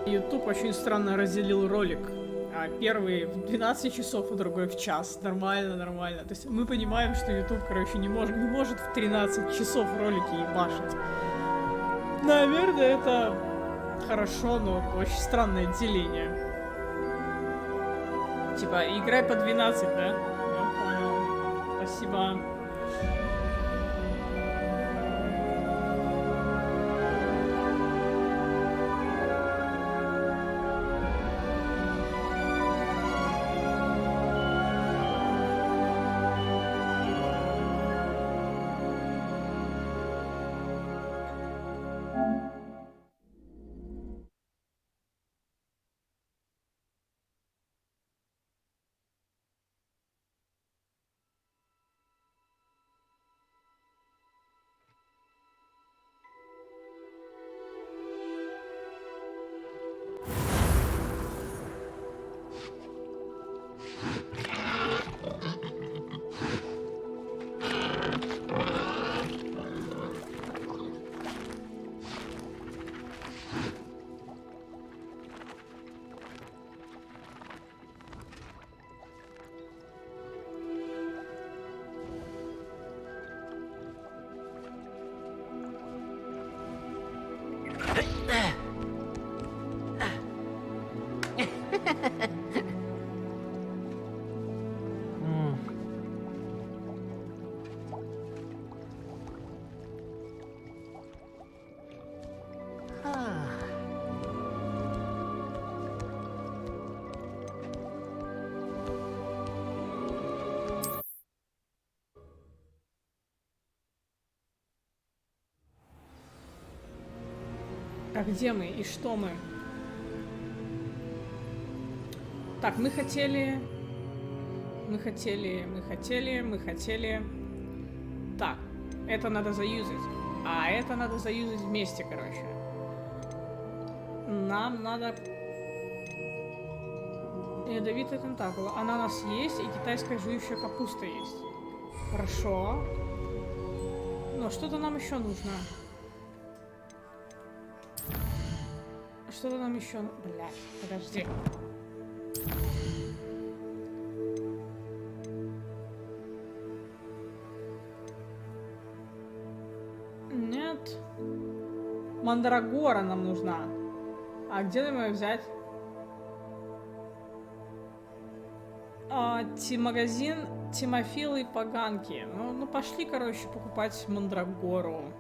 YouTube очень странно разделил ролик. Первый в 12 часов, а другой в час. Нормально, нормально. То есть мы понимаем, что YouTube, короче, не может в 13 часов ролики ебашить. Наверное, это хорошо, но очень странное деление. Типа, играй по 12, да? Я понял. Спасибо. А где мы и что мы? Так, мы хотели. Так, это надо заюзать. А это надо заюзать вместе, короче. Нам надо... Ядовитая тентакула. Ананас есть, и китайская жующая капуста есть. Хорошо. Но что-то нам еще нужно. Что-то нам еще... Блядь, подожди. Нет. Мандрагора нам нужна. А где нам ее взять? Магазин Тимофилы и Поганки. Ну, пошли, короче, покупать мандрагору.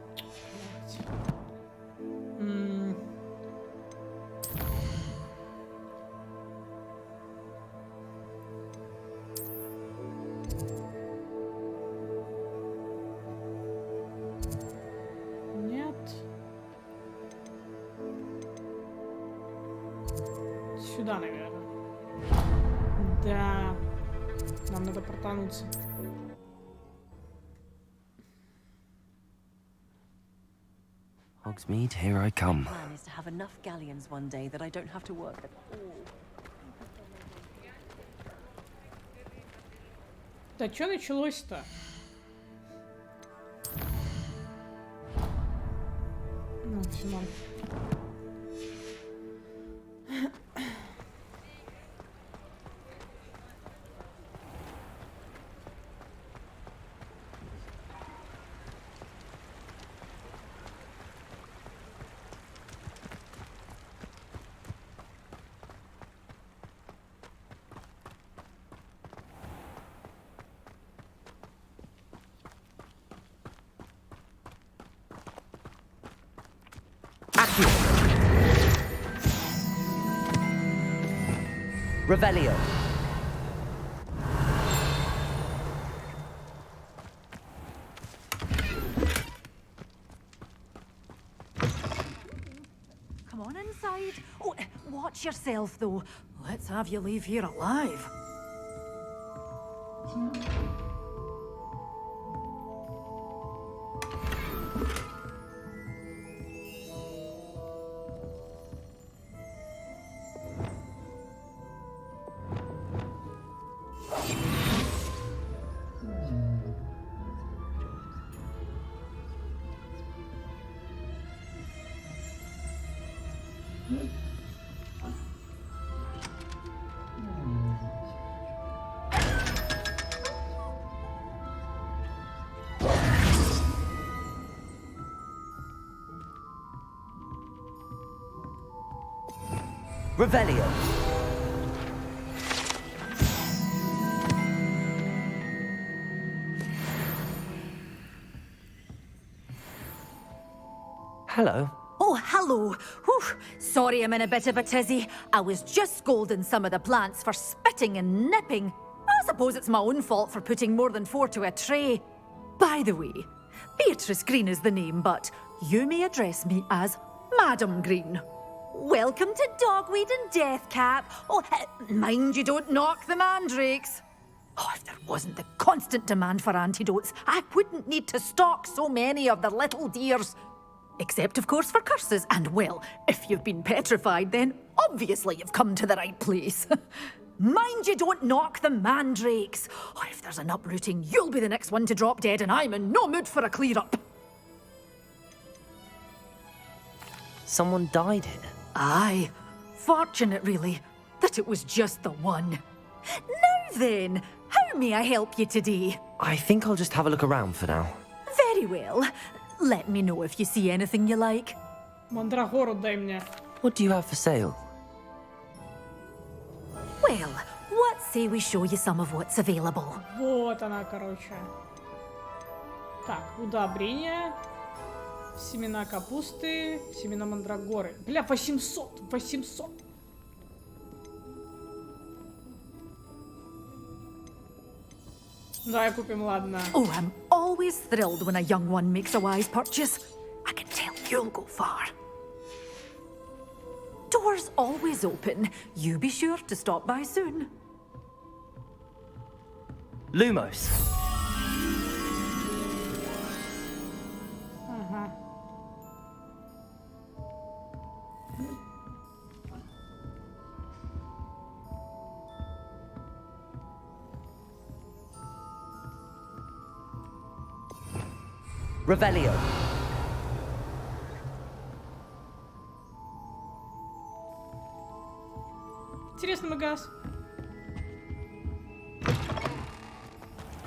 Сюда, наверное. Да. Нам надо протануться. Hogsmeade, here I come. Plan is to have enough galleons one day that I don't have to work at all. Да что началось-то? Ну, все норм. Revelio. Come on inside. Oh, watch yourself, though. Let's have you leave here alive. Revelio. Hello. Oh, hello. Whew. Sorry I'm in a bit of a tizzy. I was just scolding some of the plants for spitting and nipping. I suppose it's my own fault for putting more than 4 to a tray. By the way, Beatrice Green is the name, but you may address me as Madam Green. Welcome to Dogweed and Deathcap. Oh, mind you don't knock the mandrakes. Oh, if there wasn't the constant demand for antidotes, I wouldn't need to stock so many of the little dears. Except, of course, for curses. And, well, if you've been petrified, then obviously you've come to the right place. Mind you don't knock the mandrakes. Oh, if there's an uprooting, you'll be the next one to drop dead, and I'm in no mood for a clear-up. Someone died here. Aye. Fortunate, really, that it was just the one. Now then, how may I help you today? I think I'll just have a look around for now. Very well. Let me know if you see anything you like. Мандрагору дай мне. What do you have for sale? Well, what say we show you some of what's available? Вот она, короче. Так, удобрения. Семена капусты. Семена мандрагоры. Бля, 800. 800. Давай купим, ладно. Oh, I'm always thrilled when a young one makes a wise purchase. I can tell you'll go far. Doors always open. You be sure to stop by soon. Lumos. Ага. Revelio. Интересный магаз.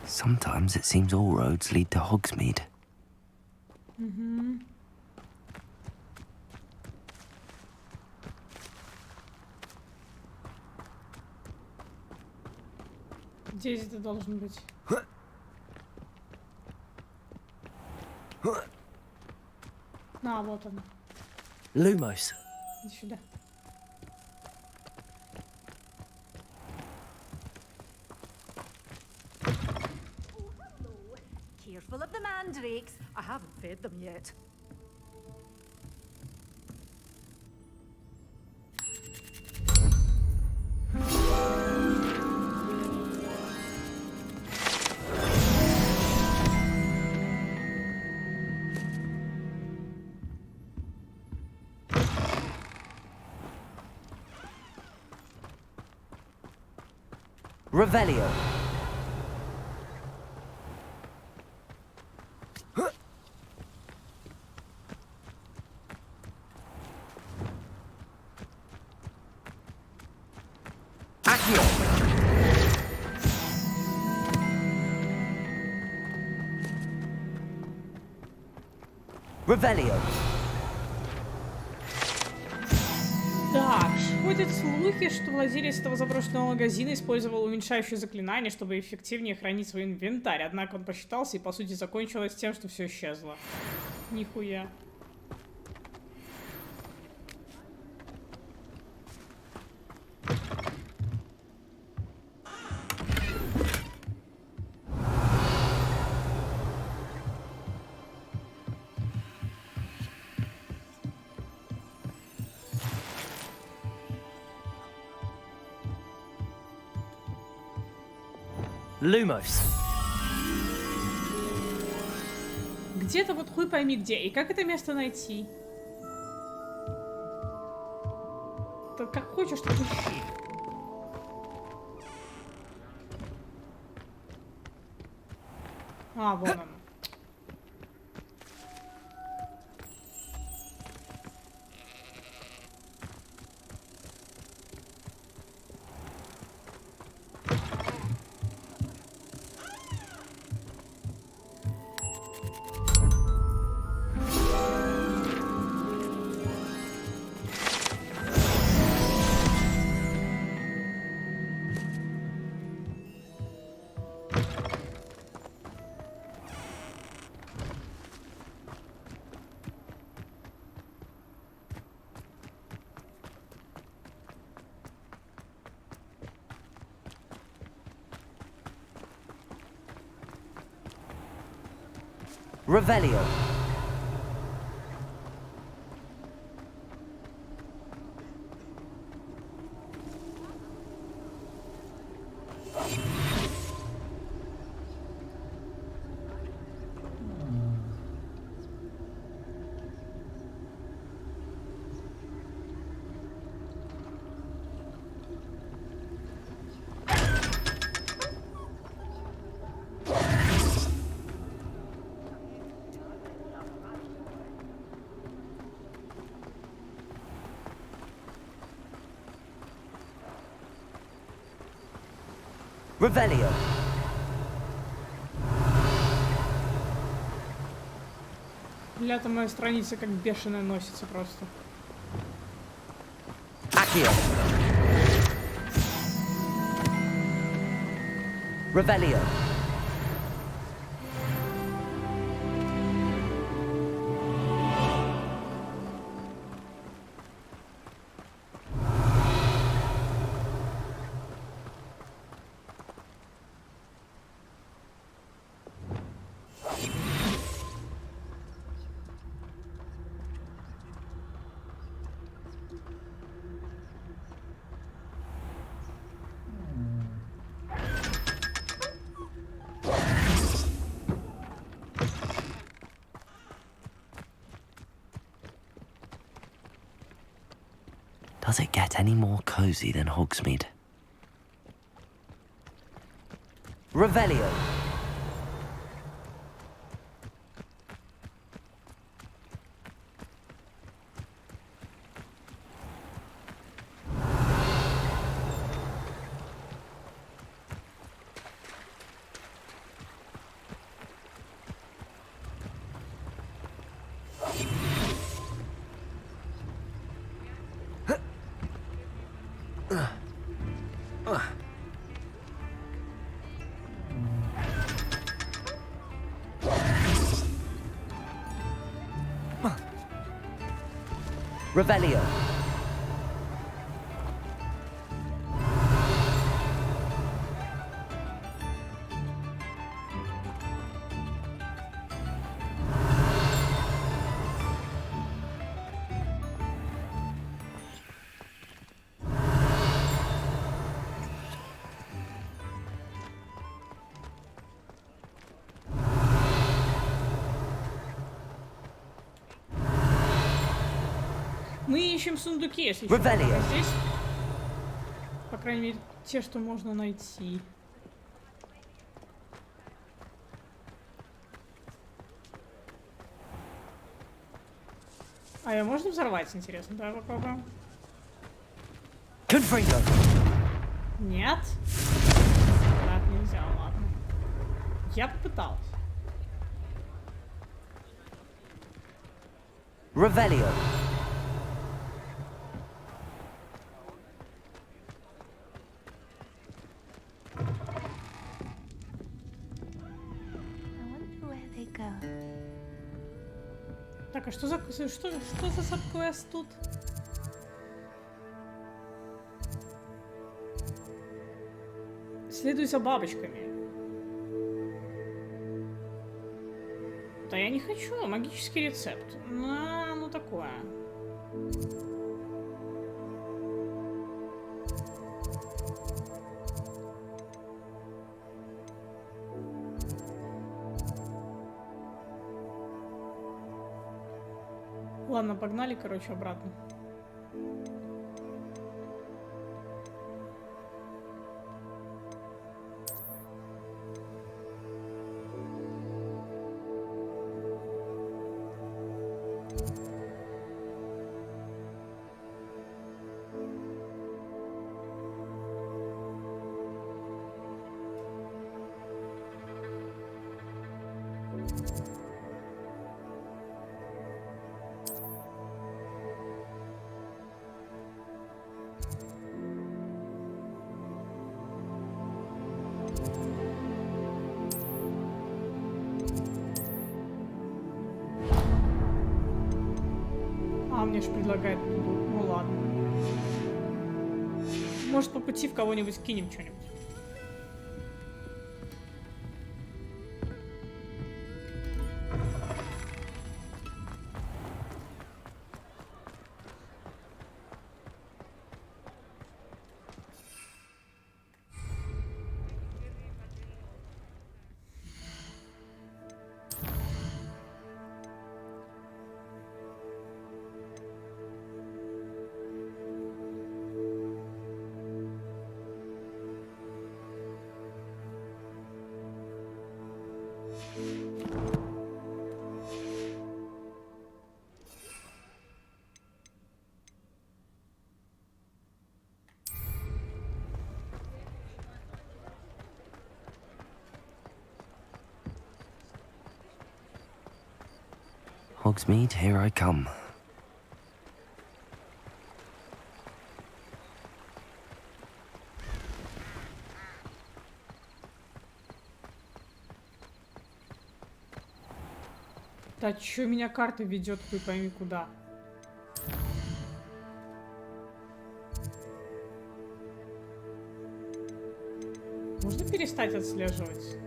Sometimes it seems all roads lead to Hogsmeade. Здесь это должен быть. На, вот он. Lumos. Иди сюда. Careful of the mandrakes. I haven't fed them yet. Revelio. Accio. Revelio. Так, ходят слухи, что владелец этого заброшенного магазина использовал уменьшающее заклинание, чтобы эффективнее хранить свой инвентарь. Однако он посчитался и, по сути, закончилось тем, что все исчезло. Нихуя. Lumos. Где-то вот хуй пойми где. И как это место найти? Так как хочешь, так ищи. А, вон он. Revelio. Revelio. Бля-то моя страница как бешеная носится просто. Accio. Revelio. Does it get any more cozy than Hogsmeade? Revelio. Revelio. Мы ищем сундуки, если что. Revelio. Здесь, по крайней мере, те, что можно найти. А ее можно взорвать, интересно? Давай попробуем. Confringo. Нет? Так нельзя, ладно. Я попыталась. Revelio. Так, а что за саб-квест тут? Следуй за бабочками. Да я не хочу, магический рецепт. Ну такое. Ладно, погнали, короче, обратно. Мне же предлагает. Ну ладно. Может, по пути в кого-нибудь кинем что-нибудь. Hogsmeade, here I come. Да чё меня карта ведет, хуй пойми куда. Можно перестать отслеживать?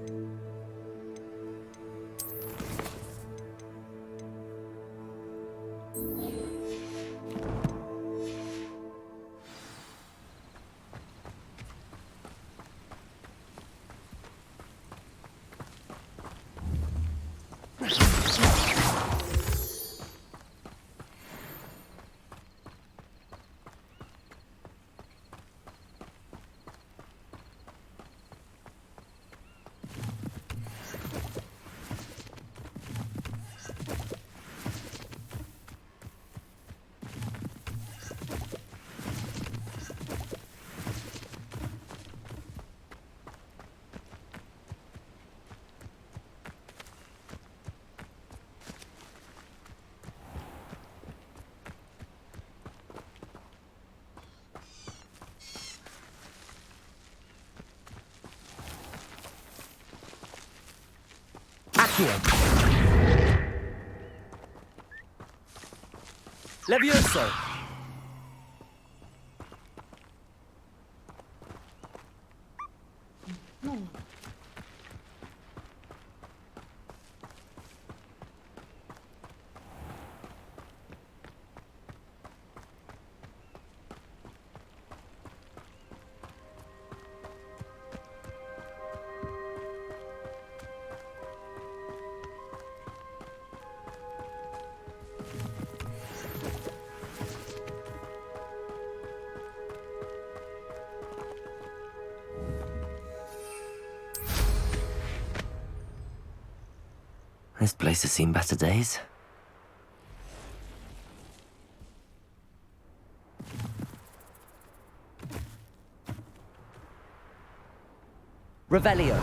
Accio. Levioso. Ну, This place has seen better days. Revelio.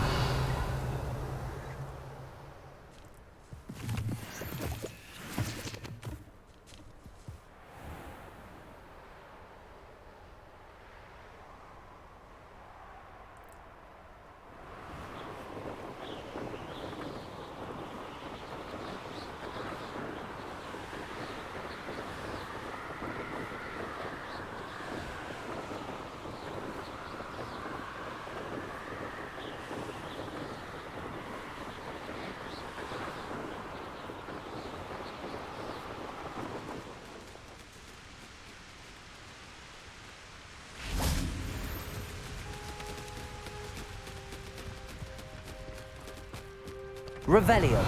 Revelio.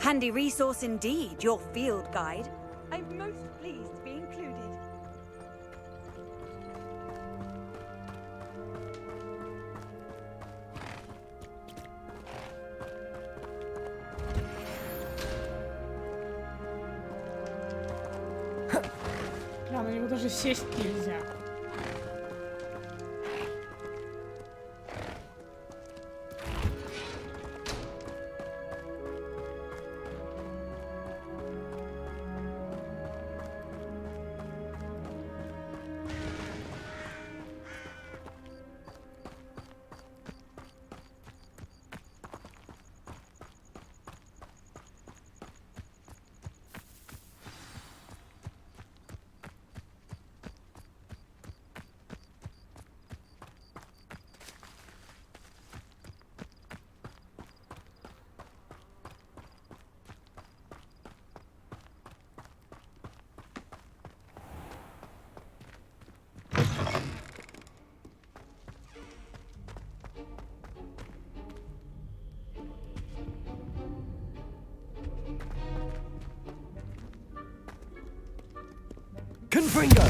Handy resource indeed, your field guide. I'm most pleased to be included. бля, на него даже сесть нельзя. Confringo!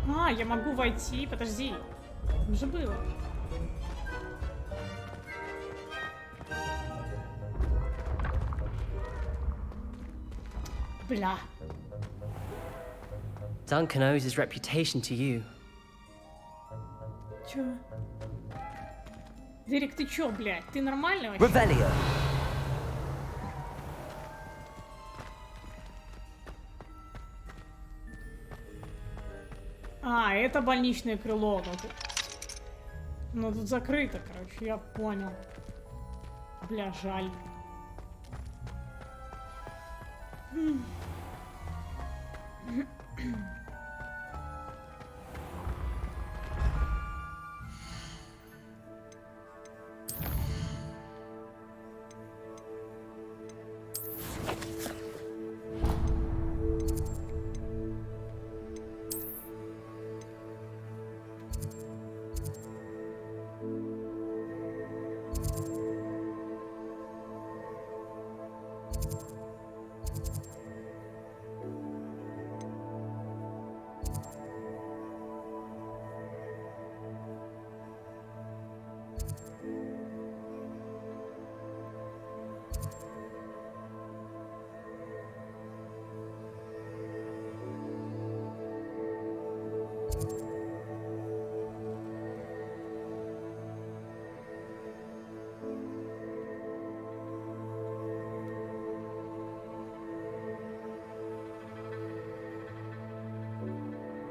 А, я могу войти, подожди. Там же было. Бля. Duncan owes his reputation to you. Чё? Дерек, ты чё, блядь? Ты нормальный вообще? Revelio. А, это больничное крыло. Ну тут закрыто, короче, я понял. Бля, жаль.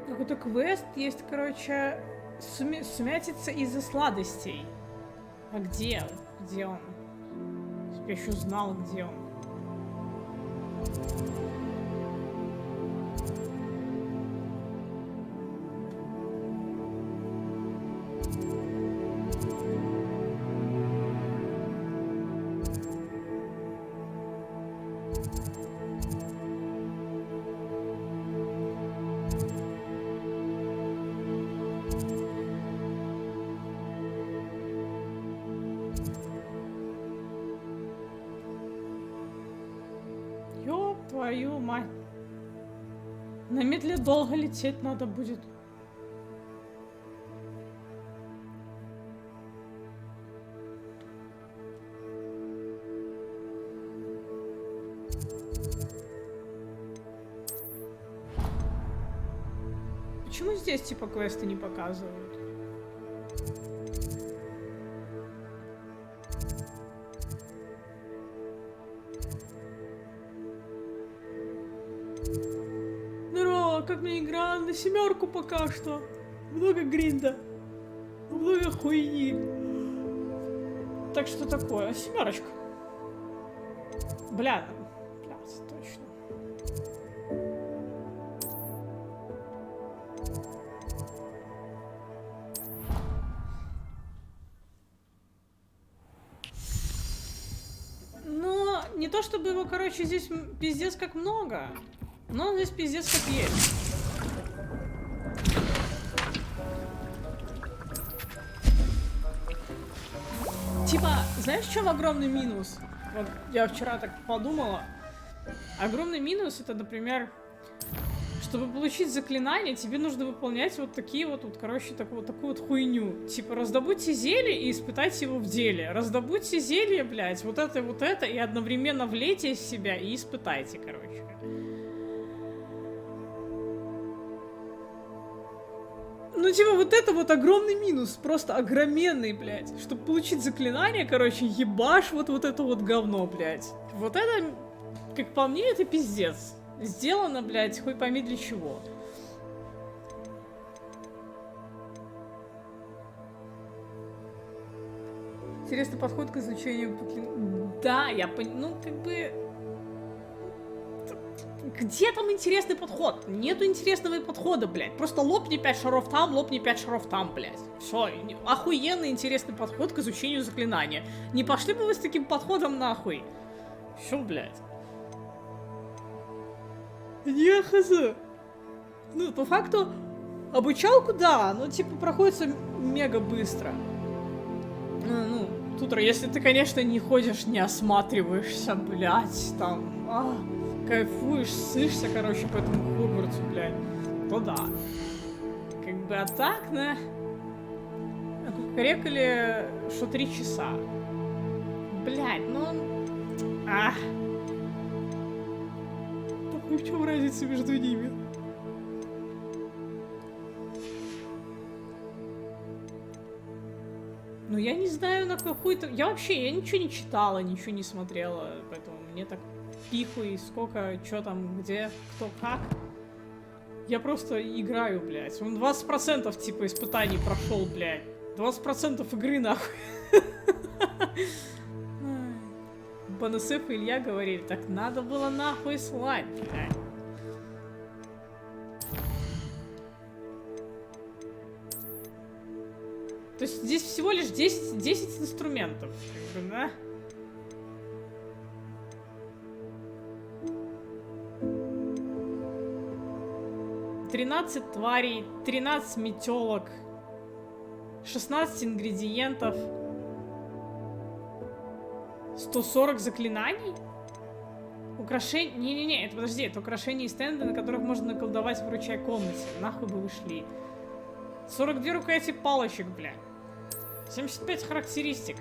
Какой-то квест есть, короче, сумятица из-за сладостей. А где? Где он? Если бы я еще знал, где он. Твою мать. На метле долго лететь надо будет. Почему здесь типа квесты не показывают? Здорово, как мне игра на 7 пока что. Много гринда. Много хуйни. Так что такое? 7. Бля, точно. Но не то чтобы его, короче, здесь пиздец как много. Но он здесь пиздец как есть. Типа, знаешь, в чем огромный минус? Вот я вчера так подумала. Огромный минус это, например, чтобы получить заклинание, тебе нужно выполнять вот такие вот, короче, такую вот хуйню. Типа, раздобудьте зелье и испытайте его в деле. Раздобудьте зелье, блядь, вот это, и одновременно влейте в себя и испытайте, короче. Ну, типа, вот это вот огромный минус, просто огроменный, блядь. Чтобы получить заклинание, короче, ебашь вот это вот говно, блядь. Вот это, как по мне, это пиздец. Сделано, блядь, хуй пойми для чего. Интересный подход к изучению Да, я понимаю, ну, как бы... Где там интересный подход? Нету интересного подхода, блядь. Просто лопни 5 шаров там, лопни 5 шаров там, блядь. Все, охуенный интересный подход к изучению заклинания. Не пошли бы вы с таким подходом нахуй? Все, блядь. Не хз. Ну, по факту, обучалку, да, но, типа, проходится мега быстро. Ну, тут, если ты, конечно, не ходишь, не осматриваешься, блядь, там, кайфуешь, сышься, короче, по этому Хогвартсу, блядь, то да. Как бы, а так, на... Кукарекали, что 3 часа. Блядь, ну... В чем разница между ними? Ну, я не знаю, на какой-то... Я ничего не читала, ничего не смотрела, поэтому мне так пихуй, сколько, что там, где, кто, как. Я просто играю, блядь. Он 20% типа испытаний прошел, блядь. 20% игры, нахуй. БНСФ и Илья говорили, так надо было нахуй слать, блядь. То есть здесь всего лишь 10 инструментов, как бы, да? «13 тварей, 13 метелок, 16 ингредиентов, 140 заклинаний? Украшение... Не-не-не, это подожди, это украшения и стенды, на которых можно наколдовать в вручай комнате. Нахуй бы вы шли. 42 рукояти палочек, бля. 75 характеристик.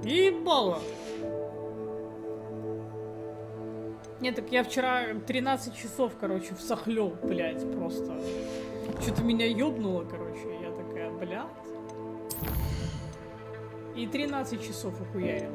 Ебало. Нет, так я вчера 13 часов, короче, всохлёл, блядь, просто. Что-то меня ёбнуло, короче. Я такая, блядь. И 13 часов охуярил.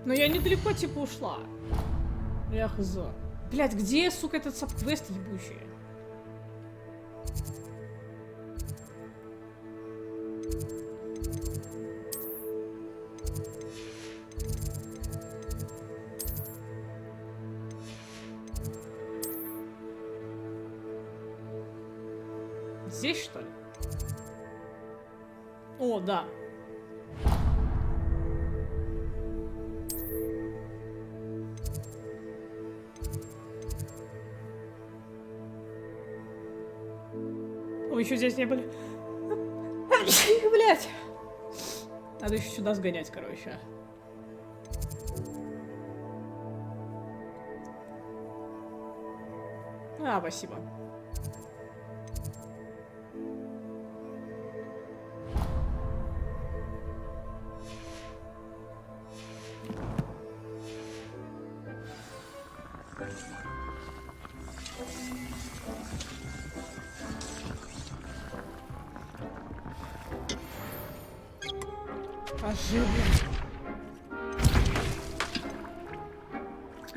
Но я недалеко, типа, ушла. Я хз. Блядь, где, сука, этот сабквест ебучий? Здесь, что ли? О, да. Вы еще здесь не были? Блять. Надо еще сюда сгонять, короче. А, спасибо. Оживлен.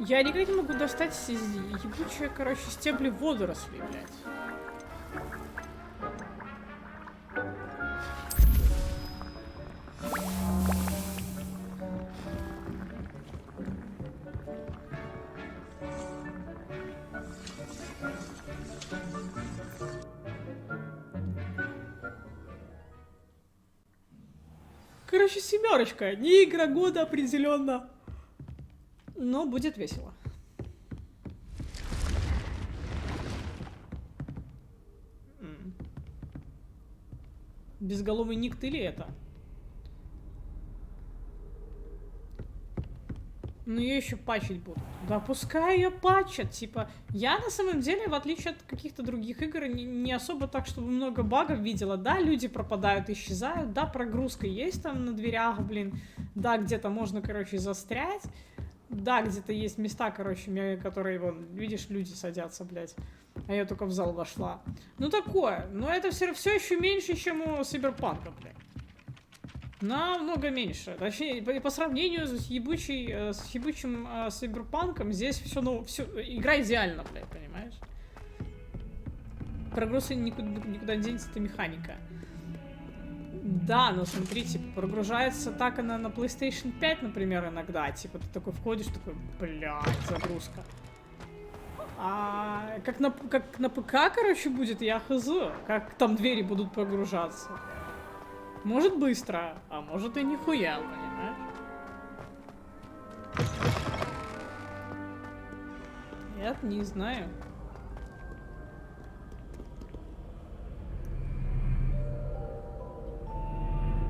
Я никак не могу достать ебучие, короче, стебли водорослей, блядь. Короче, 7, не игра года определенно. Но будет весело. Безголовый ник, ты ли это? Ну ее еще патчить будут. Да пускай ее патчат. Типа, я на самом деле, в отличие от каких-то других игр, не особо так, чтобы много багов видела. Да, люди пропадают, исчезают. Да, прогрузка есть там на дверях, блин. Да, где-то можно, короче, застрять. Да, где-то есть места, короче, которые, вон, видишь, люди садятся, блядь. А я только в зал вошла. Ну такое. Но это все еще меньше, чем у Cyberpunk'а, блядь. Намного меньше. Точнее, по сравнению с ебучим Cyberpunk'ом, здесь все, ну, все, игра идеальна, блядь, понимаешь? Прогресс никуда не денется, это механика. Да, но смотри, типа, прогружается так она на PlayStation 5, например, иногда. Типа, ты такой входишь, такой, блядь, загрузка. А как на ПК, короче, будет, я хз. Как там двери будут прогружаться. Может быстро, а может и нихуя, понимаешь? Я не знаю.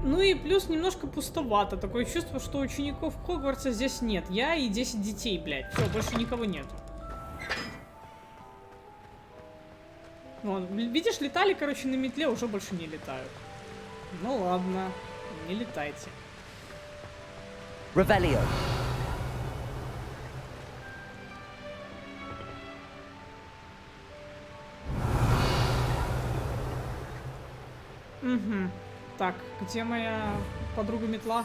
Ну и плюс немножко пустовато. Такое чувство, что учеников Хогвартса здесь нет. Я и 10 детей, блядь. Все, больше никого нету. Вон, видишь, летали, короче, на метле, уже больше не летают. Ну ладно, не летайте. Revelio. Угу. Так, где моя подруга метла?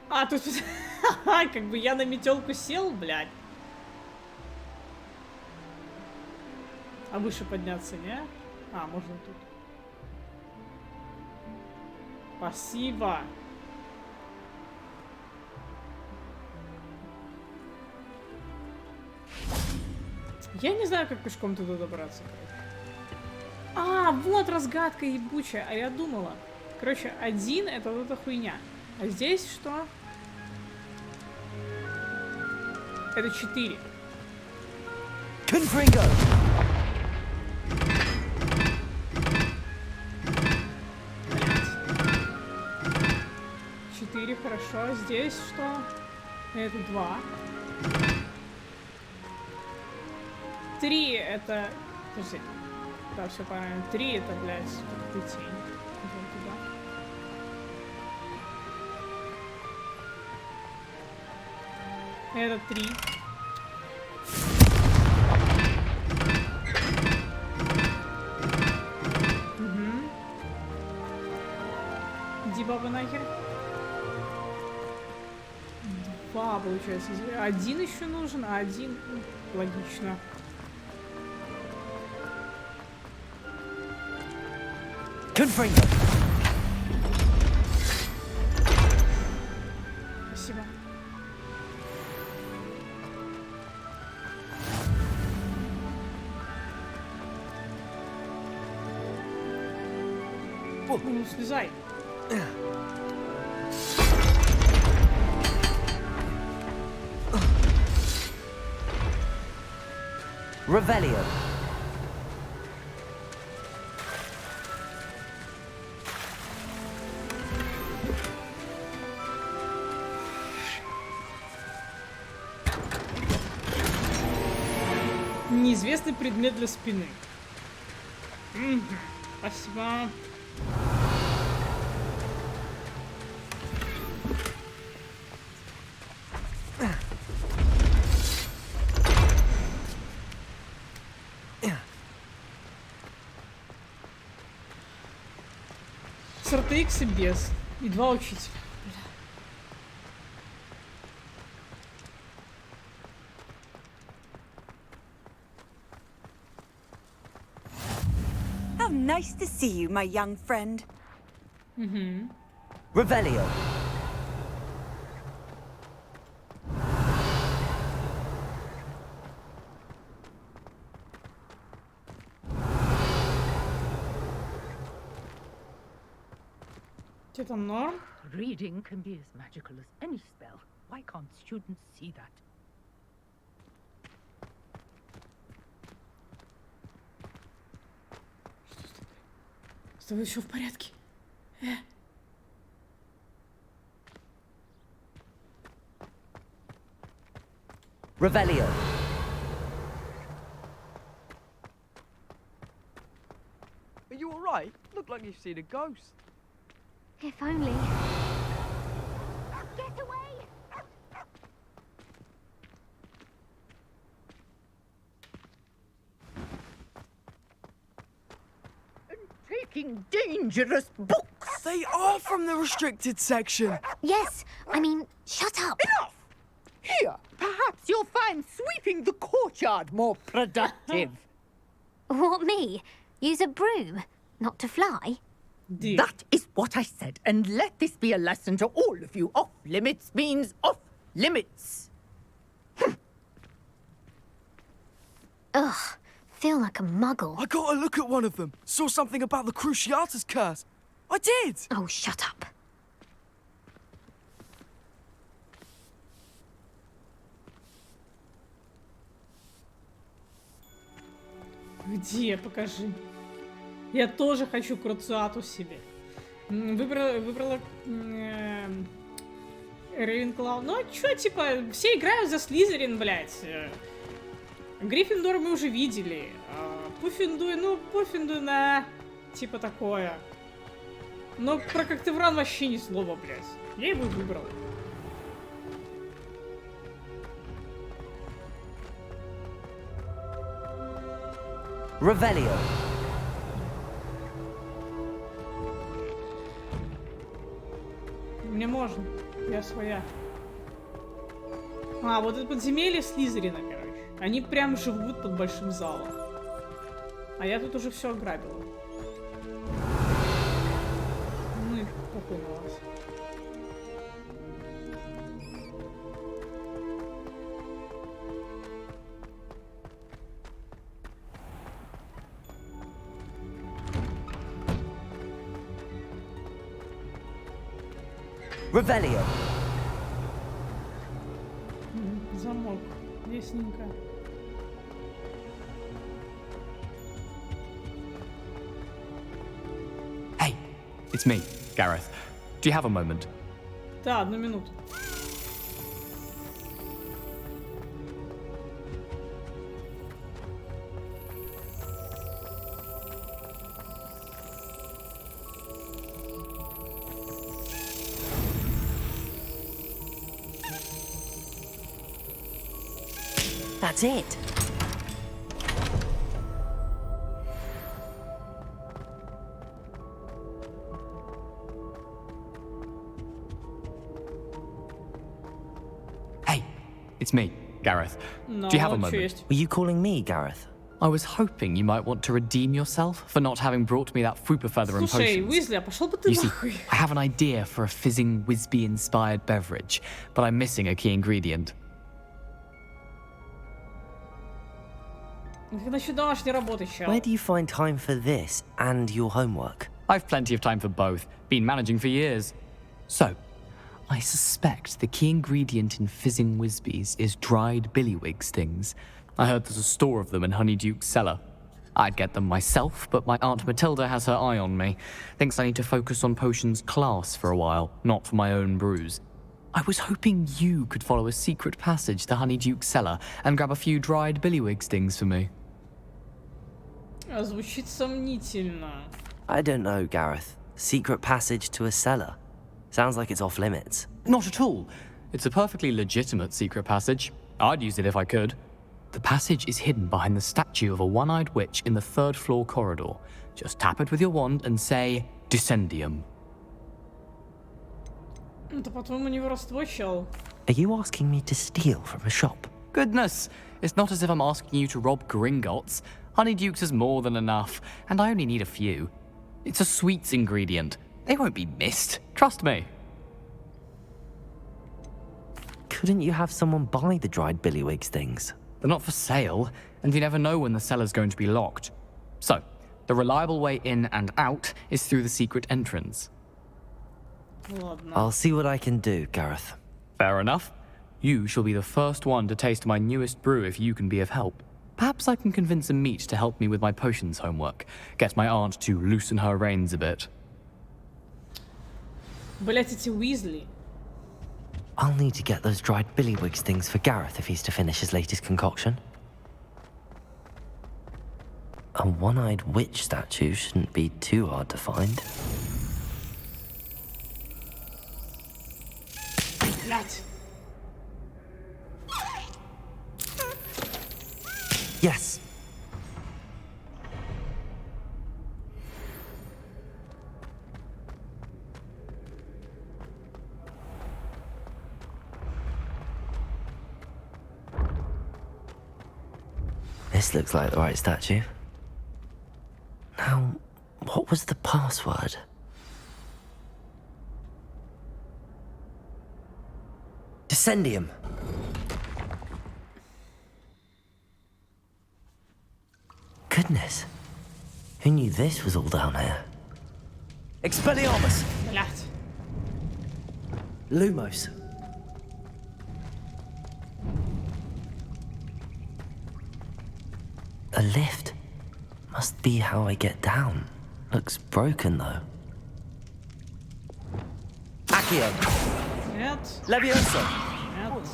А, тут... как бы я на метелку сел, блядь. А выше подняться, не? А, можно тут. Спасибо. Я не знаю, как пешком туда добраться, короче. А, вот разгадка ебучая. А я думала. Короче, 1 это вот эта хуйня. А здесь что? Это 4. Confringo. 4, хорошо. Здесь что? Это 2. 3 это... Подожди. Да, все правильно. 3 это, блядь, такой тень. Идем туда. Это 3. Угу. Иди, баба, нахер. 2, получается. 1 еще нужен, а 1... Логично. Confringo. Спасибо. Ну, слезай. Revelio. Неизвестный предмет для спины. Спасибо. С RTX и без. И 2 учителя. How nice to see you, my young friend. Revelio. Что там, норм? Reading can be as magical as any spell. Why can't students see that? С тобой все в порядке? Revelio. Are you alright? Look like you've seen a ghost. If only. Get away! Taking dangerous books! They are from the restricted section. Yes, I mean, shut up. Enough! Here, perhaps you'll find sweeping the courtyard more productive. What, me? Use a broom? Not to fly? Ди. That is what I said, and let this be a lesson to all of you. Off limits means off limits. Ugh, feel like a muggle. I got a look at one of them. Saw something about the Cruciatus curse. I did! Oh, shut up. Где? Покажи. Я тоже хочу Круциату себе. Выбрала Рейвенклау. Ну а чё, типа, все играют за Слизерин, блядь. Гриффиндор мы уже видели. Пуффиндуй на... Типа такое. Но про Когтевран вообще ни слова, блядь. Я его выбрал. Revelio. Мне можно. Я своя. А, вот это подземелье Слизерина, короче. Они прям живут под большим залом. А я тут уже все ограбила. Ну и похуй на вас. Revelio. Замок. Ясненько. Hey, it's me, Gareth. Do you have a moment? Да, 1 минуту. That's it. Hey, it's me, Gareth. No, Do you have a чё moment? есть? Were you calling me, Gareth? I was hoping you might want to redeem yourself for not having brought me that Fupa feather and Слушай, potions. Уизли, а пошел бы ты You see, нахуй. I have an idea for a fizzing Whizbee-inspired beverage, but I'm missing a key ingredient. Насчет домашней работы, чел. Where do you find time for this and your homework? I've plenty of time for both. Been managing for years. So, I suspect the key ingredient in fizzing Whizbees is dried billywig stings. I heard there's a store of them in Honeyduke's cellar. I'd get them myself, but my Aunt Matilda has her eye on me. Thinks I need to focus on potions class for a while, not for my own brews. I was hoping you could follow a secret passage to Honeyduke's cellar and grab a few dried billywig stings for me. Звучит сомнительно. I don't know, Gareth. Secret passage to a cellar. Sounds like it's off limits. Not at all. It's a perfectly legitimate secret passage. I'd use it if I could. The passage is hidden behind the statue of a one-eyed witch in the 3rd floor corridor. Just tap it with your wand and say, Descendium. Это, по-твоему, не воровство, чел? Are you asking me to steal from a shop? Goodness, it's not as if I'm asking you to rob Gringotts. Honeyduke's is more than enough, and I only need a few. It's a sweets ingredient. They won't be missed. Trust me. Couldn't you have someone buy the dried billywig stings? They're not for sale, and you never know when the cellar's going to be locked. So, the reliable way in and out is through the secret entrance. Ладно. I'll see what I can do, Gareth. Fair enough. You shall be the first one to taste my newest brew if you can be of help. Perhaps I can convince a meat to help me with my potions homework. Get my aunt to loosen her reins a bit. Блять, эти Уизли. I'll need to get those dried billywig stings for Gareth if he's to finish his latest concoction. A one-eyed witch statue shouldn't be too hard to find. Блять. Yes. This looks like the right statue. Now, what was the password? Descendium. Goodness. Who knew this was all down here? Expelliarmus! Блять. Lumos. A lift. Must be how I get down. Looks broken though. Accio! Нет. Leviosa! Нет.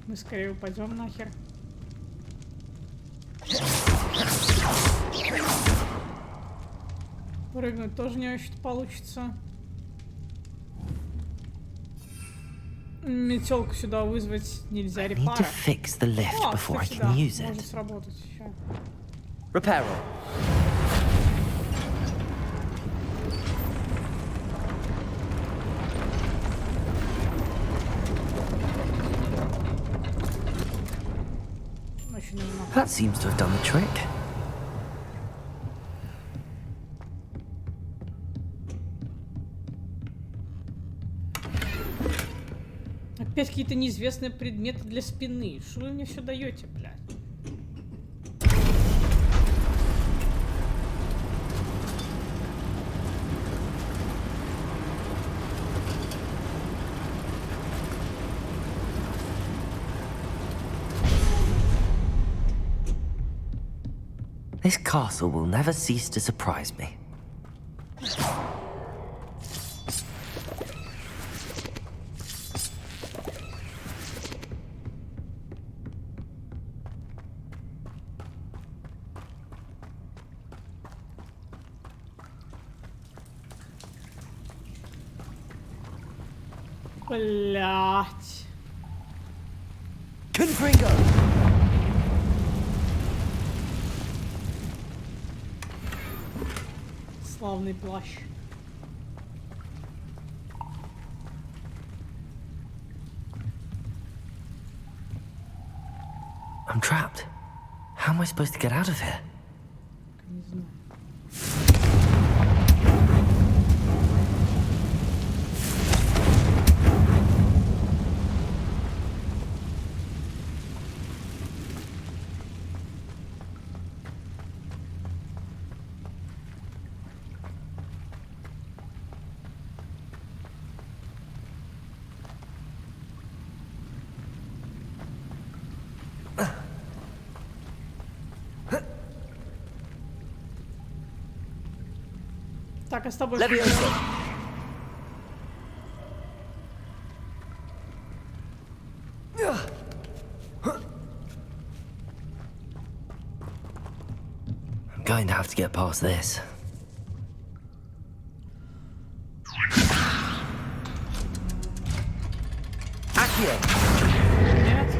Мы скорее упадем нахер. Прыгнуть тоже не очень получится. Метелку сюда вызвать нельзя, I need репара. to fix the lift О, before I кстати, can да, use it. может сработать еще. Reparo. Очень немного. That seems to have done the trick. Опять какие-то неизвестные предметы для спины. Что вы мне все даете, блядь? This castle will never cease to surprise me. Блять. Confringo! Славный плащ. I'm trapped. How am I supposed to get out of here? Не знаю. Так, а с тобой Leviosa. I'm going to have to get past this. Accio. Нет.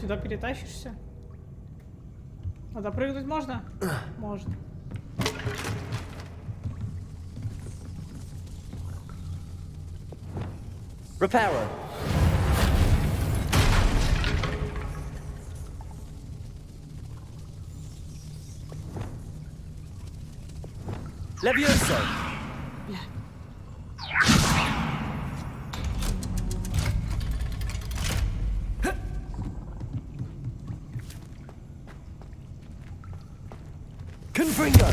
Сюда перетащишься? А допрыгнуть можно? Можно. Reparo. Leviosa. Confringo.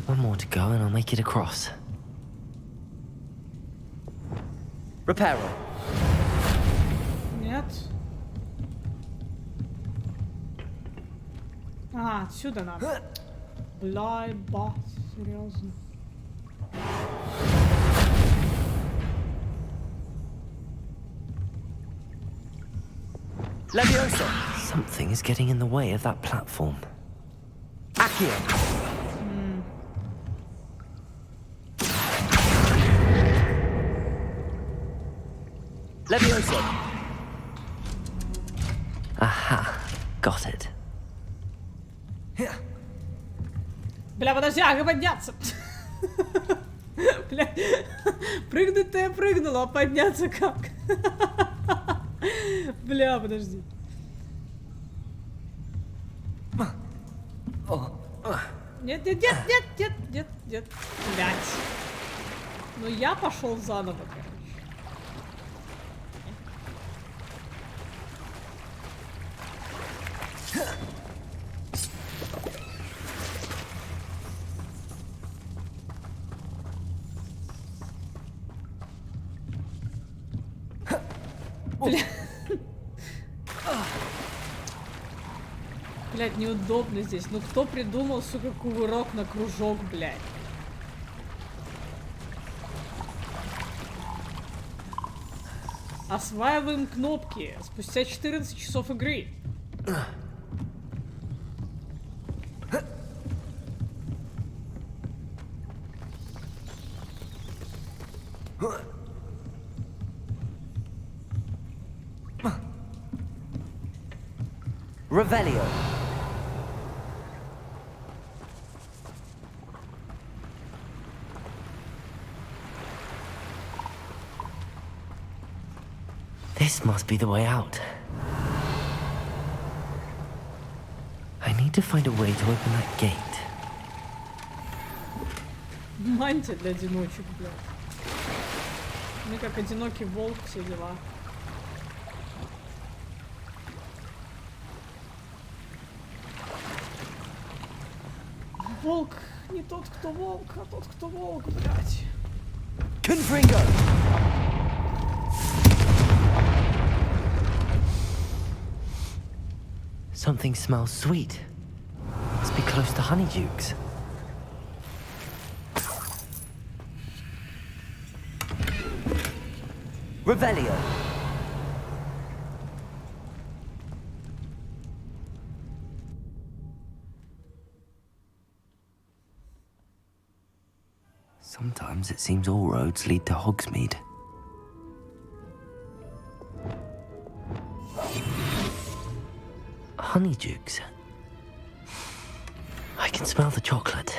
One more to go and I'll make it across. Reparo. Нет. А, отсюда надо. Бля, ба, серьезно. Leviosa. Something is getting in the way of that platform. Accio. Leviosa. Aha, got it. Бля, подожди, ага, подняться. Бля, прыгнуть-то я прыгнула, а подняться как? Бля, подожди. Нет, нет, нет, нет, нет, нет, нет. Блять. Ну я пошел заново, короче. Бля. Блядь, неудобно здесь. Ну кто придумал, сука, кувырок на кружок, блядь? Осваиваем кнопки спустя 14 часов игры. Revelio. This must be the way out. I need to find a way to open that gate. Мантия для одиночек, блядь. Мы как одинокий волк, все дела. Волк не тот, кто волк, а тот, кто волк, блядь. Confringo. Something smells sweet. Must be close to Honeydukes. Revelio. Sometimes it seems all roads lead to Hogsmeade. Honeydukes. I can smell the chocolate.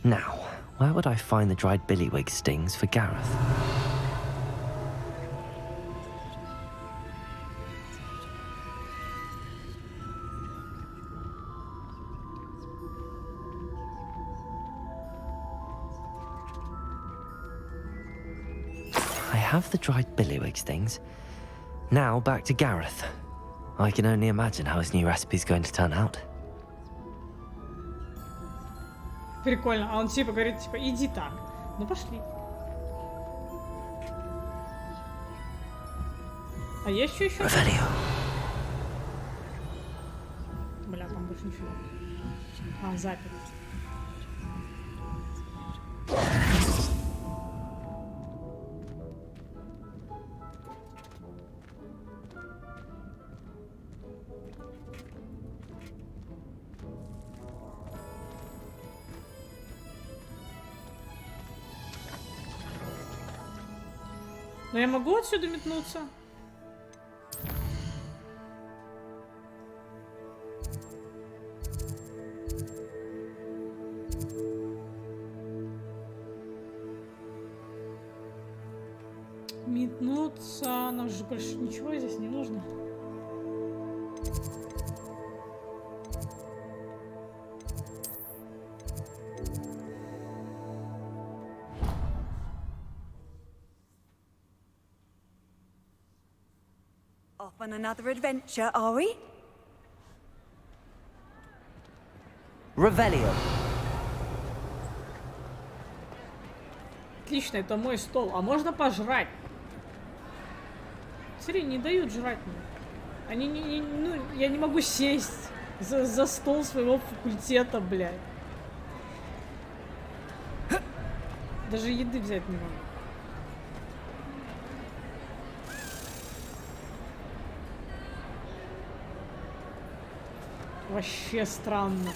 Now, where would I find the dried billywig stings for Gareth? I have the dried billywig stings. Now back to Gareth. I can only imagine how his new recipe's going to turn out. Прикольно. А он типа говорит, типа, иди так. Ну пошли. А есть что еще? Бля, там больше ничего. А, запер. Но я могу отсюда метнуться? Метнуться, нам же больше ничего здесь не нужно. Off on another adventure, are we? Revelio. Отлично, это мой стол. А можно пожрать? Смотри, не дают жрать мне. Они ну, я не могу сесть за стол своего факультета, блядь. Даже еды взять не могу. Вообще странно.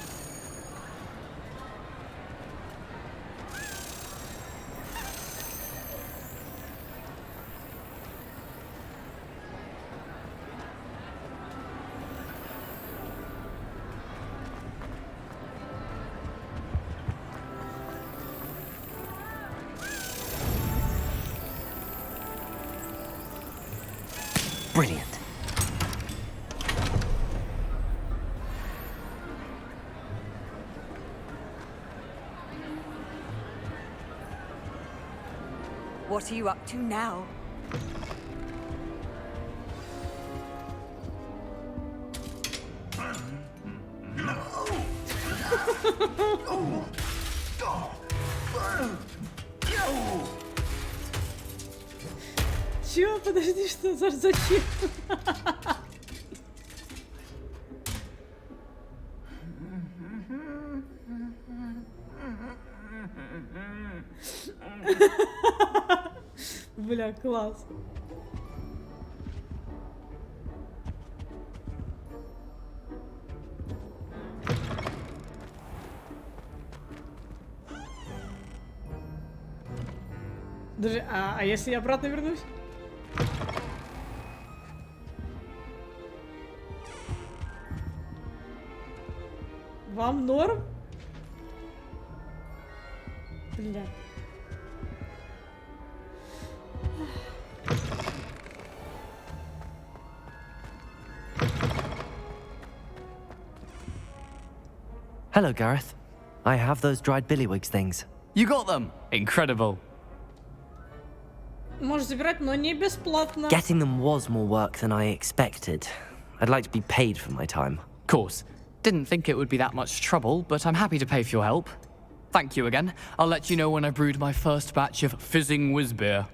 Brilliant. What are you up to now? Чё? Подожди, что? Зачем? Бля, класс. Даже, а если я обратно вернусь? Вам норм? Бля. Hello, Gareth. I have those dried billywigs things. You got them! Incredible. Можешь забирать, но не бесплатно. Getting them was more work than I expected. I'd like to be paid for my time. Course. Didn't think it would be that much trouble, but I'm happy to pay for your help. Thank you again. I'll let you know when I brewed my first batch of fizzing whiz beer.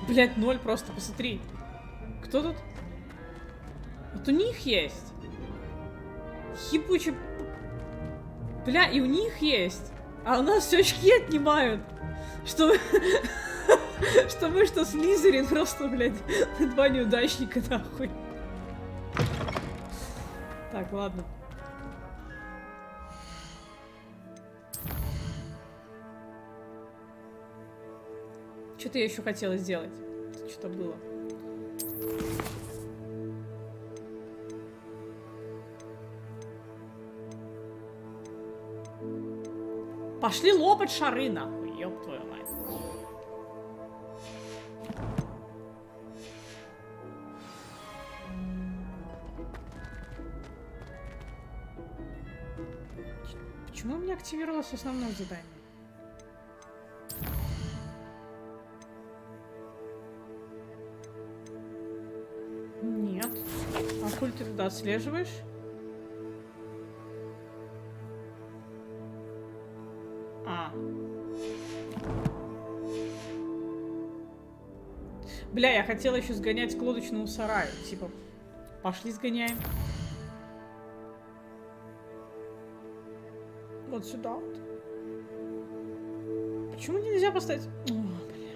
Блять, 0 просто, посмотри. Кто тут? Вот у них есть. Хипучий... Бля, и у них есть. А у нас все очки отнимают. Что... Что мы, что Слизерин, просто, блядь, два неудачника, нахуй. Так, ладно. Что-то я еще хотела сделать. Что-то было. Пошли лопать шары, нахуй, ёб твою мать. Почему у меня активировалось основное задание? Нет. А коль ты туда отслеживаешь? Бля, я хотела еще сгонять к лодочному сараю. Типа, пошли сгоняем. Вот сюда вот. Почему нельзя поставить? О, блядь.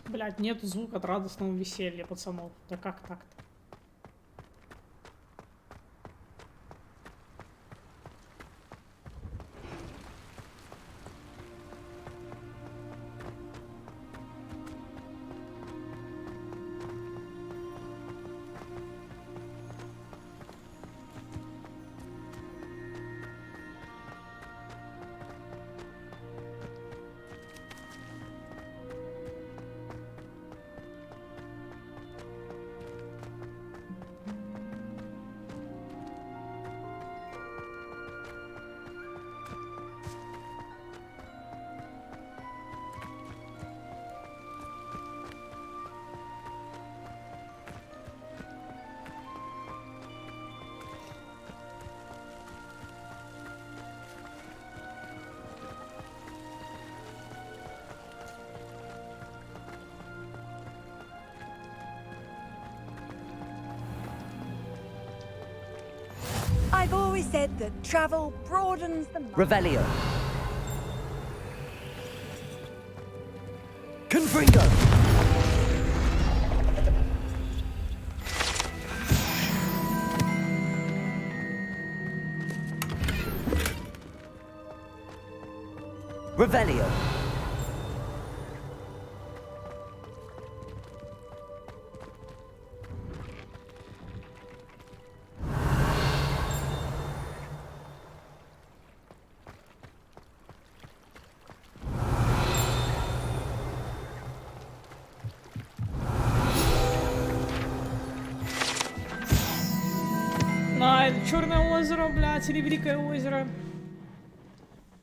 Блядь, нету звука от радостного веселья, пацанов. Да как так-то? I've always said that travel broadens the mind. Revelio. Confringo. Revelio. Это Черное озеро, блядь, или Великое озеро.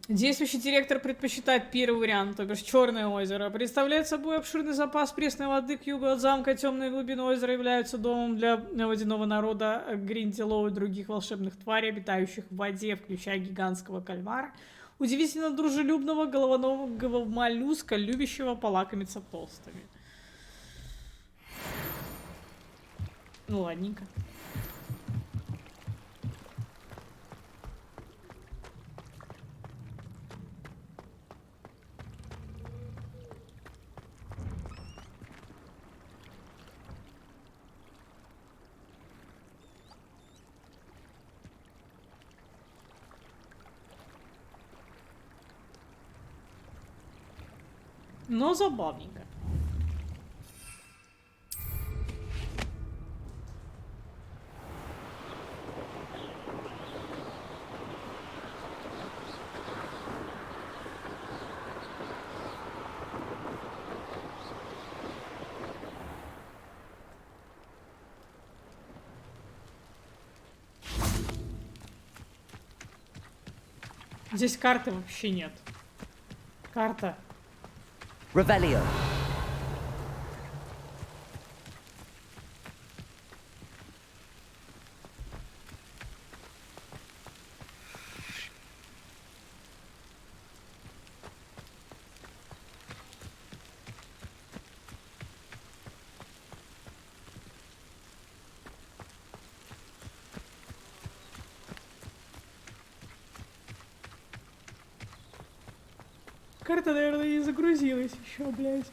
Действующий директор предпочитает первый вариант, то бишь Черное озеро. Представляет собой обширный запас пресной воды к югу от замка. Темные глубины озера являются домом для водяного народа Гринделоу и других волшебных тварей, обитающих в воде, включая гигантского кальмара, удивительно дружелюбного головоногого моллюска, любящего полакомиться толстыми. Ну ладненько. Но забавненько. Здесь карты вообще нет. Карта. Revelio. Карта, наверное, не загрузилась еще, блядь.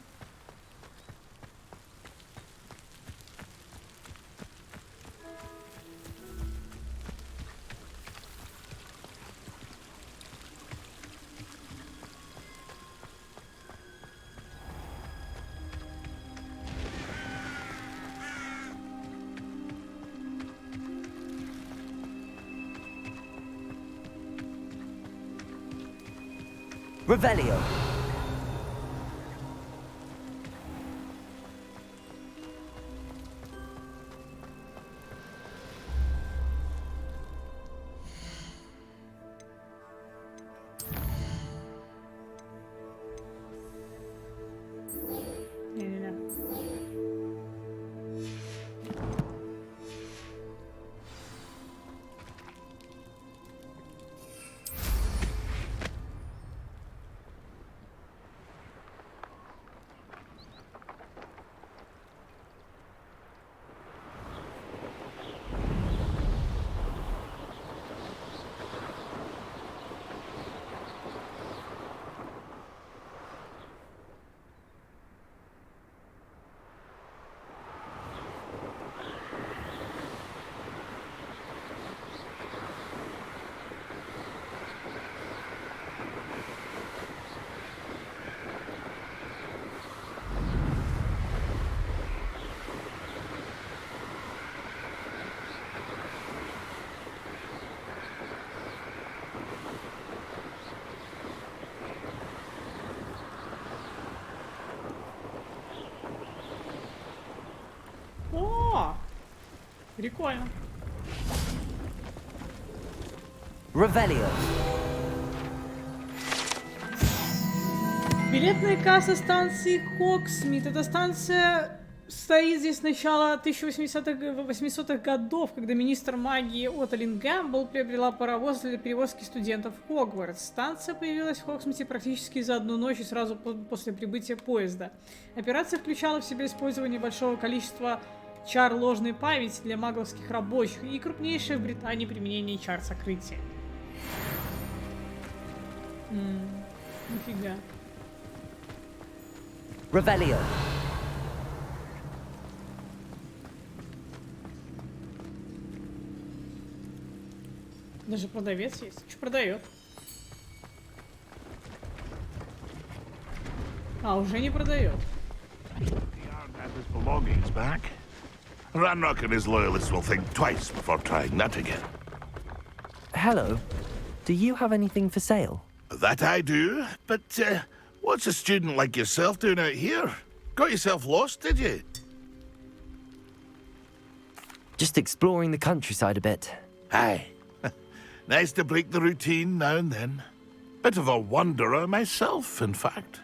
Revelio. Не-не-не. О, прикольно. Revelio. Билетная касса станции Хоксмит. Эта станция стоит здесь с начала 1800-х годов, когда министр магии Оталин Гэмбл приобрела паровоз для перевозки студентов в Хогвартс. Станция появилась в Хоксмите практически за одну ночь и сразу после прибытия поезда. Операция включала в себя использование большого количества чар ложной памяти для магловских рабочих и крупнейшее в Британии применение чар сокрытия. Нифига. Revelio. Даже продавец есть. Что продает? А, уже не продает. His belongings back. Ranrock and his loyalists will think twice before trying that again. Hello. Do you have anything for sale? That I do, but what's a student like yourself doing out here? Got yourself lost, did you? Just exploring the countryside a bit. Aye. Nice to break the routine now and then. Bit of a wanderer myself, in fact.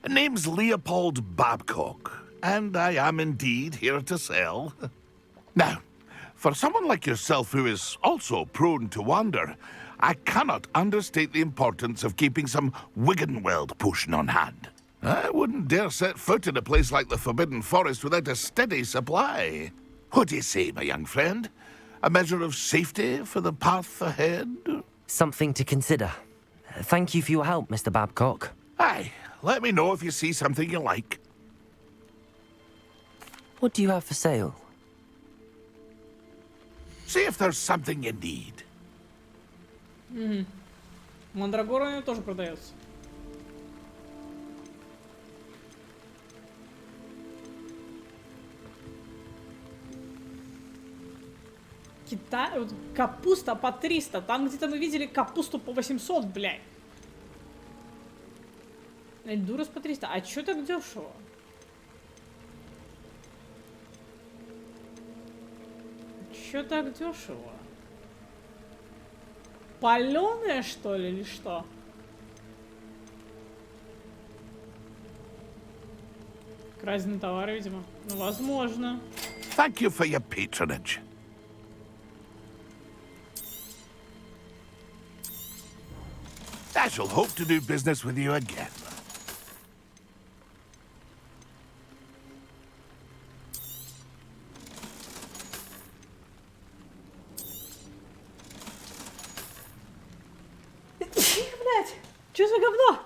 Name's Leopold Babcock, and I am indeed here to sell. Now, for someone like yourself who is also prone to wander, I cannot understate the importance of keeping some Wiggenweld potion on hand. I wouldn't dare set foot in a place like the Forbidden Forest without a steady supply. What do you say, my young friend? A measure of safety for the path ahead? Something to consider. Thank you for your help, Mr. Babcock. Aye, let me know if you see something you like. What do you have for sale? See if there's something you need. Мандрагора у него тоже продается. Китай, вот, капуста по 300. Там где-то мы видели капусту по 800, блядь. Дурос по 300. А чё так дешево? Чё так дешево? Палёное, что ли, или что? Краденый товар, видимо. Ну, возможно. Thank you for your patronage. I shall hope to do business with you again. Блять, что за говно?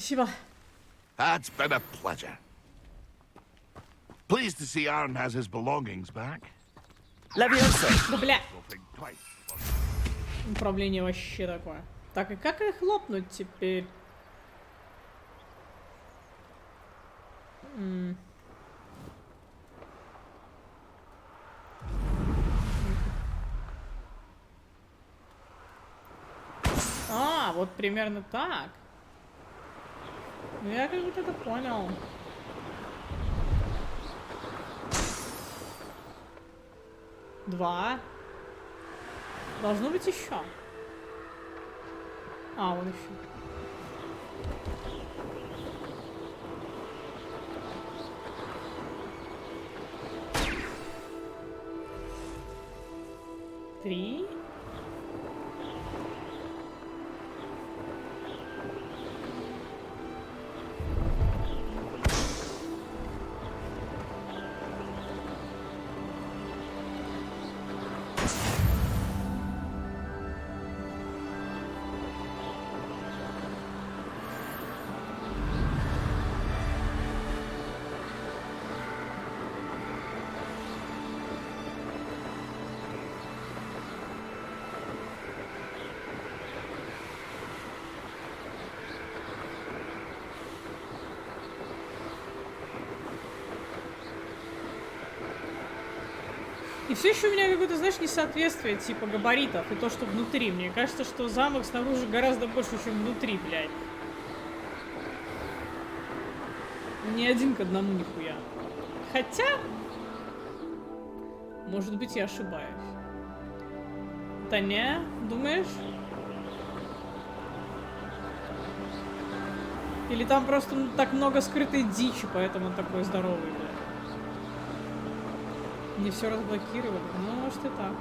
Спасибо. That's been a pleasure. Pleased to see Aaron has his belongings back. Levioso. Да бля. Will think twice. Управление вообще такое. Так, и как их лопнуть теперь? А, вот примерно так. Ну, я как будто это понял. Два. Должно быть еще. А, вон еще. Три. И все еще у меня какое-то, знаешь, несоответствие типа габаритов и то, что внутри. Мне кажется, что замок снаружи гораздо больше, чем внутри, блядь. Не один к одному нихуя. Хотя, может быть, я ошибаюсь. Да не, думаешь? Или там просто так много скрытой дичи, поэтому он такой здоровый, блядь. Не все разблокировали. Ну, может и так.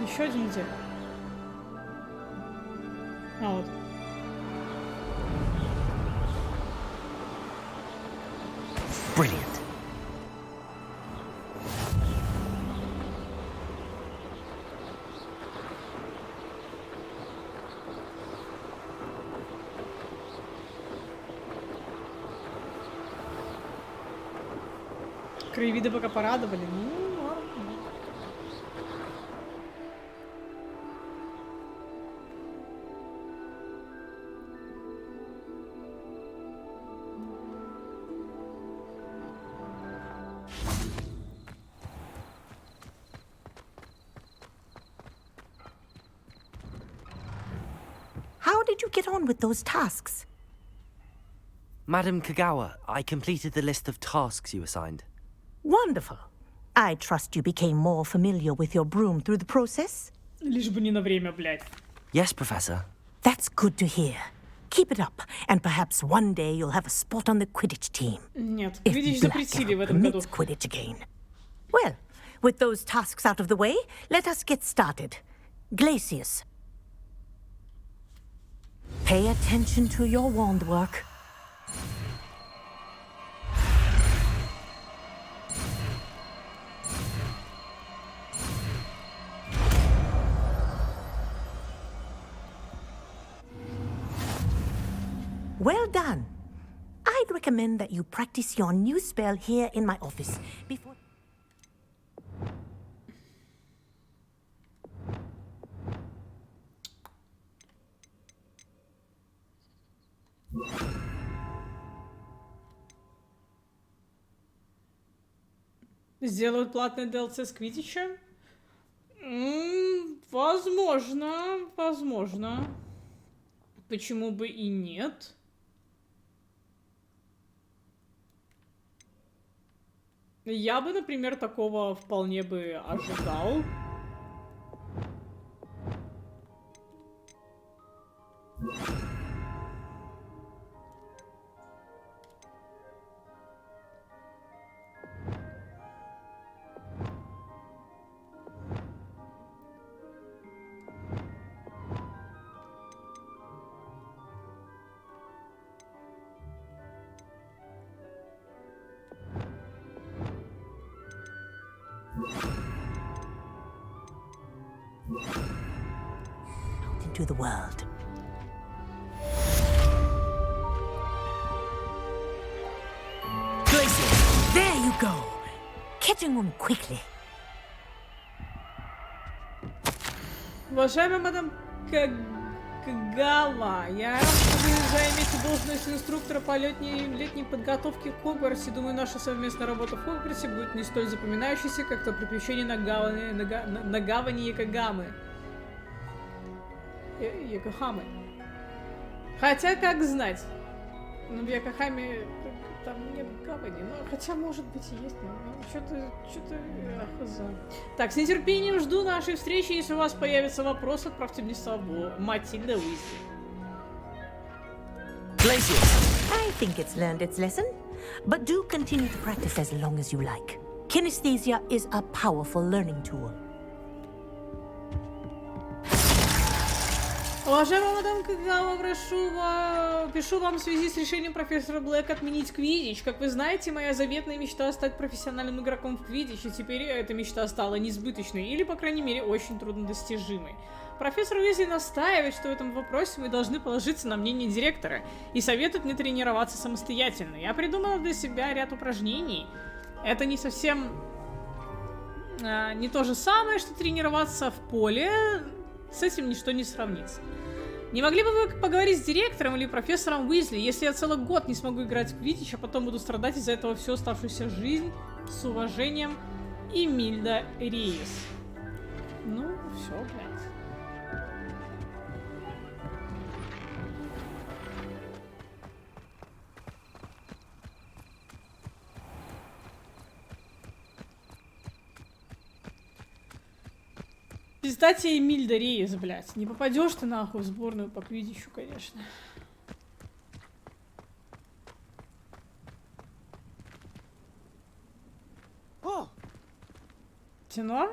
Еще один где? А, вот. Brilliant. Краеведы пока порадовали. Ну, ладно. How did you get on with those tasks? Madam Kagawa, I completed the list of tasks you assigned. Wonderful. I trust you became more familiar with your broom through the process? Лишь бы не на время, блядь. Yes, Professor. That's good to hear. Keep it up, and perhaps one day you'll have a spot on the Quidditch team. Нет, If Квиддич Black запретили в ever этом году. permits Quidditch again. Well, with those tasks out of the way, let us get started. Glacius. Pay attention to your wand work. Well done. I'd recommend that you practice your new spell here in my office before... Сделают платный DLC с Квиддичем? Возможно, возможно. Почему бы и нет? Я бы, например, такого вполне бы ожидал. Out into the world. There you go. Catching on quickly. Уважаемая мадам Кагава, я рад, что вы займете должность инструктора по летней подготовке в Хогвартсе. Думаю, наша совместная работа в Хогвартсе будет не столь запоминающейся, как то приключение на гавани Якогамы. Якохамы. Хотя, как знать. Ну, в Якохаме там нет гавани. Ну, хотя, может быть, и есть. Ну, что-то... Так, с нетерпением жду нашей встречи. Если у вас появится вопрос, отправьте мне слабо. Матильда Уизли. I think it's learned its lesson, but do continue to practice as long as you like. Kinesthesia is a powerful learning tool. Уважаемая мадам Кагава, пишу вам в связи с решением профессора Блэка отменить квиддич. Как вы знаете, моя заветная мечта стать профессиональным игроком в квиддич, и теперь эта мечта стала несбыточной, или, по крайней мере, очень труднодостижимой. Профессор Уизли настаивает, что в этом вопросе мы должны положиться на мнение директора, и советует мне тренироваться самостоятельно. Я придумала для себя ряд упражнений. Это не совсем... не то же самое, что тренироваться в поле... С этим ничто не сравнится. Не могли бы вы поговорить с директором или профессором Уизли, если я целый год не смогу играть в квиддич, а потом буду страдать из-за этого всю оставшуюся жизнь? С уважением, Эмильда Рейс. Ну, все, блядь. Кстати, Эмильда Рейс, блядь. Не попадешь ты нахуй в сборную по квиддичу, конечно. О! Тебе норм?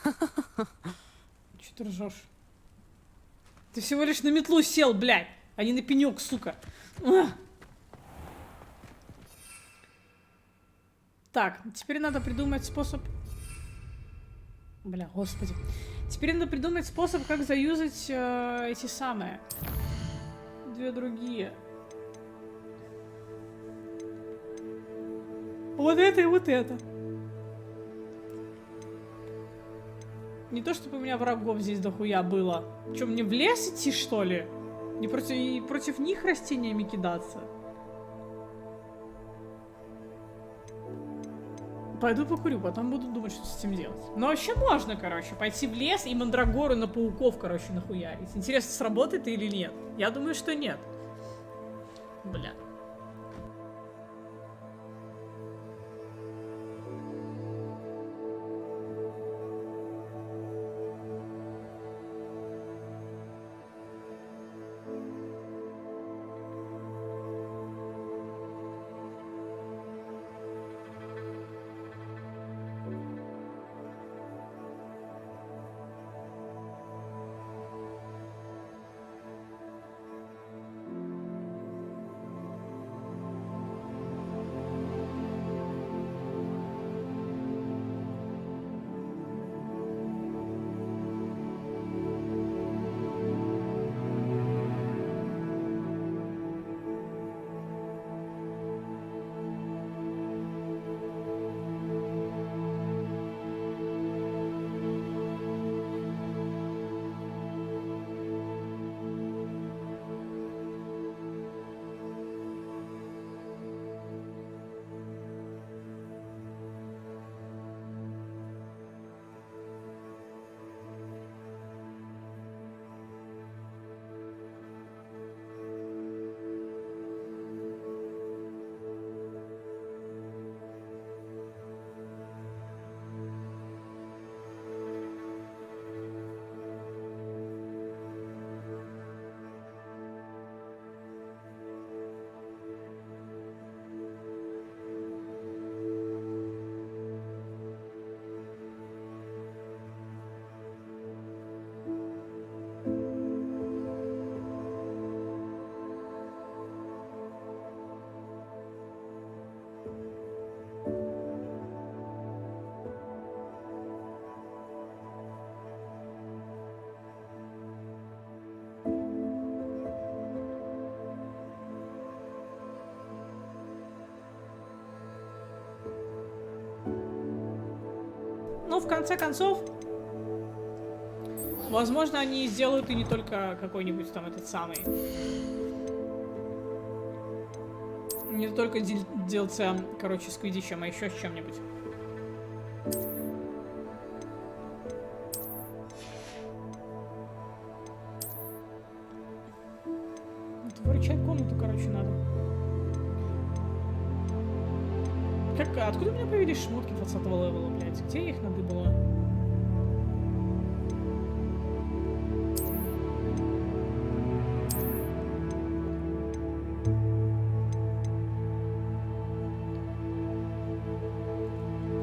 Чё ты ржёшь? Ты всего лишь на метлу сел, блядь, а не на пенёк, сука. Так, теперь надо придумать способ... Бля, господи. Теперь надо придумать способ, как заюзать эти самые. Две другие. Вот это и вот это. Не то, чтобы у меня врагов здесь дохуя было. Че, мне в лес идти, что ли? Не против них растениями кидаться? Пойду покурю, потом буду думать, что с этим делать. Но вообще можно, короче, пойти в лес и мандрагору на пауков, короче, нахуярить. Интересно, сработает это или нет? Я думаю, что нет. Бля. Ну, в конце концов, возможно, они сделают и не только какой-нибудь там этот самый... Не только DLC, короче, с Квиддичем, а еще с чем-нибудь. Выручать комнату, короче, надо. Откуда у меня появились шмотки 20-го левела, блядь? Где я их надыбала?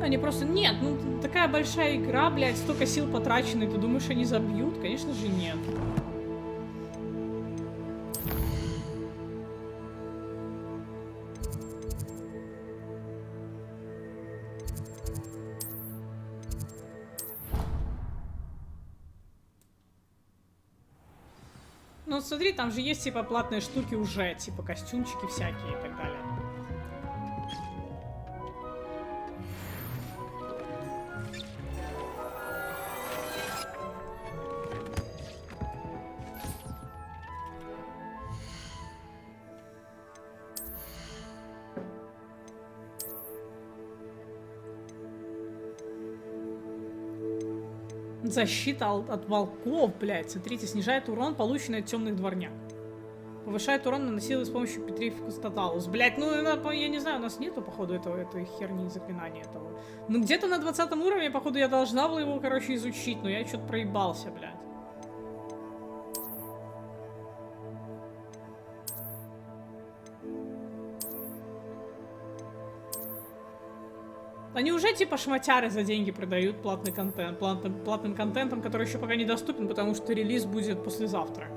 Они просто... Нет, ну такая большая игра, блядь, столько сил потрачено, ты думаешь, они забьют? Конечно же, нет. Ну смотри, там же есть типа платные штуки уже, типа костюмчики всякие и так далее. Защита от волков, блядь. Смотрите, снижает урон, полученный от темных дворняк. Повышает урон, наносимый с помощью Петрификус Тоталус. Блядь, ну я не знаю, у нас нету, походу, этой херни заклинания этого. Ну где-то на 20 уровне, походу, я должна была его, короче, изучить, но я что-то проебался, блядь. Они уже типа шматяры за деньги продают платный контент, платным контентом, который еще пока недоступен, потому что релиз будет послезавтра.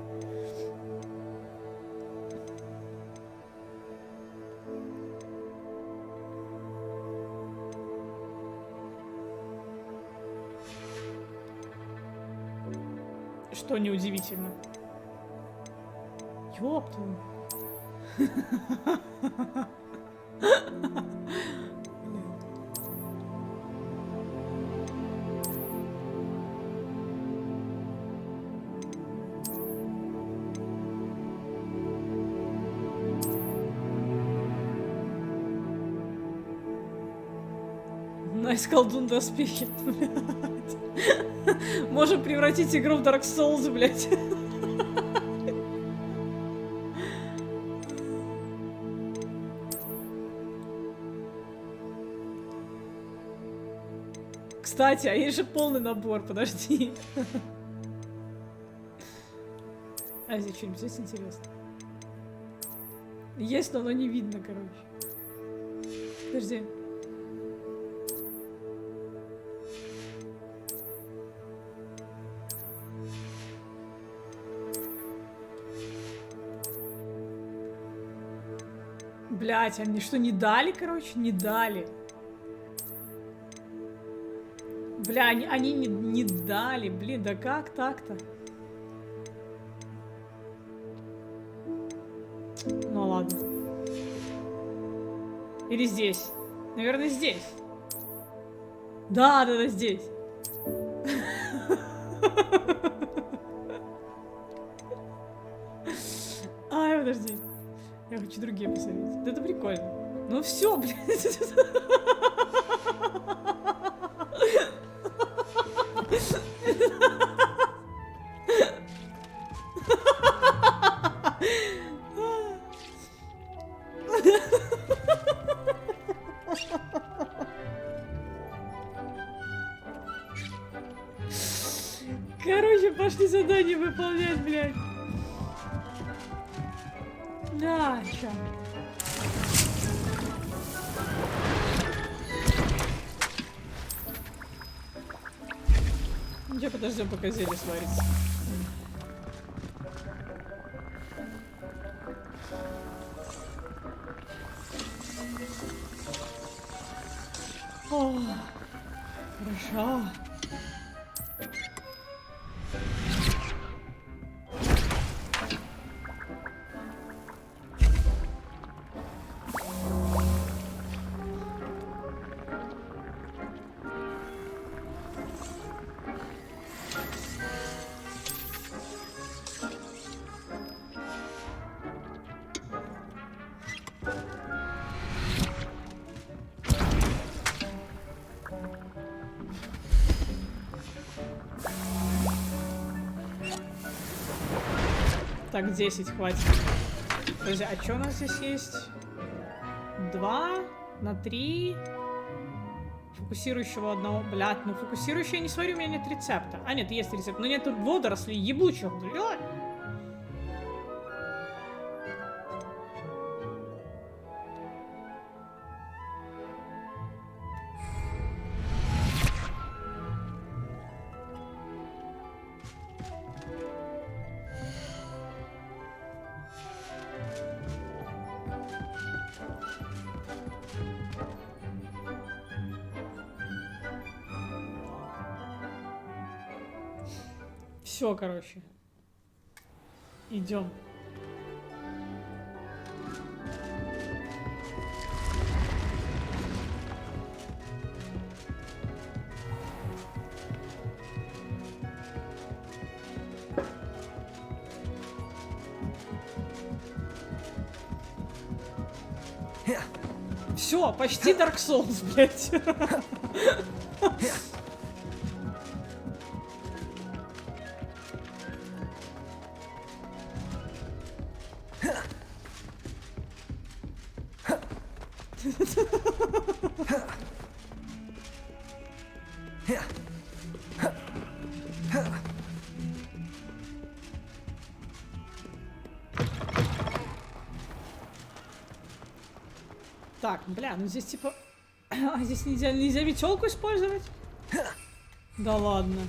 Что неудивительно. Ёпта. Найс колдун доспехи, блядь. Можем превратить игру в Dark Souls, блядь. Кстати, а есть же полный набор, подожди. А здесь что-нибудь здесь интересно? Есть, но оно не видно, короче. Подожди. Блять, они что, не дали, короче? Не дали. Бля, они не дали. Блин, да как так-то? Ну ладно. Или здесь. Наверное, здесь. Да, здесь. Ай, подожди. Я хочу другие посмотреть. Да это прикольно. Ну все, блядь. Короче, пошли задание выполнять, блядь. Да, чё? Я подождем, пока зелье сварится. О, хорошо. Так, 10 хватит. Подожди, а что у нас здесь есть? 2 на 3. Фокусирующего одного. Блядь, ну фокусирующий я не сварю, у меня нет рецепта. А, нет, есть рецепт. Но нет тут водорослей ебучих, блядь. Все, короче. Идем. Все, почти Dark Souls, блядь. Так, бля, ну здесь типа... здесь нельзя метелку использовать? Да ладно.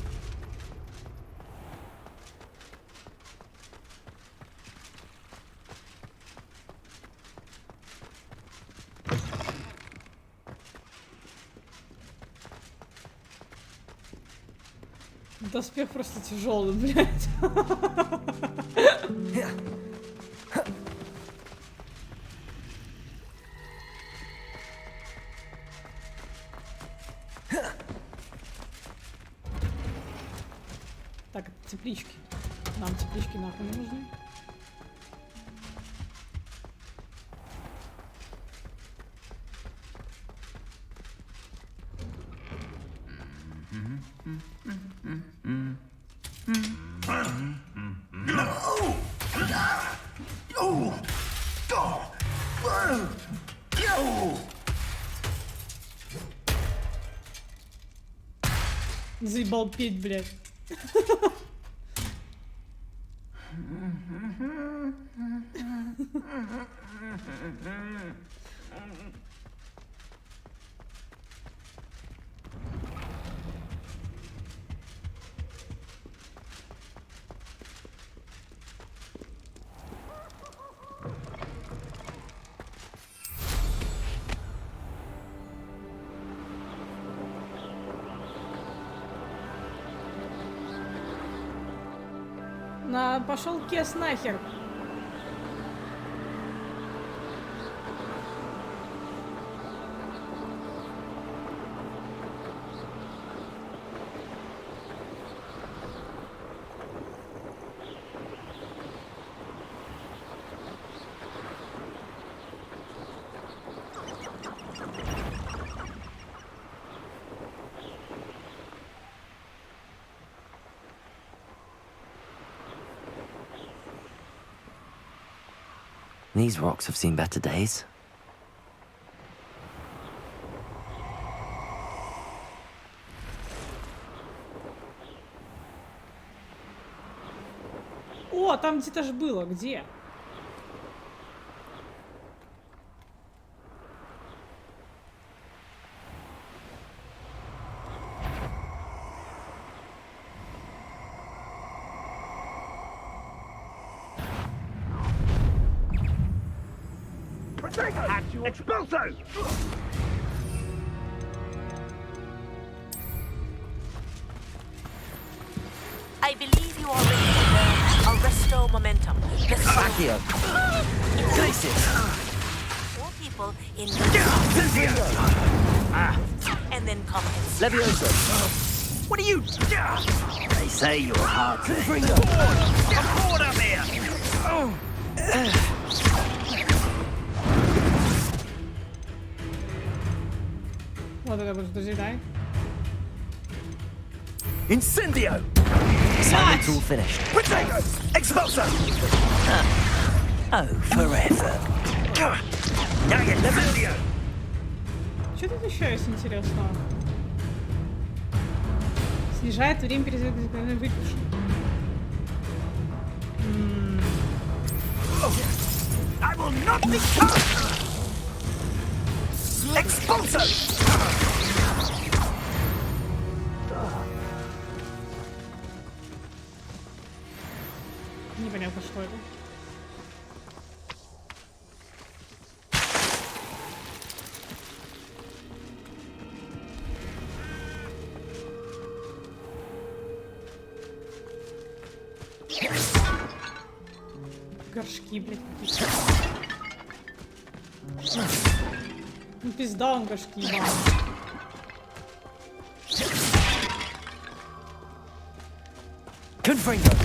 Доспех просто тяжелый, блядь. Так, теплички. Нам теплички нахуй не нужны. Заебал петь, блядь. Пошел кес нахер. These rocks have seen better days. О, там где-то ж было. Где? Expulso! I believe you are ready to learn Arresto Momentum. Accio. Crisis. 4 people in and then come Levioso. What are you? They say you're hard to bring up. I'm bored up here! Вот это будет, друзья, дай. Incendio! Assignment's all finished. Potato! Expulsor! Oh, forever. Now get the video! Что тут еще есть интересного? Снижает время перезагрузки выпивши. I will not be caught! Expulsor! Непонятно, что это. Горшки, блядь, какие-то. Ну, пизда он горшки ебал. Confringo!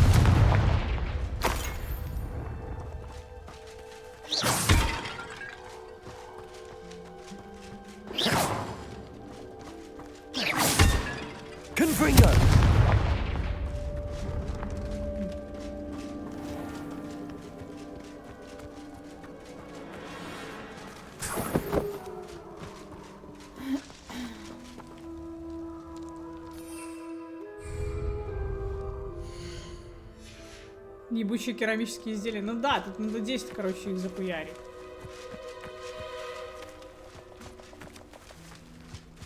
Confringo! Ебучие керамические изделия. Ну да, тут надо 10, короче, их запуярить.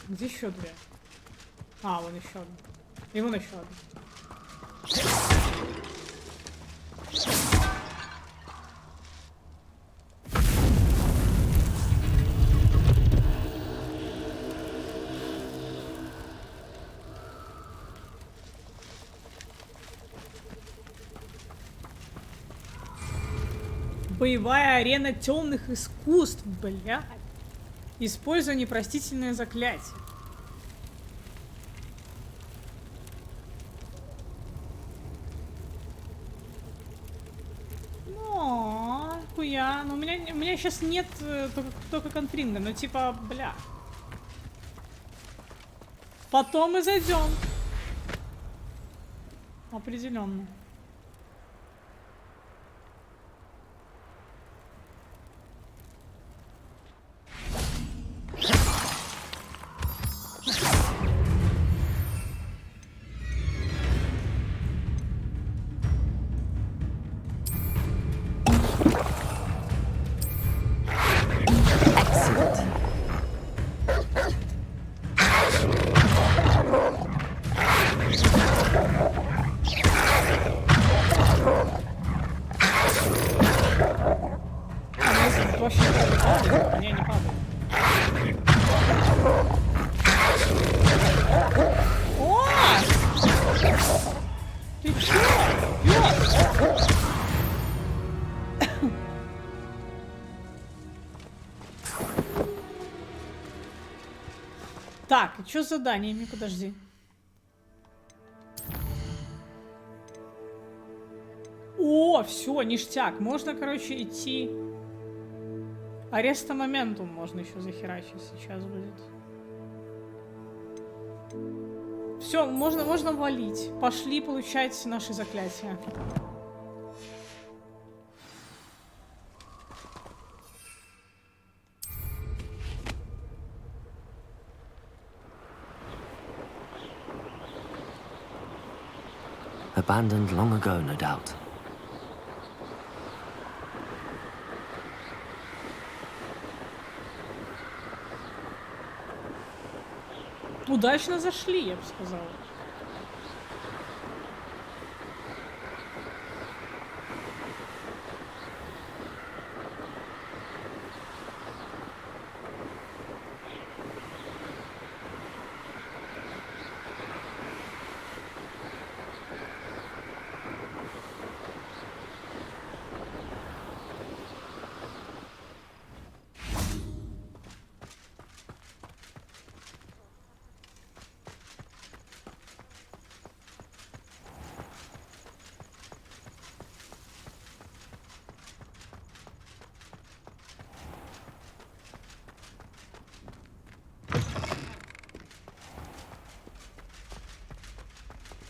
Где еще две? А, вон еще одна. И вон еще одна. Боевая арена темных искусств, блядь. Используя непростительное заклятие. Ну, хуя. Ну, у меня сейчас нет только конфринга, но типа, бля. Потом мы зайдем. Определенно. Не, не падает. О! Ты чё? Пёс! Так, и чё с заданиями? Подожди. О, все, ништяк. Можно, короче, идти. Ареста моментум можно еще захерачить сейчас будет. Все, можно валить. Пошли получать наши заклятия. Abandoned long ago, no doubt. Удачно зашли, я бы сказала.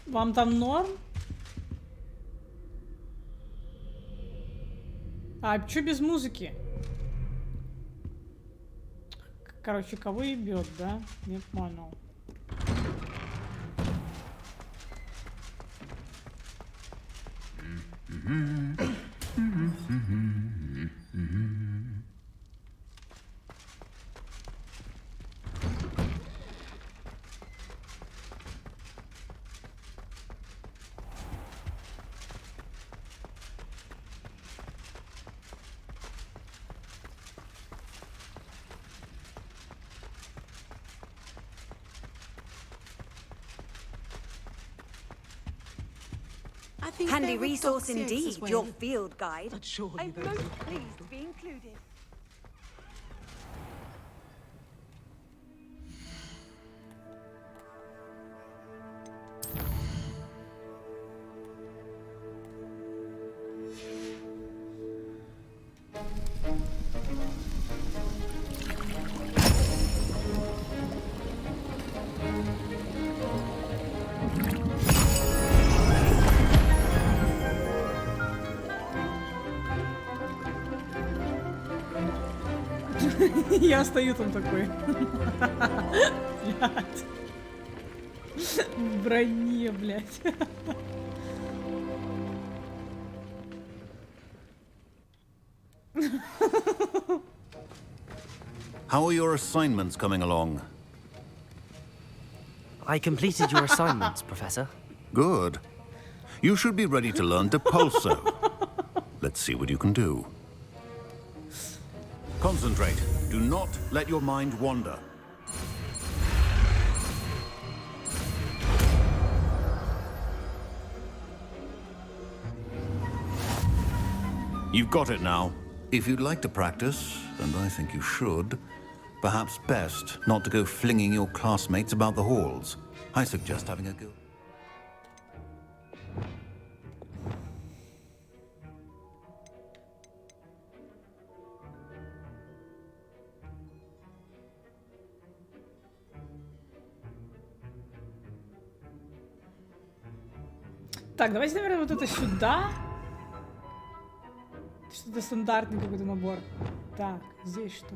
Вам там норм? А чё без музыки? Короче, кого ебёт, да? Не понял. Handy resource indeed, your field guide. I'm most pleased to be included. Я стою там такой. Блядь. В броне, блядь. How are your assignments coming along? I completed your assignments, Professor. Good. You should be ready to learn Depulso. Let's see what you can do. Concentrate. Do not let your mind wander. You've got it now. If you'd like to practice, and I think you should, perhaps best not to go flinging your classmates about the halls. I suggest having a go. Так, давайте, наверное, вот это сюда. Что-то стандартный какой-то набор. Так, здесь что?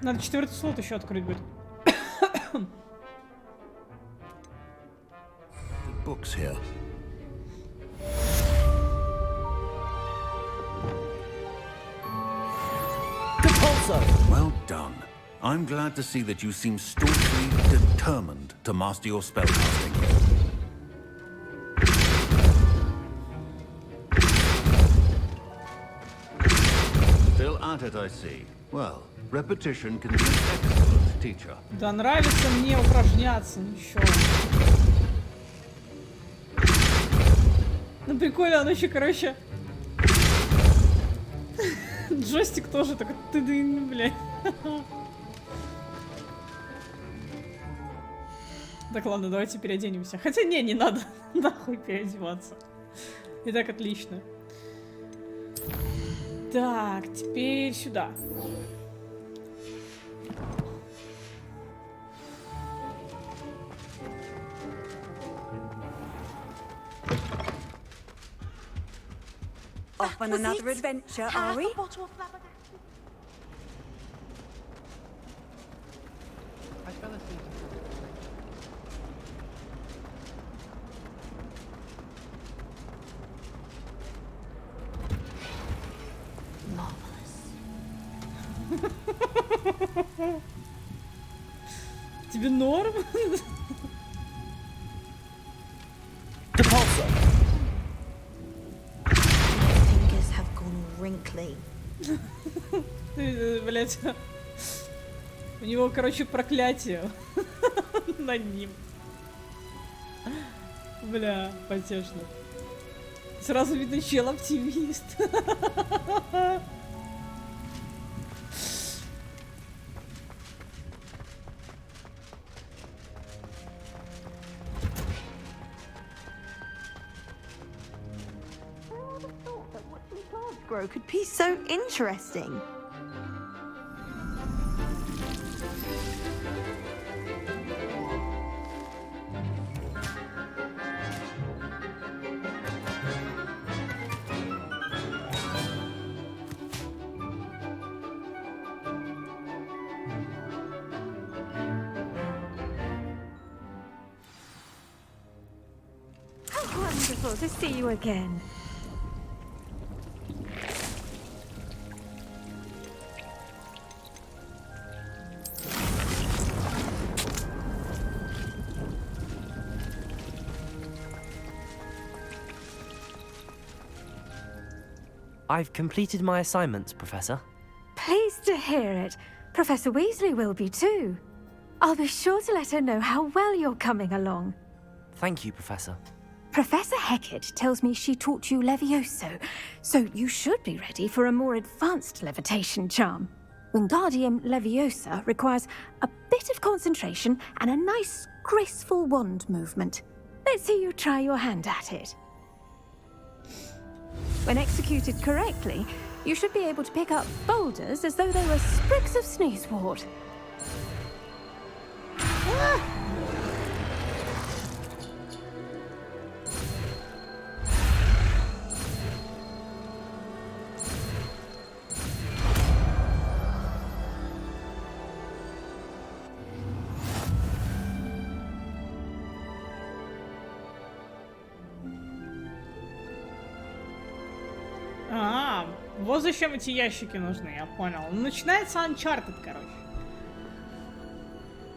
Надо 4-й слот еще открыть будет. Books here. Well done. I'm glad to see that you seem staunchly determined to master your spellcasting. Still at it, I see. Well, repetition can be an excellent teacher. Да нравится мне упражняться, ничего. Ну прикольно, оно еще, короче... Джойстик тоже так, ты-дын, блядь. Так, ладно, давайте переоденемся. Хотя не надо нахуй переодеваться. И так отлично. Так, теперь сюда. Off on another adventure, are we? Тебе норм? Fingers have gone wrinkly. Блять. У него, короче, проклятие над ним. Бля, потешно. Сразу видно, чел оптимист. grow could be so interesting. How wonderful to see you again. I've completed my assignments, Professor. Pleased to hear it. Professor Weasley will be too. I'll be sure to let her know how well you're coming along. Thank you, Professor. Professor Hecat tells me she taught you Levioso, so you should be ready for a more advanced levitation charm. Wingardium Leviosa requires a bit of concentration and a nice, graceful wand movement. Let's see you try your hand at it. When executed correctly, you should be able to pick up boulders as though they were sprigs of sneezewort. Вот зачем эти ящики нужны, я понял. Начинается Uncharted, короче.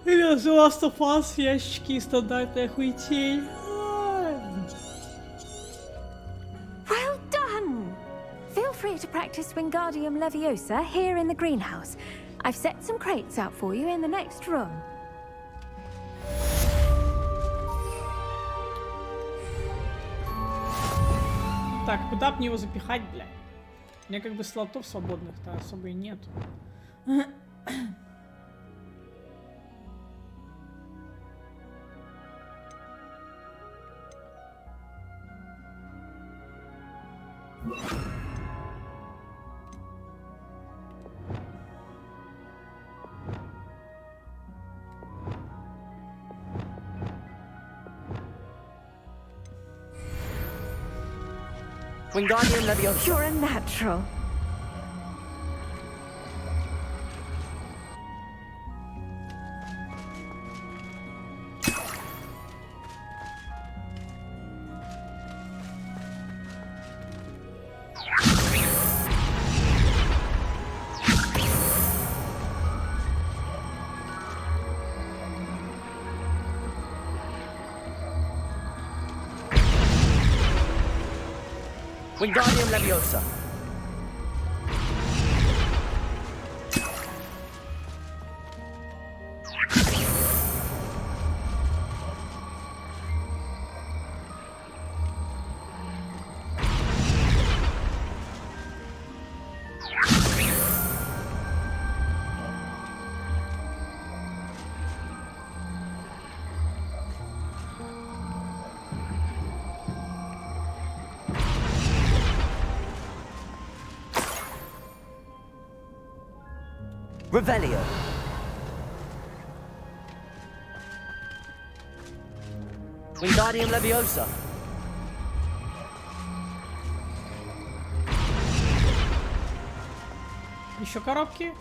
Или The Last of Us, ящики, стандартная хуетень. Well done! Feel free to practice Wingardium Leviosa here in the greenhouse. I've set some crates out for you in the next room. Так, куда мне его запихать, блядь? У меня как бы слотов свободных-то особо и нет. Wingardium Leviosa. You're a natural. Wingardium Leviosa. Revelio. Wingardium Leviosa. Еще коробки?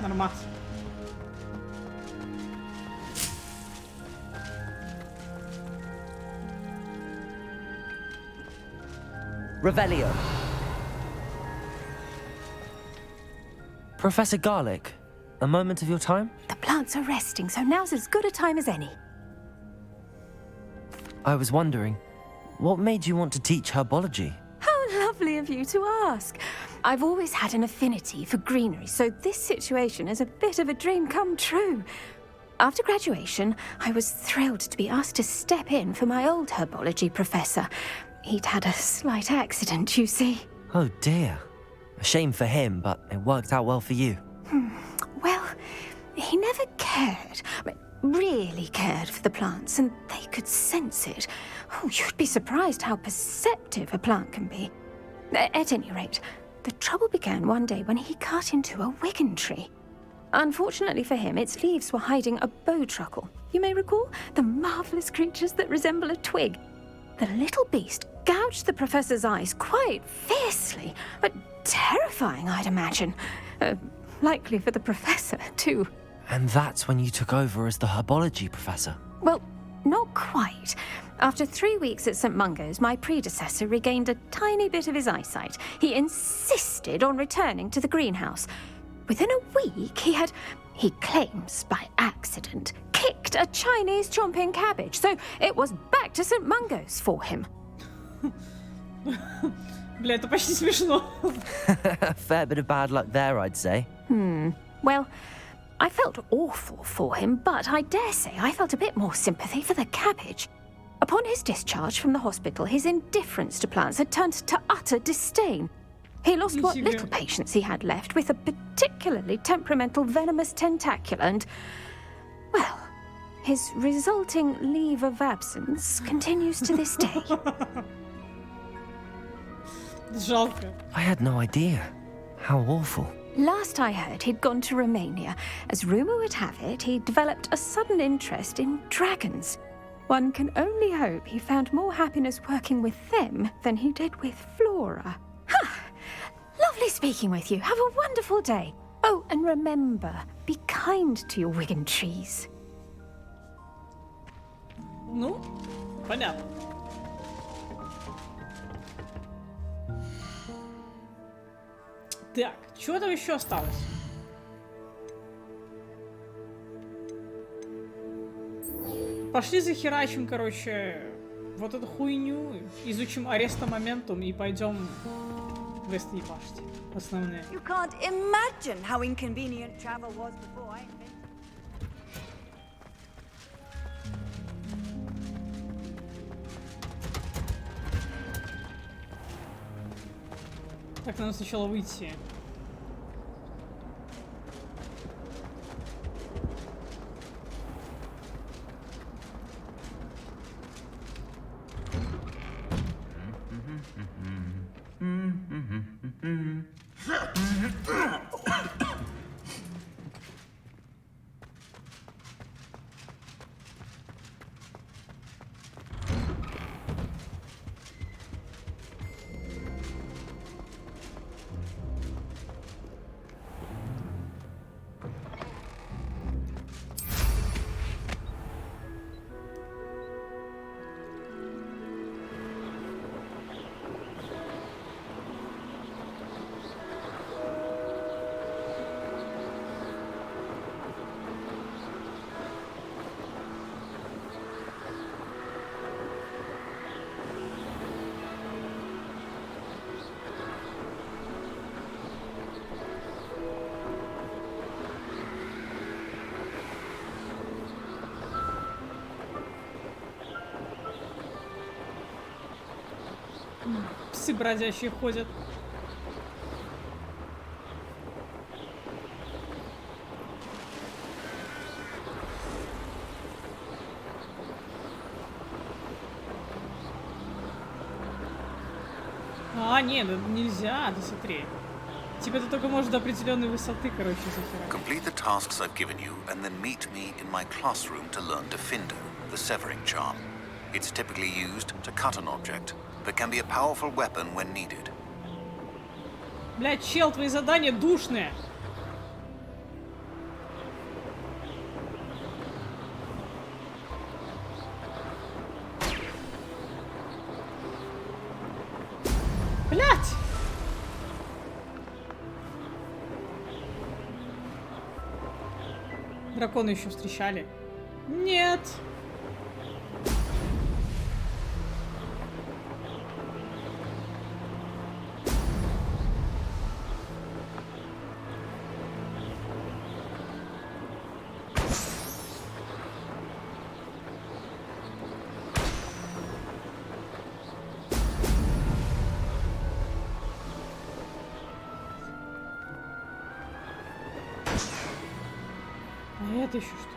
Нормас. Revelio. Professor Garlic, a moment of your time? The plants are resting, so now's as good a time as any. I was wondering, what made you want to teach herbology? How lovely of you to ask. I've always had an affinity for greenery, so this situation is a bit of a dream come true. After graduation, I was thrilled to be asked to step in for my old herbology professor. He'd had a slight accident, you see. Oh dear. A shame for him, but it worked out well for you. Well, he never cared, really cared for the plants, and they could sense it. Oh, you'd be surprised how perceptive a plant can be. At any rate, the trouble began one day when he cut into a wigan tree. Unfortunately for him, its leaves were hiding a bowtruckle. You may recall the marvelous creatures that resemble a twig. The little beast gouged the professor's eyes quite fiercely, but terrifying, I'd imagine. Likely for the professor, too. And that's when you took over as the herbology professor? Well, not quite. After 3 weeks at St. Mungo's, my predecessor regained a tiny bit of his eyesight. He insisted on returning to the greenhouse. Within a week, he claims by accident, kicked a Chinese chomping cabbage, so it was back to St. Mungo's for him. Бля, это почти смешно. Fair bit of bad luck there, I'd say. Well, I felt awful for him, but I dare say I felt a bit more sympathy for the cabbage. Upon his discharge from the hospital, his indifference to plants had turned to utter disdain. He lost what little patience he had left with a particularly temperamental venomous tentacula and, well, his resulting leave of absence continues to this day. Жалко. I had no idea. How awful. Last I heard, he'd gone to Romania. As rumour would have it, he developed a sudden interest in dragons. One can only hope he found more happiness working with them than he did with Flora. Lovely speaking with you. Have a wonderful day. Oh, and remember, be kind to your wigan trees. Ну, понятно. Так, что там еще осталось? Пошли захерачим, короче, вот эту хуйню, изучим ареста моментум и пойдем в квесты ебашить. Основные. You can't imagine how inconvenient travel was before I invented. Так, надо сначала выйти. Псы бродящие ходят. А, нет, нельзя, да смотри. Типа ты только можешь до определенной высоты, короче, захерать. Complete the tasks I've given you and then meet me in my classroom to learn Defindo, the severing charm. It's typically used to cut an object, but can be a powerful weapon when needed. Блядь, чел, твои задания душные. Блядь! Драконы еще встречали. Нет! это еще что?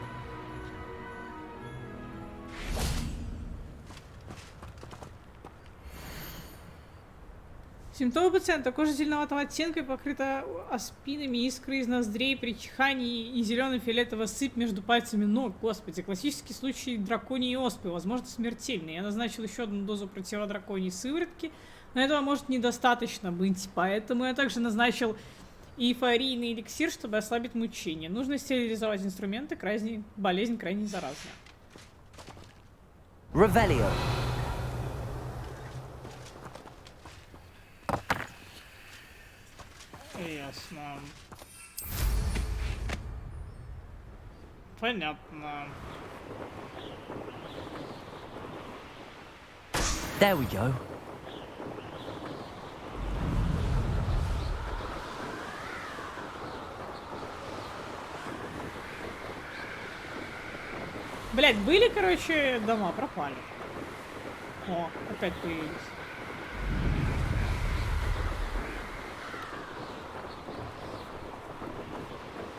Симптомы пациента. Кожа зеленоватого оттенка и покрыта оспинами, искры из ноздрей, при чихании и зелено-фиолетовая сыпь между пальцами ног. Господи, классический случай драконьей оспы, возможно, смертельный. Я назначил еще одну дозу противодраконьей сыворотки, но этого может недостаточно быть, поэтому я также назначил эйфорийный эликсир, чтобы ослабить мучение. Нужно стерилизовать инструменты, болезнь крайне заразная. Revelio. Ясно. Понятно. There we go. Блять, были, короче, дома, пропали. О, опять появились.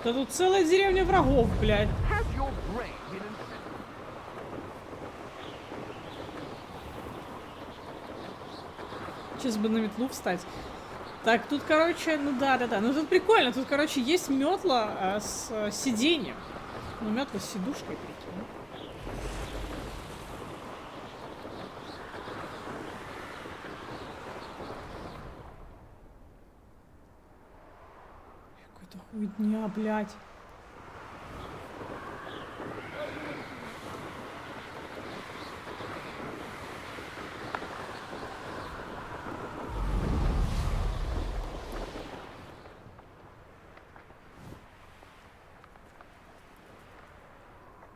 Да тут целая деревня врагов, блядь. Сейчас бы на метлу встать. Так, тут, короче, ну да. Ну тут прикольно, тут, короче, есть метла с сиденьем. Ну, метла с сидушкой, прикинь. Какой-то хуйня, блядь.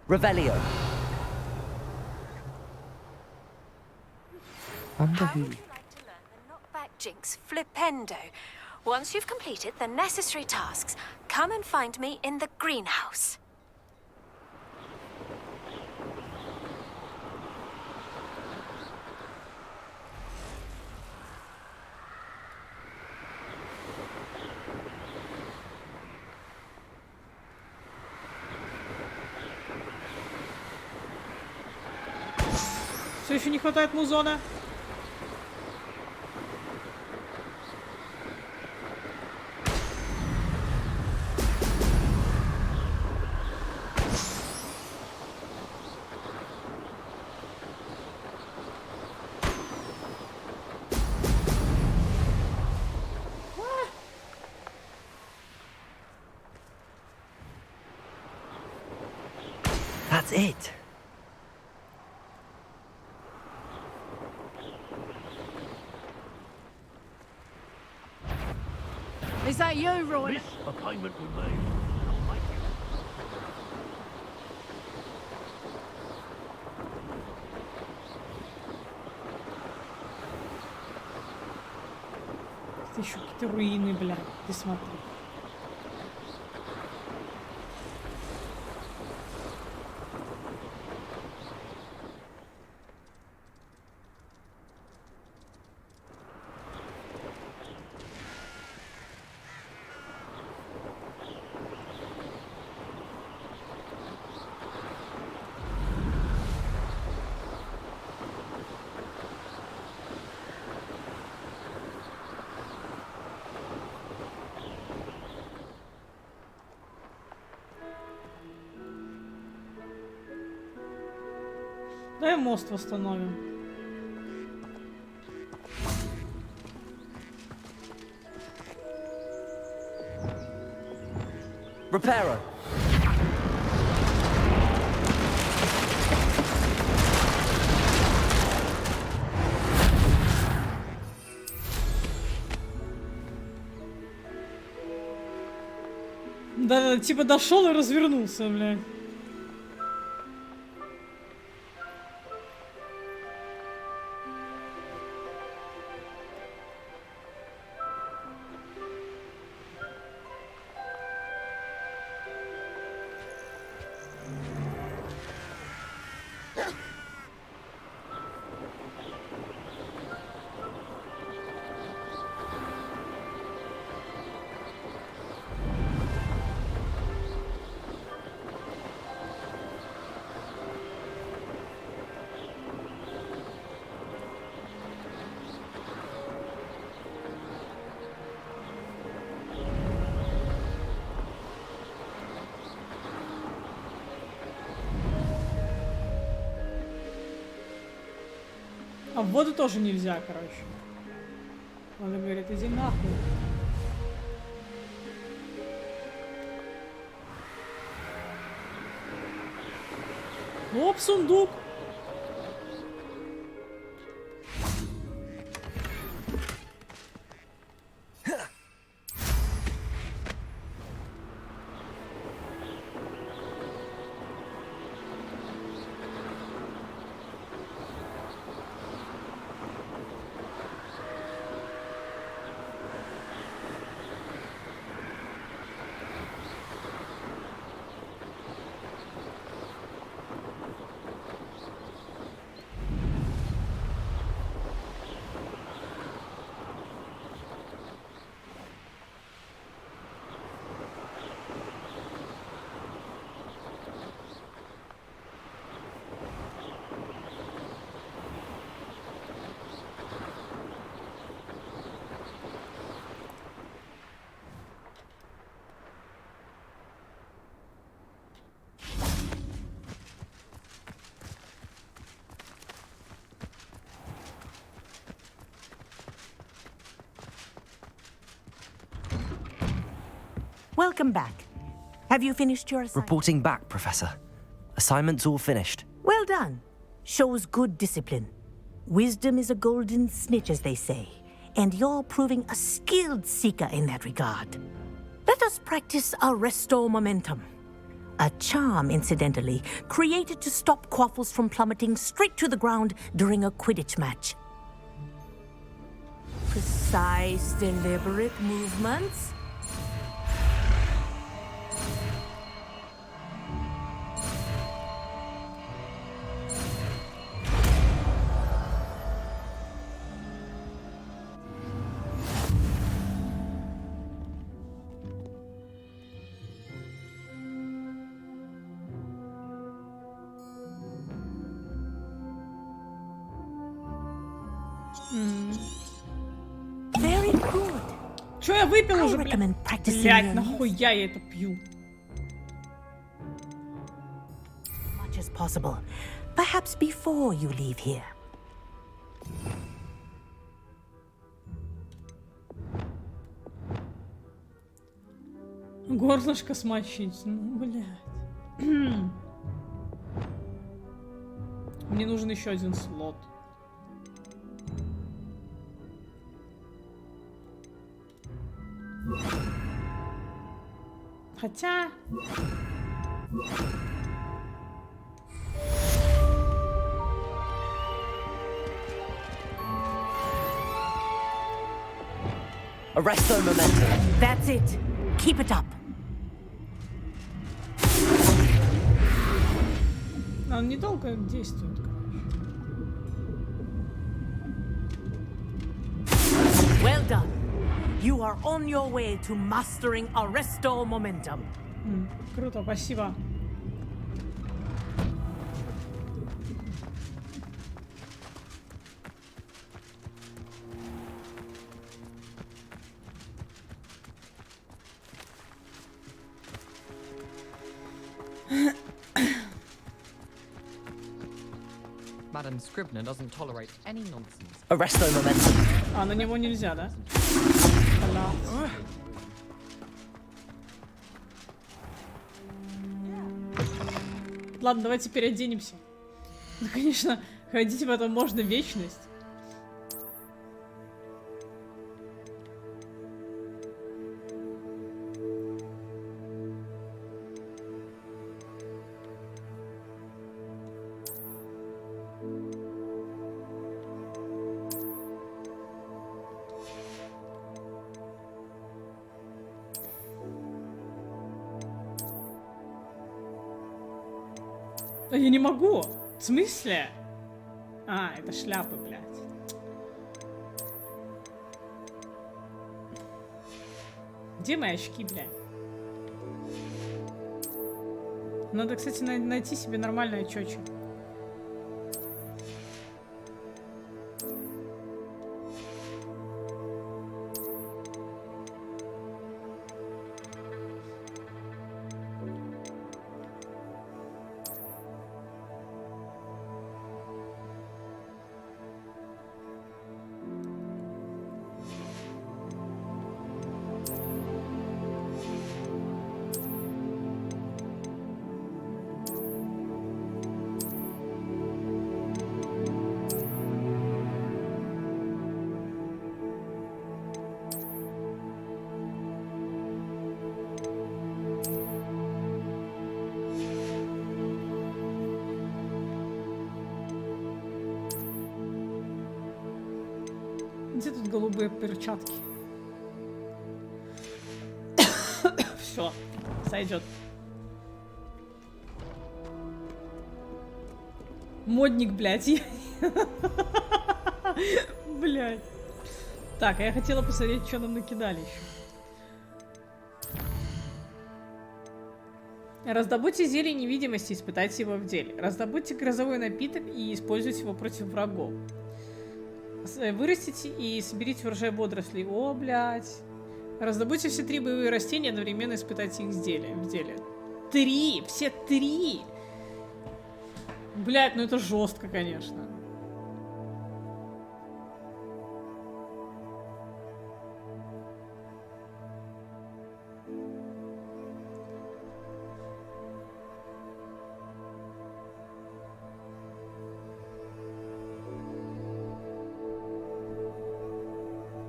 Revelio. Wonder How who. would you like to learn the knockback jinx flipendo? Once you've completed the necessary tasks, come and find me in the greenhouse. Все еще не хватает музона. That's it. Is that you, Roy? Miss, a payment we made. Thank you. Это еще какие-то руины, блядь. Ты смотри. Давай мост восстановим. Reparo. Да, типа дошел и развернулся, блядь. А в воду тоже нельзя, короче. Он говорит, иди нахуй. Оп, сундук. Welcome back. Have you finished your assignment? Reporting back, Professor. Assignment's all finished. Well done. Shows good discipline. Wisdom is a golden snitch, as they say, and you're proving a skilled seeker in that regard. Let us practice Arresto Momentum. A charm, incidentally, created to stop quaffles from plummeting straight to the ground during a Quidditch match. Precise, deliberate movements. Very good. Чё я выпил уже, recommend блядь? practicing Блядь, your нахуя я это пью? Much as possible. Perhaps before you leave here. Горлышко смочить. Ну, блядь. Мне нужен еще один слот. Хотя... Arresto Momentum. That's it. Keep it up. Он недолго действует, короче. Well done. You are on your way to mastering Arresto Momentum. Круто, спасибо. Madam Scribner doesn't tolerate any nonsense. Arresto Momentum. А, на него нельзя, да? Бля. Ладно, давайте переоденемся. Ну, конечно, ходить в этом можно вечность. А я не могу. В смысле? А, это шляпы, блядь. Где мои очки, блядь? Надо, кстати, найти себе нормальное чёчо. голубые перчатки. Все, сойдет. Модник, блядь. Блядь. Так, а я хотела посмотреть, что нам накидали еще. Раздобудьте зелье невидимости, испытайте его в деле. Раздобудьте грозовой напиток и используйте его против врагов. Вырастите и соберите урожай водорослей. О, блядь. Раздобудьте все 3 боевые растения, одновременно испытайте их в деле. 3! Все 3! Блядь, ну это жестко, конечно.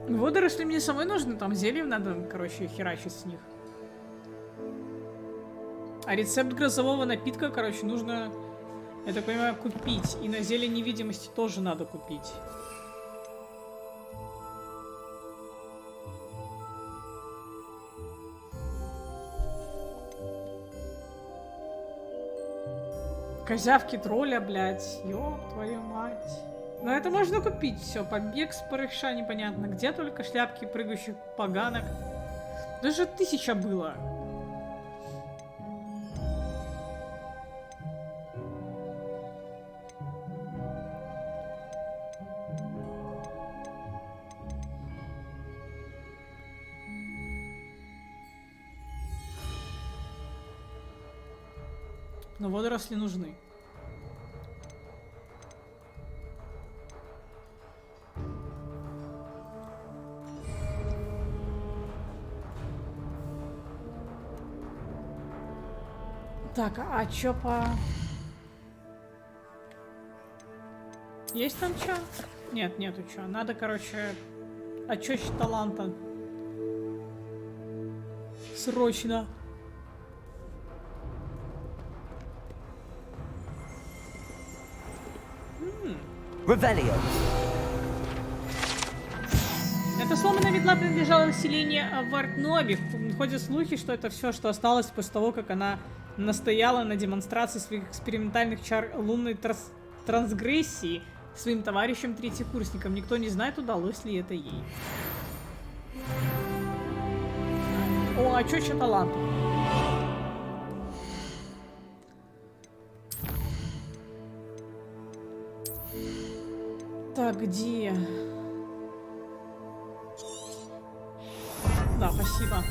Водоросли мне самой нужны, там зельев надо, короче, херачить с них. А рецепт грозового напитка, короче, нужно, я так понимаю, купить. И на зелье невидимости тоже надо купить. Козявки тролля, блядь. Ёб твою мать. Но это можно купить все. Побег с парыша непонятно где, только шляпки прыгающих поганок. Даже 1000 было. Но водоросли нужны. Так, а чё по... Есть там чё? Нет, нету чё. Надо, короче, очёщить таланта. Срочно. Revelio. Эта сломанная метла принадлежала населению Вартноби. Ходят слухи, что это все, что осталось после того, как она настояла на демонстрации своих экспериментальных чар лунной трансгрессии своим товарищам-третьекурсникам. Никто не знает, удалось ли это ей. О, а чё талант? Так, где? Да, спасибо.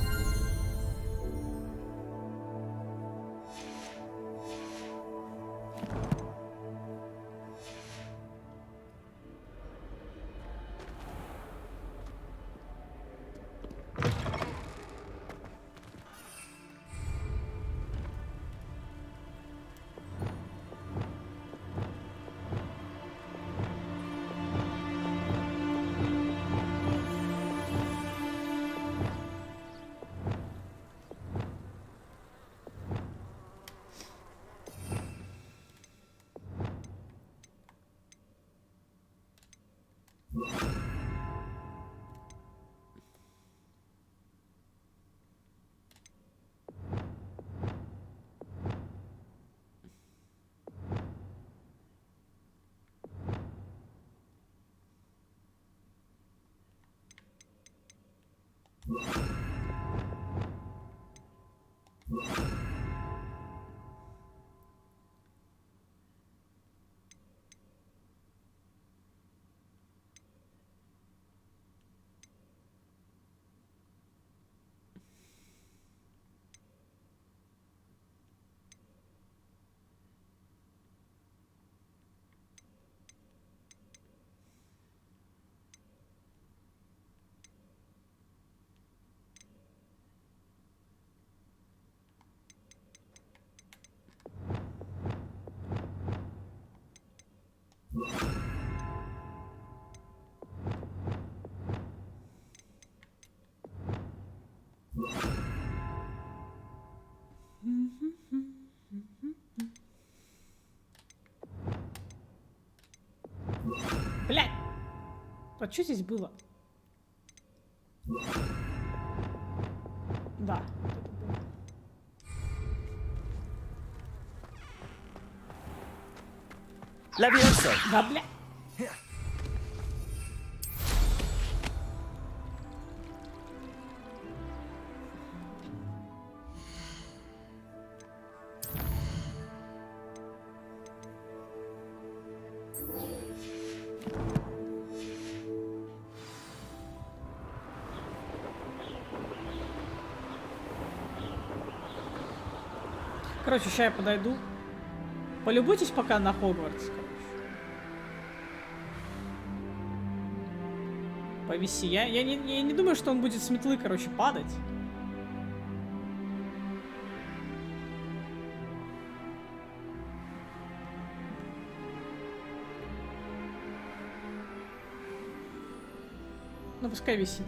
Блядь! А что здесь было? Да. Levioso. Да, бля. Короче, сейчас я подойду. Полюбуйтесь пока на Хогвартс, короче. Повиси. Я не думаю, что он будет с метлы, короче, падать. Ну, пускай висит.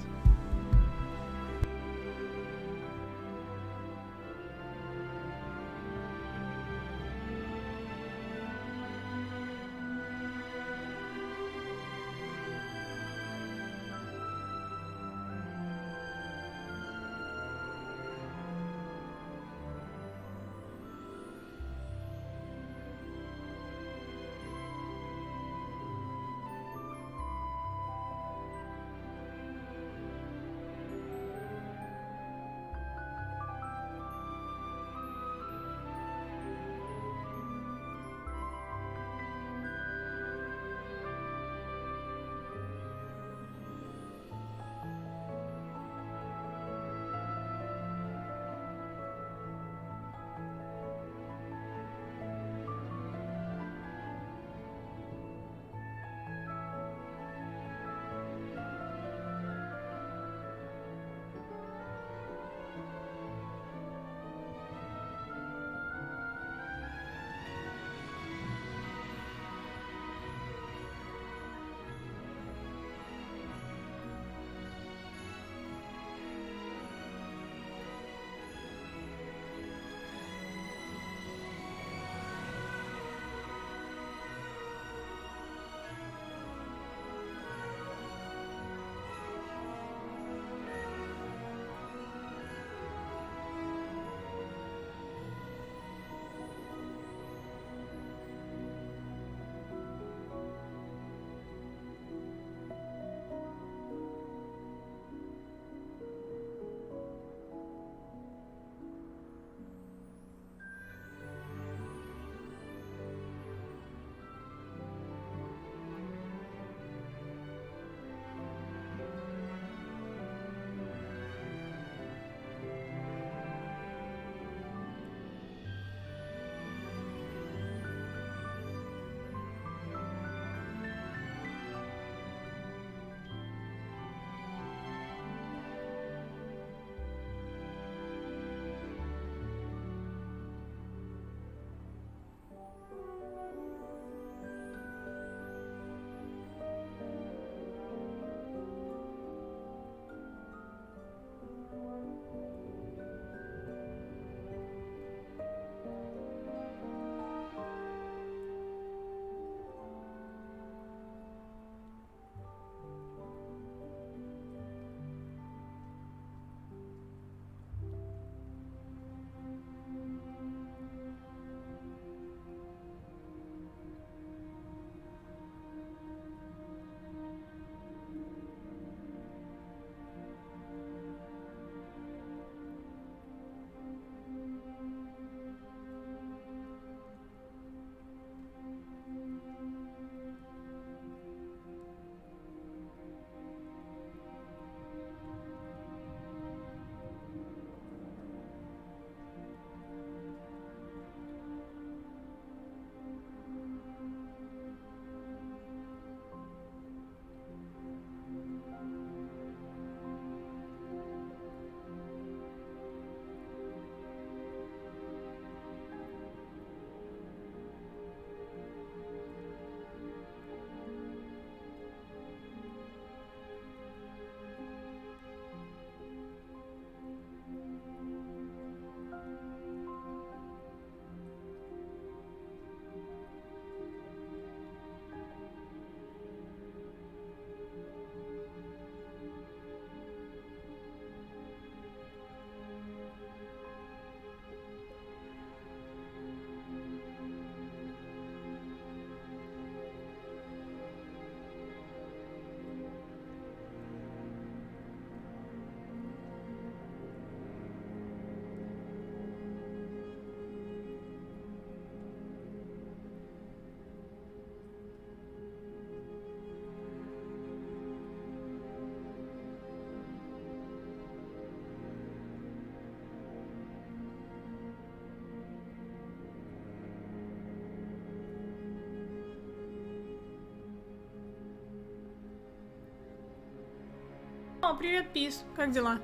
О, привет, Пис. Как дела?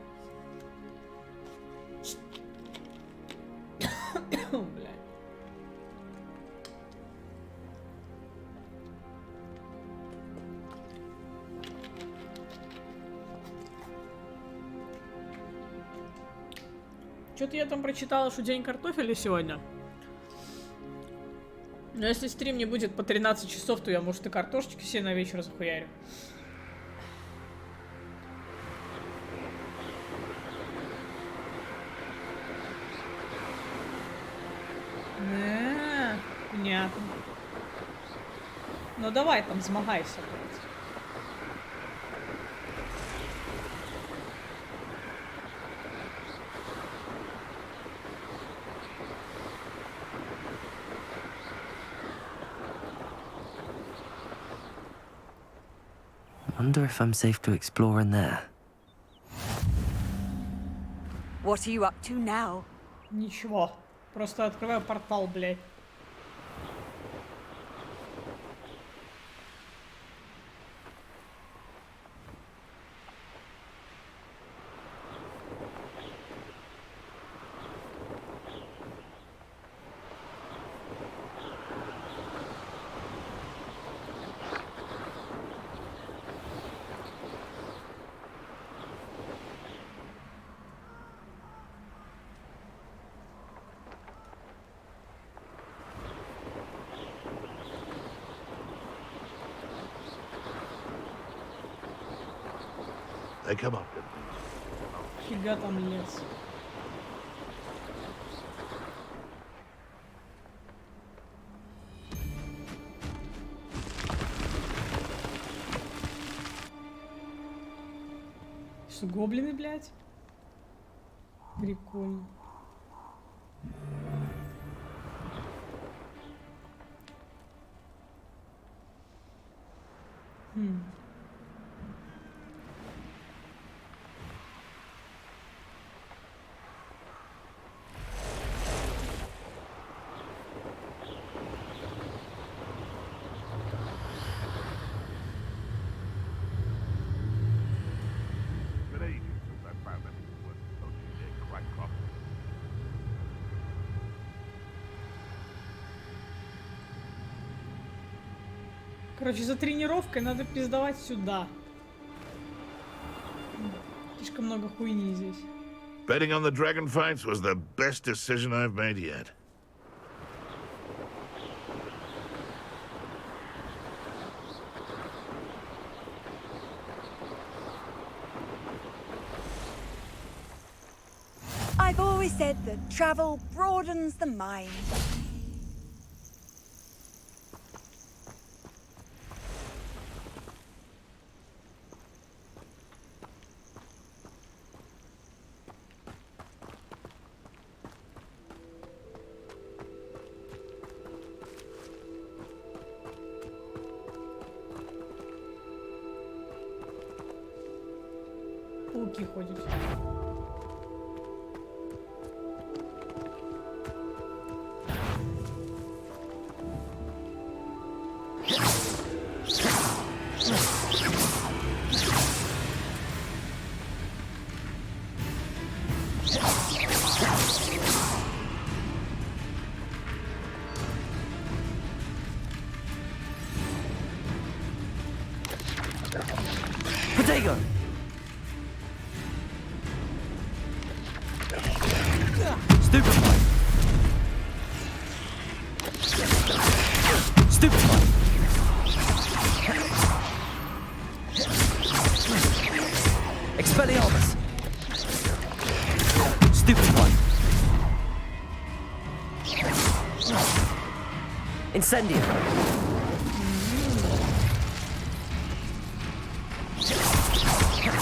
Блядь. Что-то я там прочитала, что день картофеля сегодня. Но если стрим не будет по 13 часов, то я, может, и картошечки себе на вечер захуярю. Понятно. Ну давай там, змагайся, блядь. Wonder if I'm safe to explore in there. What are you up to now? Ничего. Просто открываю портал, блядь. They come up. Фига там лес. Что, гоблины, блядь? Прикольно. Короче, за тренировкой надо пиздовать сюда. Слишком много хуйни здесь. Betting on the dragon fights was the best decision I've made yet. I've always said that travel broadens the mind. Пауки ходят. Potato! Stupefy! Stupefy! Expelliarmus! Stupefy! Incendio!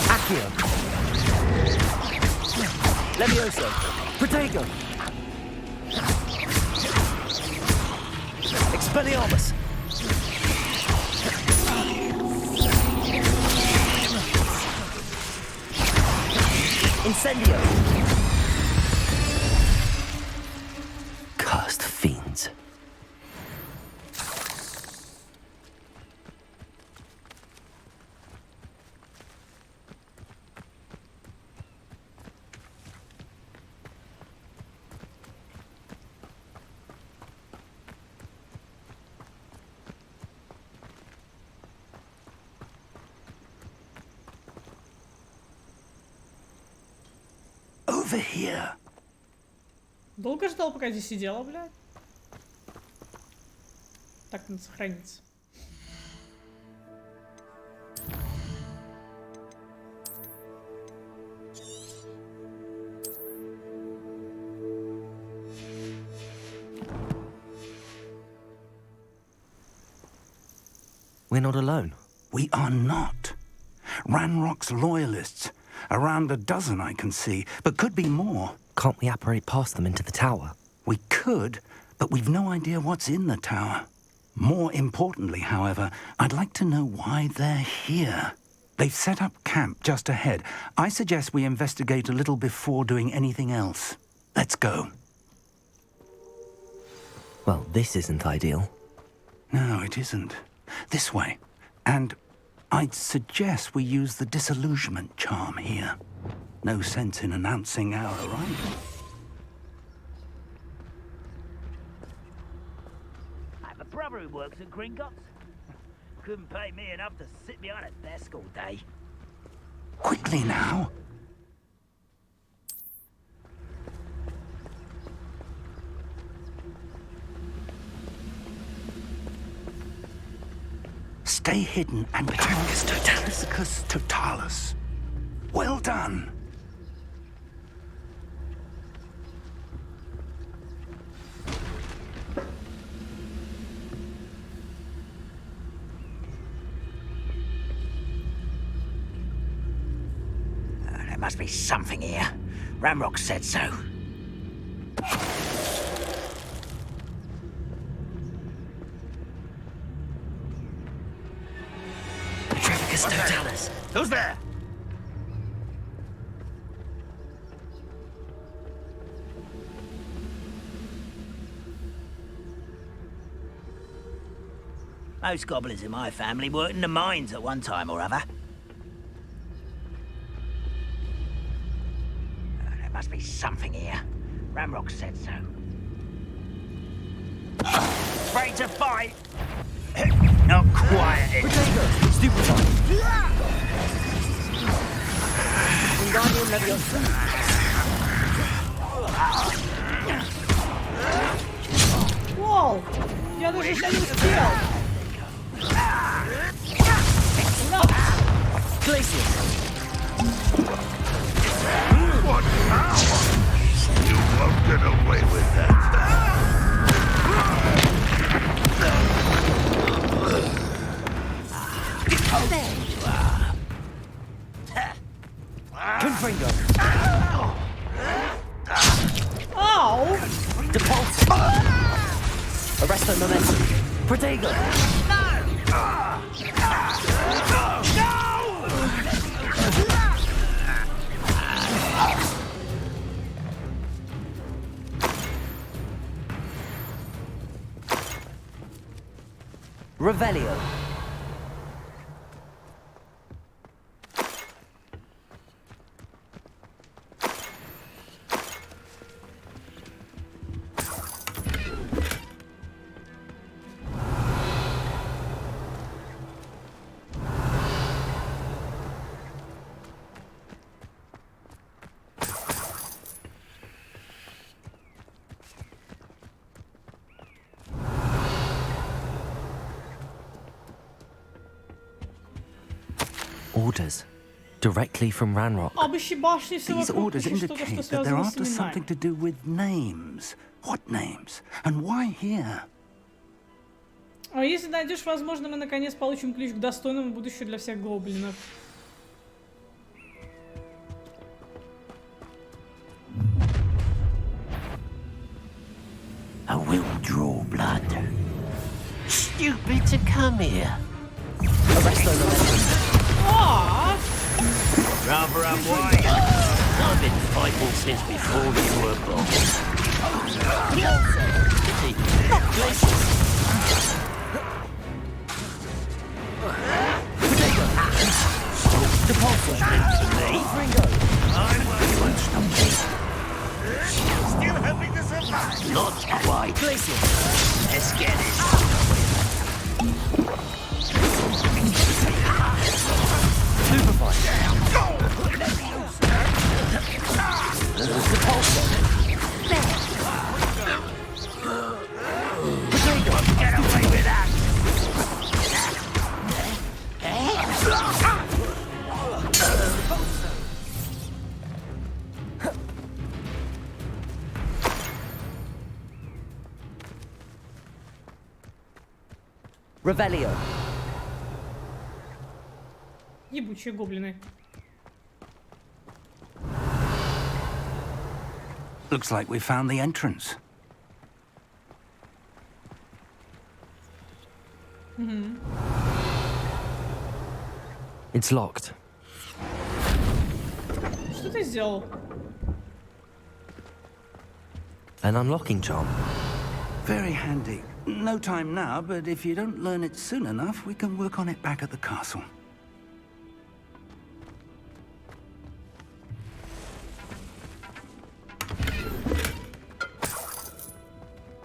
Accio! Levioso! Protego! Expelliarmus! Incendio! Cursed fiends. over here. Долго ждал, пока здесь сидела, блядь? Так надо сохраниться. We're not alone. We are not. Ranrock's loyalists. Around a dozen I can see, but could be more. Can't we apparate past them into the tower? We could, but we've no idea what's in the tower. More importantly, however, I'd like to know why they're here. They've set up camp just ahead. I suggest we investigate a little before doing anything else. Let's go. Well, this isn't ideal. No, it isn't. This way. And I'd suggest we use the disillusionment charm here. No sense in announcing our arrival. I have a brother who works at Gringotts. Couldn't pay me enough to sit behind a desk all day. Quickly now. Stay hidden and Petrificus totalis. Well done. There must be something here. Ramrock said so. Petrificus totalis. Who's there? Most goblins in my family worked in the mines at one time or other. There must be something here. Ramrock said so. Afraid to fight? Not quiet. Stupefy. Вау! Я даже еще не успел! What power! You won't get away with that. There you are. Confringo. Ow! Depulse. Arresto momentum. Protego. Revelio. Orders. Directly from Ranrock. These orders indicate that they're after something to do with names. What names? And why here? А если найдешь, возможно, мы наконец получим ключ к достойному будущему для всех гоблинов. I will draw blood. Stupid to come here. Arresto momentum. Rather unwise. I've been fighting since before you were born. Still hoping to survive. Not quite. Let's get it. Revelio. Ебучие гоблины. Looks like we found the entrance. It's locked. Что ты сделал? An unlocking charm. Very handy. No time now, but if you don't learn it soon enough, we can work on it back at the castle.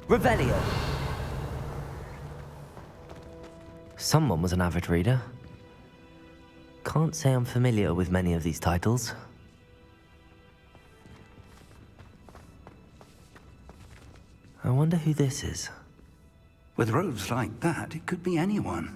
Revelio. Someone was an avid reader. Can't say I'm familiar with many of these titles. I wonder who this is. With robes like that, it could be anyone.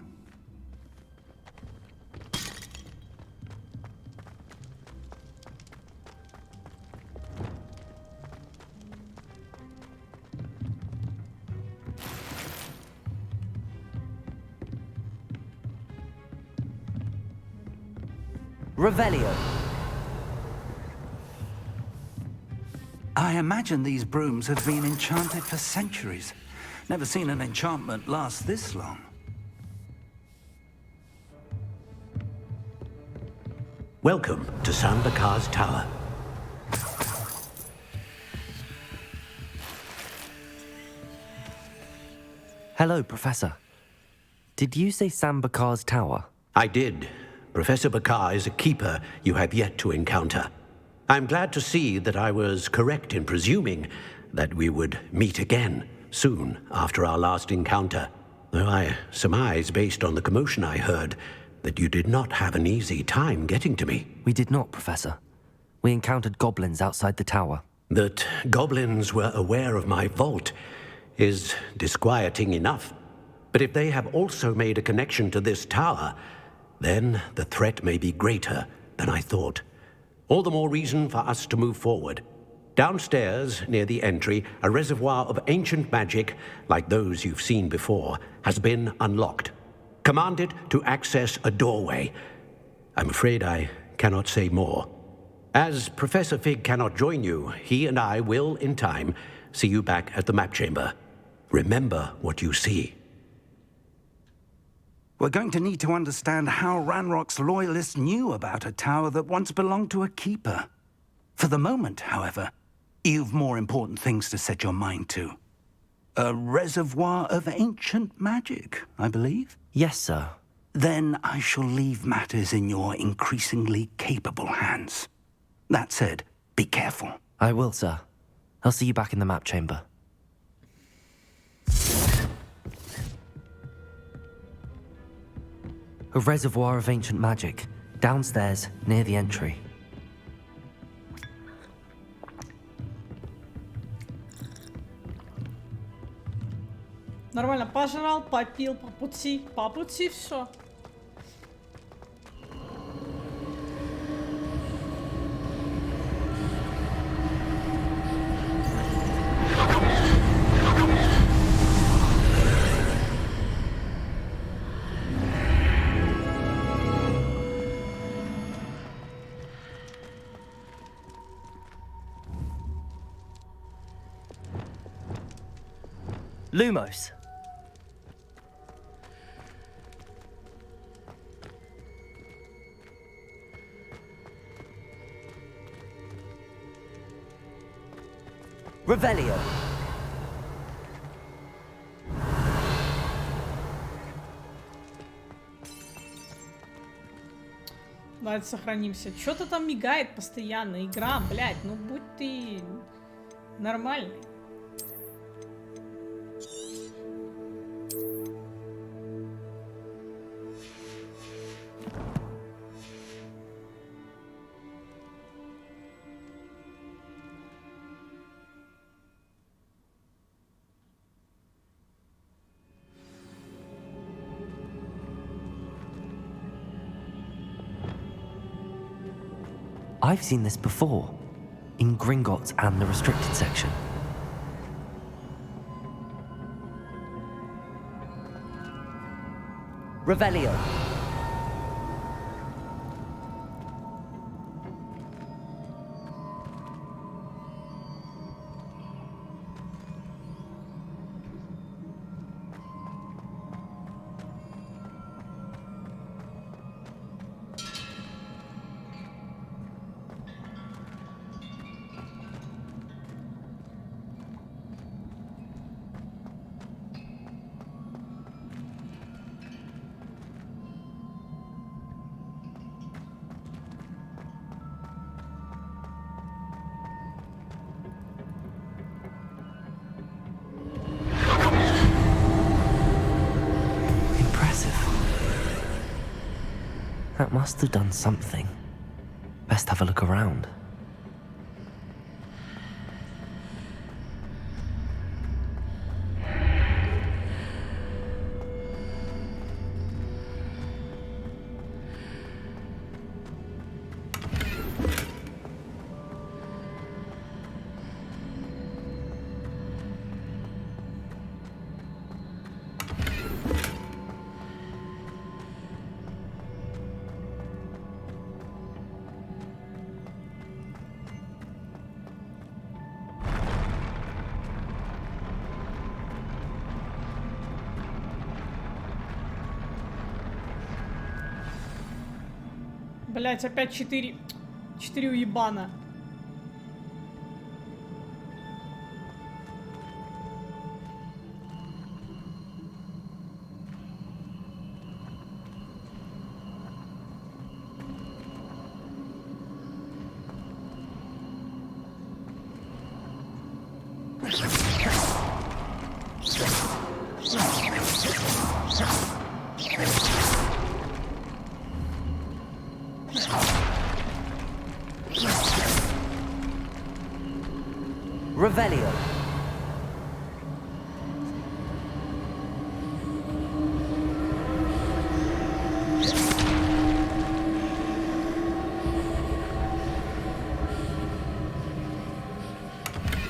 Revelio. I imagine these brooms have been enchanted for centuries. Never seen an enchantment last this long. Welcome to Sambakar's Tower. Hello, Professor. Did you say Sambakar's Tower? I did. Professor Bakar is a keeper you have yet to encounter. I'm glad to see that I was correct in presuming that we would meet again soon after our last encounter, though I surmise, based on the commotion I heard, that you did not have an easy time getting to me. We did not, Professor. We encountered goblins outside the tower. That goblins were aware of my vault is disquieting enough. But if they have also made a connection to this tower, then the threat may be greater than I thought. All the more reason for us to move forward. Downstairs, near the entry, a reservoir of ancient magic, like those you've seen before, has been unlocked. Command it to access a doorway. I'm afraid I cannot say more. As Professor Fig cannot join you, he and I will, in time, see you back at the map chamber. Remember what you see. We're going to need to understand how Ranrock's loyalists knew about a tower that once belonged to a keeper. For the moment, however, you've more important things to set your mind to. A reservoir of ancient magic, I believe? Yes, sir. Then I shall leave matters in your increasingly capable hands. That said, be careful. I will, sir. I'll see you back in the map chamber. A reservoir of ancient magic, downstairs, near the entry. Нормально, пожрал, попил по пути все. Lumos. Revelio. Давайте сохранимся. Что-то там мигает постоянно. Игра, блядь, ну будь ты нормальный. I've seen this before, in Gringotts and the restricted section. Revelio. That must have done something. Best have a look around. Блять, опять 4 уебана. Revelio.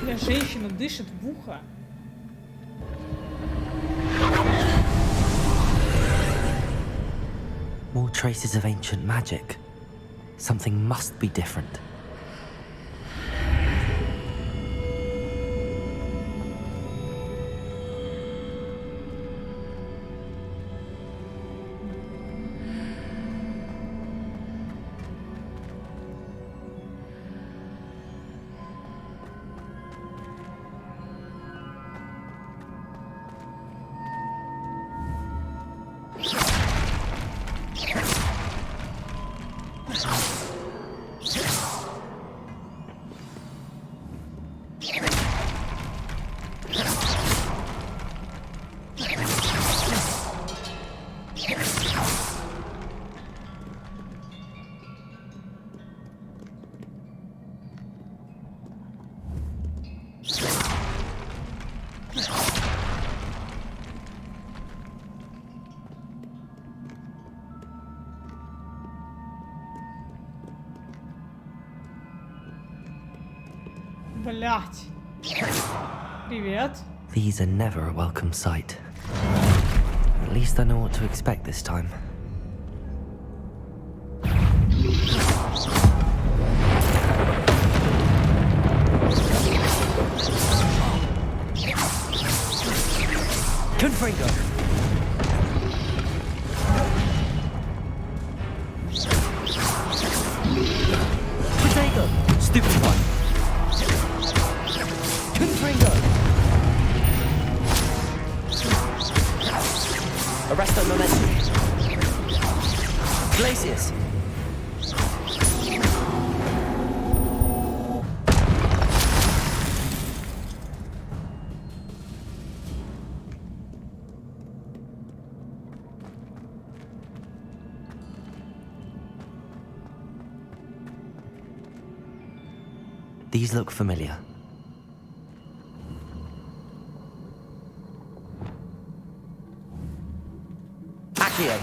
Бля, женщина дышит в ухо. More traces of ancient magic. Something must be different. Блять. Привет. These are never a welcome sight. At least I know what to expect this time. Confringo. Protego. Stupid one. Confringo. Arresto momentum. Glacius. These look familiar. Accio.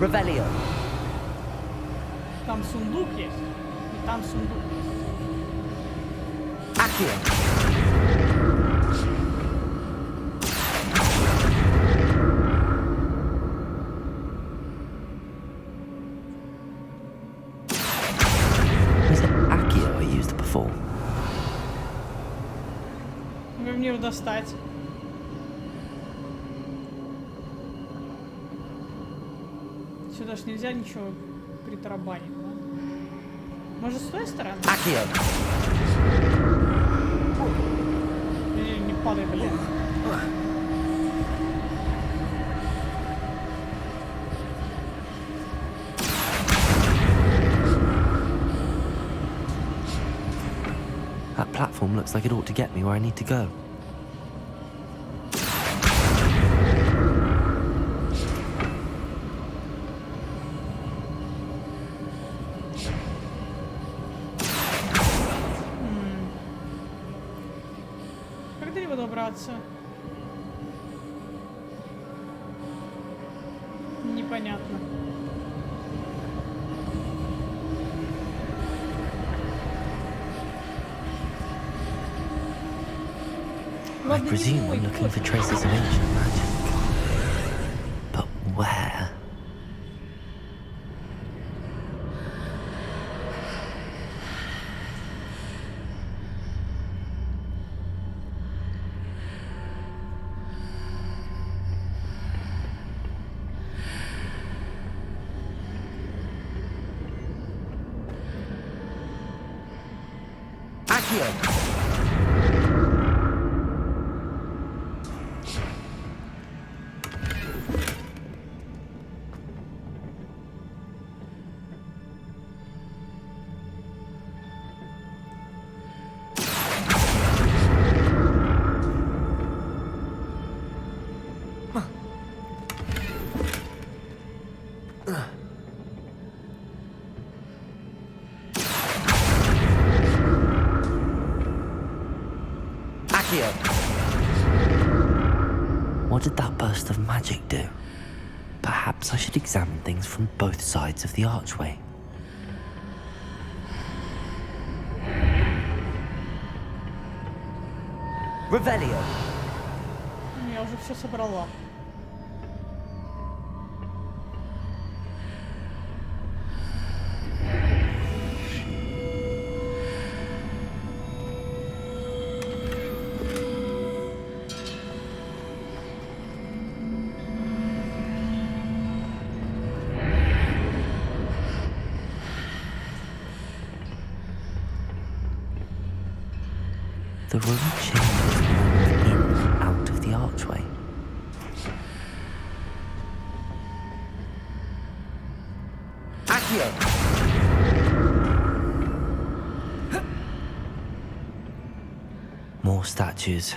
Revelio. Там сундук есть. И там сундук есть. Accio. Was it Accio I used before? Вы мне достать. Сюда ж нельзя ничего притарабанить, да? Может, с той стороны? Accio. Не падай, блин. That platform looks like it ought to get me where I need to go. Как до него добраться? Непонятно. I presume I'm looking for traces of ancient magic. But where? Accio. What did that burst of magic do? Perhaps I should examine things from both sides of the archway. Revelio. Я уже все собрала. The room changes when I move in and out of the archway. Accio. More statues.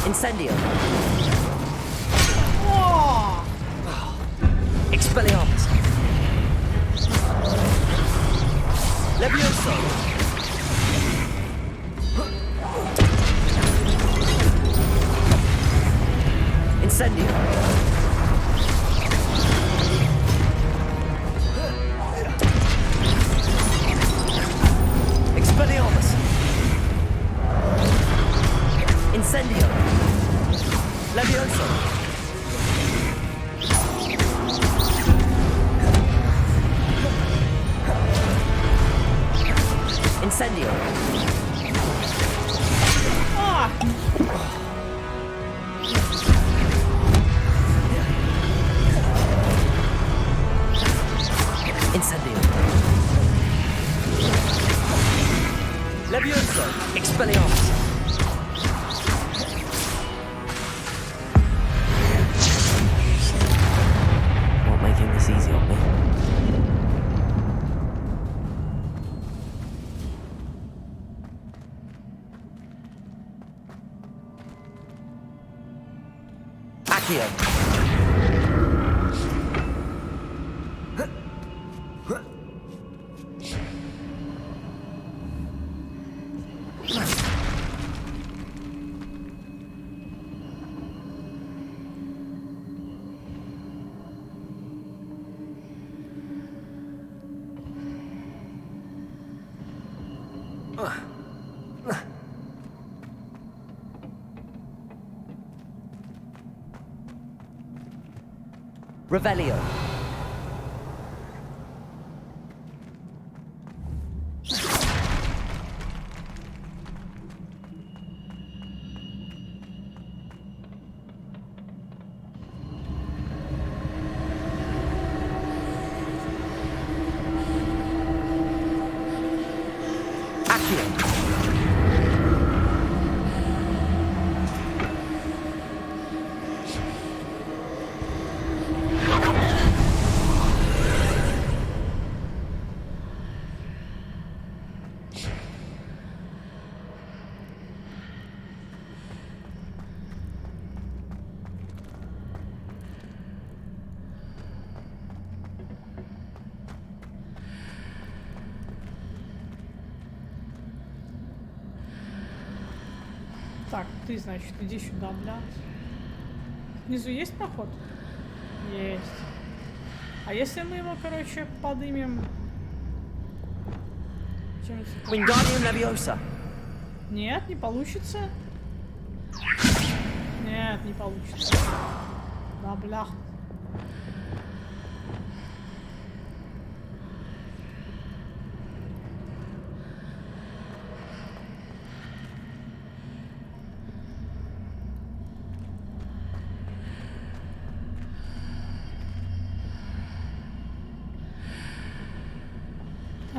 Incendio. О! Expelliarmus. Levioso. Incendio. Expelliarmus. Incendio. Levioso. Incendio. А! Incendio. Levioso. Expelliarmus. Not making this easy on me. Accio. Revelio. Так, ты, значит, иди сюда, блядь. Внизу есть проход? Есть. А если мы его, короче, подымем? Wingardium Leviosa. Нет, не получится. Нет, не получится. Да, блях.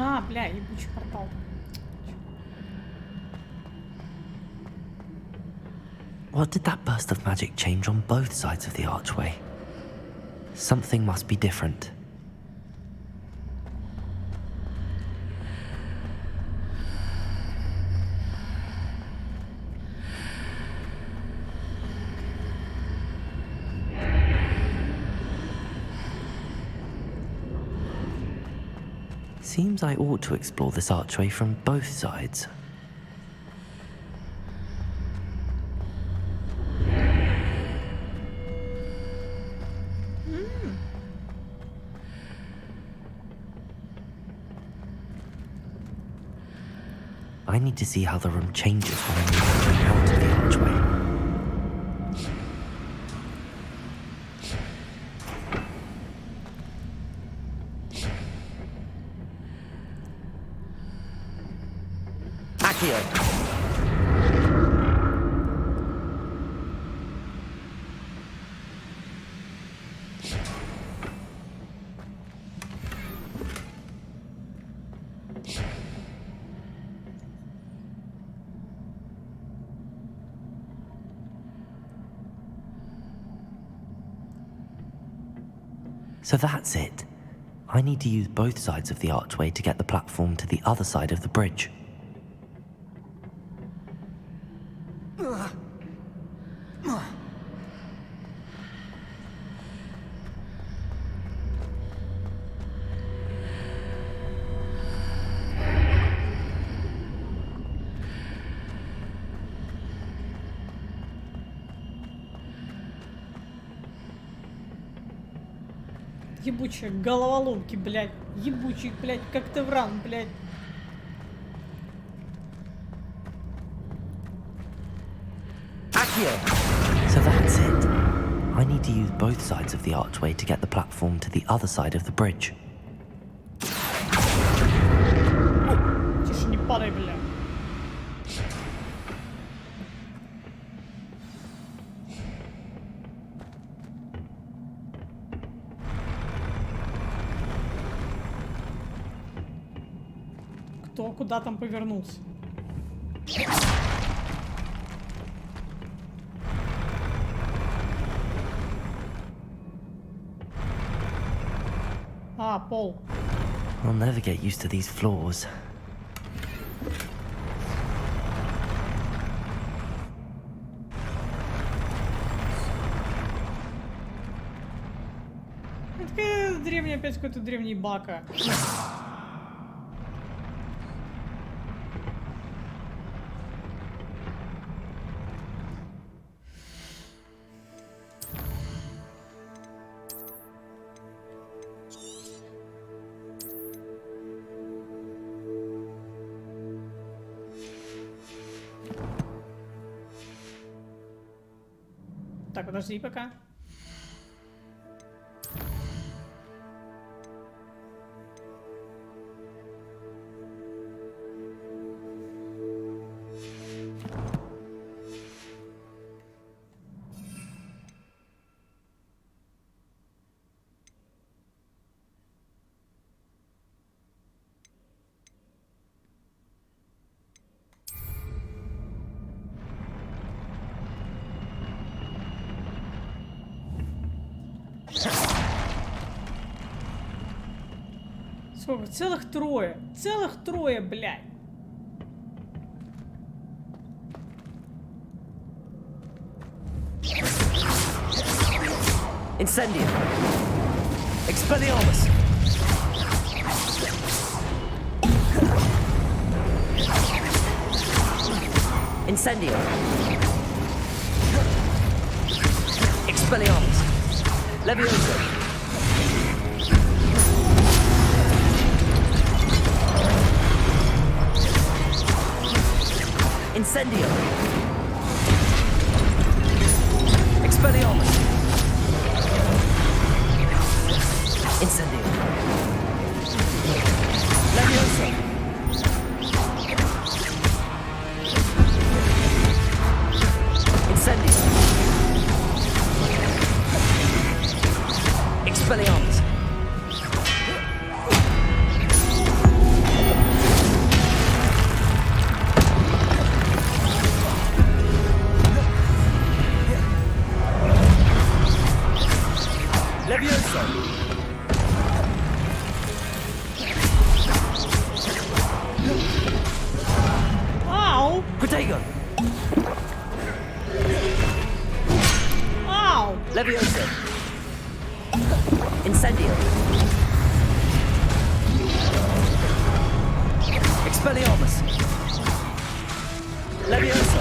А, бля, ебучий портал. What did that burst of magic change on both sides of the archway? Something must be different. Seems I ought to explore this archway from both sides. I need to see how the room changes when I move out of the archway. So that's it. I need to use both sides of the archway to get the platform to the other side of the bridge. Ебучие головоломки, блядь. Ебучий, блядь, как Тевран, блядь. So that's it. I need to use both sides of the archway to get the platform to the other side of the bridge. Тише, не падай, бля. Кто куда там повернулся? А, пол. I'll never get used to these floors. Это древний, опять какой-то древний бака. Так, подожди пока. Сколько? Целых трое. Целых трое, блядь. Incendium. Expelliarmus. Incendium. Expelliarmus. Levioso. Incendio. Expelliarmus. Incendio. Levioso. Incendio. Expelliarmus. Levioso. Ау! Protego. Ау! Levioso. Incendio. Expelliarmus. Levioso.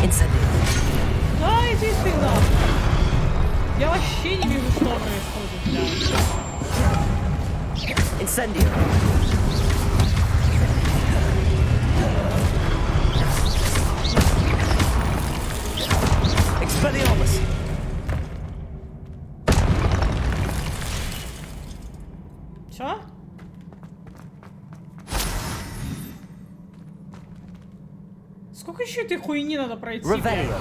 Incendio. Да, иди ты нахуй. Я вообще не вижу, что происходит, блядь. Incendio. Expelliarmus. Чё? Сколько еще этой хуйни надо пройти, блядь? Revelio.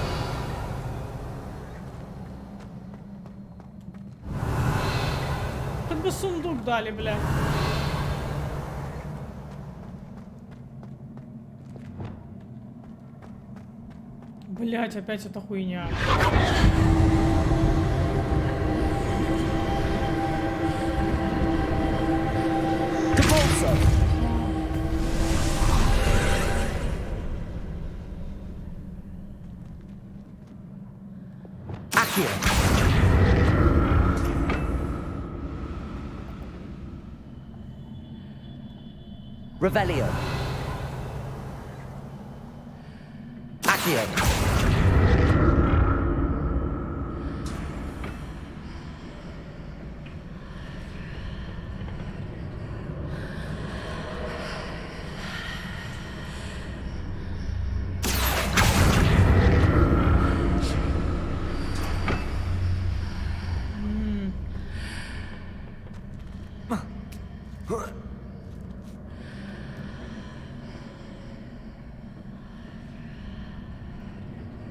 Хоть бы сундук дали, блядь. Блядь, опять эта хуйня. Accio. Revelio. Accio.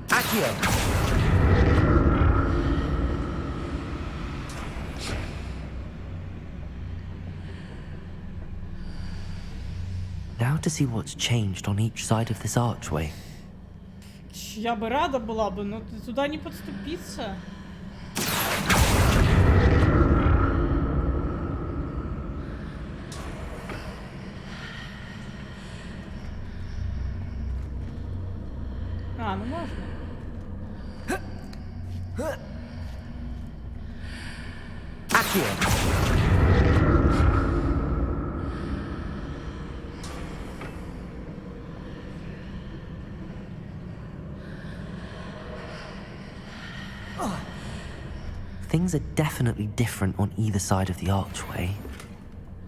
Accio. Now to see what's changed on each side of this archway. Я бы рада была бы, но туда не подступиться. А, ну можно. Accio. Things are definitely different on either side of the archway.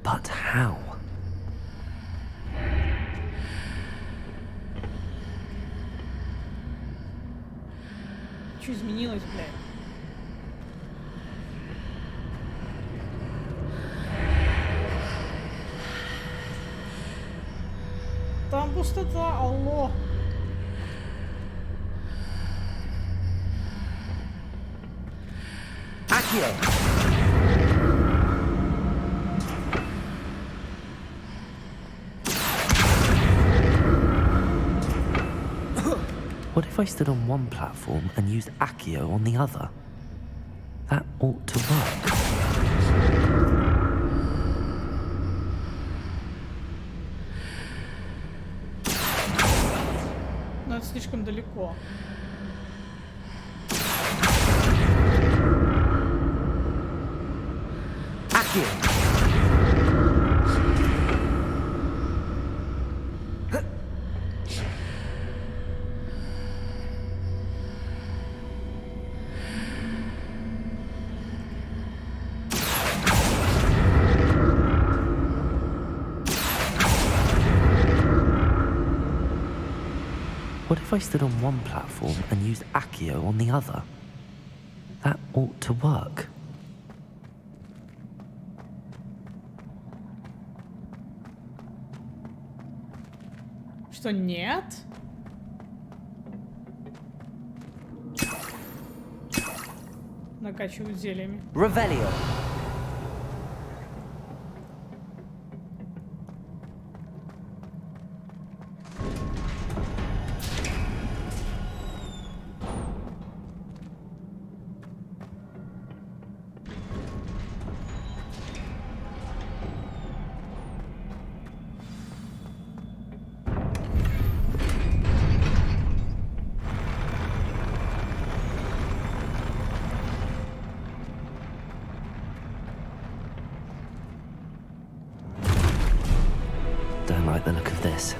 But how? Что изменилось, блядь? Там пустота, алло. Accio. if I stood on one platform and used Accio on the other? That ought to work. Но это слишком далеко. What if I stood on one platform and used Accio on the other? That ought to work. Что, нет? Накачивают зельями. Revelio. Don't like the look of this.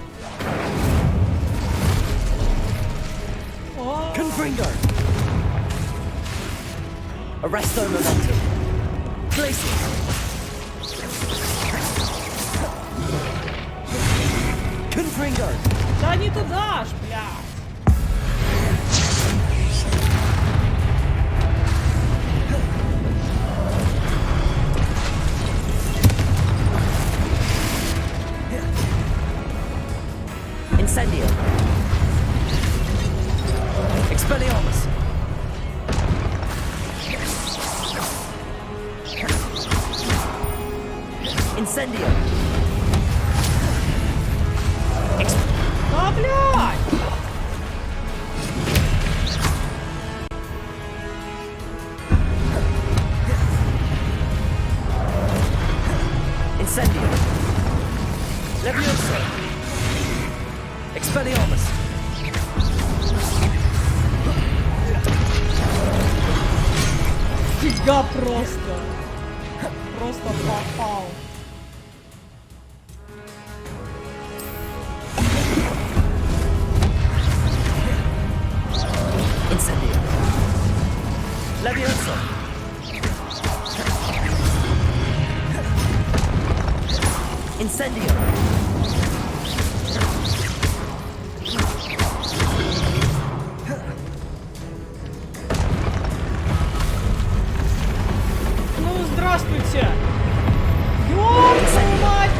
Confringo. Arresto momentum. Glacius. Confringo. Да не туда ж, блядь. Incendio. Expelliarmus. Incendio. Да, блядь! Incendio. Levioso. Expelliarmus. Фига просто. Просто попал. Incendio. Levioso. Incendio. Ну, здравствуйте! Ёб твою мать!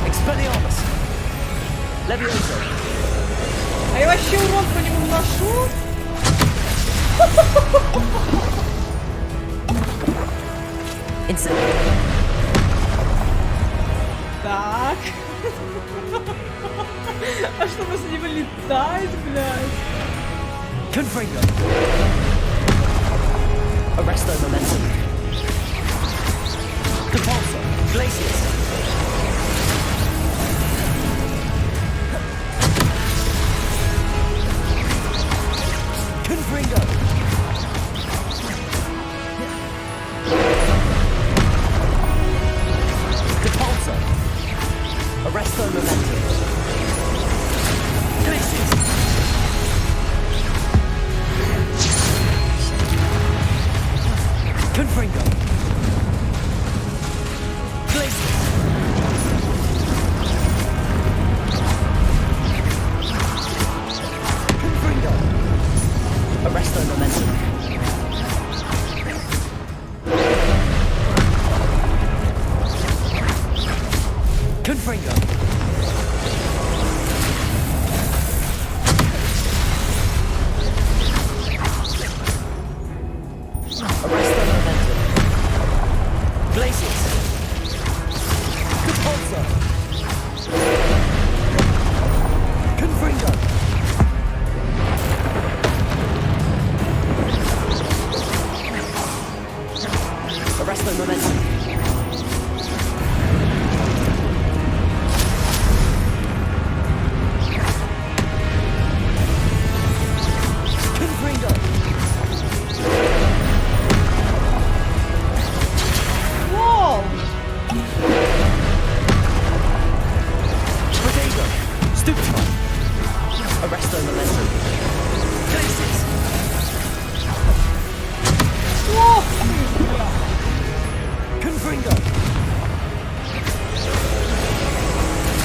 Expelliarmus. Levioso. А я вообще урон по нему наношу? Incendio. Так. А что после него летает, блядь? Confringo. Arresto momentum. Depulso. Glacius. Confringo. Depulso. Arresto momentum. Glacius. Confringo. Glacius. Confringo. Arresto momentum. Confringo. Arresto momentum. Glacius. Depulso. Confringo. Arrest the momentum. Confringo. Whoa! Protego. Stupefy. Arrest the momentum. Places. Whoa! Confringo.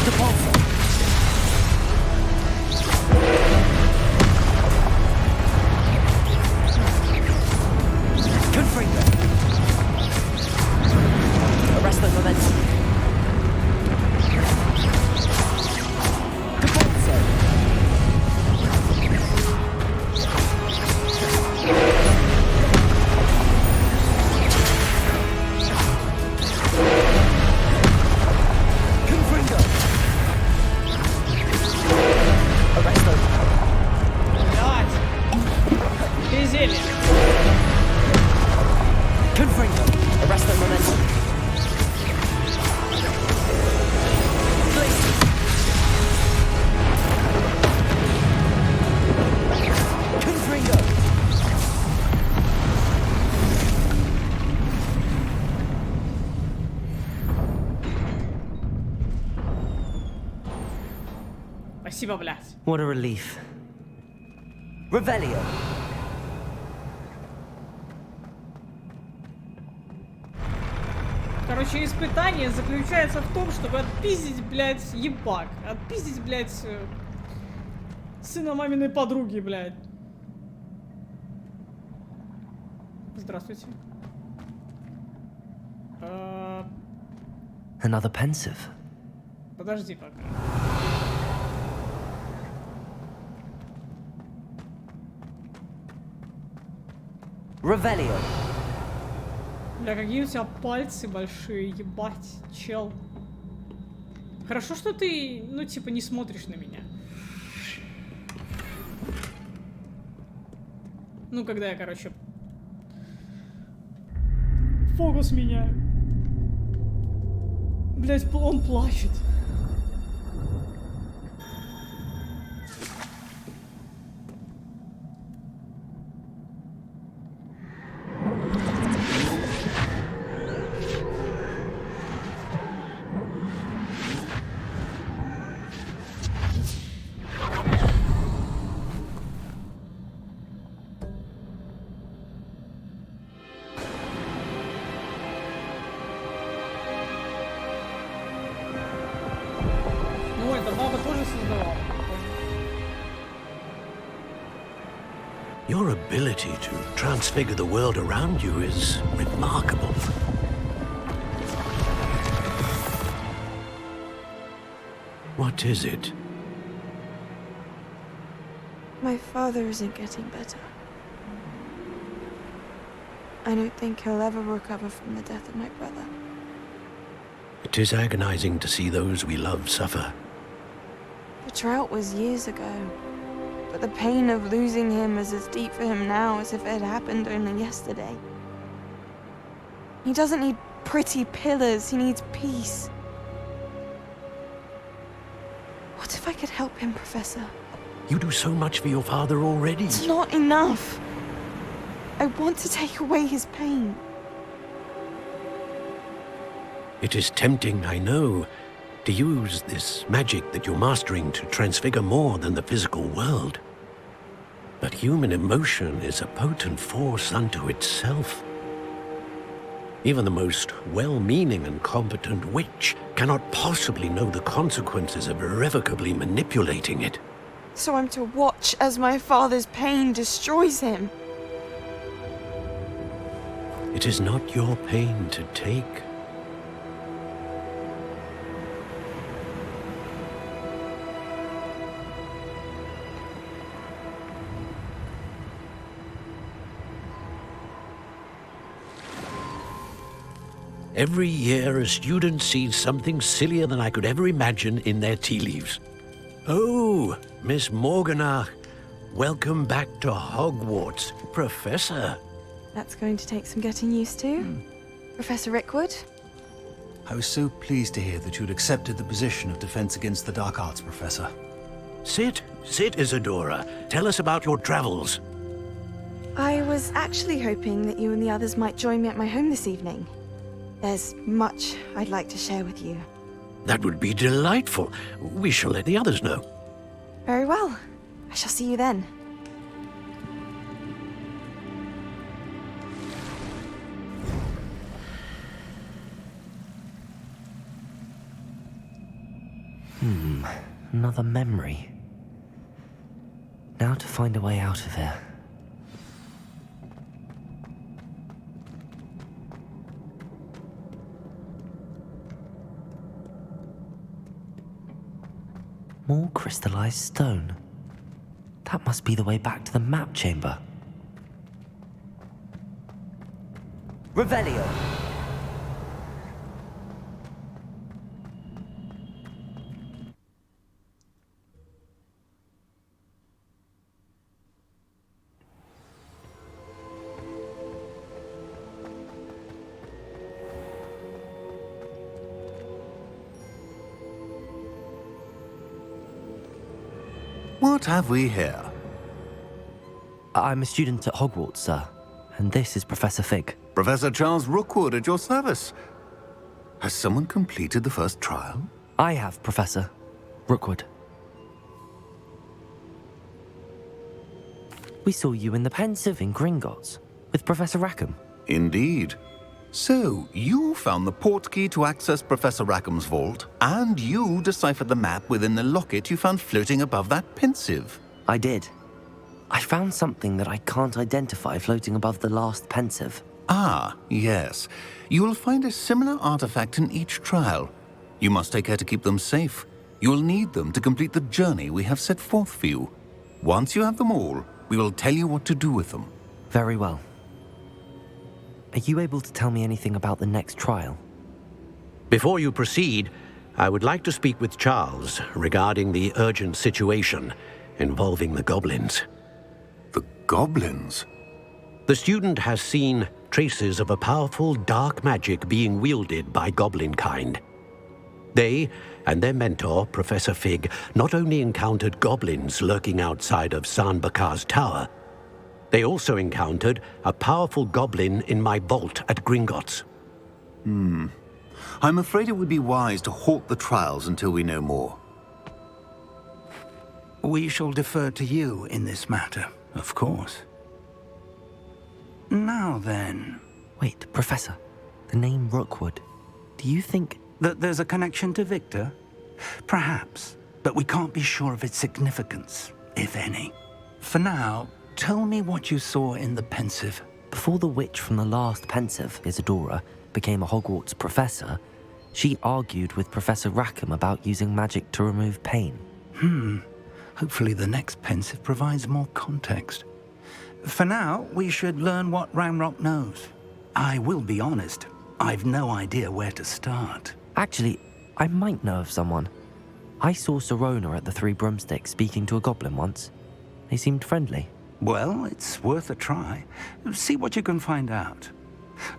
Depulso. Confringo. Arrest the momentum. Depulso. Confringo. Arrest the... Блядь. Безелье. Confringo. Arrest the momentum. Places. Confringo. Спасибо, блядь. What a relief. Revelio. Короче, испытание заключается в том, чтобы отпиздить, блядь, ебак. Отпиздить, блядь, сына маминой подруги, блядь. Здравствуйте. Another pensive. Подожди пока. Revelio. Бля, какие у тебя пальцы большие, ебать, чел. Хорошо, что ты, ну, типа, не смотришь на меня. Ну, когда я, короче, фокус меняю. Блять, он плачет. Ну, это баба тоже создавала. Your ability to transfigure the world around you is remarkable. What is it? My father isn't getting better. I don't think he'll ever recover from the death of my brother. It is agonizing to see those we love suffer. The drought was years ago, but the pain of losing him is as deep for him now as if it had happened only yesterday. He doesn't need pretty pillars, he needs peace. What if I could help him, Professor? You do so much for your father already. It's not enough. I want to take away his pain. It is tempting, I know, to use this magic that you're mastering to transfigure more than the physical world. But human emotion is a potent force unto itself. Even the most well-meaning and competent witch cannot possibly know the consequences of irrevocably manipulating it. So I'm to watch as my father's pain destroys him. It is not your pain to take. Every year, a student sees something sillier than I could ever imagine in their tea leaves. Oh, Miss Morganach, welcome back to Hogwarts, Professor. That's going to take some getting used to. Professor Rickwood? I was so pleased to hear that you'd accepted the position of Defense Against the Dark Arts Professor. Sit, Isadora. Tell us about your travels. I was actually hoping that you and the others might join me at my home this evening. There's much I'd like to share with you. That would be delightful. We shall let the others know. Very well. I shall see you then. Another memory. Now to find a way out of here. More crystallized stone. That must be the way back to the map chamber. Revelio. What have we here? I'm a student at Hogwarts, sir. And this is Professor Fig. Professor Charles Rookwood at your service. Has someone completed the first trial? I have, Professor Rookwood. We saw you in the Pensive in Gringotts with Professor Rackham. Indeed. So, you found the portkey to access Professor Rackham's vault, and you deciphered the map within the locket you found floating above that Pensive. I did. I found something that I can't identify floating above the last Pensive. Ah, yes. You will find a similar artifact in each trial. You must take care to keep them safe. You will need them to complete the journey we have set forth for you. Once you have them all, we will tell you what to do with them. Very well. Are you able to tell me anything about the next trial? Before you proceed, I would like to speak with Charles regarding the urgent situation involving the goblins. The goblins? The student has seen traces of a powerful dark magic being wielded by goblin kind. They and their mentor, Professor Fig, not only encountered goblins lurking outside of San Bakar's tower, they also encountered a powerful goblin in my vault at Gringotts. I'm afraid it would be wise to halt the trials until we know more. We shall defer to you in this matter, of course. Now then... Wait, Professor. The name Rookwood. Do you think... that there's a connection to Victor? Perhaps, but we can't be sure of its significance, if any. For now, tell me what you saw in the Pensive. Before the witch from the last Pensive, Isadora, became a Hogwarts professor, she argued with Professor Rackham about using magic to remove pain. Hopefully the next Pensive provides more context. For now, we should learn what Ranrock knows. I will be honest, I've no idea where to start. Actually, I might know of someone. I saw Serona at the Three Broomsticks speaking to a goblin once. They seemed friendly. Well, it's worth a try. See what you can find out.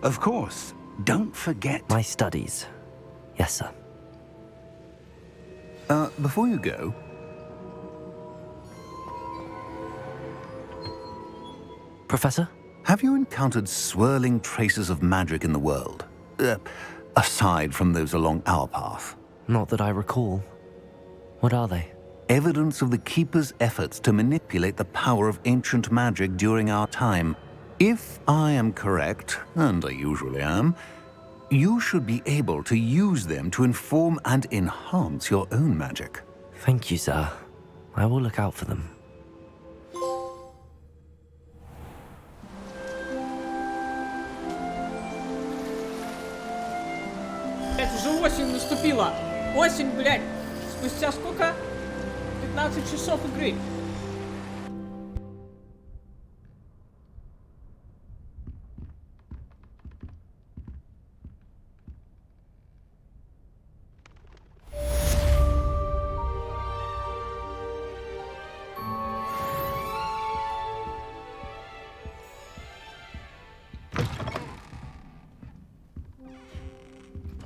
Of course, don't forget... my studies. Yes, sir. Before you go... Professor? Have you encountered swirling traces of magic in the world? Aside from those along our path? Not that I recall. What are they? Evidence of the Keeper's efforts to manipulate the power of ancient magic during our time. If I am correct, and I usually am, you should be able to use them to inform and enhance your own magic. Thank you, sir. I will look out for them. Это уже осень наступила. Осень, блядь. Спустя сколько? 15 часов игры.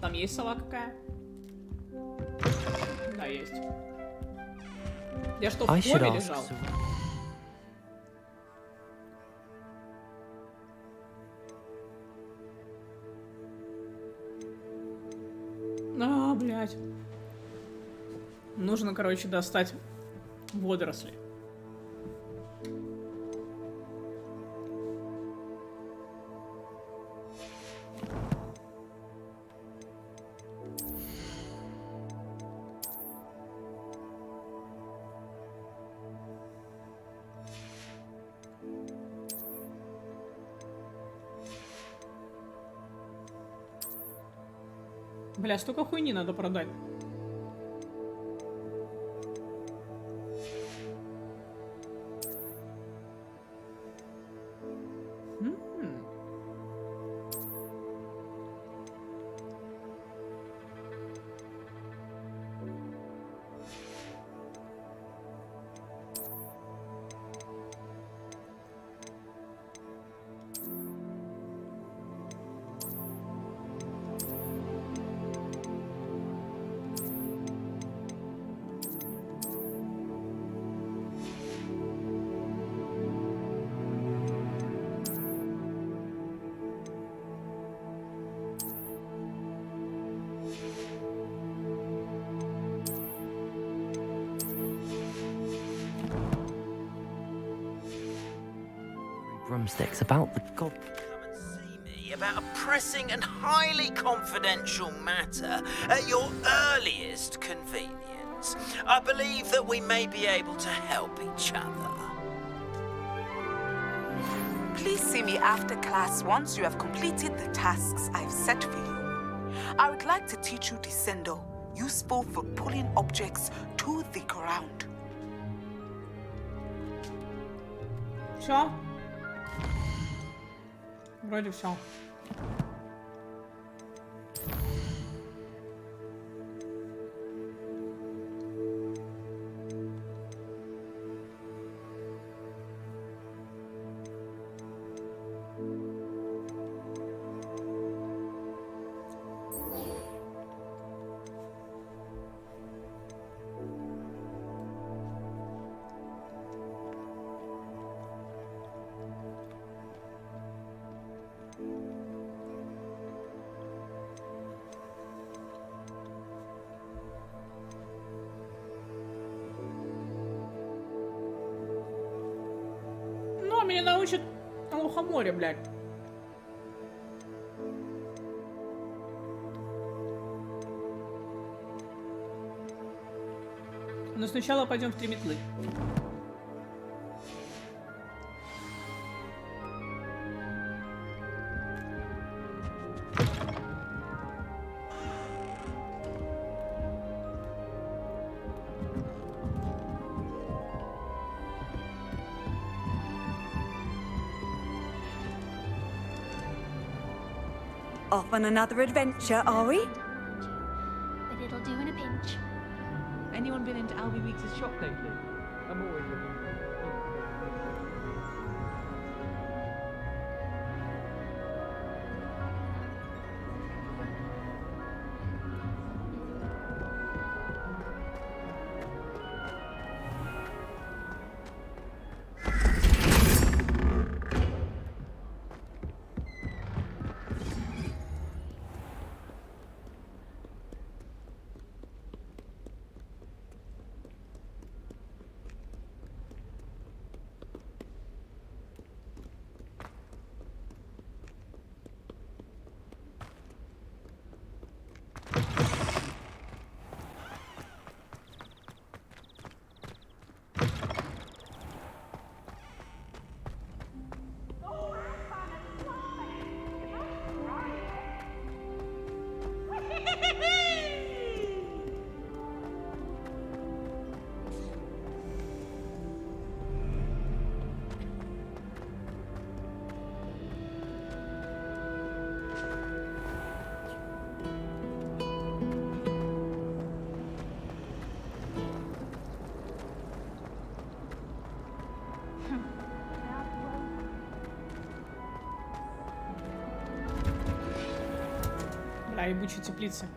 Там есть сова какая? Да, есть. Я что, в I should коме ask лежал? А, блядь. Нужно, короче, достать водоросли. Бля, столько хуйни надо продать. Broomsticks about the god. About a pressing and highly confidential matter at your earliest convenience. I believe that we may be able to help each other. Please see me after class once you have completed the tasks I've set for you. I would like to teach you Descendo, useful for pulling objects to the ground. Все? Вроде все. Ну, меня научат на лухоморе, блядь. Но сначала пойдем в 3 метлы. Off on another adventure, are we? But it'll do in a pinch. Anyone been into Albie Weeks' shop lately? I'm always looking for А, ебучие теплицы.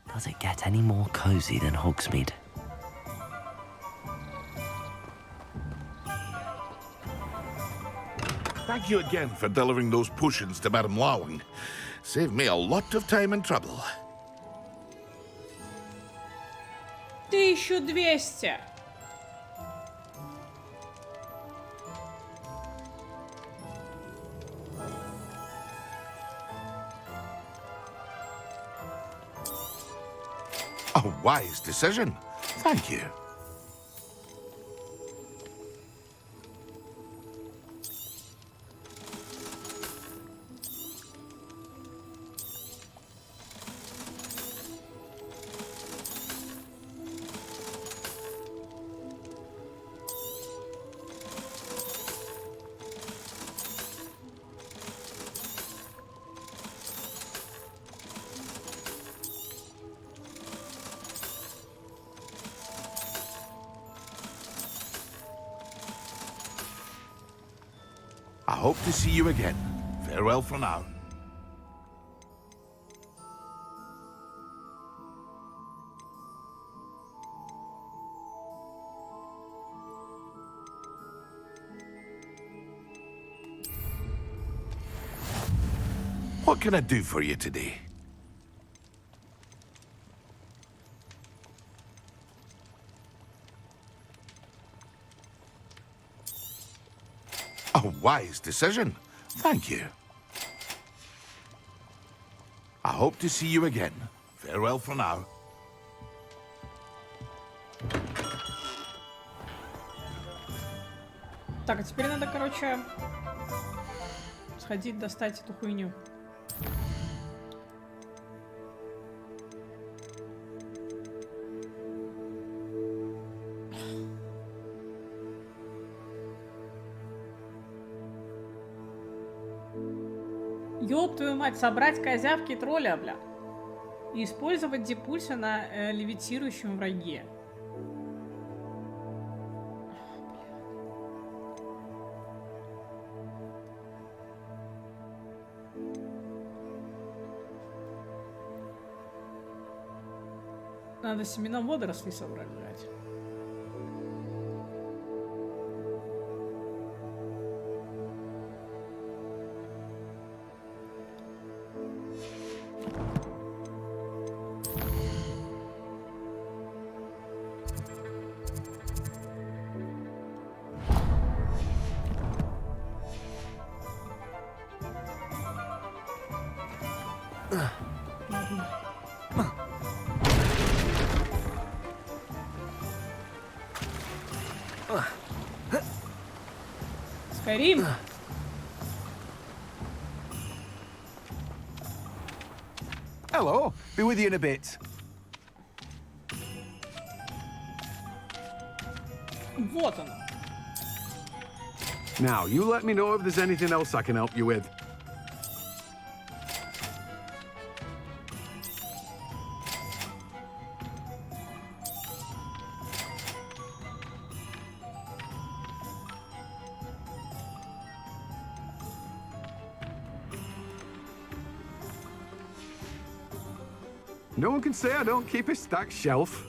Does it get any more cozy than Hogsmeade? Thank you again for delivering those potions to Madame Lawing. Saved me a lot of time and trouble. 1200. A wise decision. Thank you. I hope to see you again. Farewell for now. What can I do for you today? A wise decision. Thank you. I hope to see you again. Farewell for now. Так, а теперь надо, короче, сходить достать эту хуйню. Ёб твою мать, собрать козявки тролля, бля. И использовать депульса на левитирующем враге. Надо семена водорослей собрать, блядь. Скорим. Hello, be with you in a bit. Вот оно. Now, you let me know if there's anything else I can help you with. No one can say I don't keep a stacked shelf.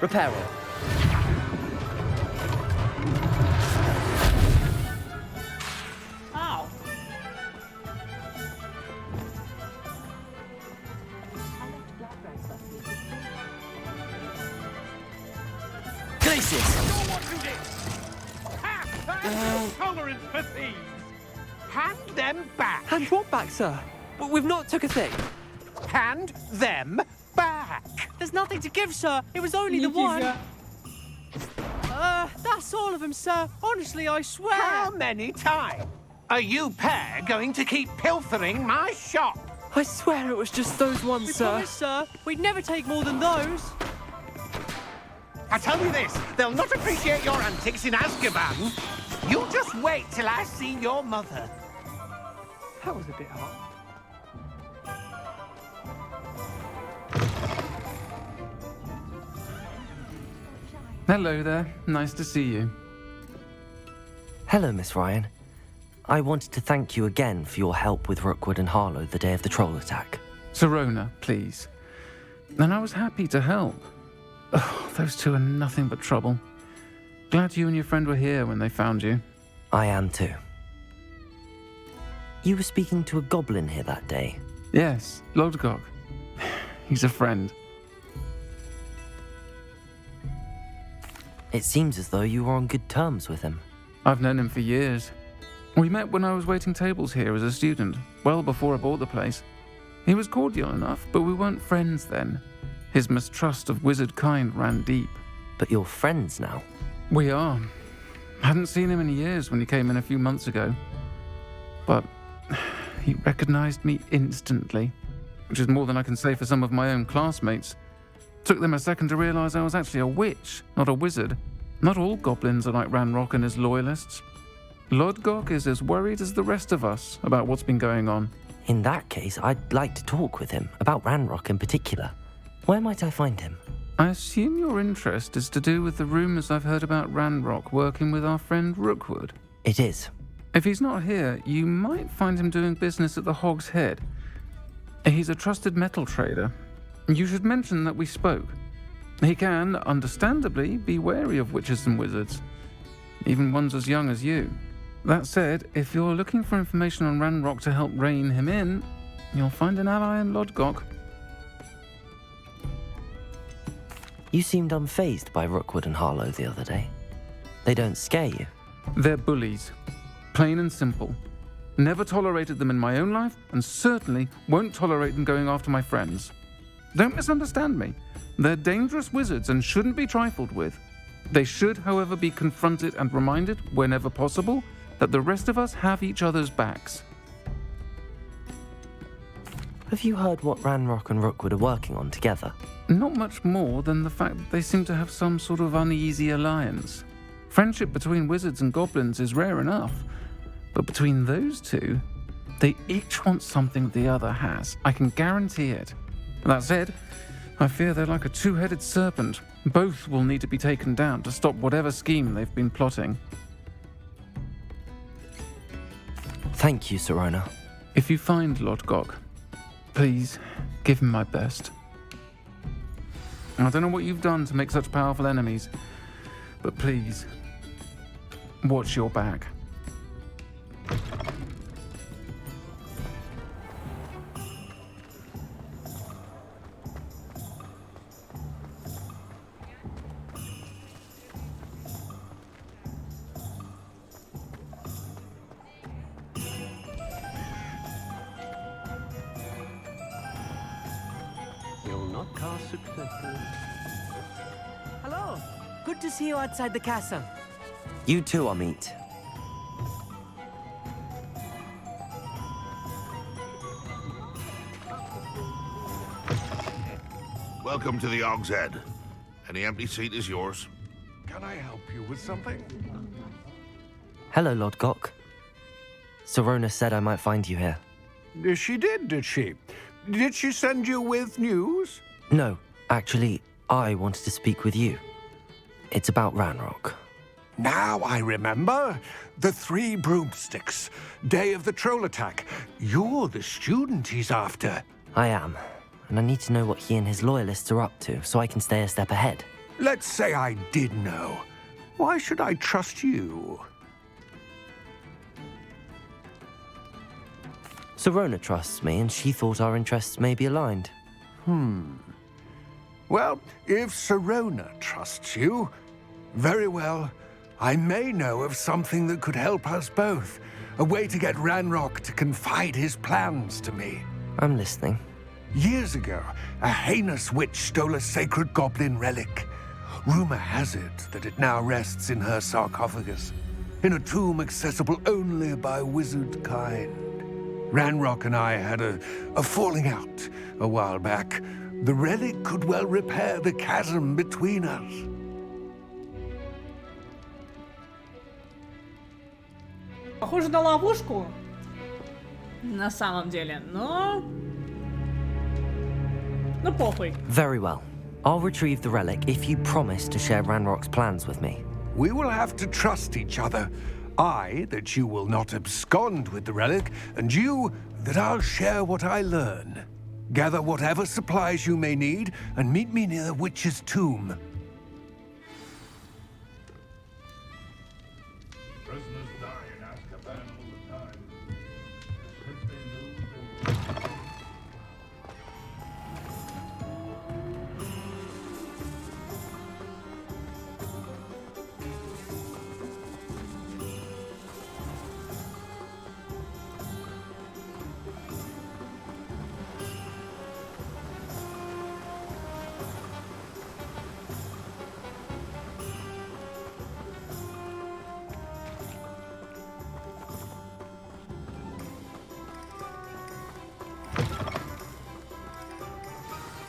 Reparo. Ау. Glacius! Tolerance for thieves! Hand them back! Hand what back, sir? We've not took a thing. Hand them back! There's nothing to give, sir. It was only the one. That's all of them, sir. Honestly, I swear. How many times are you pair going to keep pilfering my shop? I swear it was just those ones, We sir. promise, sir. We'd never take more than those. I tell you this, they'll not appreciate your antics in Azkaban. You just wait till I see your mother. That was a bit hot. Hello there. Nice to see you. Hello, Miss Ryan. I wanted to thank you again for your help with Rookwood and Harlow the day of the troll attack. Serona, please. And I was happy to help. Oh, those two are nothing but trouble. Glad you and your friend were here when they found you. I am too. You were speaking to a goblin here that day. Yes, Lodgok. He's a friend. It seems as though you were on good terms with him. I've known him for years. We met when I was waiting tables here as a student, well before I bought the place. He was cordial enough, but we weren't friends then. His mistrust of wizard kind ran deep. But you're friends now? We are. Hadn't seen him in years when he came in a few months ago. But he recognized me instantly, which is more than I can say for some of my own classmates. Took them a second to realize I was actually a witch, not a wizard. Not all goblins are like Ranrock and his loyalists. Lodgok is as worried as the rest of us about what's been going on. In that case, I'd like to talk with him, about Ranrock in particular. Where might I find him? I assume your interest is to do with the rumors I've heard about Ranrock working with our friend Rookwood. It is. If he's not here, you might find him doing business at the Hog's Head. He's a trusted metal trader. You should mention that we spoke. He can, understandably, be wary of witches and wizards, even ones as young as you. That said, if you're looking for information on Ranrock to help rein him in, you'll find an ally in Lodgok. You seemed unfazed by Rookwood and Harlow the other day. They don't scare you. They're bullies. Plain and simple. Never tolerated them in my own life, and certainly won't tolerate them going after my friends. Don't misunderstand me. They're dangerous wizards and shouldn't be trifled with. They should, however, be confronted and reminded, whenever possible, that the rest of us have each other's backs. Have you heard what Ranrock and Rookwood are working on together? Not much more than the fact that they seem to have some sort of uneasy alliance. Friendship between wizards and goblins is rare enough, but between those two, they each want something the other has. I can guarantee it. That said, I fear they're like a two-headed serpent. Both will need to be taken down to stop whatever scheme they've been plotting. Thank you, Serona. If you find Lodgok, please give him my best. I don't know what you've done to make such powerful enemies, but please, watch your back. You'll not cast successfully. Hello. Good to see you outside the castle. You too, Amit. Welcome to the Hog's Head. Any empty seat is yours. Can I help you with something? Hello, Lodgok. Serona said I might find you here. She did she? Did she send you with news? No, actually, I wanted to speak with you. It's about Ranrock. Now I remember. The 3 broomsticks. Day of the troll attack. You're the student he's after. I am, and I need to know what he and his loyalists are up to so I can stay a step ahead. Let's say I did know. Why should I trust you? Serona trusts me, and she thought our interests may be aligned. Well, if Serona trusts you, very well, I may know of something that could help us both. A way to get Ranrock to confide his plans to me. I'm listening. Years ago, a heinous witch stole a sacred goblin relic. Rumor has it that it now rests in her sarcophagus, in a tomb accessible only by wizard kind. Ranrock and I had a falling out a while back. The relic could well repair the chasm between us. Похоже на ловушку. На самом деле, но... Ну похуй. Very well. I'll retrieve the relic if you promise to share Ranrock's plans with me. We will have to trust each other. I, that you will not abscond with the relic, and you, that I'll share what I learn. Gather whatever supplies you may need, and meet me near the witch's tomb. Prisoners die in Azkaban all the time.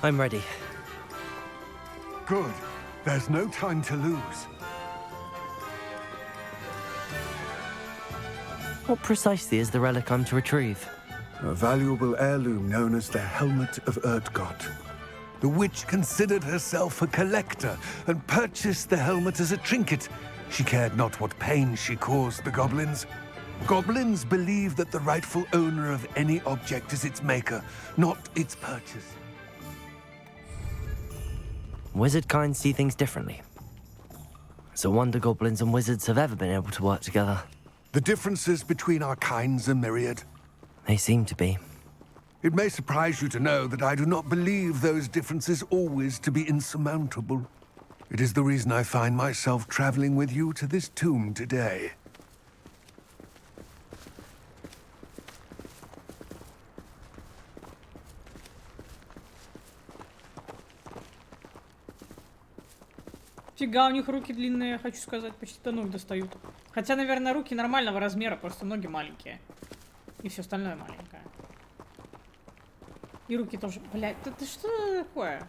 I'm ready. Good. There's no time to lose. What precisely is the relic I'm to retrieve? A valuable heirloom known as the Helmet of Erdgott. The witch considered herself a collector and purchased the helmet as a trinket. She cared not what pain she caused the goblins. Goblins believe that the rightful owner of any object is its maker, not its purchase. Wizard kind see things differently. It's a wonder goblins and wizards have ever been able to work together. The differences between our kinds are myriad. They seem to be. It may surprise you to know that I do not believe those differences always to be insurmountable. It is the reason I find myself traveling with you to this tomb today. Фига, у них руки длинные, я хочу сказать, почти до ног достают. Хотя, наверное, руки нормального размера, просто ноги маленькие. И все остальное маленькое. И руки тоже. Блядь, это что такое?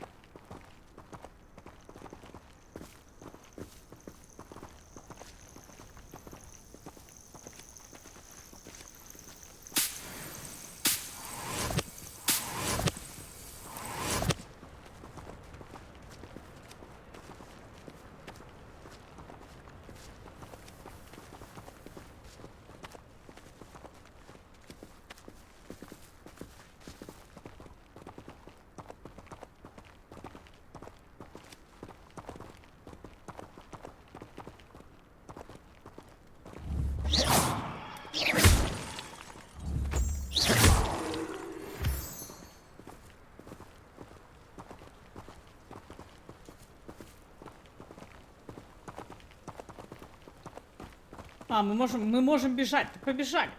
А, мы можем бежать. Так побежали.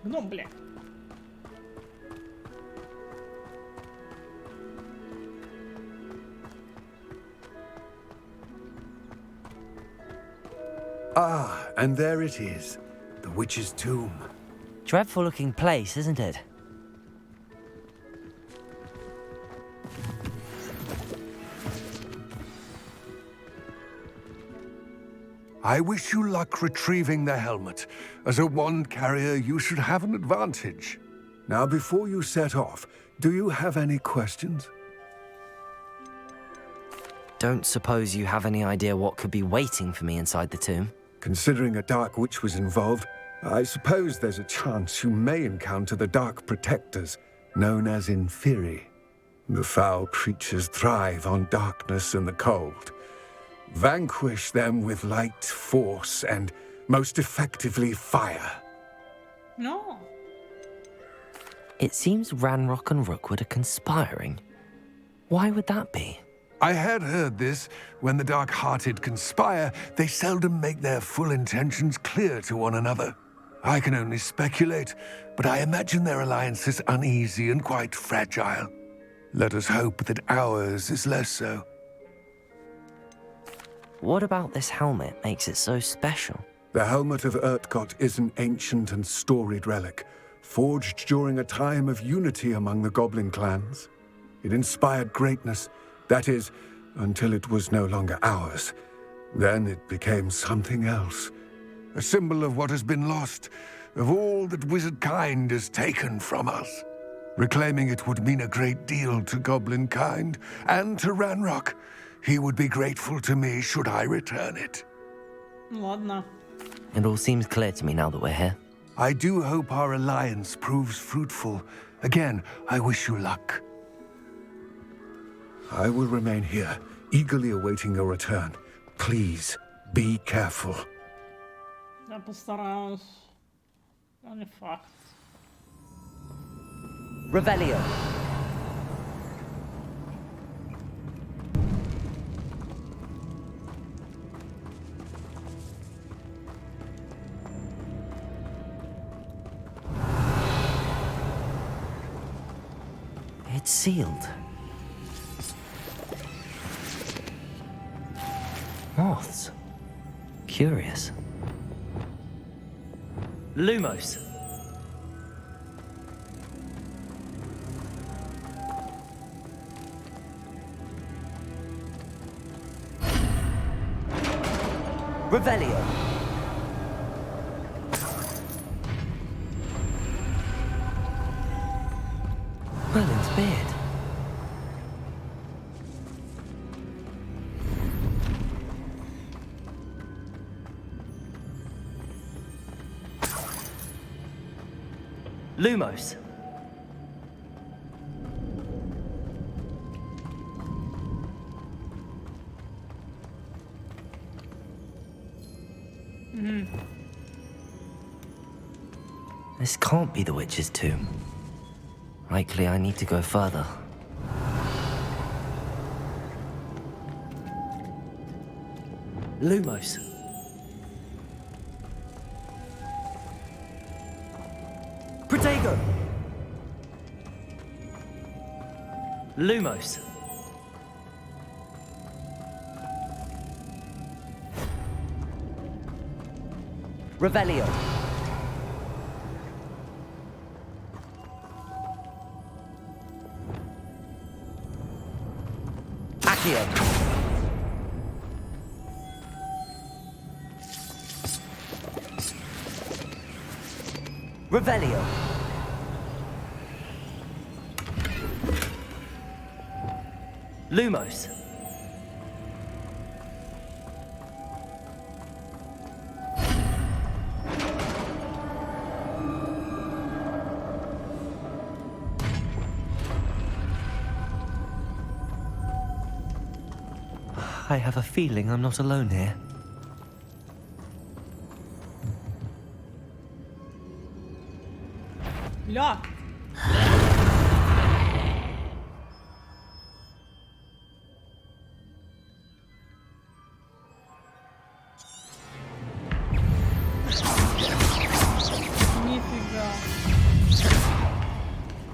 Гном, блядь. Ah, and there it is. The witch's tomb. Dreadful looking place, isn't it? I wish you luck retrieving the helmet. As a wand carrier, you should have an advantage. Now, before you set off, do you have any questions? Don't suppose you have any idea what could be waiting for me inside the tomb? Considering a Dark Witch was involved, I suppose there's a chance you may encounter the Dark Protectors, known as Inferi. The foul creatures thrive on darkness and the cold. Vanquish them with light, force, and most effectively fire. No. It seems Ranrock and Rookwood are conspiring. Why would that be? I had heard this. When the dark-hearted conspire, they seldom make their full intentions clear to one another. I can only speculate, but I imagine their alliance is uneasy and quite fragile. Let us hope that ours is less so. What about this helmet makes it so special? The helmet of Urtkot is an ancient and storied relic, forged during a time of unity among the goblin clans. It inspired greatness, that is, until it was no longer ours. Then it became something else. A symbol of what has been lost, of all that wizard kind has taken from us. Reclaiming it would mean a great deal to goblin kind, and to Ranrock. He would be grateful to me should I return it. Ладно. It all seems clear to me now that we're here. I do hope our alliance proves fruitful. Again, I wish you luck. I will remain here, eagerly awaiting your return. Please, be careful. Я постараюсь. Но не факт. Revelio. It's sealed. Moths. Curious. Lumos. Revelio. Merlin's beard. Lumos. This can't be the witch's tomb. Likely I need to go further. Lumos. Protego. Lumos. Revelio. Accio. Revelio. Lumos. I have a feeling I'm not alone here. Ля. Нифига.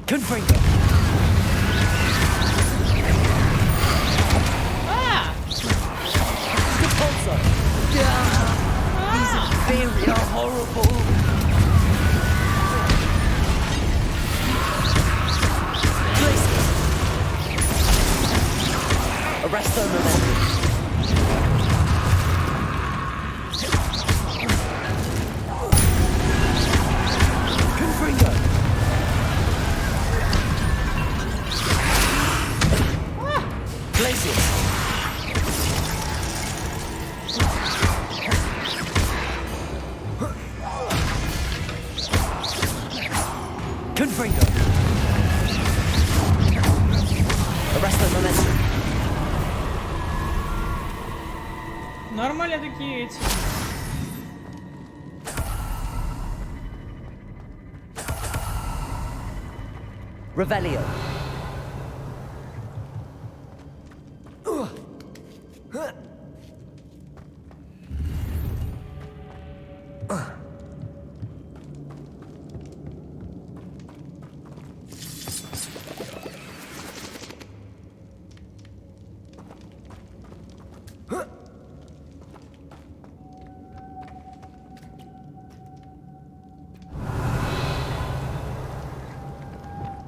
Confringo. These are horrible. Arrest them and Confringo. Glacier. Confringo. Arrest the momentum. Нормально такие эти. Revelio.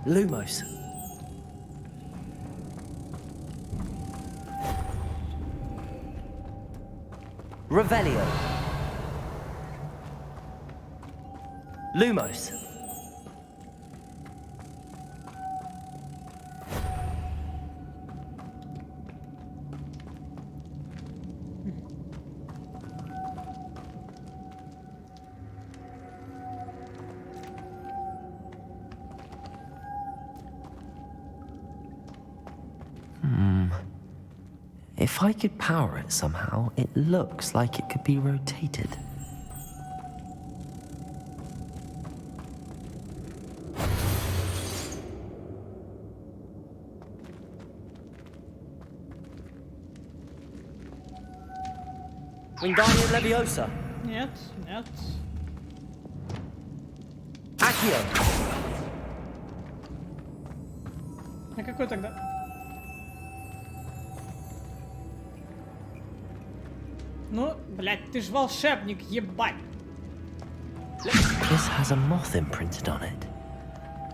Lumos. Revelio. Lumos. If I could power it somehow, it looks like it could be rotated. Wingardium Leviosa. Нет, нет. Accio. А какой тогда? Ну, блядь, ты ж волшебник, ебать. This has a moth imprinted on it.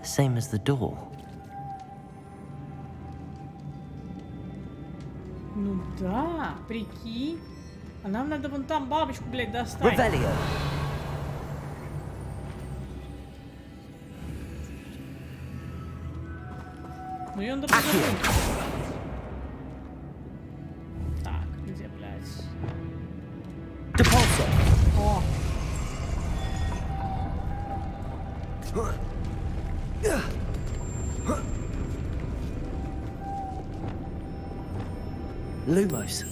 Same as the door. Ну да, прикинь. А нам надо вон там бабочку, блядь, достать. Revelio. Ну ее надо повернуть. Так, где, блядь? Depulso. О. Lumos.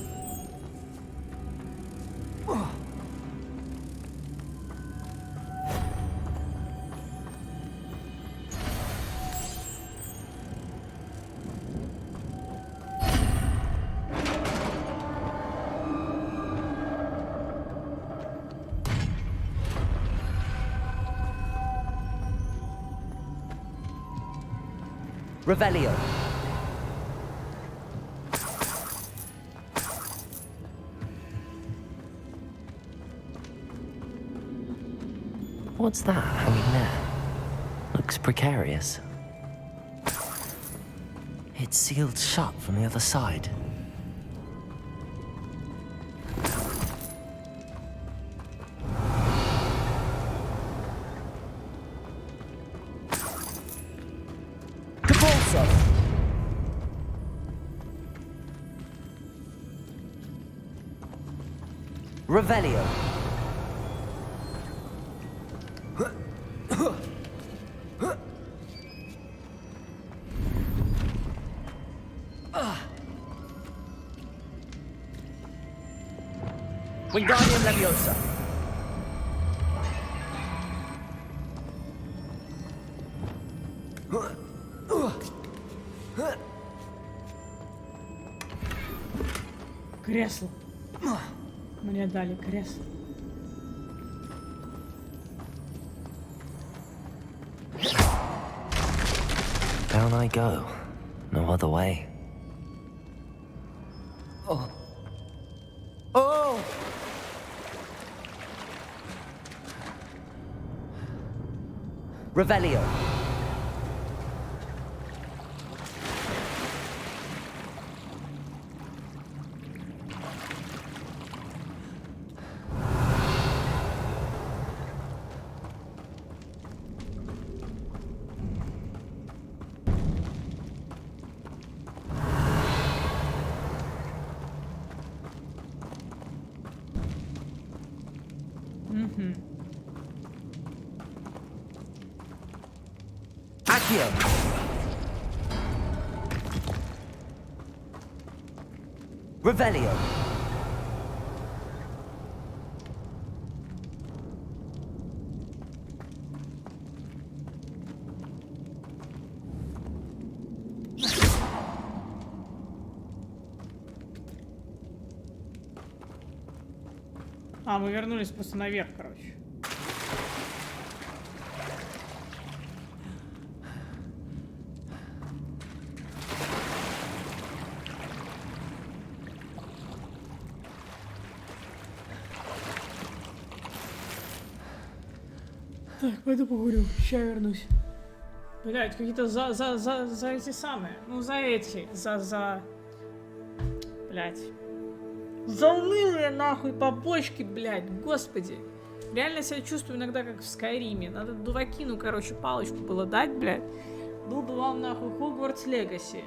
Revelio. What's that hanging there? Looks precarious. It's sealed shut from the other side. Depulso. Revelio. Wingardium Leviosa. Кресло. Мне дали кресло. Down I go. No other way. Oh. Oh! Revelio. Accio. Revelio. А, мы вернулись просто наверх, короче. Так, пойду покурю, сейчас вернусь. Блять, какие-то за эти самые. Ну, за эти. Блять. За унылые нахуй побочки, блять, господи. Реально себя чувствую иногда как в Скайриме. Надо дувакину, короче, палочку было дать, блять. Был бы вам нахуй Hogwarts Legacy.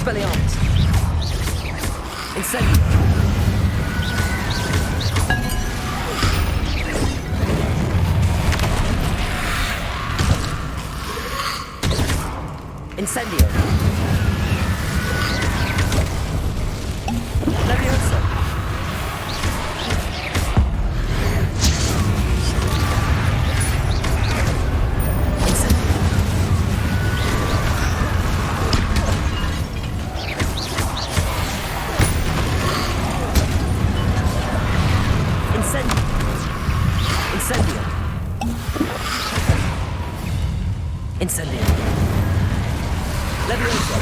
Expelliarmus. Incendio. Incendio. Leviosa. Incendio. Leviosa.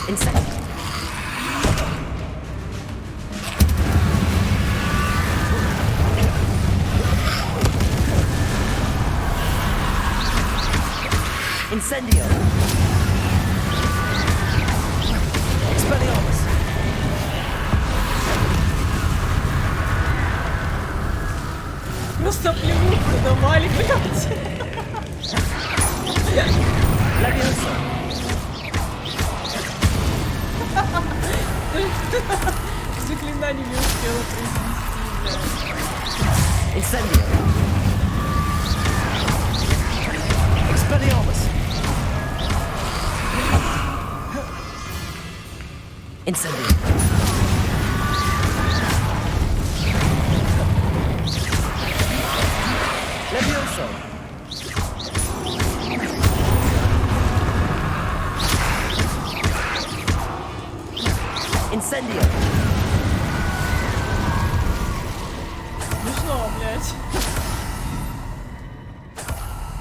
Incendio. Incendio. Expelliarmus. Просто плевут задавали, блядь. Leviosa. Заклинание не успела произнести, блядь. Incendio. Expelliarmus. Incendio. Leviosa. Incendio. Смешно, блядь.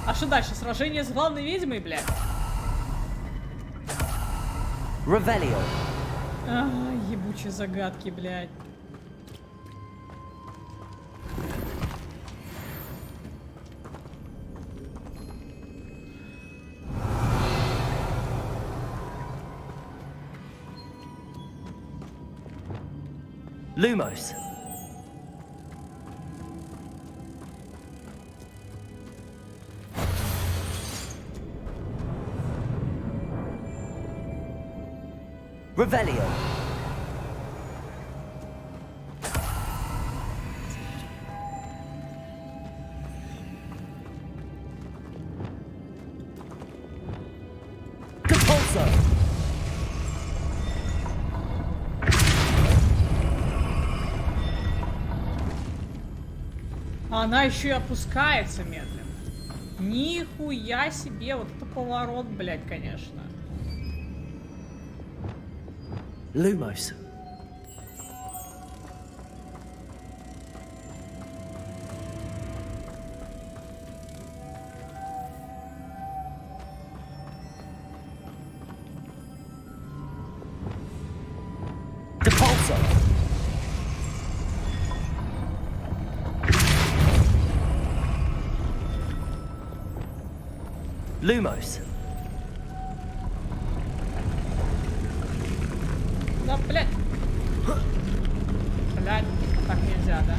А что дальше? Сражение с главной ведьмой, блядь? Revelio. Ебучие загадки, блядь. Lumos. Revelio. Compulso. Она еще и опускается медленно. Нихуя себе, вот это поворот, блядь, конечно. Lumos. Depulso. Lumos. Да, блядь. Блядь, так нельзя, да?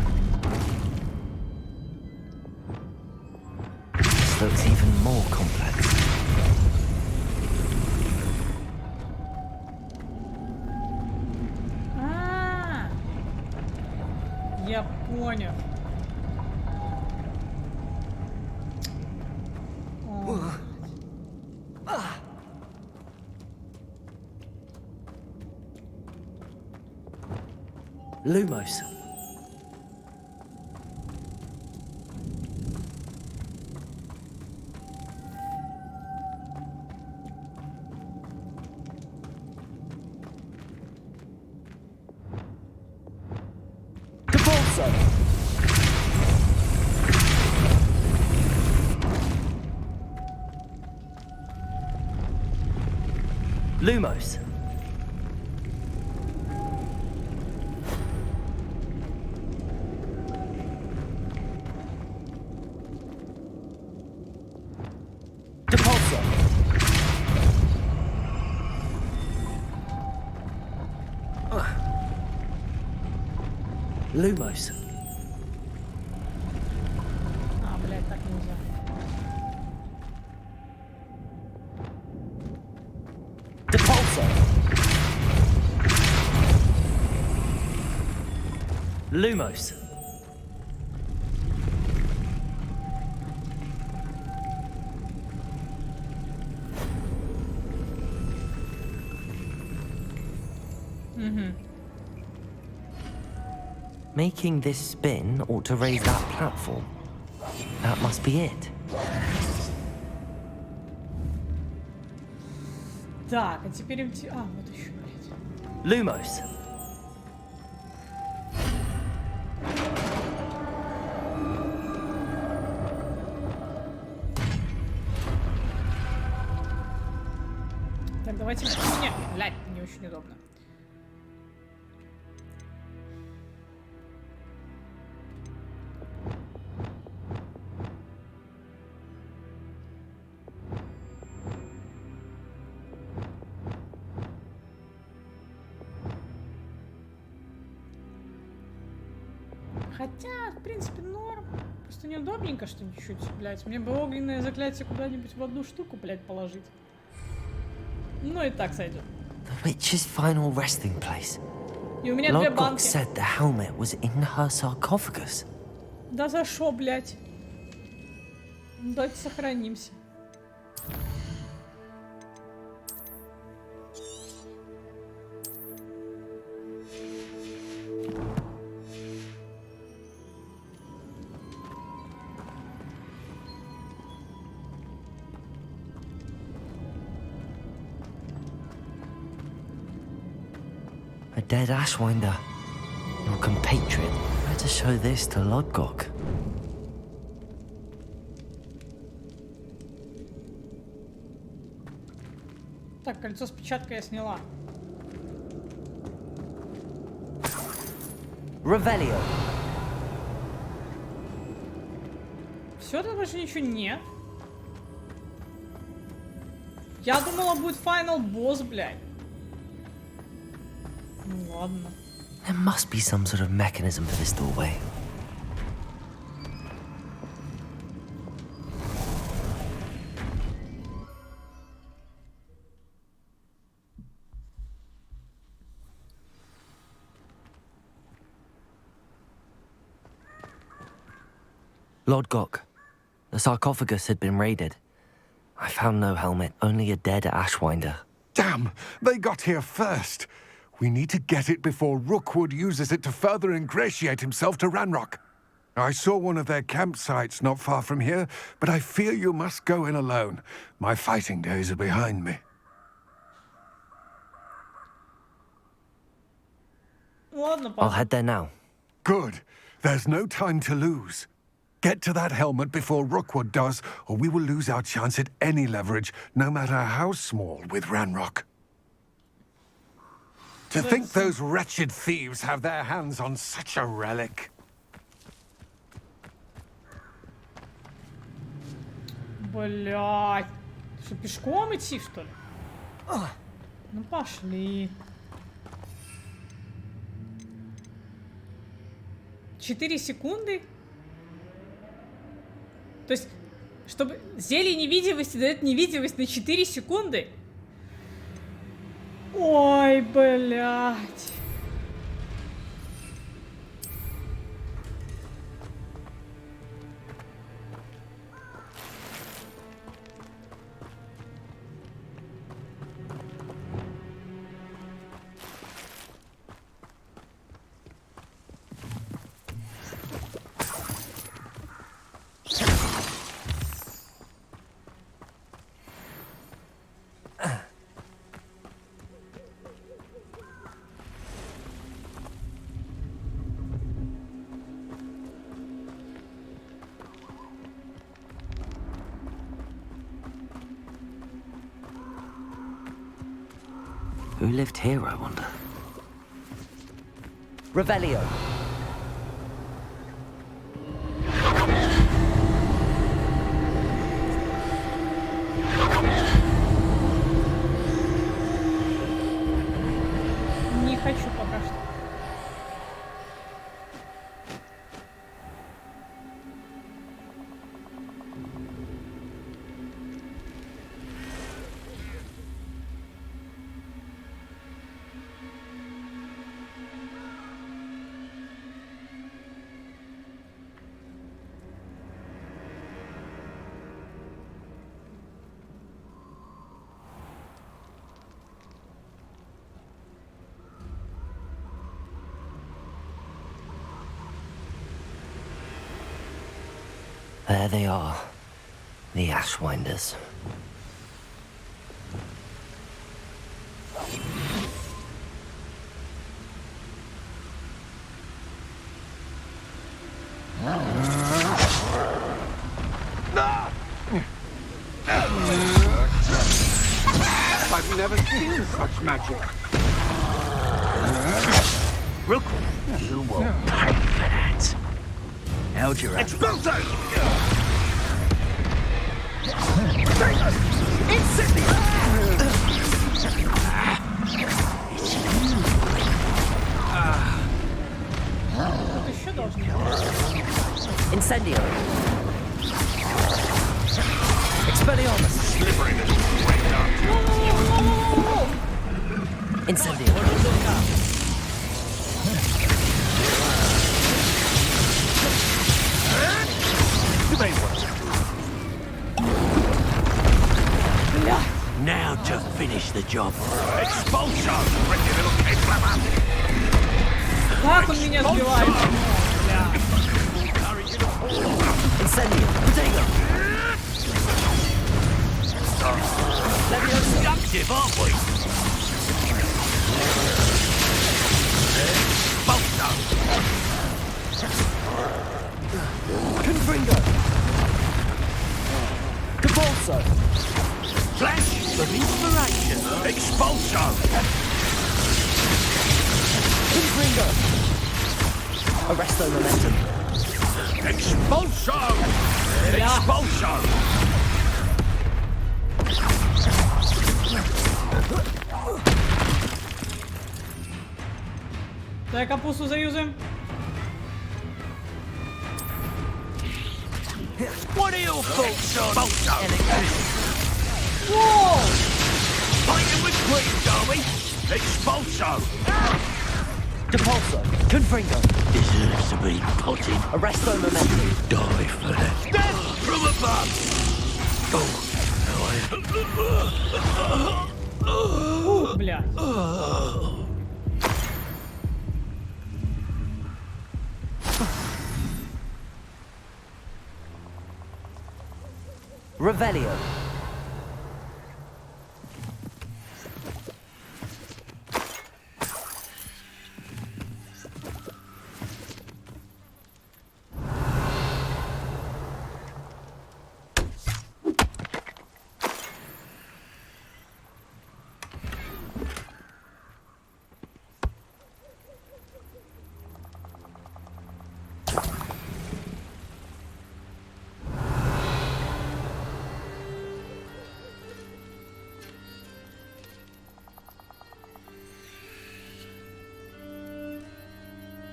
This looks even more complex. Я понял. Lumos. Depulso. Lumos. Depulso. Lumos. А, блядь, так нельзя. Lumos. Making this spin ought to raise that platform. That must be it. Так, а теперь... А, вот еще, блядь. Lumos. Так, давайте... Нет, блядь, не очень удобно. Хотя, в принципе, норм. Просто неудобненько, что чуть-чуть, блядь. Мне бы огненное заклятие куда-нибудь в одну штуку, блядь, положить. Ну и так сойдет. The witch's final resting place. И у меня две Lodgok банки. said the helmet was in her sarcophagus. Да за шо, блядь? Давайте сохранимся. A dead Ashwinder. Your compatriot. Better show this to Lodgok. Так, кольцо с печаткой я сняла. Revelio. Все, тут больше ничего нет. Я думала, будет final босс, блядь. Ну ладно. There must be some sort of mechanism for this doorway. Lodgok, the sarcophagus had been raided. I found no helmet, only a dead Ashwinder. Damn! They got here first. We need to get it before Rookwood uses it to further ingratiate himself to Ranrock. I saw one of their campsites not far from here, but I fear you must go in alone. My fighting days are behind me. I'll head there now. Good. There's no time to lose. Get to that helmet before Rookwood does, or we will lose our chance at any leverage, no matter how small, with Ranrock. To think those wretched thieves have their hands on such a relic. Блядь. Что, пешком идти, что ли? Ну пошли. 4 секунды? То есть, чтобы зелье невидимости дает невидимость на 4 секунды? Ой, блядь. Who lived here, I wonder? Revelio. Не хочу пока что. There they are. The Ashwinders. I've never seen such magic. Rook, you will pay for that. How'd you Expulso! Тут еще должны. Incendio. Expelliarmus. Slivering and straight up. Incendio. Now to finish the job. Expulso! Pretty little cake flapper. Как он меня сбивает? Бля. Incendio. Potato. Productive, aren't we? Expulso! Confringo. Capulso. Flash of inspiration. Expulso! Confringo. Arresto momentum. Expulso! Expulso! Дай капусту заюзаем. What are your thoughts on Whoa! Fighting with green, are we? Expulso! Depulso. Confringo. Deserves to be potted. Arresto momentum. Die for that. Death from above! Бля. Revelio.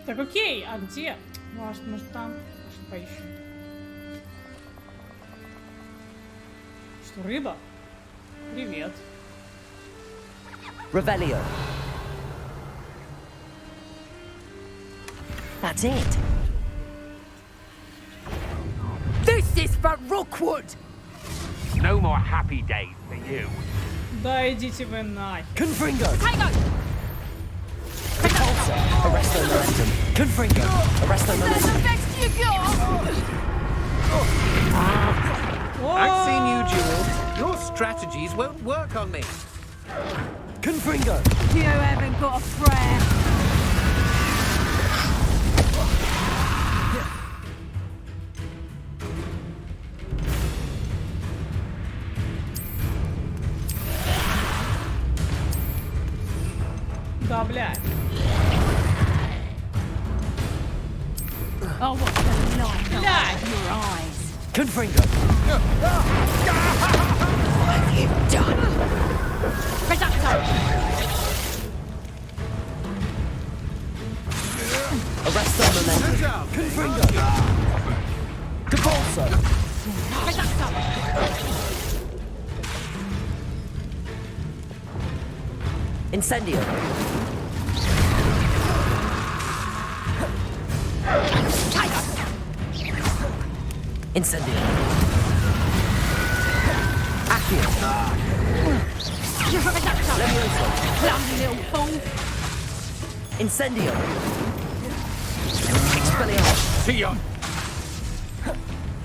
Так окей, а где? Может там? Может поищем. Что, рыба? Привет. Revelio. That's it. This is for Rookwood. No more happy days for you. Да идите вы нахер. Confringo. Repulsor. Arresto momentum. Confringo. Arresto momentum. I've seen you, Jewel. Your strategies won't work on me. Confringo. You haven't got a prayer. Да, блядь. Oh, what the light in your eyes. Confringo. What have you done? Reducto. Arresto momentum. Confringo. Capulso. Reducto. Incendio. Incendio. Accio. Levioso. Clumsy little fool. Incendio. Expelliarmus. See ya!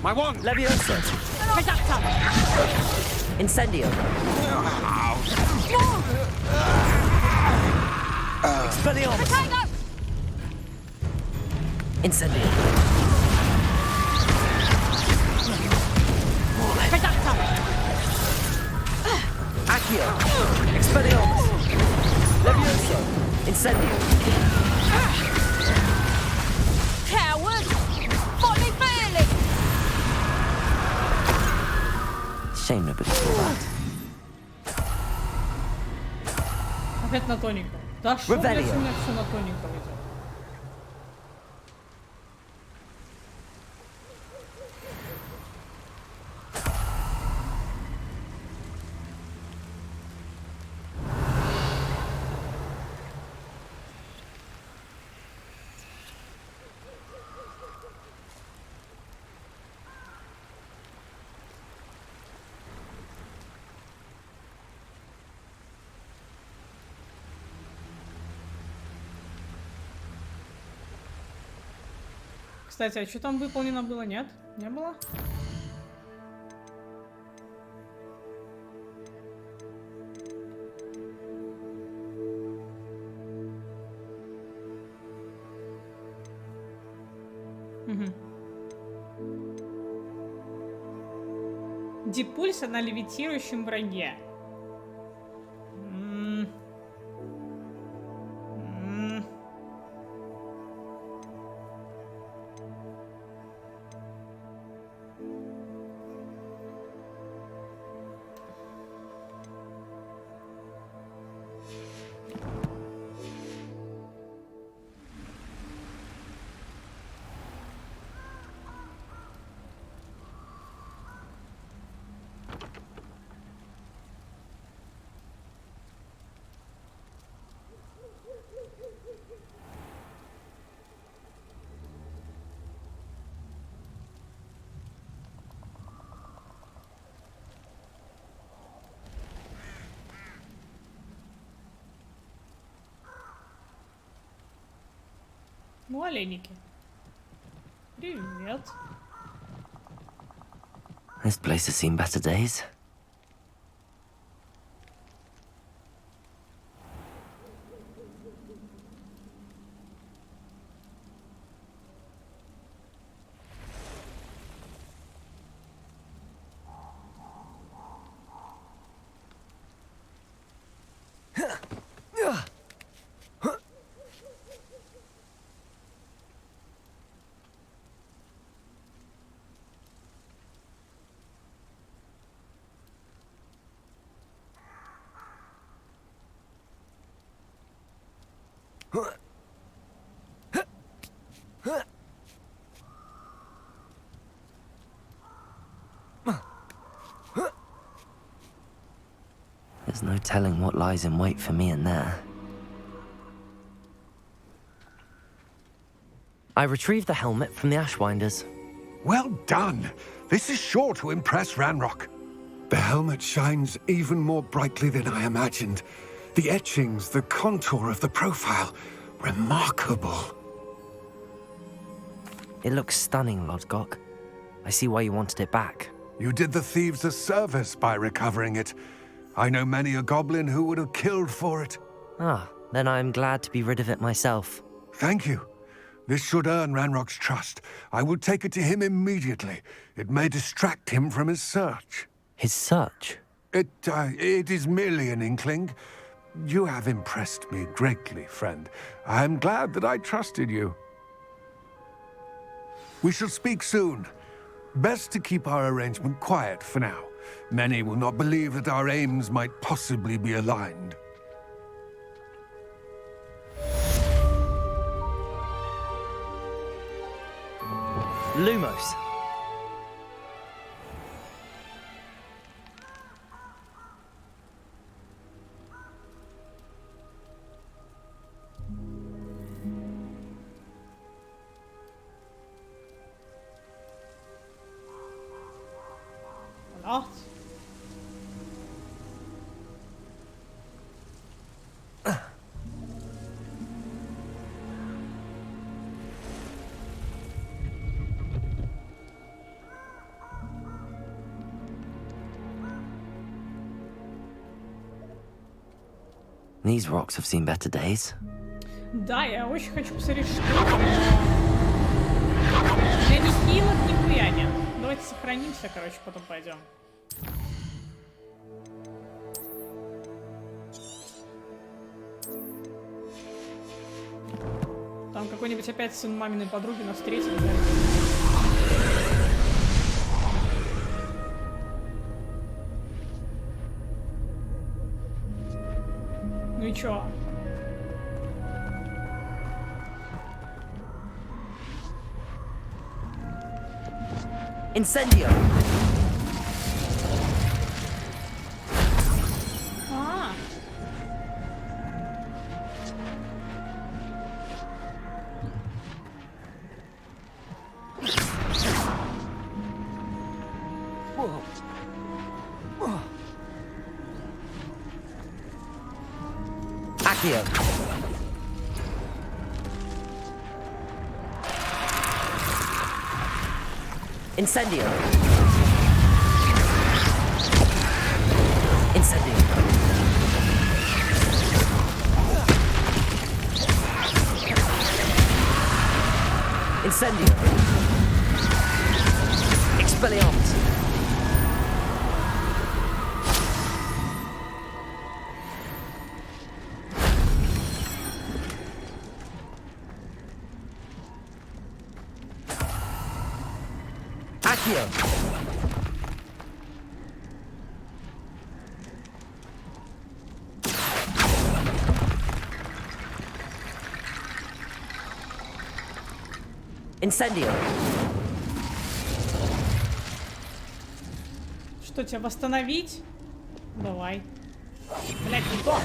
My wand! Levioso. Incendio. Expelliarmus. Incendio. Accio. Expelliarmus. Levioso. Incendio. Coward! Folly fairly! Shame nobody saw that. Опять на тоненьком. Да что, блядь, у меня все на тоненьком идет. Кстати, а что там выполнено было? Нет? Не было? Угу. Дипульса на левитирующем враге. Ну, оленики. Привет. This place has seen better days. There's no telling what lies in wait for me in there. I retrieved the helmet from the Ashwinders. Well done. This is sure to impress Ranrock. The helmet shines even more brightly than I imagined. The etchings, the contour of the profile, remarkable. It looks stunning, Lodgok. I see why you wanted it back. You did the thieves a service by recovering it. I know many a goblin who would have killed for it. Ah, then I'm glad to be rid of it myself. Thank you. This should earn Ranrock's trust. I will take it to him immediately. It may distract him from his search. His search? It is merely an inkling. You have impressed me greatly, friend. I am glad that I trusted you. We shall speak soon. Best to keep our arrangement quiet for now. Many will not believe that our aims might possibly be aligned. Lumos. Voilà. These rocks have seen better days. Да, я очень хочу посмотреть, что это, но... Я ни хилок, ни хуя нет. Давайте сохранимся, короче, потом пойдем. Там какой-нибудь опять сын маминой подруги нас встретил. Ну и чё? Incendio! А. Accio! Incendio! Incendio! Incendio! Expelliarmus! Accio! Incendio! Что, тебя восстановить? Давай. Блять, не то.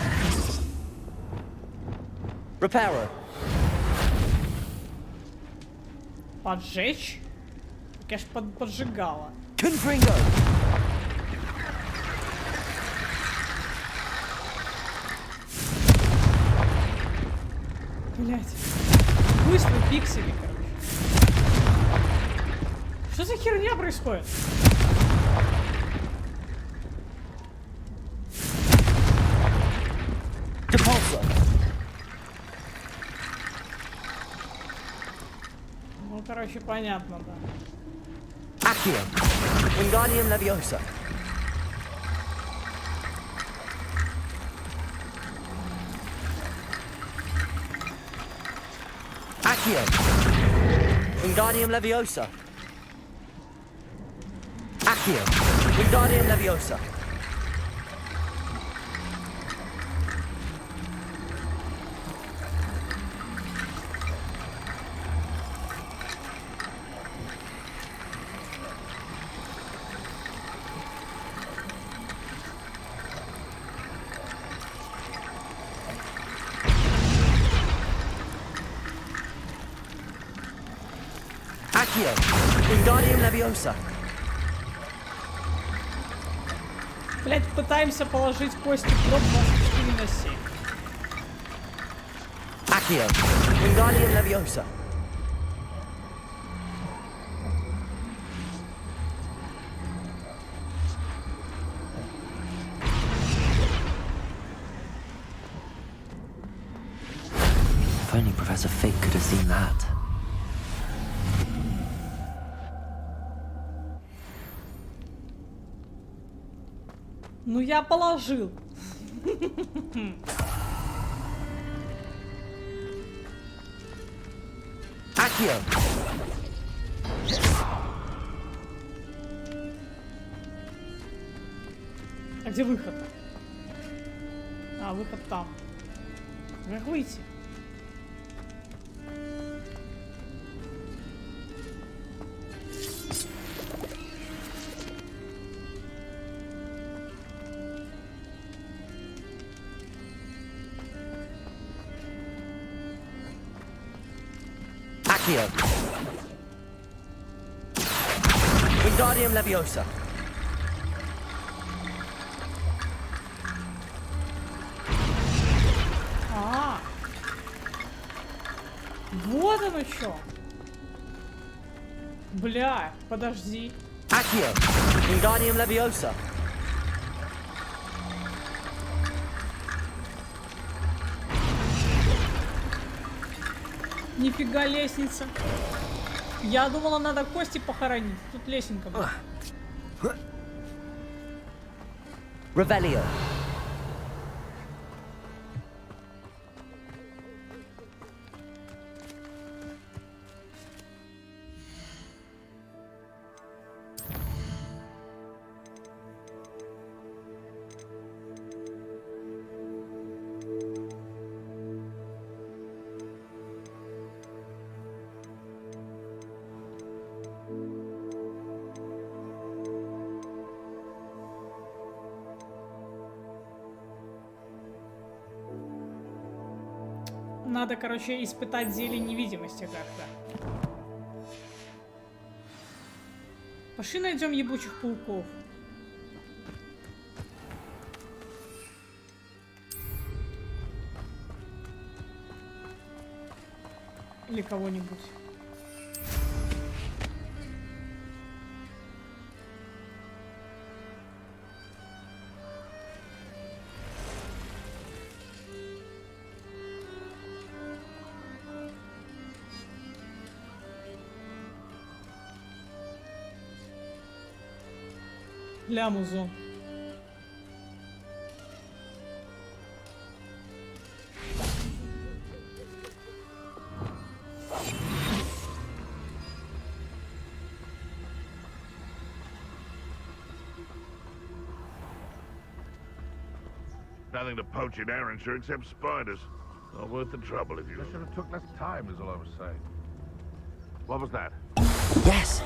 Reparo! Поджечь? Я ж поджигала. Confringo! Блять. Быстро пиксели, короче. Что за херня происходит? Depulso! Ну, короче, понятно, да. Accio! Wingardium Leviosa! Accio! Wingardium Leviosa! Accio! Wingardium Leviosa! Accio! Wingardium Leviosa! Блять, пытаемся положить кости в гроб 24/7. Accio! Wingardium Leviosa! If only Professor Fig could have seen that. Ну я положил. Accio! А где выход? А, выход там. Как выйти? Accio! Wingardium Leviosa! А, вот оно что. Бля, подожди. Accio! Wingardium Leviosa! Нифига лестница. Я думала, надо кости похоронить. Тут лесенка была. Revelio. Надо, короче, испытать зелье невидимости как-то. Пошли найдем ебучих пауков. Или кого-нибудь. Лямузон. Nothing to poach in Arrowshire except spiders. Not worth the trouble if you... I should have took less time, is all I was saying. What was that? Yes.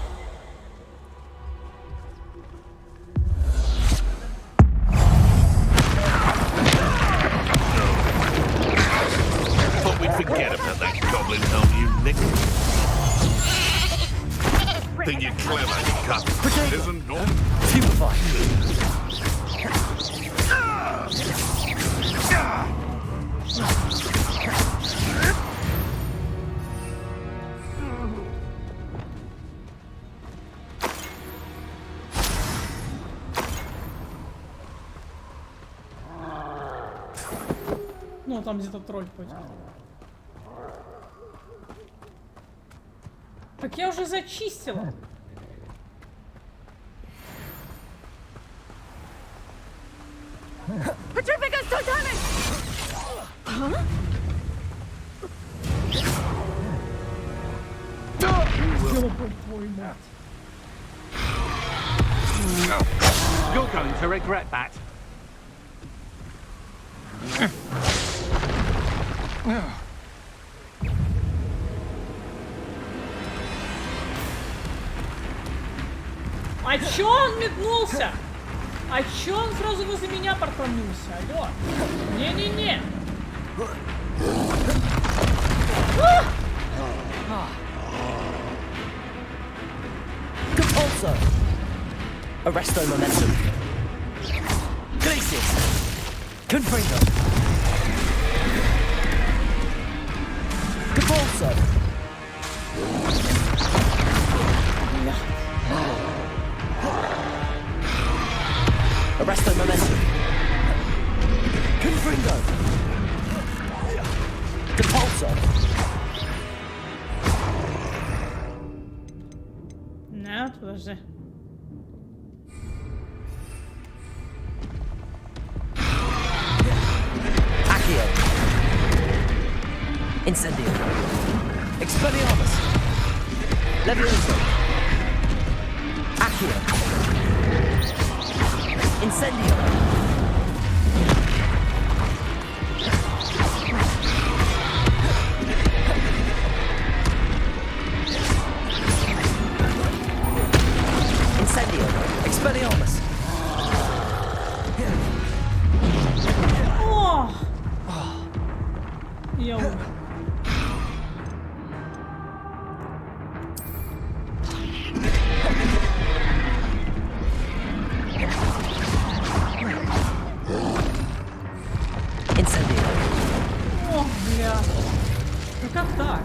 Thought we'd forget about that goblin helm, you nick. Think you're clever, you cunt. Isn't no... Ну, там где-то тролль ходит. Так я уже зачистила. Petrificus Totalis! Huh? You're going to regret that. А чё он метнулся? А чё он сразу возле меня портанулся? Алло. Не-не-не. Compulso. Arresto momentum. Glacius. Confringo. Compulso. Arresto momentum. Confringo. Compulso. Нет, подожди. Accio. Incendio. Expelliarmus. Levioso. Accio. Incendio. Incendio. Expelliarmus. О! Я умер. О, бля. Ну как так?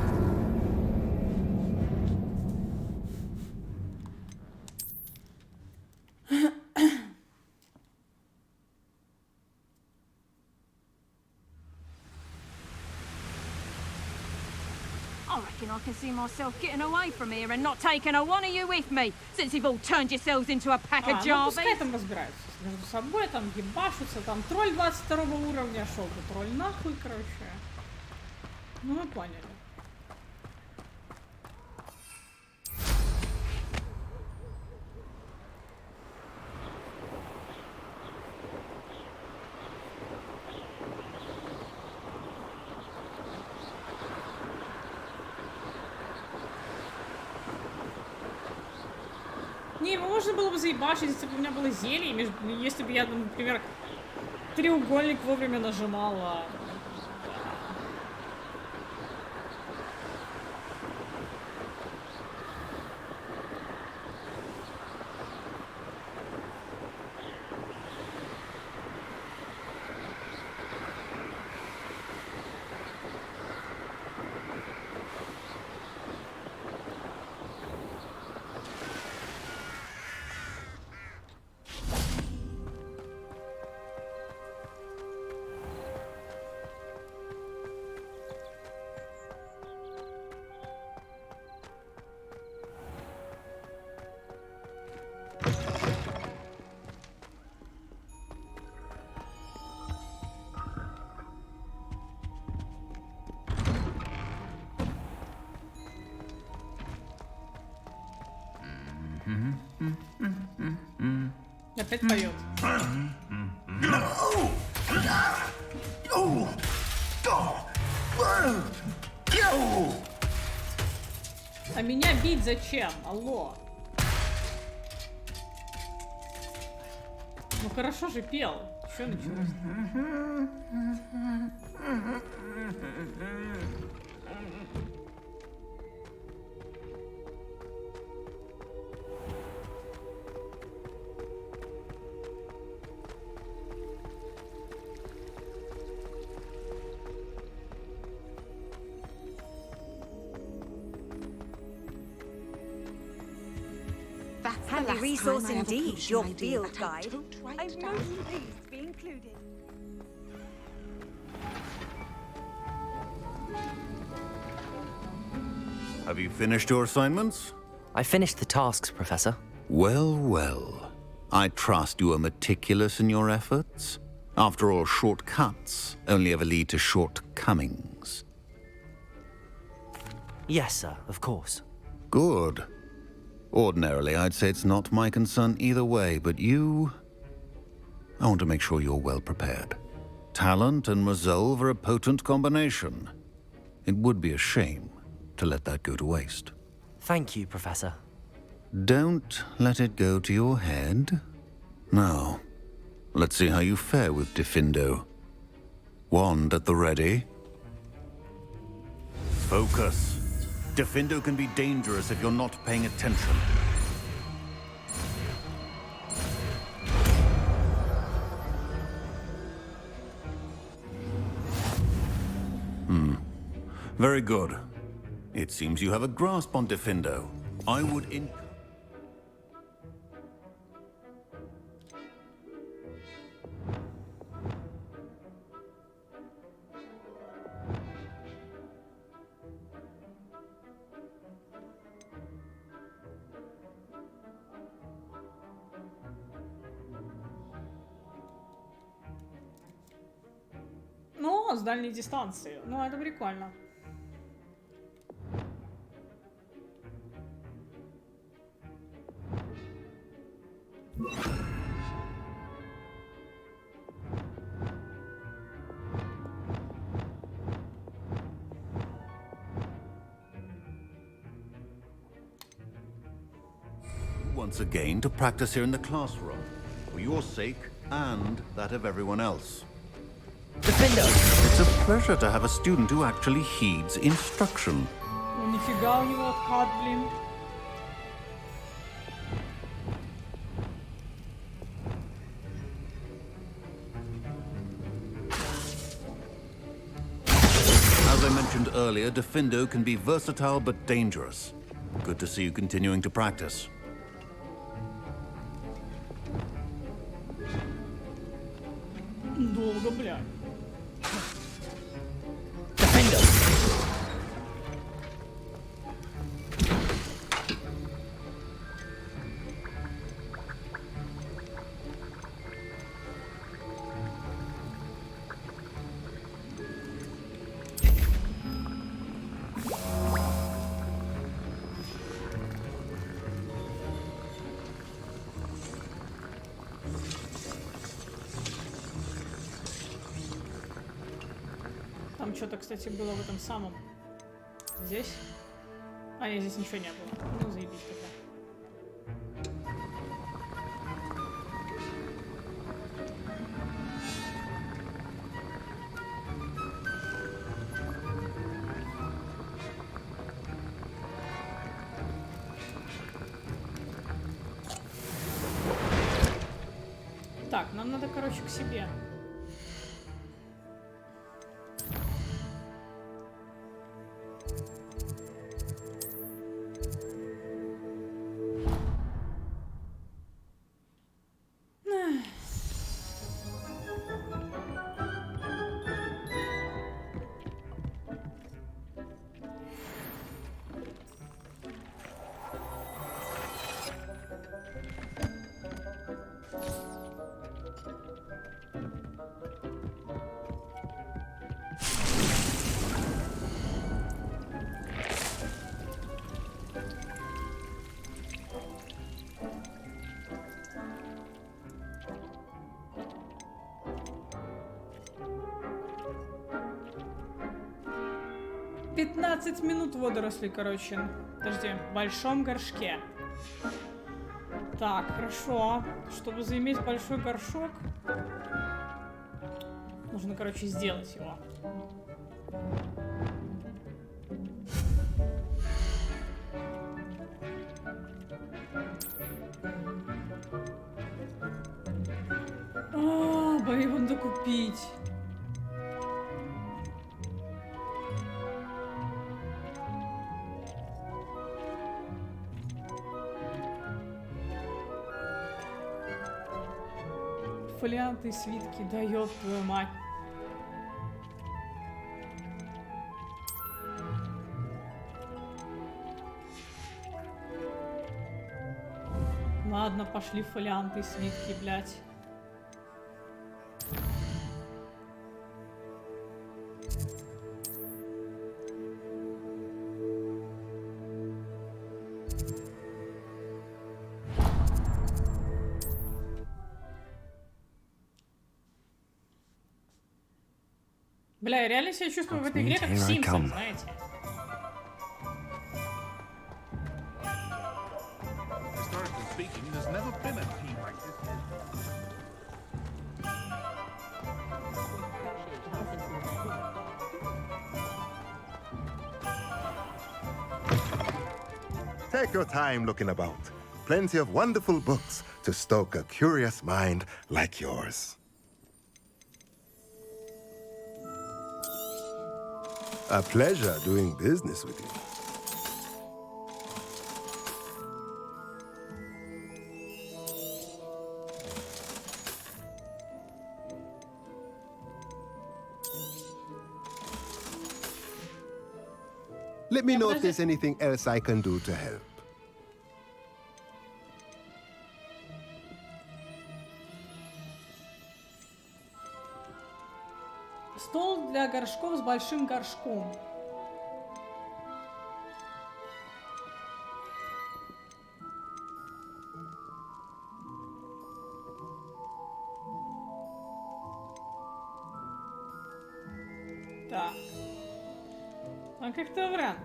I reckon I can see myself getting away from here and not taking a one of you with me, since you've all turned yourselves into a pack of Ну jarvies. пускай там разбираются между собой, там ебашутся, там тролль 22 уровня, шел бы тролль нахуй, короче. Ну вы поняли. Не, его можно было бы заебашить, если бы у меня было зелье, если бы я, например, треугольник вовремя нажимала. Опять поет. А меня бить зачем? Алло. Ну хорошо же пел. Что началось? Handy resource indeed, your field guide. I'm most pleased to be included. Have you finished your assignments? I finished the tasks, Professor. Well, well. I trust you are meticulous in your efforts. After all, shortcuts only ever lead to shortcomings. Yes, sir, of course. Good. Ordinarily, I'd say it's not my concern either way, but you... I want to make sure you're well prepared. Talent and resolve are a potent combination. It would be a shame to let that go to waste. Thank you, Professor. Don't let it go to your head. Now, let's see how you fare with Diffindo. Wand at the ready. Focus. Diffindo can be dangerous if you're not paying attention. Very good. It seems you have a grasp on Diffindo. I would Ну, с дальней дистанции. Ну, это прикольно. once again to practice here in the classroom, for your sake and that of everyone else. Diffindo! It's a pleasure to have a student who actually heeds instruction. Ну, нифига у него откат, блин. As I mentioned earlier, Diffindo can be versatile but dangerous. Good to see you continuing to practice. Долго, блядь. там что-то, кстати, было в этом самом. Здесь? А, нет, здесь ничего не было. Ну, заебись тогда. Так, нам надо, короче, к себе. — 15 минут водоросли, короче. Подожди, в большом горшке. Так, хорошо. Чтобы заиметь большой горшок, нужно, короче, сделать его. Бы его надо купить. Фолианты и свитки, да ёб твою мать. Ладно, пошли фолианты и свитки, блядь. Бля, я реально себя чувствую в этой игре как в Симпсонах, знаете. Historically speaking, there's never been a team like this. Take your time looking about. Plenty of wonderful books to stoke a curious mind like yours. A pleasure doing business with you. Let me know if there's anything else I can do to help. Стол для горшков с большим горшком. Так. А как-то вряд.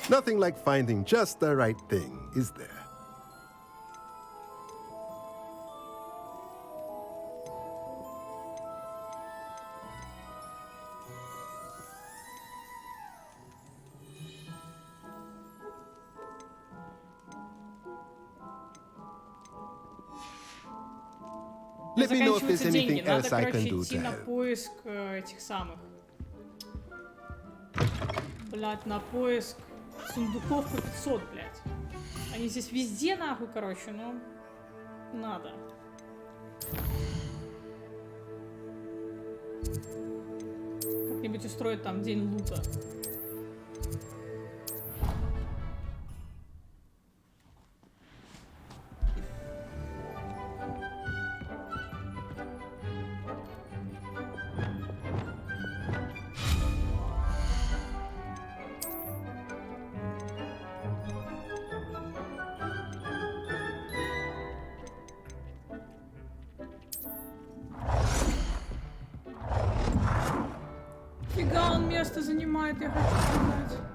Nothing like finding just the right thing, is there? Let me know if there's anything else I can do to идти на help. поиск этих самых. Блять, на поиск сундуков по 500, блять. Они здесь везде, нахуй, короче, но надо. Как-нибудь устроить там день лута. место занимает, я хочу сказать.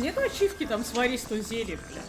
Нету ачивки там свари 100 зелий, бля.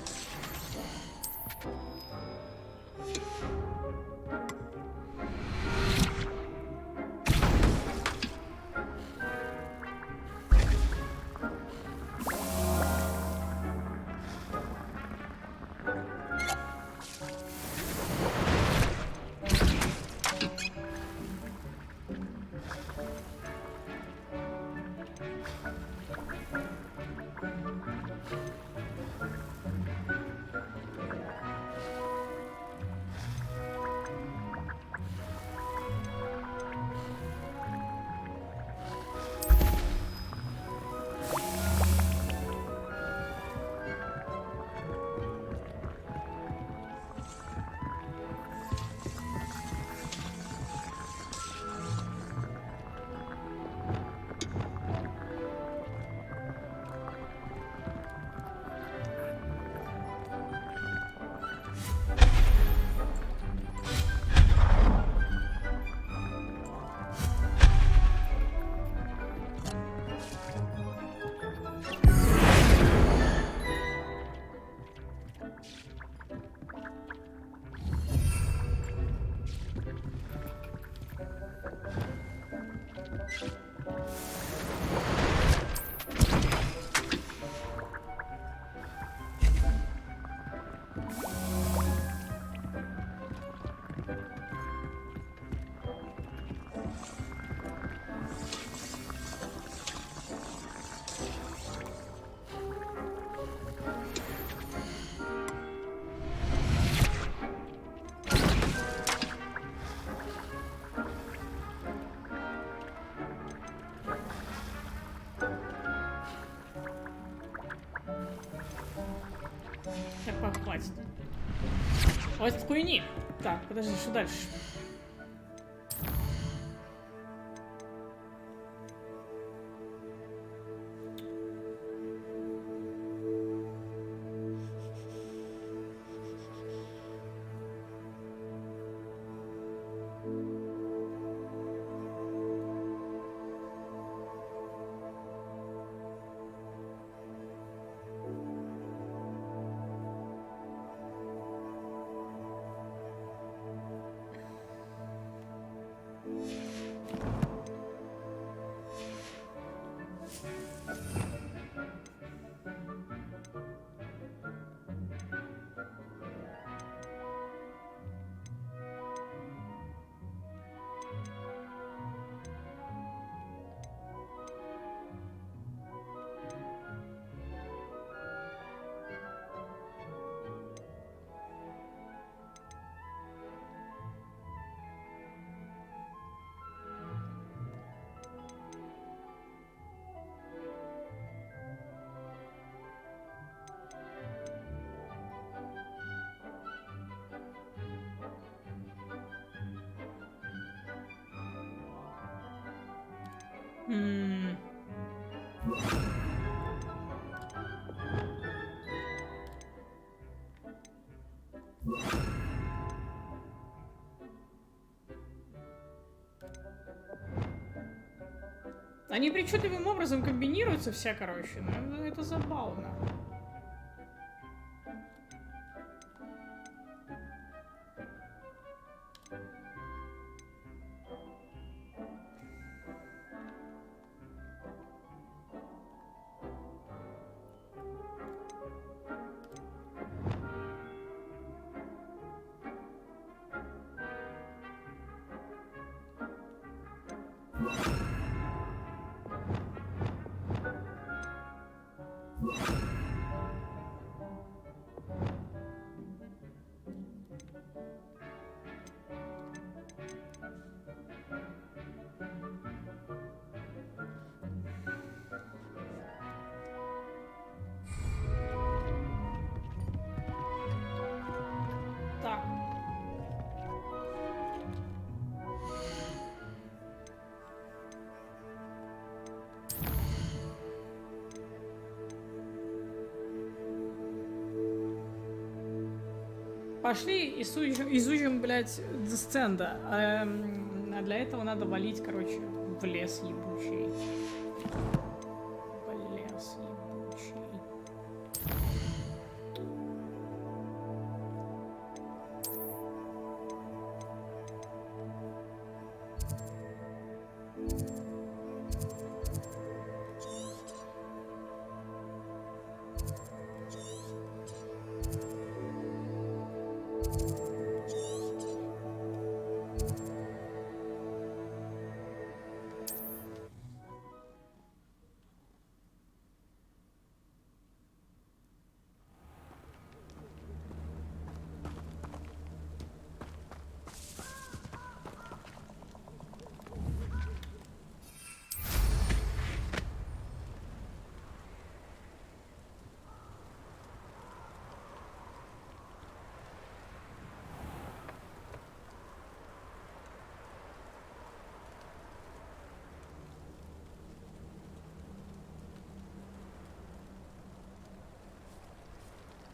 Так, хватит. Хватит хуйни. Так, подожди, что дальше? Они причудливым образом комбинируются вся, короче, но это забавно. Пошли изучим, блядь, десценда. А для этого надо валить, короче, в лес ебучий. В лес ебучий.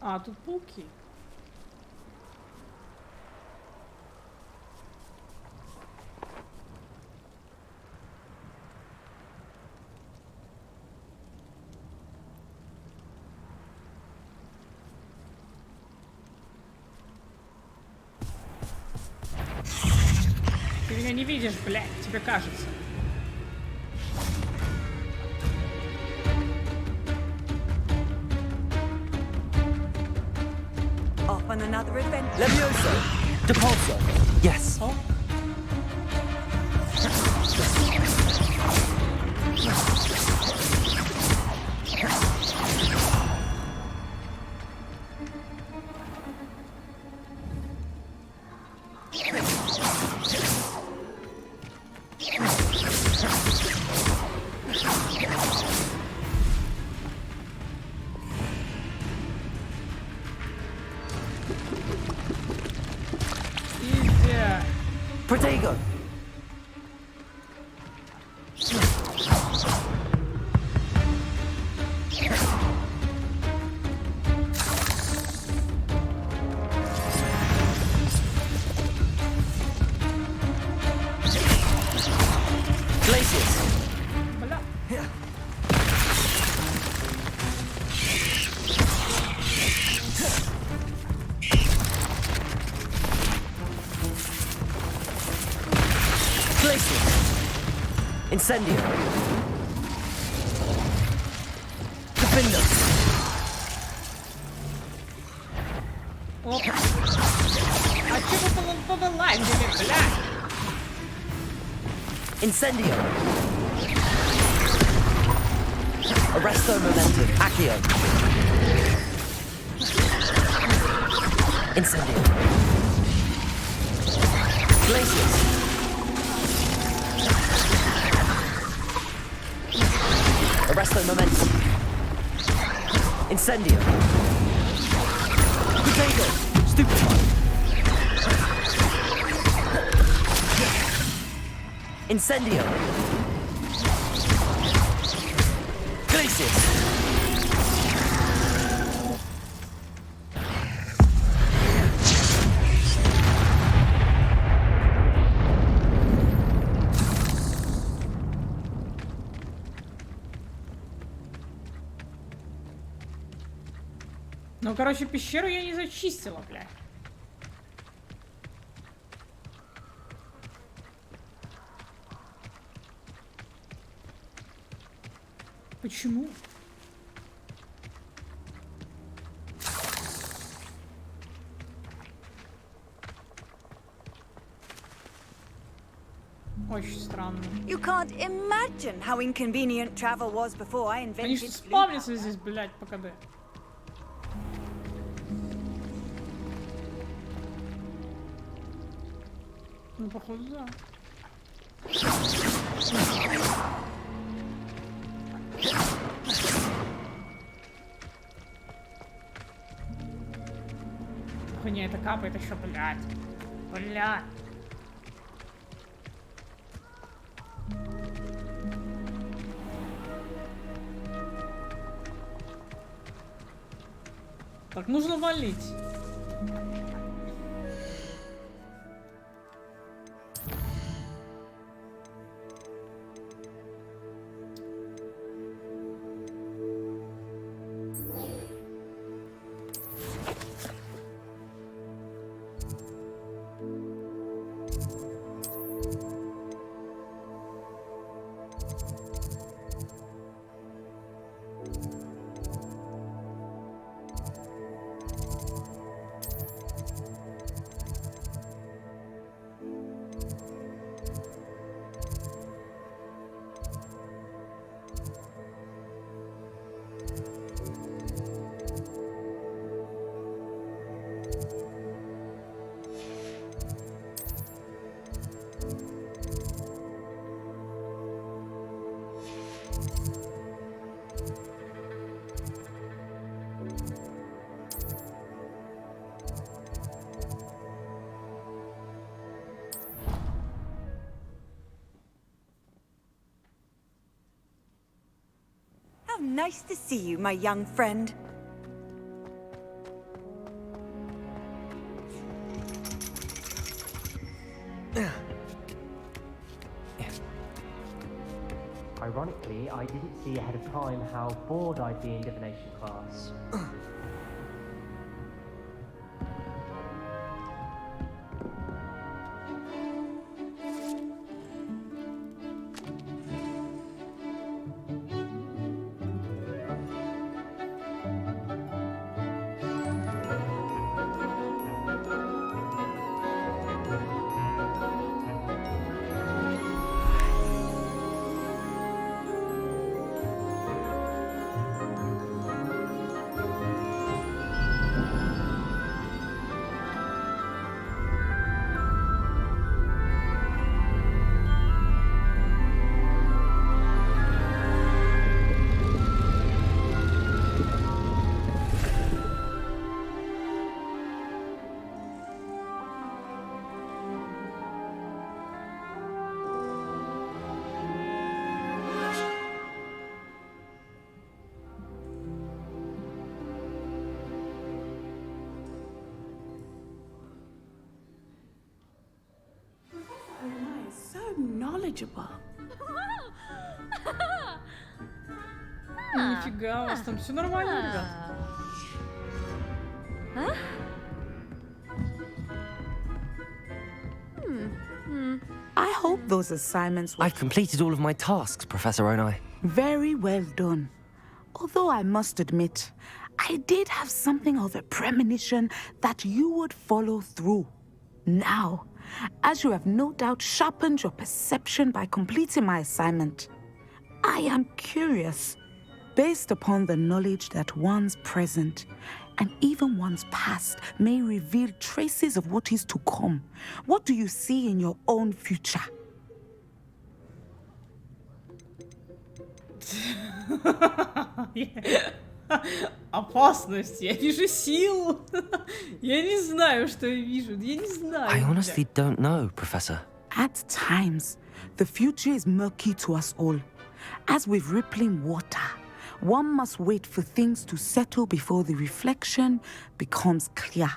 А, тут пауки. Ты меня не видишь, блядь, тебе кажется. Off on another adventure. Levioso! Depulso! Yes. Oh. Protego! Glacius! Incendio! Defender! Оп. А чего вы повылазили, блядь? Incendio! Arresto Momentum! Accio! Incendio! Glacius! Arresto Momentum! Incendio! Potato! Stupefy! Incendio! Jesus! Ну, короче, пещеру я не зачистила, бля. Почему? Очень странно. You can't imagine how inconvenient travel was before I Они invented что спавнятся здесь, блядь, по КД. Ну, походу, да. Хуйня, это капает еще, блядь. Блядь. Так, нужно валить. Nice to see you, my young friend. Ironically, I didn't see ahead of time how bored I'd be in divination class. Knowledgeable. Нифига, у вас там все нормально, ребят. I hope those assignments were... I've completed all of my tasks, Professor Onai. Very well done. Although I must admit, I did have something of a premonition that you would follow through. Now, as you have no doubt sharpened your perception by completing my assignment, I am curious, based upon the knowledge that one's present and even one's past may reveal traces of what is to come. What do you see in your own future? Опасность. Я вижу силу. Я не знаю, что я вижу. Я не знаю. I honestly don't know, Professor. At times, the future is murky to us all. As with rippling water, One must wait for things to settle before the reflection becomes clear.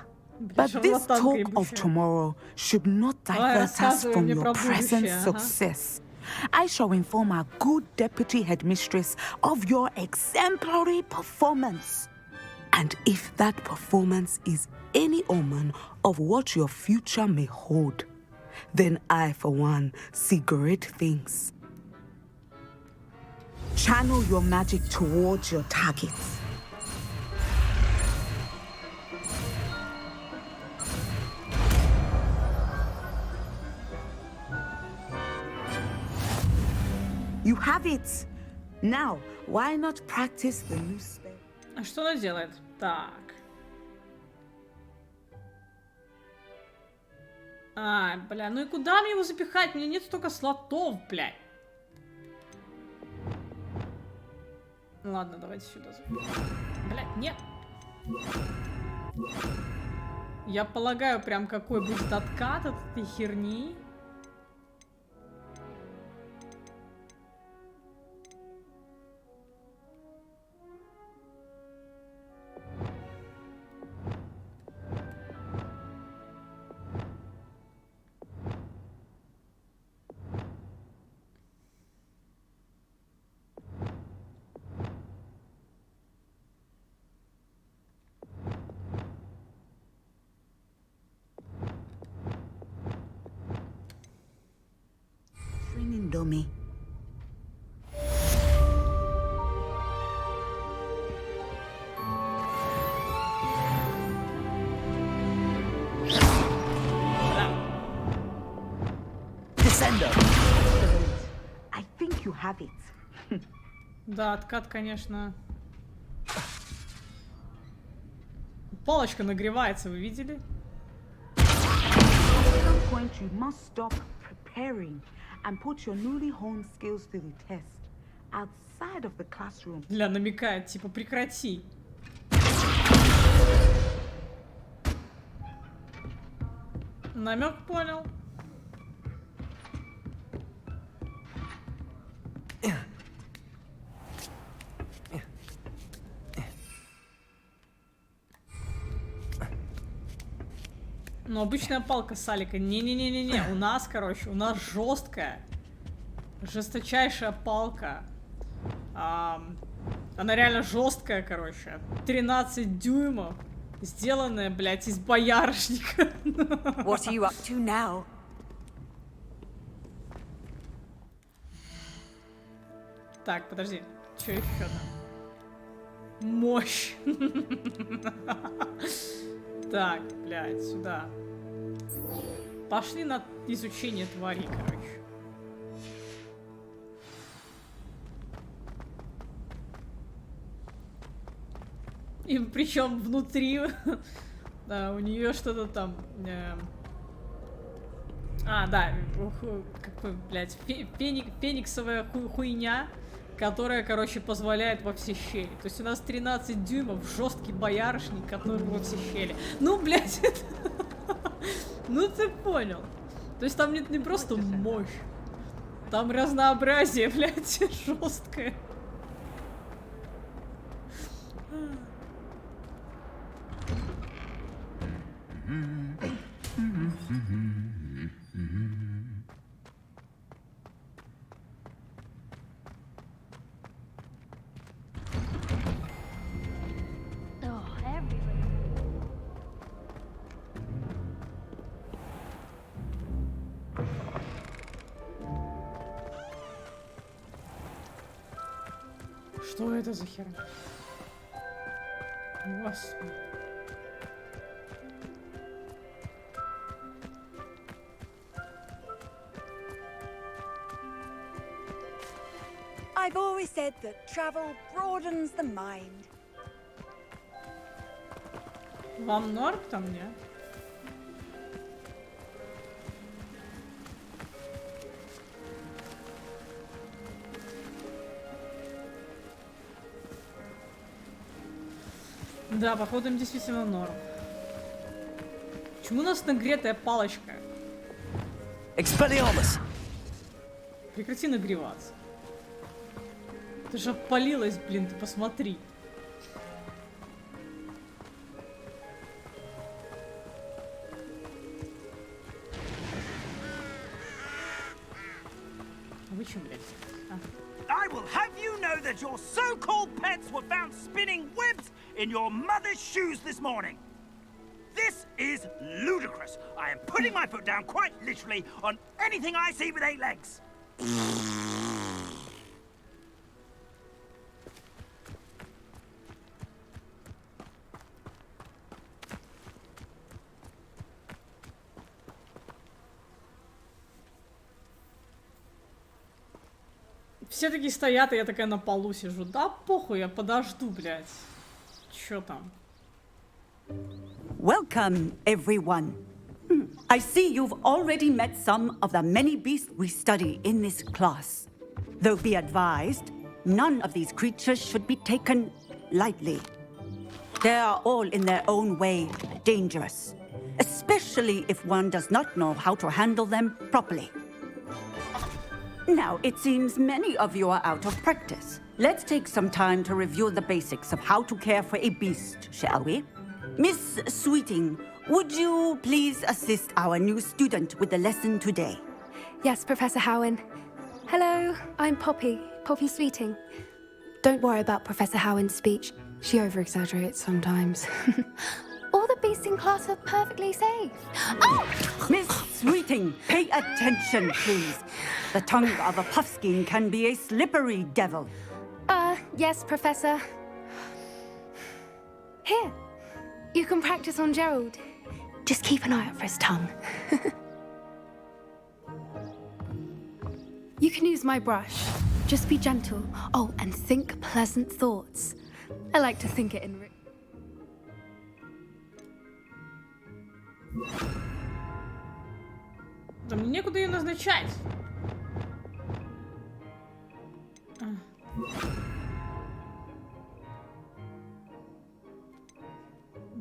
But this talk of tomorrow should not divert us from your present success. I shall inform our good deputy headmistress of your exemplary performance. And if that performance is any omen of what your future may hold, then I, for one, see great things. Channel your magic towards your targets. You have it! Now, why not practice the new spell? А что она делает? Так. А, бля, ну и куда мне его запихать? У меня нет столько слотов, блядь. Ладно, давайте сюда запихаем. Блядь, нет. Я полагаю, прям какой будет откат от этой херни. Dummy. Descendo. I think you have it. Да, откат, конечно. Палочка нагревается, вы видели? At some point you must stop preparing and put your newly honed skills to the test outside of the classroom. Для намекает, типа, прекрати. Намек понял. Ну, обычная палка Салика. Не-не-не-не-не. У нас, короче, у нас жесткая. Жесточайшая палка. Она реально жесткая, короче. 13 дюймов. Сделанная, блядь, из боярышника. What are you up to now? Так, подожди. Что еще там? Мощь. Так, блядь, сюда. Пошли на изучение тварей, короче. И причем внутри да, у нее что-то там. А, да, как бы, блядь, фениксовая хуйня, которая, короче, позволяет во все щели. То есть у нас 13 дюймов, жесткий боярышник, который во все щели. Ну, блядь, это... Ну, ты понял. То есть там нет не просто мощь. Там разнообразие, блядь, жесткое. Что это за херня? Господи. I've always said that travel broadens the mind. Вам норм там, нет? Да, походу им действительно норм. Почему у нас нагретая палочка? Expelliarmus. Прекрати нагреваться. Ты же обпалилась, блин, ты посмотри. А вы чё, блядь? А. I will have you know that your so-called pets were found spinning webs in your mother's shoes this morning. This is ludicrous. I am putting my foot down quite literally on anything I see with 8 legs. Все такие стоят, а я такая на полу сижу. Да похуй, я подожду, блядь. Чё там? Welcome, everyone. I see you've already met some of the many beasts we study in this class. Though be advised, none of these creatures should be taken lightly. They are all in their own way dangerous, especially if one does not know how to handle them properly. Now, it seems many of you are out of practice. Let's take some time to review the basics of how to care for a beast, shall we? Miss Sweeting, would you please assist our new student with the lesson today? Yes, Professor Howen. Hello, I'm Poppy Sweeting. Don't worry about Professor Howen's speech. She over-exaggerates sometimes. All the beasts in class are perfectly safe. Oh! Miss Sweeting, pay attention, please. The tongue of a puffskein can be a slippery devil. Yes, Professor. Here, you can practice on Gerald. Just keep an eye out for his tongue. You can use my brush. Just be gentle. Oh, and think pleasant thoughts. I like to think it in... Да мне некуда ее назначать.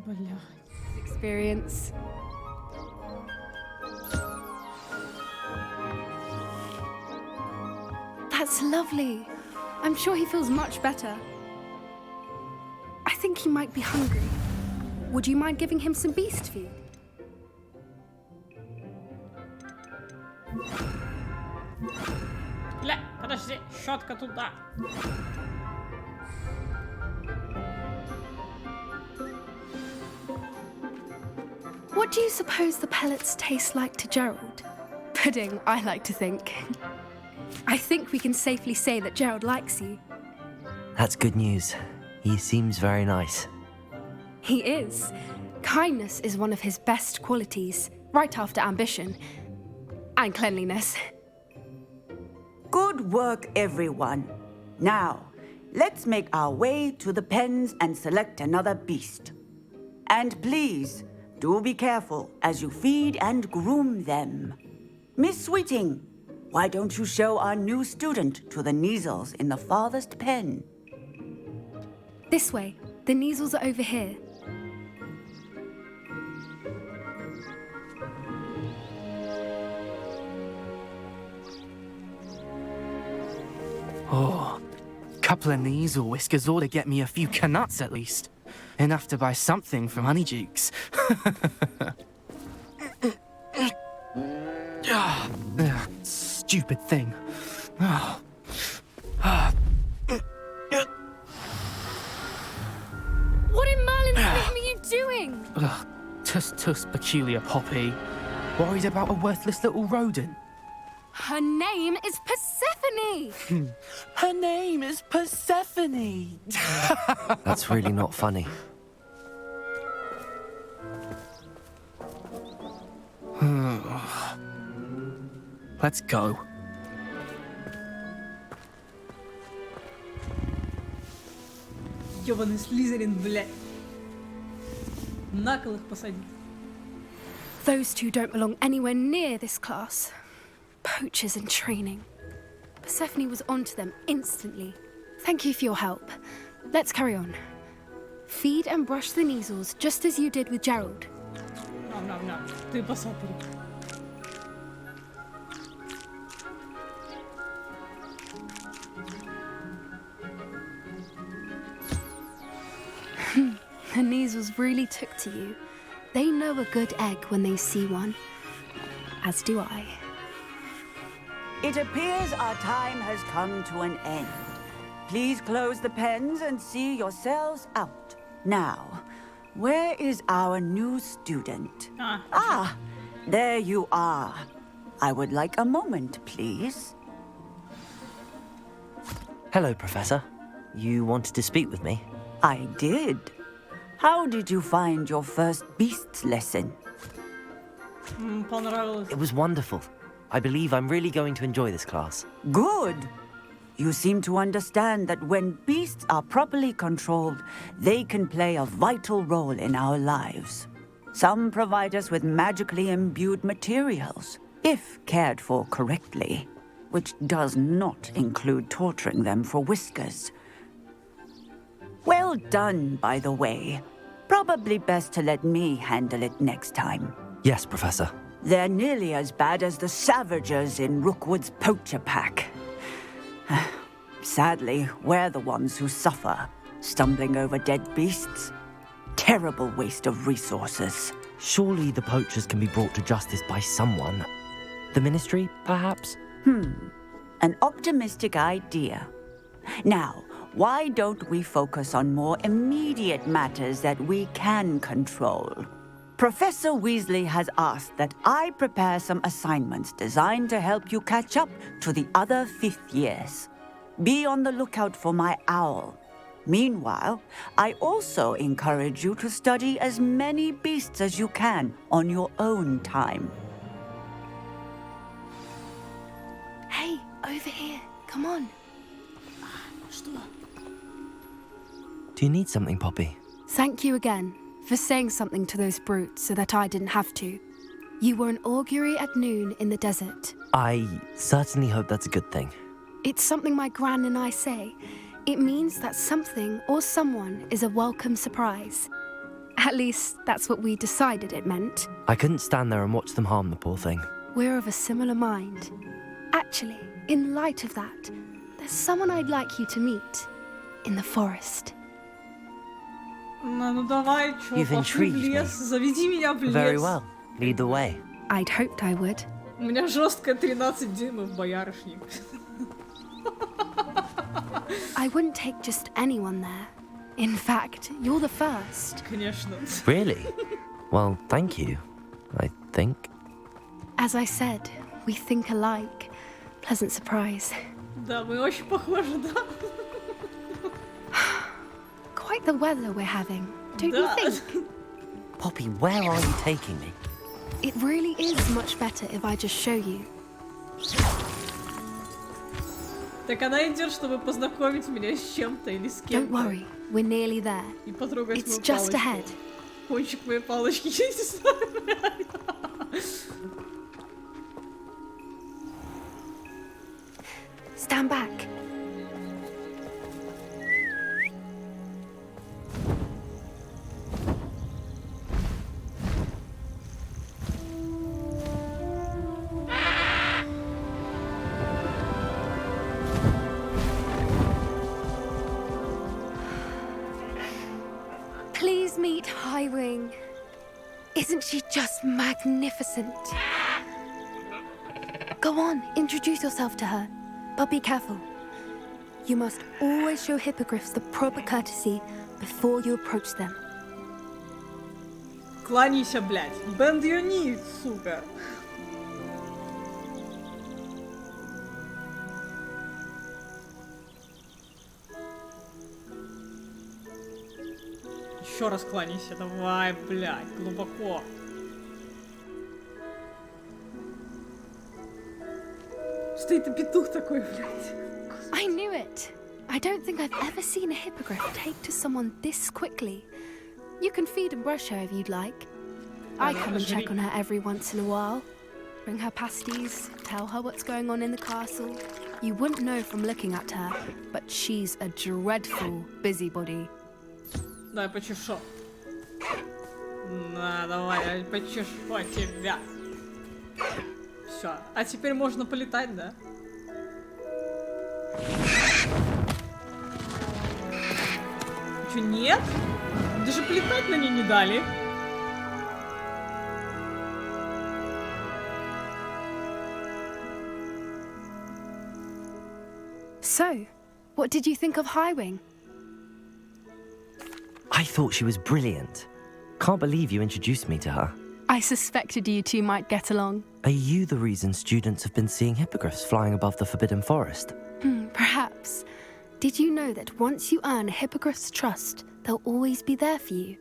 Блядь. Experience. That's lovely. I'm sure he feels much better. I think he might be hungry. Would you mind giving him some beast food? Бля, подожди, щетка туда. What do you suppose the pellets taste like to Gerald? Pudding, I like to think. I think we can safely say that Gerald likes you. That's good news. He seems very nice. He is. Kindness is one of his best qualities, right after ambition. And cleanliness. Good work, everyone. Now, let's make our way to the pens and select another beast. And please, do be careful as you feed and groom them. Miss Sweeting, why don't you show our new student to the Neasels in the farthest pen? This way. The Neasels are over here. Oh, couple of Neasel whiskers ought to get me a few canuts at least. Enough to buy something from Honeydukes. Stupid thing. What in Merlin's name are you doing? Tuss, peculiar Poppy. Worried about a worthless little rodent. Her name is Persephone! Her name is Persephone! That's really not funny. Let's go. Ёбаный Слизерин, блядь. На кол их посадить. Those two don't belong anywhere near this class. Poachers in training. Persephone was onto them instantly. Thank you for your help. Let's carry on. Feed and brush the Neasels just as you did with Gerald. No. Ты посмотри. The Neasels really took to you. They know a good egg when they see one. As do I. It appears our time has come to an end. Please close the pens and see yourselves out. Now, where is our new student? Ah, there you are. I would like a moment, please. Hello, Professor. You wanted to speak with me? I did. How did you find your first beasts lesson? It was wonderful. I believe I'm really going to enjoy this class. Good. You seem to understand that when beasts are properly controlled, they can play a vital role in our lives. Some provide us with magically imbued materials, if cared for correctly, which does not include torturing them for whiskers. Well done, by the way. Probably best to let me handle it next time. Yes, Professor. They're nearly as bad as the Savagers in Rookwood's poacher pack. Sadly, we're the ones who suffer, stumbling over dead beasts. Terrible waste of resources. Surely the poachers can be brought to justice by someone. The Ministry, perhaps? An optimistic idea. Now, why don't we focus on more immediate matters that we can control? Professor Weasley has asked that I prepare some assignments designed to help you catch up to the other fifth years. Be on the lookout for my owl. Meanwhile, I also encourage you to study as many beasts as you can on your own time. Hey, over here. Come on. Do you need something, Poppy? Thank you again for saying something to those brutes so that I didn't have to. You were an augury at noon in the desert. I certainly hope that's a good thing. It's something my gran and I say. It means that something or someone is a welcome surprise. At least, that's what we decided it meant. I couldn't stand there and watch them harm the poor thing. We're of a similar mind. Actually, in light of that, there's someone I'd like you to meet in the forest. Ну давай, чё, You've пошли в intrigued лес, заведи меня в лес. Very well. Lead the way. I'd hoped I would. У меня жесткая 13 дюймов, боярышник. I wouldn't take just anyone there. In fact, you're the first. Конечно. Really? Well, thank you, I think. As I said, we think alike. Pleasant surprise. Да, мы очень похожи, да? Quite the weather we're having, don't you think? Poppy, where are you taking me? It really is much better if I just show you. Так она идет, чтобы познакомить меня с чем-то или с кем-то. Don't worry, we're nearly there. И потрогать It's мою just палочку. ahead. Кончик моей палочки, я не знаю, реально. Stand back. Please meet Highwing. Isn't she just magnificent? Go on, introduce yourself to her. But be careful. You must always show hippogriffs the proper courtesy before you approach them. Кланяйся, блядь. Bend your knees, сука. Еще раз кланяйся, давай, блядь, глубоко. Что это петух такой, блядь? I knew it. I don't think I've ever seen a hippogriff take to someone this quickly. You can feed and brush her if you'd like. I come and check on her every once in a while. Bring her pasties, tell her what's going on in the castle. You wouldn't know from looking at her, but she's a dreadful busybody. Давай почешу. На, давай, я почешу тебя. Все. А теперь можно полетать, да? Чё, нет? Даже полетать на ней не дали. So, what did you think of Highwing? I thought she was brilliant. Can't believe you introduced me to her. I suspected you two might get along. Are you the reason students have been seeing hippogriffs flying above the Forbidden Forest? Perhaps. Did you know that once you earn a hippogriff's trust, they'll always be there for you?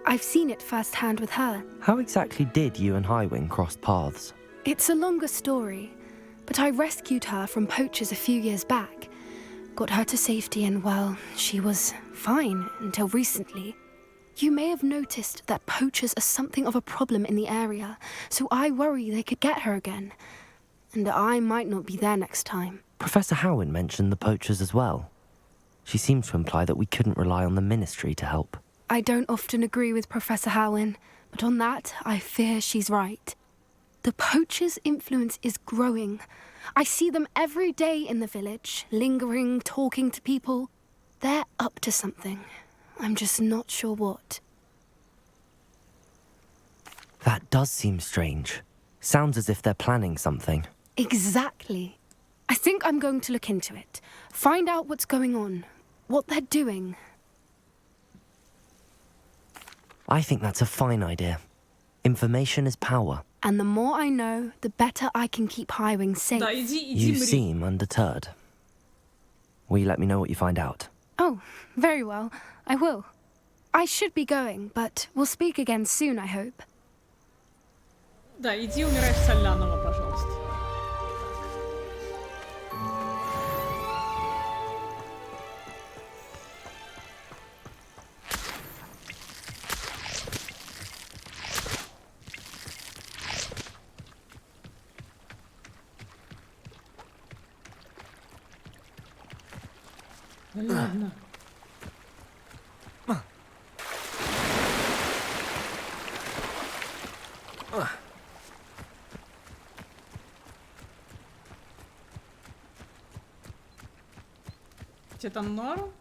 I've seen it firsthand with her. How exactly did you and Highwing cross paths? It's a longer story, but I rescued her from poachers a few years back. Got her to safety and, well, she was fine until recently. You may have noticed that poachers are something of a problem in the area, so I worry they could get her again. And I might not be there next time. Professor Howin mentioned the poachers as well. She seemed to imply that we couldn't rely on the ministry to help. I don't often agree with Professor Howin, but on that, I fear she's right. The poachers' influence is growing. I see them every day in the village, lingering, talking to people. They're up to something. I'm just not sure what. That does seem strange. Sounds as if they're planning something. Exactly. I think I'm going to look into it. Find out what's going on. What they're doing. I think that's a fine idea. Information is power. And the more I know, the better I can keep Highwing safe. You seem undeterred. Will you let me know what you find out? Oh, very well. I will. I should be going, but we'll speak again soon, I hope. Да, иди умирай в Соляново, пожалуйста. Ладно. Тебе там норм?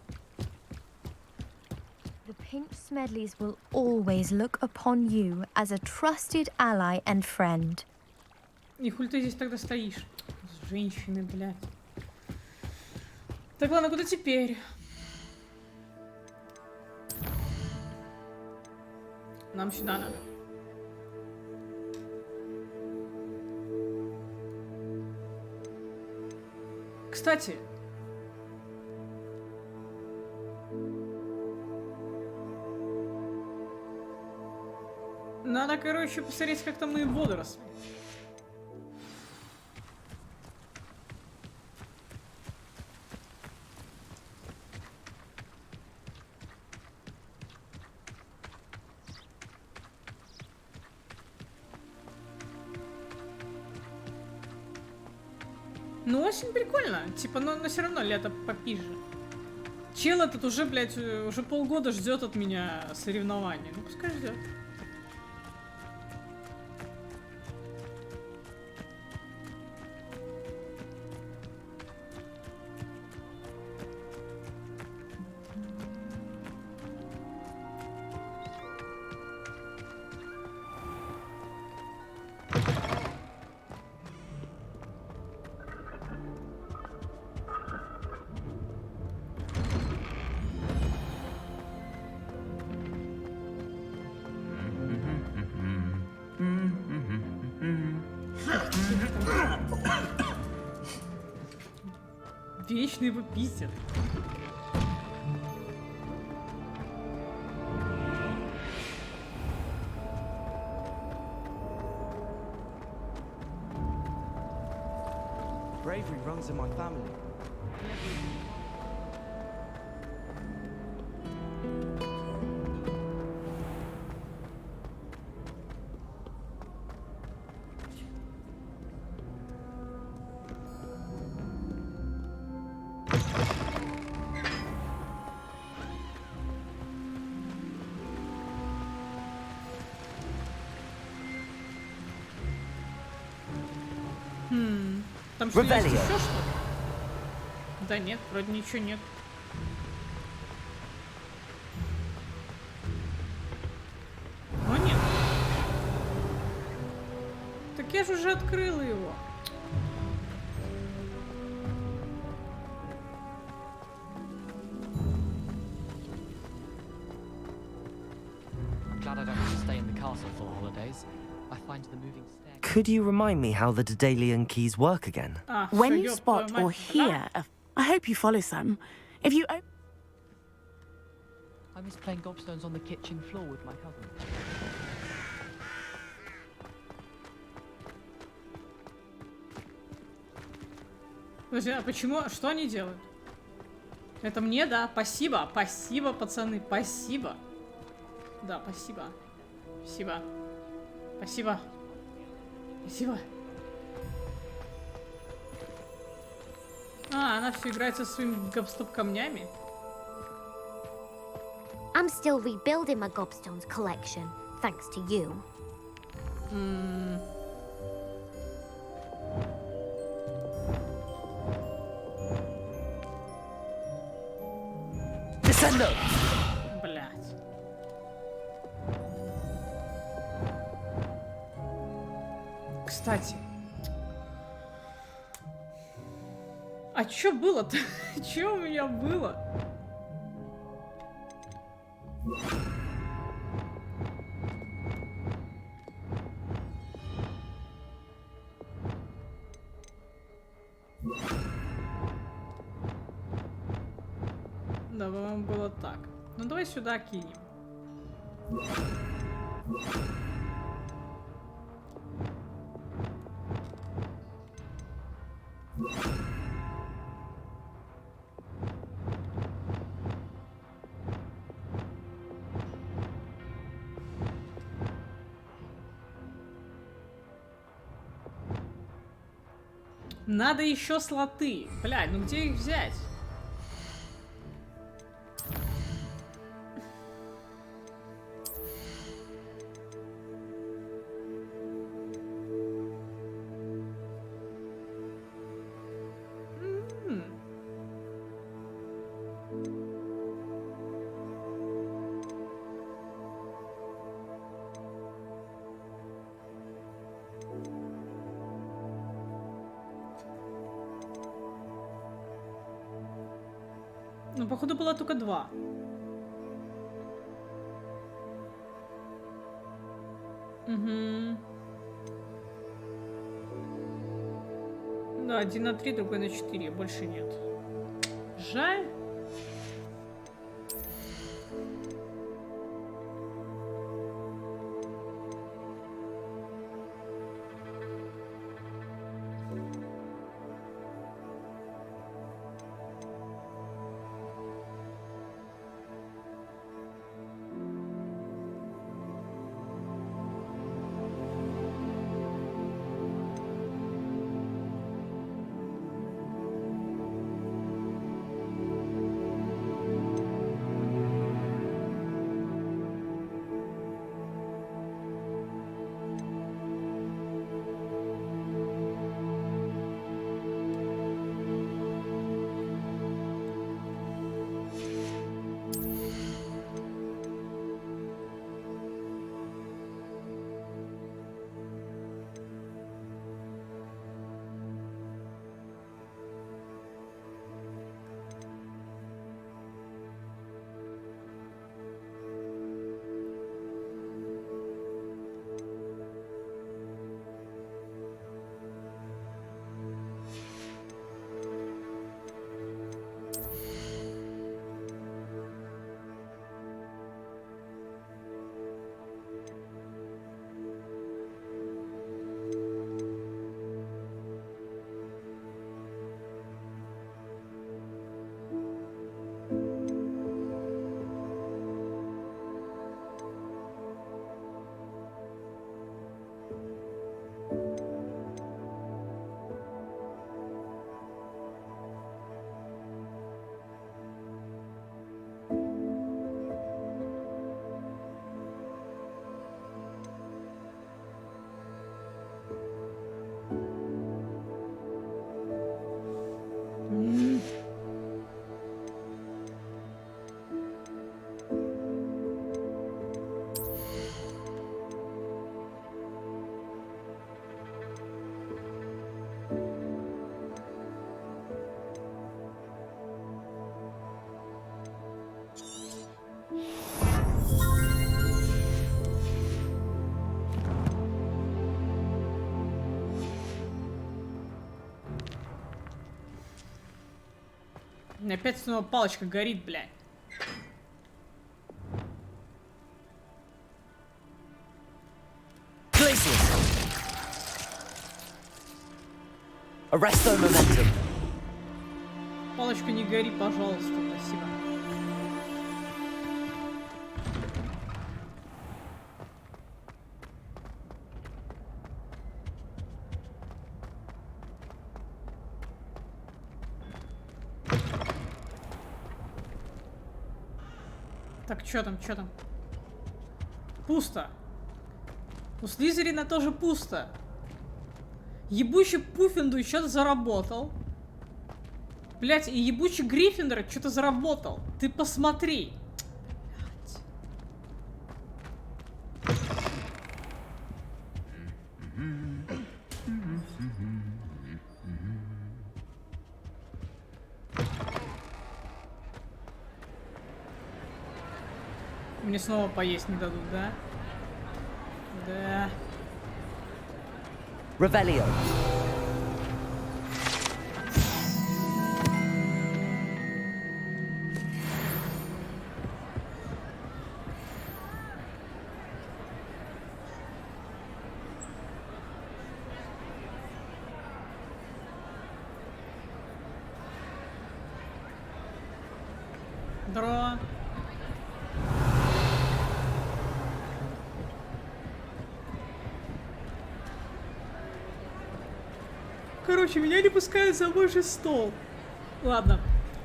The Pink Smedleys will always look upon you as a trusted ally and friend. И хуй ты здесь тогда стоишь? С женщиной, блядь. Так, ладно, куда теперь? Нам сюда надо. Кстати, надо, короче, посмотреть, как там мои водоросли. Ну, осень прикольно. Типа, но все равно лето попизже. Чел этот уже, блядь, уже полгода ждет от меня соревнований. Ну, пускай ждет. Вечно его пиздят. Bravery runs in my family. Там что, есть еще что-то? Да нет, вроде ничего нет. Так я же уже открыла его. Glad I don't have to stay in the castle for holidays. I find the moving stair. Could you remind me how the Daedalian keys work again? When you spot or hear, I hope you follow some. If you. I miss playing gobstones on the kitchen floor with my cousin. Подожди, а почему? Что они делают? Это мне, да? Спасибо. Спасибо, пацаны. Спасибо. Да, спасибо. Спасибо. Спасибо. Спасибо. А, она все играет со своими гобстоп-камнями. I'm still rebuilding my gobstones collection, thanks to you. Descendo! Блять. Кстати. А чё было-то? Чё у меня было? Да, по-моему, было так. Ну, давай сюда кинем. Надо еще слоты. Блядь, ну где их взять? Ну, походу, было только 2. Угу. Да, 1 на 3, другой на 4. Больше нет. Жаль. У меня опять снова палочка горит, блядь. Arresto momentum. Палочка, не гори, пожалуйста, спасибо. Так, чё там, чё там? Пусто. У Слизерина тоже пусто. Ебучий Пуффиндуй что-то заработал. Блять, и ебучий Гриффиндор что-то заработал. Ты посмотри. Мне снова поесть не дадут, да? Да. Revelio. Здорово. Короче, меня не пускают за мой же стол. Ладно,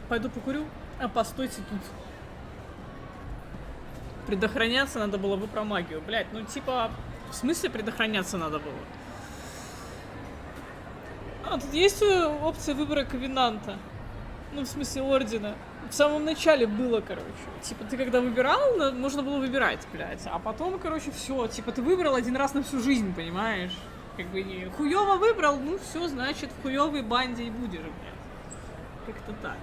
пойду покурю, а постойте тут. Предохраняться надо было бы про магию. Блять, ну типа, в смысле предохраняться надо было? А, тут есть опция выбора ковенанта. Ну, в смысле, ордена. В самом начале было, короче. Типа, ты когда выбирал, можно было выбирать, блядь. А потом, короче, все. Типа, ты выбрал один раз на всю жизнь, понимаешь? Как бы не хуёво выбрал, ну все, значит, в хуёвой банде и будешь, блядь. Как-то так.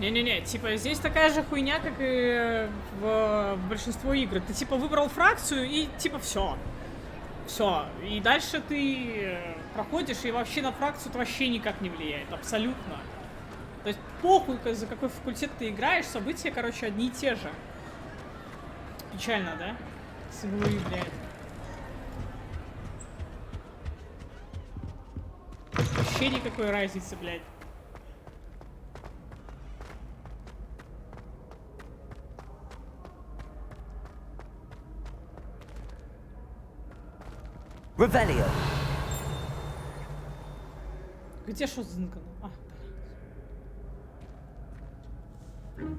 Не-не-не, типа здесь такая же хуйня, как и в большинство игр. Ты типа выбрал фракцию и типа все. Все. И дальше ты проходишь, и вообще на фракцию это вообще никак не влияет. Абсолютно. То есть похуй, за какой факультет ты играешь, события, короче, одни и те же. Печально, да? С игрой, блядь. Вообще никакой разницы, блядь. Revelio. Где шо зынкано?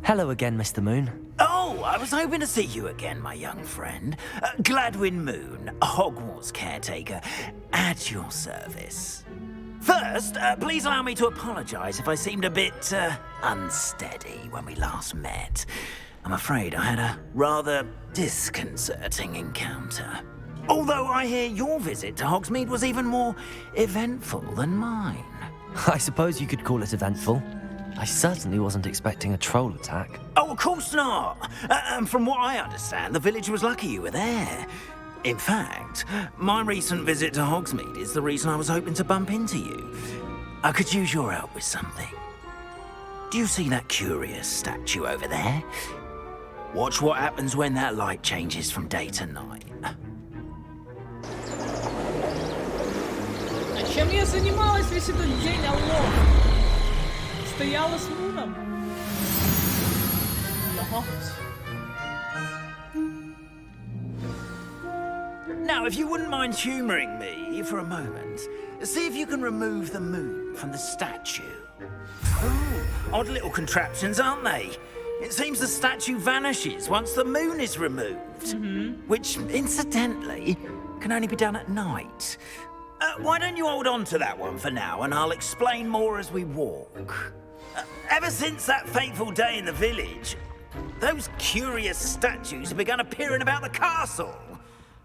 Hello again, Mr. Moon. Oh, I was hoping to see you again, my young friend. Gladwin Moon, Hogwarts caretaker, at your service. First, please allow me to apologize if I seemed a bit unsteady when we last met. I'm afraid I had a rather disconcerting encounter. Although I hear your visit to Hogsmeade was even more eventful than mine. I suppose you could call it eventful. I certainly wasn't expecting a troll attack. Oh, of course not. And from what I understand, the village was lucky you were there. In fact, my recent visit to Hogsmeade is the reason I was hoping to bump into you. I could use your help with something. Do you see that curious statue over there? Watch what happens when that light changes from day to night. А чем я занималась весь этот день, алло? Стояла с Муном. Now, if you wouldn't mind humouring me for a moment, see if you can remove the moon from the statue. Ooh, odd little contraptions, aren't they? It seems the statue vanishes once the moon is removed, which, incidentally, can only be done at night. Why don't you hold on to that one for now, and I'll explain more as we walk. Ever since that fateful day in the village, those curious statues have begun appearing about the castle.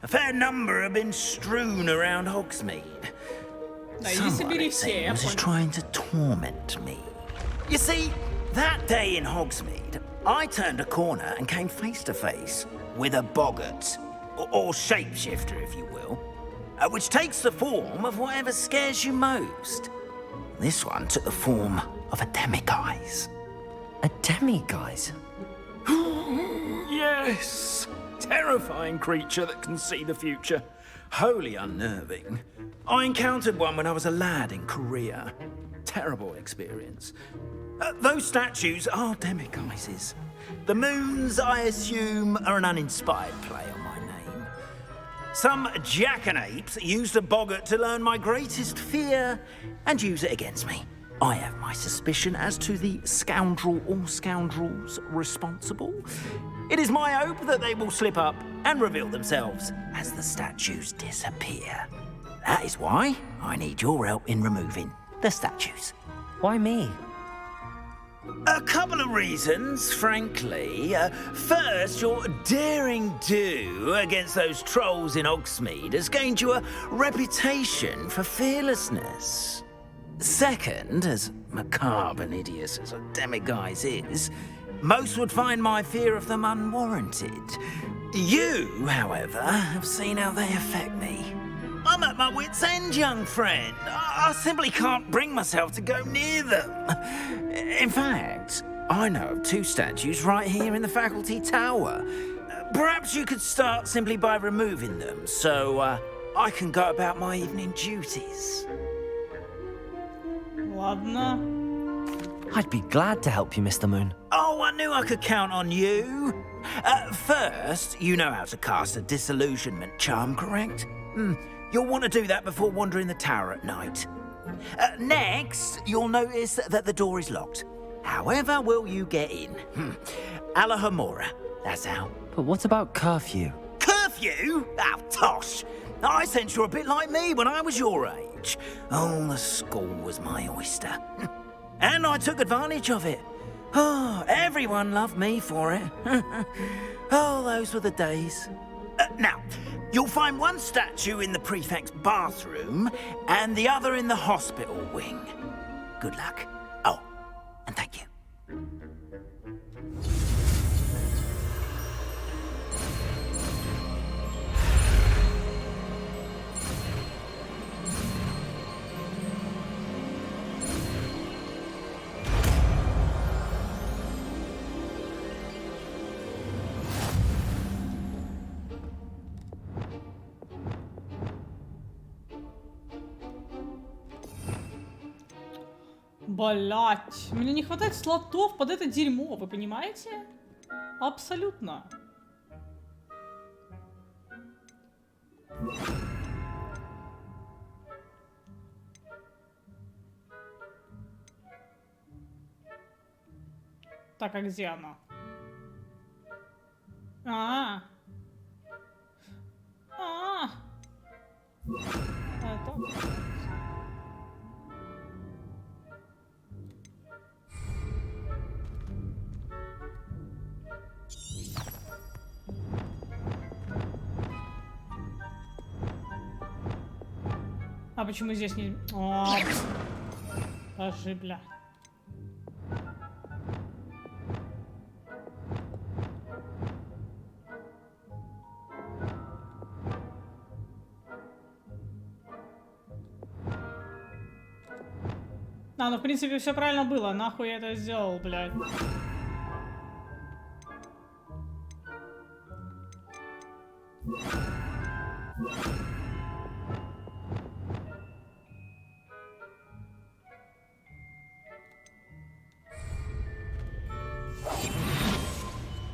A fair number have been strewn around Hogsmeade. Someone, it seems, is trying to torment me. You see, that day in Hogsmeade, I turned a corner and came face to face with a boggart, or shapeshifter, if you will, which takes the form of whatever scares you most. This one took the form of a demiguise. A demiguise? Yes! Terrifying creature that can see the future. Wholly unnerving. I encountered one when I was a lad in Korea. Terrible experience. Those statues are demiguises. The moons, I assume, are an uninspired play on my name. Some jackanapes used a boggart to learn my greatest fear and use it against me. I have my suspicion as to the scoundrel or scoundrels responsible. It is my hope that they will slip up and reveal themselves as the statues disappear. That is why I need your help in removing the statues. Why me? A couple of reasons, frankly. First, your daring do against those trolls in Hogsmeade has gained you a reputation for fearlessness. Second, as macabre and hideous as a demiguise is, most would find my fear of them unwarranted. You, however, have seen how they affect me. I'm at my wit's end, young friend. I simply can't bring myself to go near them. In fact, I know of two statues right here in the faculty tower. Perhaps you could start simply by removing them, so I can go about my evening duties. Ладно. I'd be glad to help you, Mr. Moon. Oh, I knew I could count on you. First, you know how to cast a disillusionment charm, correct? You'll want to do that before wandering the tower at night. Next, you'll notice that the door is locked. However will you get in? Alahamora, that's how. But what about curfew? Curfew? Oh, tosh. I sense you're a bit like me when I was your age. Oh, the school was my oyster. And I took advantage of it. Oh, everyone loved me for it. Oh, those were the days. Now, you'll find one statue in the prefect's bathroom and the other in the hospital wing. Good luck. Oh, and thank you. Блять, мне не хватает слотов под это дерьмо, вы понимаете? Абсолютно. Так, а где она? Это... А почему здесь не... Ошибля. Ну в принципе все правильно было. Нахуй я это сделал, блядь.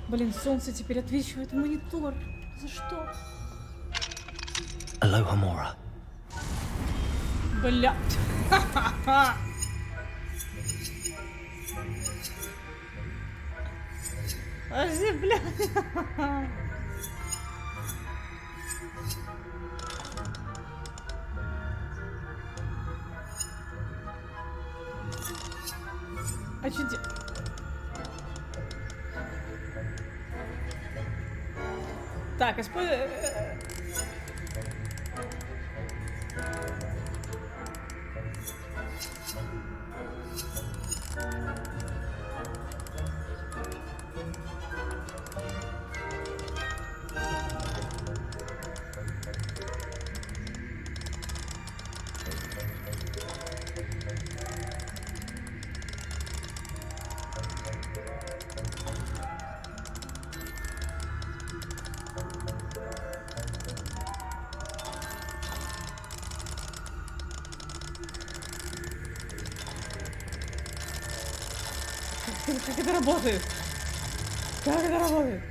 Блин, солнце теперь отвечивает в монитор. За что? Aloha Mora. Блядь. Подожди, блядь. А что делать? Так, используй... Как это работает? Как это работает?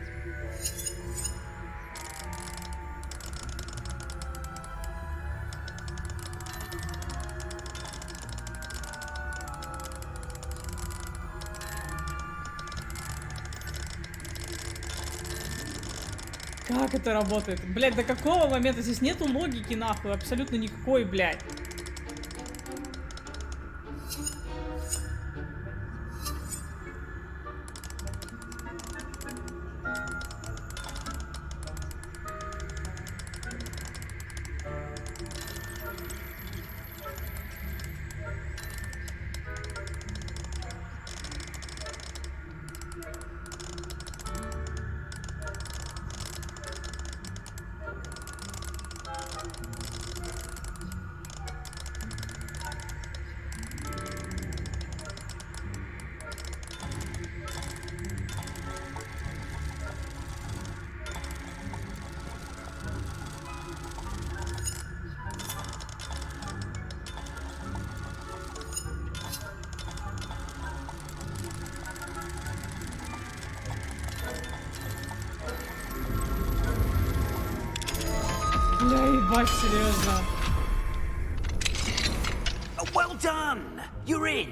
Как это работает? Блядь, до какого момента? Здесь нету логики, нахуй. Абсолютно никакой, блядь. Бля, ебать, серьезно. Well done! You're in.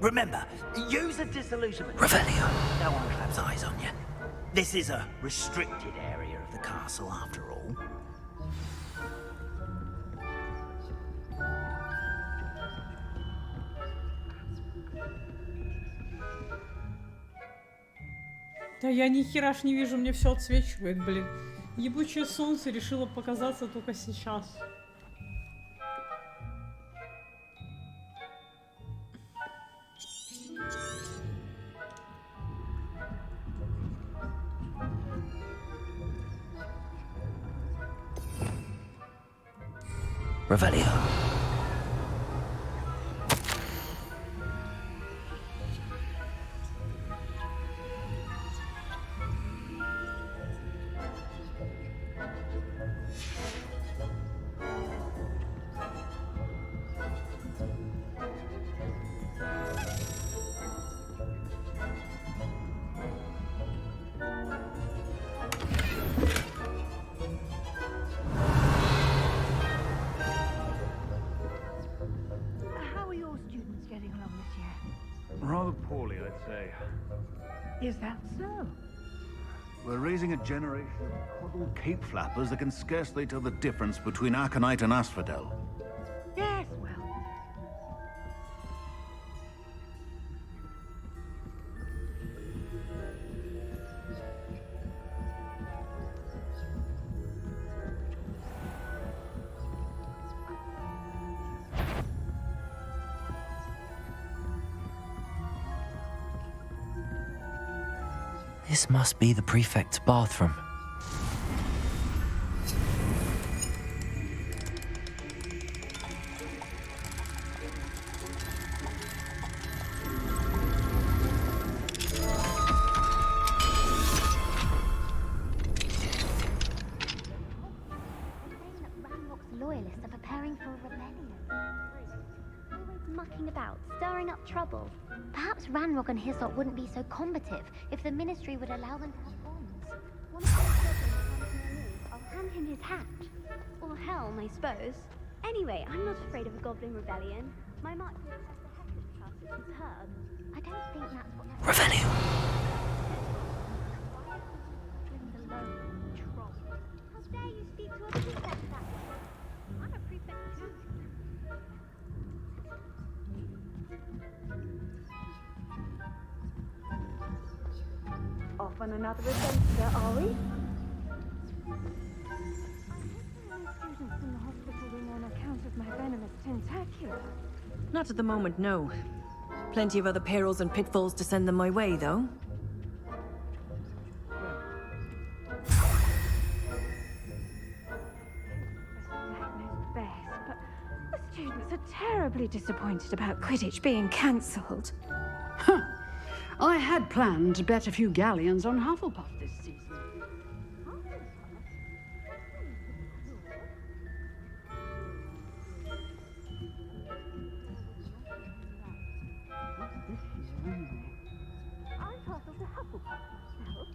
Remember, use a disillusionment. Revelio. No one claps eyes on you. This is a restricted area of the castle, after all. Да я ни хера ж не вижу, мне все отсвечивает, блин. Ебучее солнце решило показаться только сейчас. Revelio. Rather poorly, I'd say. Is that so? We're raising a generation of coddled cape flappers that can scarcely tell the difference between aconite and asphodel. Yes, well. This must be the prefect's bathroom. Loyalists are preparing for a rebellion. Always mucking about, stirring up trouble. Perhaps Ranrock and Hyssop wouldn't be so combative if the Ministry would allow them to have bombs. One of those goblins comes near me, I'll hand him his hat. Or helm, I suppose. Anyway, I'm not afraid of a goblin rebellion. My mark says the Heckles class is herb. I don't think that's what... Revenue! How dare you speak to a prefect that way? I'm a prefect too. Off on another adventure, are we? Students in the hospital room on account of my venomous tentacula. Not at the moment, no. Plenty of other perils and pitfalls to send them my way, though. Best, but the students are terribly disappointed about Quidditch being cancelled. Huh. I had planned to bet a few galleons on Hufflepuff this season. I'm part of the Hufflepuff myself.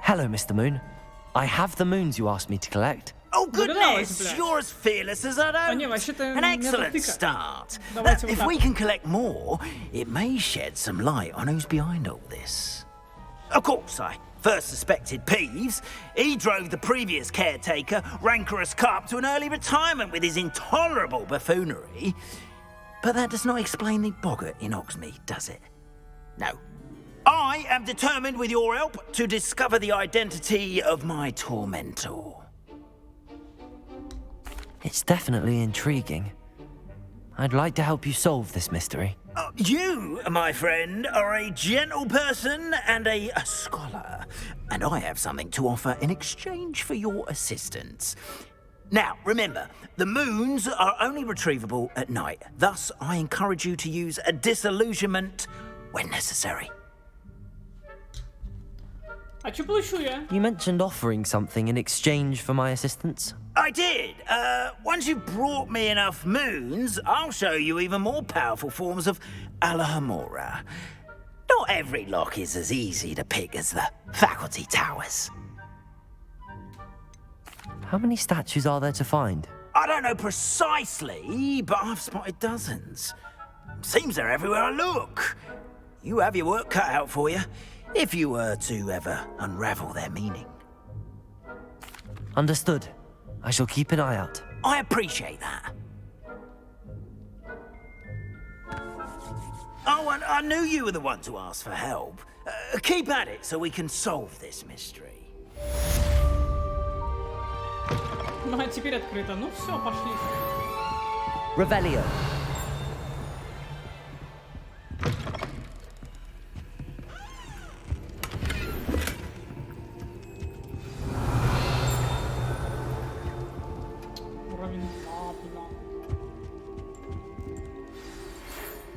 Hello, Mr. Moon. I have the moons you asked me to collect. Oh, goodness! You're as fearless as I don't. An excellent start. If we can collect more, it may shed some light on who's behind all this. Of course, I first suspected Peeves. He drove the previous caretaker, Rancorous Carp, to an early retirement with his intolerable buffoonery. But that does not explain the boggart in Hogsmeade, does it? No. I am determined, with your help, to discover the identity of my tormentor. It's definitely intriguing. I'd like to help you solve this mystery. You, my friend, are a gentle person and a scholar, and I have something to offer in exchange for your assistance. Now, remember, the moons are only retrievable at night. Thus, I encourage you to use a disillusionment when necessary. А что получу я? You mentioned offering something in exchange for my assistance. I did. Once you've brought me enough moons, I'll show you even more powerful forms of Alohomora. Not every lock is as easy to pick as the faculty towers. How many statues are there to find? I don't know precisely, but I've spotted dozens. Seems they're everywhere I look. You have your work cut out for you, if you were to ever unravel their meaning. Understood. I shall keep an eye out. I appreciate that. Oh, and I knew you were the one to ask for help. Keep at it so we can solve this mystery. Ну, а теперь открыто. Ну все, пошли. Revelio.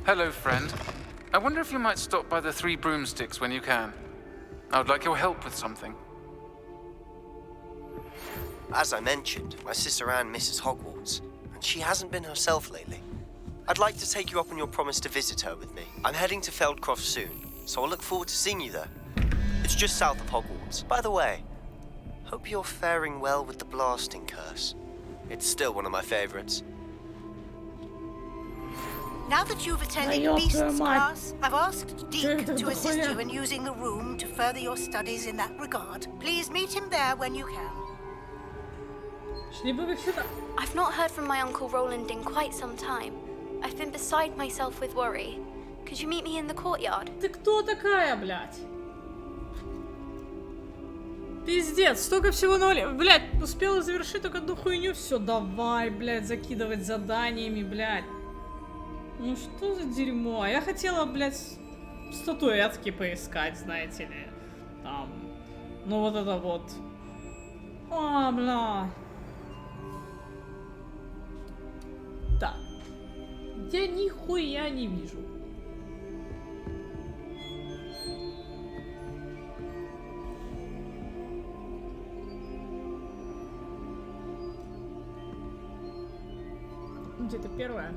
Hello, friend. I wonder if you might stop by the Three Broomsticks when you can. I would like your help with something. As I mentioned, my sister Anne misses Hogwarts, and she hasn't been herself lately. I'd like to take you up on your promise to visit her with me. I'm heading to Feldcroft soon, so I'll look forward to seeing you there. It's just south of Hogwarts. By the way, hope you're faring well with the blasting curse. It's still one of my favorites. Now that you've attended Beast's class, I've asked Deke to assist you in using the room to further your studies in that regard. Please meet him there when you can. I've not heard from my Uncle Roland in quite some time. I've been beside myself with worry. Could you meet me in the courtyard? Ты кто такая, блядь? Пиздец, столько всего на Оле. Блядь, успела завершить только одну хуйню. Все, давай, блядь, закидывать заданиями, блядь. Ну что за дерьмо? Я хотела, блядь, статуэтки поискать, знаете ли. Там. Ну вот это вот. А, бля. Так. Я нихуя не вижу. Где-то первое.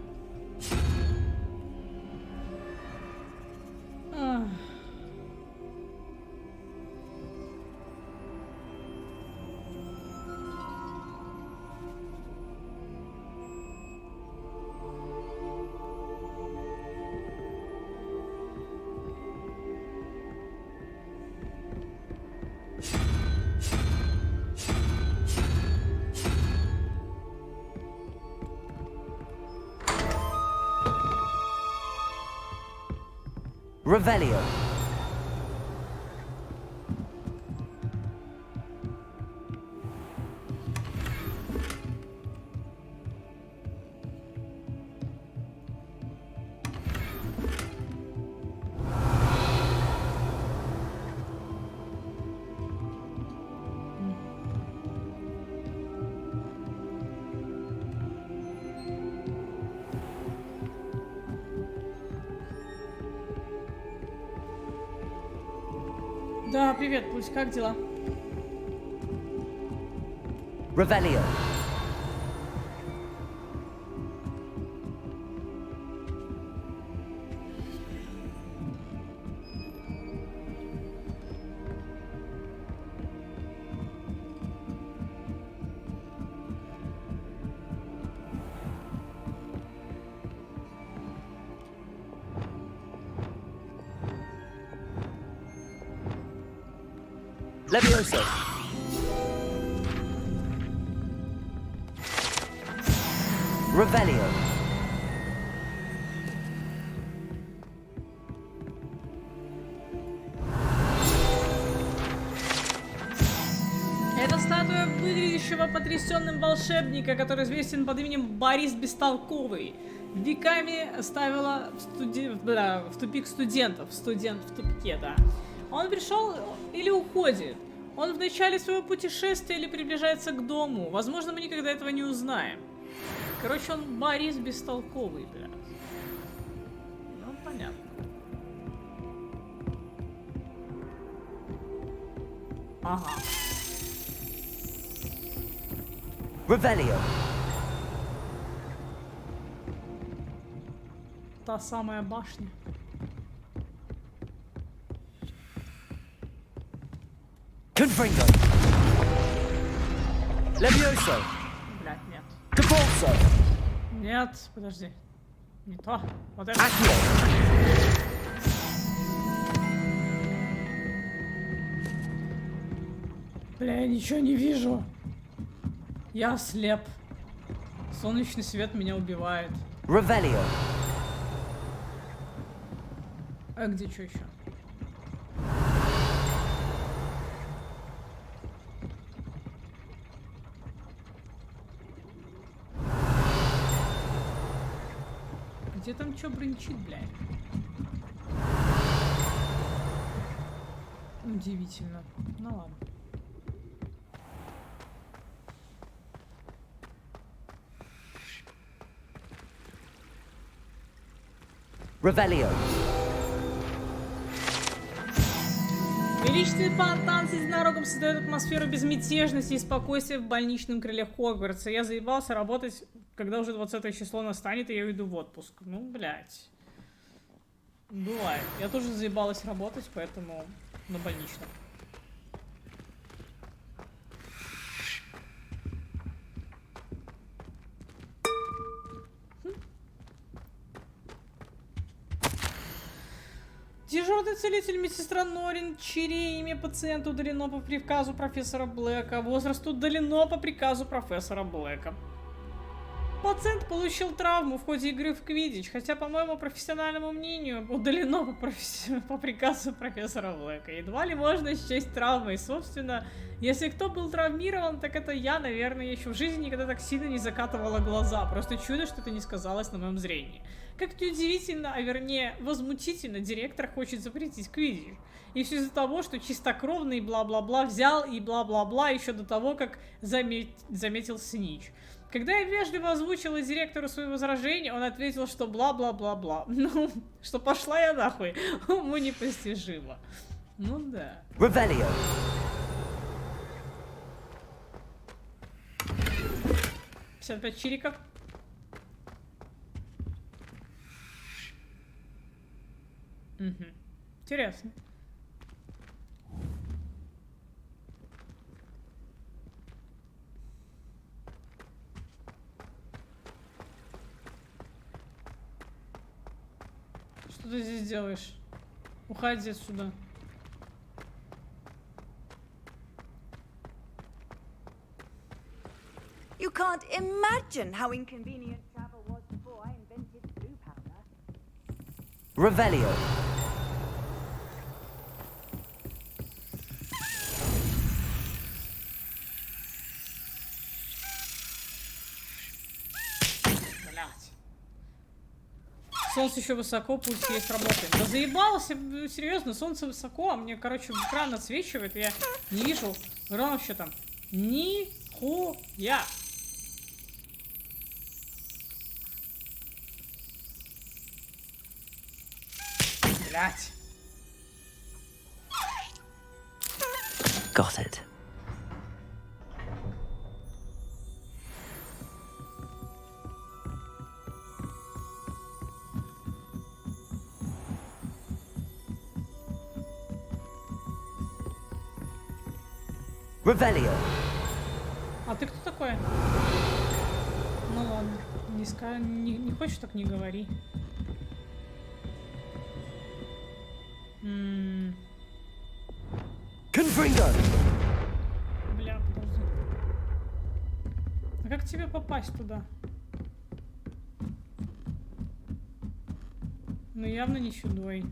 Revelio. Да, привет, Пульс, как дела? Revelio. Levioso. Revelio. Это статуя выглядящего потрясенным волшебника, который известен под именем Борис Бестолковый. Веками ставила в тупик студентов. Студент в тупике, да. Он пришел или уходит? Он в начале своего путешествия или приближается к дому? Возможно, мы никогда этого не узнаем. Короче, он Борис Бестолковый, бля. Ну, понятно. Ага. Revelio. Та самая башня. Confringo. Levioso. Блядь, нет. Capolso. Нет, подожди. Не то. Вот это. Бля, я ничего не вижу. Я слеп. Солнечный свет меня убивает. Revelio. А где что еще? Где там что бренчит, блядь? Удивительно. Ну ладно. Revelio. Величественный фонтан с единорогом создает атмосферу безмятежности и спокойствия в больничном крыле Хогвартса. Я заебался работать, когда уже 20 число настанет, и я уйду в отпуск. Ну, блядь. Бывает. Я тоже заебалась работать, поэтому на больничном. Дежурный целитель медсестра Норин, чье имя пациента удалено по приказу профессора Блэка. Возраст удалено по приказу профессора Блэка. Пациент получил травму в ходе игры в квиддич, хотя, по моему профессиональному мнению, удалено по приказу профессора Блэка. Едва ли можно счесть травмой. Собственно, если кто был травмирован, так это я, наверное, еще в жизни никогда так сильно не закатывала глаза. Просто чудо, что это не сказалось на моем зрении. Как неудивительно, а вернее возмутительно, директор хочет запретить квиддич. И все из-за того, что чистокровный бла-бла-бла взял и бла-бла-бла еще до того, как заметил Снич. Когда я вежливо озвучила директору свои возражения, он ответил, что бла-бла-бла-бла. Ну, что пошла я нахуй. Уму непостижимо. Ну да. Revelio. 55 чириков. Угу. Интересно. Что ты здесь делаешь? Уходи отсюда. You can't imagine how inconvenient travel was before I invented blue powder. Revelio. Блять. Солнце еще высоко, пусть есть, работаем. Да заебался, серьезно, солнце высоко, а мне, короче, экран отсвечивает, я не вижу, ровно что там. Нихуя. Блять. Got it. Revelio. А ты кто такой? Ну ладно, не хочешь, так не говори. Confringo. Бля, подожди. А как тебе попасть туда? Ну явно не сюдой.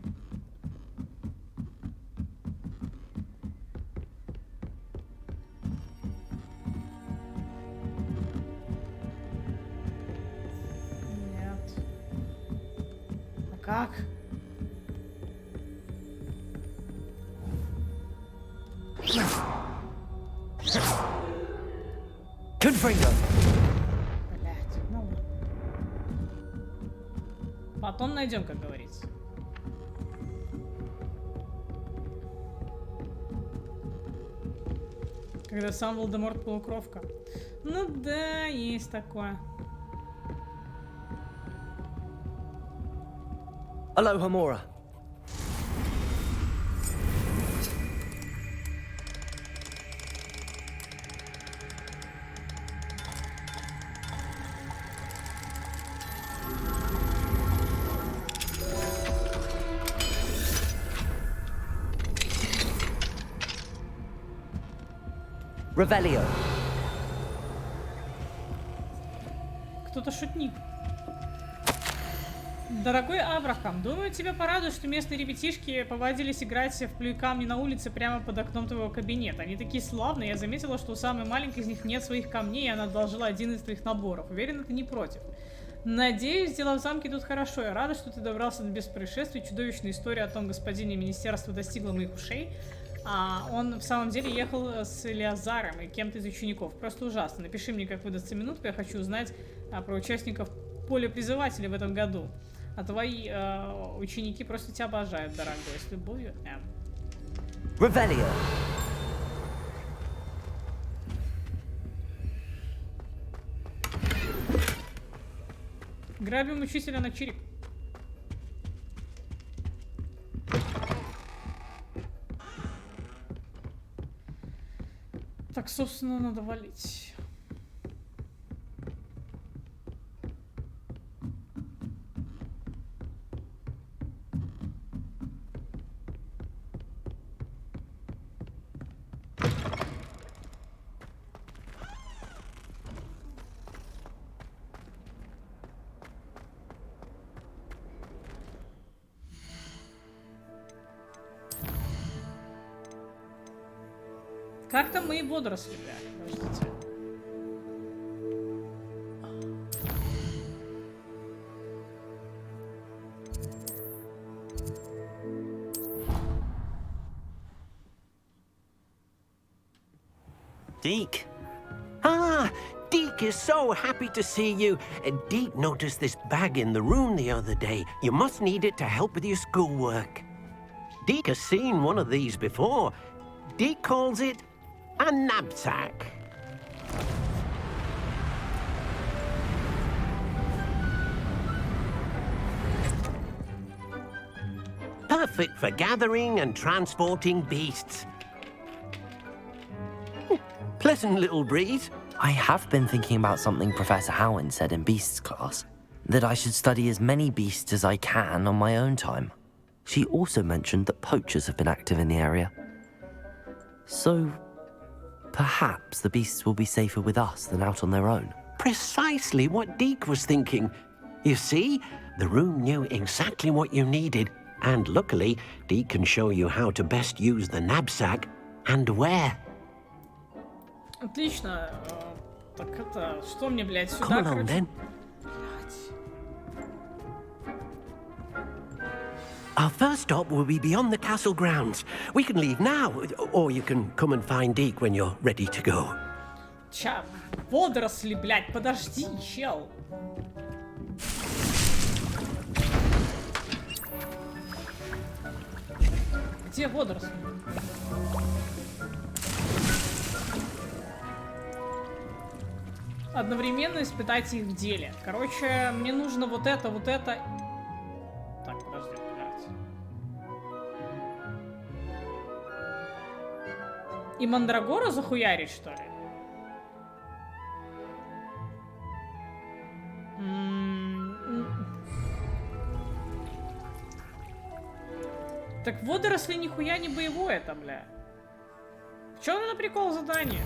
Как? Confringo. Блять, ну ладно. Потом найдем, как говорится. Когда сам Волдеморт полукровка. Ну да, есть такое. Aloha Mora. Revelio. Кто-то шутник. Дорогой Абрахам, думаю, тебя порадует, что местные ребятишки повадились играть в плюй камни на улице прямо под окном твоего кабинета. Они такие славные, я заметила, что у самой маленькой из них нет своих камней, и она одолжила один из твоих наборов. Уверена, ты не против. Надеюсь, дела в замке идут хорошо. Я рада, что ты добрался без происшествий. Чудовищная история о том господине министерства достигла моих ушей. Он в самом деле ехал с Элиазаром и кем-то из учеников. Просто ужасно. Напиши мне, как выдастся минутка, я хочу узнать про участников поля призывателей в этом году. А твои ученики просто тебя обожают, дорогой. С любовью, М. Revelio. Грабим учителя на череп. Так, собственно, надо валить. Как там мои водоросли, бля? Подождите. Deke. Ah, Deke is so happy to see you. Deke noticed this bag in the room the other day. You must need it to help with your schoolwork. Deke has seen one of these before. Deke calls it a knapsack. Perfect for gathering and transporting beasts. Pleasant little breeze. I have been thinking about something Professor Howin said in Beasts class, that I should study as many beasts as I can on my own time. She also mentioned that poachers have been active in the area. So, perhaps the beasts will be safer with us than out on their own. Precisely what Deke was thinking. You see, the room knew exactly what you needed, and luckily, Deke can show you how to best use the knapsack and where. Отлично. Так это, что мне, блядь, сюда, Come along, then. Our first stop will be beyond the castle grounds. We can leave now, or you can come and find Deke when you're ready to go. Ча, водоросли, блядь, подожди, чел. Где водоросли? Одновременно испытайте их в деле. Короче, мне нужно вот это, вот это. Так, подожди, блядь. И Мандрагора захуярить, что ли? Так водоросли нихуя не боевое это, бля. В чем это прикол задания?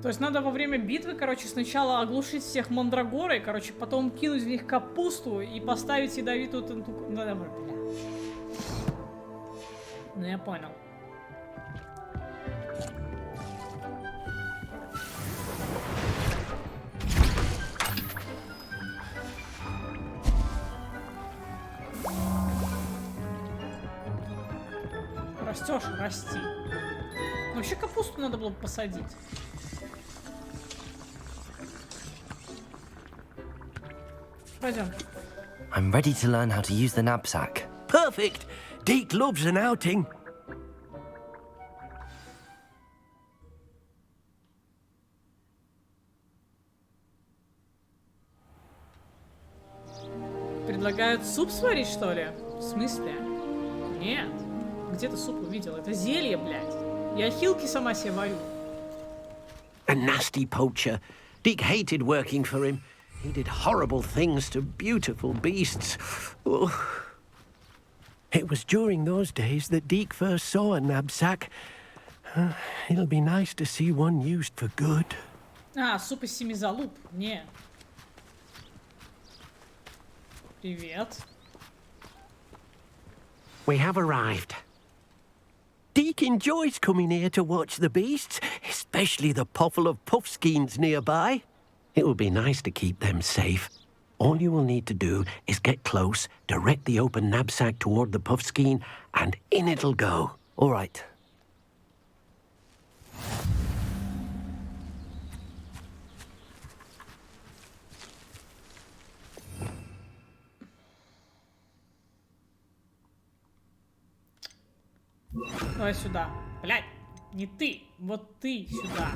То есть надо во время битвы, короче, сначала оглушить всех мандрагорой, короче, потом кинуть в них капусту и поставить ядовитую тентуку. Да, бля. Ну, я понял. Растешь, расти. Вообще капусту надо было посадить. Пойдем. I'm ready to learn how to use the knapsack. Perfect! Deke loves an outing. Предлагают суп сварить, что ли? В смысле? Нет. Где ты суп увидел? Это зелье, блядь. Я хилки сама себе варю. A nasty poacher. Deke hated working for him. He did horrible things to beautiful beasts. Oh. It was during those days that Deke first saw a knapsack. It'll be nice to see one used for good. А, суп из 7 залуп? Не. Привет. We have arrived. Deke enjoys coming here to watch the beasts, especially the puffle of puffskeins nearby. It would be nice to keep them safe. All you will need to do is get close, direct the open knapsack toward the puffskein, and in it'll go. All right. Давай сюда. Блядь, не ты. Вот ты сюда.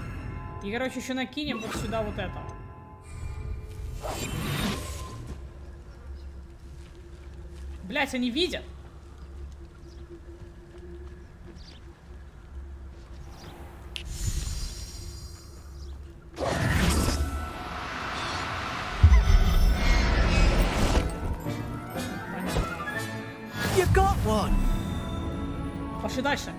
И, короче, еще накинем вот сюда вот этого. Блядь, они видят. You got one. Пошли дальше.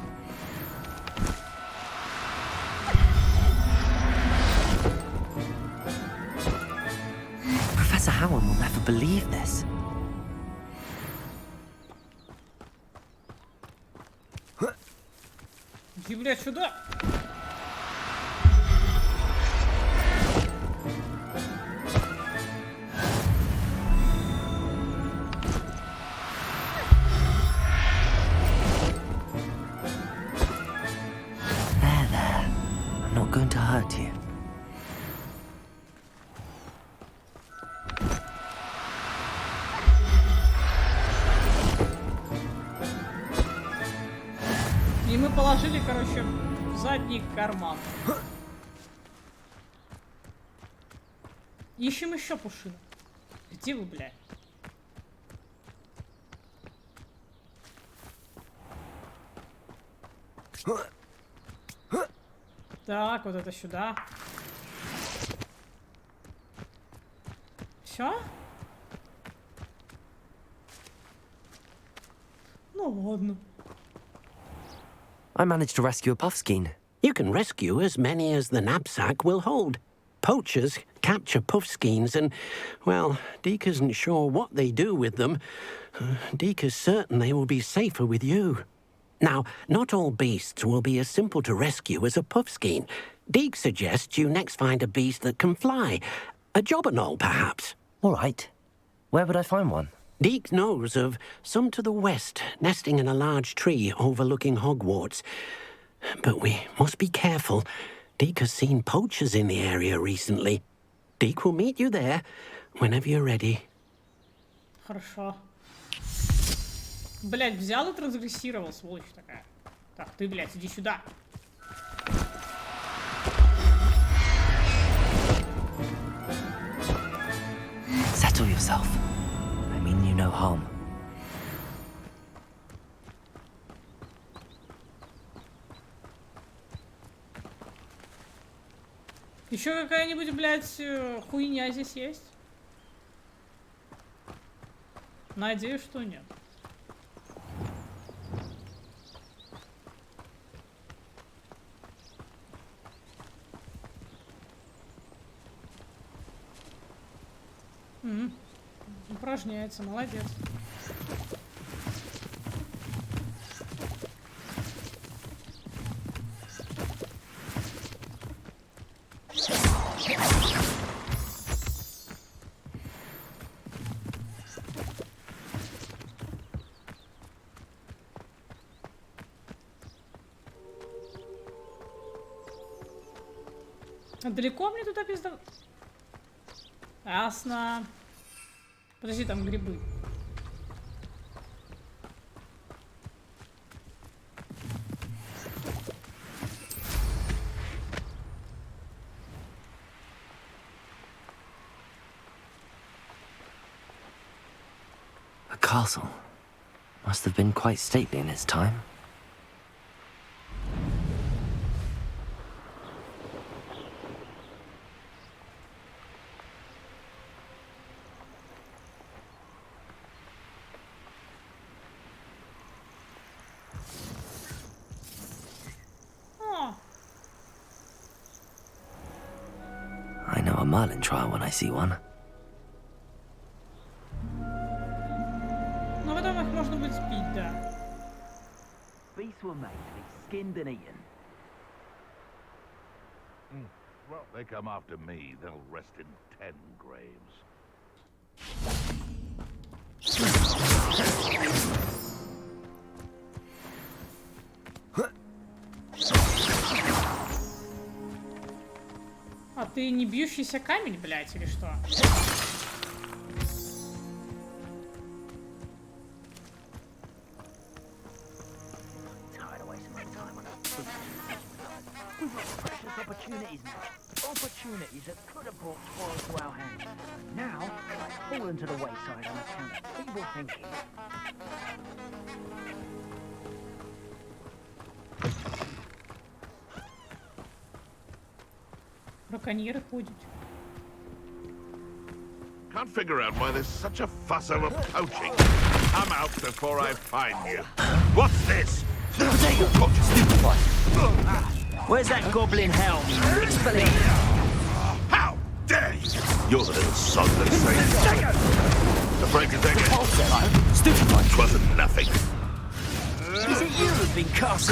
Professor Howard will never believe this. Иди, блядь, сюда. There. I'm not going to hurt you. И мы положили, короче, в задний карман. Ищем еще пушинок. Где вы, блядь? Так, вот это сюда. Все? Ну ладно. I managed to rescue a puffskein. You can rescue as many as the knapsack will hold. Poachers capture puffskeins and, well, Deke isn't sure what they do with them. Deke is certain they will be safer with you. Now, not all beasts will be as simple to rescue as a puffskein. Deke suggests you next find a beast that can fly. A jobberknoll, perhaps. All right. Where would I find one? Deke knows of some to the west, nesting in a large tree overlooking Hogwarts. But we must be careful. Deke has seen poachers in the area recently. Deke will meet you there whenever you're ready. Хорошо. Блядь, взял и трансгрессировал, сволочь такая. Так, ты, блядь, иди сюда. Settle yourself. I mean you no harm. Еще какая-нибудь, блядь, хуйня здесь есть? Надеюсь, что нет. Упражняется, молодец. А далеко мне туда пизда? Ясно. Подожди, там грибы. A castle. Must have been quite stately in its time. know a Merlin trial when I see one. Ну, потом их можно будет спить, да. Beasts were made to be skinned and eaten. Well, they come after me, they'll rest in 10 graves. А ты не бьющийся камень, блядь, или что? Opportunities now. Opportunities that could have brought spoil to our hands. Now, they've fallen to the wayside on account of feeble thinking. Браконьеры ходят. Can't figure out why there's such a fuss over poaching. Come out before I find you. What's this? Where's that goblin helm? How dare you! You're the little sod that saved me. Afraid to take it? Stupefied. It wasn't nothing. Is it you who's been cast?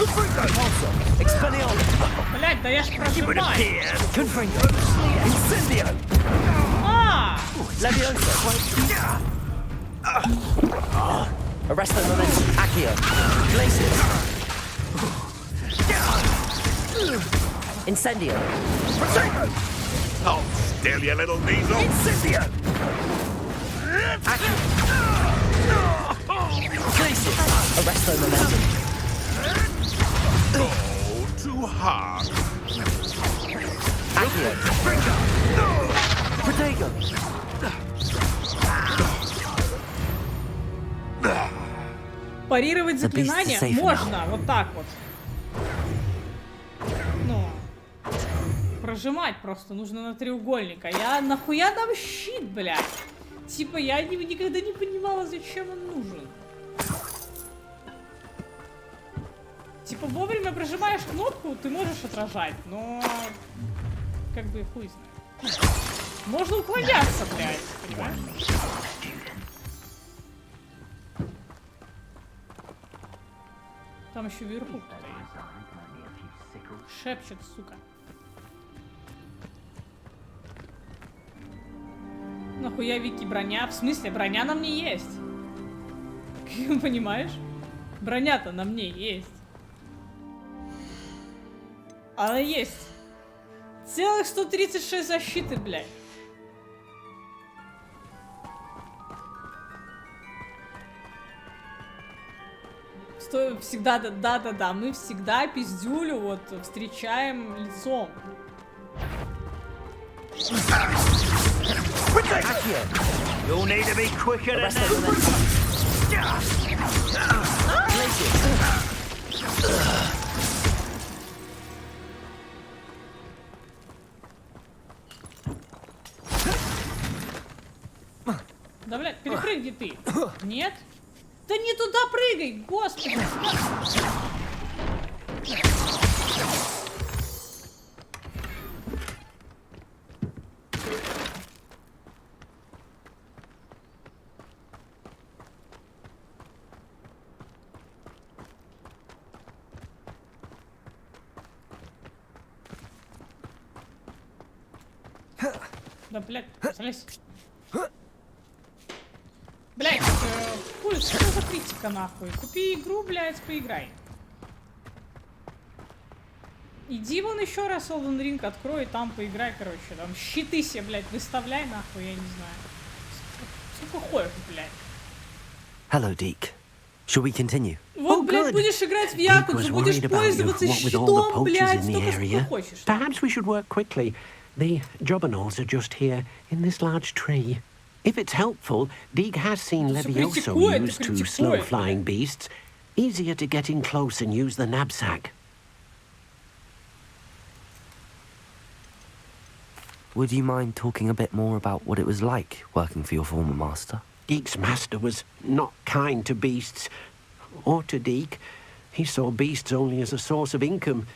Expelliarmus. Блядь, да я ж прожимаю. Confringo. Incendio. А! Leviosa. Arresto momentum. Accio. Glacius. Incendio. Hold still, you little weasel. Incendio. Accio. Glacius. Arresto momentum. Oh, too hard. Accio. Protego. Парировать заклинания можно, вот так вот. Ну, прожимать просто нужно на треугольник. А я нахуя там щит, блядь? Типа я никогда не понимала, зачем он нужен. Типа вовремя прожимаешь кнопку, ты можешь отражать, но как бы хуй знает. Можно уклоняться, блядь, понимаешь? Там еще вверху кто-то есть. Шепчет, сука. Нахуя Вики броня? В смысле, броня на мне есть. Понимаешь? Броня-то на мне есть. Она есть. Целых 136 защиты, блядь. Всегда, да, мы всегда пиздюлю вот встречаем лицом. You'll need to be quicker than Да, блядь, перепрыгни ты. Нет? Да не туда прыгай, господи. Да, блядь, слезь. Блядь, хуй, что за критика нахуй? Купи игру, блядь, поиграй. Иди вон еще раз Elden Ring открой, там поиграй, короче. Там щиты себе, блядь, выставляй нахуй, я не знаю. Сколько хочешь, блядь. Hello, Deke. Shall we continue? Вот, блядь, будешь играть в Якудзу, будешь пользоваться щитом, блядь, столько, что хочешь. Perhaps we should work quickly. The Jobberknolls are just here, in this large tree. If it's helpful, Deke has seen Levioso used to slow flying beasts. Easier to get in close and use the knapsack. Would you mind talking a bit more about what it was like working for your former master? Deke's master was not kind to beasts, or to Deke. He saw beasts only as a source of income,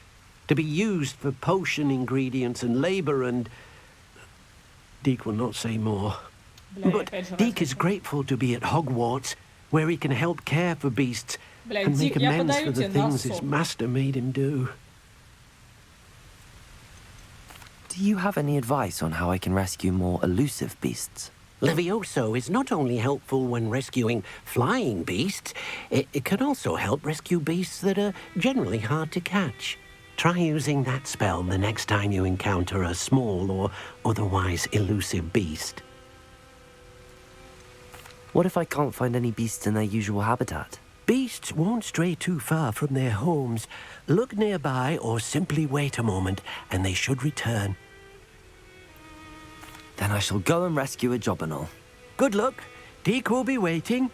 to be used for potion ingredients and labor and... Deke will not say more. Бля, But опять же Deke is grateful to be at Hogwarts, where he can help care for beasts Бля, and make Дик, я amends подарю for the тебе things his носок. master made him do. Do you have any advice on how I can rescue more elusive beasts? Levioso is not only helpful when rescuing flying beasts, it can also help rescue beasts that are generally hard to catch. Try using that spell the next time you encounter a small or otherwise elusive beast. What if I can't find any beasts in their usual habitat? Beasts won't stray too far from their homes. Look nearby or simply wait a moment, and they should return. Then I shall go and rescue a Jobberknoll. Good luck. Deke will be waiting.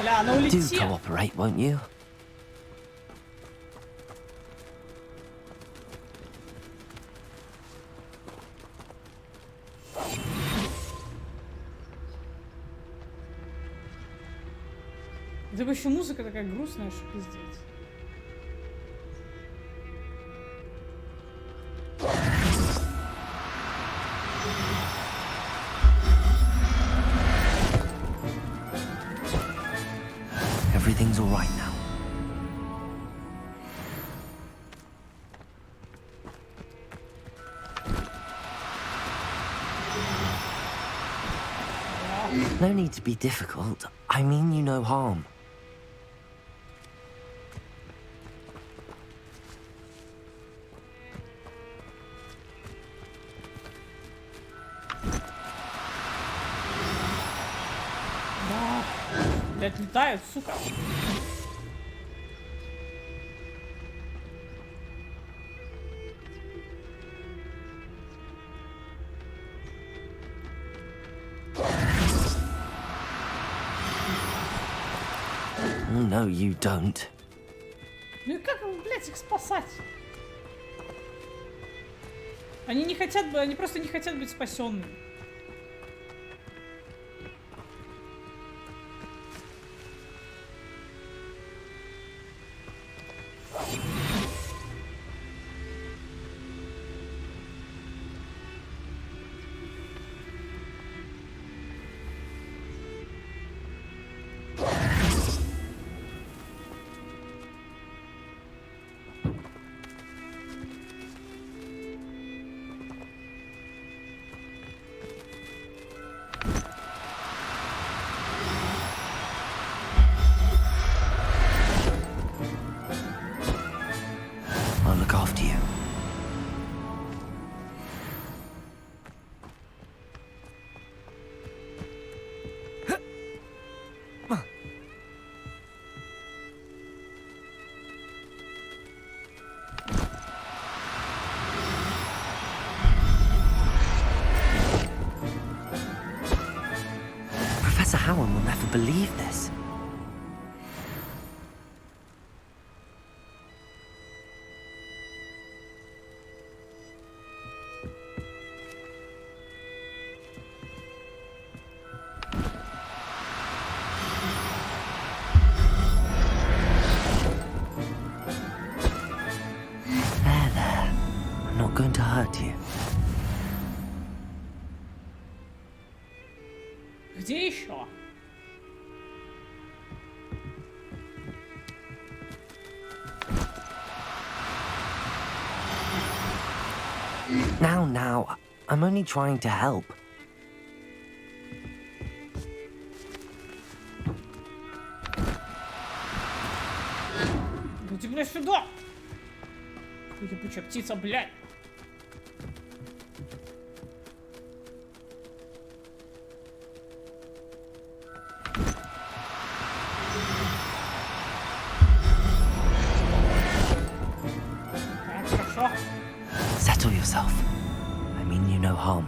Бля, она Do улетела. cooperate, won't you? Это еще музыка такая грустная, что пиздец. Everything's all right now. No need to be difficult. I mean you no harm. Да. Блядь, летают, сука. No, you don't. Ну и как, блядь, их спасать? Они не хотят бы, они просто не хотят быть спасенными. I'll look after you. Professor Howard will never believe this. There. I'm not going to hurt you. Где еще? Now, I'm only trying to help. Иди, блядь, сюда! Ебучая птица, блядь! Так, хорошо. Settle yourself. I mean you no harm.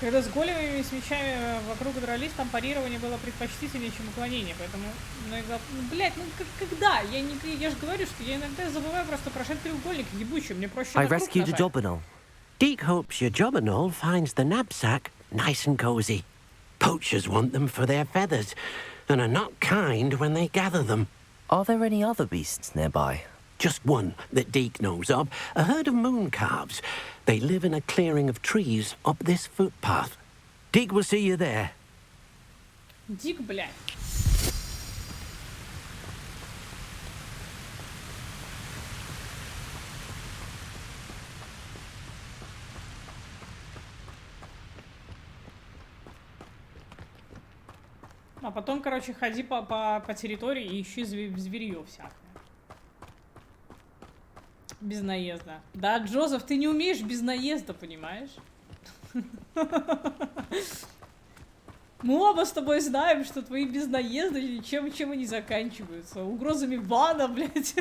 Когда с големами и с мечами вокруг дрались, там парирование было предпочтительнее, чем уклонение, поэтому иногда... блять, когда? Я же говорю, что я иногда забываю просто прошить треугольник ебучий, мне проще I на круг rescued a нажать. Jobberknoll. Deke hopes your Jobberknoll finds the knapsack nice and cozy. Poachers want them for their feathers, and are not kind when they gather them. Are there any other beasts nearby? Just one that Deke knows of, a herd of moon calves. They live in a clearing of trees up this footpath. Deke will see you there. Дик, блядь. А потом, короче, ходи по территории и ищи зверьё всякое. Без наезда. Да, Джозеф, ты не умеешь без наезда, понимаешь? Мы оба с тобой знаем, что твои без наезда чем они заканчиваются. Угрозами бана, блядь.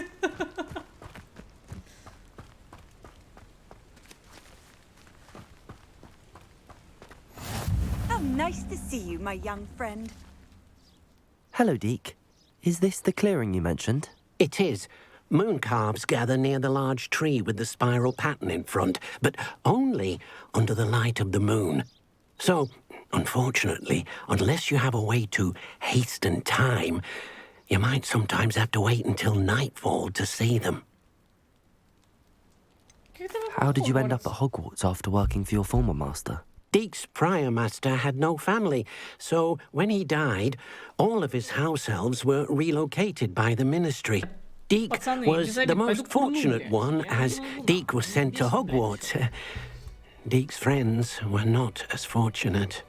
How nice to see you, my young friend. Hello, Deke. Is this the clearing you mentioned? It is. Moon calves gather near the large tree with the spiral pattern in front, but only under the light of the moon. So, unfortunately, unless you have a way to hasten time, you might sometimes have to wait until nightfall to see them. How did you end up at Hogwarts after working for your former master? Deke's prior master had no family, so when he died, all of his house elves were relocated by the ministry. Deke was the most fortunate one, as Deke was sent to Hogwarts. Deke's friends were not as fortunate.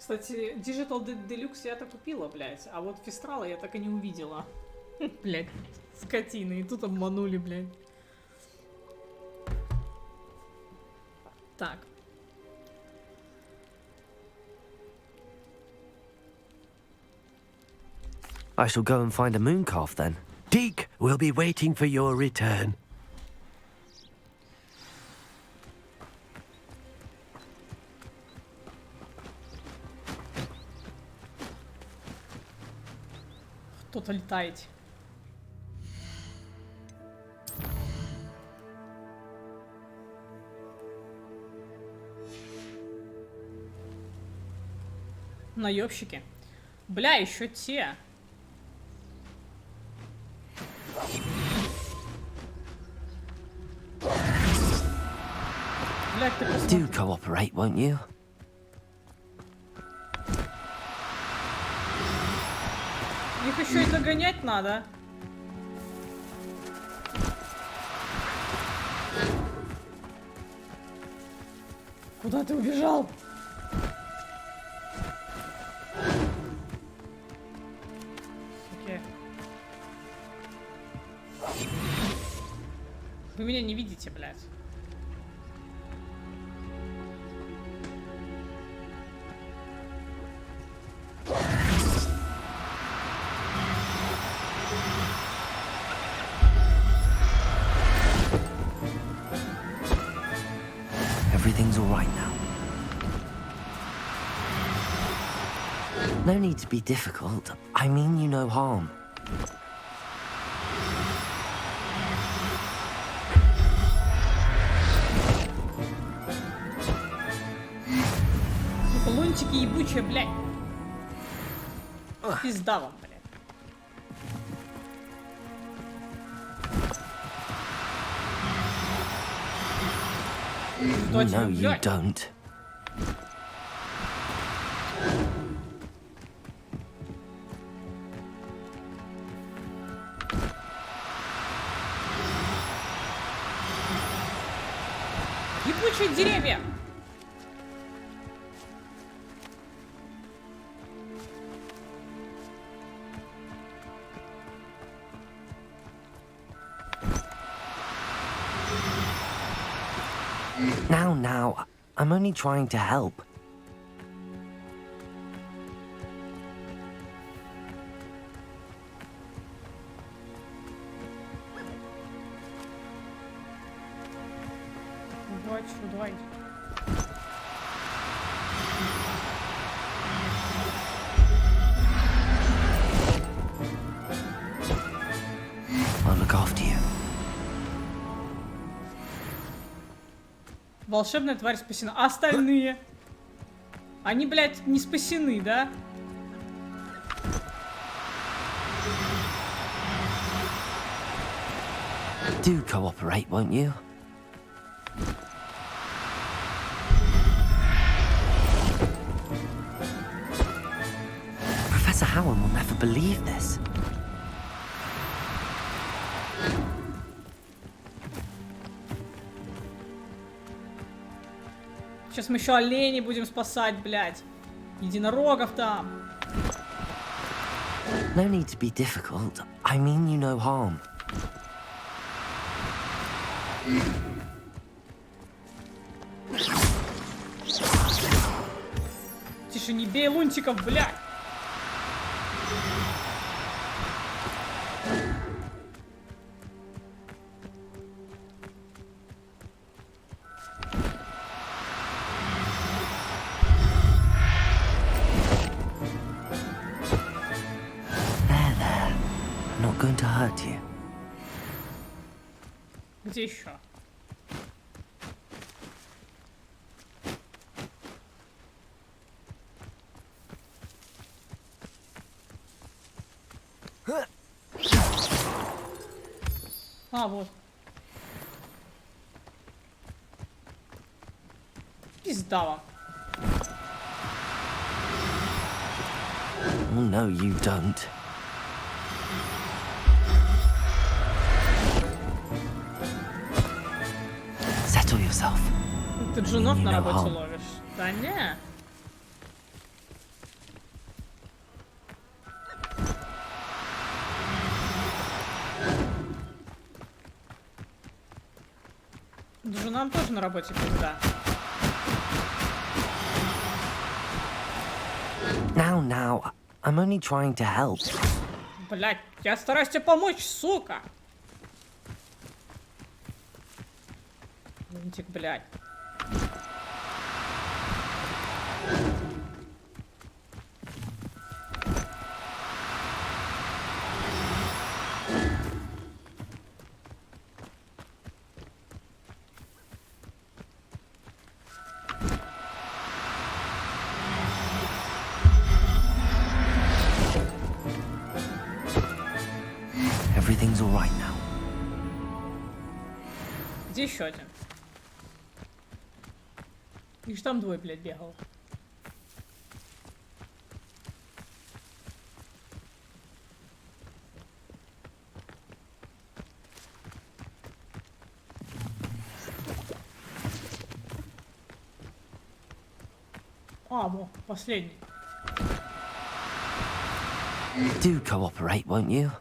Кстати, Digital Deluxe я-то купила, блядь, а вот Фестрала я так и не увидела. Блядь, скотины, и тут обманули, блядь. Так. I shall go and find a moon calf then. Deke will be waiting for your return. Кто-то летает. Наёбщики. Бля, еще те. Бля, ты посмотри. Do cooperate, won't you? Их еще и догонять надо. Куда ты убежал? Вы меня не видите, блядь. Everything's all right now. No need to be difficult. I mean you no harm. Лунтики ебучие, блядь. Пизда вам, блядь. No, you don't. Ебучие деревья! Now, I'm only trying to help. Давай. I'll look after you. Волшебная тварь спасена. А остальные? Они, блядь, не спасены, да? Do cooperate, won't you? Professor Howard will never believe this. Сейчас мы еще оленей будем спасать, блядь. Единорогов там. No need to be difficult. I mean you no harm. Тише, не бей лунтиков, блядь. Going to hurt you. Где еще? А, вот. Пизда вам. Oh, no, you don't. Settle yourself. Ты джунов на работе ловишь? Да не. Джунам тоже на работе пизда. Now, I'm only trying to help. Блять, я стараюсь тебе помочь, сука. Лунтик, блядь. Everything's all right now. Где еще один? Их там двое, блядь, бегал. А, во, последний. Do cooperate, won't you?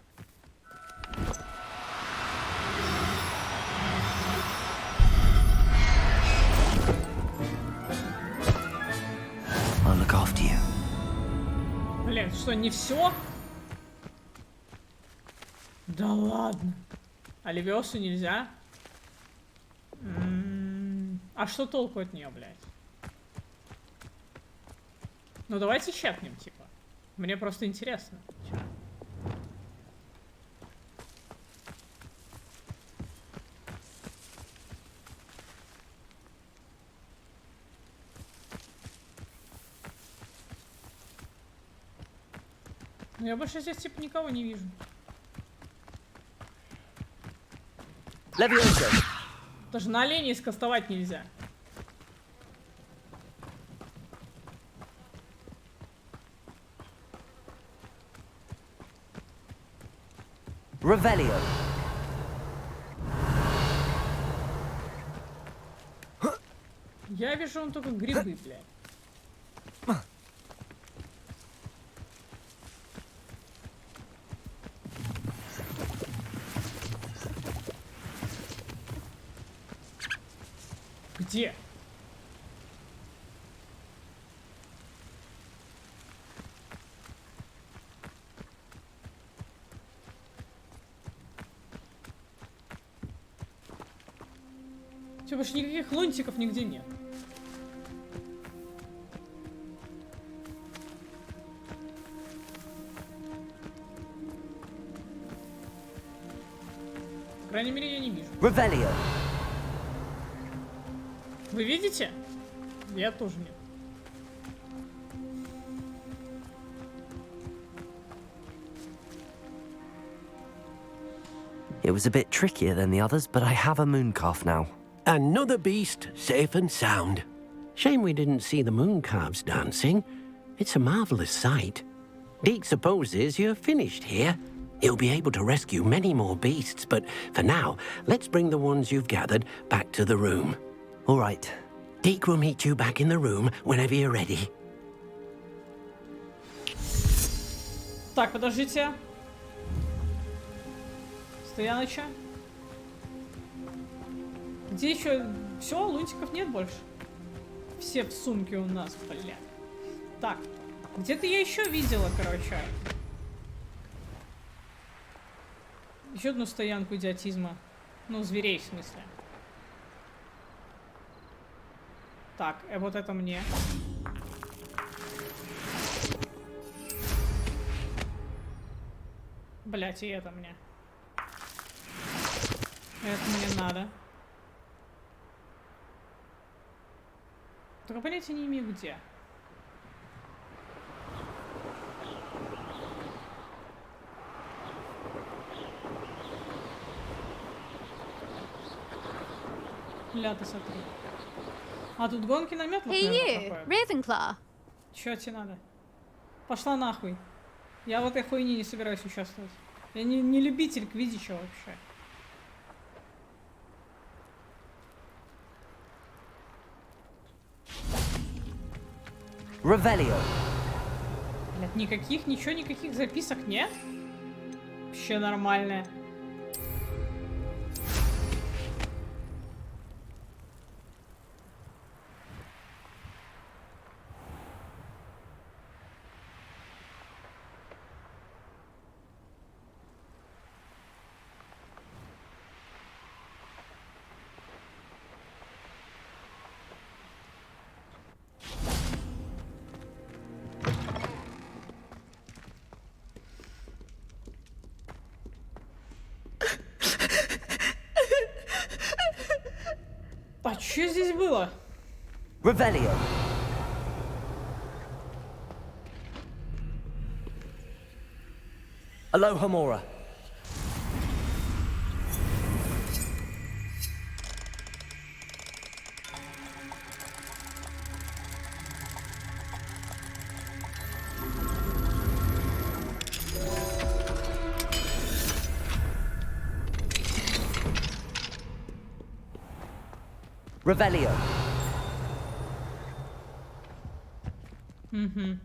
Что, не все? Да ладно. А Левиосу нельзя? А что толку от нее, блядь? Ну давайте чекнем, типа. Мне просто интересно. Чё? Ну я больше здесь типа никого не вижу. Даже на оленей скастовать нельзя. Revelio. Я вижу он только грибы, блядь. Где? Все, больше никаких лунтиков нигде нет. По крайней мере, я не вижу. Revelio. Вы видите? Я тоже нет. It was a bit trickier than the others, but I have a mooncalf now. Another beast, safe and sound. Shame we didn't see the mooncalves dancing. It's a marvelous sight. Deke supposes you're finished here. He'll be able to rescue many more beasts, but for now, let's bring the ones you've gathered back to the room. All right. Deke will meet you back in the room whenever you're ready. Так, подождите. Стояныча. Где еще? Все, лунтиков нет больше. Все в сумке у нас, блядь. Так, где-то я еще видела, короче. Еще одну стоянку идиотизма. Ну, зверей, в смысле. Так, вот это мне. Блять, и это мне. Это мне надо. Только понятия не имею где. Ля, ты смотри. А тут гонки на метлах, Hey you, Ravenclaw. Чё тебе надо? Пошла нахуй. Я в этой хуйне не собираюсь участвовать. Я не любитель квиддича вообще. Revelio. Блядь, никаких записок нет? Вообще нормально. А что здесь было? Revelio. Alohomora. Revelio. Угу.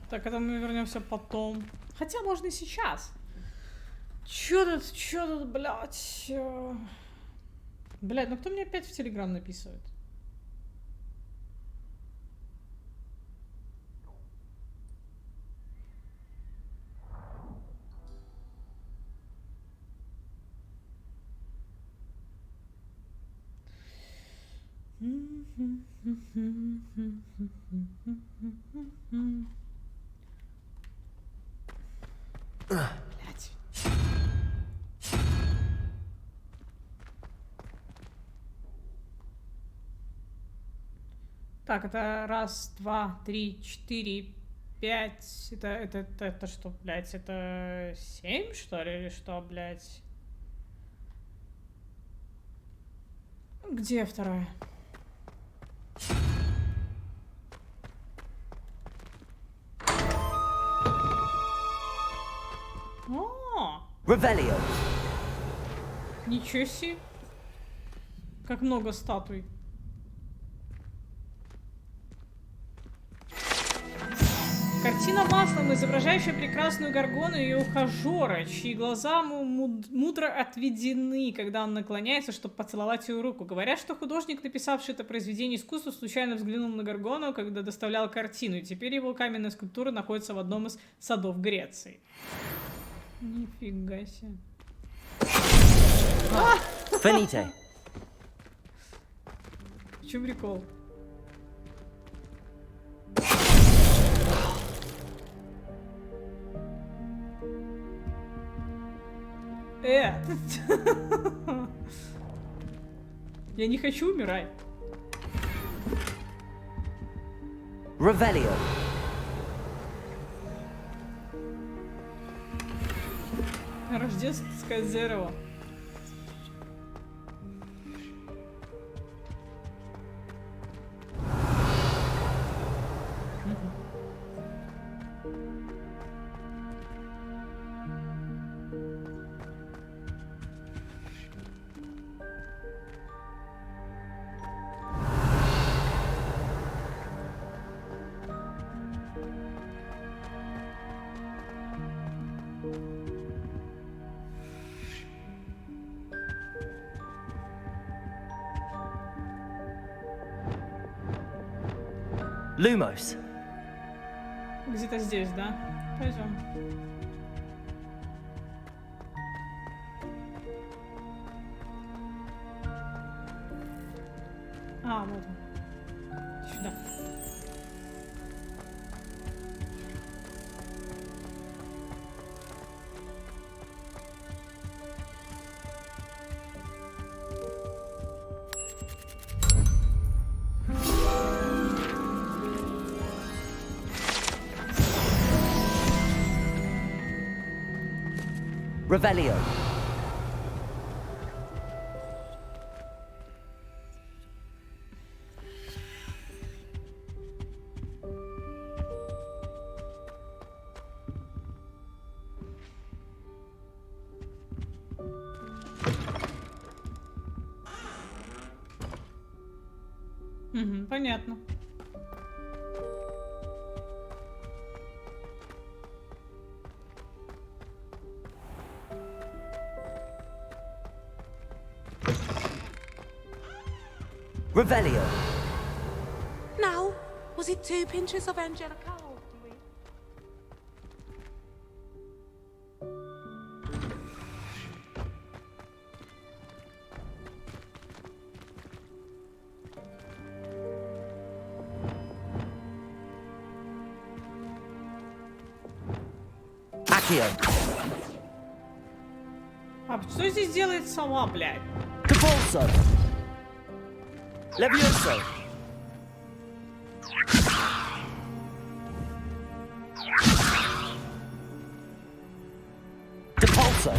Так, это мы вернемся потом. Хотя можно и сейчас. Чё тут, блядь? Блядь, ну кто мне опять в Телеграм написывает? Блять. Так, это раз, два, три, четыре, пять. Это что, блядь? Это 7, что ли? Или что, блядь? Где вторая? О! Revelio. Ничего себе. Как много статуй. Картина маслом, изображающая прекрасную Горгону и ее ухажера, чьи глаза мудро отведены, когда он наклоняется, чтобы поцеловать ее руку. Говорят, что художник, написавший это произведение искусства, случайно взглянул на Горгону, когда доставлял картину, и теперь его каменная скульптура находится в одном из садов Греции. Нифига себе. Finite. В чем прикол? Я не хочу умирать. Revelio. Рождественское дерево. Lumos. Где-то здесь, да? Пойдем. А, вот он. Сюда. Revelio. Угу, понятно. Revelio. Now, was it 2 pinches of Angelica? Accio. А что здесь делает сова, блядь? Capulso. Levioso. Depulso.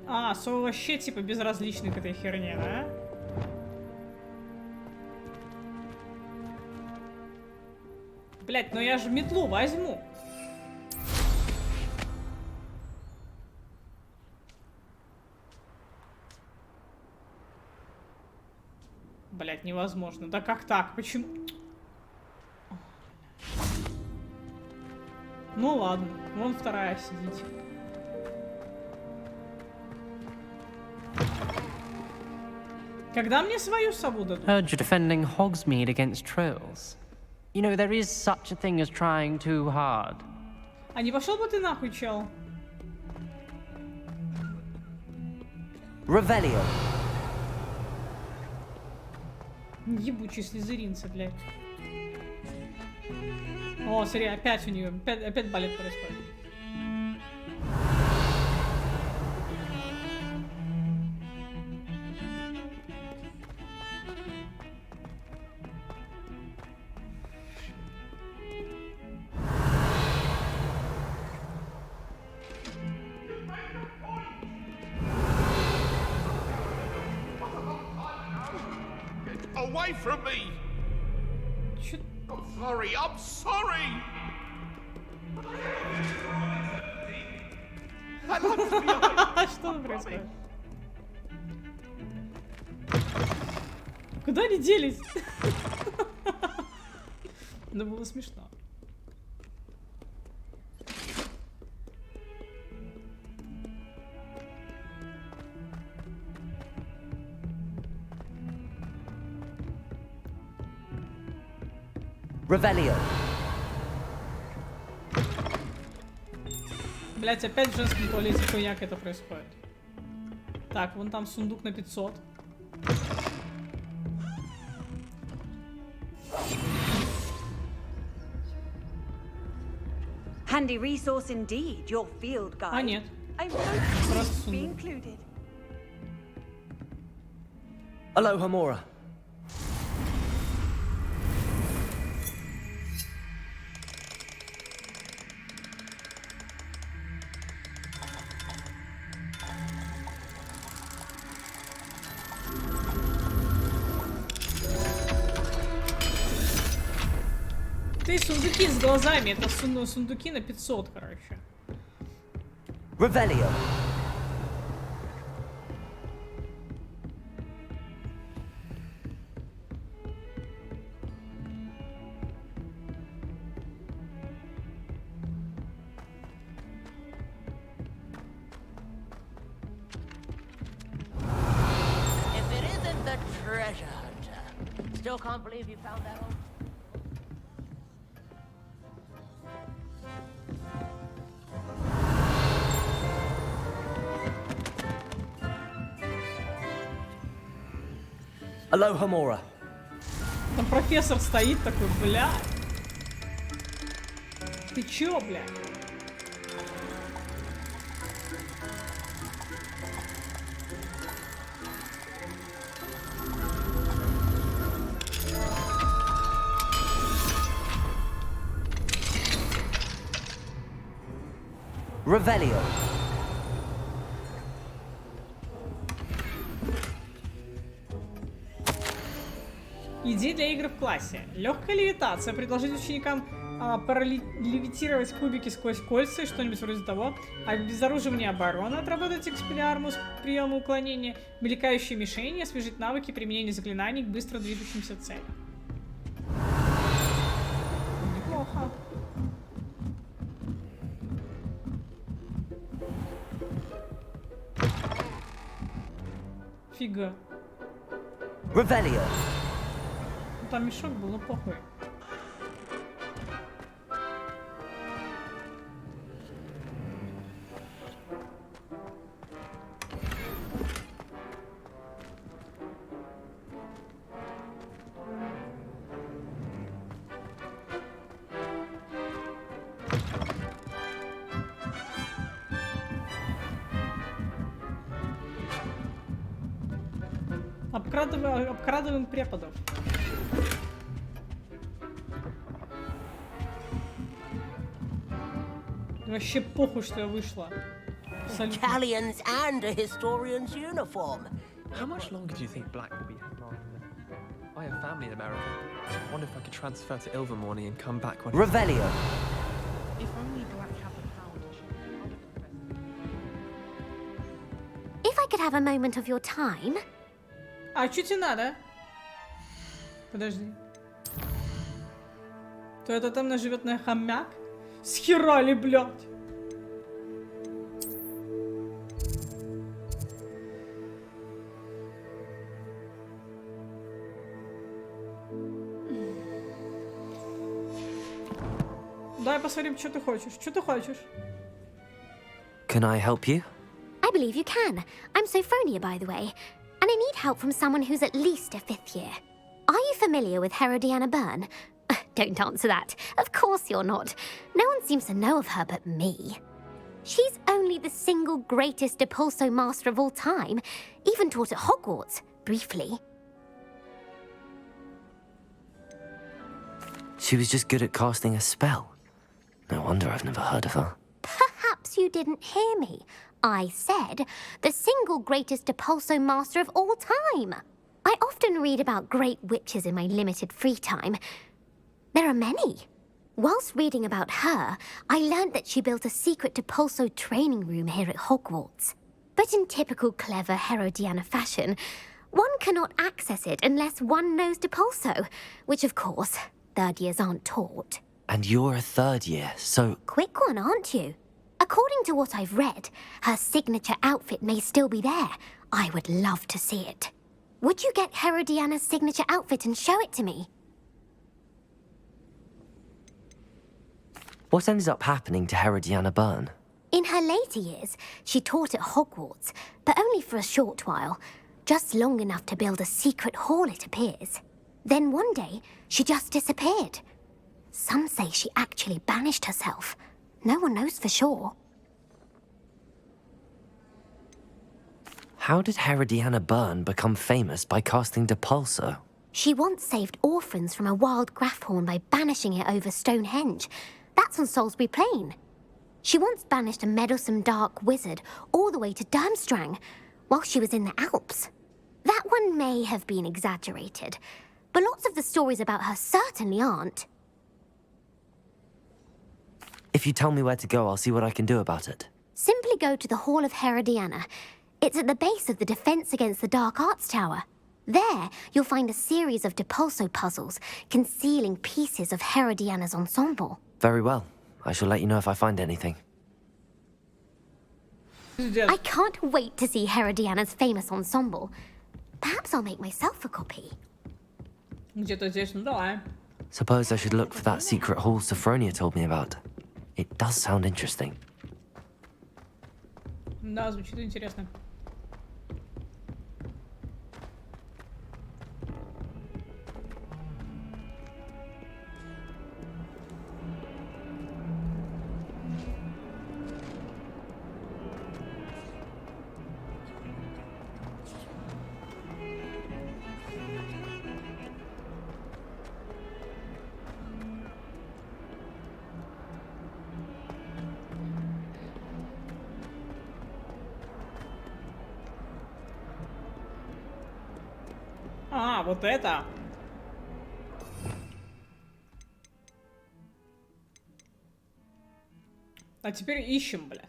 А, сова вообще типа безразличный к этой херне, да? Блядь, ну я же метлу возьму. Блядь, невозможно. Да как так? Почему? Ну ладно, вон вторая сидит. Когда мне свою сову дадут? Heard you're defending Hogsmeade against trolls. You know, there is such a thing as trying too hard. А не пошел бы ты нахуй, чел? Revelio. Ебучие слизеринцы, блядь. О, смотри, опять у нее, опять балет происходит. Away from me! I'm sorry, I'm sorry! Что происходит? Куда они делись? Это было смешно. Revelio. Блять, опять в женском туалете хуйня какая-то происходит. Так, вон там сундук на 500. Handy resource indeed, your field guide. А нет. I'm Просто to be сундук. included. Aloha Mora. Ты сундуки с глазами, это сундуки на 500, короче. Revelio. If it isn't the treasure hunter. Still can't believe you found that old... Aloha Mora. Там профессор стоит такой, бля. Ты чё, бля? Revelio. Идеи для игр в классе. Легкая левитация. Предложить ученикам левитировать кубики сквозь кольца, что-нибудь вроде того. Обезоруживание обороны. Отработать экспеллиармус, приема уклонения. Мелькающие мишени. Освежить навыки применения заклинаний к быстро движущимся целям. Неплохо. Фига. Revelio. Там мешок был, ну похуй. Обкрадываем преподов. Вообще похуй, что я вышла. Galleons and a historian's uniform. How much longer do you think Black will be headmaster? I have family in America. I wonder if I could transfer to Ilvermorny and come back when... Revelio. If only Black had the power to choose. If I could have a moment of your time... А что тебе надо? Подожди. То это там живет на хомяк? Схерали, блядь. Давай посмотрим, что ты хочешь. Что ты хочешь? Can I help you? I believe you can. I'm Sophronia, by the way. And I need help from someone who's at least a 5th year. Are you familiar with Herodiana Byrne? Don't answer that. Of course you're not. No one seems to know of her but me. She's only the single greatest Depulso master of all time. Even taught at Hogwarts, briefly. She was just good at casting a spell. No wonder I've never heard of her. Perhaps you didn't hear me. I said the single greatest Depulso master of all time. I often read about great witches in my limited free time. There are many. Whilst reading about her, I learned that she built a secret Depulso training room here at Hogwarts. But in typical clever Herodiana fashion, one cannot access it unless one knows Depulso, which of course, third years aren't taught. And you're a third year, so... Quick one, aren't you? According to what I've read, her signature outfit may still be there. I would love to see it. Would you get Herodiana's signature outfit and show it to me? What ended up happening to Herodiana Byrne? In her later years, she taught at Hogwarts, but only for a short while. Just long enough to build a secret hall, it appears. Then one day, she just disappeared. Some say she actually banished herself. No one knows for sure. How did Herodiana Byrne become famous by casting Depulso? She once saved orphans from a wild Grafhorn by banishing it over Stonehenge. That's on Salisbury Plain. She once banished a meddlesome dark wizard all the way to Durmstrang while she was in the Alps. That one may have been exaggerated, but lots of the stories about her certainly aren't. If you tell me where to go, I'll see what I can do about it. Simply go to the Hall of Herodiana. It's at the base of the Defense Against the Dark Arts Tower. There, you'll find a series of Depulso puzzles concealing pieces of Herodiana's ensemble. Very well. I shall let you know if I find anything. I can't wait to see Herodiana's famous ensemble. Perhaps I'll make myself a copy. Где-то здесь, ну давай. Suppose I should look for that secret hall Sophronia told me about. It does sound interesting. Да, звучит интересно. А, вот это. А теперь ищем, бля.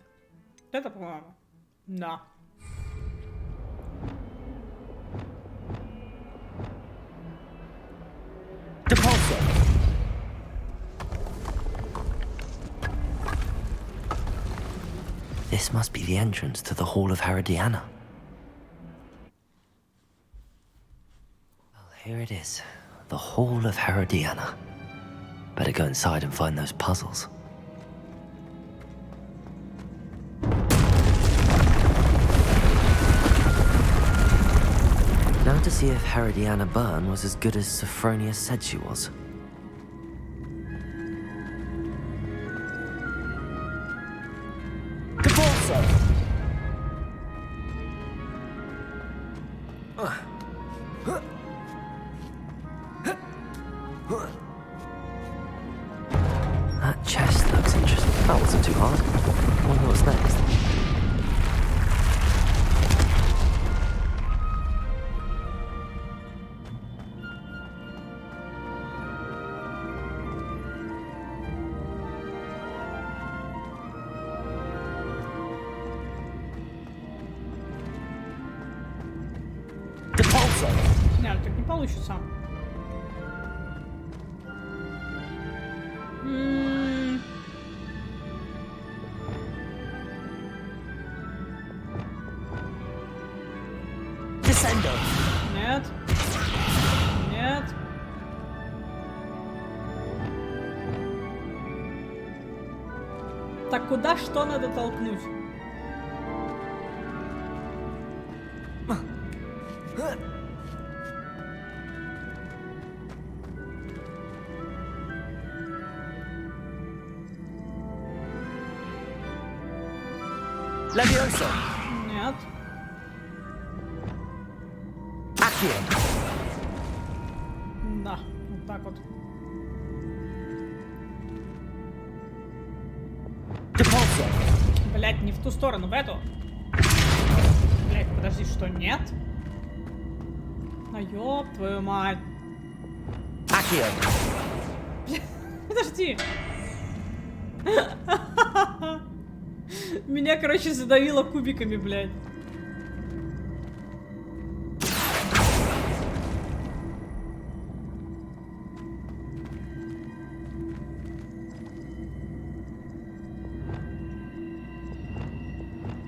Вот это, по-моему. Да. This must be the entrance to the Hall of Herodiana. Well, here it is. The Hall of Herodiana. Better go inside and find those puzzles. Now to see if Herodiana Byrne was as good as Sophronia said she was. That chest looks interesting. That wasn't too hard. I wonder what's next. Нет, так не получится. Нет. Нет. Так куда что надо толкнуть? Levioso. Нет. Accio. Да, вот так вот. Depulso. Блять, не в ту сторону, в эту. Блять, подожди, что, нет? А ёб твою мать. Accio. Подожди. Меня, короче, задавило кубиками, блядь.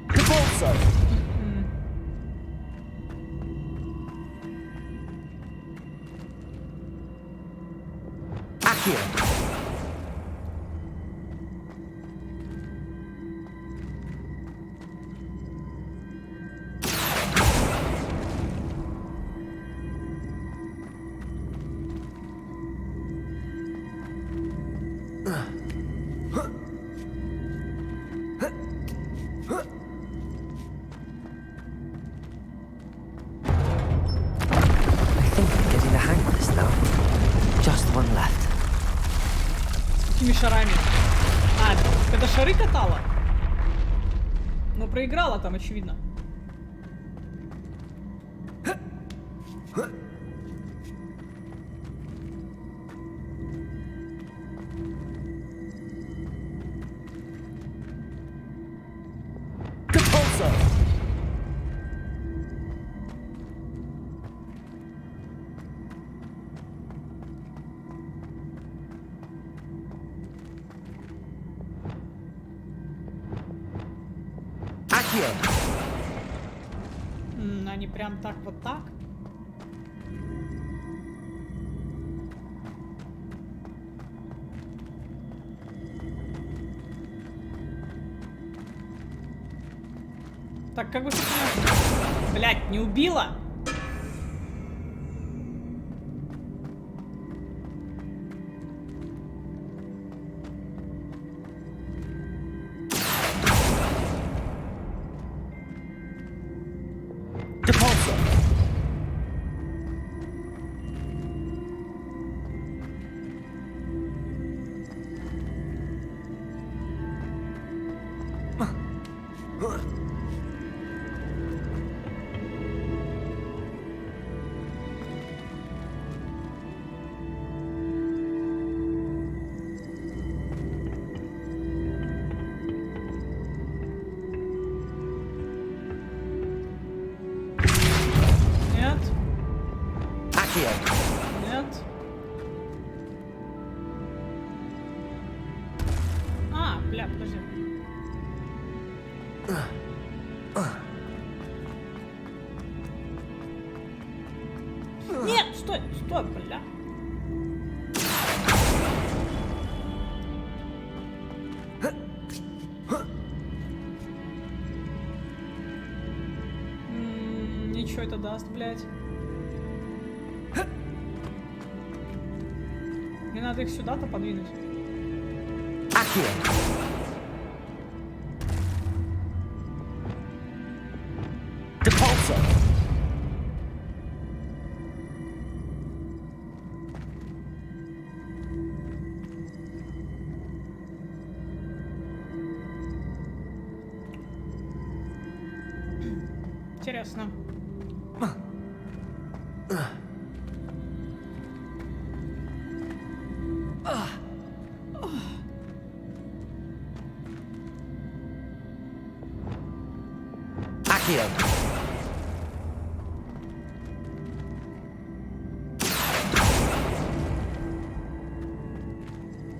Depulso. Accio. Getting the hang of this now. Just one left. С какими шарами? А, когда шары катала? Ну, проиграла там, очевидно. Depulso. Accio. Они прям так вот так? Так, как бы... Блять, не убила? Depulso. Нет? Accio. Нет? А, бля, подожди. Нет, стой, стой, бля. Ничего это даст, блядь. Мне надо их сюда-то подвинуть. Accio. Depulso. Интересно. Accio.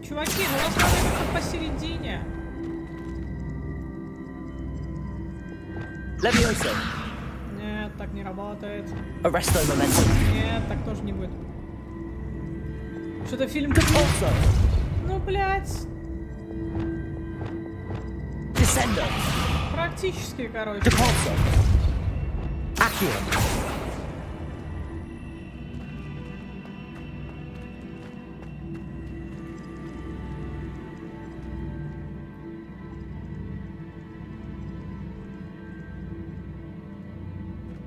Чуваки, ну нас надо как-то посередине. Levioso. Нет, так не работает. Arresto momentum. Нет, так тоже не будет. Что-то фильм... Depulso. Ну, блядь. Descendo. Практически, короче. Depulso. Accio.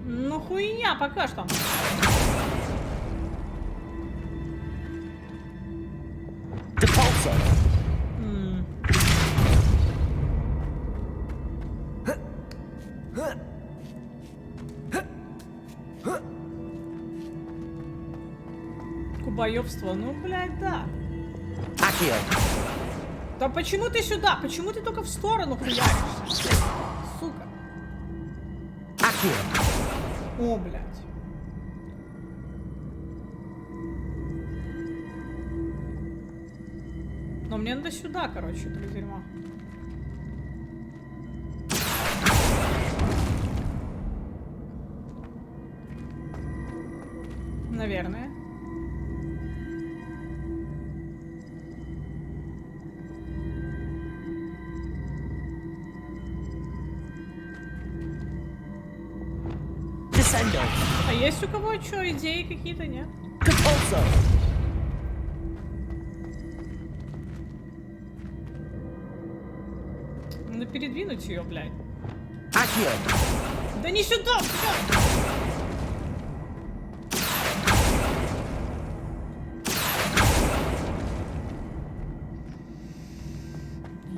Ну хуйня пока что. Кубоёбство, ну блядь, да. Да почему ты сюда? Почему ты только в сторону хуяришься? Сука. О, блядь. Но мне надо сюда, короче, это дерьмо. Наверное. А есть у кого что, идеи какие-то, нет? Надо передвинуть ее, блядь. Да не сюда, блядь!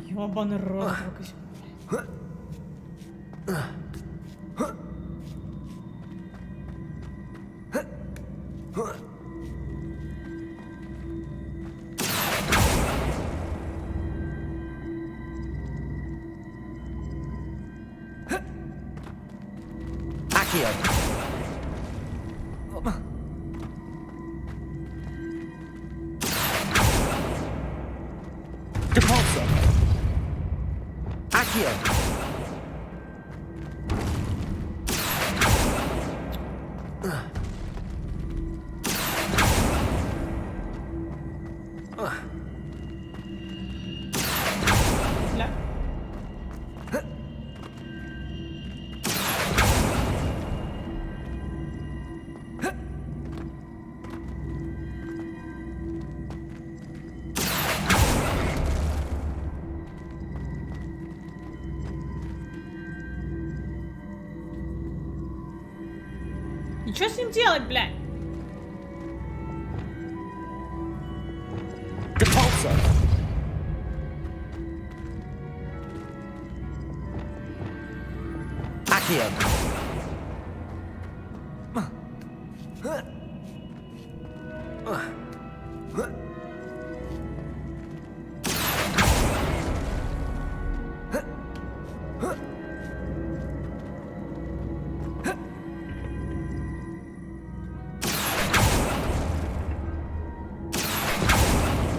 Ёбаный рот. И что с ним делать, блядь?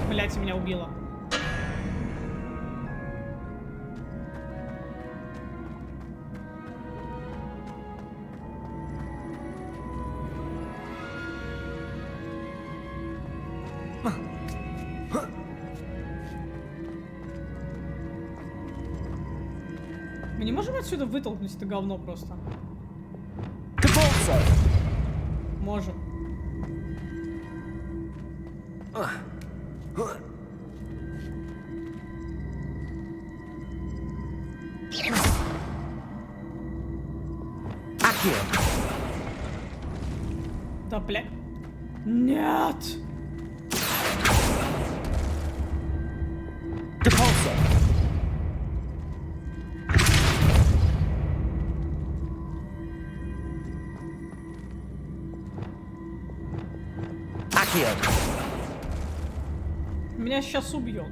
Блядь, меня убило. Мы не можем отсюда вытолкнуть это говно просто? Можем. Да, бля. Нет! Меня сейчас убьет.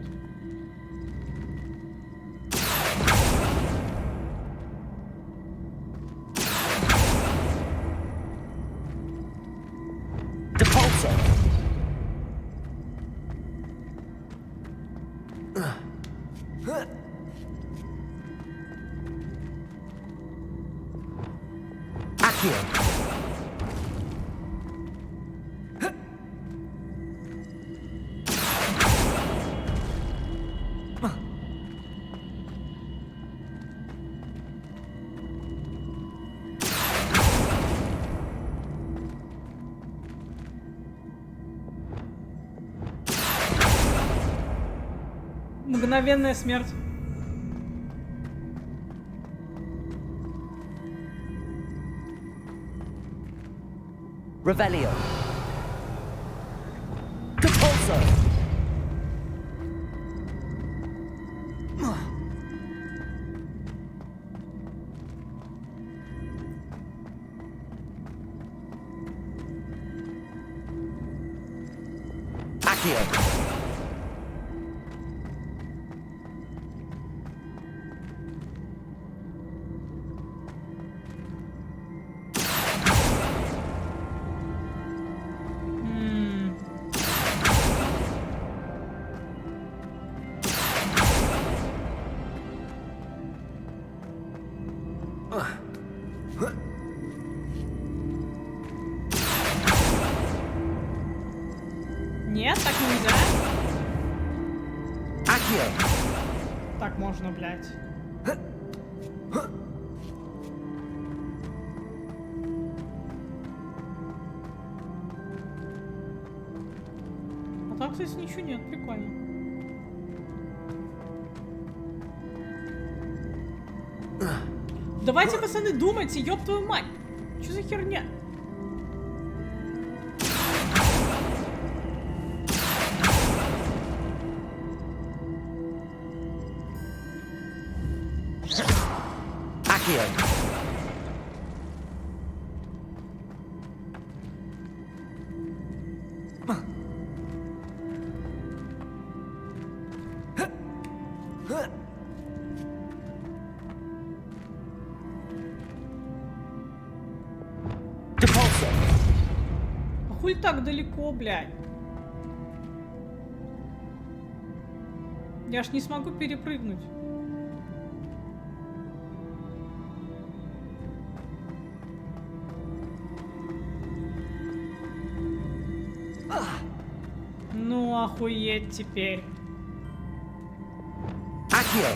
Мгновенная смерть. Revelio. Compulso. Accio. Нет, так нельзя. Accio. Так можно, блядь. А там, кстати, ничего нет, прикольно. Давайте, пацаны, думайте, ёб твою мать. Что за херня? Accio. Compulso. А хуй так далеко, блядь? Я ж не смогу перепрыгнуть. Ну, охуеть теперь. Accio.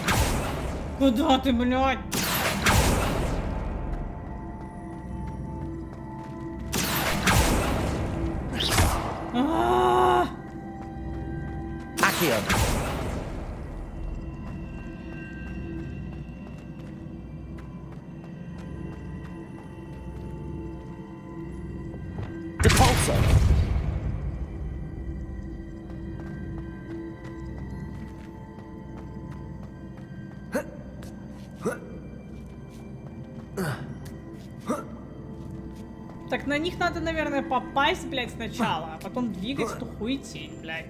Куда ты, блядь? Accio. Compulso. Так на них надо, наверное, попасть, блядь, сначала, а потом двигать эту хуетень, блядь.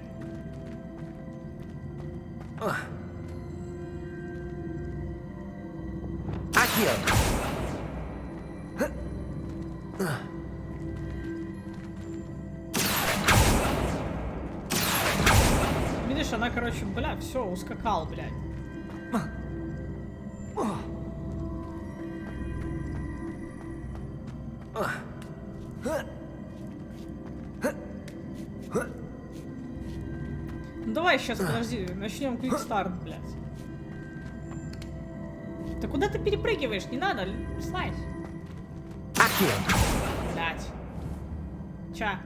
Accio. Видишь, она, короче, бля, все, ускакал, блядь. Ну давай сейчас, подожди, начнем квикстарт, блядь. Да куда ты перепрыгиваешь? Не надо, слазь. Accio. Блядь. Ча.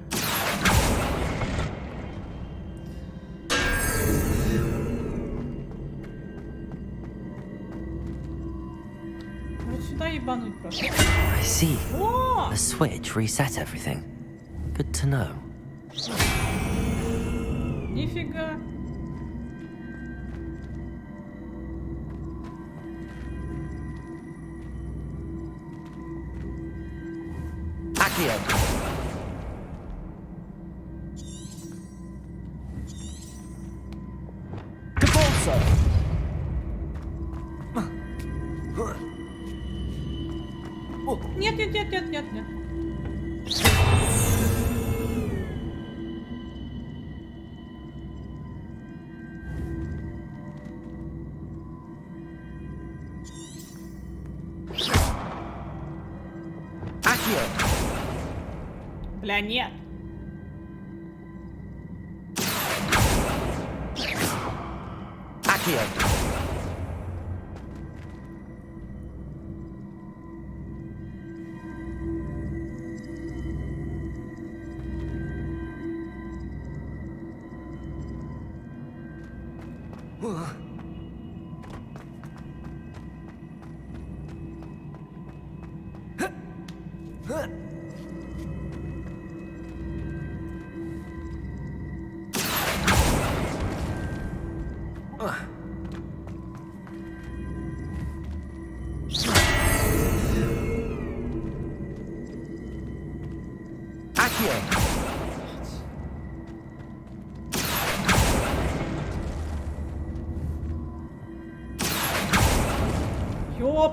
Вот сюда ебануть просто. I see. О! The switch reset everything. Good to know. Нифига. Accio. Compulso. Нет, нет, нет, нет, нет, нет. Accio. Бля, нет. Accio.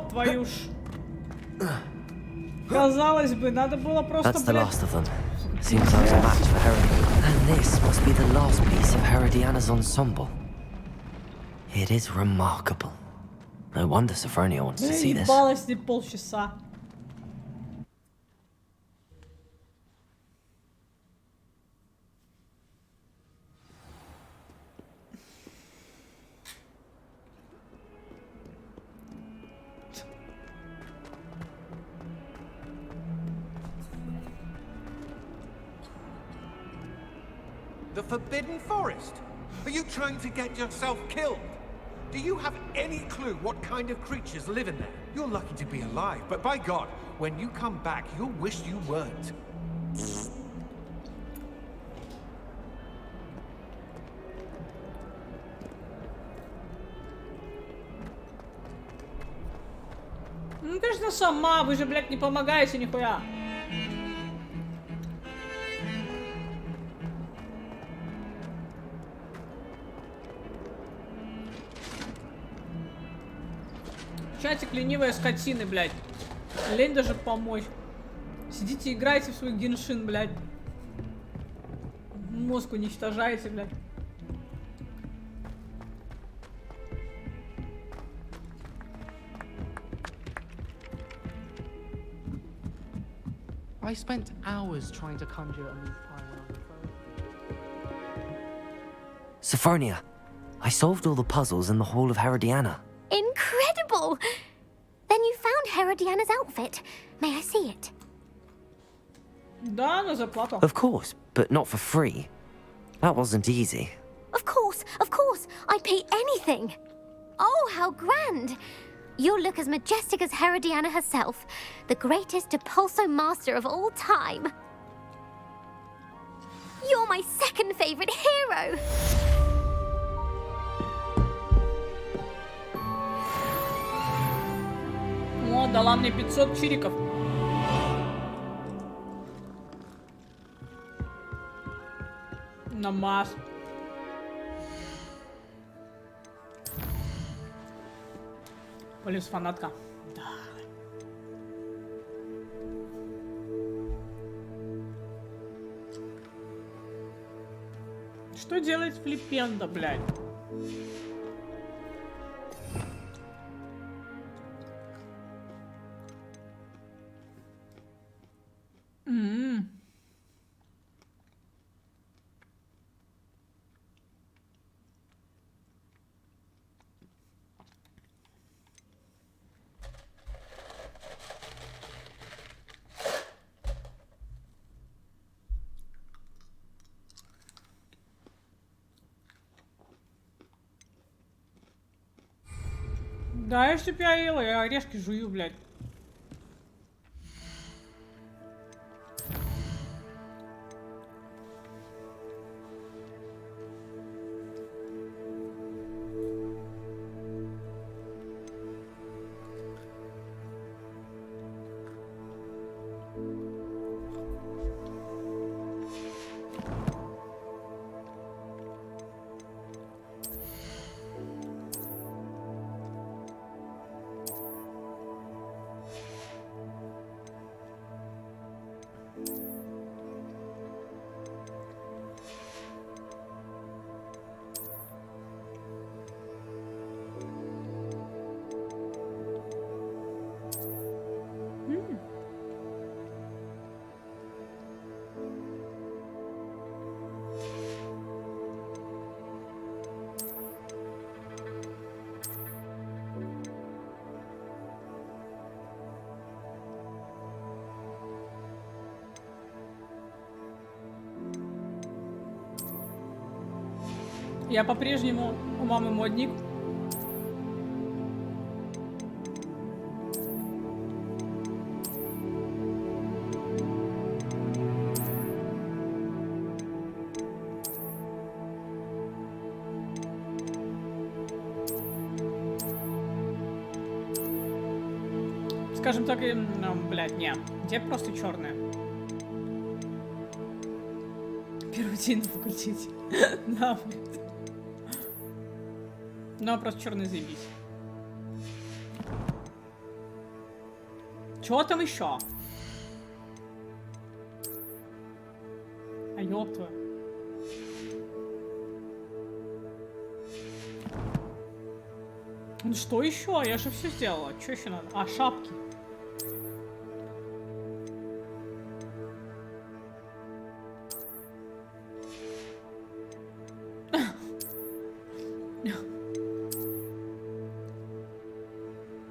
ёб твою ж. Казалось бы, надо было просто, That's the last of them. Seems I was a match for Herod. And this must be the last piece of Herodiana's ensemble. It is remarkable. No wonder Sophronia wants to see this. Ебалась не полчаса. The Forbidden Forest? Are you trying to get yourself killed? Do you have any clue what kind of creatures live in there? You're lucky to be alive, but by God, when you come back, you'll wish you weren't. Ну, конечно, сама. Вы же, блядь, не помогаете нихуя. Чатик ленивая скотины, блядь. Лень даже помочь. Сидите, играйте в свой геншин, блядь. Мозг уничтожаете, блядь. I spent hours trying to conjure a move pie when on the phone. Sophronia, I solved all the puzzles in the Hall of Herodiana. Incredible! Then you found Herodiana's outfit. May I see it? Да, но заплату. Of course, but not for free. That wasn't easy. Of course, I'd pay anything. Oh, how grand! You'll look as majestic as Herodiana herself, the greatest Depulso master of all time. You're my second favorite hero! О, дала мне 500 чириков. Намаз. Полюс фанатка. Да. Что делает Флипенда, блядь? Да, я чтоб я ела, я орешки жую, блядь. Я по-прежнему у мамы модник. Скажем так, блядь, не. Где просто черная? Первый день на факультете. Да, блядь. Ну, а просто черный заебись. Чего там еще? А ёпта. Ну что еще? Я же все сделала. Что еще надо? А, шапки.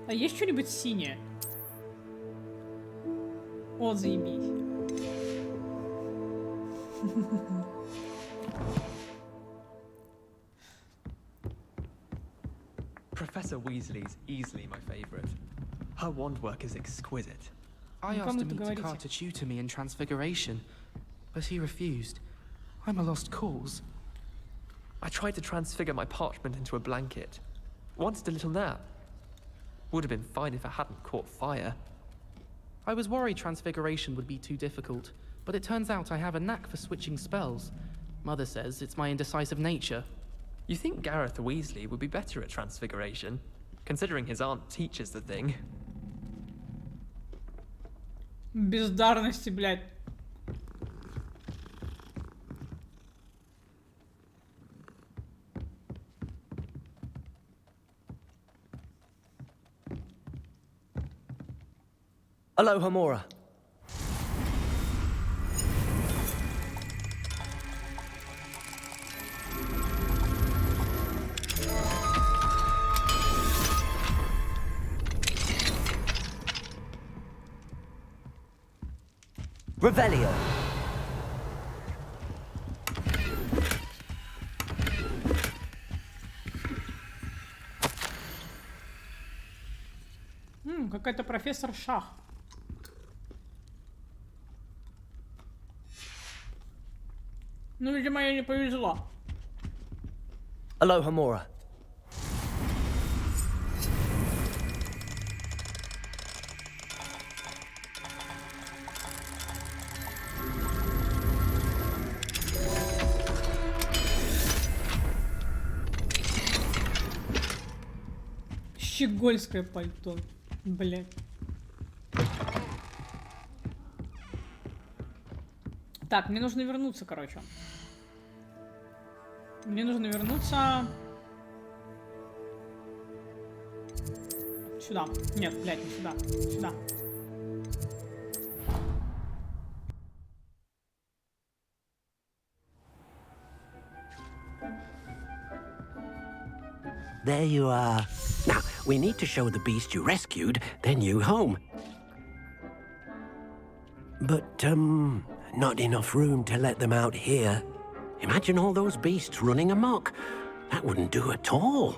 А есть что-нибудь синее? О, заебись. Professor Weasley's easily my favorite. Her wand work is exquisite. I asked him to come to tutor me in Transfiguration, but he refused. I'm a lost cause. I tried to transfigure my parchment into a blanket. Wanted a little nap. Would have been fine if I hadn't caught fire. I was worried Transfiguration would be too difficult, but it turns out I have a knack for switching spells. Mother says it's my indecisive nature. You think Gareth Weasley would be better at Transfiguration, considering his aunt teaches the thing? Бездарности, блядь. Aloha Mora. Revelio. Какая-то профессор Шах. Ну, видимо, ей не повезло. Aloha Mora. Щегольское пальто. Блядь. Так, мне нужно вернуться, короче. Мне нужно вернуться... Сюда. Нет, блядь, не сюда. Сюда. There you are. Now, we need to show the beast you rescued their new home. But, not enough room to let them out here. Imagine all those beasts running amok. That wouldn't do at all.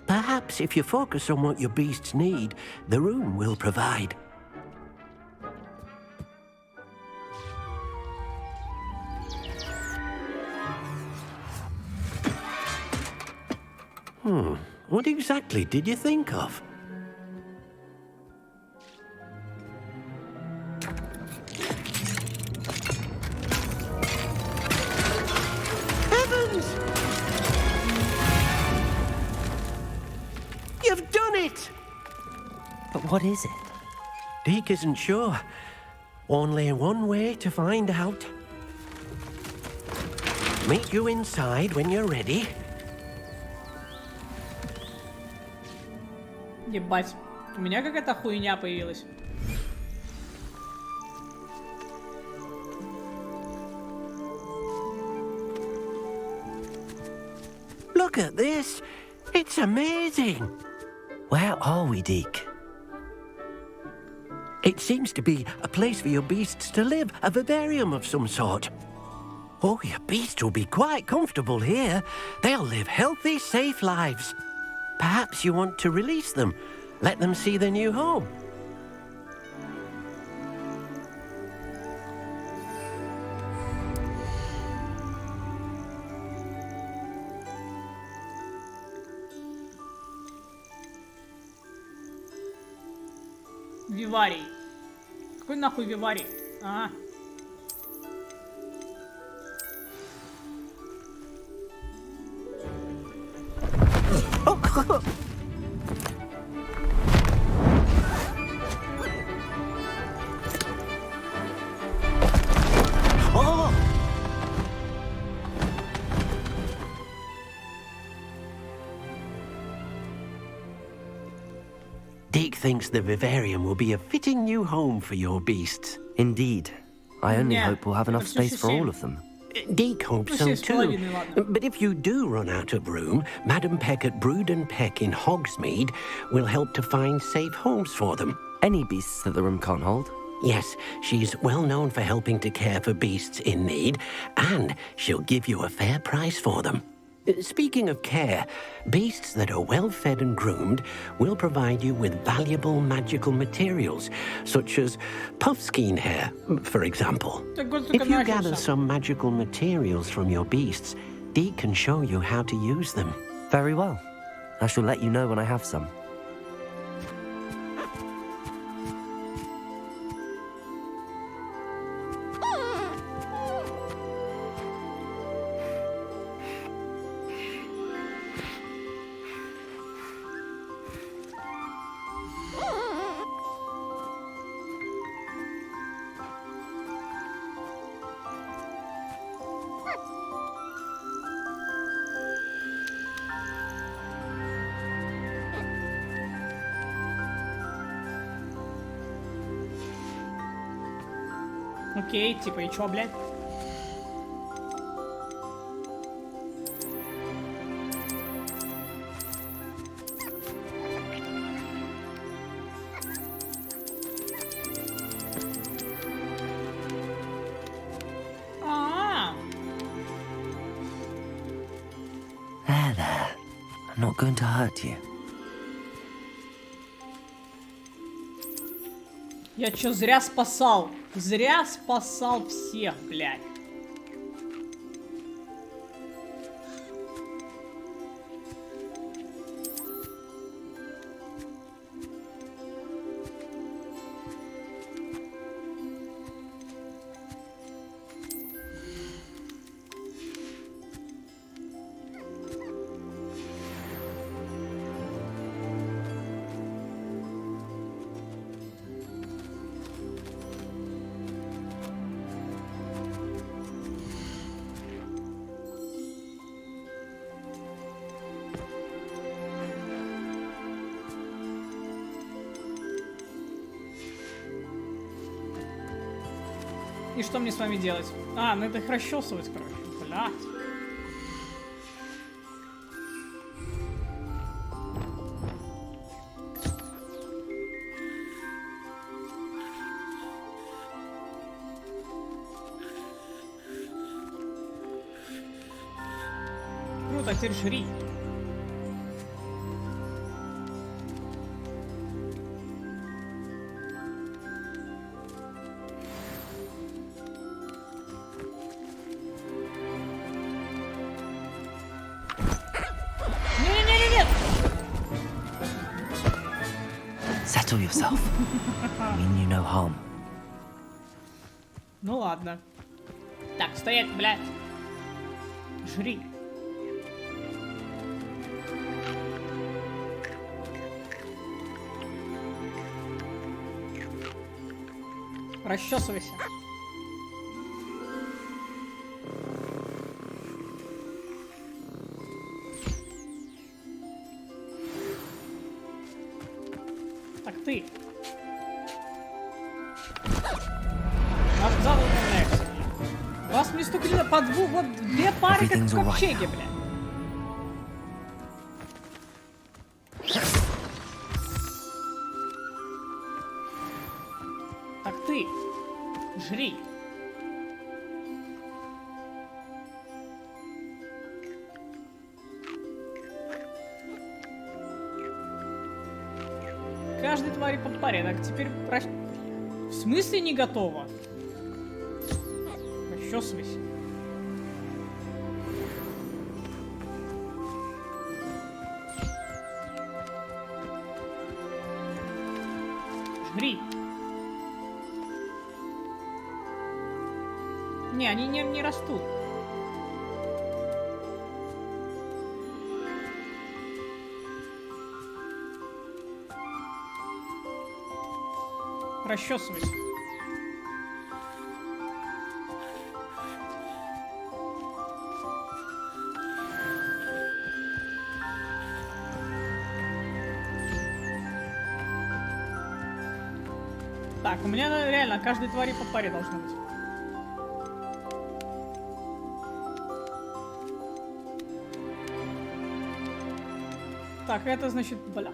Perhaps if you focus on what your beasts need, the room will provide. What exactly did you think of? Heavens! You've done it! But what is it? Deke isn't sure. Only one way to find out. Meet you inside when you're ready. Ебать, у меня какая-то хуйня появилась. Look at this. It's amazing. Where are we, Deke? It seems to be a place for your beasts to live, a vivarium of some sort. Oh, your beasts will be quite comfortable here. They'll live healthy, safe lives. Perhaps you want to release them, let them see their new home. Виварий. Какой нахуй виварий? А. thinks the vivarium will be a fitting new home for your beasts. Indeed. I only Yeah, hope we'll have enough это space for all совсем. of them. Deke hopes so too. But if you do run out of room, Madam Peck at Brood and Peck in Hogsmeade will help to find safe homes for them. Any beasts that the room can't hold? Yes, she's well known for helping to care for beasts in need, and she'll give you a fair price for them. Speaking of care, beasts that are well fed and groomed will provide you with valuable magical materials, such as puffskein hair, for example. If you gather some magical materials from your beasts, Deke can show you how to use them. Very well. I shall let you know when I have some. Окей, типа, и чё, блядь? There. I'm not going to hurt you. Я чё, зря спасал? Зря спасал всех, блядь. И что мне с вами делать? А, надо их расчесывать, короче. Блядь. Круто, теперь жри. Settle yourself. I mean you no harm. Ну ладно. Так, стоять, блядь. Жри. Расчесывайся. Так ты. Назад управляешься. Вас мне стукнули по двух, вот две пары, как в ковчеге, бля. Так ты. Жри. Каждой твари по паре. Так, теперь... В смысле не готово? Расчесывайся. Жри. Не, они не растут. Расчесывайся. Так, у меня реально каждой твари по паре должно быть. Так, это значит, бля.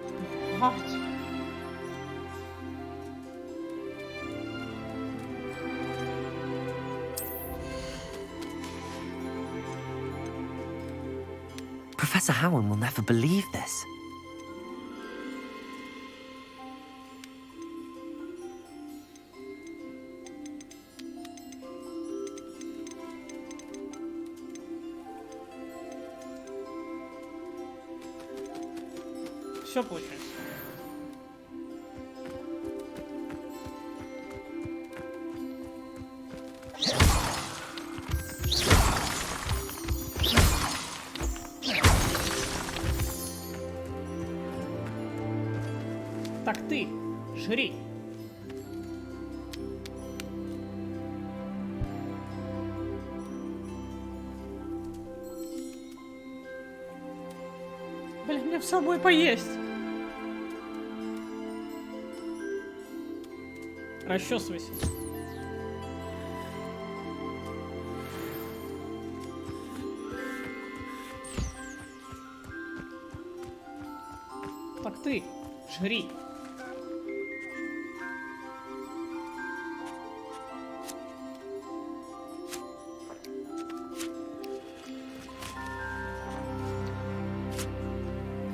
Professor Howard will never believe this. Все получается. Так ты, жри. Блин, мне с собой поесть. Расчесывайся. Так ты, жри.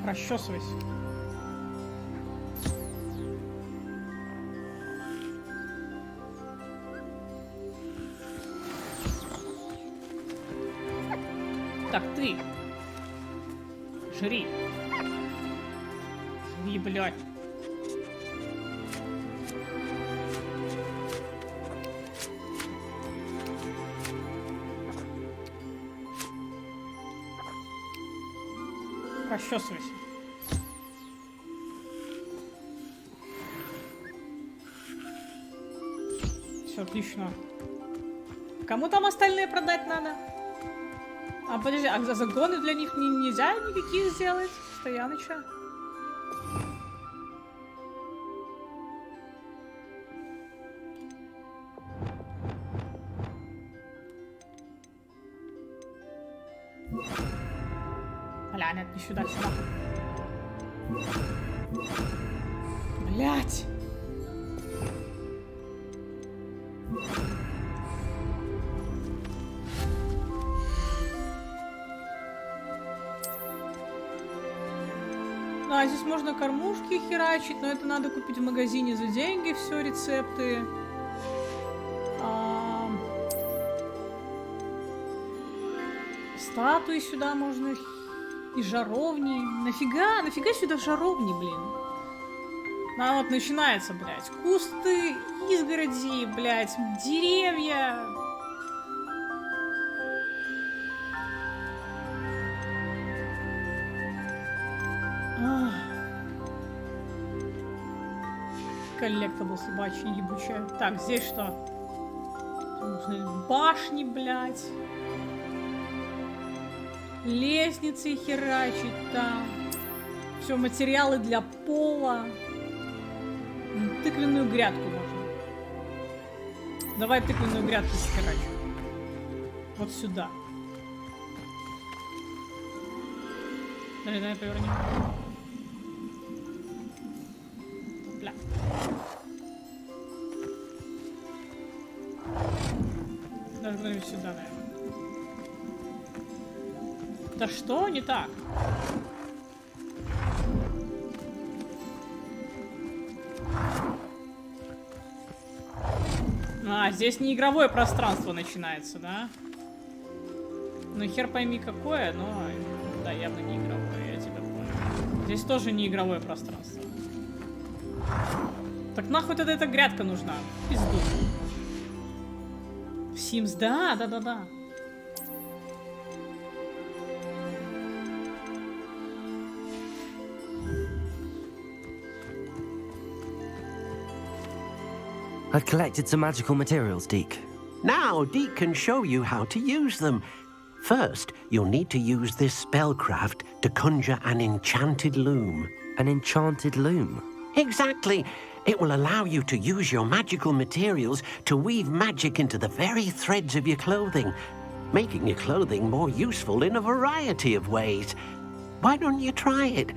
Расчесывайся. Так, ты. Жри. Жри, блядь. Расчесывайся. Все, отлично. Кому там остальные продать надо? А подожди, а загоны для них нельзя никаких сделать? Стояныча? Бля, нет, не сюда, сюда. Блять! А здесь можно кормушки херачить, но это надо купить в магазине за деньги, все, рецепты. Статуи сюда можно и жаровни. Нафига? Нафига сюда жаровни, блин? А вот начинается, блядь, кусты, изгороди, блядь, деревья. Коллектабл собачья ебучая. Так, здесь что? Башни, блядь. Лестницы херачить там. Все, материалы для пола. Тыквенную грядку можно. Давай тыквенную грядку херачу. Вот сюда. Давай повернем. Бля. Даже куда-нибудь сюда, наверное. Да что не так? А, здесь не игровое пространство начинается, да? Ну хер пойми какое, но да, явно не игровое, я тебя понял. Здесь тоже не игровое пространство. Так нахуй тогда эта грядка нужна? Пизду. Sims, да. I've collected some magical materials, Deke. Now, Deke can show you how to use them. First, you'll need to use this spellcraft to conjure an enchanted loom. An enchanted loom? Exactly. It will allow you to use your magical materials to weave magic into the very threads of your clothing, making your clothing more useful in a variety of ways. Why don't you try it?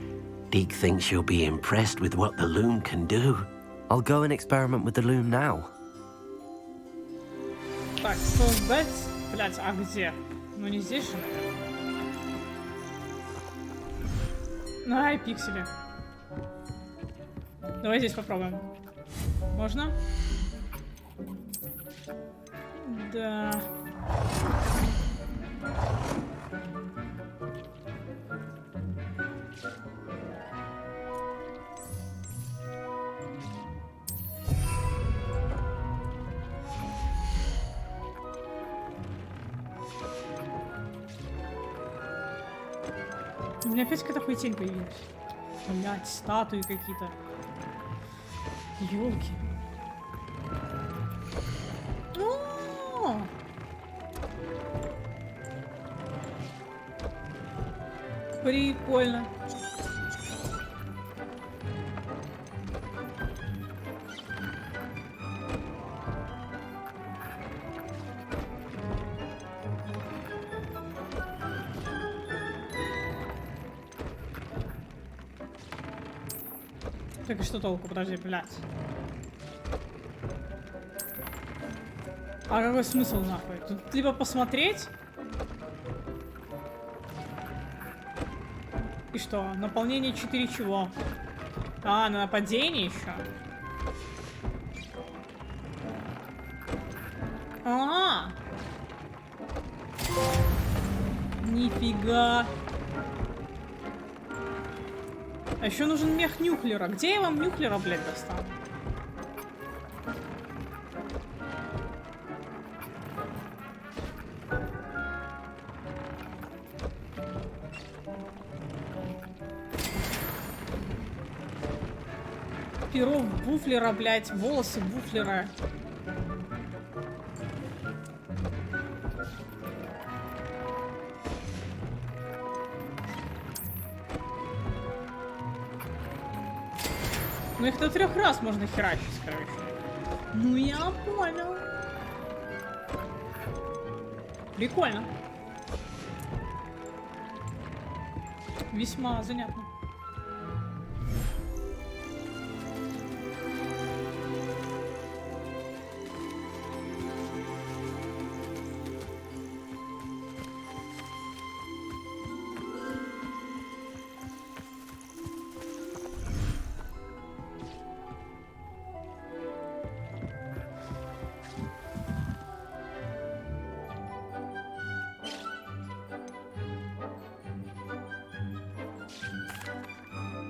Deke thinks you'll be impressed with what the loom can do. I'll go and experiment with the loom now. Так, создать... Блядь, а где? Ну не здесь же, наверное. Ай, пиксели. Давай здесь попробуем. Можно? Да. У меня опять какая-то хуетень появилась. Блять, статуи какие-то. Ёлки. О! Прикольно. Так и что толку? Подожди, блядь. А какой смысл нахуй? Тут либо посмотреть. И что? Наполнение 4 чего? А, на нападение еще. А-а-а! Нифига. А еще нужен мех нюхлера. Где я вам нюхлера, блядь, достану? Перо буфлера, блядь, волосы буфлера. Ну их до 3 раз можно херачить, короче. Ну я понял. Прикольно. Весьма занятно.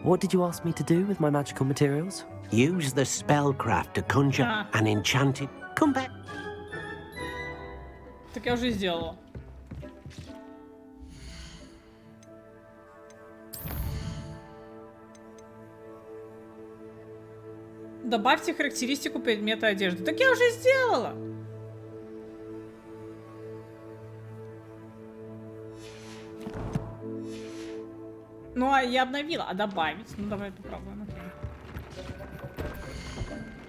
What did you ask me to do with my magical materials? Use the spellcraft to conjure an enchanted... Come back. Так я уже сделала. Добавьте характеристику предмета одежды. Так я уже сделала. Ну, а я обновила. А добавить? Ну, давай попробуем.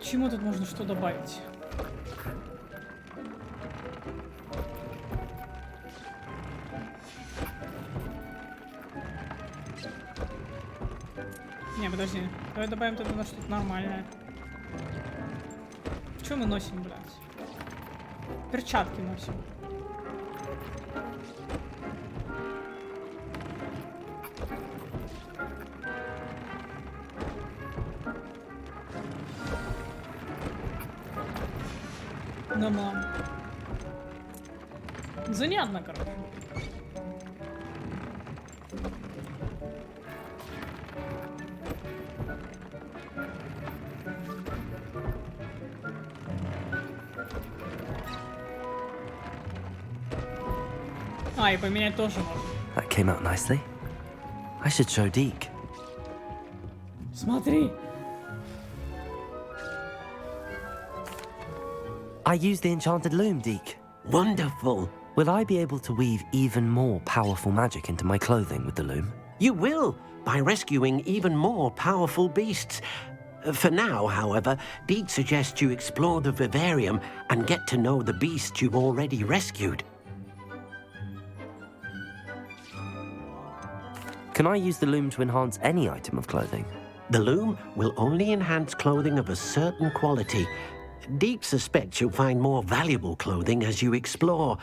Чему тут можно что добавить? Не, подожди. Давай добавим тогда на что-то нормальное. Что мы носим, блядь? Перчатки носим. Да, мам. Занятно, короче. А, и поменять тоже можно. That came out nicely. I should show Deke. Смотри. I used the enchanted loom, Deke. Wonderful. Will I be able to weave even more powerful magic into my clothing with the loom? You will, by rescuing even more powerful beasts. For now, however, Deke suggests you explore the vivarium and get to know the beast you've already rescued. Can I use the loom to enhance any item of clothing? The loom will only enhance clothing of a certain quality. Deke suspects you'll find more valuable clothing as you explore.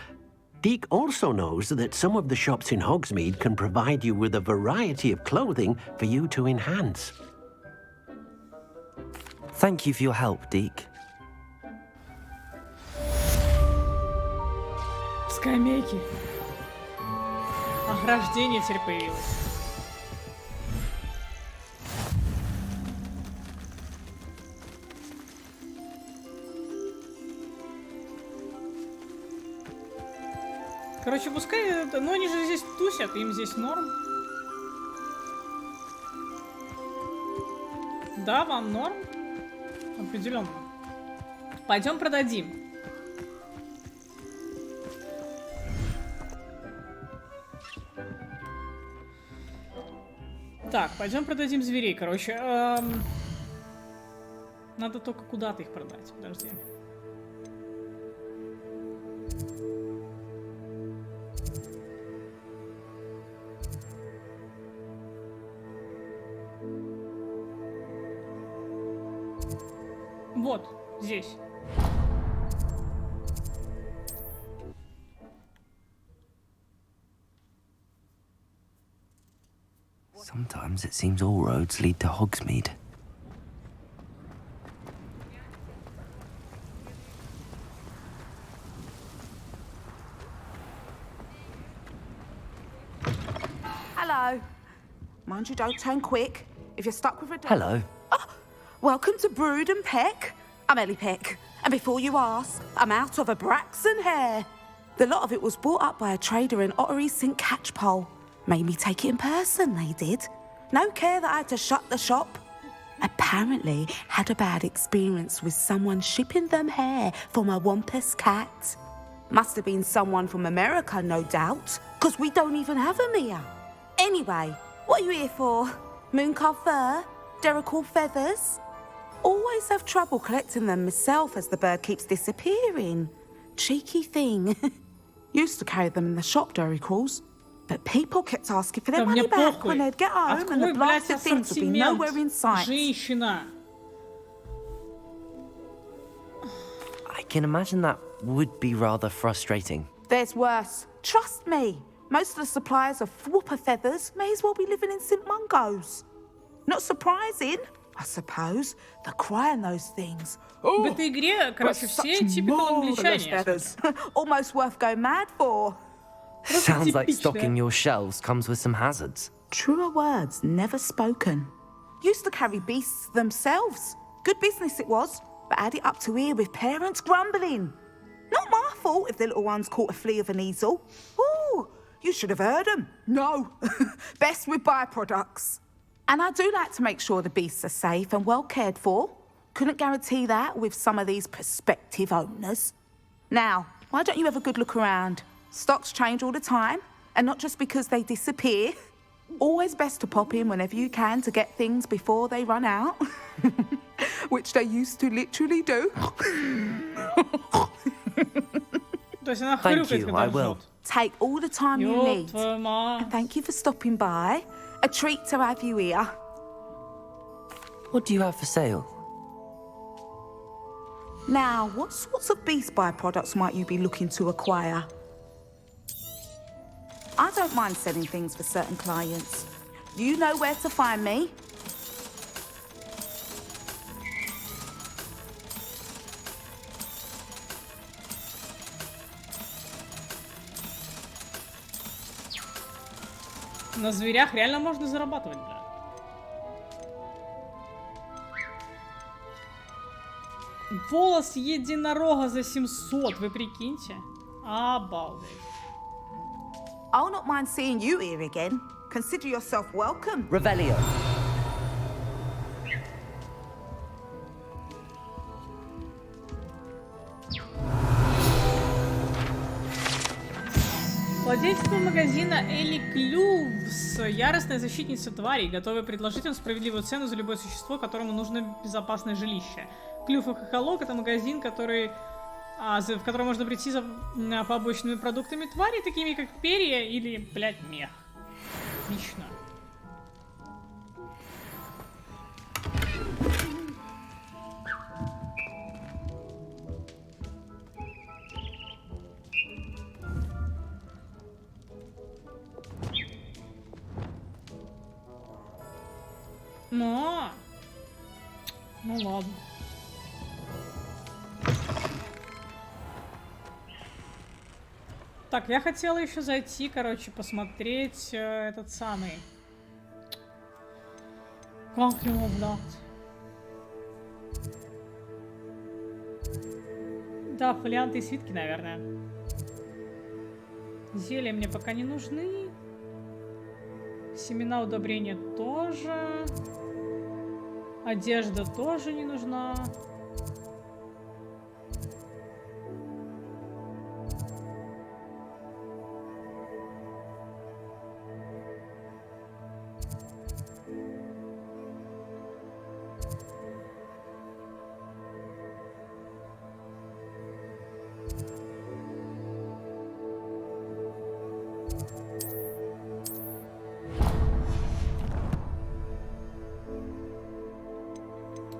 Deke also knows that some of the shops in Hogsmeade can provide you with a variety of clothing for you to enhance. Thank you for your help, Deke. Скамейки. Ограждение теперь появилось. Короче, пускай... Ну, они же здесь тусят, им здесь норм. Да, вам норм? Определенно. Пойдем продадим. Так, пойдем продадим зверей, короче. Надо только куда-то их продать. Подожди. Вот, здесь. Sometimes it seems all roads lead to Hogsmeade. Hello. Mind you don't turn quick. If you're stuck with a dog... Hello. Welcome to Brood and Peck. I'm Ellie Peck. And before you ask, I'm out of a Braxton hair. The lot of it was bought up by a trader in Ottery St. Catchpole. Made me take it in person, they did. No care that I had to shut the shop. Apparently had a bad experience with someone shipping them hair for my Wampus cat. Must have been someone from America, no doubt, because we don't even have them here. Anyway, what are you here for? Mooncalf fur? Derrickle feathers? Always have trouble collecting them myself as the bird keeps disappearing. Cheeky thing. Used to carry them in the shop, Derricles. But people kept asking for their money back when they'd get home and the blasted things would be nowhere in sight. Женщина. I can imagine that would be rather frustrating. There's worse. Trust me. Most of the suppliers of whooper feathers may as well be living in St. Mungo's. Not surprising, I suppose. The cry on those things. В этой игре, короче, все typical англичане. Almost worth going mad for. Sounds like stocking your shelves comes with some hazards. Truer words never spoken. Used to carry beasts themselves. Good business it was, but had it up to here with parents grumbling. Not my fault if the little ones caught a flea of an easel. Ooh, you should have heard them. No, best with byproducts. And I do like to make sure the beasts are safe and well cared for. Couldn't guarantee that with some of these prospective owners. Now, why don't you have a good look around? Stocks change all the time, and not just because they disappear. Always best to pop in whenever you can to get things before they run out. Which they used to literally do. Thank you, I will. Take all the time you need. And thank you for stopping by. A treat to have you here. What do you have for sale? Now, what sorts of beast byproducts might you be looking to acquire? I don't mind selling things for certain clients. You know where to find me. На зверях реально можно зарабатывать, бля. Волос единорога за 700, вы прикиньте. Обалдеть. I'll not mind seeing you here again. Consider yourself welcome. Revelio. Владельство магазина Элли Клювс, яростная защитница тварей, готовая предложить им справедливую цену за любое существо, которому нужно безопасное жилище. Клюв и Хохолок — это магазин, в котором можно прийти за побочными продуктами тварей, такими как перья или, блядь, мех. Отлично. Ну ладно. Так, я хотела еще зайти, короче, посмотреть этот самый. Как его, блядь? Да, фолианты и свитки, наверное. Зелья мне пока не нужны. Семена удобрения тоже. Одежда тоже не нужна.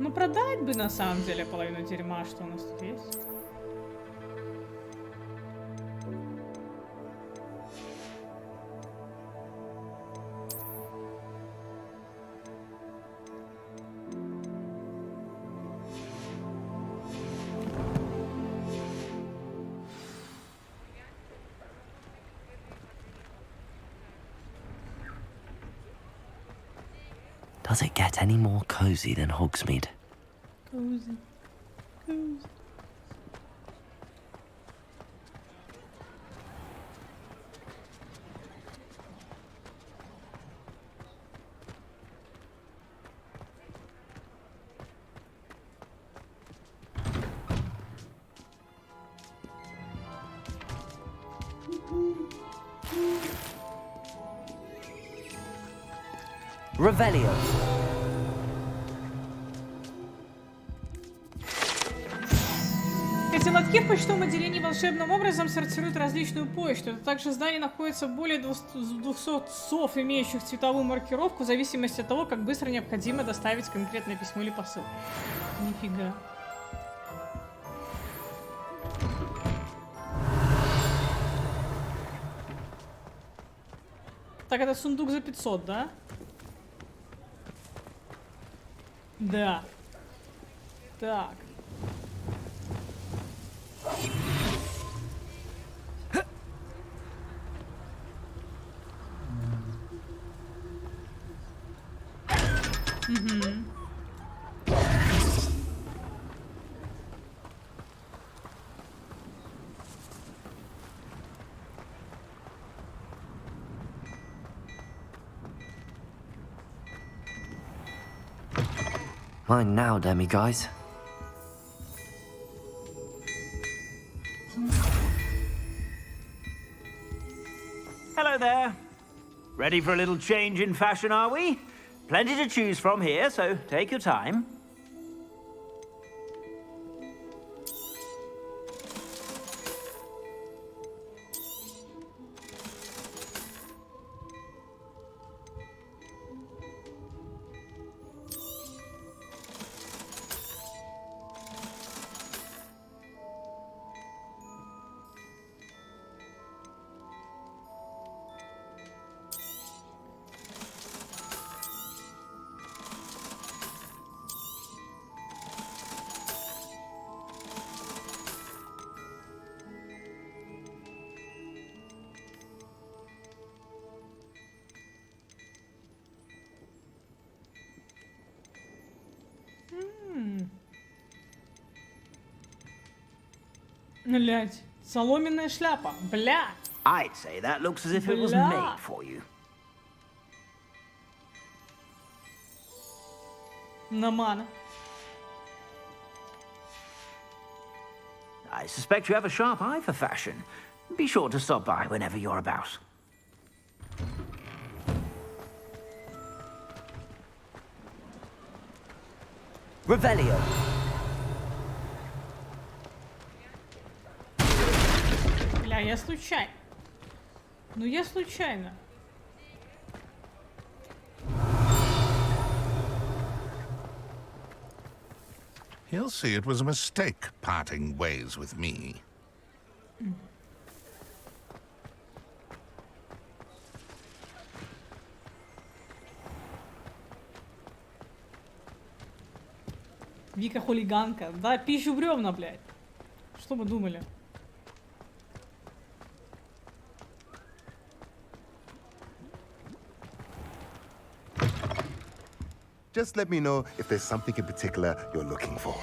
Ну, продать бы, на самом деле, половину дерьма, что у нас тут есть. Does it get any more cozy than Hogsmeade? Cozy. Cozy. Revelio. Эти лотки в почтовом отделении волшебным образом сортируют различную почту. Это также здание находится более 200 сов, имеющих цветовую маркировку, в зависимости от того, как быстро необходимо доставить конкретное письмо или посылку. Нифига. Так, это сундук за 500, да? Да. Так. Угу. Mine now, Demi guys. Hello there. Ready for a little change in fashion, are we? Plenty to choose from here, so take your time. Блять, соломенная шляпа, бля. I'd say that looks as if it was made for you. Намана. I suspect you have a sharp eye for fashion. Be sure to stop by whenever you're about. Revelio. Бля, я случайно. Ну я случайно. He'll see it was a mistake parting ways with me. Вика хулиганка. Да, пищу бревна, блядь. Что вы думали? Just let me know if there's something in particular you're looking for.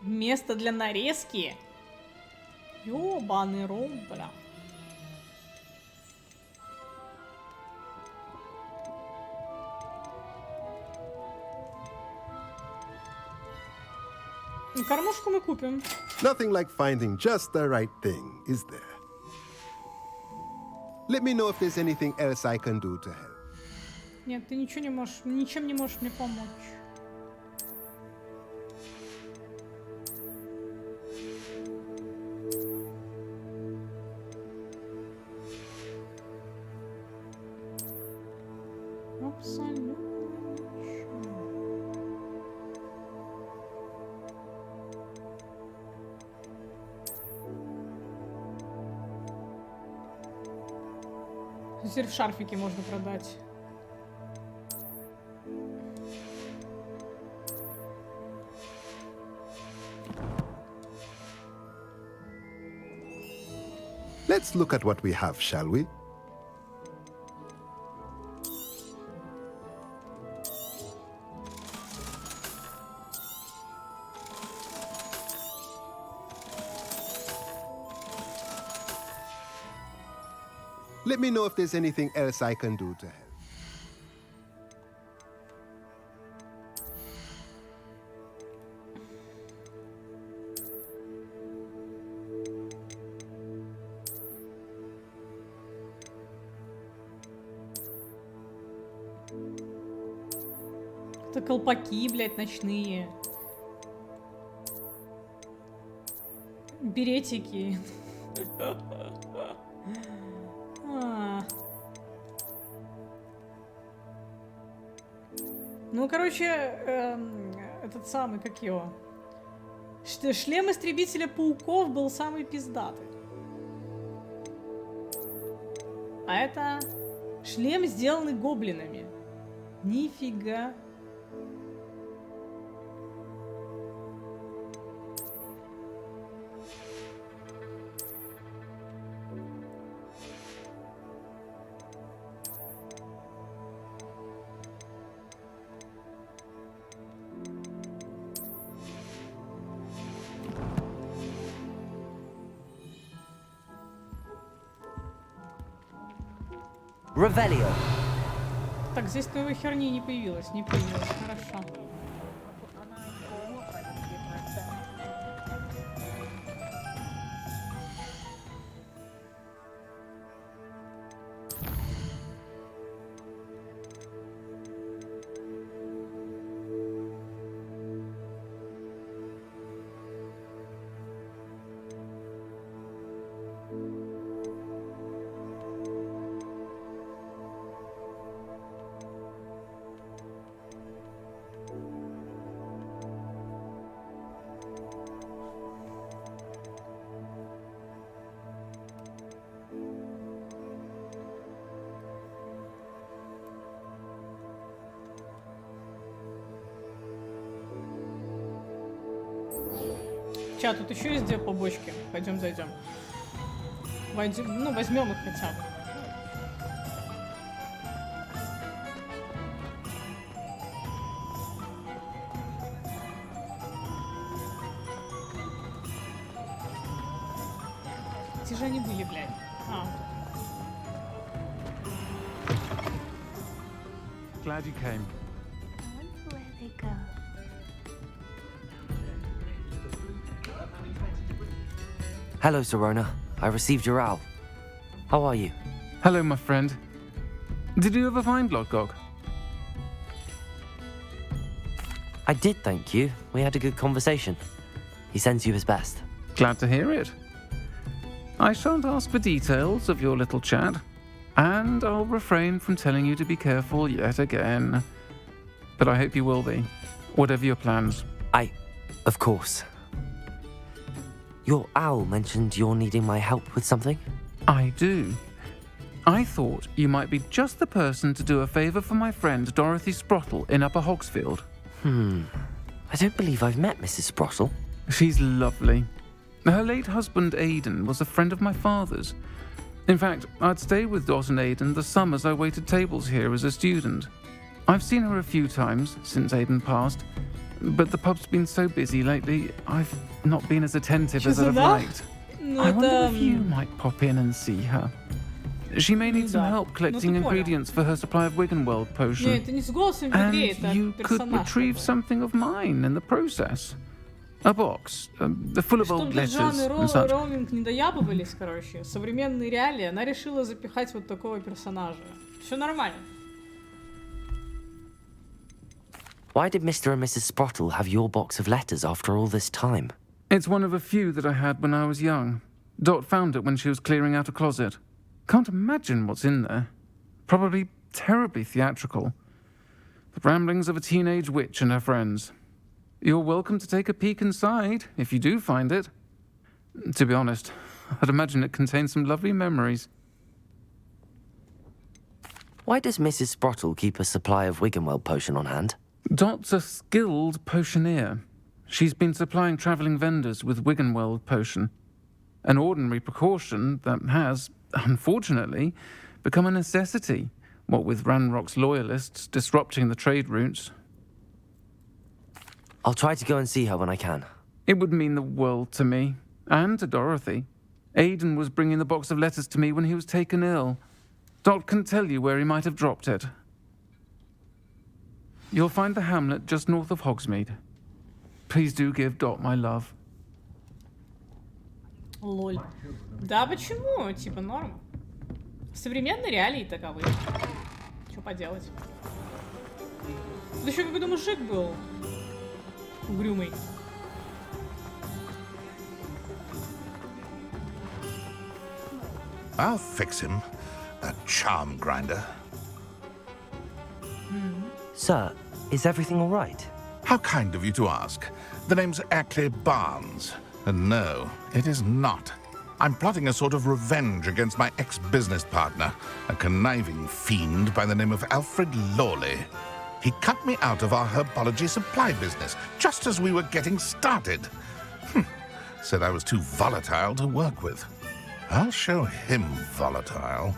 Место для нарезки? Ёбаный ром, бля. Кормушку мы купим. Nothing like finding just the right thing, is there? Let me know if there's anything else I can do to help. Нет, ты ничего не можешь, ничем не можешь мне помочь. Абсолютно ничего. Теперь в шарфике можно продать. Let's look at what we have, shall we? Let me know if there's anything else I can do to help. Это колпаки, блядь, ночные. Беретики. Ну, короче, этот самый, как его? Шлем истребителя пауков был самый пиздатый. А это шлем, сделанный гоблинами. Нифига. Revelio. Так, здесь новой херни не появилось, хорошо. Ча, тут еще есть две побочки. Пойдем зайдем. Ну, возьмем их хотя бы. где же они были, блядь? А, Glad you came. Where they go? Hello, Serona. I received your owl. How are you? Hello, my friend. Did you ever find Lodgok? I did, thank you. We had a good conversation. He sends you his best. Glad to hear it. I shan't ask for details of your little chat, and I'll refrain from telling you to be careful yet again. But I hope you will be, whatever your plans. Of course. Your owl mentioned you're needing my help with something? I do. I thought you might be just the person to do a favour for my friend Dorothy Sprottle in Upper Hogsfield. I don't believe I've met Mrs. Sprottle. She's lovely. Her late husband Aidan was a friend of my father's. In fact, I'd stay with Dot and Aidan the summers I waited tables here as a student. I've seen her a few times since Aidan passed, but the pub's been so busy lately, I've not been as attentive as I'd have liked. I wonder if you might pop in and see her. She may need some help collecting ingredients for her supply of Wiggenweld potion. не, это не с голосом Вигрей, это And you could персонаж. retrieve something of mine in the process. A box, full of old Чтобы letters Джоан и and such. Роулинг не доябывались, короче, современные реалии, она решила запихать вот такого персонажа. Все нормально. Why did Mr. and Mrs. Sprottle have your box of letters after all this time? It's one of a few that I had when I was young. Dot found it when she was clearing out a closet. Can't imagine what's in there. Probably terribly theatrical. The ramblings of a teenage witch and her friends. You're welcome to take a peek inside, if you do find it. To be honest, I'd imagine it contains some lovely memories. Why does Mrs. Sprottle keep a supply of Wiggenweld potion on hand? Dot's a skilled potioneer. She's been supplying travelling vendors with Wiggenweld potion. An ordinary precaution that has, unfortunately, become a necessity, what with Ranrock's loyalists disrupting the trade routes. I'll try to go and see her when I can. It would mean the world to me, and to Dorothy. Aidan was bringing the box of letters to me when he was taken ill. Dot can tell you where he might have dropped it. You'll find the hamlet just north of Hogsmeade. Please do give Dot my love. Лоль. Да почему? Типа норм. Современные реалии таковы. Что поделать? Тут еще какой-то мужик был. Угрюмый. I'll fix him. A charm grinder. Sir, is everything all right? How kind of you to ask. The name's Ackley Barnes. And no, it is not. I'm plotting a sort of revenge against my ex-business partner, a conniving fiend by the name of Alfred Lawley. He cut me out of our herbology supply business just as we were getting started. Said I was too volatile to work with. I'll show him volatile.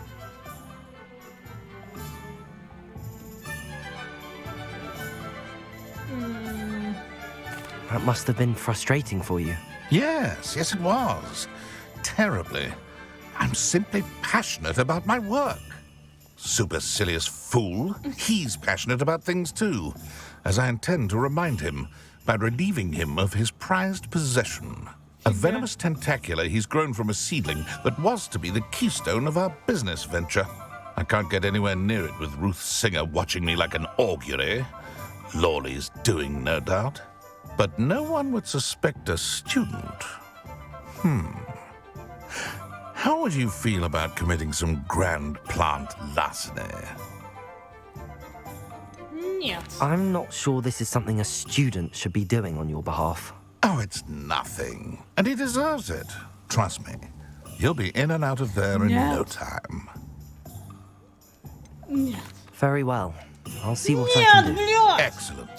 That must have been frustrating for you. Yes, it was. Terribly. I'm simply passionate about my work. Supercilious fool. He's passionate about things too, as I intend to remind him by relieving him of his prized possession. A venomous tentacula he's grown from a seedling that was to be the keystone of our business venture. I can't get anywhere near it with Ruth Singer watching me like an augury. Lawley's doing, no doubt. But no one would suspect a student. How would you feel about committing some grand plant larceny? Нет. I'm not sure this is something a student should be doing on your behalf. Oh, it's nothing. And he deserves it. Trust me. He'll be in and out of there in no time. Нет. Very well. I'll see what I can do. Блядь! Excellent.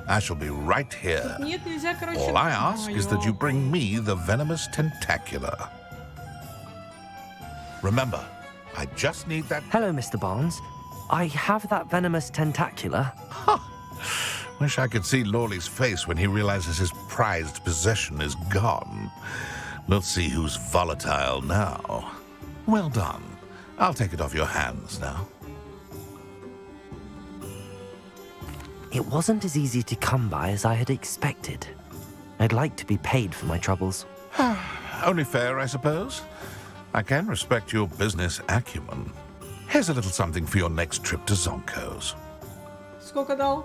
I shall be right here. Нет, нельзя, короче. All I ask is that you bring me the venomous tentacula. Remember, I just need that... Hello, Mr. Barnes. I have that venomous tentacula. Wish I could see Lawley's face when he realizes his prized possession is gone. We'll see who's volatile now. Well done. I'll take it off your hands now. It wasn't as easy to come by as I had expected. I'd like to be paid for my troubles. Only fair, I suppose. I can respect your business acumen. Here's a little something for your next trip to Zonko's. Сколько дал?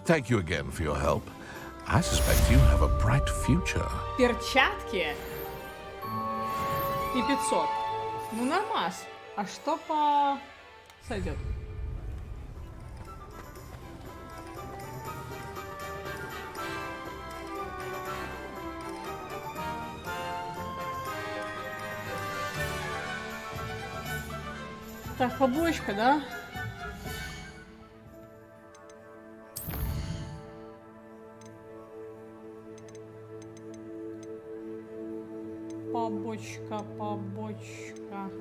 Thank you again for your help. I suspect you have a bright future. Перчатки? И 500. Ну, нормас. А что по... Сойдет. Так, побочка, да? Побочка, побочка.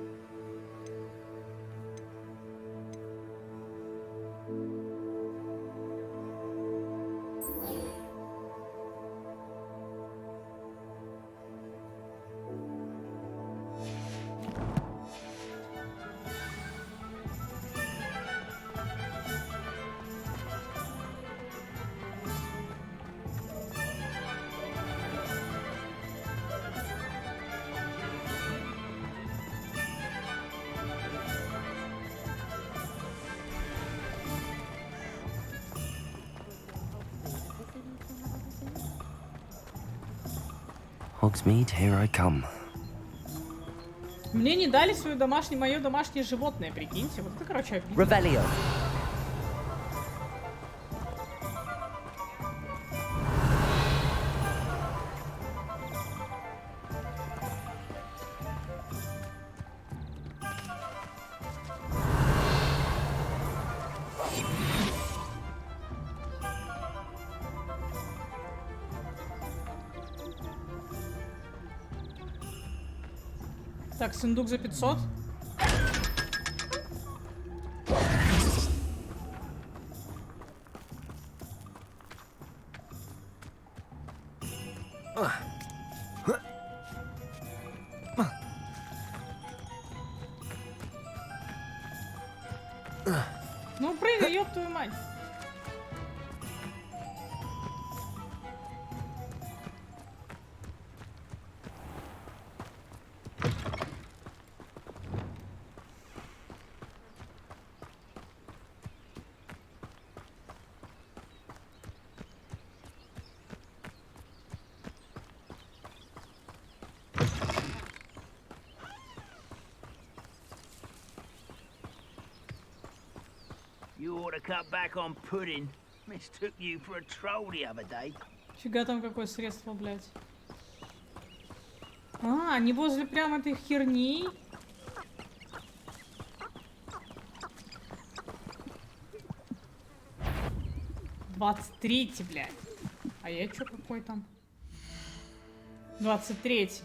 Hogsmeade, here I come. Мне не дали мое домашнее животное, прикиньте. Вот это, короче, обидно. Revelio. Так, сундук за 500. Ну, прыгай, ёб твою мать. You ought to cut back on pudding. Mistook you for a troll the other day. Фига там какое средство, блядь. А, они возле прям этой херни. Двадцать третий, блядь. А я чё, какой там? 23-й.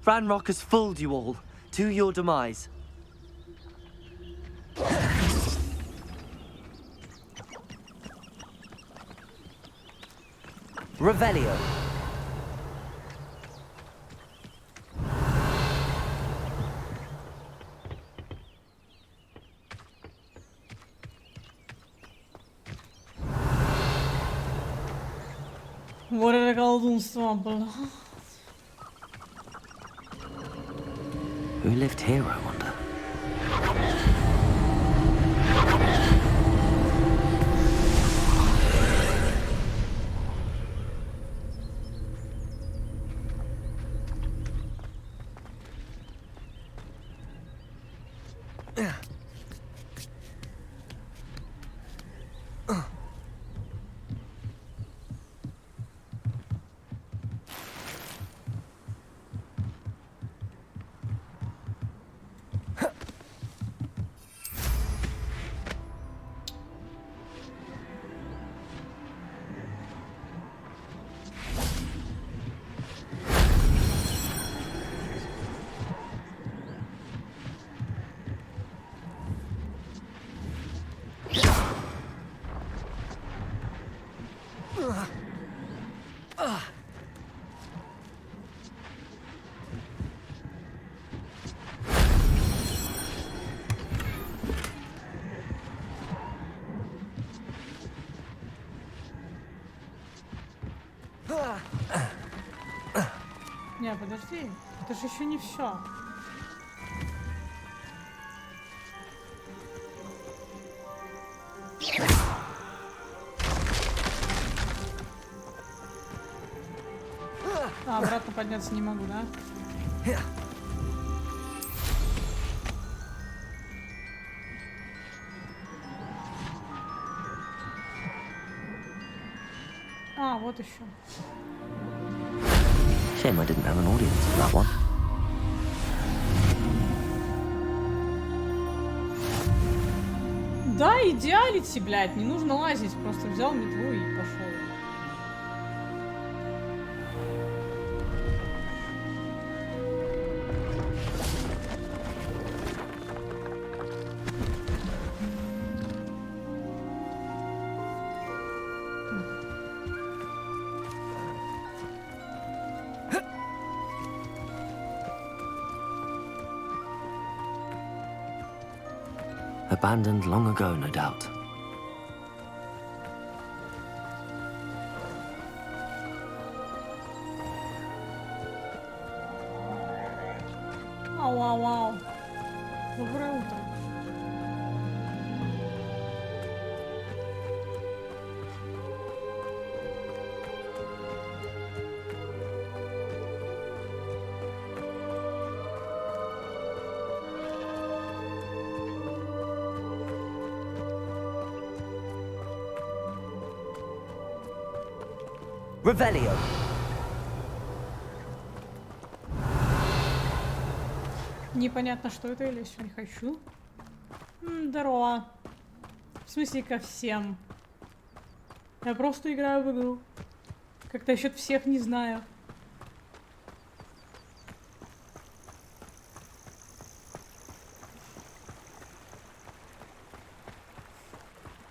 Ranrock has fooled you all, to your demise. Revelio. Вот это колдунство, блядь. Who lived here, I wonder? Не, подожди, это же еще не все. А, обратно подняться не могу, да? А, вот еще. Shame I didn't have an audience for that one. Да, идеалити, блядь, не нужно лазить, просто взял метлу и пошел. Abandoned long ago, no doubt. Ау-ау-ау. Доброе утро. Revelio. Непонятно, что это, или я не хочу. Здорово. В смысле, ко всем. Я просто играю в игру. Как насчет всех, не знаю.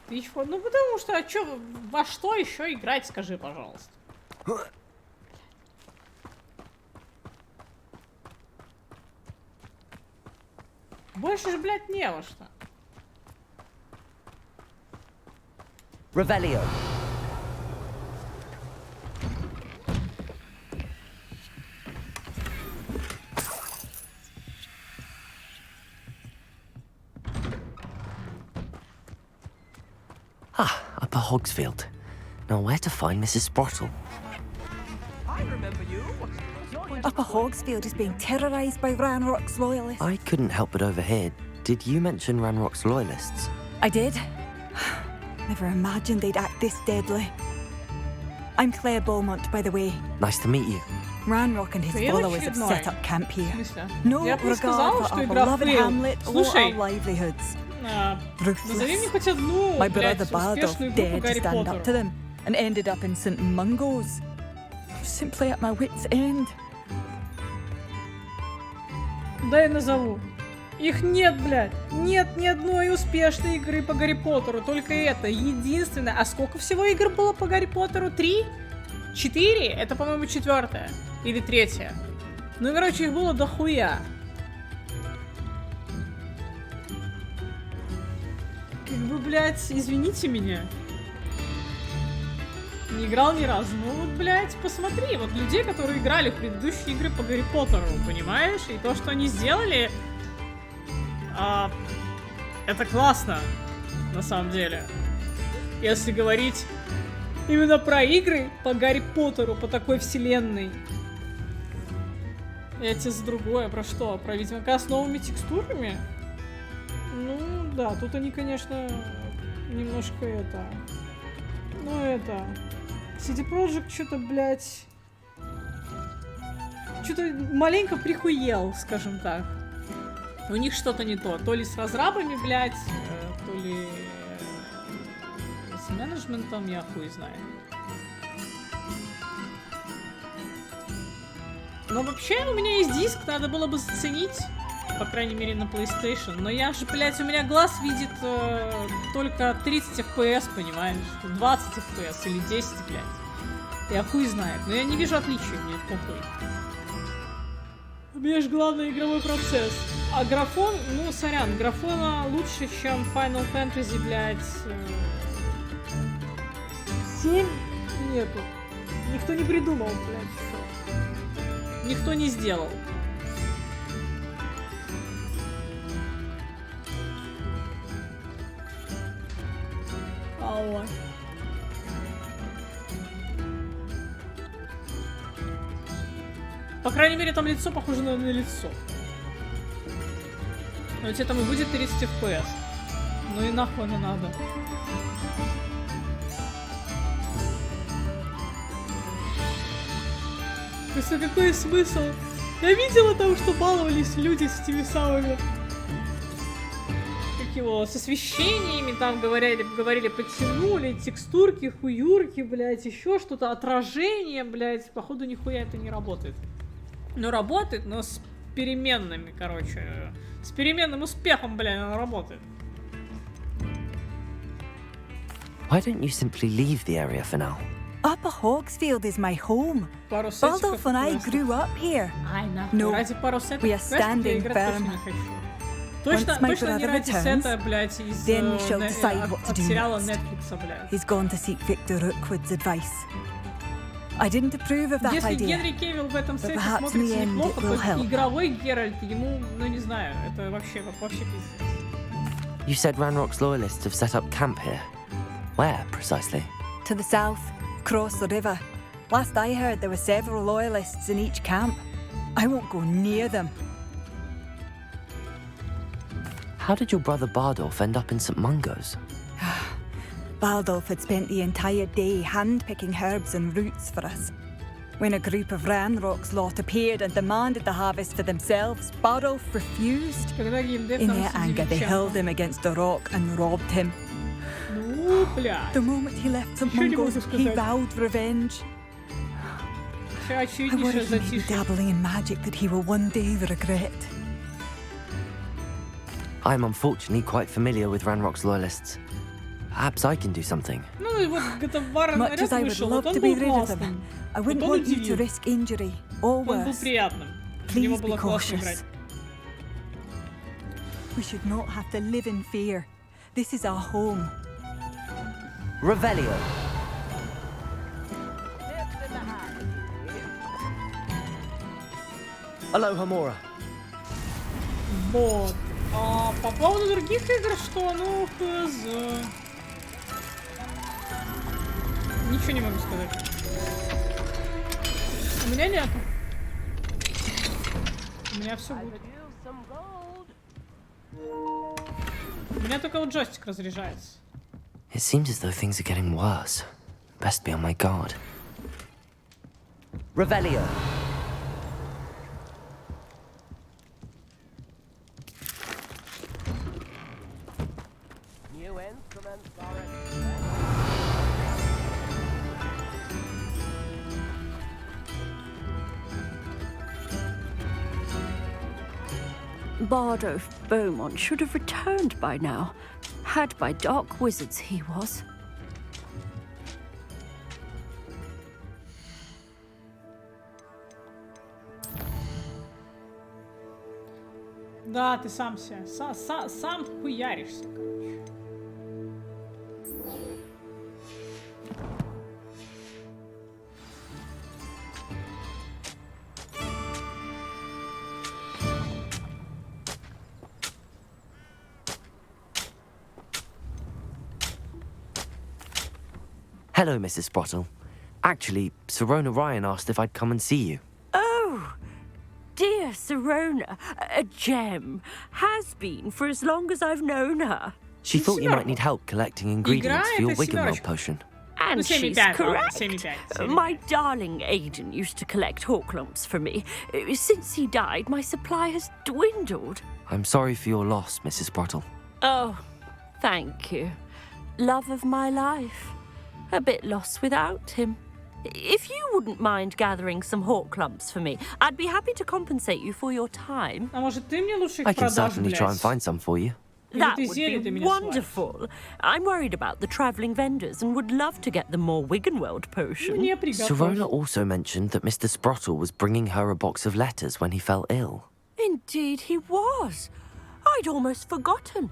Ты чего? Ну потому что, а чё, во что еще играть, скажи, пожалуйста. Больше же, блядь, не во что. Revelio. Ah, Upper Hogsfield. Now where to find Mrs. Sprottle? I remember you. Upper Hogsfield is being terrorised by Ranrock's loyalists. I couldn't help but overhear. Did you mention Ranrock's loyalists? I did. Never imagined they'd act this deadly. I'm Claire Beaumont, by the way. Nice to meet you. Ranrock and his followers have set up camp here. No Я бы regard сказала, for что our игра beloved фейл. Hamlet or Слушай, our livelihoods. назови мне хоть одну, My блядь, brother Bardolph успешную игру по dared to Гарри stand up to Поттеру. them and ended up in St. Mungo's. Simply at my wit's end. Дай назову. Их нет, блядь. Нет ни одной успешной игры по Гарри Поттеру. Только это. Единственное. А сколько всего игр было по Гарри Поттеру? 3? 4? Это, по-моему, 4-я. Или 3-я. Ну, короче, их было дохуя. Как бы, блядь, извините меня. Не играл ни разу. Ну вот, блядь, посмотри. Вот людей, которые играли в предыдущие игры по Гарри Поттеру, понимаешь? И то, что они сделали... это классно, на самом деле. Если говорить именно про игры по Гарри Поттеру, по такой вселенной. Я тебе за другое. Про что? Про Ведьмака с новыми текстурами? Ну, да, тут они, конечно, немножко это... Ну, это... CD Projekt что-то, блядь... Что-то маленько прихуел, скажем так. У них что-то не то. То ли с разрабами, блядь, то ли с менеджментом, я хуй знаю. Но вообще у меня есть диск, надо было бы заценить. по крайней мере, на PlayStation. Но я же, блядь, у меня глаз видит только 30 FPS, понимаешь? 20 FPS или 10, блядь. Я хуй знает. Но я не вижу отличий, мне похуй. У меня же главный игровой процесс. А графон, ну, сорян, графона лучше, чем Final Fantasy, блядь. 7 нету. Никто не придумал, блядь, что. Никто не сделал. Алло. По крайней мере, там лицо похоже на лицо. Но тебе там и будет 30 FPS. Ну и нахуй не надо. Просто какой смысл? Я видела там, что баловались люди с этими самыми... Как его, с освещениями, там говорили, подтянули, текстурки, хуюрки, блядь, еще что-то, отражение, блядь. Походу, нихуя это не работает. Ну, работает, но с переменными, короче. С переменным успехом, блядь, оно работает. Why don't you simply leave the area for now? Upper Hogsfield is my home. Baldolf and I grew up here. No, we are standing firm. Once my brother returns, then we shall decide what to do next. He's gone to seek Victor Rookwood's advice. I didn't approve of that idea, but perhaps in the end it will help. Игровой Геральт, ему, ну не знаю, это вообще пиздец. You said Ranrock's loyalists have set up camp here. Where, precisely? To the south, across the river. Last I heard, there were several loyalists in each camp. I won't go near them. How did your brother Bardolph end up in St. Mungo's? Baldolf had spent the entire day hand-picking herbs and roots for us. When a group of Ranrock's lot appeared and demanded the harvest for themselves, Bardolph refused. In their anger, they hurled him against a rock and robbed him. The moment he left St. Mungo's, he vowed revenge. I worry he may be dabbling in magic that he will one day regret. I'm unfortunately quite familiar with Ranrock's loyalists. Perhaps I can do something. Much as I would love to be rid of them, I wouldn't want you to risk injury or worse. Please be cautious. We should not have to live in fear. This is our home. Revelio. Aloha Mora. Вот. А по поводу других игр, что, ну, хз. Ничего не могу сказать. У меня нет. У меня все будет. У меня только вот джойстик разряжается. It seems as though things are getting worse. Best be on my guard. Revelio. New instruments are Bardolph Beaumont should have returned by now. Had by dark wizards he was. Да, ты сам себя, сам хуяришься, короче. Hello, Mrs. Sprottle. Actually, Sirona Ryan asked if I'd come and see you. Oh, dear Sirona, a gem. Has been for as long as I've known her. She thought you might need help collecting ingredients for your Wiggenweld potion. And she's correct. My darling Aiden used to collect Hawklumps for me. Since he died, my supply has dwindled. I'm sorry for your loss, Mrs. Sprottle. Oh, thank you. Love of my life. A bit lost without him. If you wouldn't mind gathering some hawk clumps for me, I'd be happy to compensate you for your time. А может, ты мне лучше их I can продашь, certainly try and блядь? find some for you. That ты would зелье be ты меня wonderful. I'm worried about the travelling vendors and would love to get them more Wiggenweld potion. Мне приготовь. Sirona also mentioned that Mr. Sprottle was bringing her a box of letters when he fell ill. Indeed he was. I'd almost forgotten.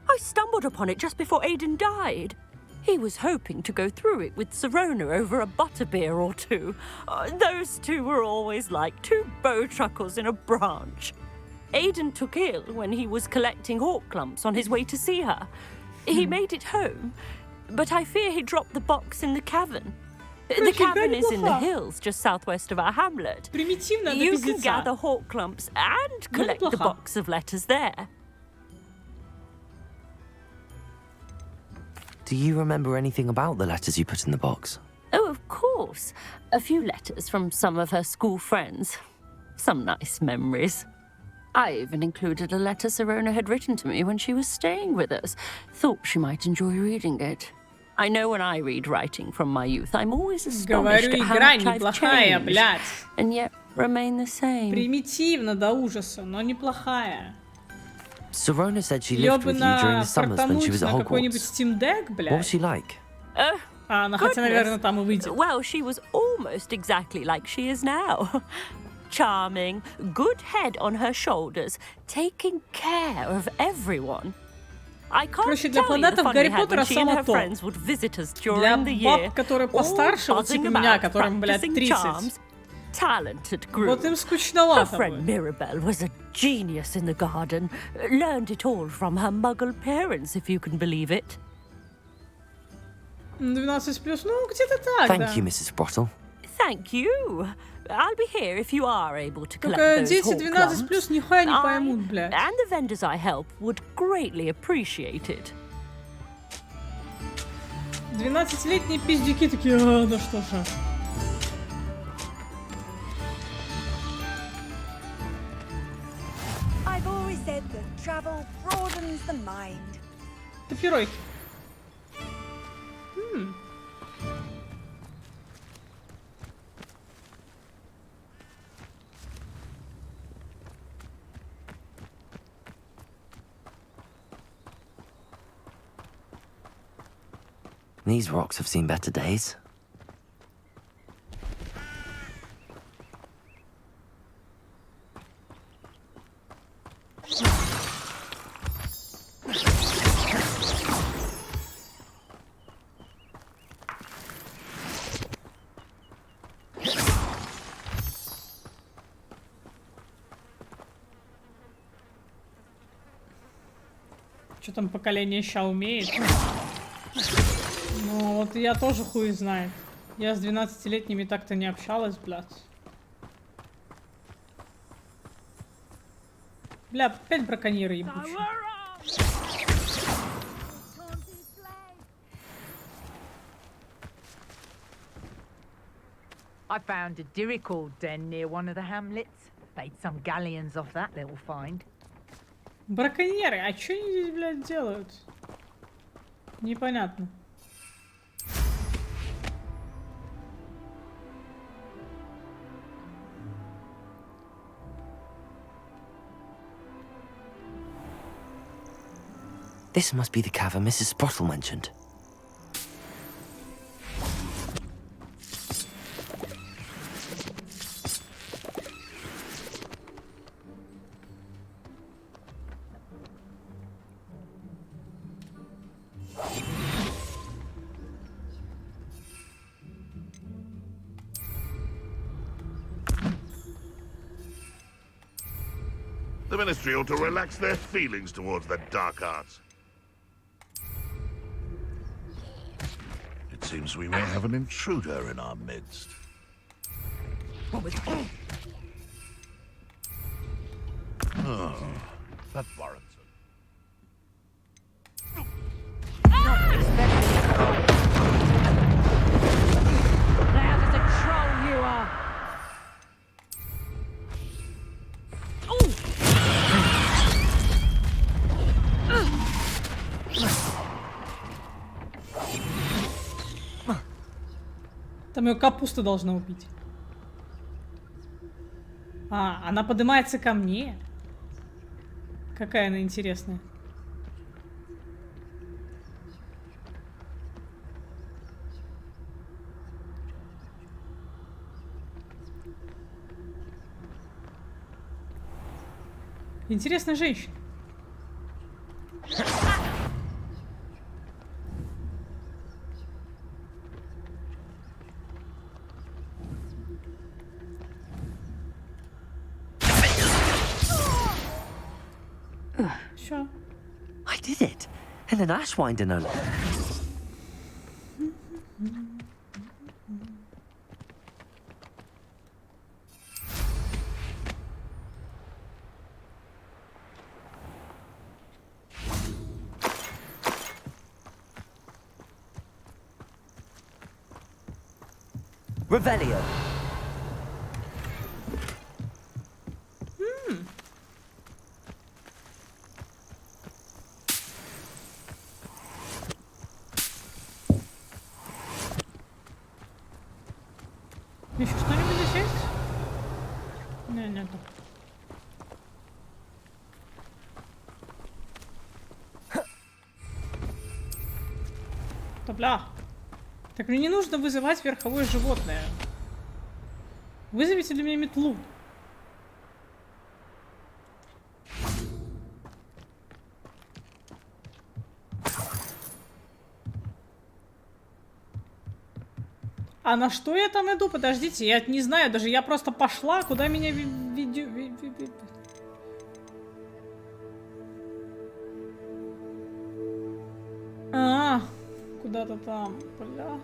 I stumbled upon it just before Aidan died. He was hoping to go through it with Sirona over a butterbeer or two. Those two were always like two bowtruckles in a branch. Aidan took ill when he was collecting hawk clumps on his way to see her. He made it home, but I fear he dropped the box in the cavern. The cavern is in the hills just southwest of our hamlet. Примитивно, You can gather hawk clumps and collect the box of letters there. Do you remember anything about the letters you put in the box? Oh, of course. A few letters from some of her school friends. Some nice memories. I even included a letter Sirona had written to me when she was staying with us. Thought she might enjoy reading it. I know when I read writing from my youth, I'm always astonished Говорю, at how игра much I've неплохая, changed, блядь. and yet remain the same. Примитивно до ужаса, но неплохая. Sirona said she Ее lived бы with you during the summers when she фартануть was at на какой-нибудь Hogwarts. Steam Deck, What блядь. was she like? Хотя, наверное, там и выйдет. Well, she was almost exactly like she is now. Charming, good head on her shoulders, taking care of everyone. I can't Короче, для tell you the фанатов fun Гарри we had Поттера when she and само her то. friends would visit us Для during the year. баб, которые постарше, вот типа меня, которым, блядь, 30. Talented group. Вот им Her скучновато friend будет. Mirabelle was a genius in the garden. Learned it all from her muggle parents, if you can believe it. 12+, ну, где-то так, да. Thank you, Mrs. Sprottle. Thank you. I'll be here if you are able to collect Только those дети hawk 12+, clumps. нихуя не I поймут, блядь. and the vendors I help would greatly appreciate it. 12-летние пиздюки такие, да что ж. I've always said that travel broadens the mind. Топиройки. These rocks have seen better days. Что там поколение ща умеет? Ну, вот я тоже хуй знает. Я с 12-летними так-то не общалась, блядь. Бля, опять браконьеры ебучие. I found a Dirical den near one of the hamlets. Made some galleons off that little find. Браконьеры, а что они здесь, блядь, делают? Непонятно. This must be the cavern Mrs. Sprottle mentioned. The Ministry ought to relax their feelings towards the dark arts. It seems we may have an intruder in our midst. Oh, that warrants it. Now there's a troll you are! Там ее капуста должна убить. А, она поднимается ко мне. Какая она интересная. Интересная женщина. Sure. I did it. And an ashwinder, no less. Revelio. Еще что-нибудь здесь есть? Не, нету. Да бля. Так мне не нужно вызывать верховое животное. Вызовите для меня метлу. А на что я там иду? Подождите, я не знаю, даже я просто пошла, куда меня ведет. А, куда-то там, бля.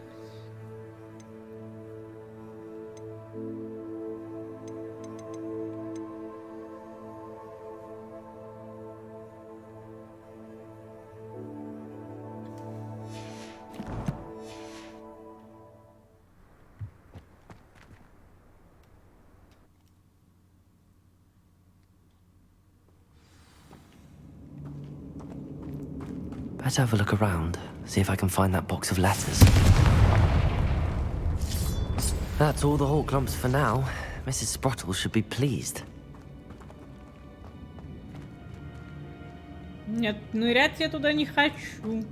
Better have a look around, see if I can find that box of letters. That's all the Hawk lumps for now. Mrs. Sprottle should be pleased. Нет, нырять я туда не хочу.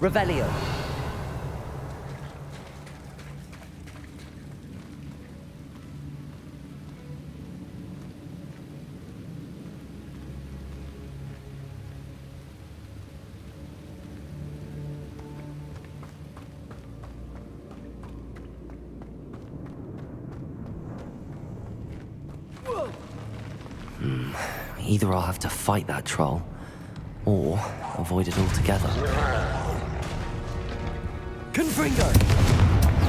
Revelio. Either I'll have to fight that troll, or avoid it altogether. Confringo!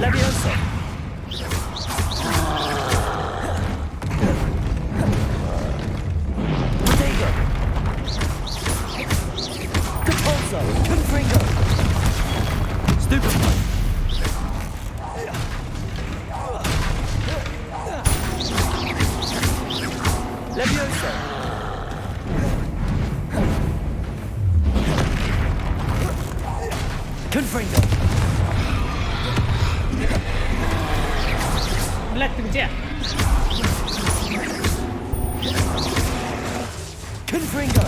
Levioso! Protego! Capulso! Confringo! Stupefy! Levioso! Confringo! Блядь, ты где? Confringo!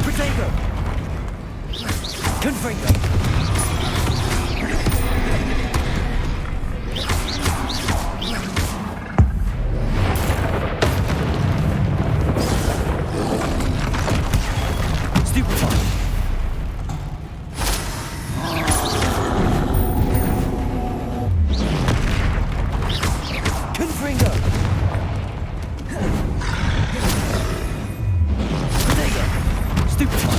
Protego! Confringo! Confringo! Protego! Stupefy!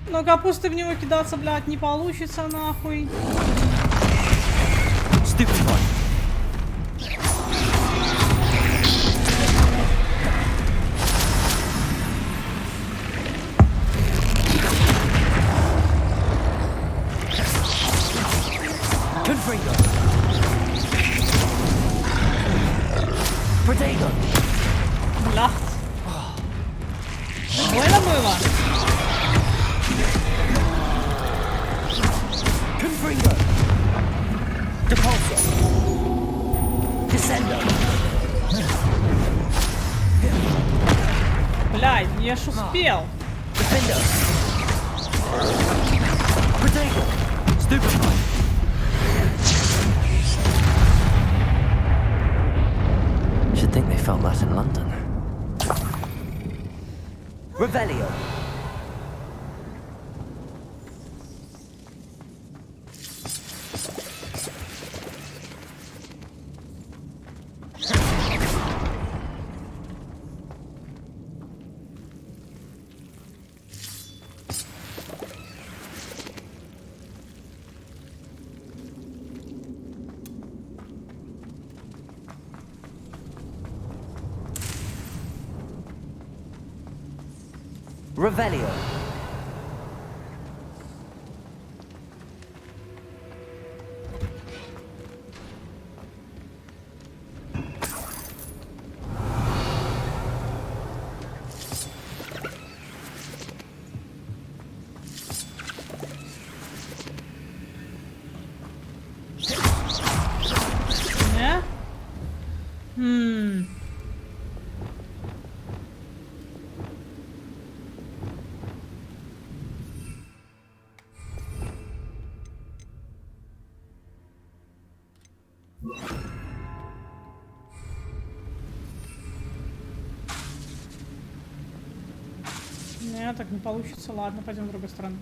Но капусты в него кидаться, блядь, не получится, нахуй. Stupefy! Confringo! Protego! Бля. Больно было? Confringo! Depulso! Descendo! Блядь, я ж успел. Defendo! Protego! Stupefy! Should think they felt that in London. Revelio! Revelio. Не? Не, так не получится. Ладно, пойдем в другую сторону.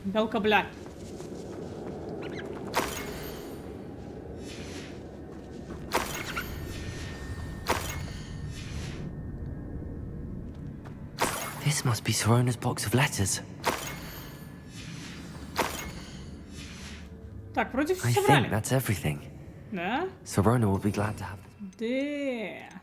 Белка, блядь. This must be Sorona's box of letters. Так, вроде все I собрали. think that's everything. Да? Sorona will be glad to have it. Да.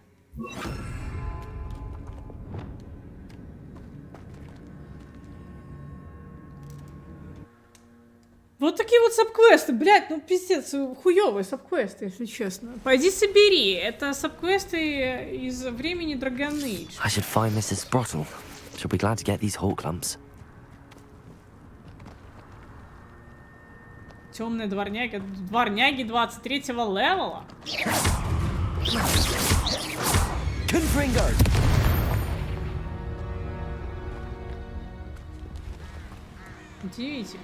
Вот такие вот сабквесты, блядь, ну пиздец, хуёвые сабквесты, если честно. Пойди собери, это сабквесты из времени Dragon Age. I should find Mrs. Sprottle. She'll be glad to get these hawk lumps. Темные дворняги, дворняги 23-го левела. Confringo! Удивительно.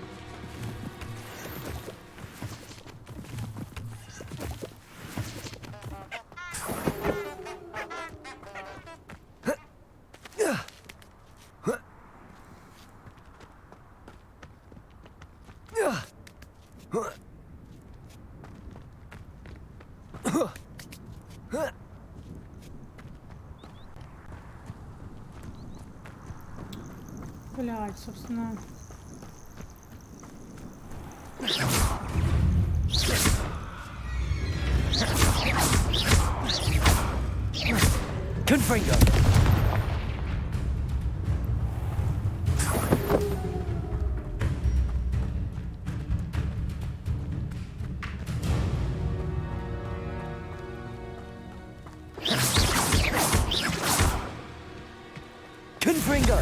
Блядь, собственно. Confringo! Confringo!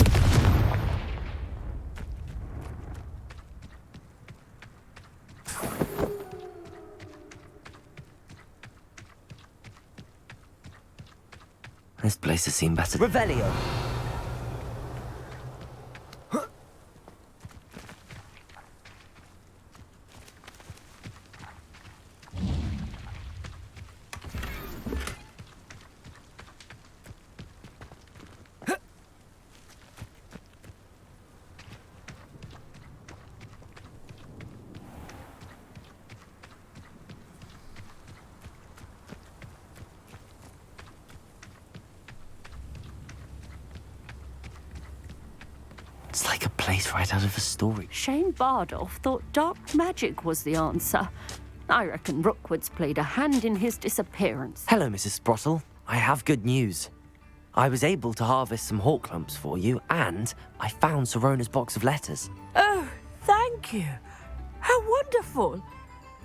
This place has seen better. Revelio! It's like a place right out of a story. Shane Bardolph thought dark magic was the answer. I reckon Rookwood's played a hand in his disappearance. Hello, Mrs. Sprottle. I have good news. I was able to harvest some hawk lumps for you, and I found Sirona's box of letters. Oh, thank you. How wonderful.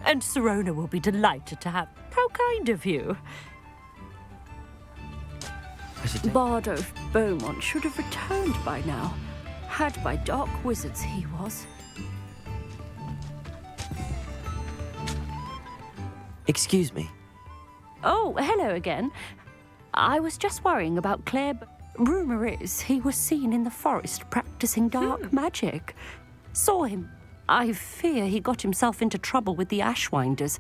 And Sirona will be delighted to have. How kind of you. Bardolph Beaumont should have returned by now. Had by dark wizards he was. Excuse me. Oh, hello again. I was just worrying about Claire. Rumour is he was seen in the forest practicing dark magic. Saw him. I fear he got himself into trouble with the Ashwinders.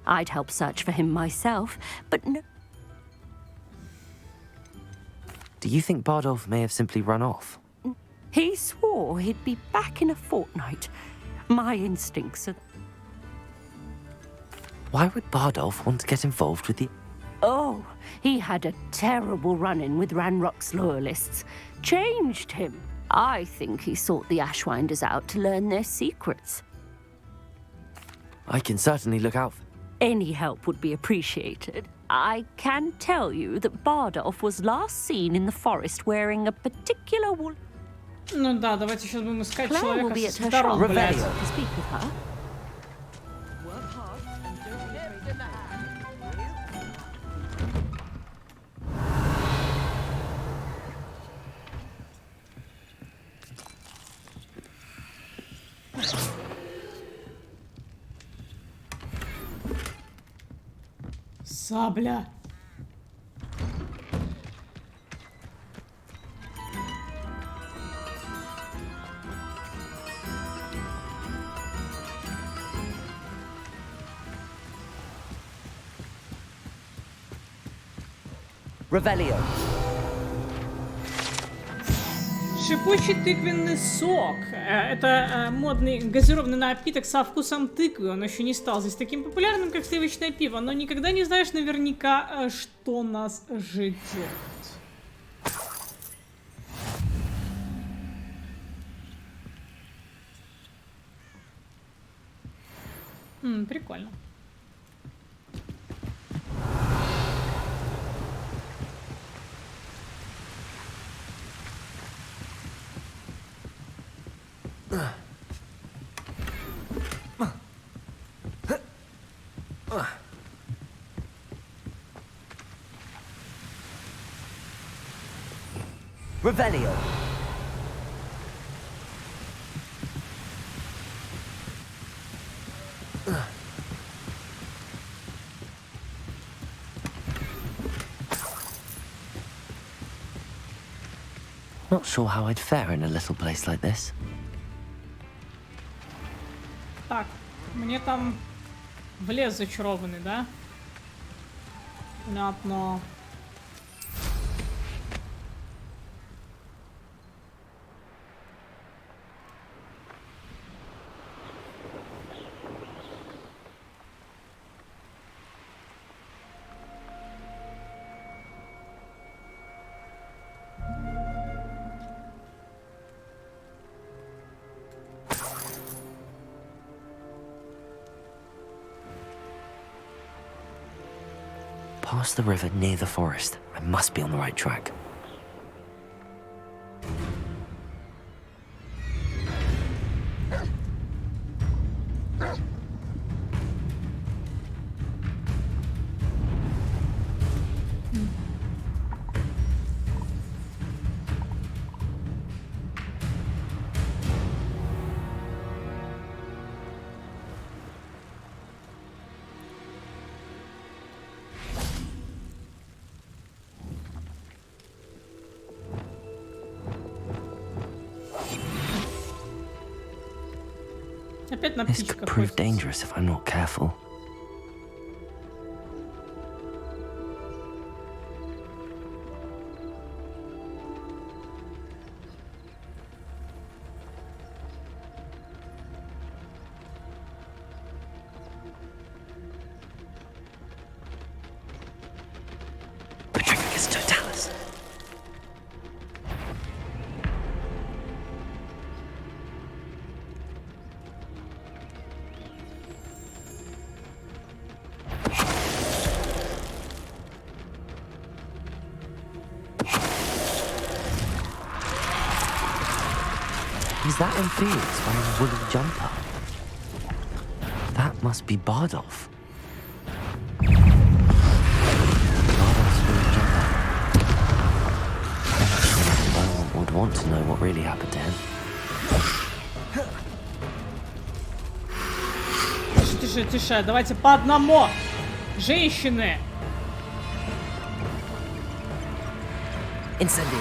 I'd help search for him myself, but no. Do you think Bardolph may have simply run off? He swore he'd be back in a fortnight. My instincts are... Why would Bardolph want to get involved with the... Oh, he had a terrible run-in with Ranrock's loyalists. Changed him. I think he sought the Ashwinders out to learn their secrets. I can certainly look out for... Any help would be appreciated. I can tell you that Bardolph was last seen in the forest wearing a particular wool... Ну да, давайте сейчас будем искать Claire will be человека at с her shop вторым, блядь. to speak with her. Сабля. Revelio. Шипучий тыквенный сок. Это модный газированный напиток со вкусом тыквы. Он еще не стал здесь таким популярным, как сливочное пиво, но никогда не знаешь наверняка, что нас ждет. Прикольно. Revelio. Not sure how I'd fare in a little place like this. Так, мне там в лес зачарованный, да? Понятно. Past the river near the forest. I must be on the right track. Опять на This птичках could prove ходит. dangerous if I'm not careful. that Inferius wearing a woolen jumper? That must be Bardolph. Bardolph's woolen jumper. I'm not sure Madame Beaumont would want to know what really happened to him. Тише, тише, давайте по одному. Женщины. Incendio.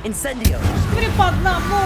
Incendio. Говори по одному.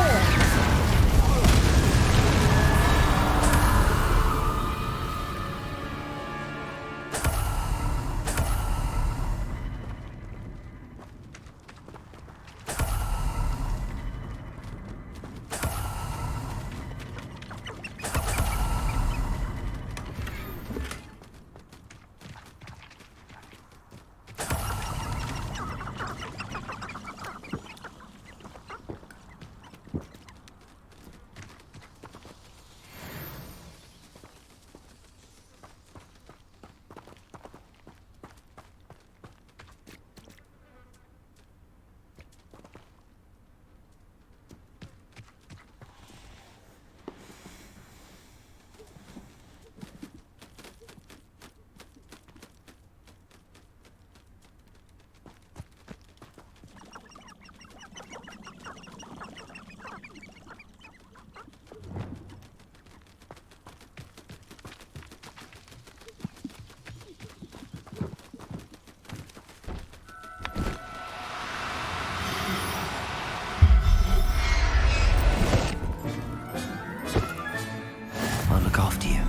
I'll look after you.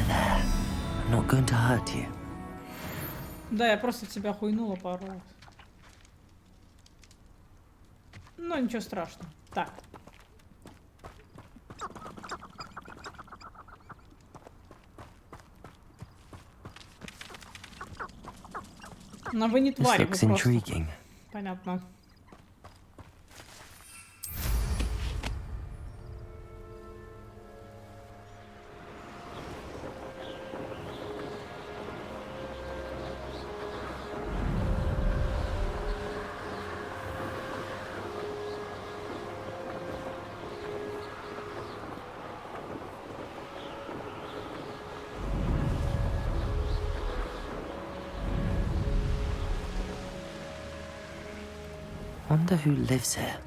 There. I'm not going to hurt you. Да, я просто тебя хуйнула пару раз. Ну, ничего страшного. Так. Но вы не This твари, вы looks просто. intriguing. Понятно. Wonder who lives here.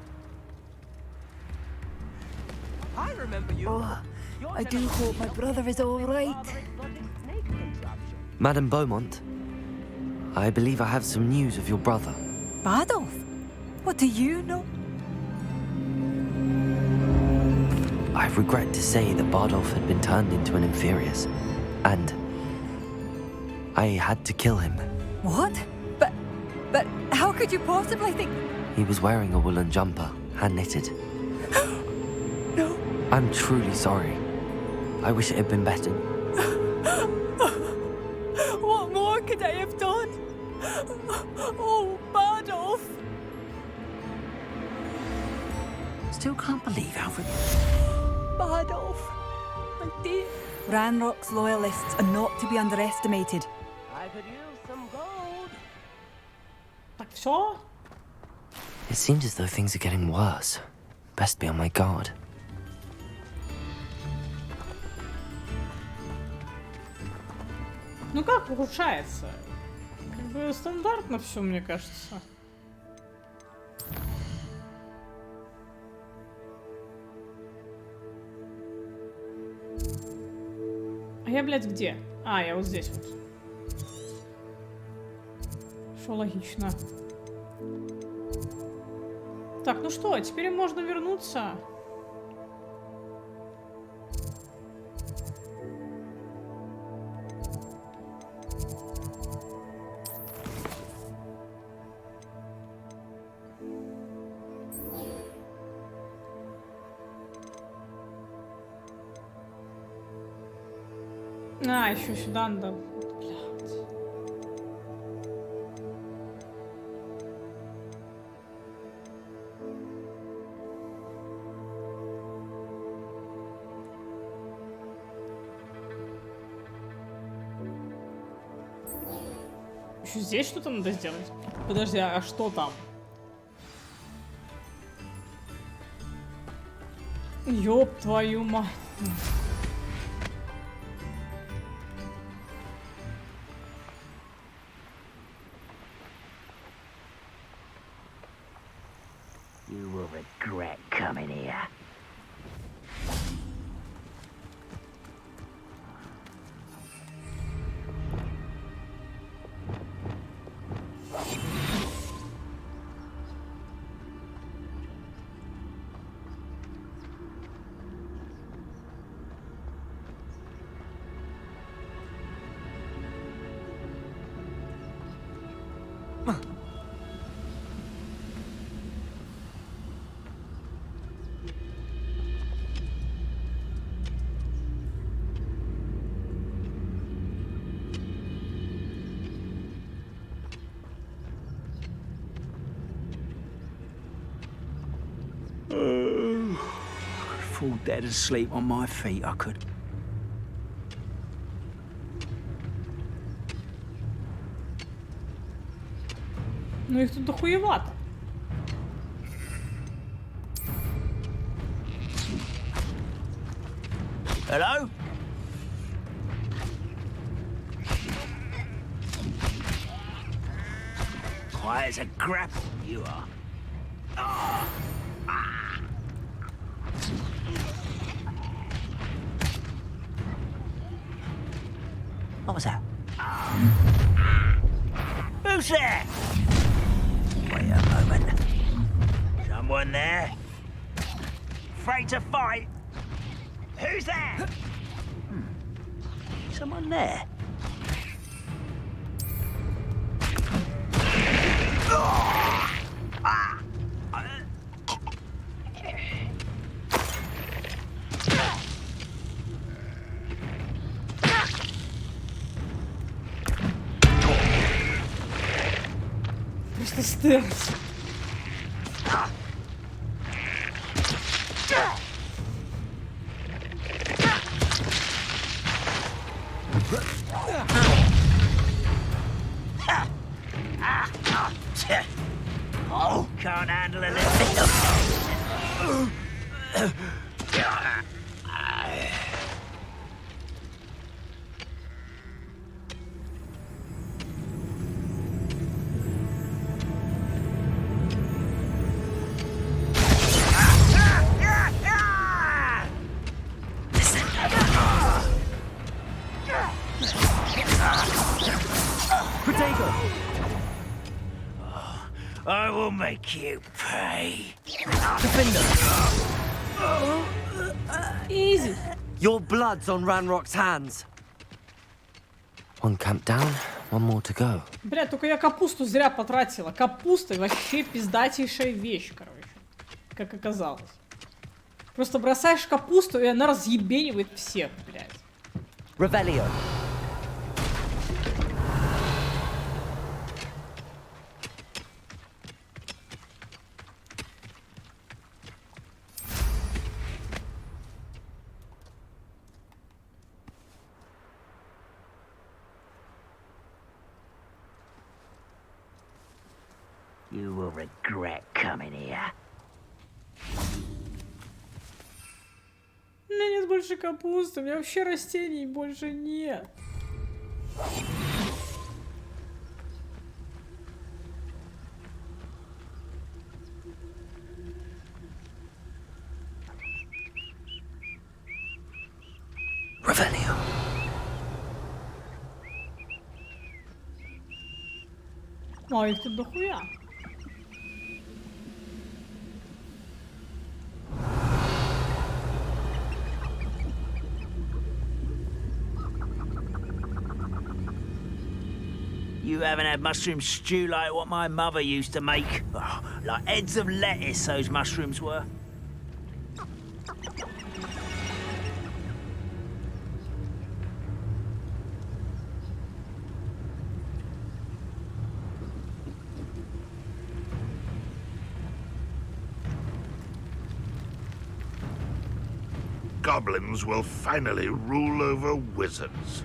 I remember you. Oh, I do hope my brother is all right. Madame Beaumont, I believe I have some news of your brother. Bardolph? What do you know? I regret to say that Bardolph had been turned into an Inferius, and I had to kill him. What? But how could you possibly think... He was wearing a woolen jumper, hand-knitted. No. I'm truly sorry. I wish it had been better. What more could I have done? Oh, Bardolph! Still can't believe how... Bardolph, my dear. Ranrock's loyalists are not to be underestimated. I could use some gold. Так, все? It seems as though things are getting worse. Best be on my guard. Ну как улучшается? Как бы стандартно все, мне кажется. А я, блядь, где? А, я вот здесь вот. Что логично. Так, ну что, теперь можно вернуться. А, еще сюда надо. Еще здесь что-то надо сделать? Подожди, а что там? Ёб твою мать. You will regret coming here. Fall dead asleep on my feet, I could. Ну их тут дохуевато. Hello? Quiet as a grapple, you are. What was that? Who's there? Wait a moment. Someone there? Afraid to fight? Who's there? Someone there? Просто стелс. Oh, can't handle a little bit of... I will make you pay. Easy. Your blood's on Ranrock's hands. One camp down, one more to go. Бля, только я капусту зря потратила. Капуста вообще пиздатейшая вещь, короче. Как оказалось. Просто бросаешь капусту, и она разъебенивает всех, блядь. Revelio. You will regret coming here. У меня нет больше капусты, у меня вообще растений больше нет. Revelio. А, их тут дохуя. You haven't had mushroom stew like what my mother used to make? Oh, like heads of lettuce, those mushrooms were. goblins will finally rule over wizards.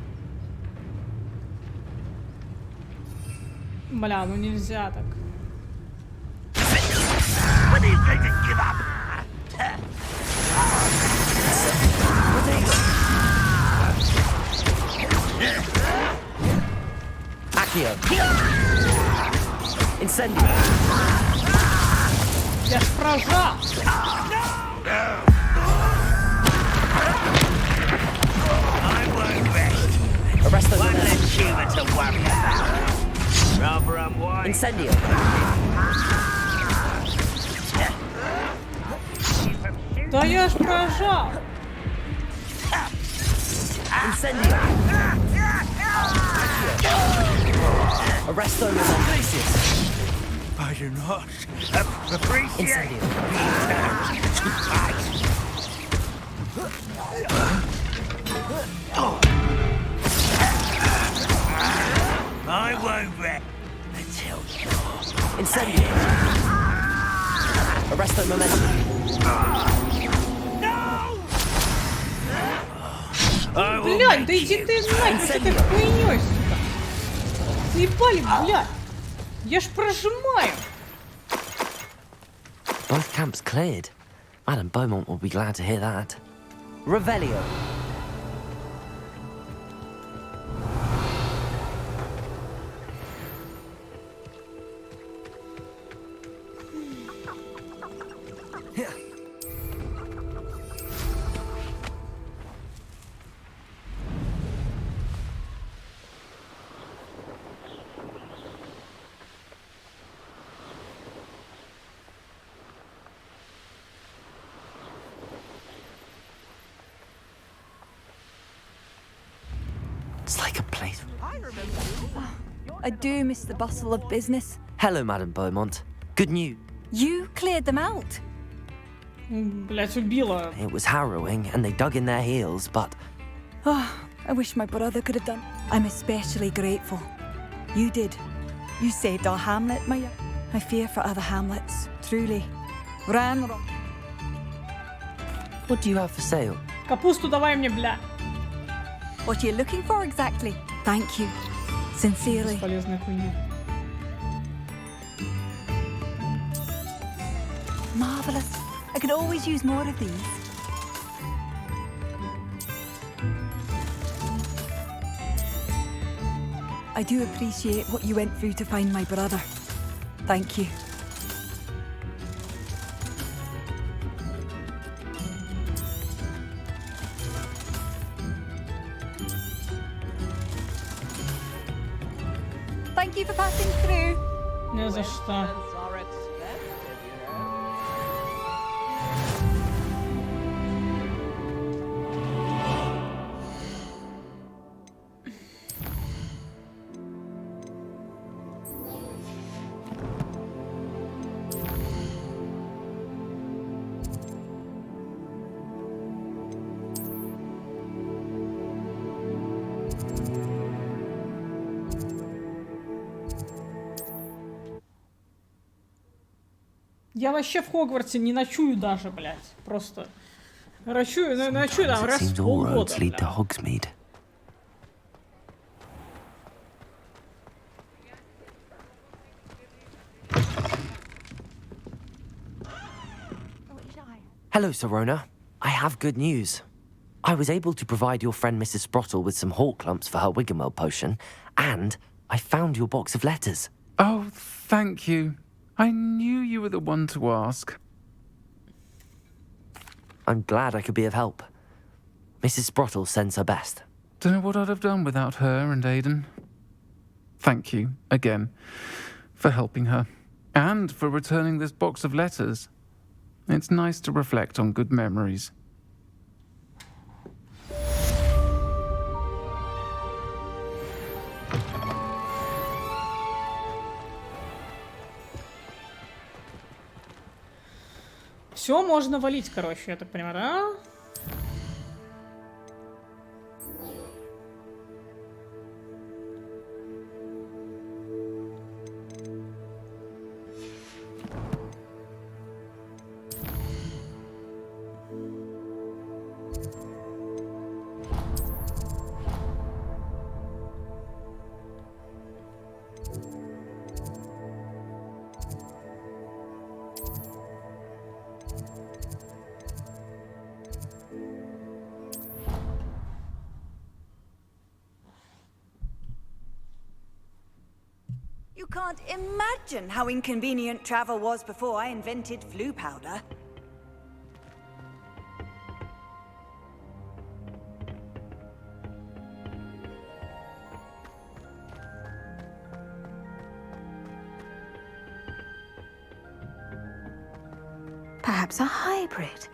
Бля, ну нельзя так. When are you going to give up? Accio. Incendio. Я ж прожал! I won't rest. Arrest them. One less human to worry about. Rather unwise. Incendio. Да я ж прожал! Incendio. Arresto Lucius. I do not appreciate Incendio. to fight. I won't rest until you're Incendio. Arresto Momentum. Блядь, да иди ты нахер с этой хуйнёй, сука! Заебали, блядь! Я ж прожимаю! Both camps cleared. Madame Beaumont will be glad to hear that. Revelio. It's like a place. I do miss the bustle of business. Hello, Madame Beaumont. Good news. You cleared them out. Блядь, убила. It was harrowing, and they dug in their heels, but Oh, I wish my brother could have done. I'm especially grateful. You did. You saved our hamlet, Maya. I fear for other hamlets, truly. Ranrock. What do you have for sale? Капусту давай мне, бля. What are you looking for exactly? Thank you. Sincerely. Бесполезная хуйня. Marvelous. I could always use more of these. I do appreciate what you went through to find my brother. Thank you. Thank you for passing through. Не за что. Я вообще в Хогвартсе не ночую даже, блядь. Просто ночую там раз в полгода. lead to Hogsmeade. Hello, Sorona. I have good news. I was able to provide your friend Mrs. Sprottle with some hawk lumps for her Wiggenweld potion, and I found your box of letters. Oh, thank you. I knew you were the one to ask. I'm glad I could be of help. Mrs. Sprottle sends her best. Don't know what I'd have done without her and Aidan. Thank you, again, for helping her, and for returning this box of letters. It's nice to reflect on good memories. Все можно валить, короче, я так понимаю, да? can't imagine how inconvenient travel was before I invented flu powder. Perhaps a hybrid.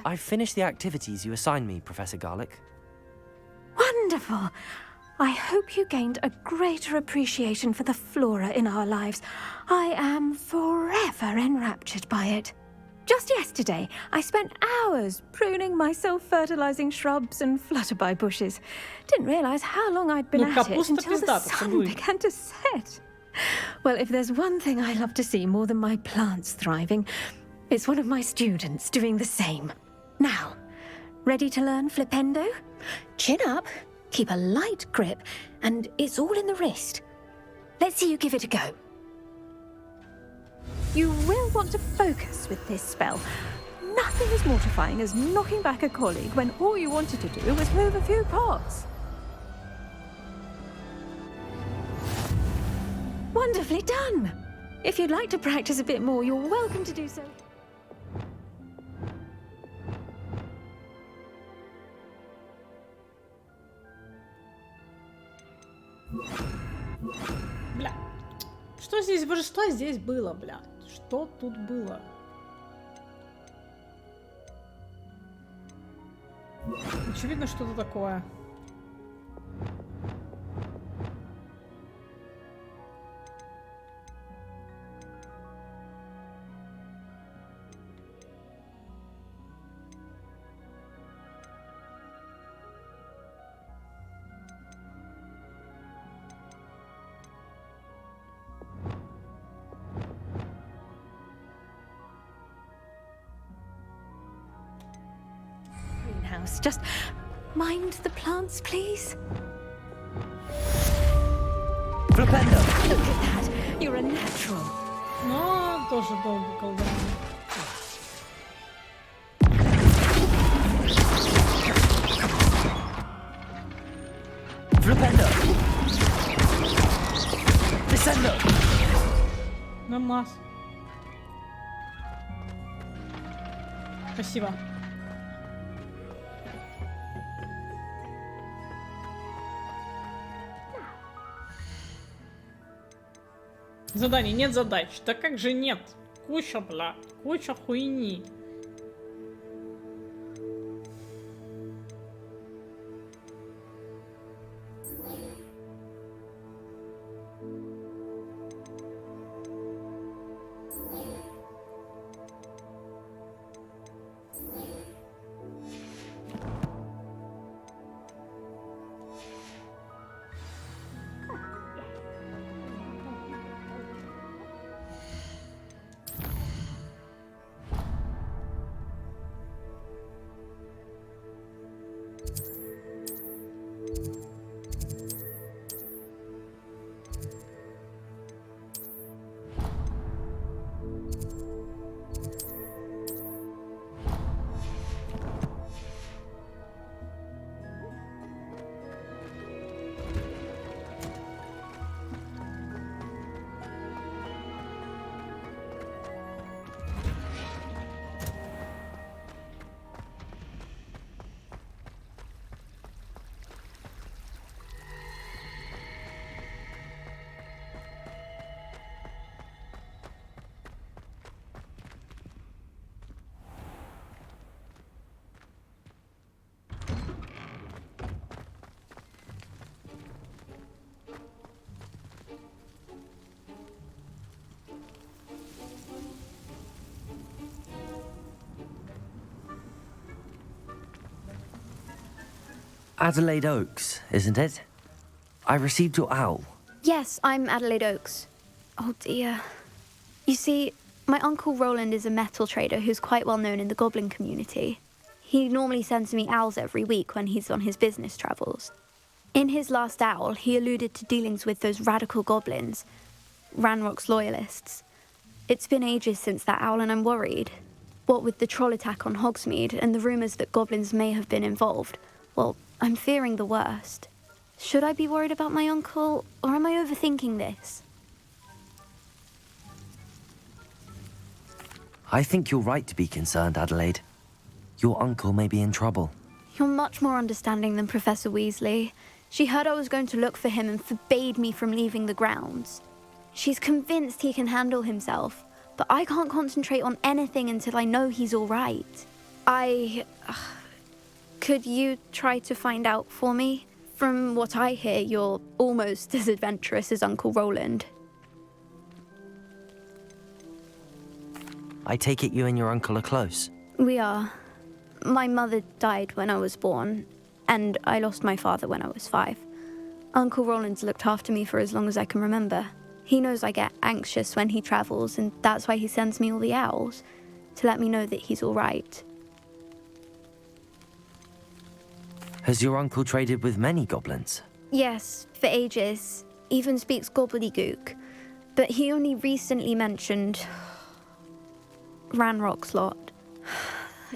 I've finished the activities you assigned me, Professor Garlick. Wonderful. I hope you gained a greater appreciation for the flora in our lives. I am forever enraptured by it. Just yesterday, I spent hours pruning my self-fertilizing shrubs and flutterby bushes. Didn't realize how long I'd been at it until the sun began to set. Well, if there's one thing I love to see more than my plants thriving, it's one of my students doing the same. Now, ready to learn Flipendo? Chin up, keep a light grip, and it's all in the wrist. Let's see you give it a go. You will want to focus with this spell. Nothing as mortifying as knocking back a colleague when all you wanted to do was move a few pots. Wonderfully done. If you'd like to practice a bit more, you're welcome to do so. Бля. Что здесь, боже, что здесь было, бля? Что тут было? Очевидно, что-то такое. Just mind the plants, please. Flipendo! Look at that. You're a natural. Но тоже долго колдовал. Flipendo! Descendo! Намаз. Спасибо. Заданий, нет задач. Да как же нет? Куча, бля, куча хуйни. Adelaide Oaks, isn't it? I received your owl. Yes, I'm Adelaide Oaks. Oh dear. You see, my Uncle Roland is a metal trader who's quite well known in the goblin community. He normally sends me owls every week when he's on his business travels. In his last owl, he alluded to dealings with those radical goblins, Ranrock's loyalists. It's been ages since that owl and I'm worried. What with the troll attack on Hogsmeade and the rumours that goblins may have been involved, well, I'm fearing the worst. Should I be worried about my uncle, or am I overthinking this? I think you're right to be concerned, Adelaide. Your uncle may be in trouble. You're much more understanding than Professor Weasley. She heard I was going to look for him and forbade me from leaving the grounds. She's convinced he can handle himself, but I can't concentrate on anything until I know he's all right. Could you try to find out for me? From what I hear, you're almost as adventurous as Uncle Roland. I take it you and your uncle are close. We are. My mother died when I was born, and I lost my father when I was 5. Uncle Roland's looked after me for as long as I can remember. He knows I get anxious when he travels, and that's why he sends me all the owls, to let me know that he's all right. Has your uncle traded with many goblins? Yes, for ages. Even speaks gobbledygook. But he only recently mentioned Ranrock's lot,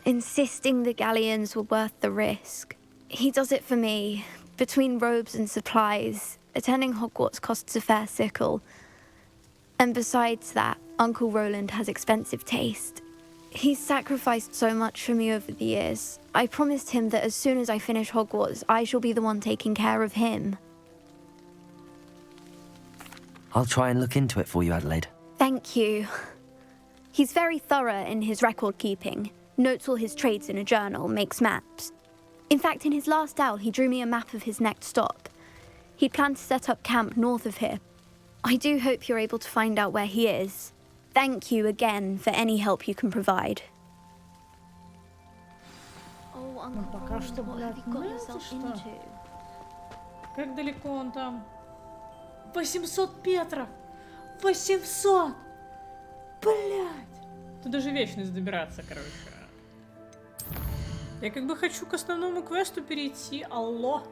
insisting the galleons were worth the risk. He does it for me. Between robes and supplies, attending Hogwarts costs a fair sickle. And besides that, Uncle Roland has expensive taste. He's sacrificed so much for me over the years. I promised him that as soon as I finish Hogwarts, I shall be the one taking care of him. I'll try and look into it for you, Adelaide. Thank you. He's very thorough in his record keeping. Notes all his trades in a journal, makes maps. In fact, in his last owl, he drew me a map of his next stop. He'd planned to set up camp north of here. I do hope you're able to find out where he is. Thank you again for any help you can provide. Oh, Uncle, пока что, what have you got yourself into? Как далеко он там? 800 метров! 800! Блядь! Тут даже вечность добираться, короче. Я как бы хочу к основному квесту перейти. Алло!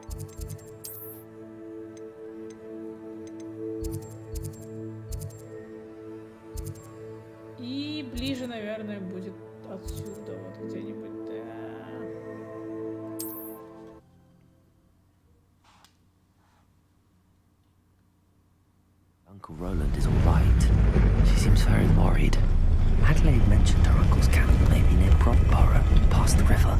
И ближе, наверное, будет отсюда, вот где-нибудь, да. Uncle Roland is all right. She seems very worried. Adelaide mentioned her uncle's camp may be near Brockborough, past the river.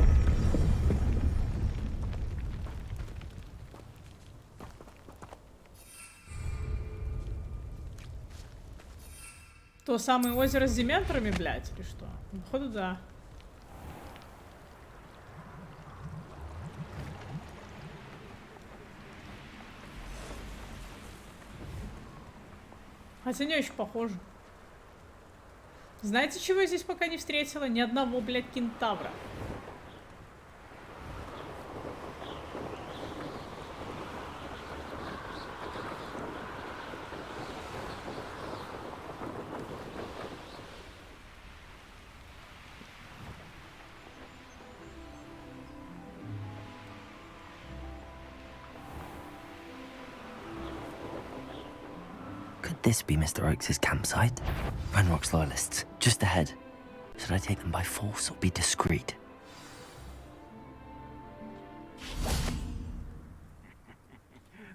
То самое озеро с дементорами, блядь, или что? Походу, да. Хотя не очень похоже. Знаете, чего я здесь пока не встретила? Ни одного, блядь, кентавра. Could this be Mr. Oakes' campsite? Ranrock's loyalists, just ahead. Should I take them by force or be discreet?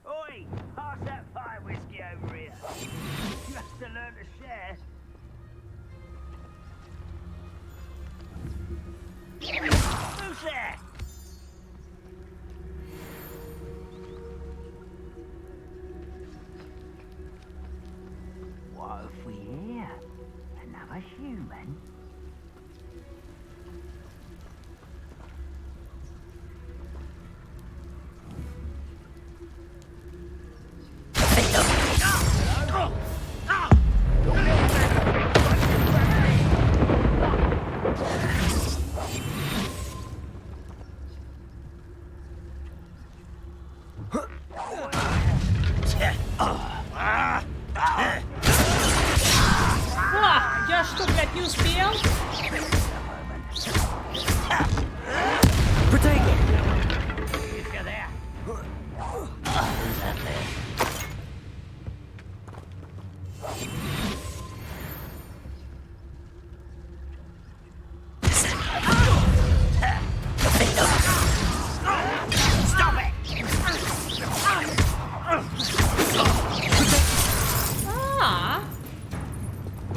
Oi! Pass that fire whiskey over here. You have to learn to share. Who's there? What have we here? Another human? Я что, блядь, не успел?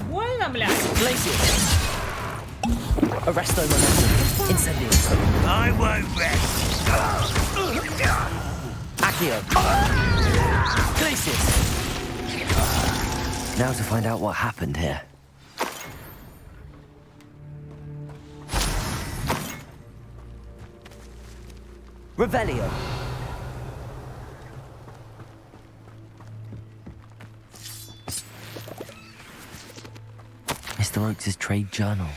Больно, блядь. rest. Accio! Glacius! Now to find out what happened here. Revelio! Mr. Oakes' trade journal.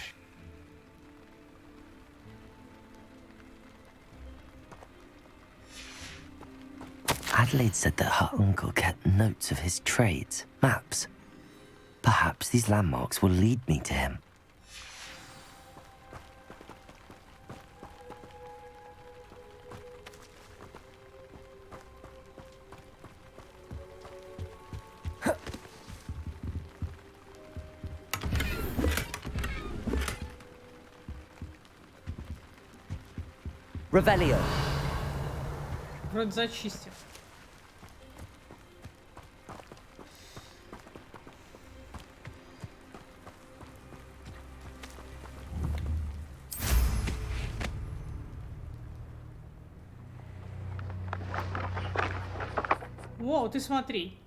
Adelaide said that her uncle kept notes of his trades, maps. Perhaps these landmarks will lead me to him. Revelio. Вроде зачистил. Воу, ты смотри.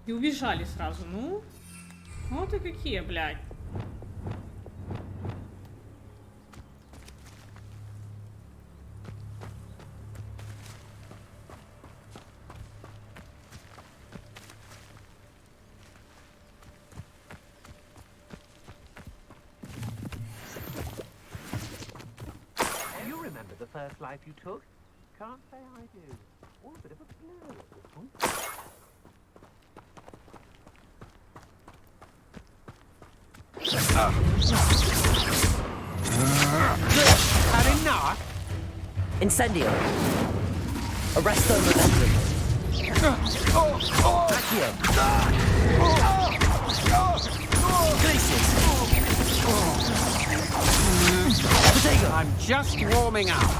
И убежали сразу, ну? Вот и какие, блядь. You remember the first life you took? Can't say I do. Oh, a bit of a blur. Had enough? Incendio. Arresto Momentum. Accio. Glacius. Potato. I'm just warming up.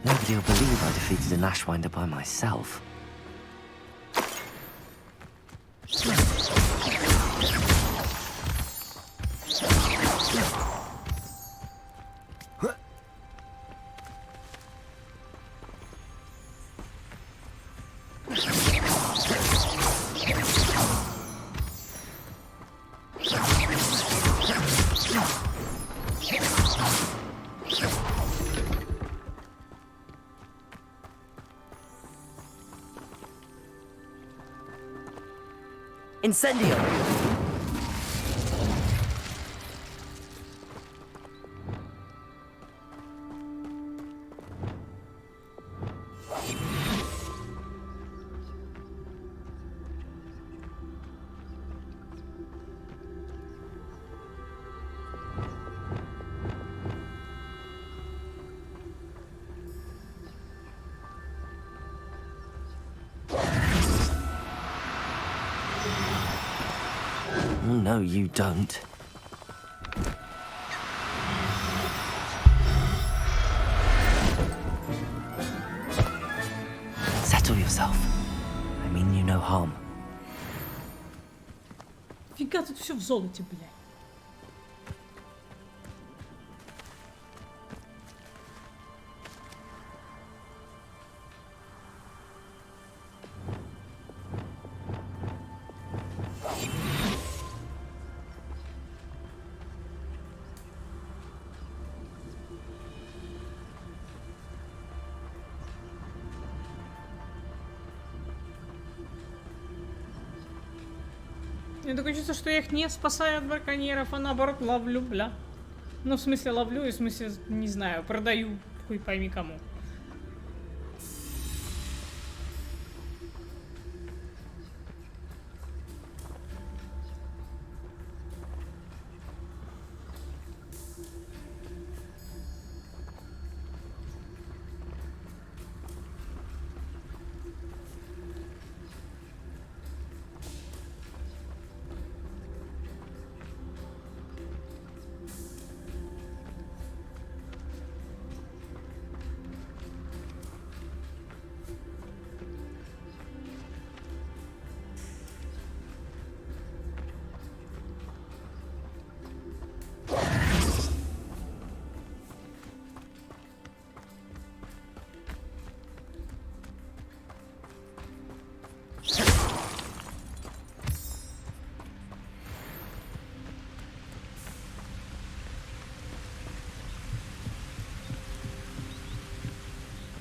Nobody will believe I defeated an Ashwinder by myself. Incendio! No, you don't. Settle yourself. I mean you no harm. Фига тут все в золоте, блядь. Мне такое чувство, что я их не спасаю от браконьеров, а наоборот ловлю, бля. Ну, в смысле ловлю, и в смысле, не знаю, продаю, хуй пойми кому.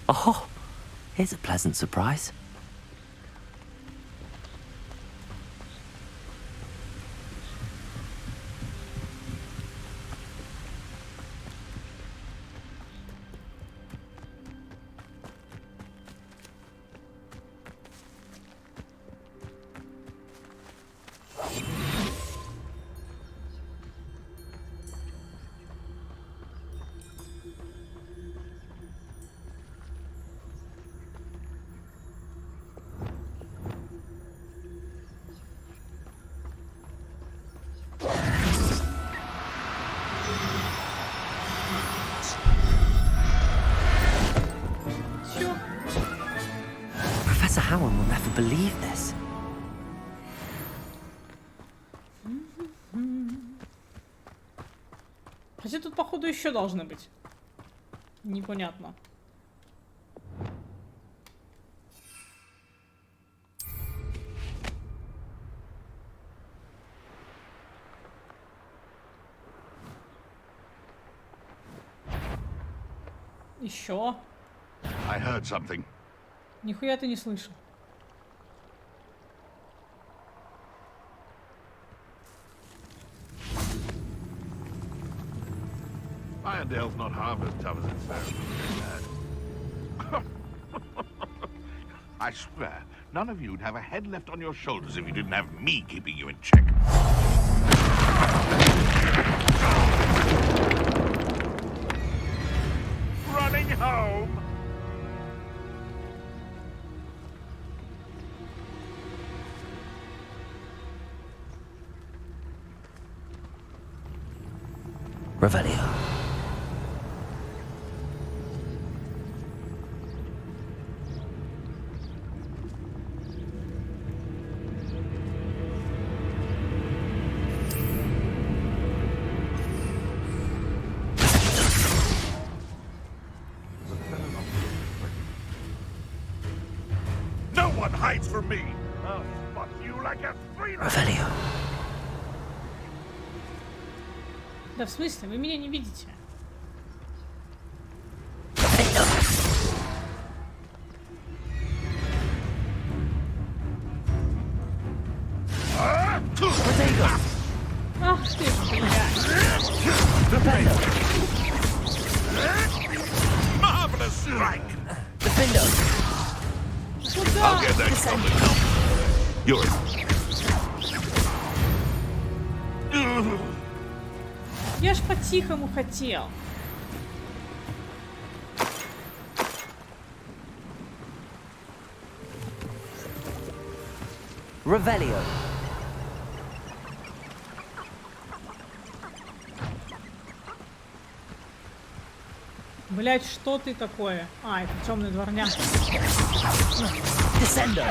Oh, here's a pleasant surprise. Professor Howard will never believe this. Хотя тут, походу, еще должны быть. Непонятно. Еще. I heard something. Нихуя ты не слышал. Irondale's not half as tough as it sounds. I swear, none of you'd have a head left on your shoulders if you didn't have me keeping you in check. Running home! Revelio. No one hides from me! I'll spot you like a free Revelio. Да в смысле? Вы меня не видите? Ах ты ж, блядь! Marvelous strike! Defender! I'll get that something else. You're Я ж по-тихому хотел. Revelio. Блять, что ты такое? А, это темный дворняк. Descender.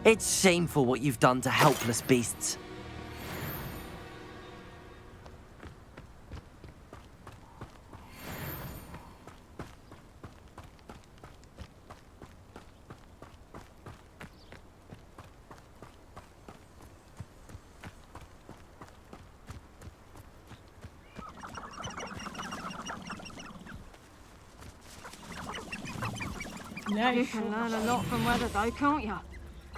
It's shameful what you've done to helpless beasts. You can learn a lot from weather though, can't you?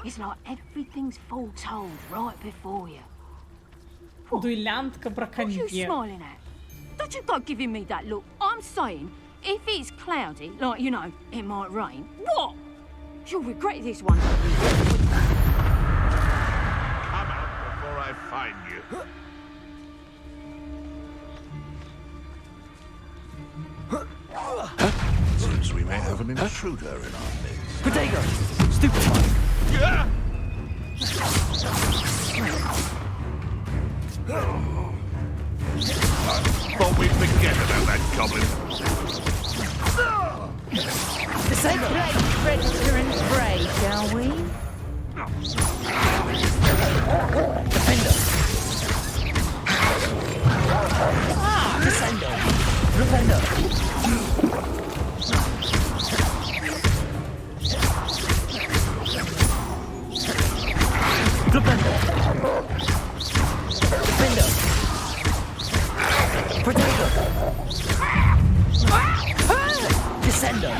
It's like everything's foretold right before you. Дуэлянтка What are you браконьер. smiling at? Don't you go giving me that look. I'm saying, if it's cloudy, like, you know, it might rain, what? You'll regret this one. Come out before I find you. Seems we may have an intruder in our midst. Potato! Stupid one! Yeah! Play predator and prey, shall we? Defender. Descender. Defender. Defender. Defender. Protector. Descender.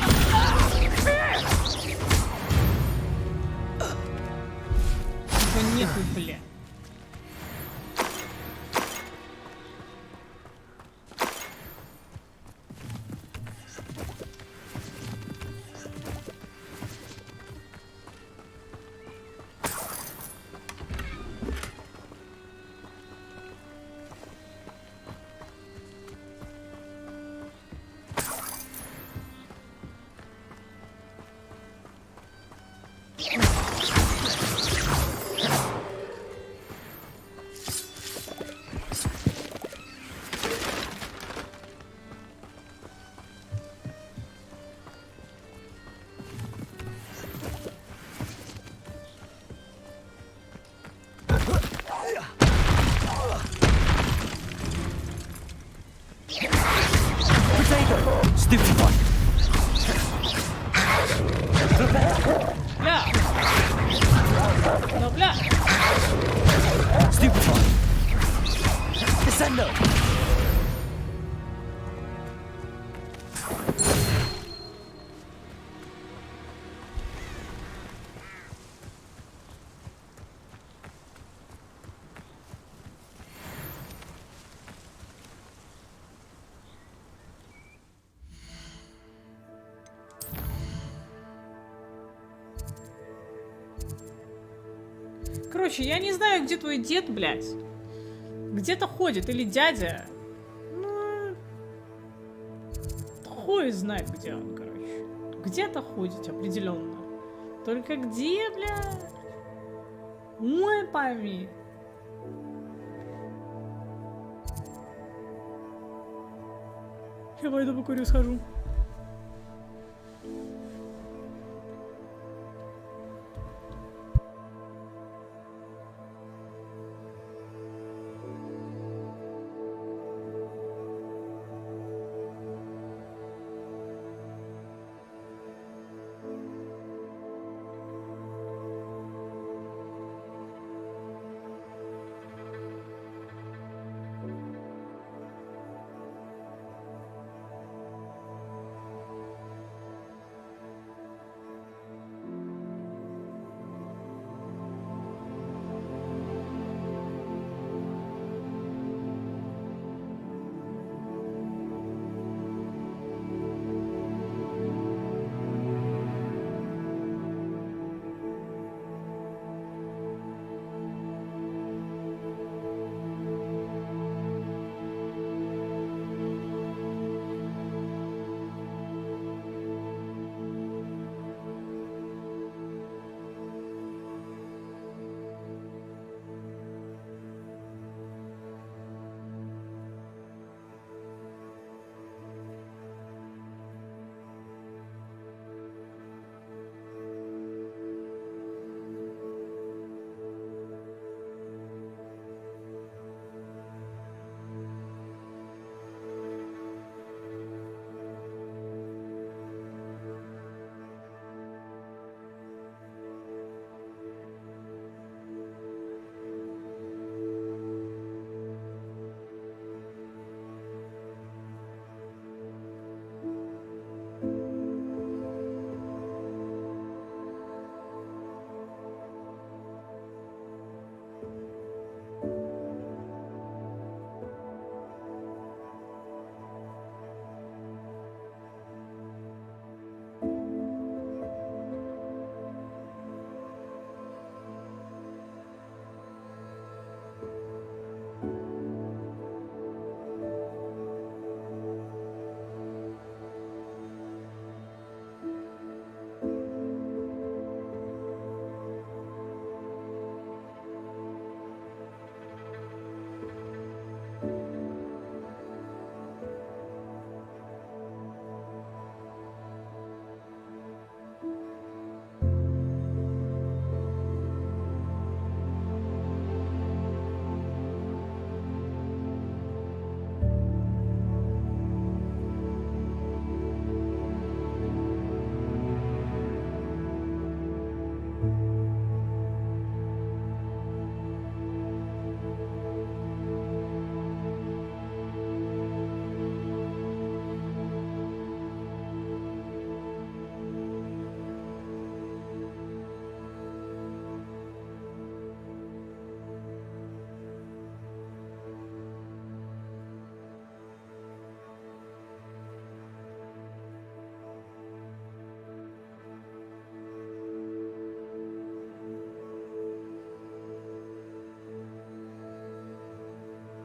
Да нету, бля. Stupefy. Бля! Ну, бля! Stupefy. Descender. Короче, я не знаю, где твой дед, блядь. Где-то ходит, или дядя. Ну... Хуй знает, где он, короче. Где-то ходит, определенно. Только где, блядь? Ой, пойми. Я пойду покурю, схожу.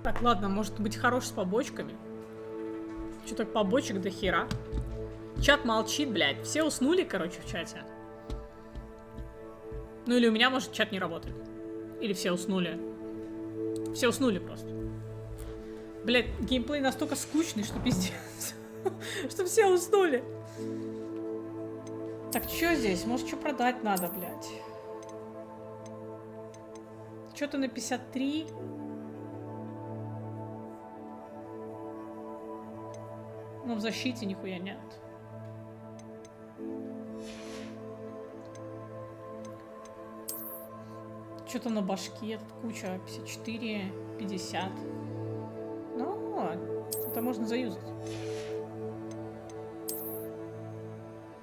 Так, ладно, может быть хорош с побочками. Что так побочек до хера? Чат молчит, блядь. Все уснули, короче, в чате. Ну или у меня, может, чат не работает. Или все уснули. Все уснули просто. Блядь, геймплей настолько скучный, что пиздец. Что все уснули. Так, что здесь? Может, что продать надо, блядь? Что-то на 53. Но в защите нихуя нет. Что-то на башке тут куча. 54, 50. Ну, это можно заюзать.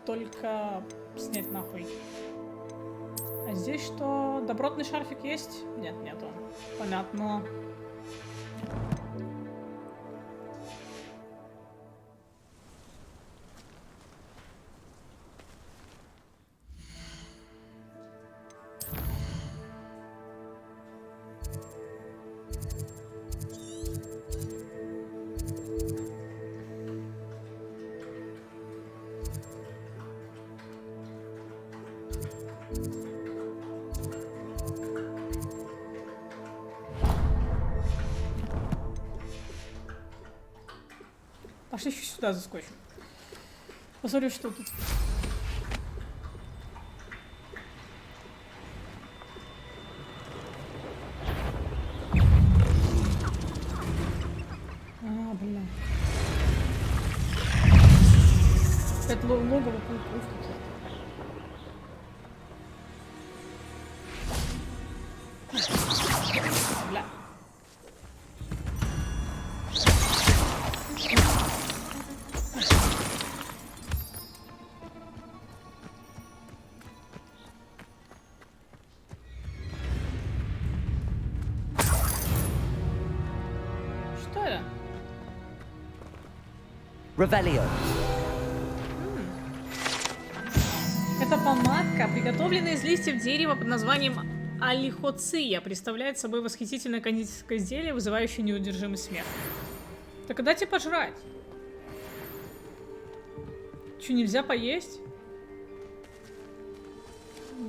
Только снять нахуй. А здесь что? Добротный шарфик есть? Нет, нету. Понятно. Пошли еще сюда заскочим. Посмотрим, что тут. А, бля. Это логово пауков каких-то. Бля. Revelio. Это помадка, приготовленная из листьев дерева под названием алихоция, представляет собой восхитительное кондитерское изделие, вызывающее неудержимый смех. Так а дайте пожрать. Че, нельзя поесть?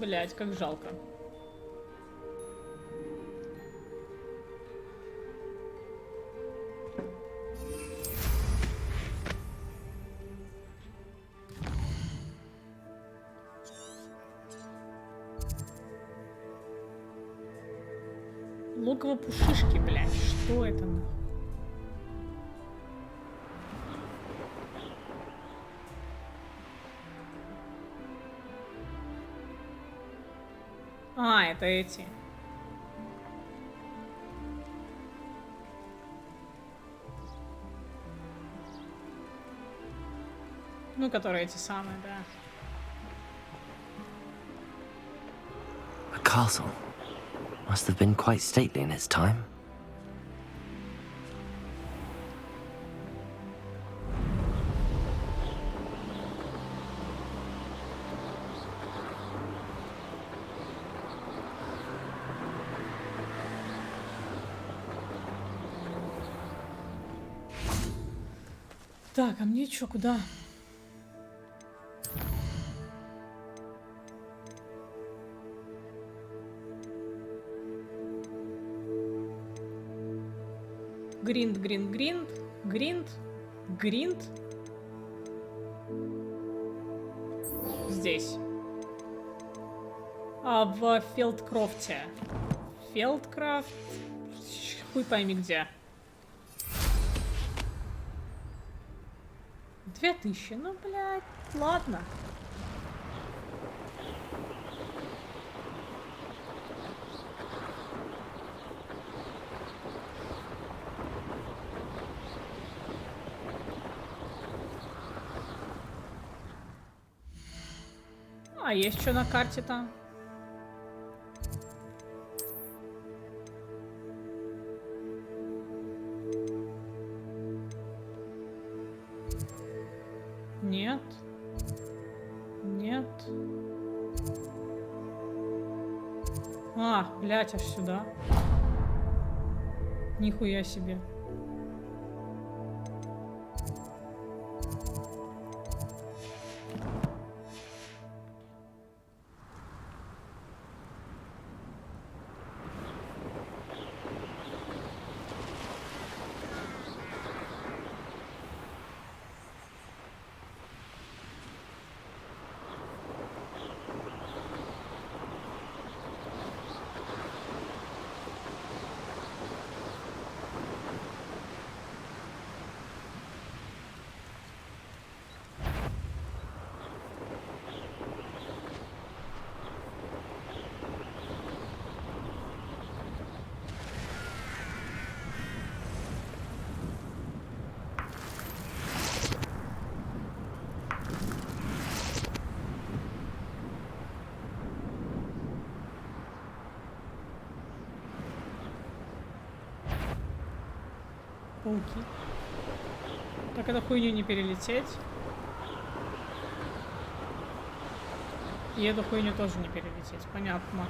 Блять, как жалко. Логово пушишки, блядь. Что это? А, это эти. Ну, которые эти самые, да. A castle. Must have been quite stately in its time. Так, а мне чё, куда? Гринд, гринд, гринд, гринд, гринд. Здесь. А в Фелдкрофте. Фелдкрафт. Хуй пойми где. 2000, ну, блядь, ладно. А есть что на карте-то? Нет. Нет. А, блядь, аж сюда. Нихуя себе. Пауки. Так эту хуйню не перелететь. И эту хуйню тоже не перелететь. Понятно.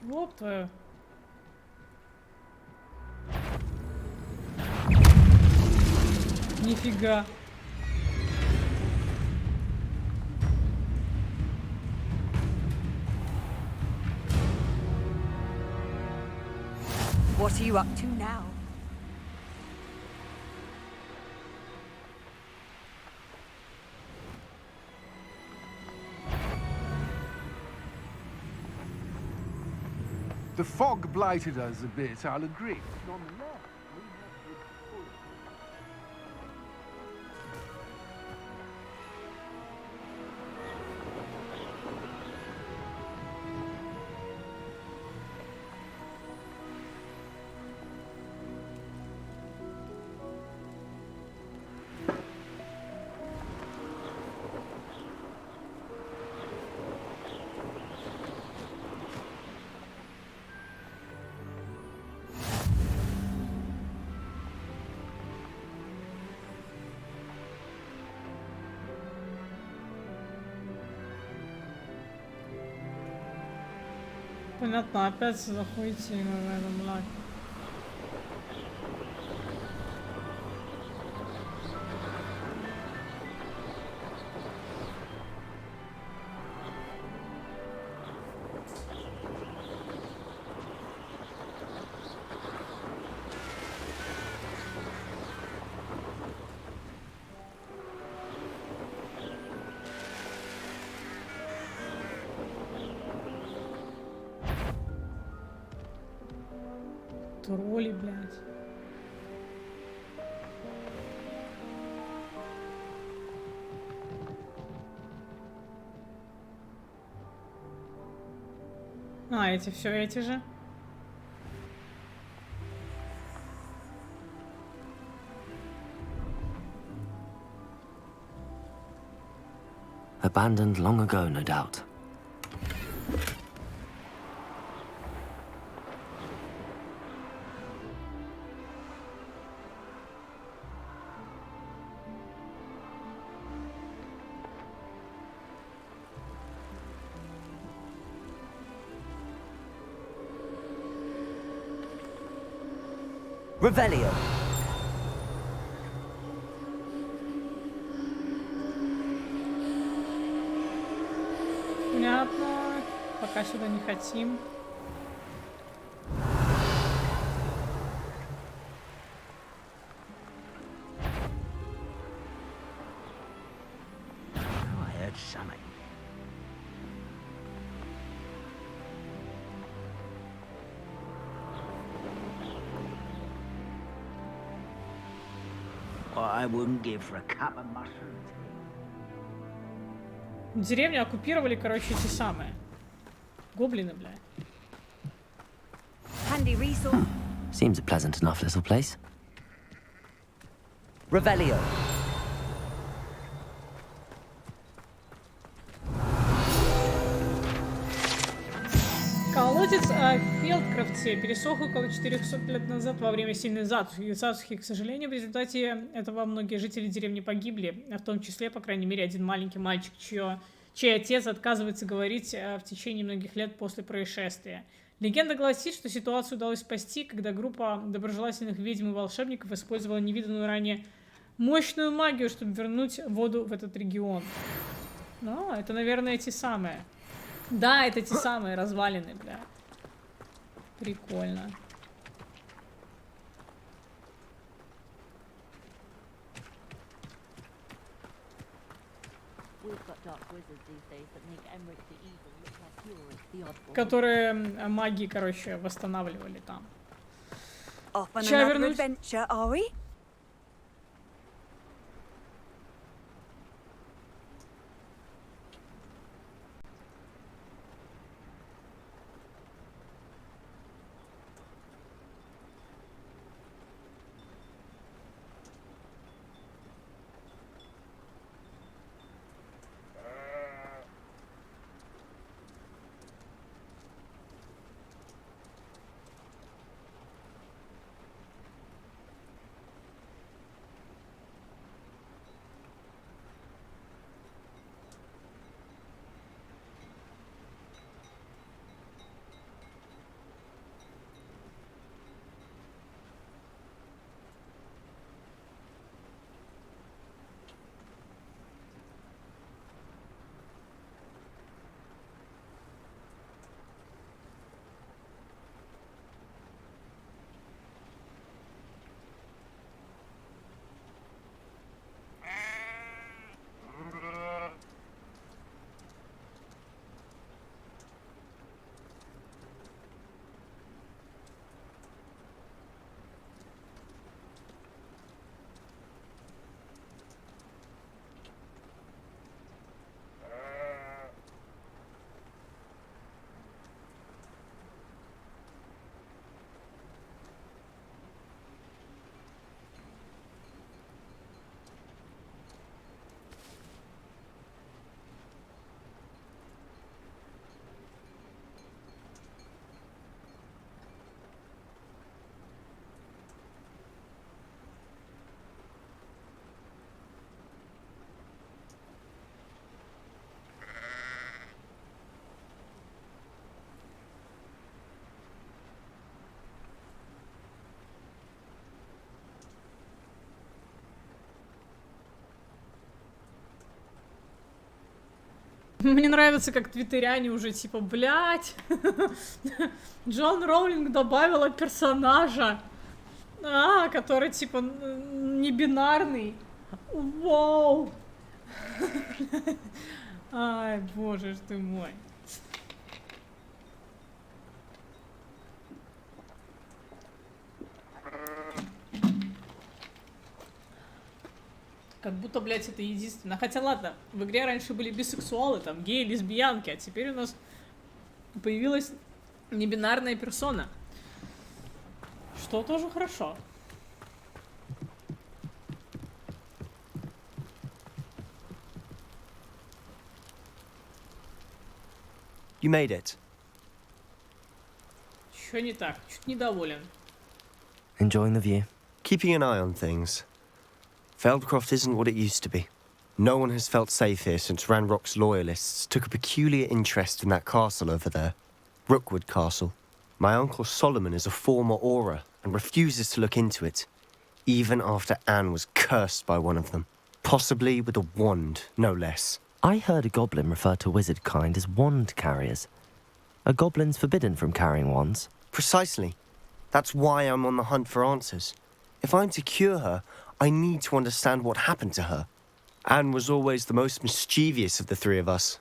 Вот твою. Нифига. What are you up to now? The fog blighted us a bit, I'll agree. Nonetheless, we have good food. Понятно, опять заходите в этом лаге. Тролли, блядь. А, эти все эти же. Abandoned long ago, no doubt. Revelio. Понятно. Пока сюда не хотим. I heard something. I wouldn't give for a cup of mushroom tea. Деревню оккупировали, короче, эти самые. Гоблины, бля. Handy resource. Seems a pleasant enough little place. Revelio. Колодец в Фелдкрафте пересох около 400 лет назад во время сильной засухи. К сожалению, в результате этого многие жители деревни погибли, в том числе, по крайней мере, один маленький мальчик, чей отец отказывается говорить в течение многих лет после происшествия. Легенда гласит, что ситуацию удалось спасти, когда группа доброжелательных ведьм и волшебников использовала невиданную ранее мощную магию, чтобы вернуть воду в этот регион. Ну, это, наверное, эти самые. Да, это те самые развалины, бля. Прикольно. Которые магии, короче, восстанавливали там. Сейчас вернусь. Мне нравится, как твиттеряне уже типа, блять, Джон Роулинг добавила персонажа, который типа не бинарный. Вау! Ай, боже ж ты мой. Как будто, блядь, это единственное. Хотя ладно, в игре раньше были бисексуалы, там, геи, лесбиянки, а теперь у нас появилась небинарная персона. Что тоже хорошо. You made it. Чё не так? Чуть недоволен. Enjoying the view? Keeping an eye on things. Feldcroft isn't what it used to be. No one has felt safe here since Ranrock's loyalists took a peculiar interest in that castle over there. Rookwood Castle. My uncle Solomon is a former Auror and refuses to look into it, even after Anne was cursed by one of them. Possibly with a wand, no less. I heard a goblin refer to wizard kind as wand carriers. Are goblins forbidden from carrying wands? Precisely. That's why I'm on the hunt for answers. If I'm to cure her, I need to understand what happened to her. Anne was always the most mischievous of the three of us.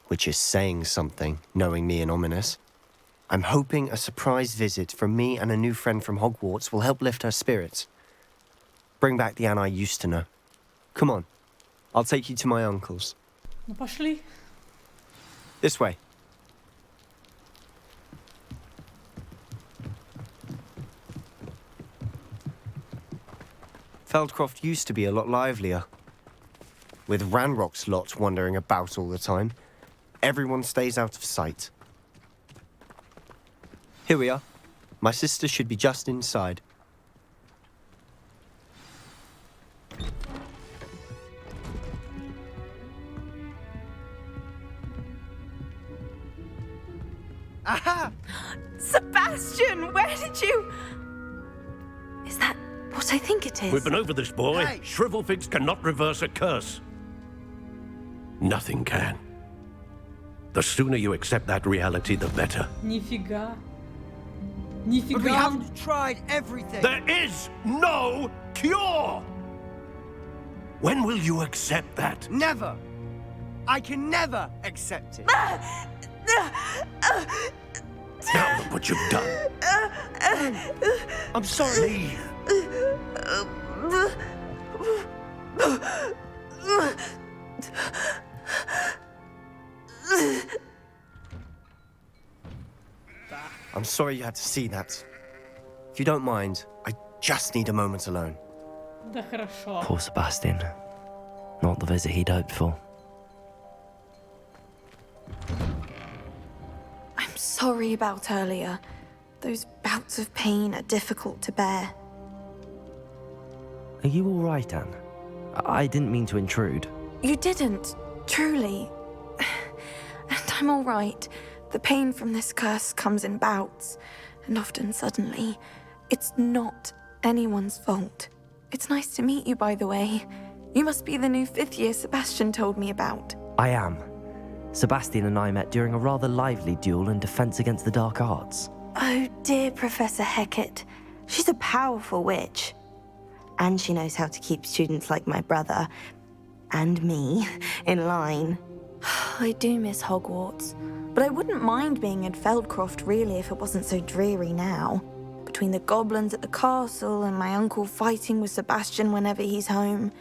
Which is saying something, knowing me and Ominous. I'm hoping a surprise visit from me and a new friend from Hogwarts will help lift her spirits. Bring back the Anne I used to know. Come on. I'll take you to my uncle's. Ну пошли. This way. Feldcroft used to be a lot livelier. With Ranrock's lot wandering about all the time, everyone stays out of sight. Here we are. My sister should be just inside. Aha! Sebastian, where did you... Is that what I think it is? We've been over this, boy. Hey. Shrivelfigs cannot reverse a curse. Nothing can. The sooner you accept that reality, the better. Нифига. But we Нифига. haven't tried everything. There is no cure! When will you accept that? Never. I can never accept it. Now look what you've done. I'm sorry. I'm sorry you had to see that. If you don't mind, I just need a moment alone. Да хорошо. Poor Sebastian. Not the visit he'd hoped for. I'm sorry about earlier. Those bouts of pain are difficult to bear. Are you all right, Anne? I didn't mean to intrude. You didn't, truly. And I'm all right. The pain from this curse comes in bouts, and often suddenly. It's not anyone's fault. It's nice to meet you, by the way. You must be the new 5th year Sebastian told me about. I am. Sebastian and I met during a rather lively duel in defense against the dark arts. Oh, dear Professor Hecat. She's a powerful witch. And she knows how to keep students like my brother, and me, in line. I do miss Hogwarts, but I wouldn't mind being in Feldcroft, really, if it wasn't so dreary now. Between the goblins at the castle and my uncle fighting with Sebastian whenever he's home,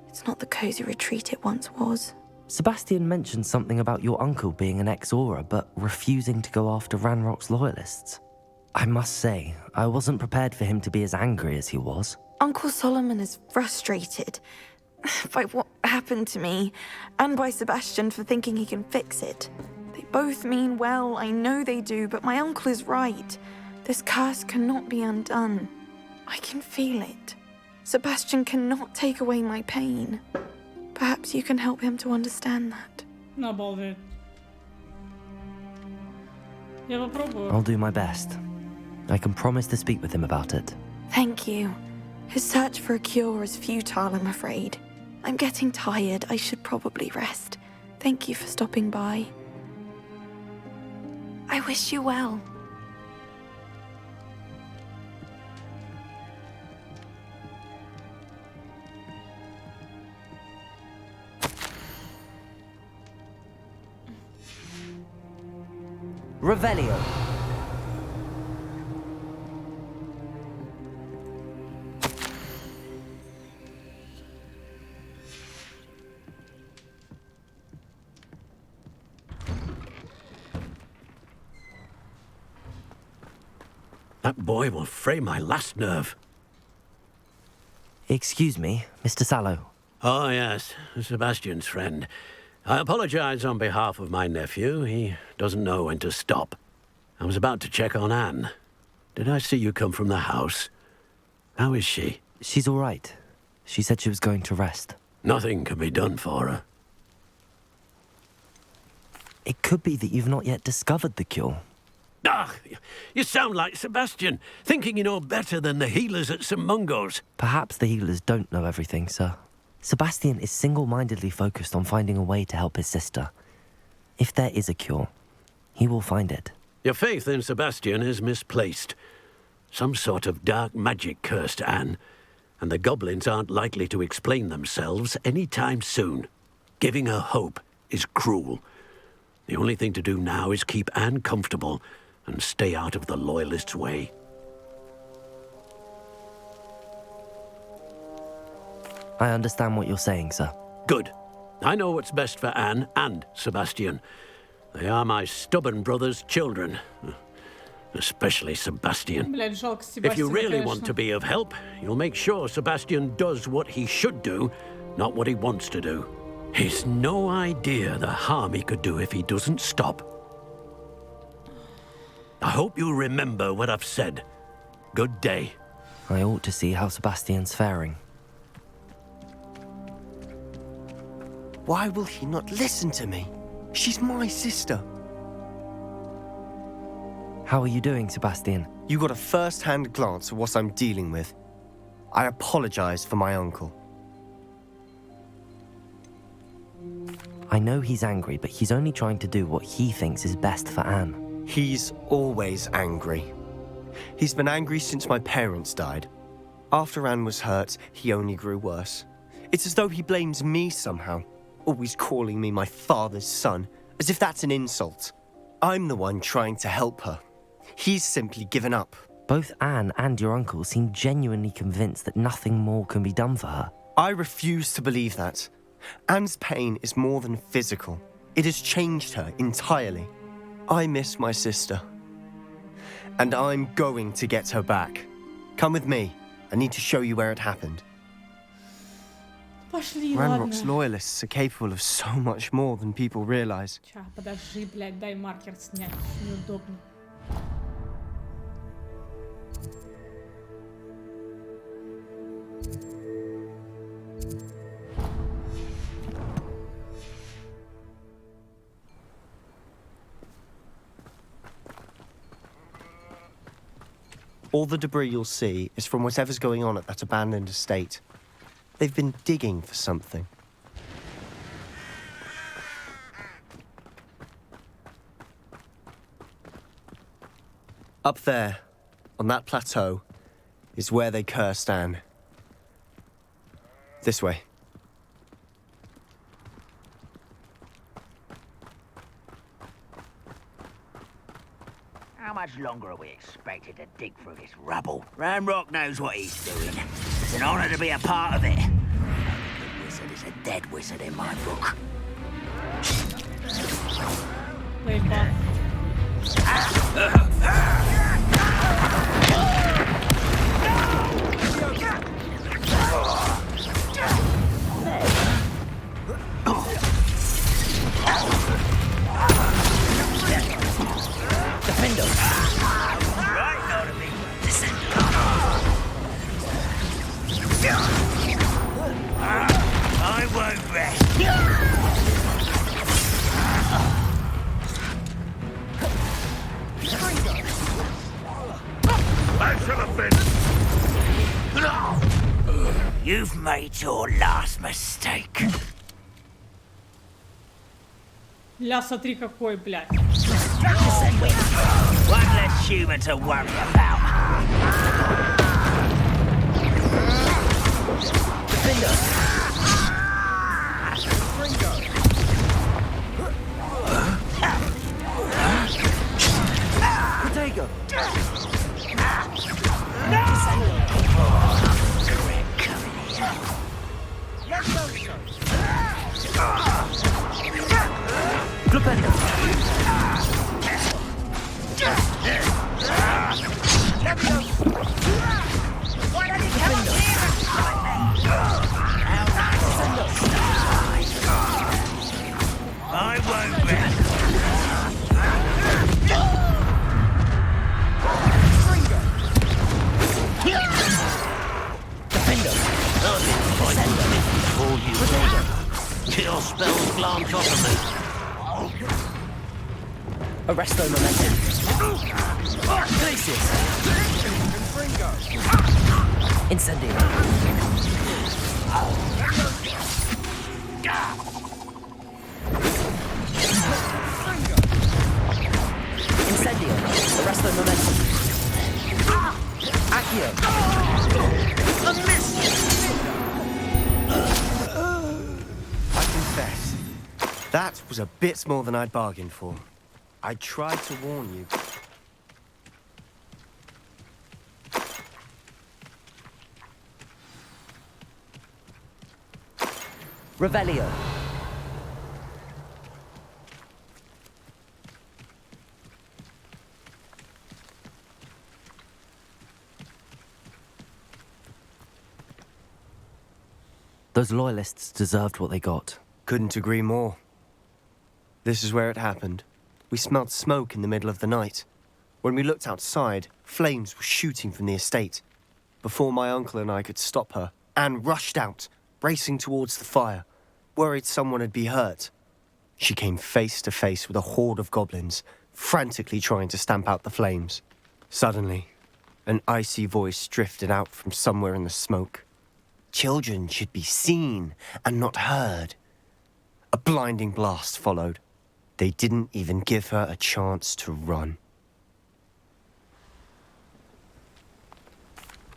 it's not the cozy retreat it once was. Sebastian mentioned something about your uncle being an ex-Auror, but refusing to go after Ranrock's loyalists. I must say, I wasn't prepared for him to be as angry as he was. Uncle Solomon is frustrated by what happened to me, and by Sebastian for thinking he can fix it. They both mean well, I know they do, but my uncle is right. This curse cannot be undone. I can feel it. Sebastian cannot take away my pain. Perhaps you can help him to understand that. Обалдеть. Я попробую. I'll do my best. I can promise to speak with him about it. Thank you. His search for a cure is futile, I'm afraid. I'm getting tired. I should probably rest. Thank you for stopping by. I wish you well. Revelio. That boy will fray my last nerve. Excuse me, Mr. Sallow. Oh, yes, Sebastian's friend. I apologize on behalf of my nephew. He doesn't know when to stop. I was about to check on Anne. Did I see you come from the house? How is she? She's all right. She said she was going to rest. Nothing can be done for her. It could be that you've not yet discovered the cure. Ah, you sound like Sebastian, thinking you know better than the healers at St. Mungo's. Perhaps the healers don't know everything, sir. Sebastian is single-mindedly focused on finding a way to help his sister. If there is a cure, he will find it. Your faith in Sebastian is misplaced. Some sort of dark magic cursed Anne, and the goblins aren't likely to explain themselves any time soon. Giving her hope is cruel. The only thing to do now is keep Anne comfortable and stay out of the Loyalists' way. I understand what you're saying, sir. Good. I know what's best for Anne and Sebastian. They are my stubborn brother's children. Especially Sebastian. Блядь, жалко If you Себастьяна, really конечно. want to be of help, you'll make sure Sebastian does what he should do, not what he wants to do. He's no idea the harm he could do if he doesn't stop. I hope you remember what I've said. Good day. I ought to see how Sebastian's faring. Why will he not listen to me? She's my sister. How are you doing, Sebastian? You got a first-hand glance at what I'm dealing with. I apologize for my uncle. I know he's angry, but he's only trying to do what he thinks is best for Anne. He's always angry. He's been angry since my parents died. After Anne was hurt, he only grew worse. It's as though he blames me somehow, always calling me my father's son, as if that's an insult. I'm the one trying to help her. He's simply given up. Both Anne and your uncle seem genuinely convinced that nothing more can be done for her. I refuse to believe that. Anne's pain is more than physical. It has changed her entirely. I miss my sister. And I'm going to get her back. Come with me. I need to show you where it happened. Пошли, Ranrock's ладно. loyalists are capable of so much more than people realize. Ща, подожди, блядь, дай маркер снять. Неудобно. All the debris you'll see is from whatever's going on at that abandoned estate. They've been digging for something. Up there, on that plateau, is where they cursed Anne. This way. How much longer are we expected to dig through this rubble? Ranrock knows what he's doing. It's an honor to be a part of it. A good wizard is a dead wizard in my book. Defender! Right, not a big I won't rest. I should have been. You've made your last mistake. Ля, смотри какой, блядь. One less human to worry about. Potato! I won't rest. Your spells glance off of me. Arresto momentum. Glacius! Incendio. Incendio. Arresto momentum. Accio. A miss! I confess, that was a bit more than I'd bargained for. I tried to warn you. Revelio. Those loyalists deserved what they got. Couldn't agree more. This is where it happened. We smelled smoke in the middle of the night. When we looked outside, flames were shooting from the estate. Before my uncle and I could stop her, Anne rushed out, racing towards the fire, worried someone had been hurt. She came face to face with a horde of goblins, frantically trying to stamp out the flames. Suddenly, an icy voice drifted out from somewhere in the smoke. Children should be seen and not heard. A blinding blast followed. They didn't even give her a chance to run.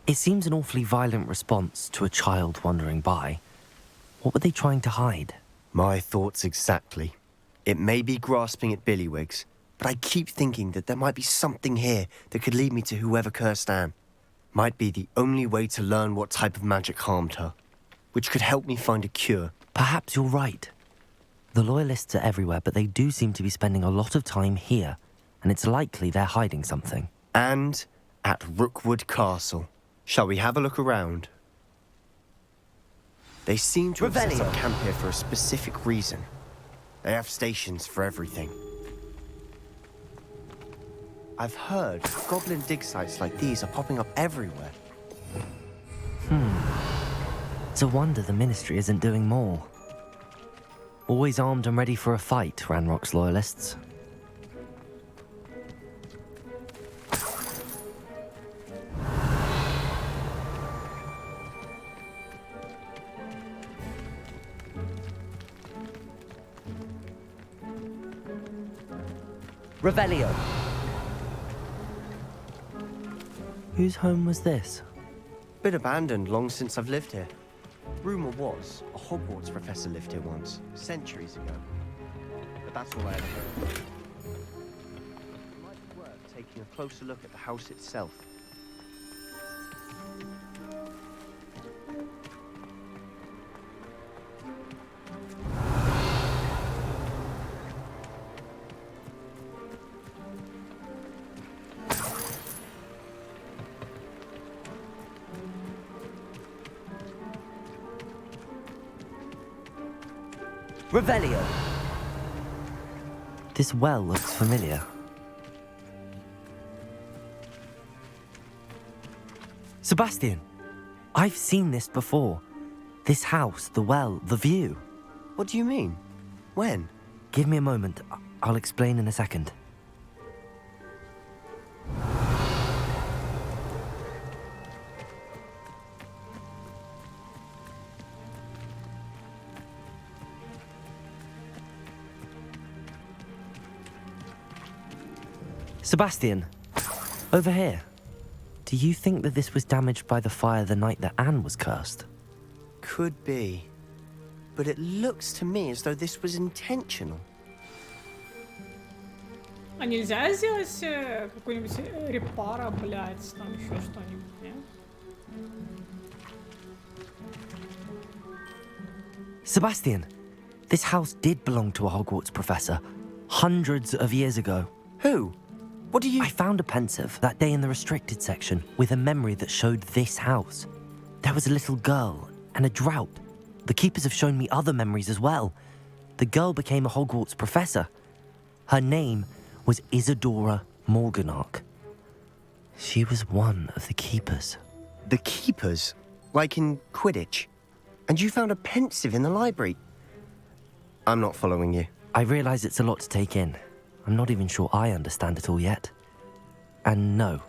It seems an awfully violent response to a child wandering by. What were they trying to hide? My thoughts exactly. It may be grasping at Billywigs, but I keep thinking that there might be something here that could lead me to whoever cursed Anne. Might be the only way to learn what type of magic harmed her, which could help me find a cure. Perhaps you're right. The Loyalists are everywhere, but they do seem to be spending a lot of time here, and it's likely they're hiding something. And at Rookwood Castle. Shall we have a look around? They seem to have set up camp here for a specific reason. They have stations for everything. I've heard goblin dig sites like these are popping up everywhere. It's a wonder the Ministry isn't doing more. Always armed and ready for a fight, Ranrock's Loyalists. Revelio. Whose home was this? Been abandoned long since I've lived here. Rumour was, a Hogwarts professor lived here once, centuries ago. But that's all I ever heard. It might be worth taking a closer look at the house itself. Revelio. This well looks familiar. Sebastian, I've seen this before. This house, the well, the view. What do you mean? When? Give me a moment. I'll explain in a second. Sebastian, over here. Do you think that this was damaged by the fire the night that Anne was cursed? Could be. But it looks to me as though this was intentional. А нельзя сделать какой-нибудь репара, блядь, там еще что-нибудь, нет? Sebastian, this house did belong to a Hogwarts professor hundreds of years ago. Who? What do you... I found a pensive that day in the restricted section with a memory that showed this house. There was a little girl and a drought. The keepers have shown me other memories as well. The girl became a Hogwarts professor. Her name was Isadora Morganach. She was one of the keepers. The keepers? Like in Quidditch? And you found a pensive in the library? I'm not following you. I realise it's a lot to take in. I'm not even sure I understand it all yet. And no,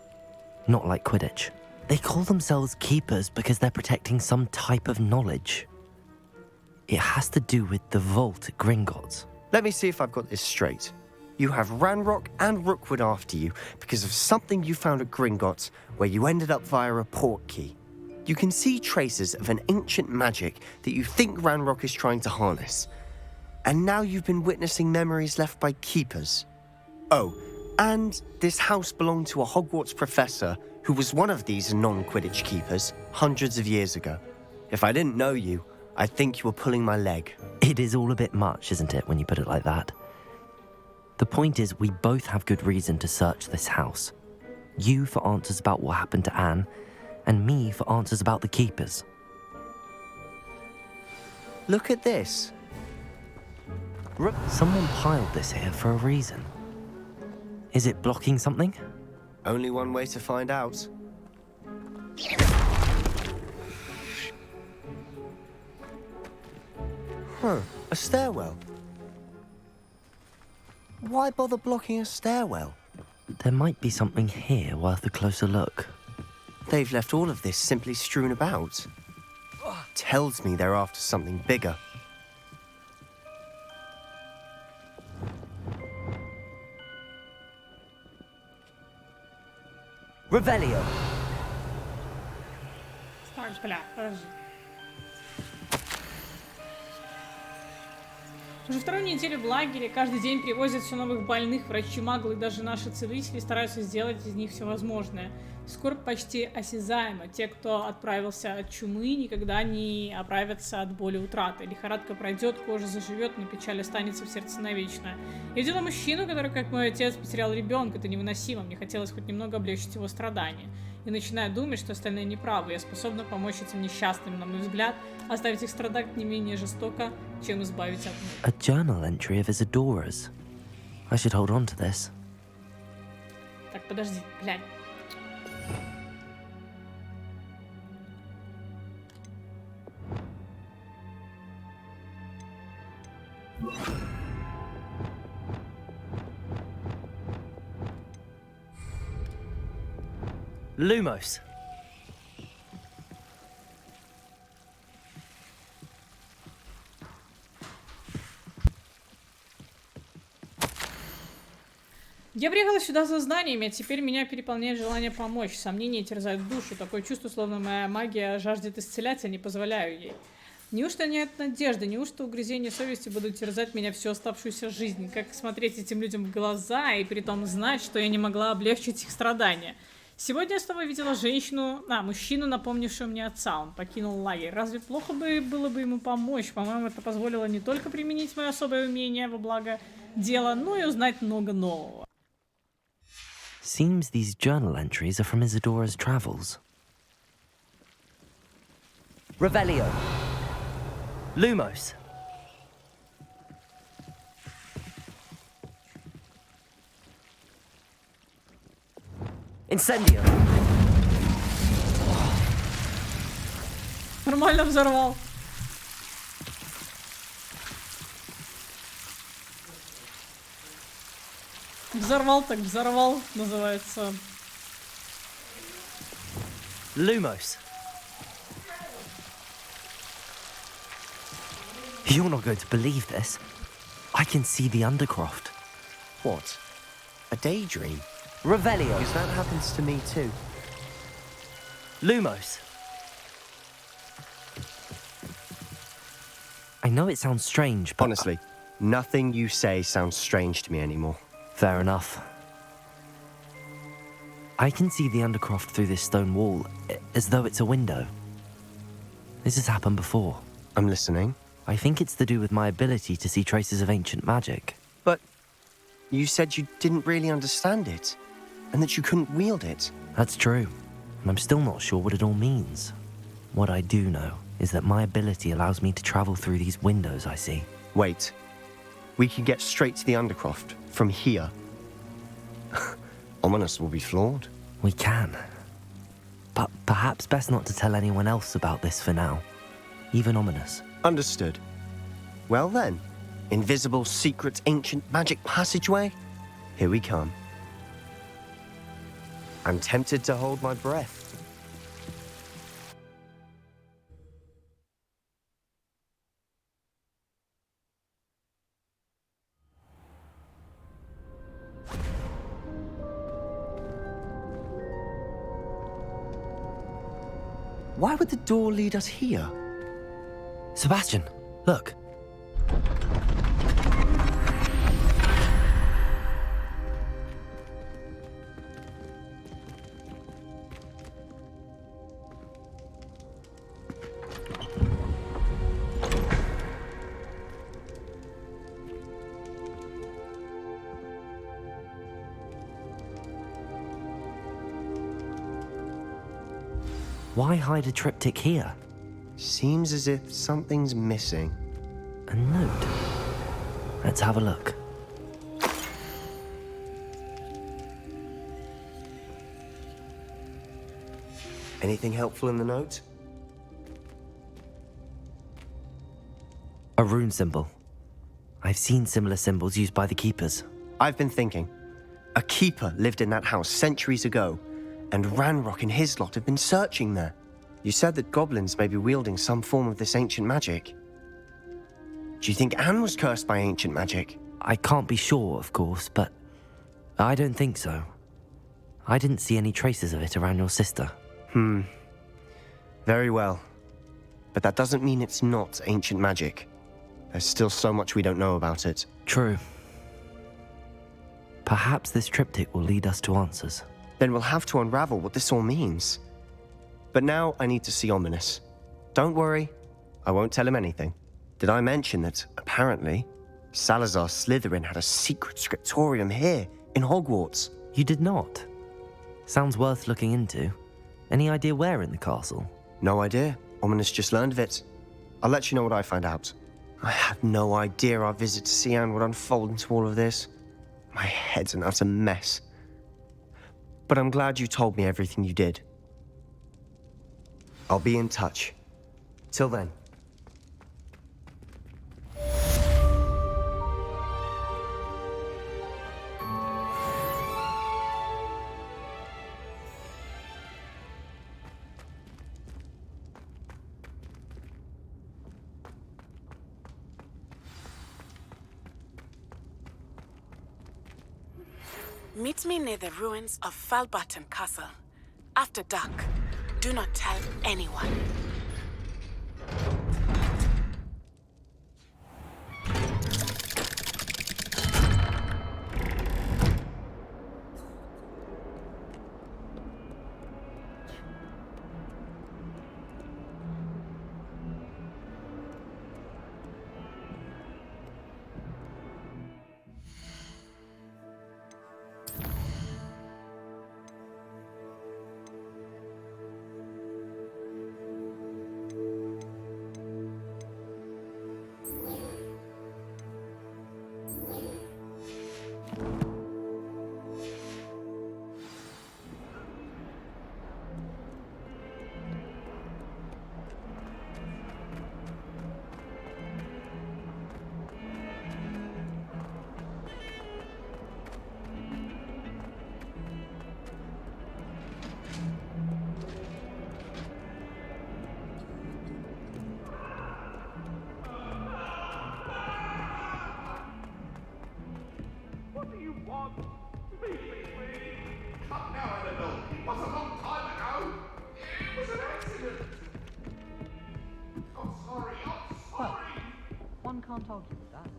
not like Quidditch. They call themselves keepers because they're protecting some type of knowledge. It has to do with the vault at Gringotts. Let me see if I've got this straight. You have Ranrock and Rookwood after you because of something you found at Gringotts where you ended up via a portkey. You can see traces of an ancient magic that you think Ranrock is trying to harness. And now you've been witnessing memories left by keepers. Oh, and this house belonged to a Hogwarts professor who was one of these non-Quidditch keepers hundreds of years ago. If I didn't know you, I think you were pulling my leg. It is all a bit much, isn't it, when you put it like that? The point is, we both have good reason to search this house. You for answers about what happened to Anne, and me for answers about the keepers. Look at this. Someone piled this here for a reason. Is it blocking something? Only one way to find out. Huh, a stairwell. Why bother blocking a stairwell? There might be something here worth a closer look. They've left all of this simply strewn about. Tells me they're after something bigger. Revelio. Так, бля, подожди. Уже вторую неделю в лагере каждый день привозят все новых больных, врачи, маглы и даже наши целители стараются сделать из них все возможное. Скорбь почти осязаема. Те, кто отправился от чумы, никогда не оправятся от боли утраты. Лихорадка пройдет, кожа заживет, но печаль останется в сердце навечно. Я видела мужчину, который, как мой отец, потерял ребенка. Это невыносимо. Мне хотелось хоть немного облегчить его страдания. И начинаю думать, что остальные неправы. Я способна помочь этим несчастным, на мой взгляд, оставить их страдать не менее жестоко, чем избавить от них. A journal entry of Isadora's. I should hold on to this. Так, подожди, глянь. Lumos. Я приехала сюда за знаниями, а теперь меня переполняет желание помочь. Сомнения терзают душу. Такое чувство, словно моя магия жаждет исцелять, а не позволяю ей. Неужто нет надежды? Неужто угрызения совести будут терзать меня всю оставшуюся жизнь? Как смотреть этим людям в глаза и при том знать, что я не могла облегчить их страдания? Сегодня я снова видела мужчину, напомнившего мне отца. Он покинул лагерь. Разве плохо было бы ему помочь? По-моему, это позволило не только применить мое особое умение во благо дела, но и узнать много нового. Seems these journal entries are from Isadora's travels. Revelio. Lumos. Incendio. Нормально взорвал. Взорвал так взорвал, называется. Lumos. You're not going to believe this. I can see the Undercroft. What? A daydream? Revelio. Because that happens to me too. Lumos. I know it sounds strange, but... Honestly, nothing you say sounds strange to me anymore. Fair enough. I can see the Undercroft through this stone wall, as though it's a window. This has happened before. I'm listening. I think it's to do with my ability to see traces of ancient magic. But you said you didn't really understand it, and that you couldn't wield it. That's true, and I'm still not sure what it all means. What I do know is that my ability allows me to travel through these windows I see. Wait. We can get straight to the Undercroft from here. Ominous will be flawed. We can. But perhaps best not to tell anyone else about this for now. Even Ominous. Understood. Well then, invisible, secret, ancient magic passageway? Here we come. I'm tempted to hold my breath. Why would the door lead us here? Sebastian, look. Why hide a triptych here? Seems as if something's missing. A note. Let's have a look. Anything helpful in the note? A rune symbol. I've seen similar symbols used by the keepers. I've been thinking. A keeper lived in that house centuries ago, and Ranrock and his lot have been searching there. You said that goblins may be wielding some form of this ancient magic. Do you think Anne was cursed by ancient magic? I can't be sure, of course, but I don't think so. I didn't see any traces of it around your sister. Very well. But that doesn't mean it's not ancient magic. There's still so much we don't know about it. True. Perhaps this triptych will lead us to answers. Then we'll have to unravel what this all means. But now I need to see Ominous. Don't worry, I won't tell him anything. Did I mention that, apparently, Salazar Slytherin had a secret scriptorium here, in Hogwarts? You did not? Sounds worth looking into. Any idea where in the castle? No idea. Ominous just learned of it. I'll let you know what I find out. I had no idea our visit to Cian would unfold into all of this. My head's an utter mess. But I'm glad you told me everything you did. I'll be in touch. Till then. Meet me near the ruins of Falbaton Castle. After dark. Do not tell anyone. One can't argue with that.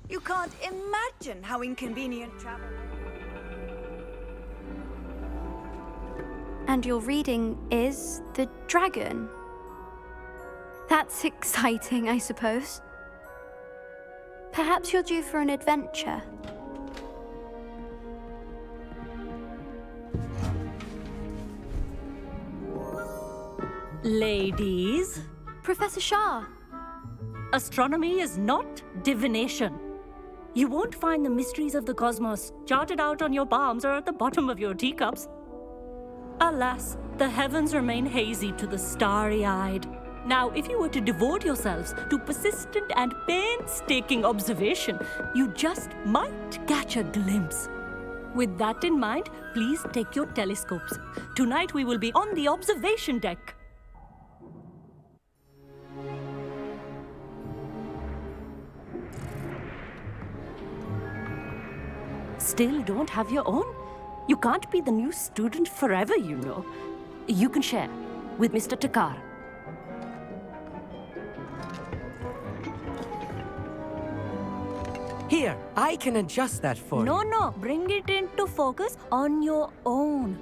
You can't imagine how inconvenient travel. And your reading is the dragon. That's exciting, I suppose. Perhaps you're due for an adventure. Ladies. Professor Shah. Astronomy is not divination. You won't find the mysteries of the cosmos charted out on your palms or at the bottom of your teacups. Alas, the heavens remain hazy to the starry-eyed. Now, if you were to devote yourselves to persistent and painstaking observation, you just might catch a glimpse. With that in mind, please take your telescopes. Tonight we will be on the observation deck. Still don't have your own? You can't be the new student forever, you know. You can share with Mr. Takar. Here, I can adjust that for you. No, bring it into focus on your own.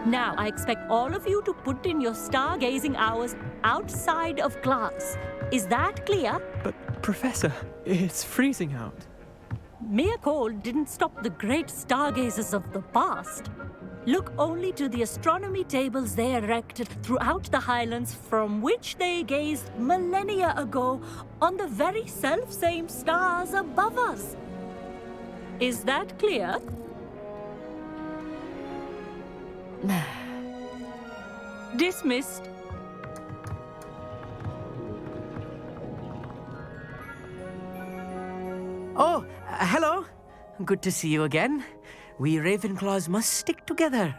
Now, I expect all of you to put in your stargazing hours outside of class. Is that clear? But, Professor, it's freezing out. Mere cold didn't stop the great stargazers of the past. Look only to the astronomy tables they erected throughout the highlands from which they gazed millennia ago on the very self-same stars above us. Is that clear? Dismissed. Oh, hello. Good to see you again. We Ravenclaws must stick together.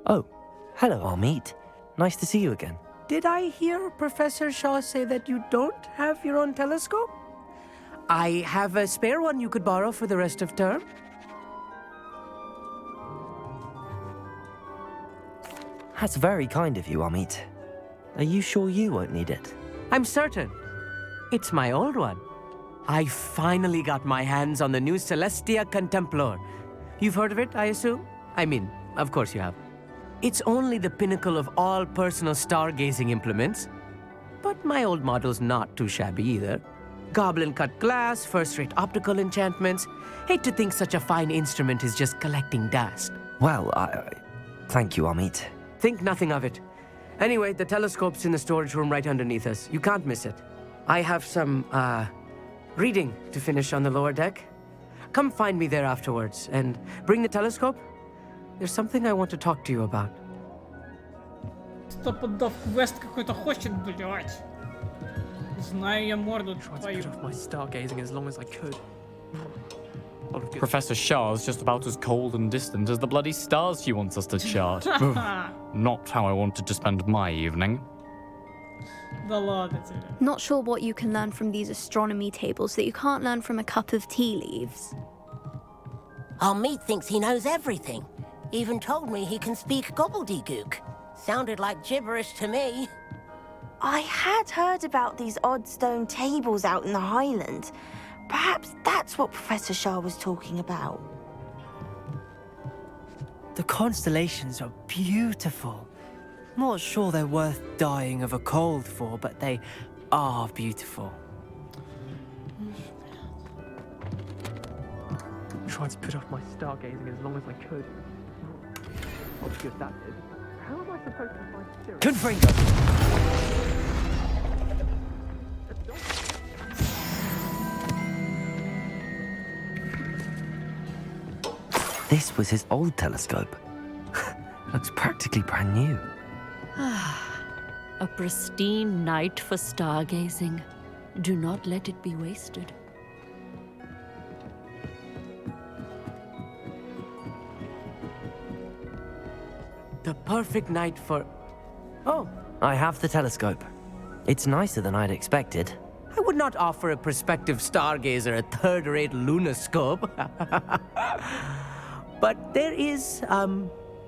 Oh, hello, Amit. Nice to see you again. Did I hear Professor Shaw say that you don't have your own telescope? I have a spare one you could borrow for the rest of term. That's very kind of you, Amit. Are you sure you won't need it? I'm certain. It's my old one. I finally got my hands on the new Celestia Contemplar. You've heard of it, I assume? I mean, of course you have. It's only the pinnacle of all personal stargazing implements. But my old model's not too shabby either. Goblin-cut glass, first-rate optical enchantments. Hate to think such a fine instrument is just collecting dust. Well, thank you, Amit. Think nothing of it. Anyway, the telescope's in the storage room right underneath us. You can't miss it. I have some, reading to finish on the lower deck. Come find me there afterwards, and bring the telescope. There's something I want to talk to you about. Стопудов квест какой-то хочет, блядь. Знаю я морду твою. Tried to put off my stargazing as long as I could. Professor Shah's just about as cold and distant as the bloody stars she wants us to chart. Not how I wanted to spend my evening. Да ладно тебе. Not sure what you can learn from these astronomy tables that you can't learn from a cup of tea leaves. Amit thinks he knows everything. Even told me he can speak gobbledygook. Sounded like gibberish to me. I had heard about these odd stone tables out in the Highlands. Perhaps that's what Professor Shah was talking about. The constellations are beautiful. Not sure they're worth dying of a cold for, but they are beautiful. Tried to put off my stargazing as long as I could. Not good that did. How am I supposed to find spirit? Confringo! This was his old telescope. Looks practically brand new. A pristine night for stargazing. Do not let it be wasted. The perfect night for... Oh. I have the telescope. It's nicer than I'd expected. I would not offer a prospective stargazer a third-rate lunoscope. But there is,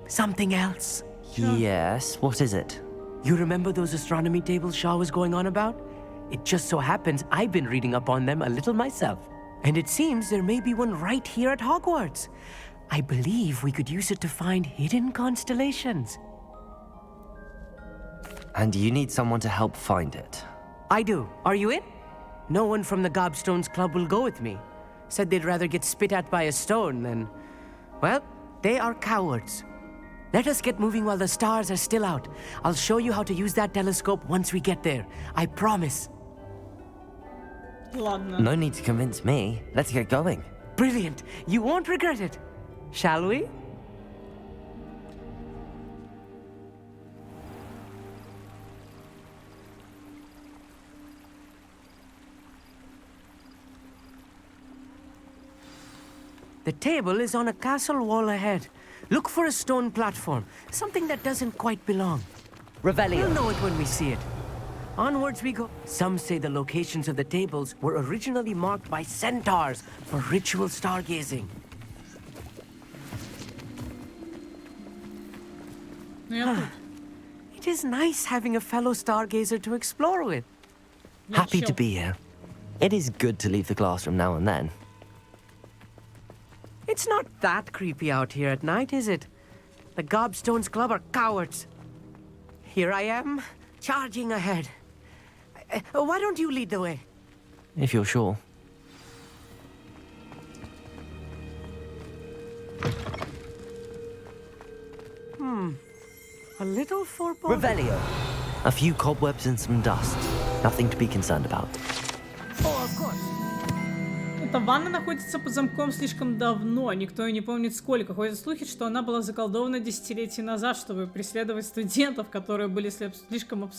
something else. Yes, what is it? You remember those astronomy tables Shaw was going on about? It just so happens I've been reading up on them a little myself. And it seems there may be one right here at Hogwarts. I believe we could use it to find hidden constellations. And you need someone to help find it. I do. Are you in? No one from the Gobstones Club will go with me. Said they'd rather get spit at by a stone than... Well, they are cowards. Let us get moving while the stars are still out. I'll show you how to use that telescope once we get there. I promise. No need to convince me. Let's get going. Brilliant. You won't regret it. Shall we? The table is on a castle wall ahead. Look for a stone platform, something that doesn't quite belong. Revelio. We'll know it when we see it. Onwards we go. Some say the locations of the tables were originally marked by centaurs for ritual stargazing. It is nice having a fellow stargazer to explore with. Happy to be here. It is good to leave the classroom now and then. It's not that creepy out here at night, is it? The Gobstones Club are cowards. Here I am, charging ahead. Why don't you lead the way? If you're sure. A little foreboding. Revelio. A few cobwebs and some dust. Nothing to be concerned about. Oh, of course. Эта ванна находится под замком слишком давно, никто и не помнит сколько. Ходят слухи, что она была заколдована десятилетия назад, чтобы преследовать студентов, которые были слишком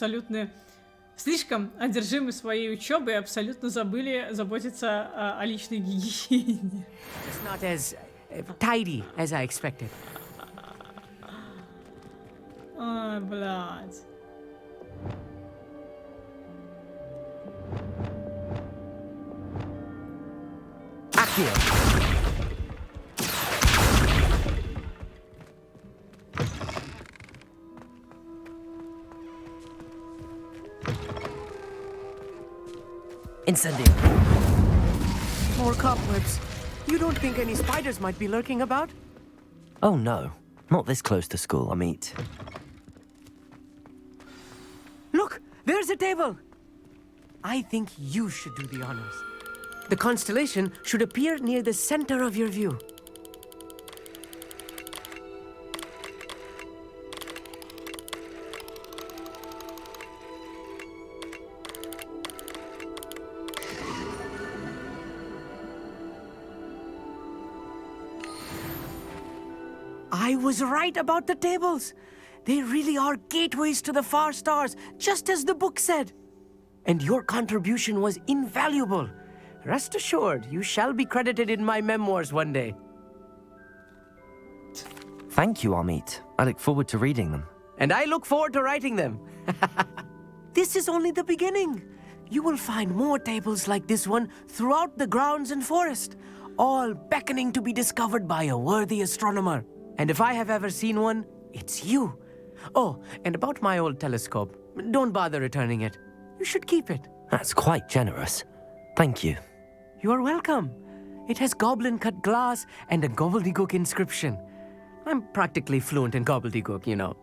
одержимы своей учебой и абсолютно забыли заботиться о личной гигиене. It's not as tidy as I expected. Ай, блядь. Accio. Incendio. More cobwebs. You don't think any spiders might be lurking about? Oh no. Not this close to school, Amit. Look, there's a table. I think you should do the honors. The constellation should appear near the center of your view. I was right about the tables. They really are gateways to the far stars, just as the book said. And your contribution was invaluable. Rest assured, you shall be credited in my memoirs one day. Thank you, Amit. I look forward to reading them. And I look forward to writing them. This is only the beginning. You will find more tables like this one throughout the grounds and forest, all beckoning to be discovered by a worthy astronomer. And if I have ever seen one, it's you. Oh, and about my old telescope, don't bother returning it. You should keep it. That's quite generous. Thank you. You're welcome. It has goblin-cut glass and a gobbledygook inscription. I'm practically fluent in gobbledygook, you know.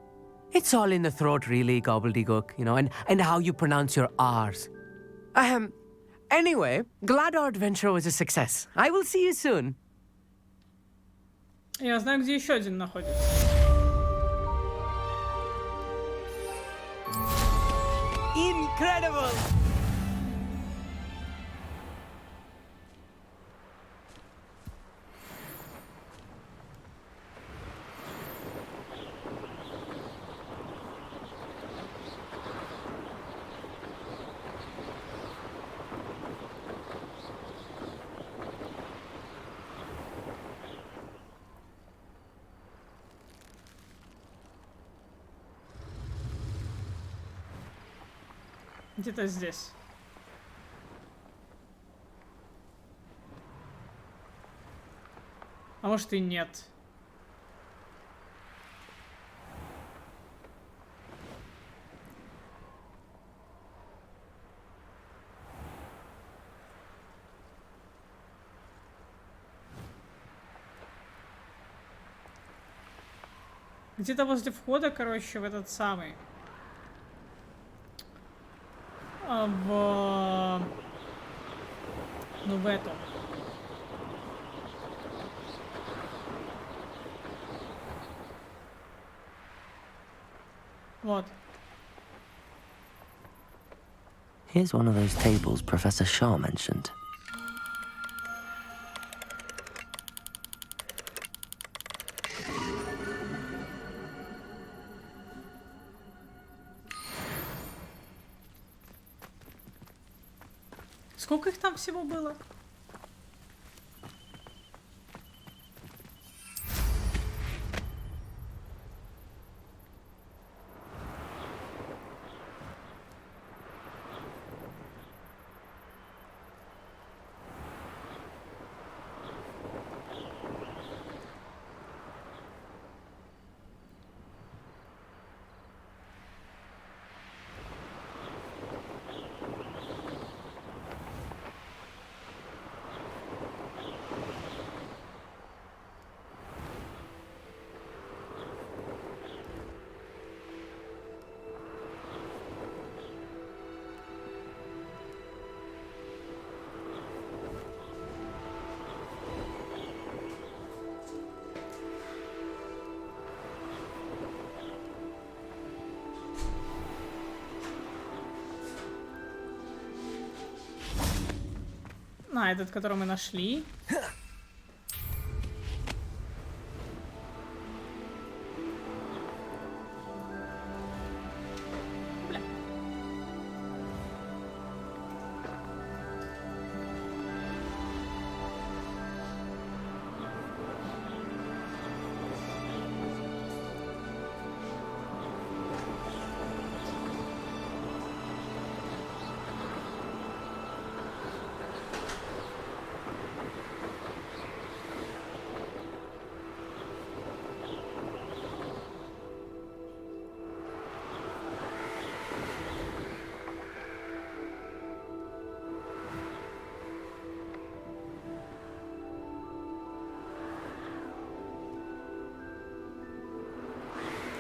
It's all in the throat, really, gobbledygook, you know, and how you pronounce your R's. Anyway, glad our adventure was a success. I will see you soon. Я знаю, где еще один находится. Incredible! Где-то здесь. А может и нет. Где-то возле входа, короче, в этот самый. В эту. Вот. Here's one of those tables Professor Shah mentioned. Сколько их там всего было? А, этот, который мы нашли.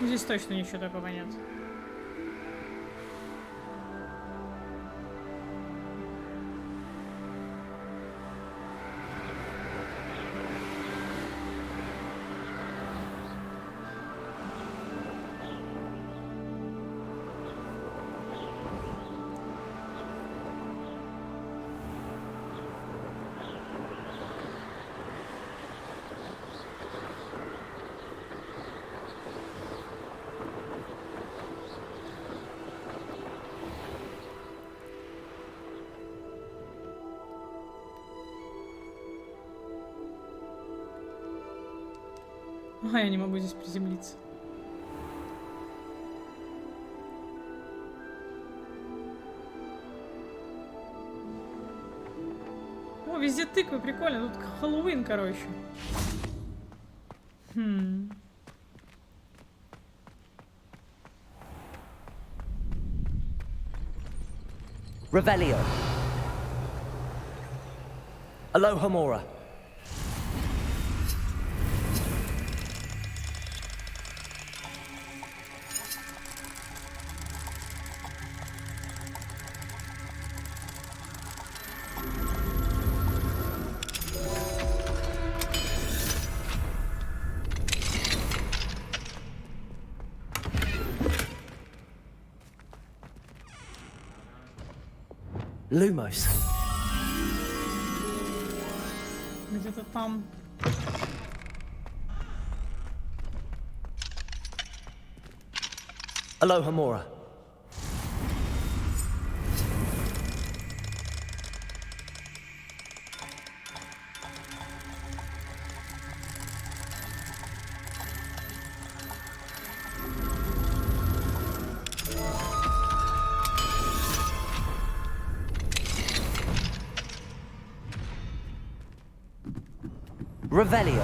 Здесь точно ничего такого нет. Ага, я не могу здесь приземлиться. О, везде тыквы, прикольно. Тут Хэллоуин, короче. Revelio. Aloha Mora. Lumos. Где-то там. Aloha Mora. Revelio.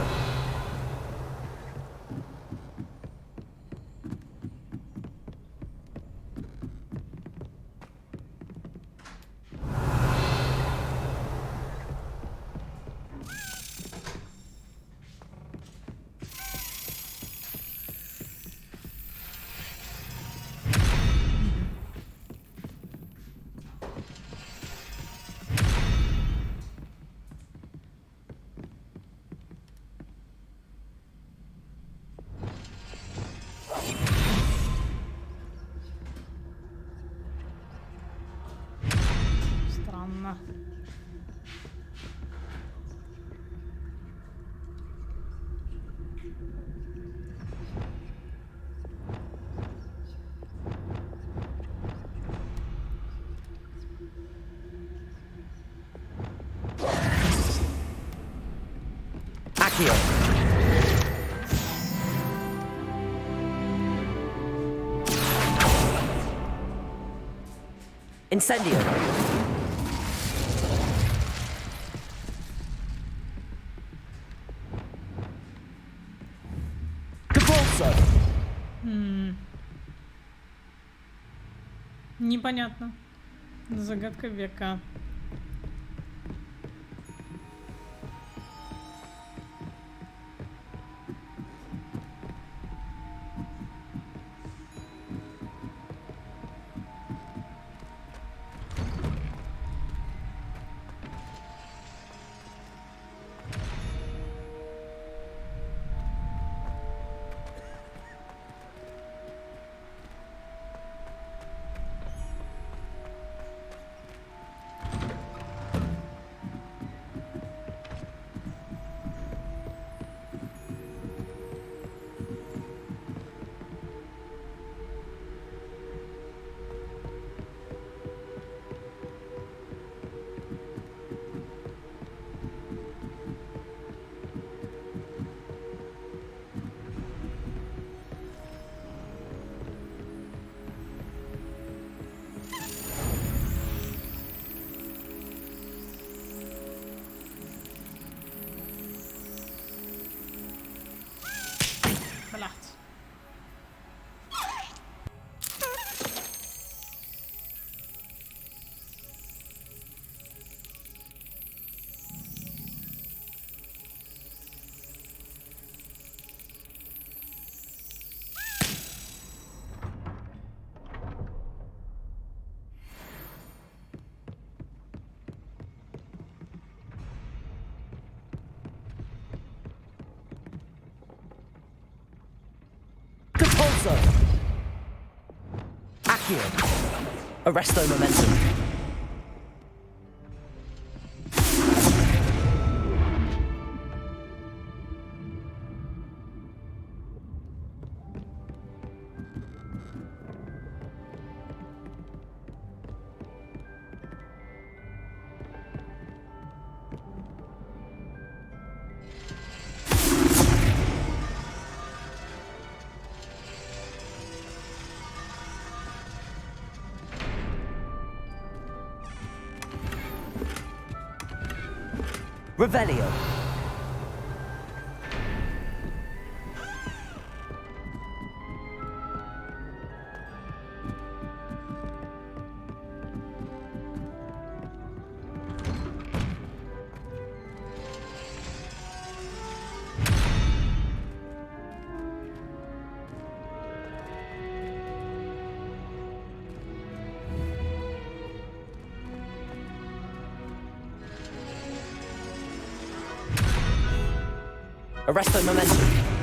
Revelio. Incendio. Capulso. Непонятно. Загадка века. Belacht. Capulso. Accio. Arresto momentum. Revelio. Arresto momentum.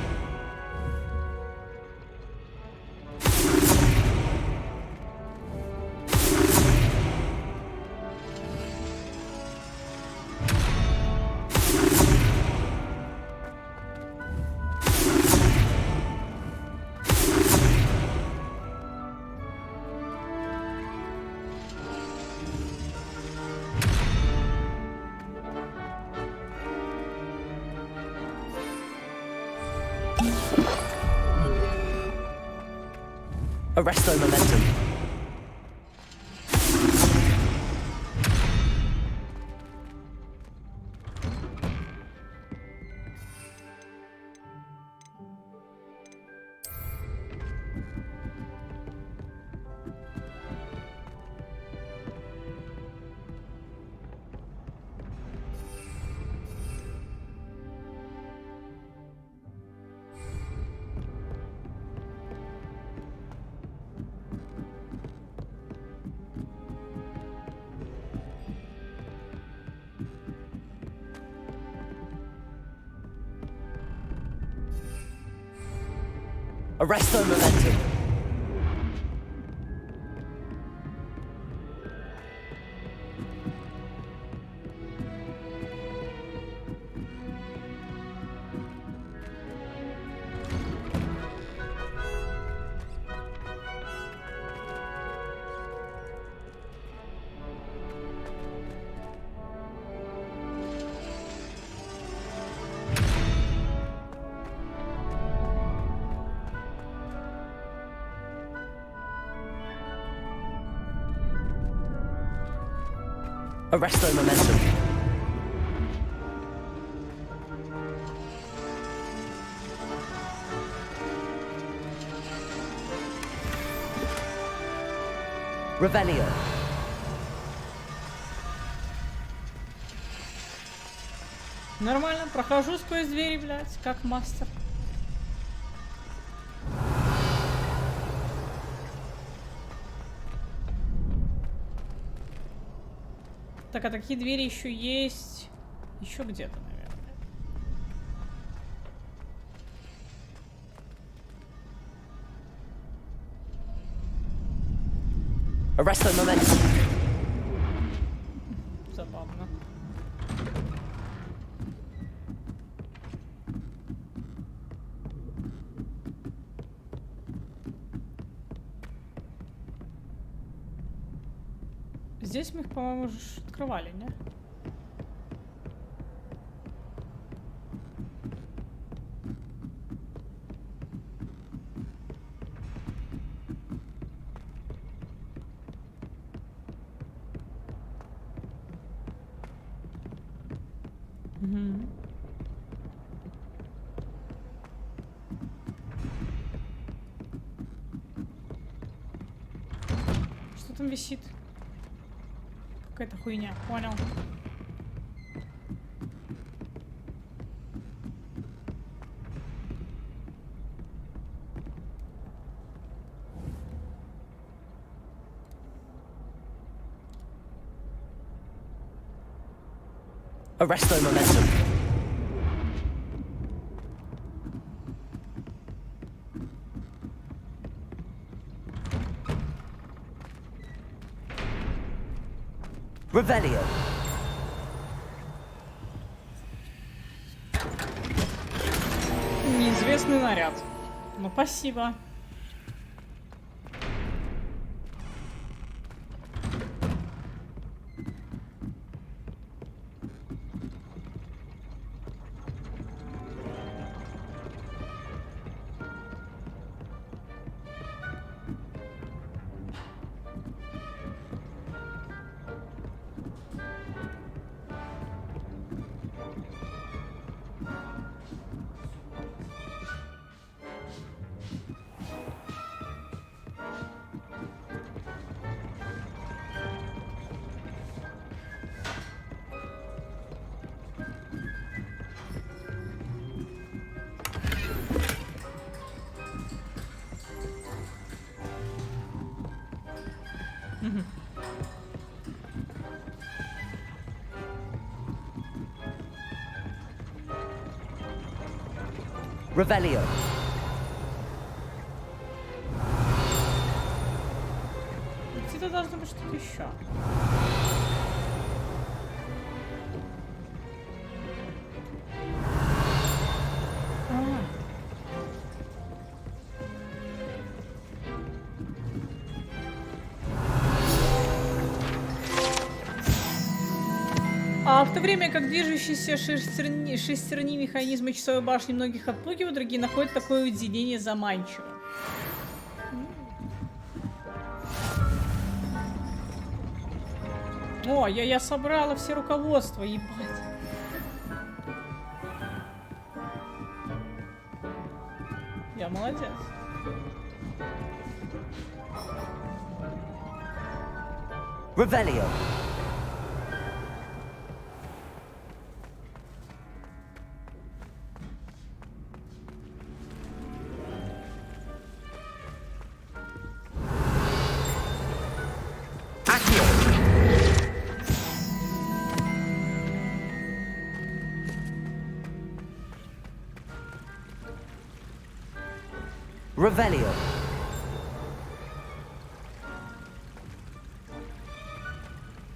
Arresto momentum. Arresto momentum. Arresto momentum. Revelio. Нормально, прохожу сквозь двери, блядь, как мастер. Так, а такие двери еще есть. Еще где-то, наверное. Arresto momentum. Забавно. Здесь мы их, по-моему, уже открывали, не? Угу. Что там висит? Какая-то хуйня, понял. Arresto momentum. Revelio. Неизвестный наряд. Ну, спасибо. Revelio. Где-то должно быть что-то еще. А в то время как движущиеся шестерни механизмы часовой башни многих отпугивают, другие находят такое уединение заманчивым. О, я собрала все руководства, ебать. Я молодец. Revelio. Revelio.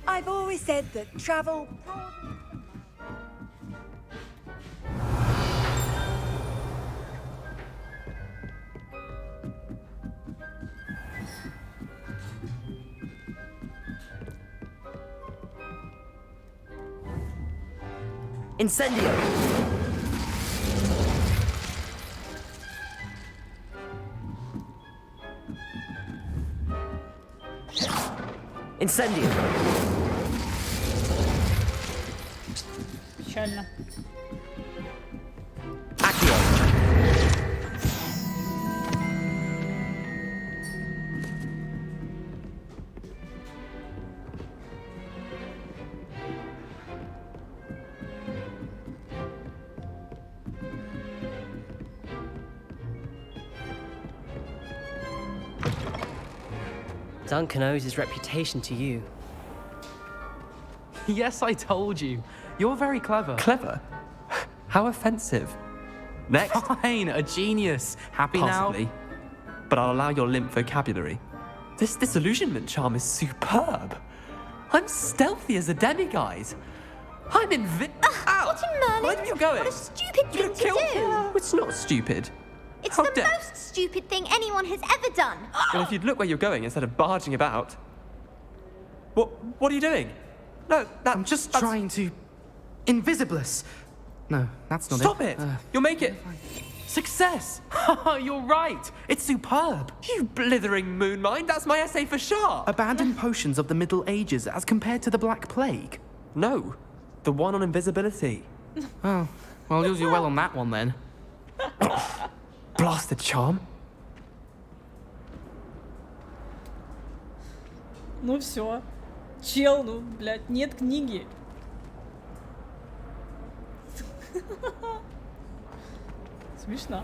I've always said that travel... Incendio. Incendio. Печально. Duncan owes his reputation to you. Yes, I told you. You're very clever. Clever? How offensive. Next. Fine, a genius. Happy Possibly. now? But I'll allow your limp vocabulary. This disillusionment charm is superb. I'm stealthy as a demiguise. I'm What in Merlin? Where are you going? What a stupid thing to do! It's not stupid. It's How the dare- most stupid thing anyone has ever done. Well, if you'd look where you're going instead of barging about. What are you doing? No, I'm just trying to... Invisibless. No, that's not Stop it. it! You'll make it. Success! You're right. It's superb. You blithering moon mind, that's my essay for sharp. Abandoned potions of the Middle Ages as compared to the Black Plague. No, the one on invisibility. Oh, well, you'll do well on that one then. Blasted charm. Ну все. Чел, ну, блядь, нет книги. Смешно.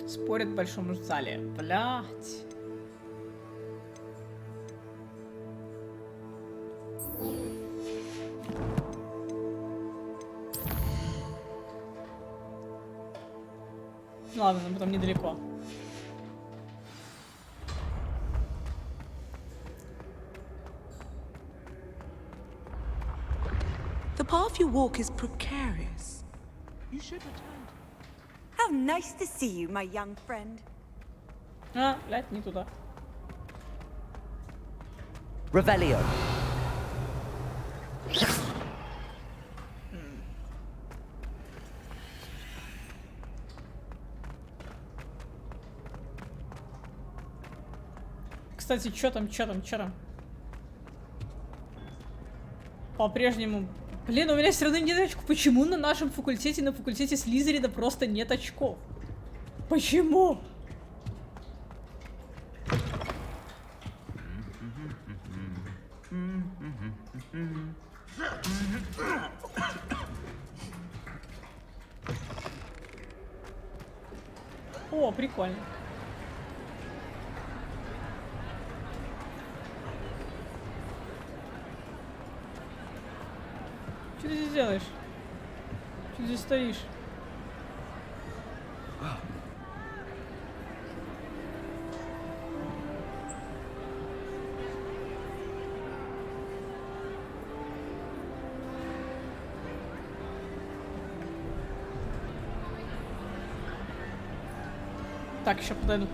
Спорят в большом зале. Блядь. Ладно, нам потом недалеко. The path you walk is precarious. You should return. How nice to see you, my young friend. А, блядь, не туда. Revelio. Кстати, чё там? По-прежнему... Блин, у меня все равно нет очков. Почему на нашем факультете, на факультете Слизерина просто нет очков? Почему? О, прикольно. Что ты здесь делаешь? Что ты здесь стоишь? Так, еще подойду.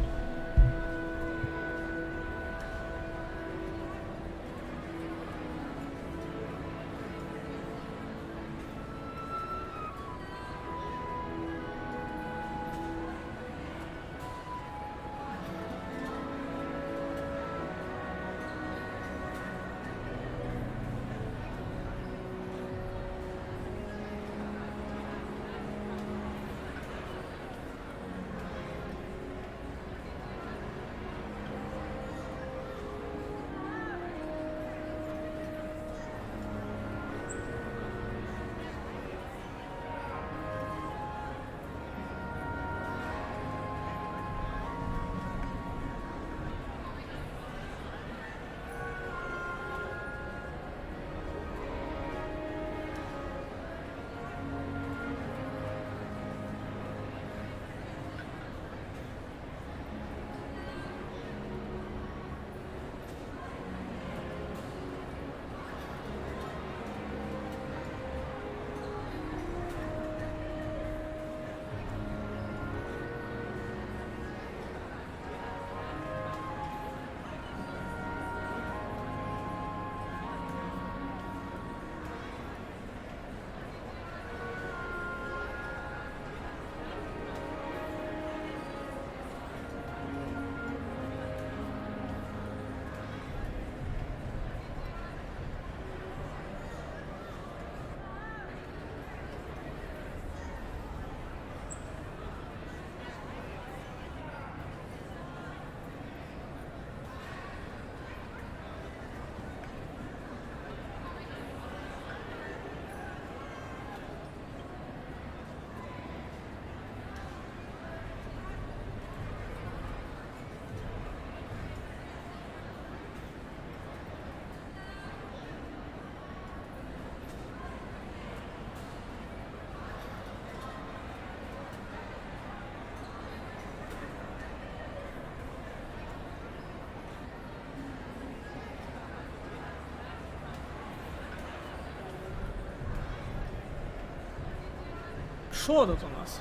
Что тут у нас?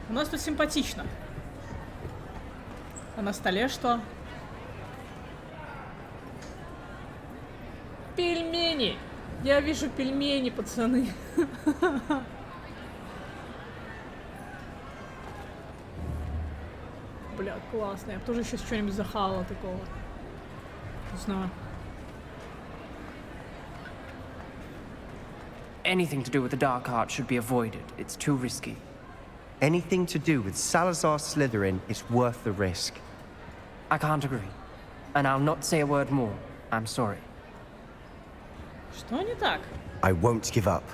У нас тут симпатично. А на столе что? Пельмени! Я вижу пельмени, пацаны. Бля, классно. Я бы тоже сейчас что-нибудь захавала такого. Не знаю. Anything to do with the dark art should be avoided. It's too risky. Anything to do with Salazar Slytherin is worth the risk. I can't agree. And I'll not say a word more. I'm sorry. Что не так? I won't give up.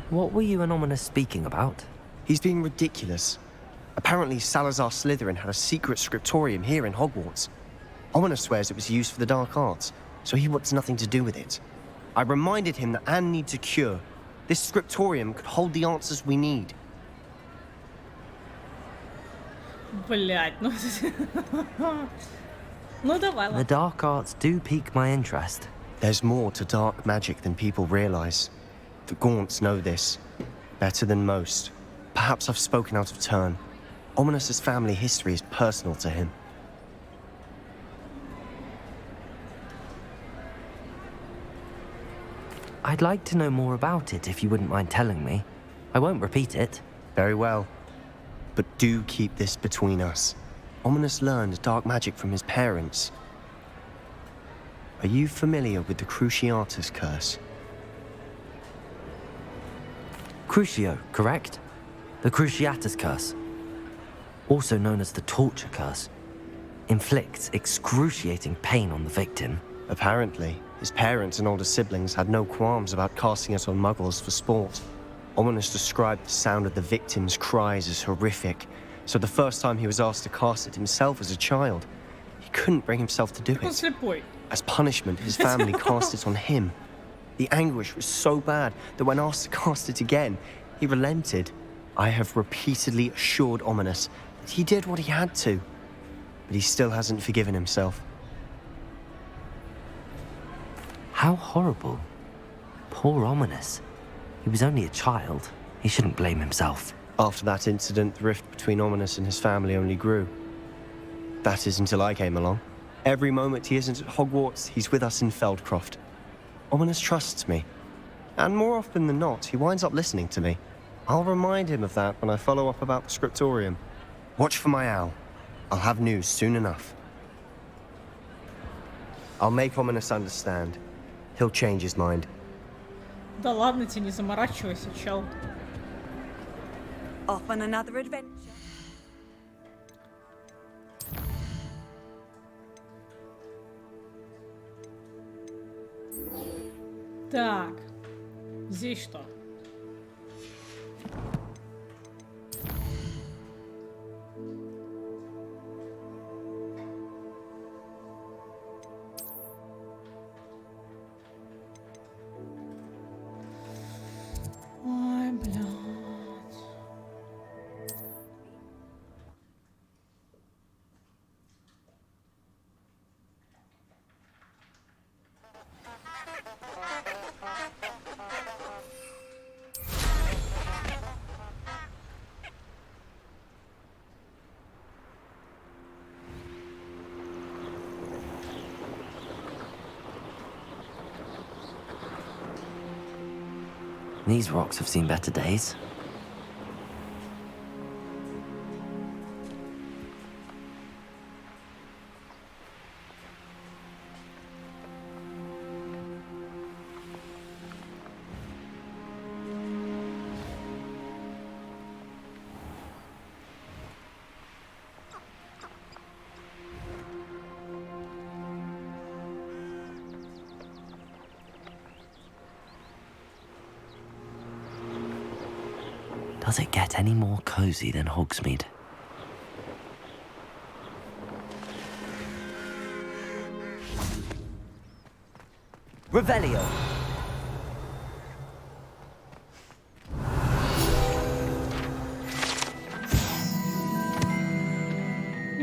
What were you and Ominous speaking about? He's being ridiculous. Apparently, Salazar Slytherin had a secret scriptorium here in Hogwarts. Ominous swears it was used for the dark arts, so he wants nothing to do with it. I reminded him that Anne needs a cure. This scriptorium could hold the answers we need. Блять, ну... Ну давай, The ладно. dark arts do pique my interest. There's more to dark magic than people realize. The Gaunts know this. Better than most. Perhaps I've spoken out of turn. Ominous's family history is personal to him. I'd like to know more about it if you wouldn't mind telling me. I won't repeat it. Very well. But do keep this between us. Ominous learned dark magic from his parents. Are you familiar with the Cruciatus curse? Crucio, correct? The Cruciatus curse. Also known as the torture curse. Inflicts excruciating pain on the victim. Apparently, his parents and older siblings had no qualms about casting it on muggles for sport. Ominous described the sound of the victim's cries as horrific, so the first time he was asked to cast it himself as a child, he couldn't bring himself to do it. As punishment, his family cast it on him. The anguish was so bad that when asked to cast it again, he relented. I have repeatedly assured Ominous that he did what he had to, but he still hasn't forgiven himself. How horrible. Poor Ominous. He was only a child. He shouldn't blame himself. After that incident, the rift between Ominous and his family only grew. That is until I came along. Every moment he isn't at Hogwarts, he's with us in Feldcroft. Ominous trusts me. And more often than not, he winds up listening to me. I'll remind him of that when I follow up about the scriptorium. Watch for my owl. I'll have news soon enough. I'll make Ominous understand. He'll change his mind. Да ладно тебе, не заморачивайся, чел. Off on another adventure. Так, здесь что? Ой, блядь. These rocks have seen better days. Does it get any more cozy than Hogsmeade? Revelio.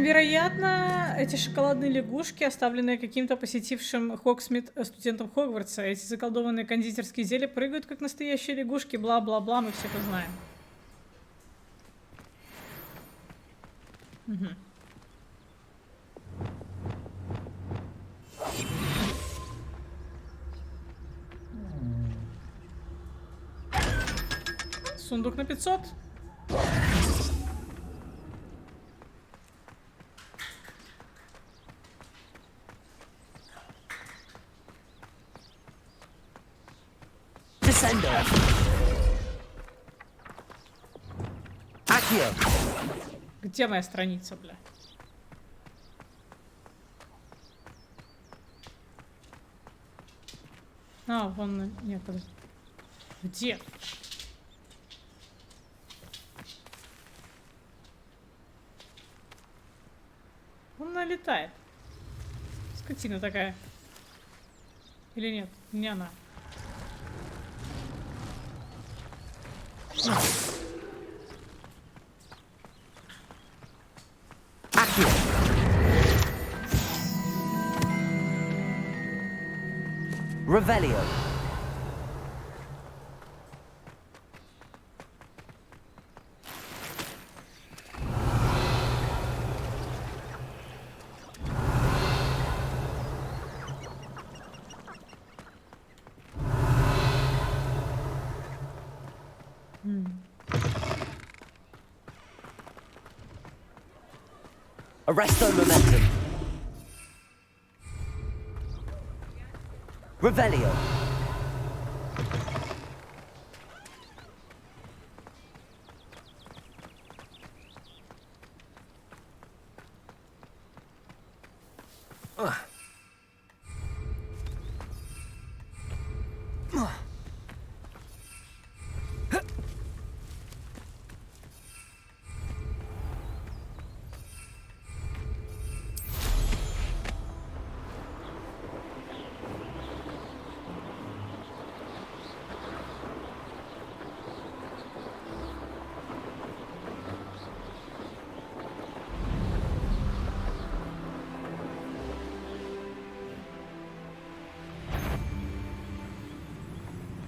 Вероятно, эти шоколадные лягушки, оставленные каким-то посетившим Хогсмит студентом Хогвартса, эти заколдованные кондитерские изделия прыгают как настоящие лягушки, бла-бла-бла, мы все это знаем. Угу. Сундук на 500. Descendo. Accio. Где моя страница, бля? А, вон... Нет, подожди. Где? Она летает. Скотина такая. Или нет? Не она. Revelio. Arresto momentum. Revelio.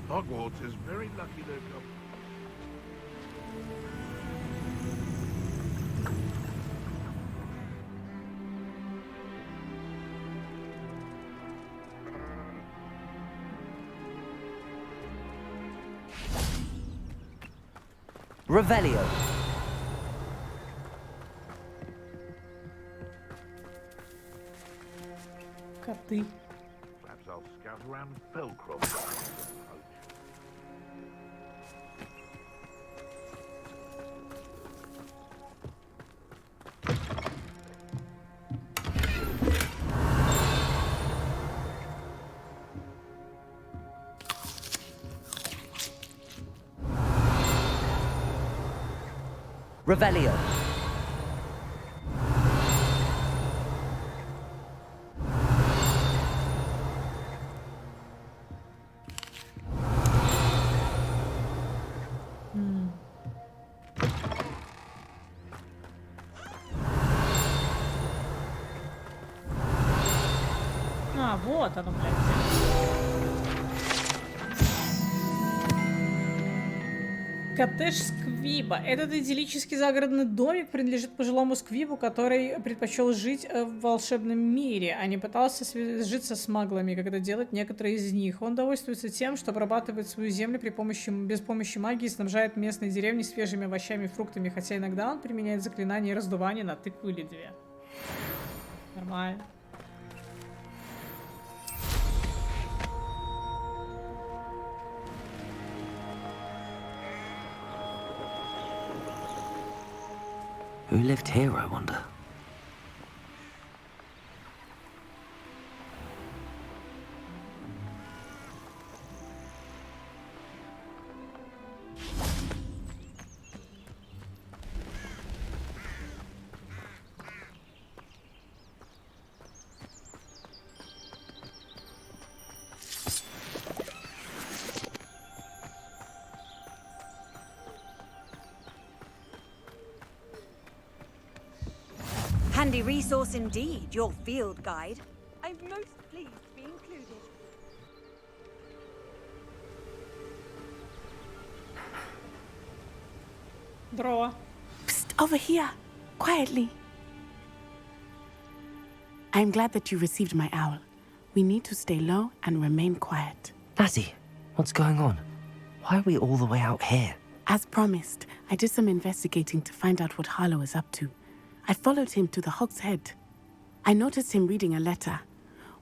Hogwarts is very lucky they've got... Revelio. Коты. Perhaps I'll scout around Feldcroft. Revelio. А, вот оно, блядь. Коттедж Сквиба. Этот идиллический загородный домик принадлежит пожилому Сквибу, который предпочел жить в волшебном мире, а не пытался сжиться с маглами, когда делают некоторые из них. Он довольствуется тем, что обрабатывает свою землю без помощи магии и снабжает местные деревни свежими овощами и фруктами, хотя иногда он применяет заклинания раздувания на тыкву или две. Нормально. Who lived here, I wonder? Handy resource indeed, your field guide. I'm most pleased to be included. Здорово. Psst, over here. Quietly. I'm glad that you received my owl. We need to stay low and remain quiet. Natty, what's going on? Why are we all the way out here? As promised, I did some investigating to find out what Harlow is up to. I followed him to the Hog's Head. I noticed him reading a letter.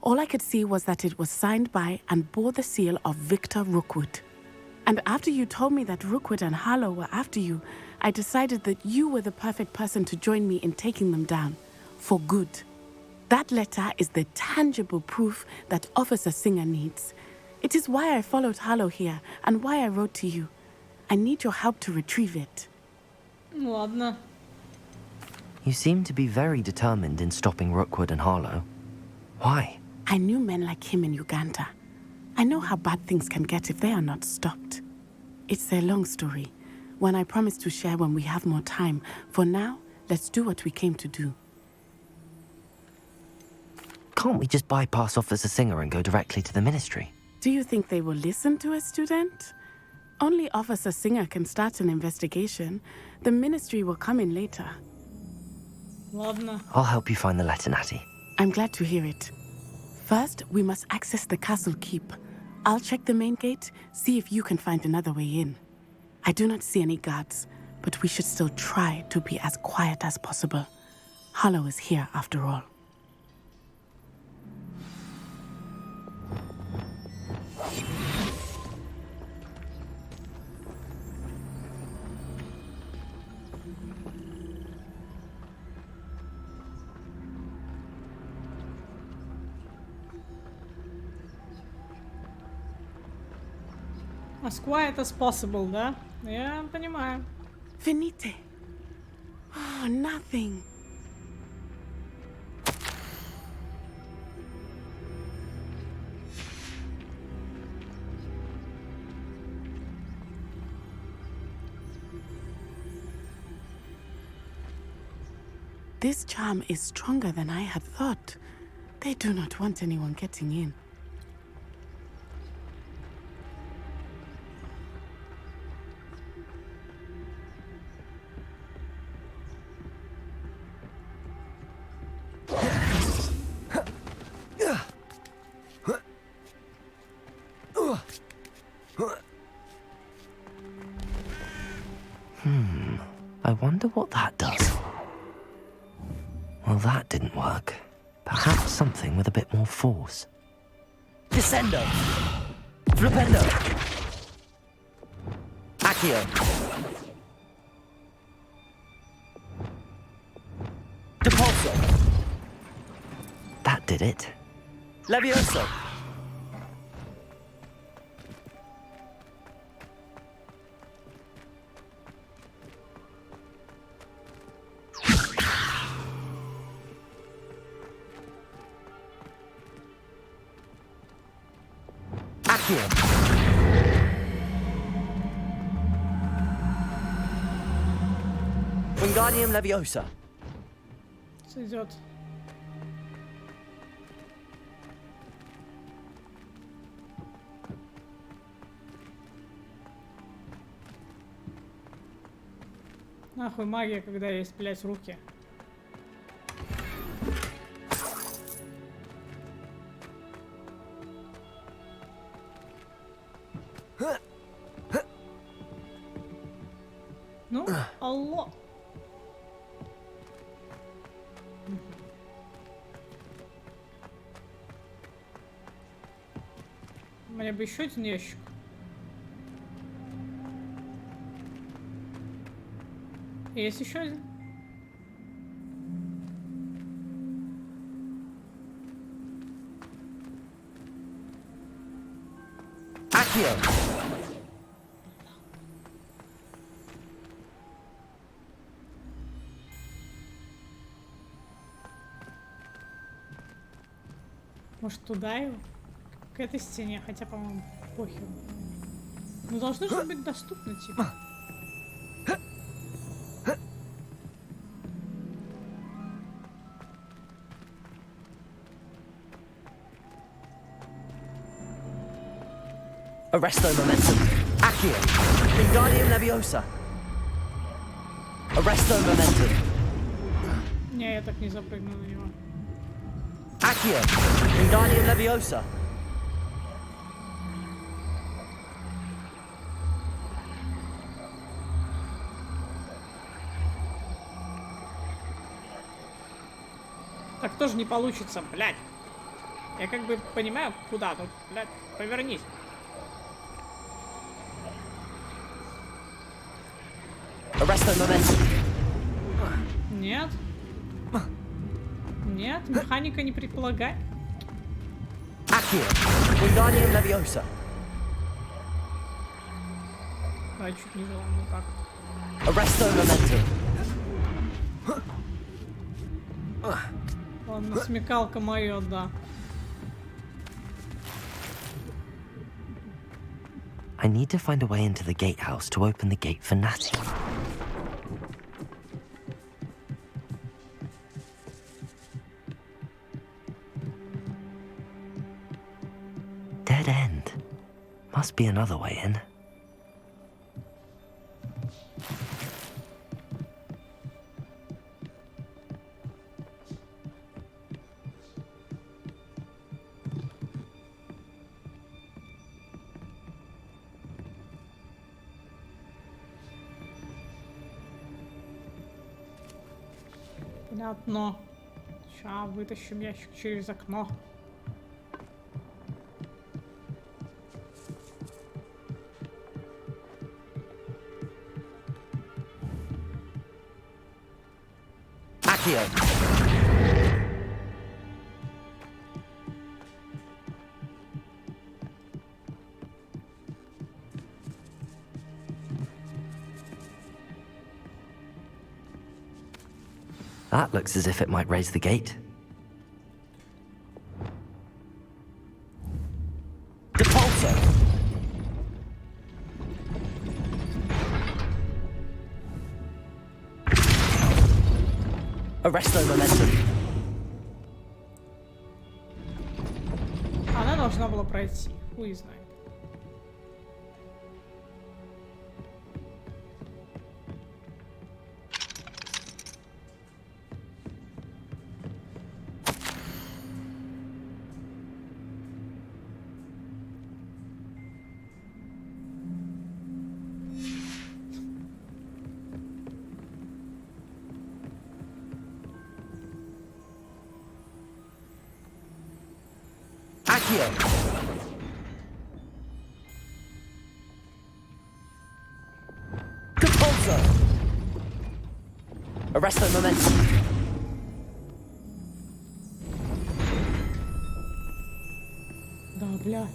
All I could see was that it was signed by and bore the seal of Victor Rookwood. And after you told me that Rookwood and Harlow were after you, I decided that you were the perfect person to join me in taking them down. For good. That letter is the tangible proof that Officer Singer needs. It is why I followed Harlow here and why I wrote to you. I need your help to retrieve it. Ладно. You seem to be very determined in stopping Rookwood and Harlow. Why? I knew men like him in Uganda. I know how bad things can get if they are not stopped. It's a long story, one I promise to share when we have more time. For now, let's do what we came to do. Can't we just bypass Officer Singer and go directly to the ministry? Do you think they will listen to a student? Only Officer Singer can start an investigation. The ministry will come in later. Ладно. I'll help you find the letter, Natty. I'm glad to hear it. First, we must access the castle keep. I'll check the main gate, see if you can find another way in. I do not see any guards, but we should still try to be as quiet as possible. Harlow is here after all. As quiet as possible, да? Я понимаю. Venite. Oh, nothing. This charm is stronger than I had thought. They do not want anyone getting in. I wonder what that does. Well, that didn't work. Perhaps something with a bit more force. Descendo. Flipendo. Accio. Depulso. That did it. Levioso. Wingardium Leviosa. Сойдет. Нахуй магия, когда есть, блять, руки. Ну, алло. Мне бы еще один ящик. Есть еще один. Может, туда его? К этой стене, хотя, по-моему, похер. Ну, должны же быть доступны, типа. Arresto Momentum. Accio. Wingardium Leviosa. Arresto Momentum. Не, я так не запрыгну на него. Accio. Wingardium Leviosa. Так тоже не получится, блядь. Я как бы понимаю, куда тут, блядь, повернись. Arresto Momentum. Нет. Нет, механика не предполагает. Accio. Wingardium Leviosa. А, чуть не жила, ну так. Arresto Momentum. Ладно, смекалка моя, да. I need to find a way into the gatehouse to open the gate for Natty. Dead end. Must be another way in. Понятно. Сейчас вытащим ящик через окно. Accio. That looks as if it might raise the gate. Depulso. Arresto Momentum. Она должна была пройти. Хуй знает. Accio. Depulso. Arresto Momentum. Да, бля.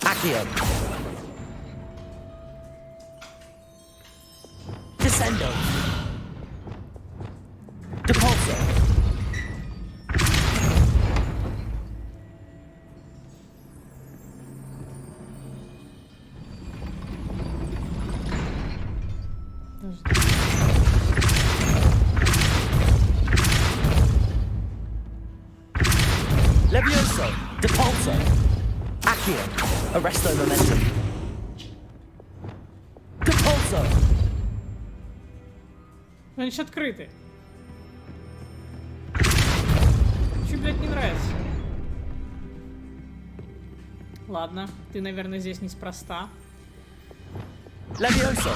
Accio. Descendo. Depulso. Levioso. Depulso. Accio. Arresto Momentum. Depulso. Они же открыты. Чё, блядь, не нравится? Ладно, ты, наверное, здесь неспроста. Levioso.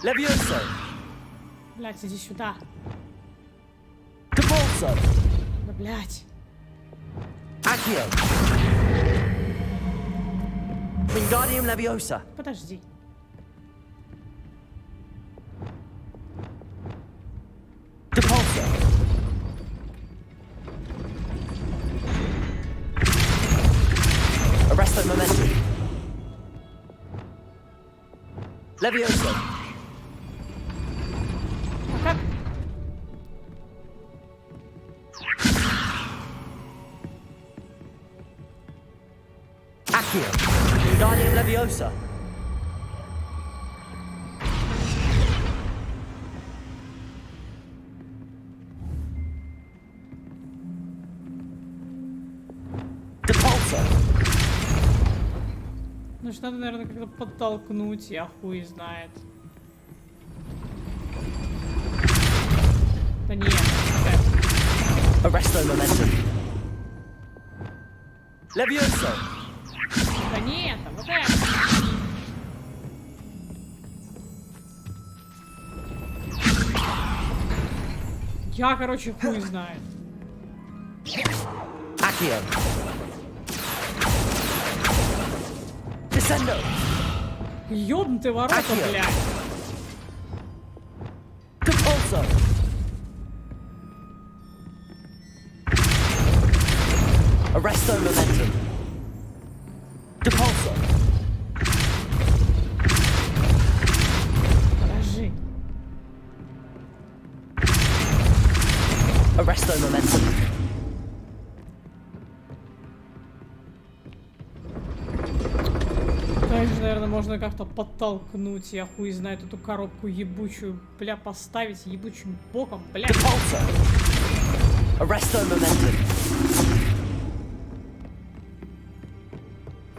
Levioso. Блядь, иди сюда. Depulso. Да, блядь. Accio. Wingardium Leviosa. Подожди. Depulso. Arresto Momentum. Levioso. Accio. Wingardium Leviosa. Depulso. Ну что, надо, наверное, как-то подтолкнуть, я хуй знает. Да нет, Arresto Momentum. Levioso. да нет, вот это. Я, короче, хуй знает. Accio. Descendo. Ёбнутые ворота, Accio. блядь. Depulso. Arresto Momentum. Depulso. Подожди. Arresto Momentum. Также, наверное, можно как-то подтолкнуть, я хуй знает, эту коробку ебучую, бля, поставить ебучим боком, бля. Depulso. Arresto Momentum.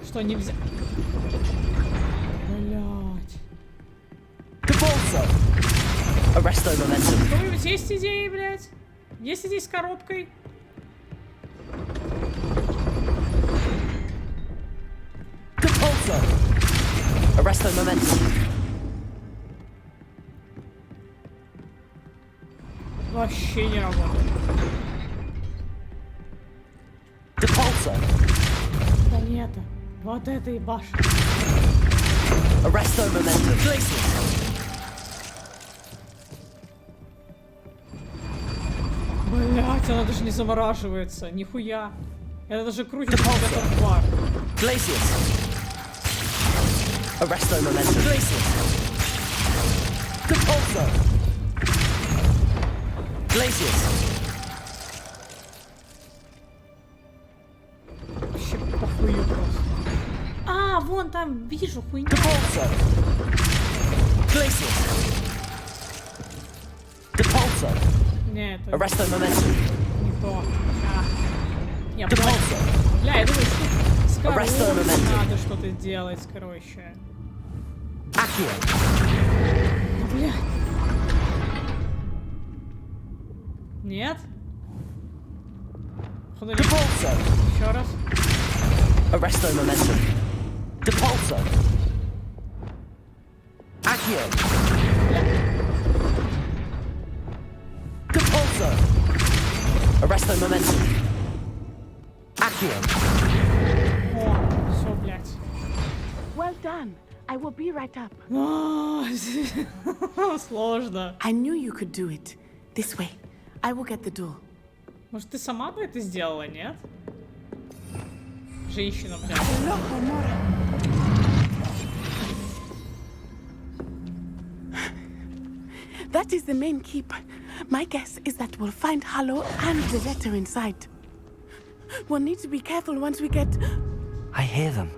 Что нельзя? Блять. Depulso. Arresto Momentum. У кого-нибудь есть идеи, блядь? Есть идеи с коробкой? Depulso. Arresto Momentum. Вообще не работает. Depulso. Да нет, вот это и башня. Arresto Momentum. Glacius. Блять, она даже не замораживается, нихуя. Это даже крутит этот тварь. Glacius. Arresto Momentum. Glacius. Depulso. Glacius. Вообще похую просто. А, вон там вижу хуйню. Depulso. Glacius. Depulso. Нет, это Arresto Momentum. не то. Я Depulso. понял. Бля, я думаю, что с Arresto коробкой Momentum. надо что-то делать, короче. Accio. Бля. Нет? Походу, нет. Depulso. Еще раз. Arresto Momentum. Depulso. Accio. Depulso. Arresto Momentum. Accio. О, все, блядь. Well done. I will be right up. Сложно. I knew you could do it. This way. I will get the door. Может, ты сама бы это сделала, нет? Женщина, блядь. That is the main keep. My guess is that we'll find Harlow and the letter inside. We'll need to be careful once we get... I hear them.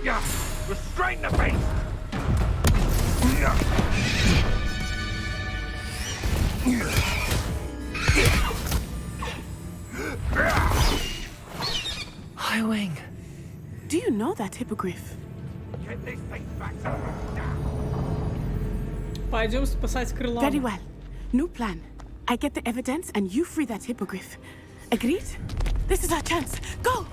Yeah, restrain the beast! Highwing. Do you know that hippogriff? Get this thing back. Пойдем спасать крыло. Very well. New plan. I get the evidence and you free that hippogriff. Agreed? This is our chance. Go!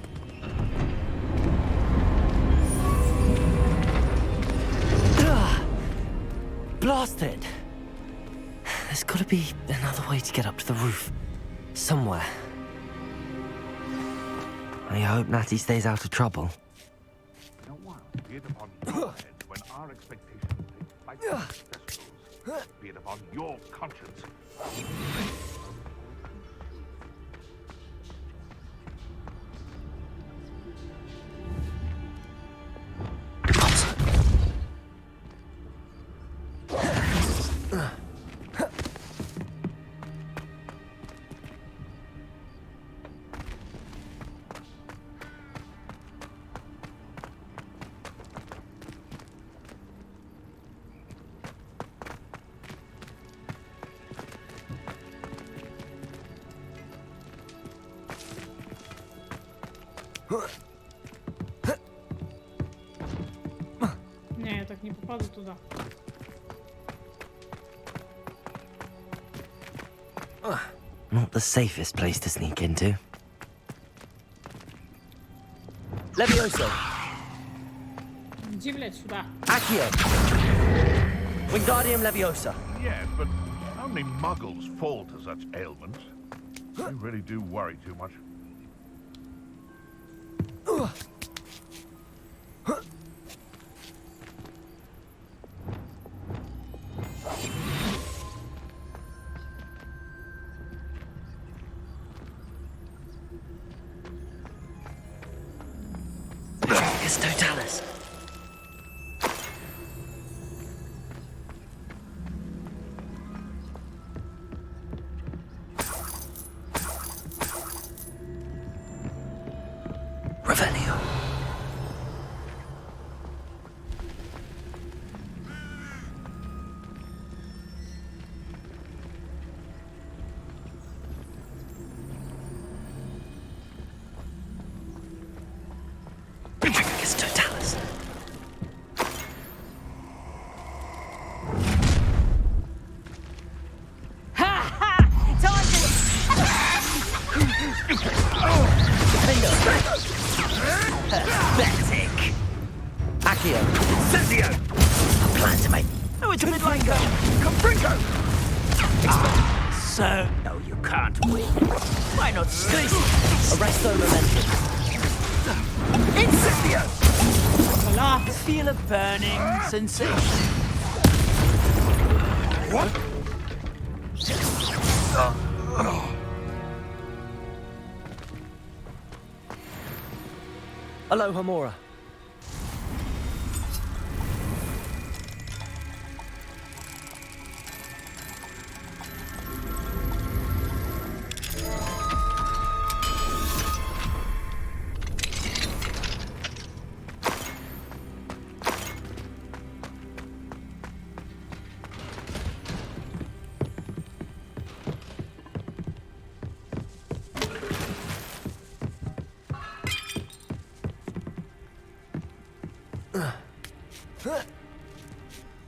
Blasted! There's gotta be another way to get up to the roof. Somewhere. I hope Natty stays out of trouble. No one, be it upon your head when our expectations take flight from festivals. Be it upon your conscience. Не, я так не попаду туда. Not the safest place to sneak into. Levioso. Иди, блядь, сюда. Accio. Wingardium Leviosa. Yes, but only muggles fall to such ailments. They really do worry too much. It's Totalis. Revelio. It's Totalis. Pathetic. Accio. Incendio. A plan to make. No, it's a bit like Confringo. So. No, you can't win. Why not sleep? Arresto momentum. Incendio. Feel a burning sensation. What? Alohomora.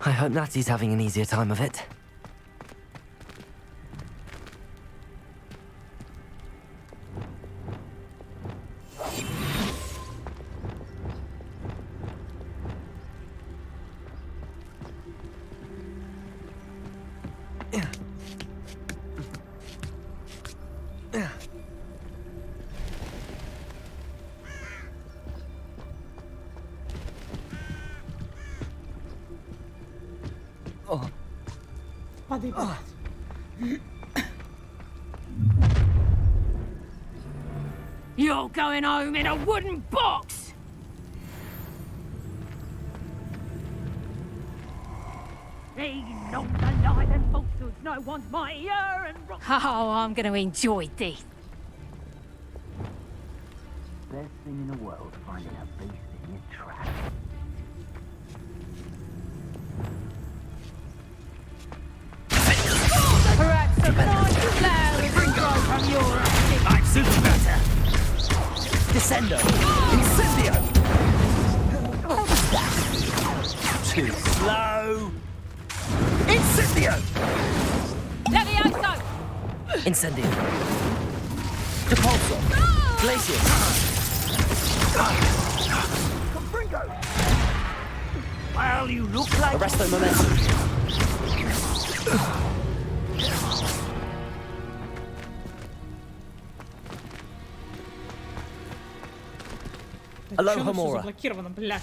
I hope Natty's having an easier time of it. Падай, блядь. You're going home in a wooden box! They knock the lie and falsehoods no one's mightier and rock. Oh, I'm going to enjoy this. Best thing in the world, finding a beast in your trap. Perhaps a nice flower grow from your attic. I'm super better. Descendo. Incendio. What was that? Too slow. Incendio. Levioso! Incendio. Depulso. Glacius. Confringo. Well, you look like... Arresto momentum. Aloha, Всё Mora. заблокировано, блядь.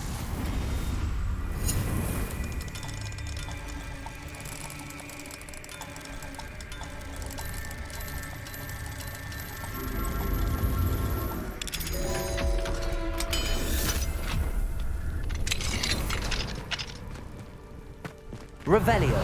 Revelio.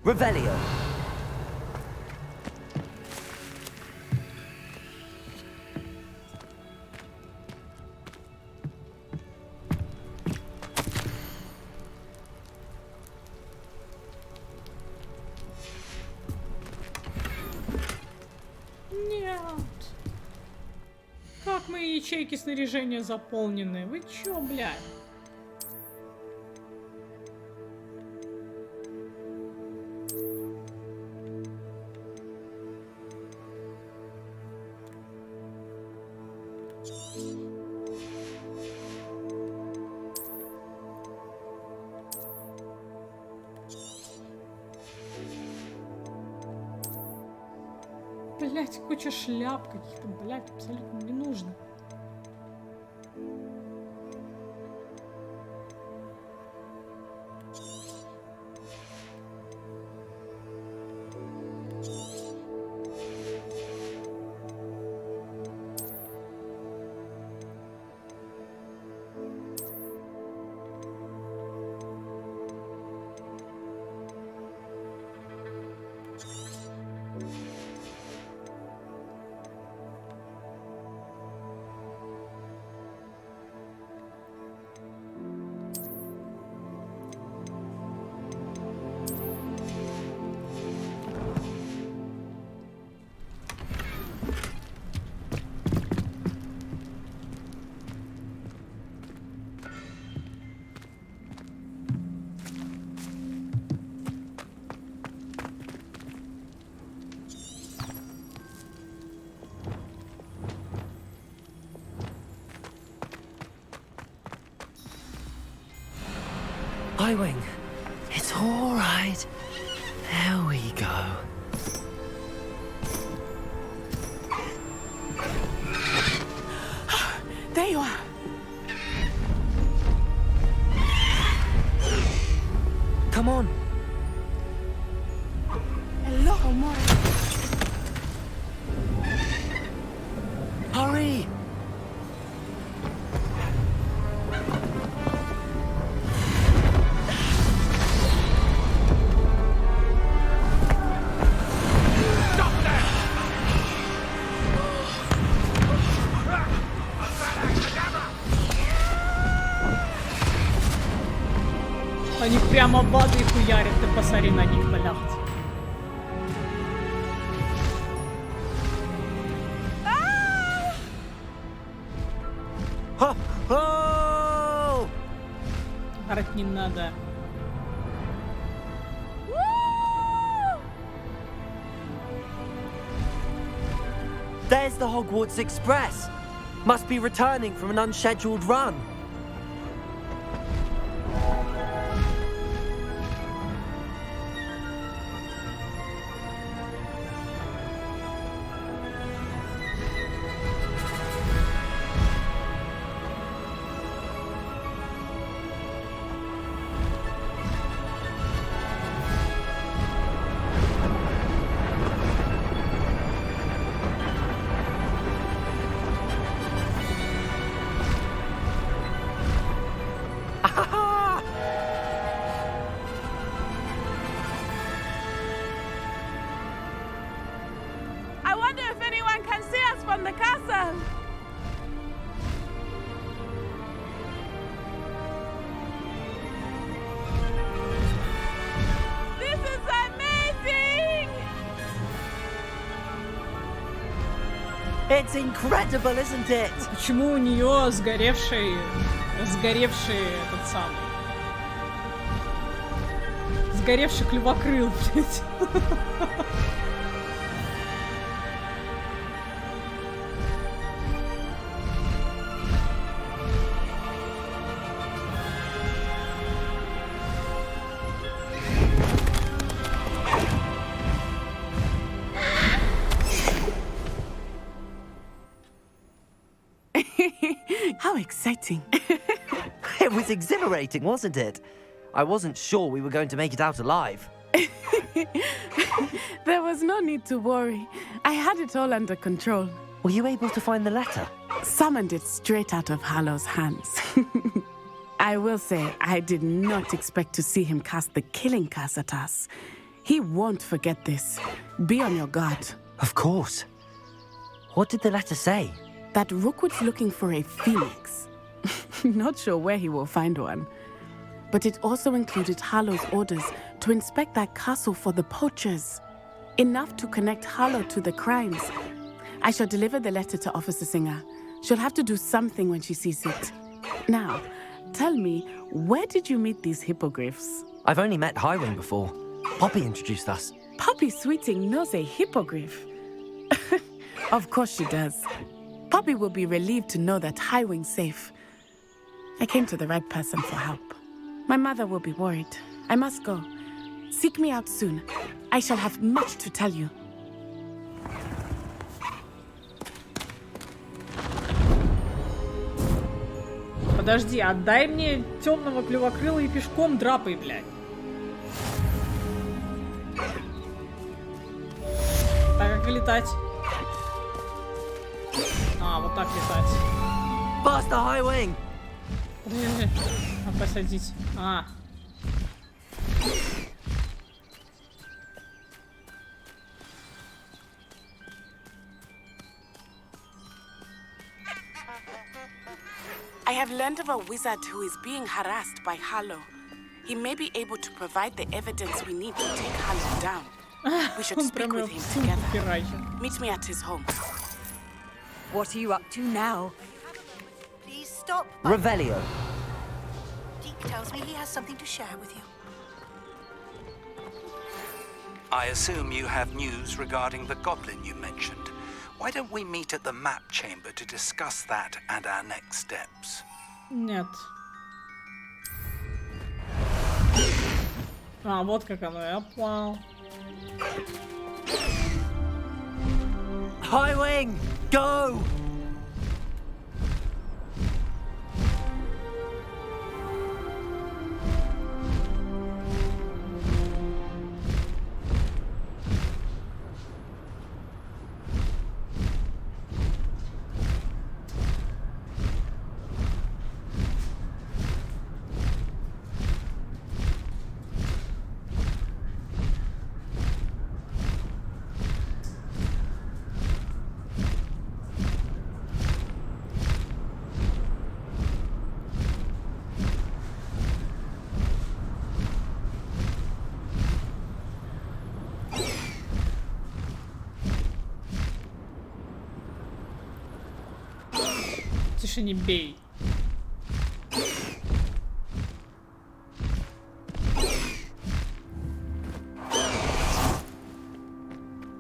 Revelio. Нет. Как мои ячейки снаряжения заполнены? Вы чё, блядь? Блять, куча шляп каких-то, блять, абсолютно не нужно. Highwing. It's all right. There we go. There you are. Come on. Hello, Mora. Hurry. Они прямо в воды хуярят, ты посмотри на них, блядь. Орать не надо. There's the Hogwarts Express. Must be returning from an unscheduled run. I wonder if anyone can see us from the castle. This is amazing! It's incredible, isn't it? Почему у нее сгоревший этот самый... Сгоревший клювокрыл, блядь. How exciting. It was exhilarating, wasn't it? I wasn't sure we were going to make it out alive. There was no need to worry. I had it all under control. Were you able to find the letter? Summoned it straight out of Harlow's hands. I will say, I did not expect to see him cast the killing curse at us. He won't forget this. Be on your guard. Of course. What did the letter say? That Rookwood's looking for a phoenix. Not sure where he will find one. But it also included Harlow's orders to inspect that castle for the poachers. Enough to connect Harlow to the crimes. I shall deliver the letter to Officer Singer. She'll have to do something when she sees it. Now, tell me, where did you meet these hippogriffs? I've only met Highwing before. Poppy introduced us. Poppy Sweeting knows a hippogriff. Of course she does. Poppy will be relieved to know that Highwing's safe. I came to the right person for help. My mother will be worried. I must go. Seek me out soon. I shall have much to tell you. Подожди, отдай мне темного клювокрыла и пешком драпай, блядь. Так, как летать? А, вот так летать. Faster, Highwing! Подожди, надо посадить. А. I have learned of a wizard who is being harassed by Harlow. He may be able to provide the evidence we need to take Harlow down. We should speak with him together. Meet me at his home. What are you up to now? Please stop. Revelio. Deke tells me he has something to share with you. I assume you have news regarding the goblin you mentioned. Why don't we meet at the map chamber to discuss that and our next steps? Нет. А, вот как оно, я понял. Highwing, go! Тише, не бей.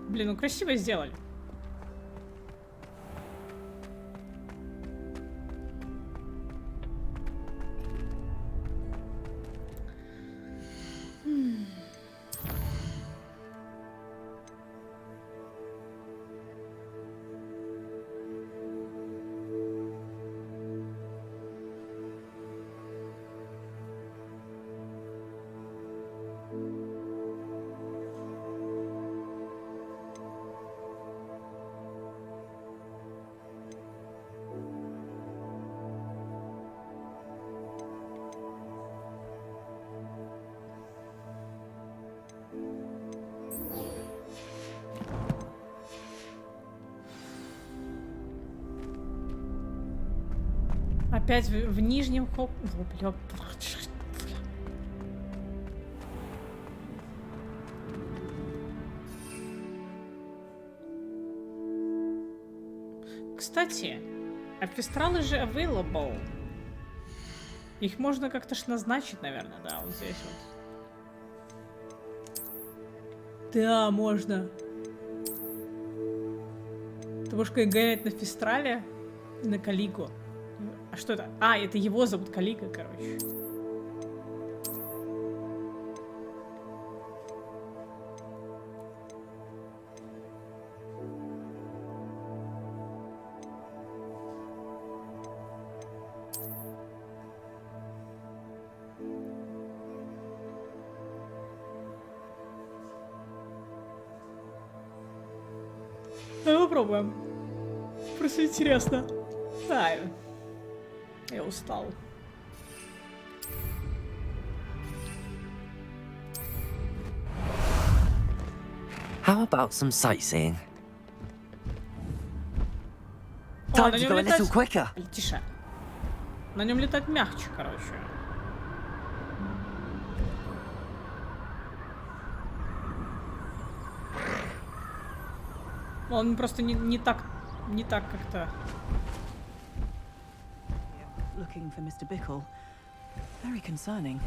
Блин, ну красиво сделали. Опять в нижнем хоп. Кстати, оркестралы же available. Их можно как-то ж назначить, наверное, да, вот здесь вот. Да, можно. Ты можешь гонять на Фестрале и на Калигу. А что это? А, это его зовут Калига, короче. Давай попробуем. Просто интересно. Да, я устал. How about some sightseeing? О, на нем летать... Тише. На нем летать мягче, короче. Он просто не так как-то. Looking for Mr. Bickle. Very concerning.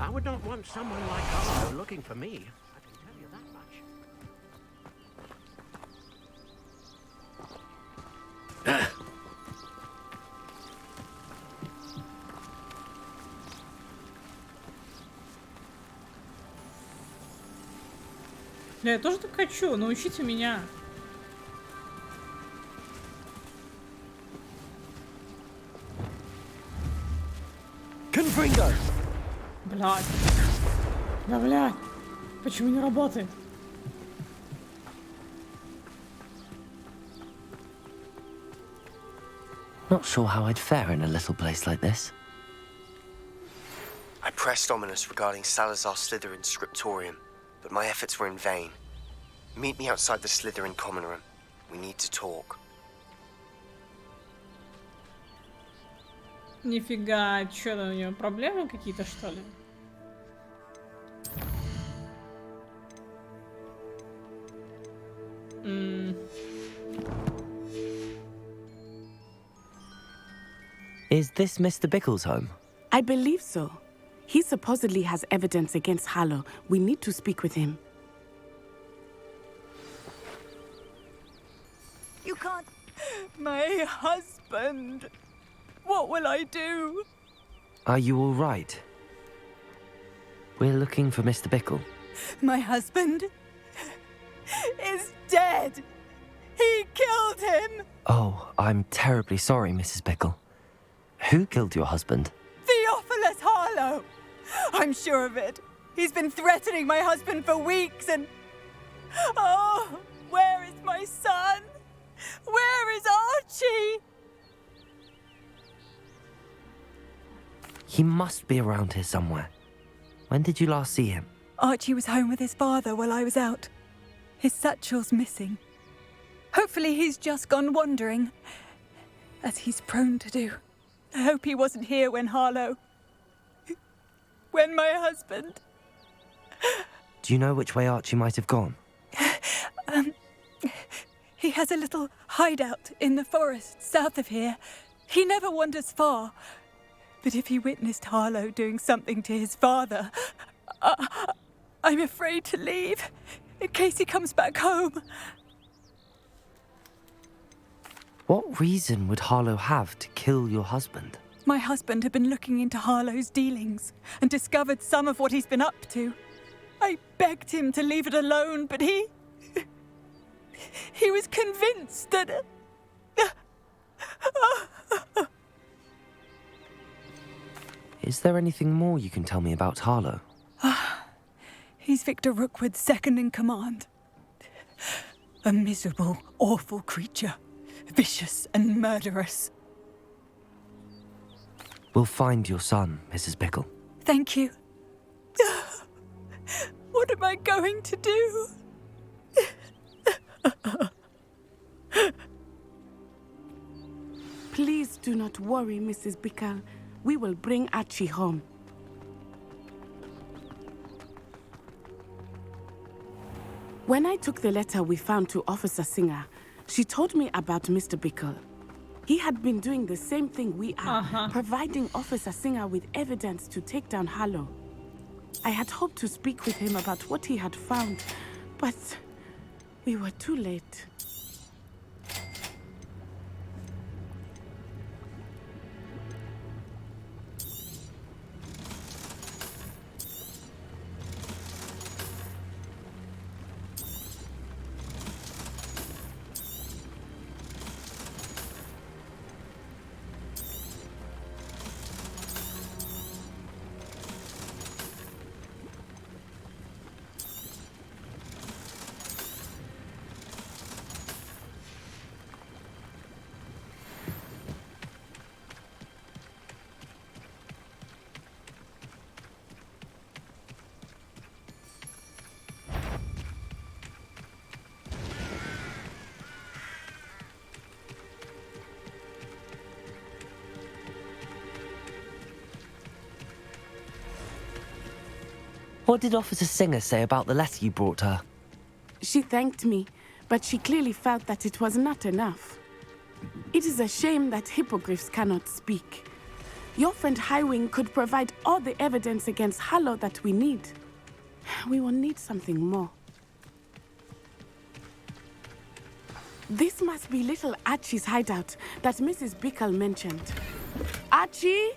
I would not want someone like Harlow looking for me. I can tell you that much. Бля, я тоже так хочу, научите меня. Confringo! Блядь. Да, блядь. Почему не работает? Not sure how I'd fare in a little place like this. I pressed Ominous regarding Salazar Slytherin's scriptorium, but my efforts were in vain. Meet me outside the Slytherin common room. We need to talk. Нифига, что у него проблемы какие-то, что ли? Is this Mr. Bickle's home? I believe so. He supposedly has evidence against Harlow. We need to speak with him. You can't... My husband... What will I do? Are you all right? We're looking for Mr. Bickle. My husband... is dead! He killed him! Oh, I'm terribly sorry, Mrs. Bickle. Who killed your husband? Theophilus Harlow! I'm sure of it. He's been threatening my husband for weeks and... Oh, where is my son? Where is Archie? He must be around here somewhere. When did you last see him? Archie was home with his father while I was out. His satchel's missing. Hopefully he's just gone wandering, as he's prone to do. I hope he wasn't here when Harlow... when my husband... Do you know which way Archie might have gone? He has a little hideout in the forest south of here. He never wanders far. But if he witnessed Harlow doing something to his father, I'm afraid to leave, in case he comes back home. What reason would Harlow have to kill your husband? My husband had been looking into Harlow's dealings and discovered some of what he's been up to. I begged him to leave it alone, but he was convinced that... Is there anything more you can tell me about Harlow? He's Victor Rookwood's second in command. A miserable, awful creature. Vicious and murderous. We'll find your son, Mrs. Bickle. Thank you. What am I going to do? Please do not worry, Mrs. Bickle. We will bring Archie home. When I took the letter we found to Officer Singer, She told me about Mr. Bickle. He had been doing the same thing we are, providing Officer Singer with evidence to take down Harlow. I had hoped to speak with him about what he had found, but we were too late. What did Officer Singer say about the letter you brought her? She thanked me, but she clearly felt that it was not enough. It is a shame that hippogriffs cannot speak. Your friend Highwing could provide all the evidence against Harlow that we need. We will need something more. This must be little Archie's hideout that Mrs. Bickle mentioned. Archie?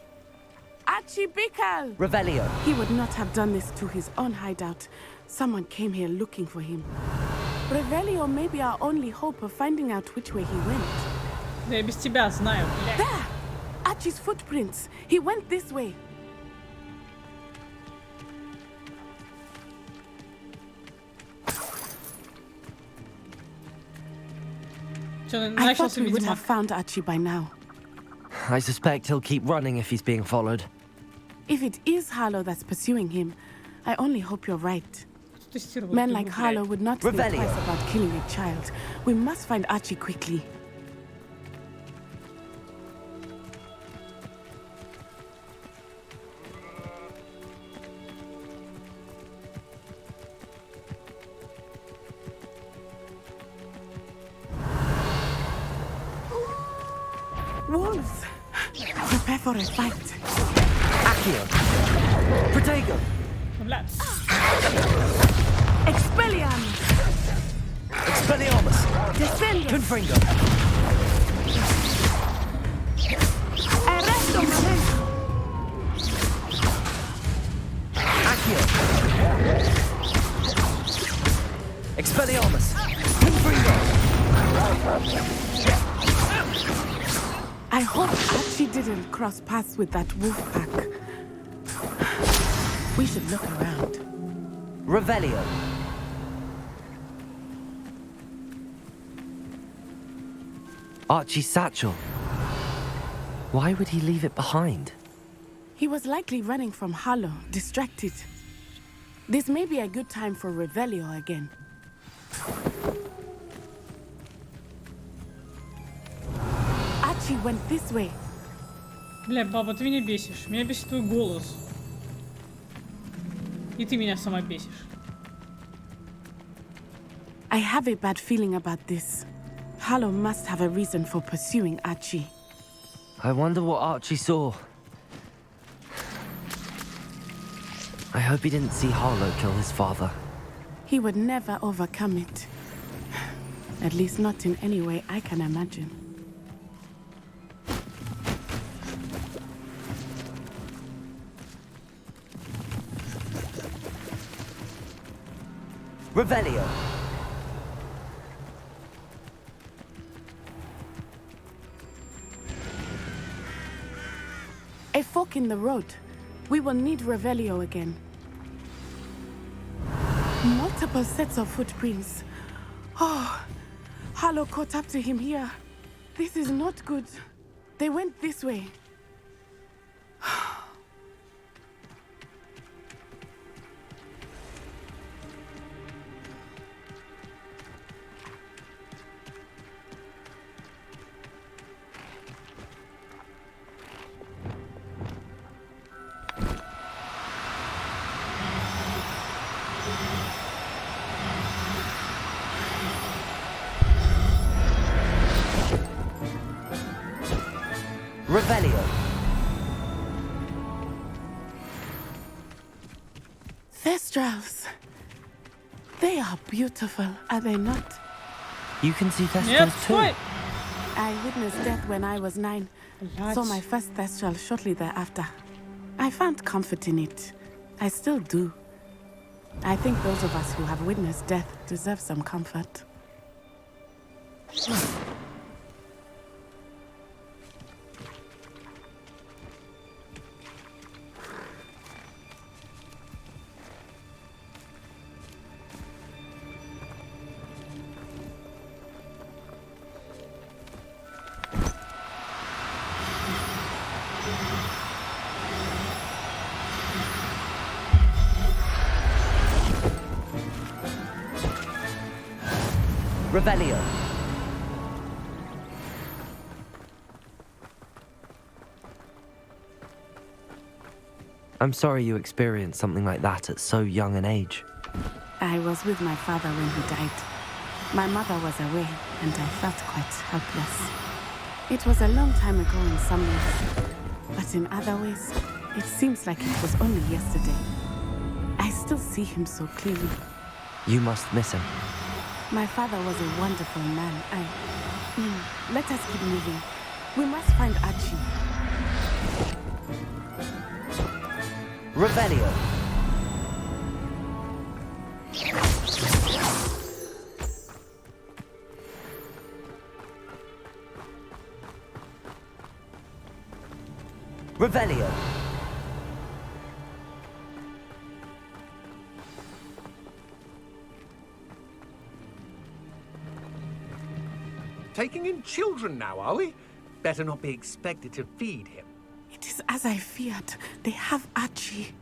Archie Bickle! Revelio. He would not have done this to his own hideout. Someone came here looking for him. Revelio may be our only hope of finding out which way he went. Да я без тебя знаю, блядь. There! Archie's footprints. He went this way. I thought we would have found Archie by now. I suspect he'll keep running if he's being followed. If it is Harlow that's pursuing him, I only hope you're right. Men like Harlow would not think twice about killing a child. We must find Archie quickly. Wolves! Prepare for a fight. Accio! Protego! Expelliarmus! Expelliarmus! Descendius! Confringo! Arresto momento! Accio! Expelliarmus! Confringo! I hope Archie didn't cross paths with that wolf pack. We should look around. Revelio. Archie's satchel. Why would he leave it behind? He was likely running from Harlow, distracted. This may be a good time for Revelio again. Archie went this way. Бля, баба, ты меня бесишь. Меня бесит твой голос. И ты меня сама бесишь. I have a bad feeling about this. Harlow must have a reason for pursuing Archie. I wonder what Archie saw. I hope he didn't see Harlow kill his father. He would never overcome it. At least not in any way I can imagine. Revelio. A fork in the road. We will need Revelio again. Multiple sets of footprints. Oh, Harlow caught up to him here. This is not good. They went this way. Revelio. Thestrals. They are beautiful, are they not? You can see Thestrals too. I witnessed death when I was 9. Saw my first Thestral shortly thereafter. I found comfort in it. I still do. I think those of us who have witnessed death deserve some comfort. Revelio. I'm sorry you experienced something like that at so young an age. I was with my father when he died. My mother was away, and I felt quite helpless. It was a long time ago in some ways, but in other ways, it seems like it was only yesterday. I still see him so clearly. You must miss him. My father was a wonderful man. Let us keep moving. We must find Archie. Revelio. Revelio. Taking in children now, are we? Better not be expected to feed him. It is as I feared. They have Archie.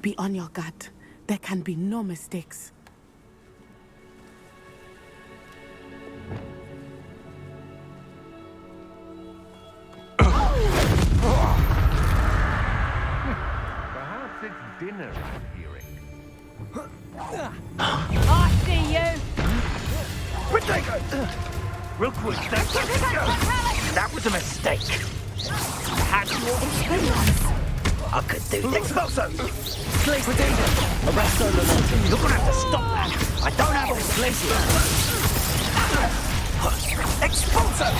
Be on your guard. There can be no mistakes. Perhaps it's dinner I'm hearing. I see you! Potato! Rookwood, that was a mistake. Had I could do Expulso! Potato. Arresto momentum. You're gonna have to stop that. I don't have all Glacier. Expulso!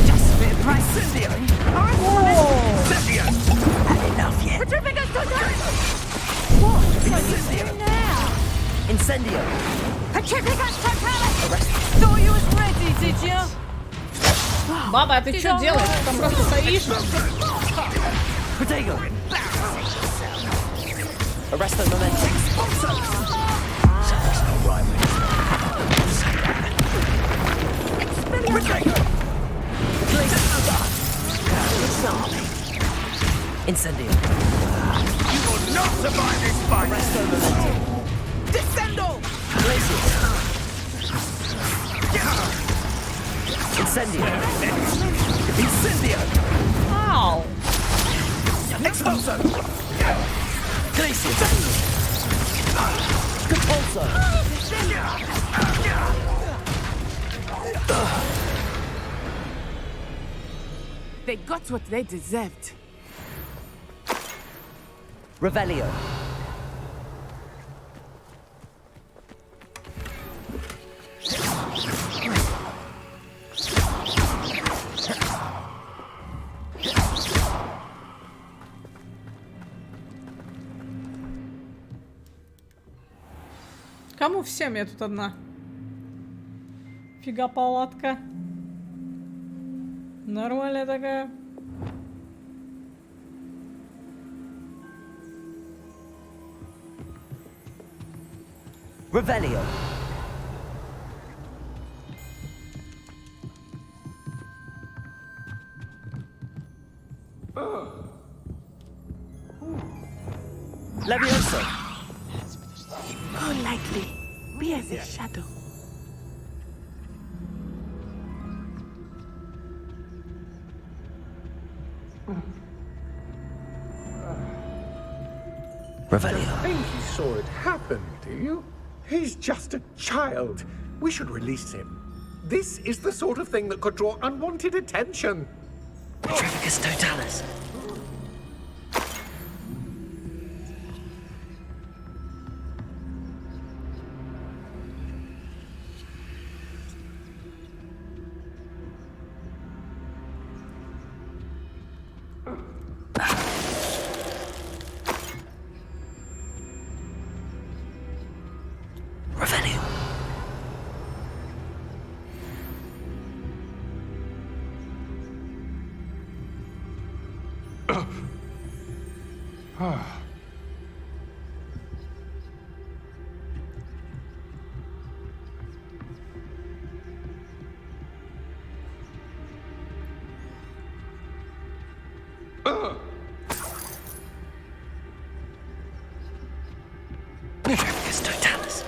Just a bit of price. Incendio! Incendio! Had enough yet? Petrificus Totalis! What are you doing now? Incendio. Petrificus Totalis! Thought you was ready, did you? Баба, а ты что делаешь? Ты там просто стоишь? Potato. Arresto momentum. Incendio. You will not survive this fight! Arresto momentum. Descendo! Incendio. Incendio! Ow! Expulso! Glacier. Compulso. They got what they deserved. Revelio. Кому всем? Я тут одна. Фига палатка. Нормальная такая. Revelio. Levioso. Go lightly. Be as a shadow. Revelio. I think he saw it happen, do you? He's just a child. We should release him. This is the sort of thing that could draw unwanted attention. Petrificus totalis. Revelio. Petrificus totalis.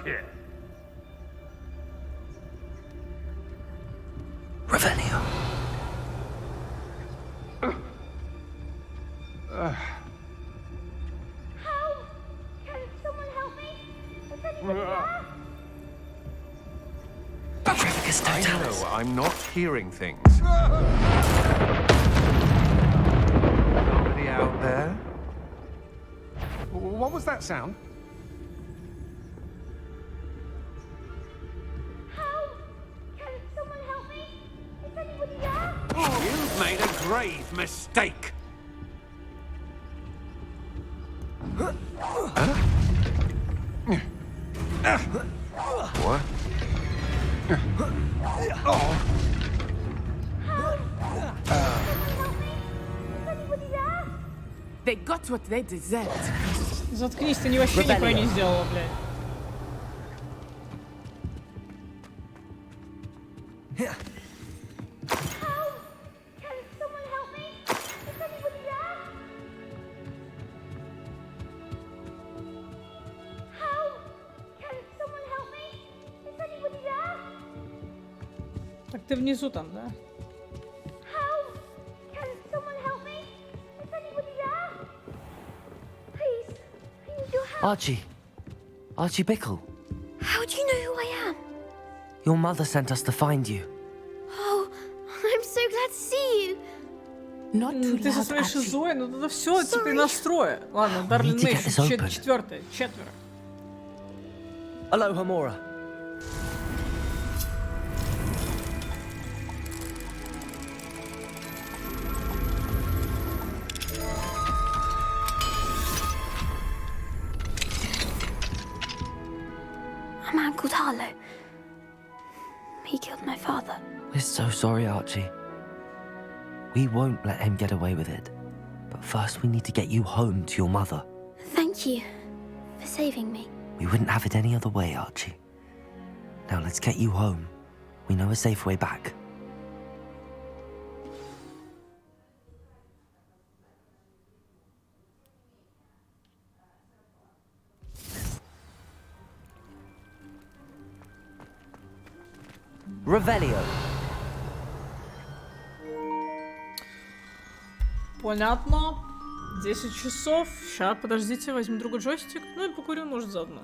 Shit. Revelio. Petrificus I totalis. know I'm not hearing things. Somebody out there? What was that sound? You've made a grave mistake. What? They got what they deserved. Заткнись, ты не вообще нихуя не сделала, блядь. Так ты внизу там, да? Archie. Archie Bickle. How do you know who I am? Your mother sent us to find you. Oh, I'm so glad to see you. Not too Ты со loud, своей Archie. шизой, ну тогда все, теперь настрое. Ладно, Дарлин need to get Нэйш, this open. четвертое, четверо. Aloha, Mora. A man called Harlow. He killed my father. We're so sorry, Archie. We won't let him get away with it. But first we need to get you home to your mother. Thank you for saving me. We wouldn't have it any other way, Archie. Now let's get you home. We know a safe way back. Revelio. Понятно. 10 часов. Ща, подождите, возьму другой джойстик. Ну и покурю, может, заодно.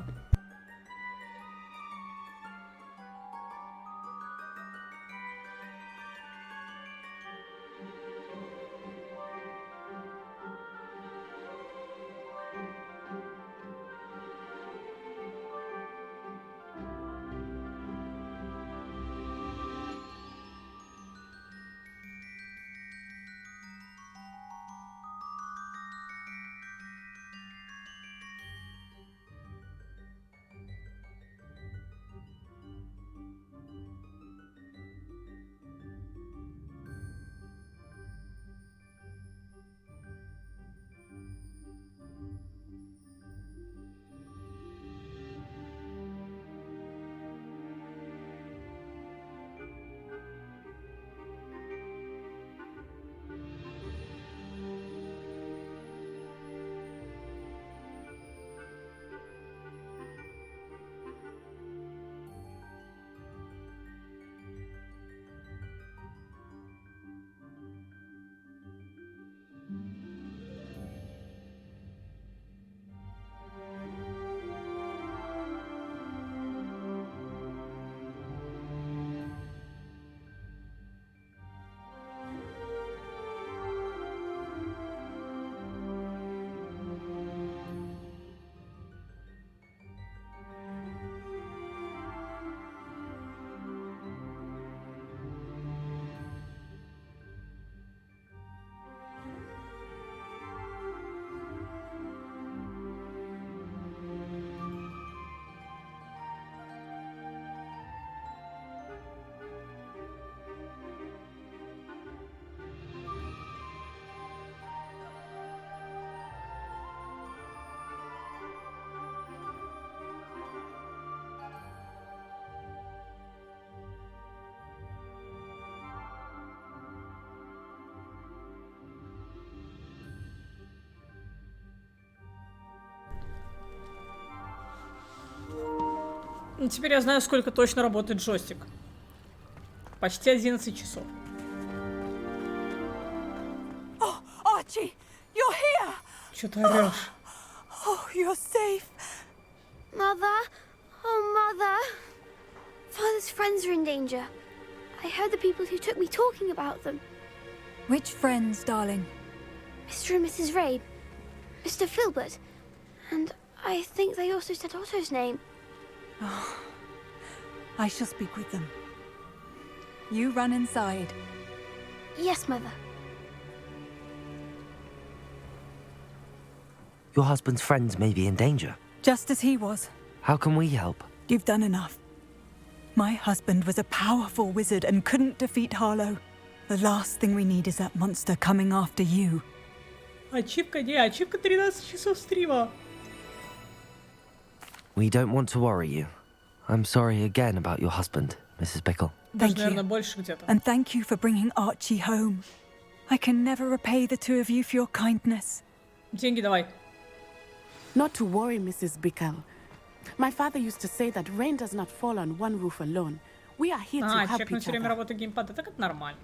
Ну, теперь я знаю, сколько точно работает джойстик. Почти 11 часов. Oh, Archie, you're here! Чё ты орёшь? Oh, you're safe. Mother? Oh, Mother. Father's friends are in danger. I heard the people who took me talking about them. Which friends, darling? Mr. and Mrs. Ray. Mr. Filbert. And I think they also said Otto's name. Oh, I shall speak with them. You run inside. Yes, Mother. Your husband's friends may be in danger. Just as he was. How can we help? You've done enough. My husband was a powerful wizard and couldn't defeat Harlow. The last thing we need is that monster coming after you. Ачивка, не, ачивка 13 часов стрима. We don't want to worry you. I'm sorry again about your husband, Mrs. Bickle. Thank Наверное, you. больше где-то. And thank you for bringing Archie home. I can never repay the two of you for your kindness. Деньги давай. Not to worry, Mrs. Bickle. My father used to say that rain does not fall on one roof alone. We are here to help чекнуть each все время other. работу геймпада, так это нормально.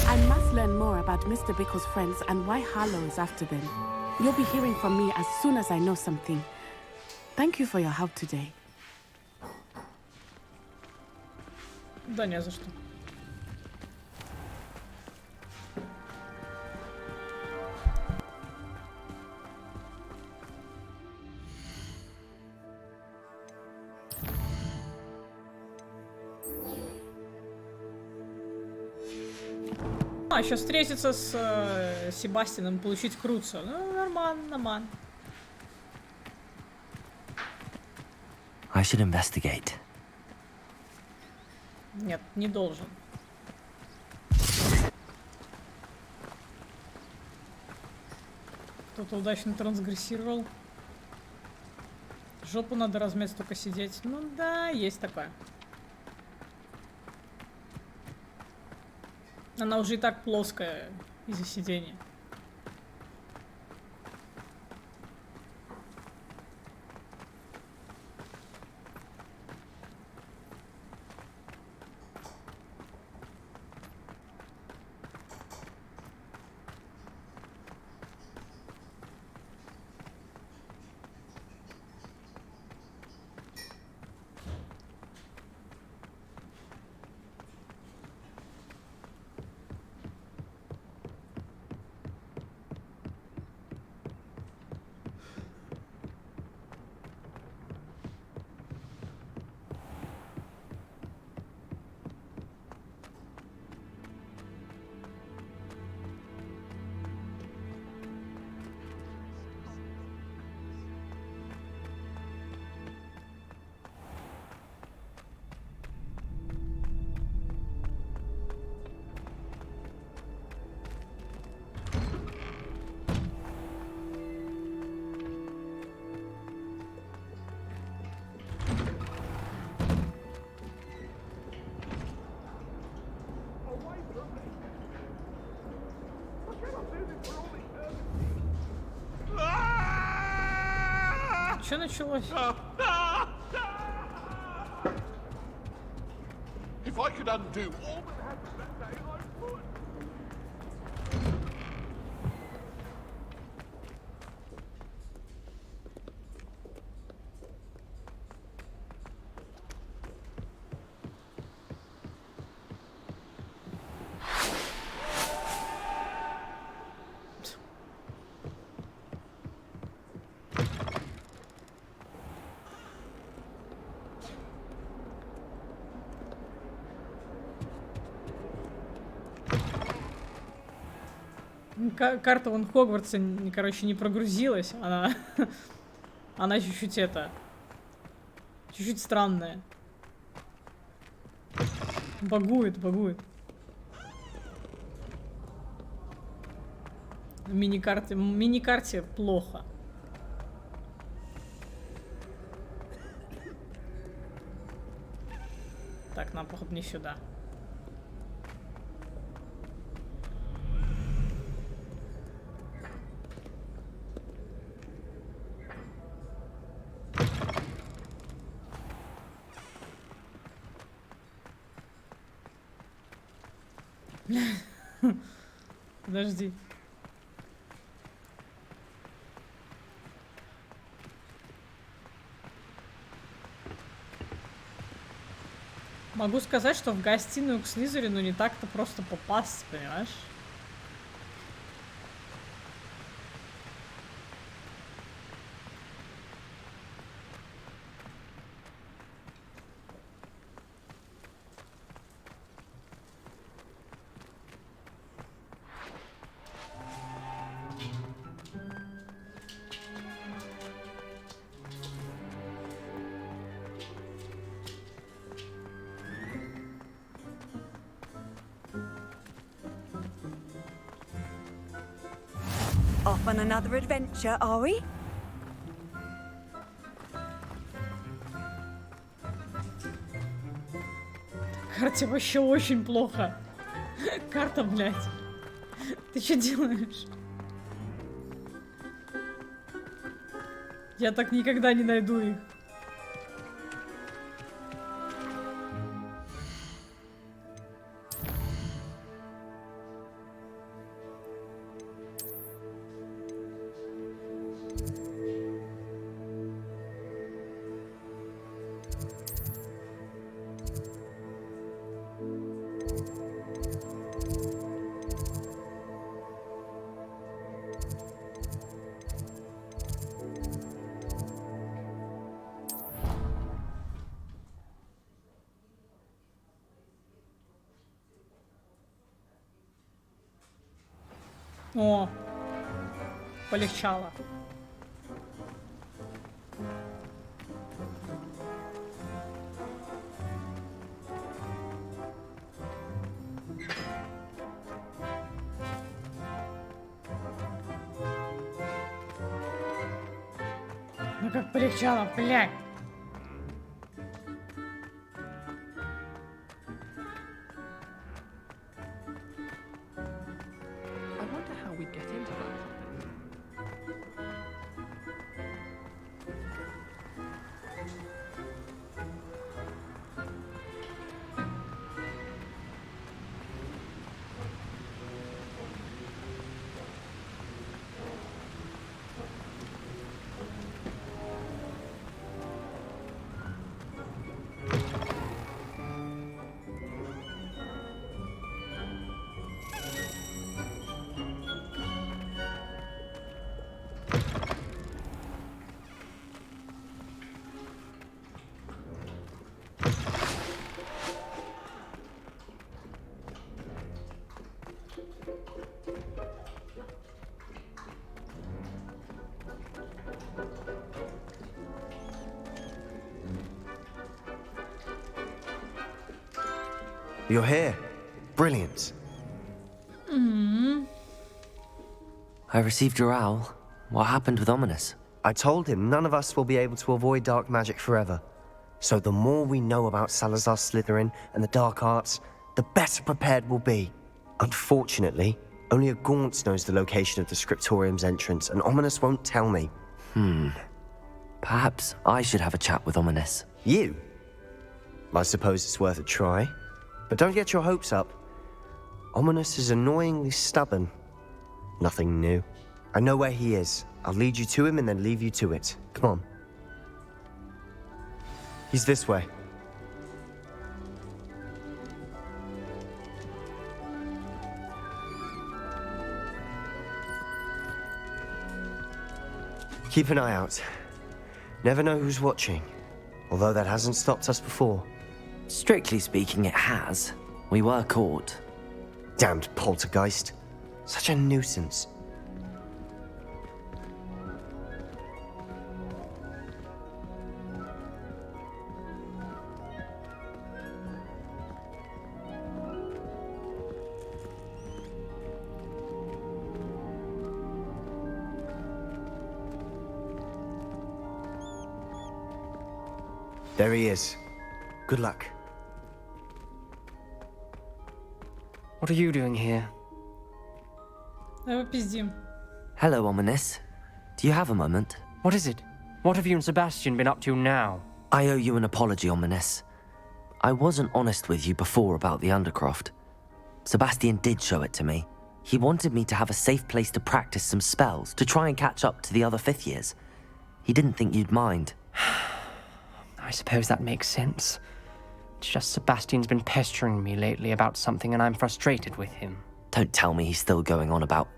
I must learn more about Mr. Bickle's friends and why Harlow is after them. You'll be hearing from me as soon as I know something. Thank you for your help today. Да не за что. А, сейчас встретиться с Себастьяном, получить Круца. Ну, нормально, нормально. I should investigate. Нет, не должен. Кто-то удачно трансгрессировал. Жопу надо размять, только сидеть. Ну да, есть такое. Она уже и так плоская из-за сидения. Что началось? If I could undo all that happened that day, I would. Карта вон Хогвартса, короче, не прогрузилась. Она... Она чуть-чуть это... Чуть-чуть странная. Багует, багует. Мини-карте плохо. Так, нам, походу, не сюда. Подожди. Могу сказать, что в гостиную к Слизерину не так-то просто попасть, понимаешь? Off on another adventure, are we? Карте вообще очень плохо. Карта, блядь. Ты что делаешь? Я так никогда не найду их. О, полегчало. Ну как полегчало, блядь. I wonder how we get into that. You're here. Brilliant. I received your owl. What happened with Ominous? I told him none of us will be able to avoid dark magic forever. So the more we know about Salazar Slytherin and the dark arts, the better prepared we'll be. Unfortunately, only a Gaunt knows the location of the Scriptorium's entrance, and Ominous won't tell me. Perhaps I should have a chat with Ominous. You? I suppose it's worth a try. But don't get your hopes up. Ominous is annoyingly stubborn. Nothing new. I know where he is. I'll lead you to him and then leave you to it. Come on. He's this way. Keep an eye out. Never know who's watching. Although that hasn't stopped us before. Strictly speaking, it has. We were caught. Damned poltergeist. Such a nuisance. There he is. Good luck. What are you doing here? Давай пиздим. Hello, Ominous. Do you have a moment? What is it? What have you and Sebastian been up to now? I owe you an apology, Ominous. I wasn't honest with you before about the Undercroft. Sebastian did show it to me. He wanted me to have a safe place to practice some spells, to try and catch up to the other 5th years. He didn't think you'd mind. I suppose that makes sense. It's just Sebastian's been pestering me lately about something and I'm frustrated with him. Don't tell me he's still going on about,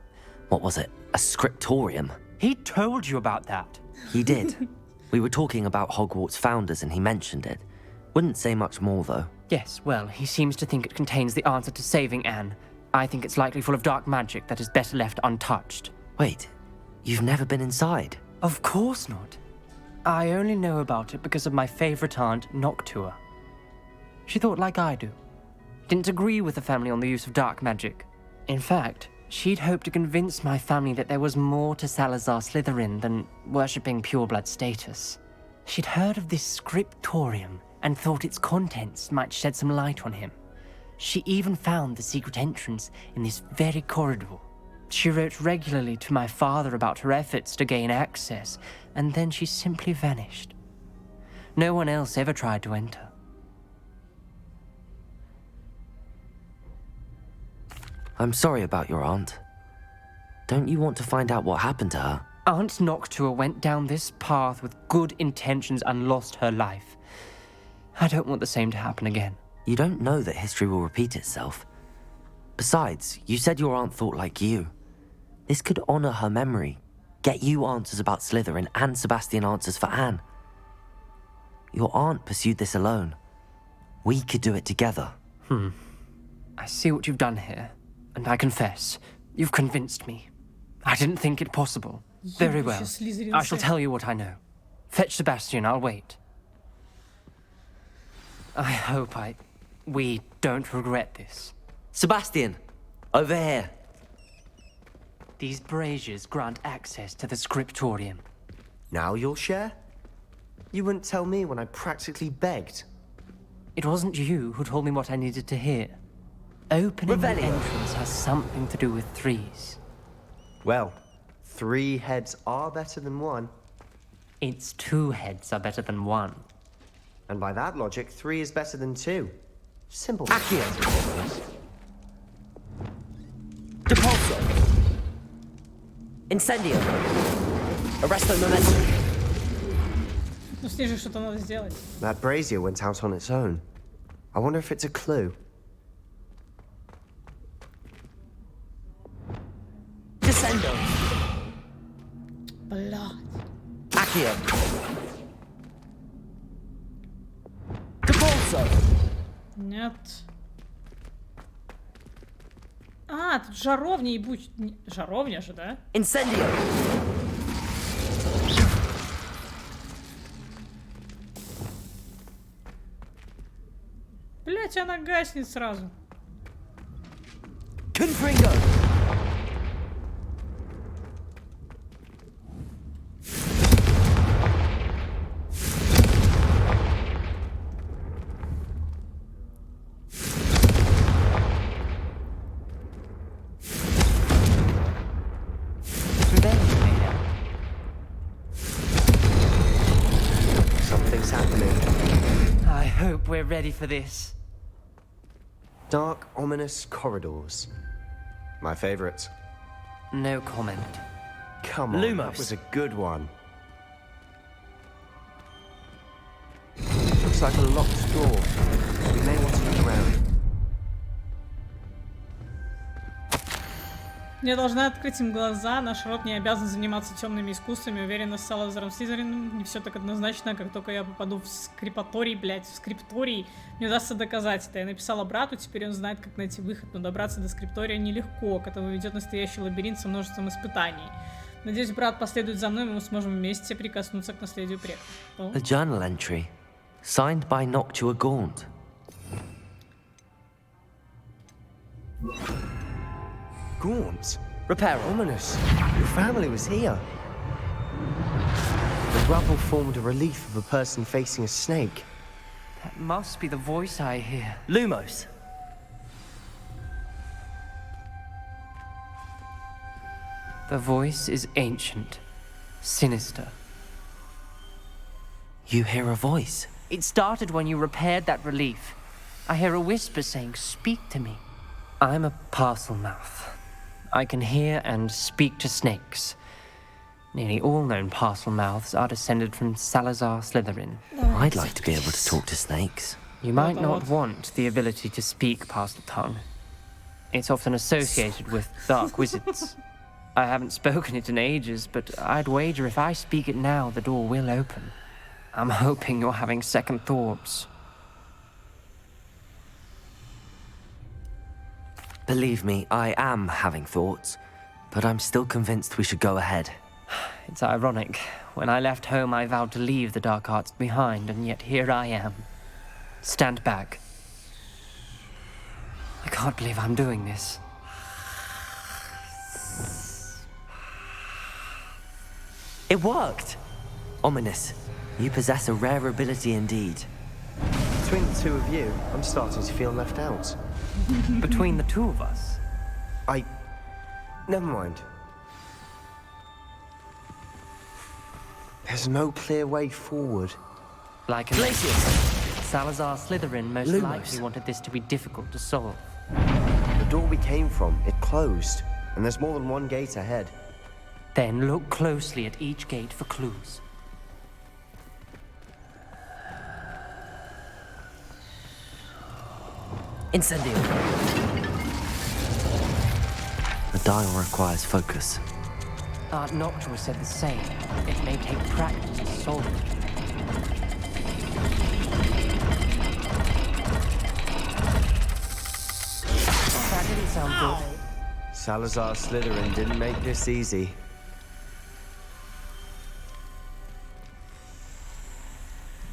what was it, a scriptorium? He told you about that. He did. We were talking about Hogwarts founders and he mentioned it. Wouldn't say much more though. Yes, well, he seems to think it contains the answer to saving Anne. I think it's likely full of dark magic that is better left untouched. Wait, you've never been inside? Of course not. I only know about it because of my favorite aunt, Noctua. She thought like I do. Didn't agree with the family on the use of dark magic. In fact, she'd hoped to convince my family that there was more to Salazar Slytherin than worshipping pureblood status. She'd heard of this scriptorium and thought its contents might shed some light on him. She even found the secret entrance in this very corridor. She wrote regularly to my father about her efforts to gain access, and then she simply vanished. No one else ever tried to enter. I'm sorry about your aunt. Don't you want to find out what happened to her? Aunt Noctua went down this path with good intentions and lost her life. I don't want the same to happen again. You don't know that history will repeat itself. Besides, you said your aunt thought like you. This could honor her memory, get you answers about Slytherin and Sebastian answers for Anne. Your aunt pursued this alone. We could do it together. I see what you've done here, and I confess, you've convinced me. I didn't think it possible. Very well. I shall tell you what I know. Fetch Sebastian, I'll wait. I hope we don't regret this. Sebastian, over here. These braziers grant access to the scriptorium. Now you'll share? You wouldn't tell me when I practically begged. It wasn't you who told me what I needed to hear. Opening the entrance has something to do with 3s. Well, 3 heads are better than 1. It's 2 heads are better than 1. And by that logic, 3 is better than 2. Simple. Accio! Depulso! Incendio! Arresto momentum! Ну с ней же что-то надо сделать. That brazier went out on its own. I wonder if it's a clue. Descendo! Блядь. Accio! Depulso! Нет. А, тут жаровня и буч... Жаровня же, да? Incendio! Блять, она гаснет сразу. Confringo! Something's happening. I hope we're ready for this. Dark, ominous corridors. My favorite. No comment. Come on, Lumos. that was a good one. Looks like a locked door. We may want to look around. Я должна открыть им глаза. Наш род не обязан заниматься темными искусствами. Уверена, с Салазаром Слизерином не все так однозначно. Как только я попаду в скрипторий, блять, в скрипторий, мне удастся доказать это. Я написала брату, теперь он знает, как найти выход. Но добраться до скриптория нелегко. К этому ведет настоящий лабиринт со множеством испытаний. Надеюсь, брат последует за мной, и мы сможем вместе прикоснуться к наследию предков. A journal entry, signed by Noctua Gaunt. Gaunt? Reparo. Ominous. Your family was here. The rubble formed a relief of a person facing a snake. That must be the voice I hear. Lumos. The voice is ancient, sinister. You hear a voice? It started when you repaired that relief. I hear a whisper saying, "Speak to me." I'm a parcel mouth. I can hear and speak to snakes. Nearly all known parcel mouths are descended from Salazar Slytherin. I'd like to be able to talk to snakes. You might not want the ability to speak parcel tongue. It's often associated with dark wizards. I haven't spoken it in ages, but I'd wager if I speak it now, the door will open. I'm hoping you're having second thoughts. Believe me, I am having thoughts, but I'm still convinced we should go ahead. It's ironic. When I left home, I vowed to leave the dark arts behind, and yet here I am. Stand back. I can't believe I'm doing this. It worked! Ominous. You possess a rare ability indeed. Between the two of you, I'm starting to feel left out. Between the two of us? Never mind. There's no clear way forward. Like a Salazar Slytherin most likely wanted this to be difficult to solve. The door we came from, it closed. And there's more than one gate ahead. Then look closely at each gate for clues. Incendio! The dial requires focus. Art Noctua said the same. It may take practice to solve it. That didn't sound good. Salazar Slytherin didn't make this easy.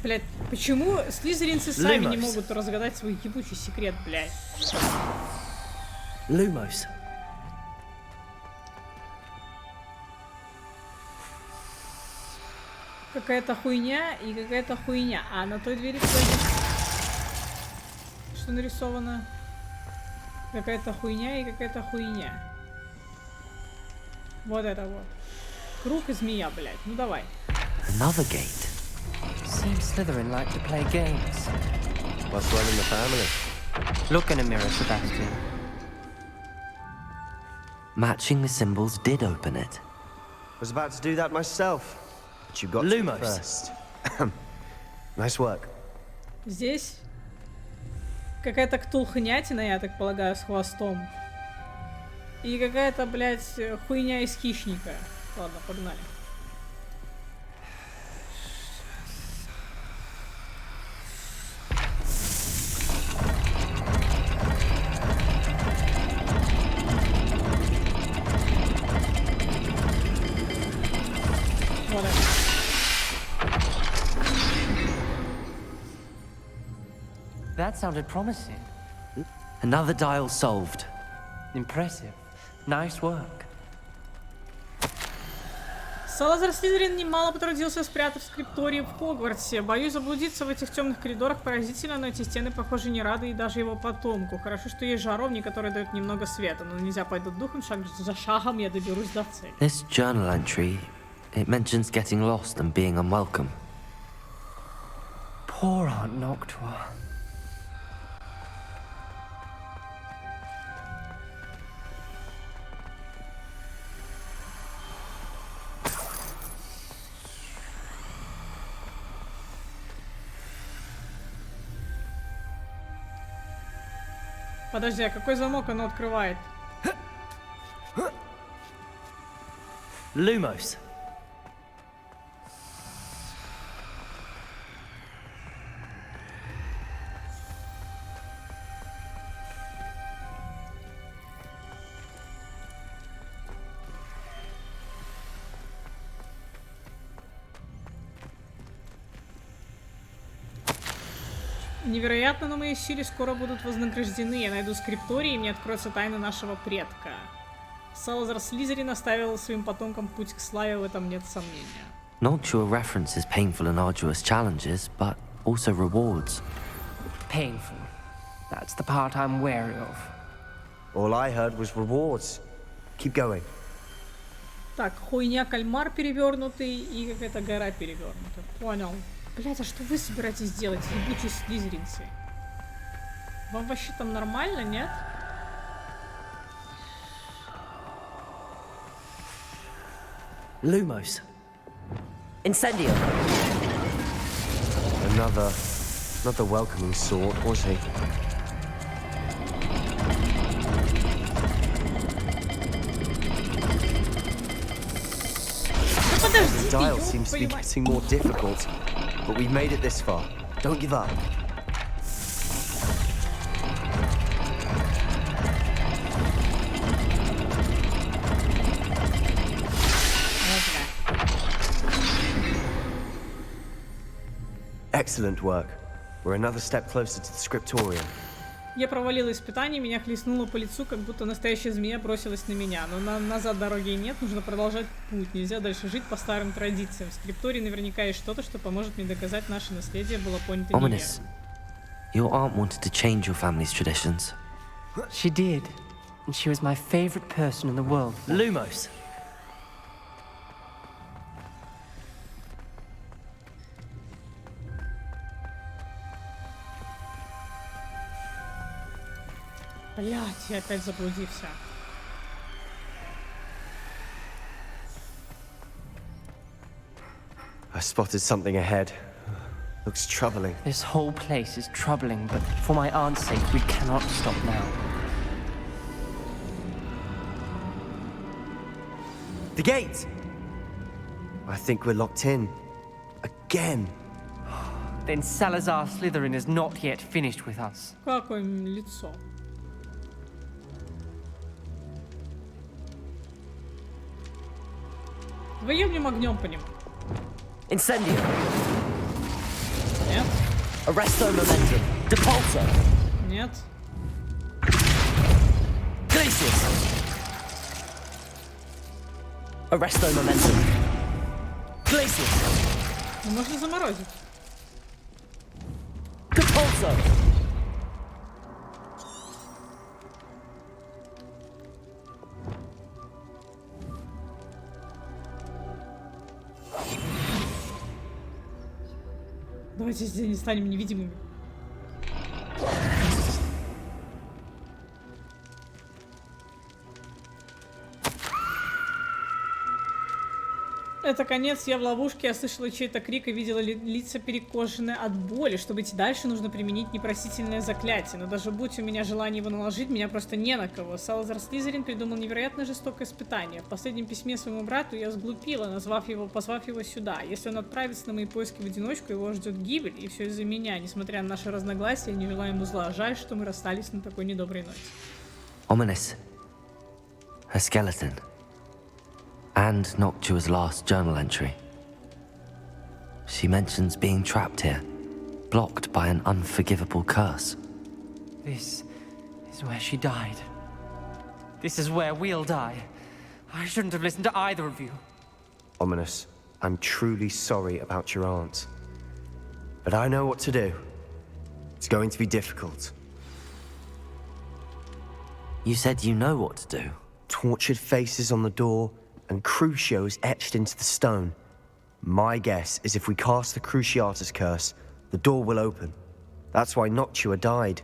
Блять, почему слизеринцы сами не могут разгадать свой ебучий секрет, блять? Lumos. Какая-то хуйня и какая-то хуйня. А на той двери, кстати, что нарисовано? Какая-то хуйня и какая-то хуйня. Вот это вот. Круг и змея, блядь. Ну давай. Another gate. Seems Slytherin like to play games. What's running the family? Look in a mirror, Sebastian. Matching the symbols did open it. Was about to do that myself. But you got to me first. Nice work. Здесь какая-то ктулхнятина, я так полагаю, с хвостом. И какая-то, блядь, хуйня из хищника. Ладно, погнали. Вот это. That sounded promising. Another dial solved. Impressive. Nice work. Салазар Слизерин немало потрудился, спрятав скриптории в Хогвартсе. Боюсь заблудиться в этих темных коридорах поразительно, но эти стены, похоже, не рады и даже его потомку. Хорошо, что есть жаровни, которые дают немного света, но нельзя пойти духом, шаг за шагом я доберусь до цели. This journal entry, it mentions getting lost and being unwelcome. Poor Aunt Noctua. Подожди, а какой замок оно открывает? Lumos. Невероятно, но мои силы скоро будут вознаграждены. Я найду скрипторий, и мне откроется тайна нашего предка. Салазар Слизерин оставил своим потомкам путь к славе, в этом нет сомнения. Noctua references painful and arduous challenges, but also rewards. Painful. That's the part I'm wary of. All I heard was rewards. Keep going. Так, хуйня, кальмар перевернутый и какая-то гора перевернута. Понял. Блять, а что вы собираетесь делать, ебучие слизеринцы? Вам вообще там нормально, нет? Lumos. Incendio. Not the welcoming sort, was he? The dial seems to be getting more difficult, but we've made it this far. Don't give up. Excellent work. We're another step closer to the scriptorium. Я провалила испытание, меня хлестнуло по лицу, как будто настоящая змея бросилась на меня. Но назад дороги нет, нужно продолжать путь. Нельзя дальше жить по старым традициям. В скриптории наверняка есть что-то, что поможет мне доказать, наше наследие было понято неверно. Ominous. Your aunt wanted to change your family's traditions. She did. And she was my favorite person in the world. Lumos. Блять, я опять заблудился. I spotted something ahead. Looks troubling. This whole place is troubling, but for my aunt's sake, we cannot stop now. The gate! I think we're locked in. Again. Then Salazar Slytherin is not yet finished with us. Какое лицо. Воебнем огнем по нему. Incendio. Нет. Arresto momentum. Depulso. Нет. Glacius. Arresto momentum. Glacius. Ну, можно заморозить. Depulso. Давайте здесь не станем невидимыми. Это конец, я в ловушке, я слышала чей-то крик и видела лица перекошенные от боли. Чтобы идти дальше, нужно применить непростительное заклятие. Но даже будь у меня желание его наложить, меня просто не на кого. Салазар Слизерин придумал невероятно жестокое испытание. В последнем письме своему брату я сглупила, позвав его сюда. Если он отправится на мои поиски в одиночку, его ждет гибель, и все из-за меня. Несмотря на наши разногласия, не желаем ему зла. Жаль, что мы расстались на такой недоброй ноте. Ominous. A skeleton. And Noctua's last journal entry. She mentions being trapped here, blocked by an unforgivable curse. This is where she died. This is where we'll die. I shouldn't have listened to either of you. Ominous, I'm truly sorry about your aunt. But I know what to do. It's going to be difficult. You said you know what to do. Tortured faces on the door, and Crucios etched into the stone. My guess is if we cast the Cruciatus curse, the door will open. That's why Noctua died.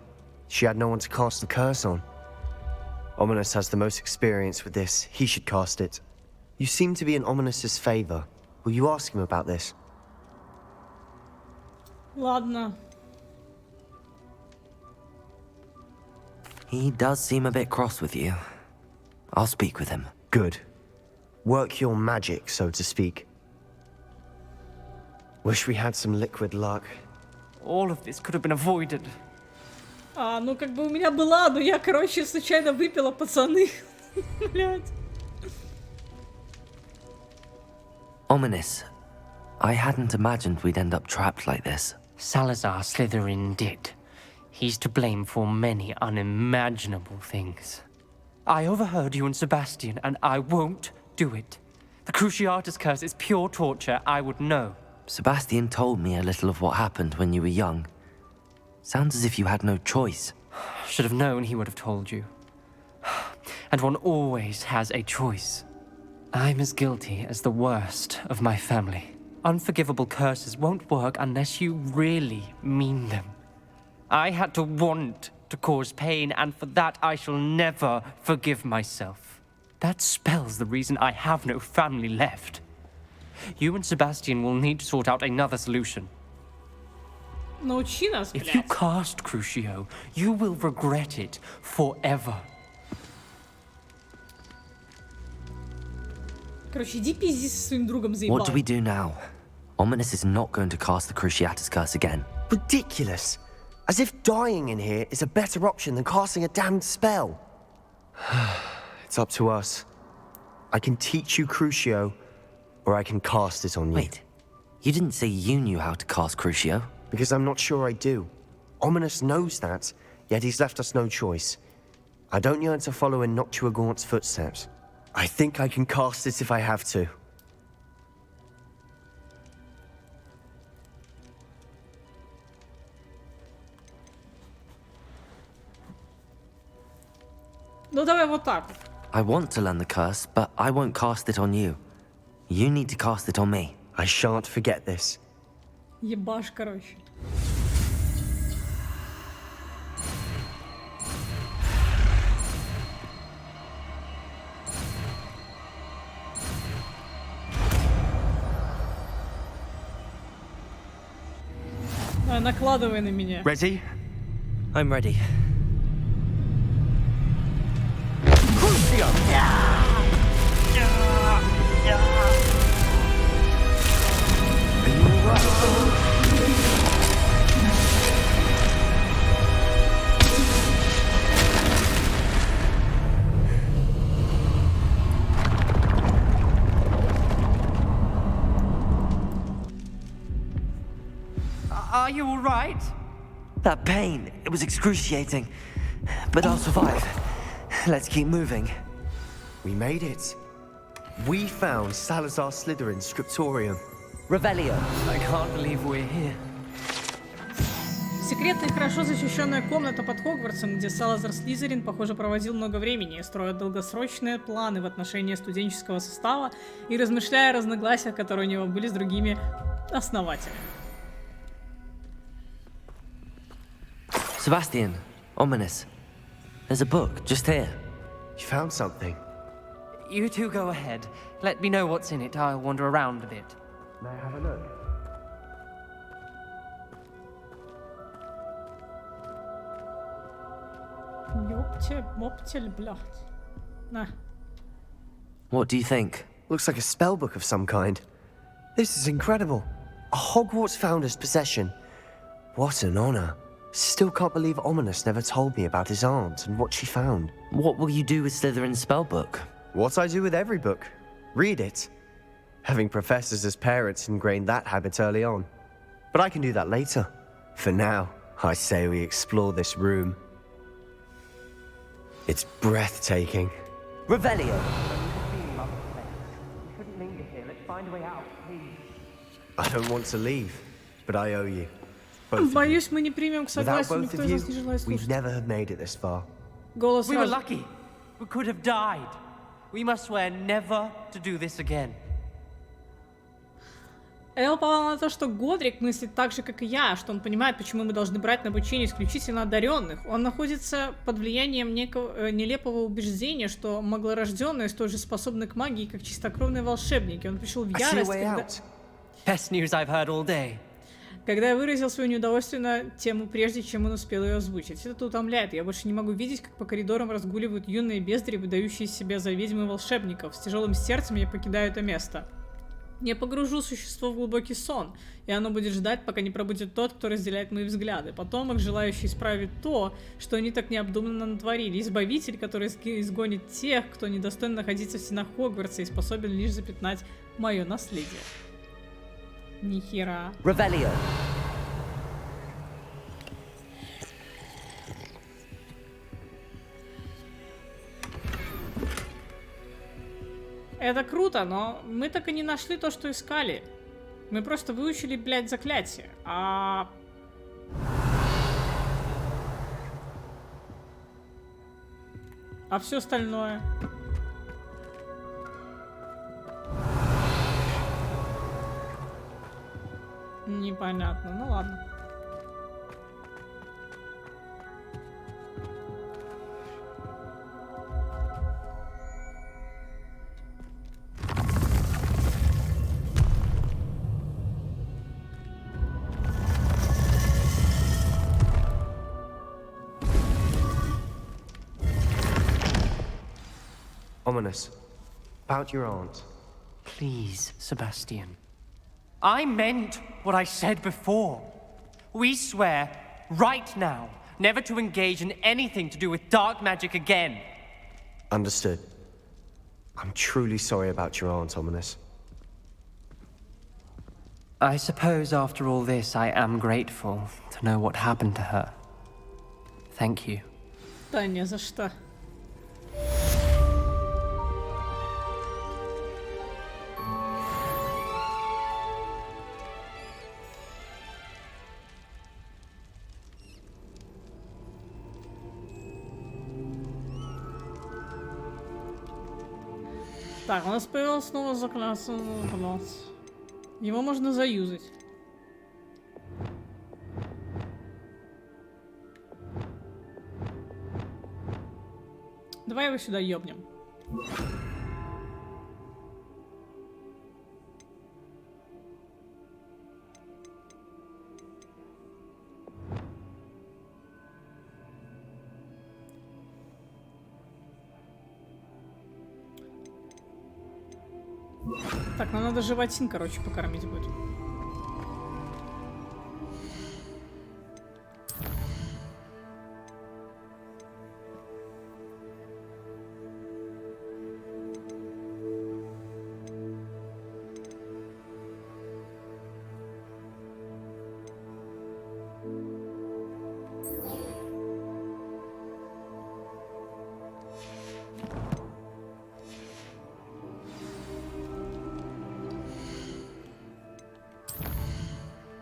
She had no one to cast the curse on. Ominous has the most experience with this. He should cast it. You seem to be in Ominous's favor. Will you ask him about this? Ладно. He does seem a bit cross with you. I'll speak with him. Good. Work your magic, so to speak. Wish we had some liquid luck. All of this could have been avoided. Ну как бы у меня была, но я, короче, случайно выпила, пацаны. Блядь. Ominous. I hadn't imagined we'd end up trapped like this. Salazar Slytherin did. He's to blame for many unimaginable things. I overheard you and Sebastian, and I won't do it. The Cruciatus curse is pure torture, I would know. Sebastian told me a little of what happened when you were young. Sounds as if you had no choice. Should have known he would have told you. And one always has a choice. I'm as guilty as the worst of my family. Unforgivable curses won't work unless you really mean them. I had to want to cause pain, and for that I shall never forgive myself. That spells the reason I have no family left. You and Sebastian will need to sort out another solution. Научи нас, If you блядь. cast Crucio, you will regret it forever. Короче, иди пизди со своим другом, заебал. What do we do now? Ominous is not going to cast the Cruciatus curse again. Ridiculous! As if dying in here is a better option than casting a damned spell. It's up to us. I can teach you Crucio, or I can cast it on you. Wait, you didn't say you knew how to cast Crucio? Because I'm not sure I do. Ominous knows that, yet he's left us no choice. I don't yearn to follow in Noctua Gaunt's footsteps. I think I can cast it if I have to. Ну давай вот так. I want to learn the curse, but I won't cast it on you. You need to cast it on me. I shan't forget this. Ебашь, короче. Накладывай на меня. Ready? I'm ready. Are you all right? That pain, it was excruciating. But I'll survive. Let's keep moving. We made it. We found Salazar Slytherin's scriptorium. Revelio. I can't believe we're here. Секретная и хорошо защищенная комната под Хогвартсом, где Салазар Слизерин, похоже, проводил много времени, строя долгосрочные планы в отношении студенческого состава и размышляя о разногласиях, которые у него были с другими основателями. Sebastian, Ominous. There's a book just here. You found something? You two go ahead. Let me know what's in it. I'll wander around a bit. May I have a look? Моптель, блядь. На. What do you think? Looks like a spellbook of some kind. This is incredible. A Hogwarts founder's possession. What an honor. Still can't believe Ominous never told me about his aunt and what she found. What will you do with Slytherin's spellbook? What I do with every book. Read it. Having professors as parents ingrained that habit early on. But I can do that later. For now, I say we explore this room. It's breathtaking. Revelio! I don't want to leave, but I owe you. Боюсь, мы не примем к Without согласию, both никто of из нас не you, желает we'd слушать. never have made it this far. Голос We were сразу. lucky. We could have died. We must swear never to do this again. Эл попал на то, что Годрик мыслит так же, как и я, что он понимает, почему мы должны брать на обучение исключительно одаренных. Он находится под влиянием некого нелепого убеждения, что маглорожденные столь же способны к магии, как чистокровные волшебники. Он пришел в ярость, Best news I've heard all day. когда я выразил свое неудовольствие на тему, прежде чем он успел ее озвучить. Это утомляет. Я больше не могу видеть, как по коридорам разгуливают юные бездари, выдающие себя за ведьм и волшебников. С тяжелым сердцем я покидаю это место. Я погружу существо в глубокий сон, и оно будет ждать, пока не пробудет тот, кто разделяет мои взгляды. Потомок, желающий исправить то, что они так необдуманно натворили. Избавитель, который изгонит тех, кто недостоин находиться в стенах Хогвартса и способен лишь запятнать мое наследие. Нихера. Revelio! Это круто, но мы так и не нашли то, что искали. Мы просто выучили, блядь, заклятие. А все остальное? Непонятно. Ну ладно. Ominous. About your aunt. Please, Sebastian. I meant what I said before. We swear, right now, never to engage in anything to do with dark magic again. Understood. I'm truly sorry about your aunt, Ominous. I suppose after all this, I am grateful to know what happened to her. Thank you. Да не за что. Так, у нас появилось снова заклятие. Его можно заюзать. Давай его сюда ёбнем. Так, нам надо животин, короче, покормить будет.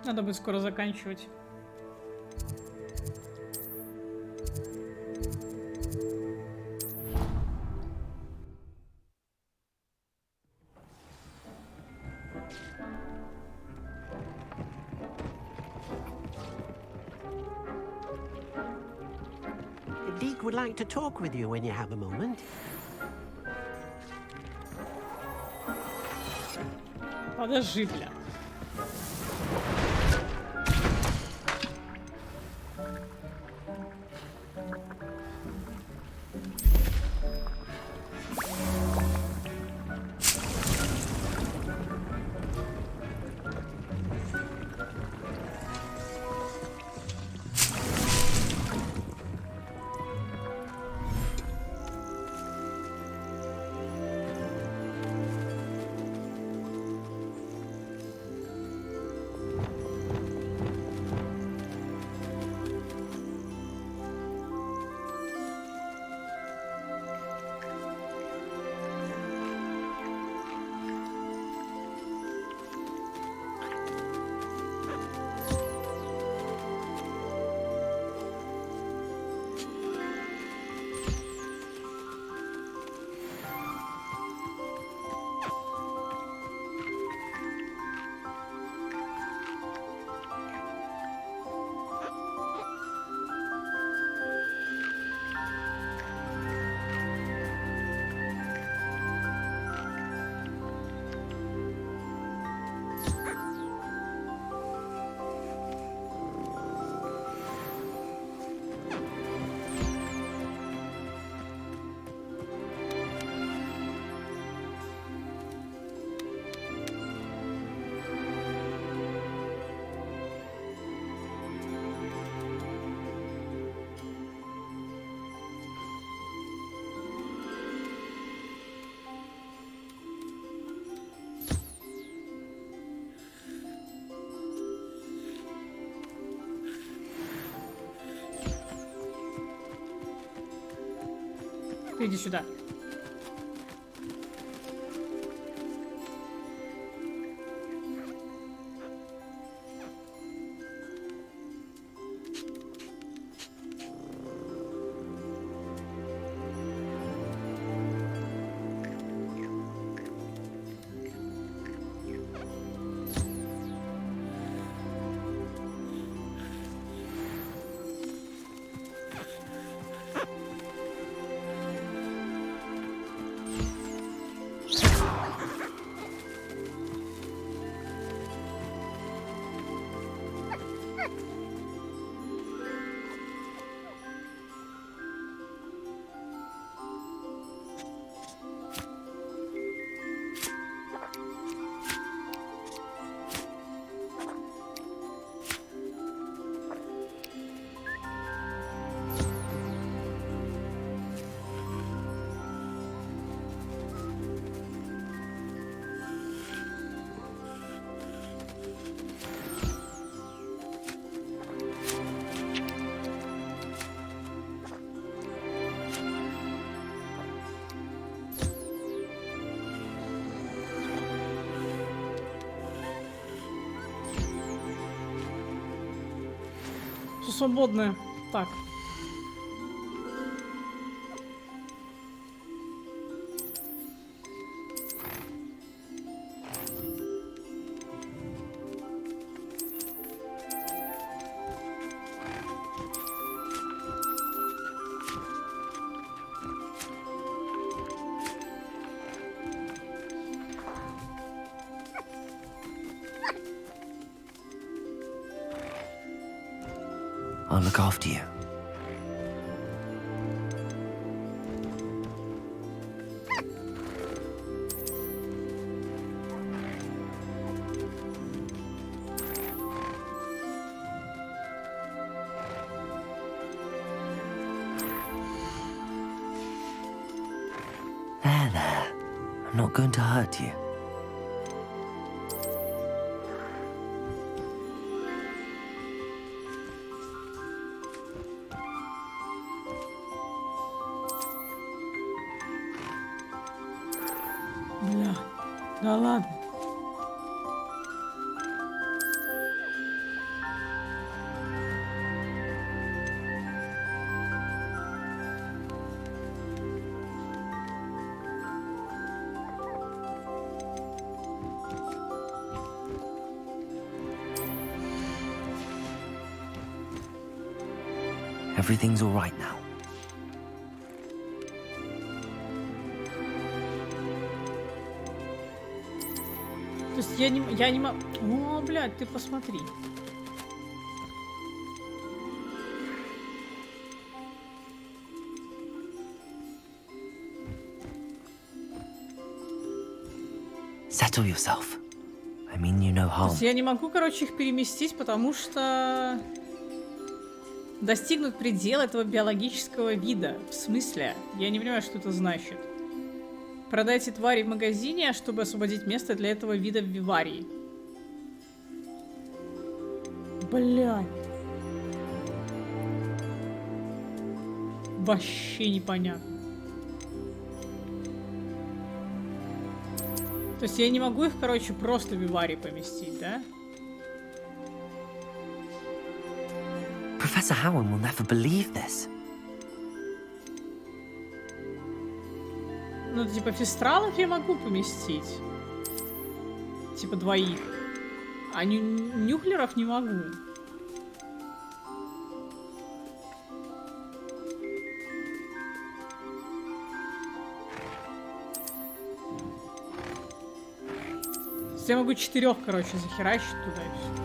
Надо будет скоро заканчивать. Deke would like to talk with you when you have a moment. Подожди, бля. Ты иди сюда. свободное. Так. I'll look after you. There. I'm not going to hurt you. Бля, да ладно. Everything's all right now. То есть я не могу... О, блядь, ты посмотри. Settle yourself. I mean you no То harm. есть я не могу, короче, их переместить, потому что... Достигнут предел этого биологического вида. В смысле? Я не понимаю, что это значит. Продайте твари в магазине, чтобы освободить место для этого вида в виварии. Блядь. Вообще непонятно. То есть я не могу их, короче, просто в виварии поместить, да? Professor Howard will never believe this. Ну, типа, фестралов я могу поместить. Типа, двоих. А нюхлеров не могу. Я могу 4, короче, захерачить туда и все.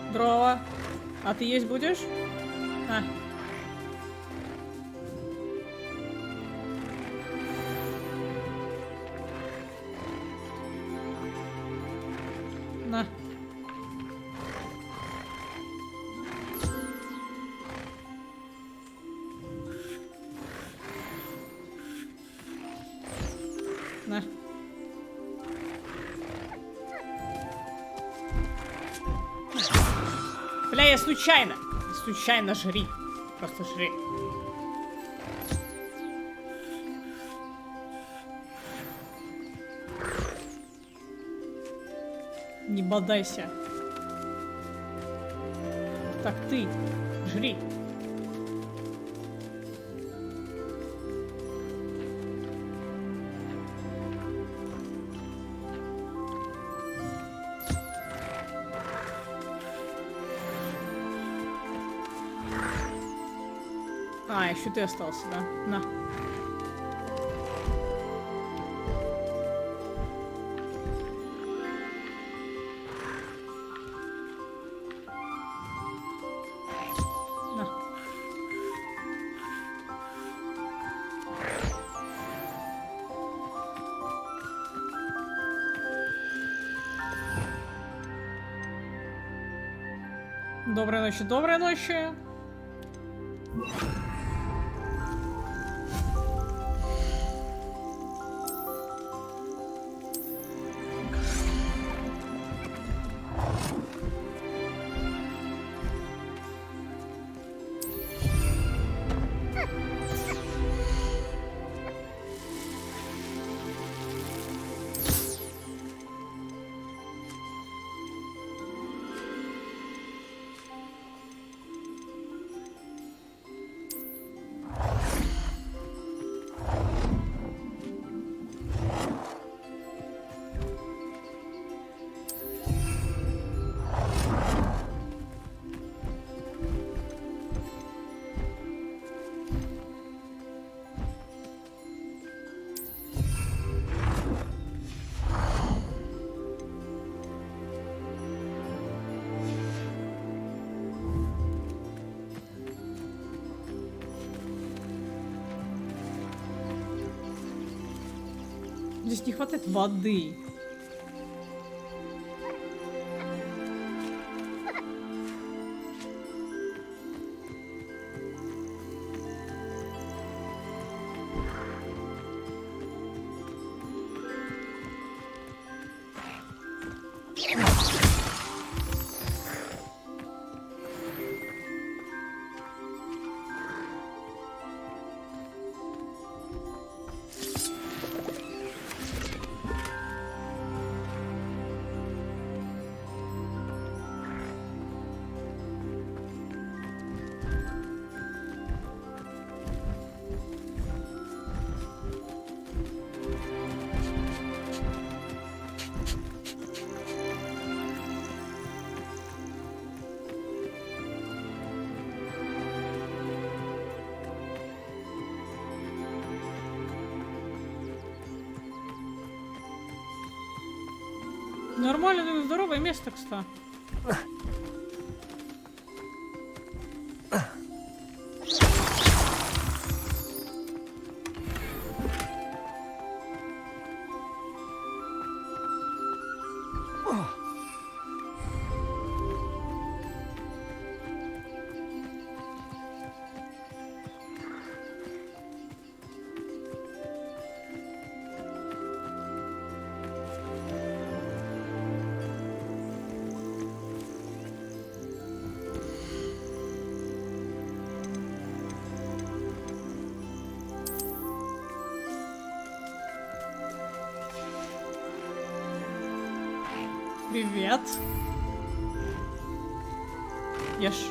Здорово. А ты есть будешь? А. На. На. Бля, я случайно. Случайно жри. Просто жри. Не бодайся. Так, ты. Жри. А, еще ты остался, да? На. На. Доброй ночи, доброй ночи. здесь не хватает воды. Нормальное, здоровое место, кстати. Привет. Ешь.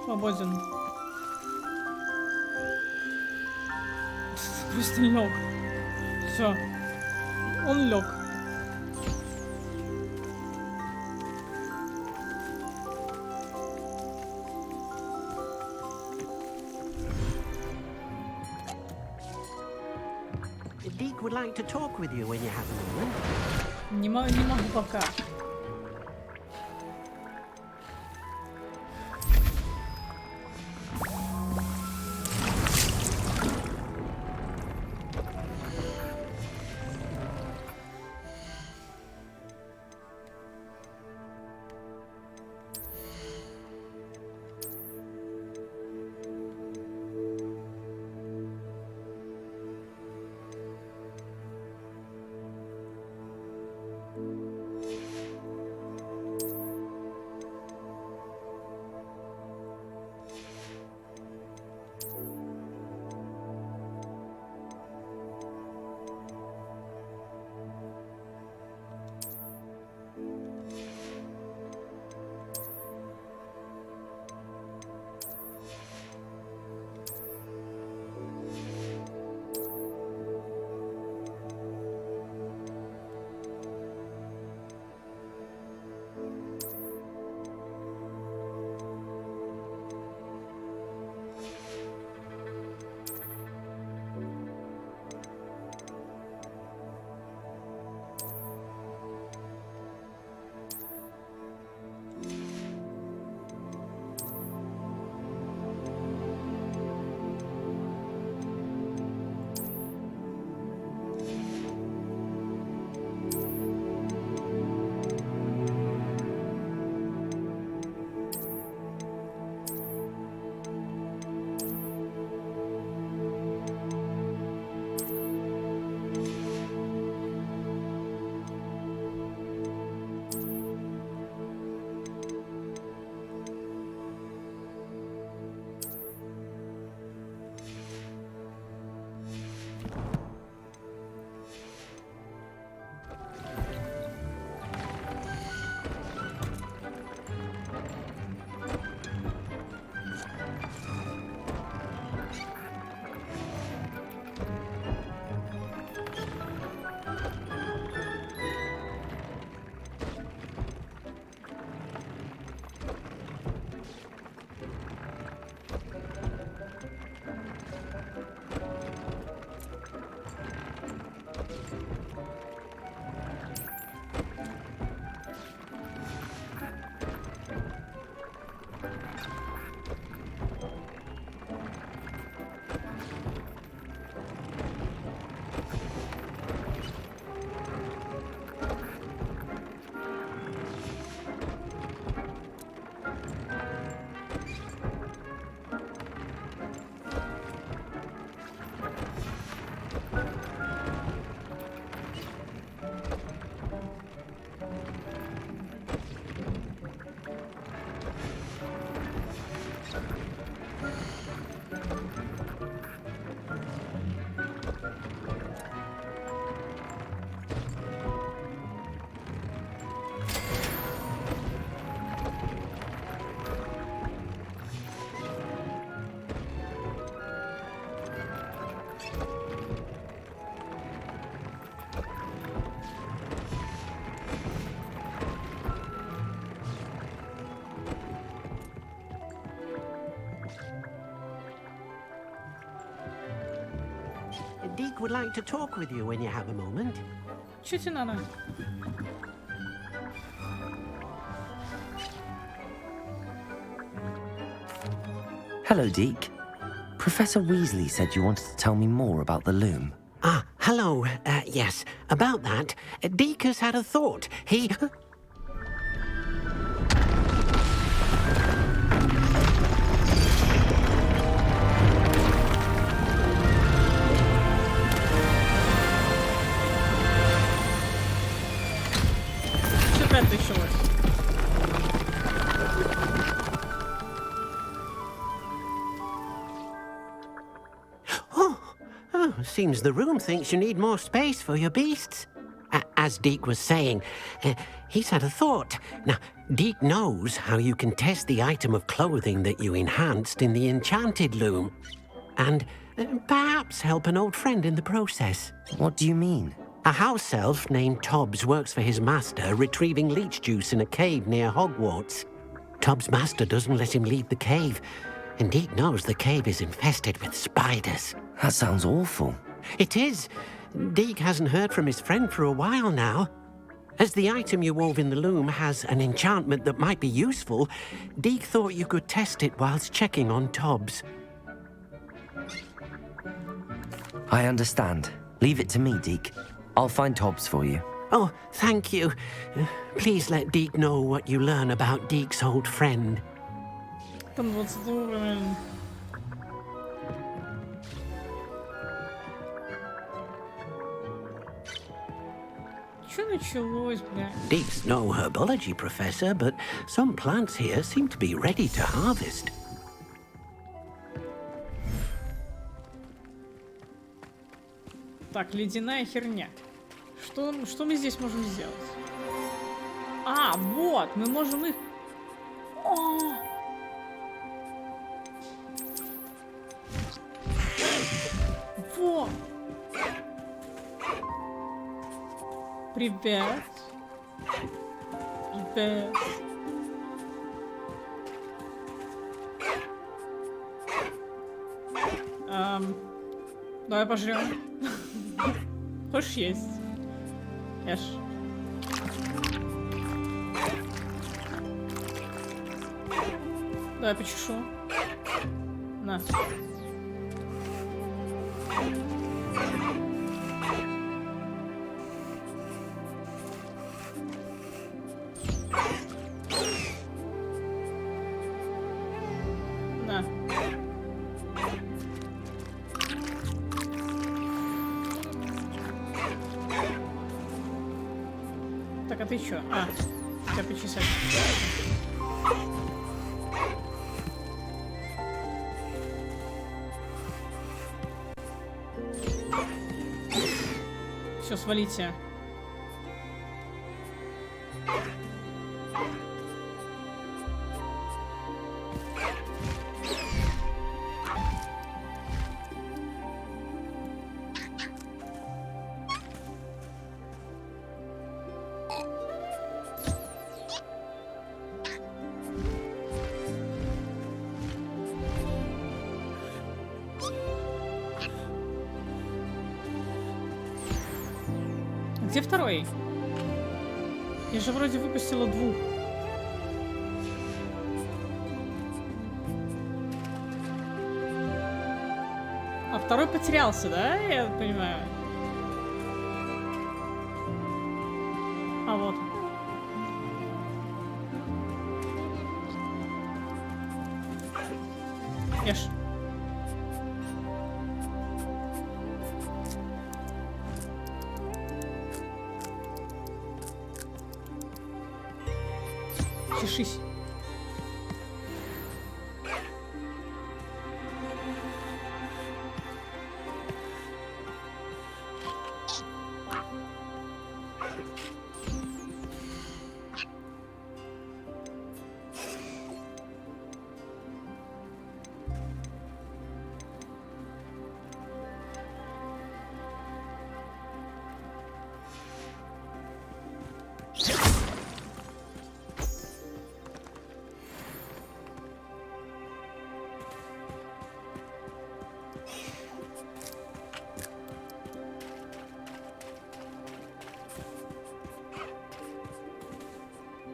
Свободен. Просто лег. Все. Он лег. Deek would like to talk with you when you have a moment. Не могу пока. Deke would like to talk with you when you have a moment. Чё тебе надо? Hello, Deke. Professor Weasley said you wanted to tell me more about the loom. Ah, hello. Yes, about that. Deke has had a thought. He... Что опять началось? Oh, seems the room thinks you need more space for your beasts. As Deke was saying, he's had a thought. Now, Deke knows how you can test the item of clothing that you enhanced in the enchanted loom. And perhaps help an old friend in the process. What do you mean? A house elf named Tobbs works for his master, retrieving leech juice in a cave near Hogwarts. Tobbs' master doesn't let him leave the cave, and Deke knows the cave is infested with spiders. That sounds awful. It is. Deke hasn't heard from his friend for a while now. As the item you wove in the loom has an enchantment that might be useful, Deke thought you could test it whilst checking on Tobbs. I understand. Leave it to me, Deke. I'll find Tobbs for you. Oh, thank you. Please let Deke know what you learn about Deke's old friend. Там 20 уровень. Что началось, бля? Deke's no herbology professor, but some plants here seem to be ready to harvest. Так, ледяная херня. Что мы здесь можем сделать? А, вот, мы можем их... О! Вот. Привет. Привет. Давай пожрем. Хочешь есть? Ешь. Давай почешу. На. На. Так, а ты чё? А, тебя почесать. Все, свалите. Где второй? Я же вроде выпустила двух. А второй потерялся, да? Я понимаю. А вот. Ешь. Чешись.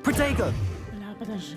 Protego! Бля, подожди.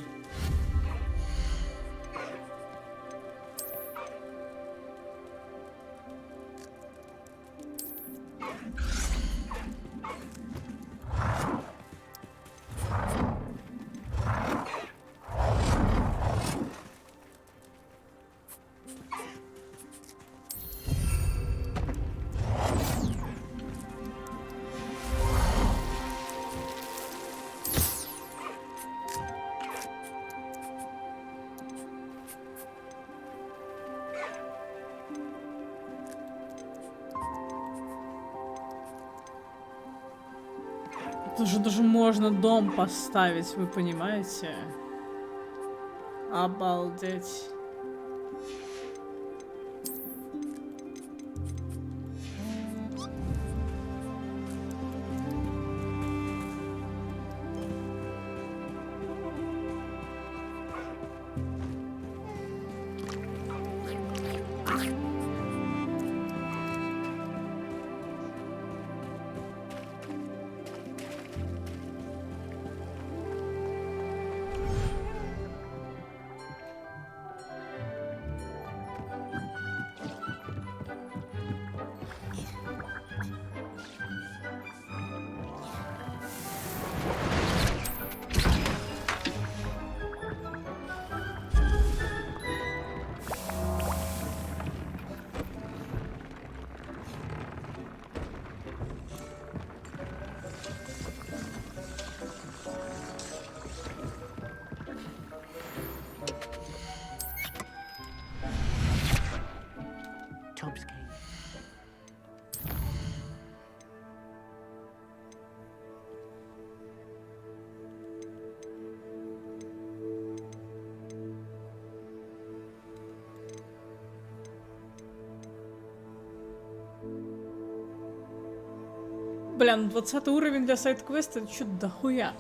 Тут же даже можно дом поставить, вы понимаете? Обалдеть. Tom's Cave. Бля, ну 20 уровень для сайд-квеста, это что-то дохуя.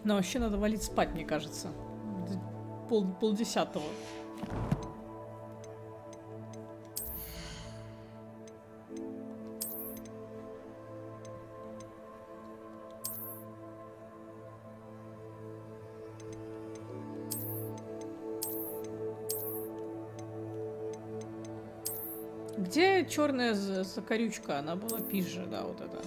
Но вообще надо валить спать, мне кажется. Полдесятого. Где черная закорючка? Она была пизже, да, вот это.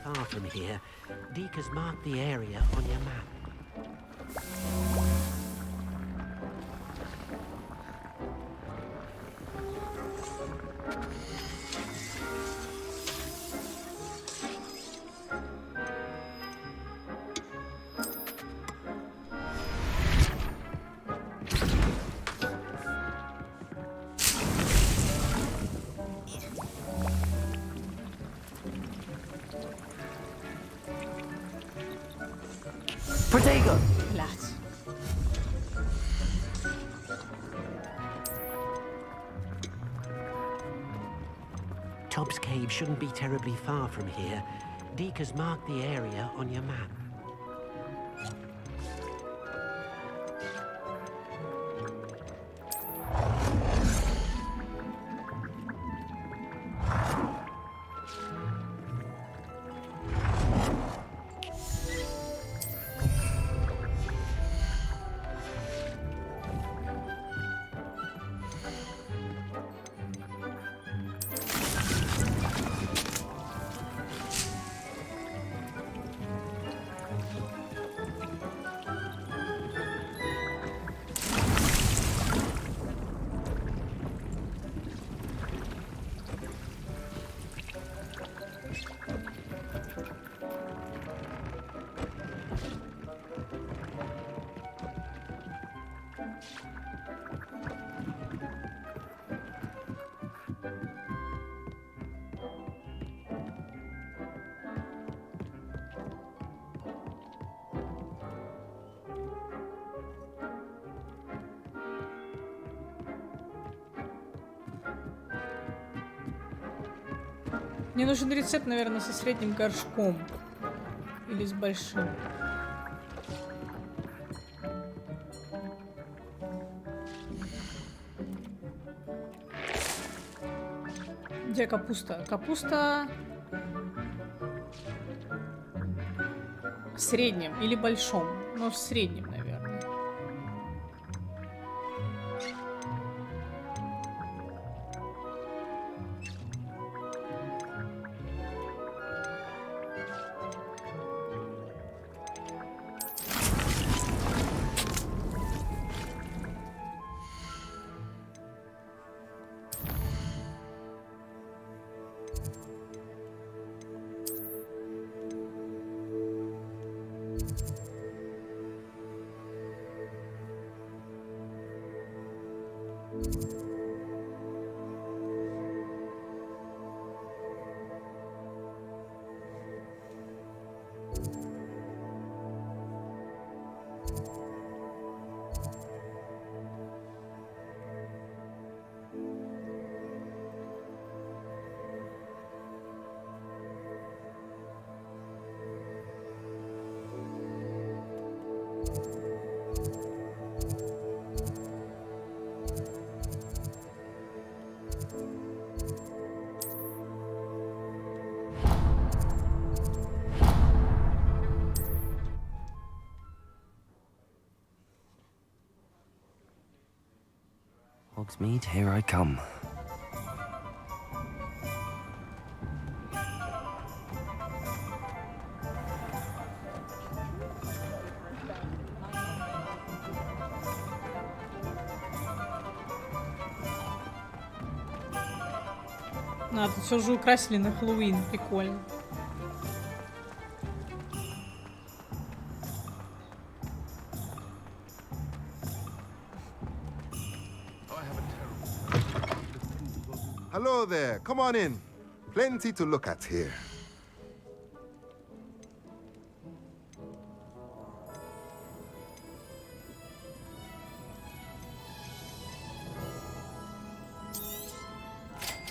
Far from here, Deke has marked the area on your map. Protego! Блядь. Tom's Cave shouldn't be terribly far from here. Deke has marked the area on your map. Мне нужен рецепт, наверное, со средним горшком. Или с большим. Где капуста? Капуста... В среднем или большом? Ну, в среднем, наверное. Hogsmeade, here I come. А, тут все уже украсили на Хэллоуин. Прикольно. Hello there. Come on in. Plenty to look at here.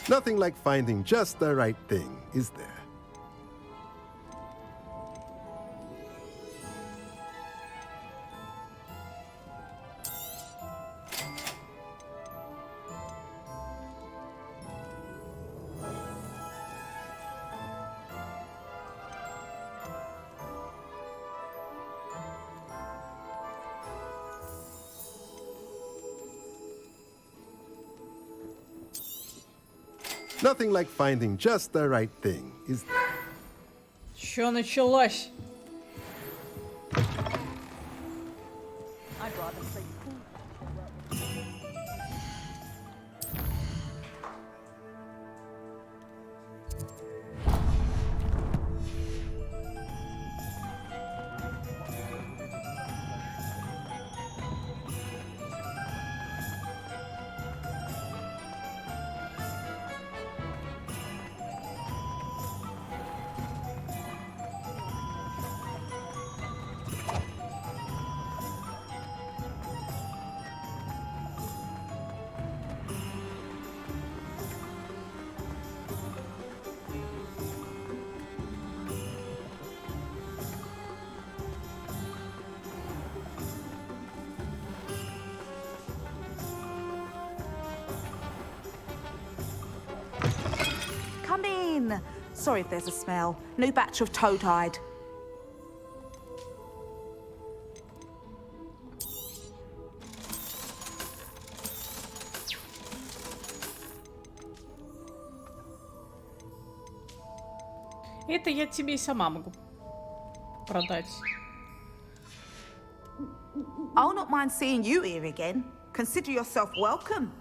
Nothing like finding just the right thing, is there? Nothing like finding just the right thing, is there? Чё началось? I'd rather sleep cool. Come in. Sorry if there's a smell. New batch of toad-hide. Это я тебе и сама могу продать. I'll not mind seeing you here again. Consider yourself welcome.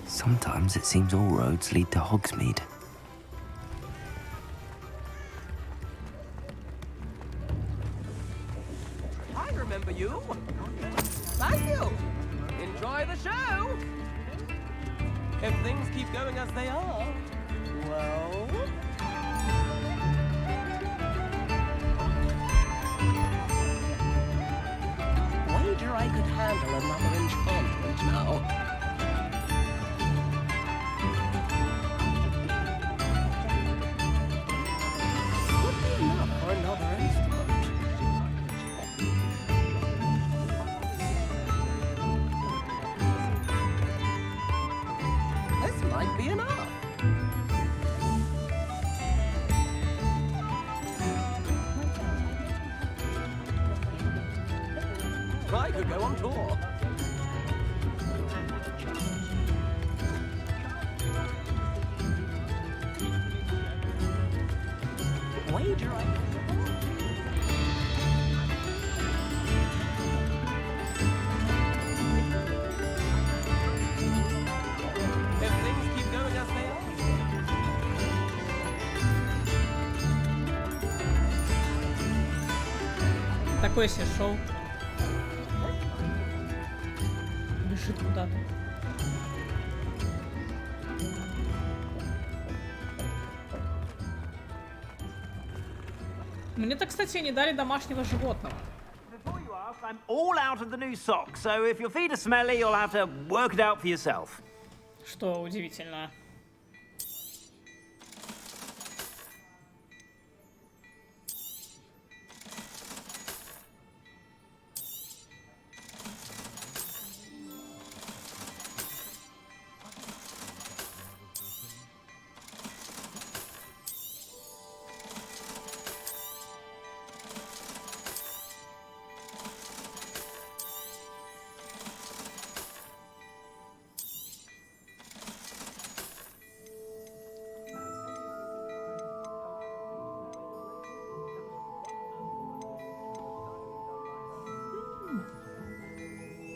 Sometimes it seems all roads lead to Hogsmeade. I remember you. Thank you. Enjoy the show. If things keep going as they are, well... unveil another enchantment now. For another instrument. This might be enough. I could go on tour. Wager I Такое себе шоу. Бежит куда-то. Мне-то, кстати, не дали домашнего животного. I'm all out of the new socks, so if your feet are smelly, you'll have to work it out for yourself. Что удивительно.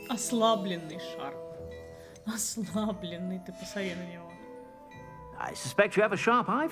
Ослабленный шар. Ослабленный, ты посмотри на него. I suspect you have a sharp eye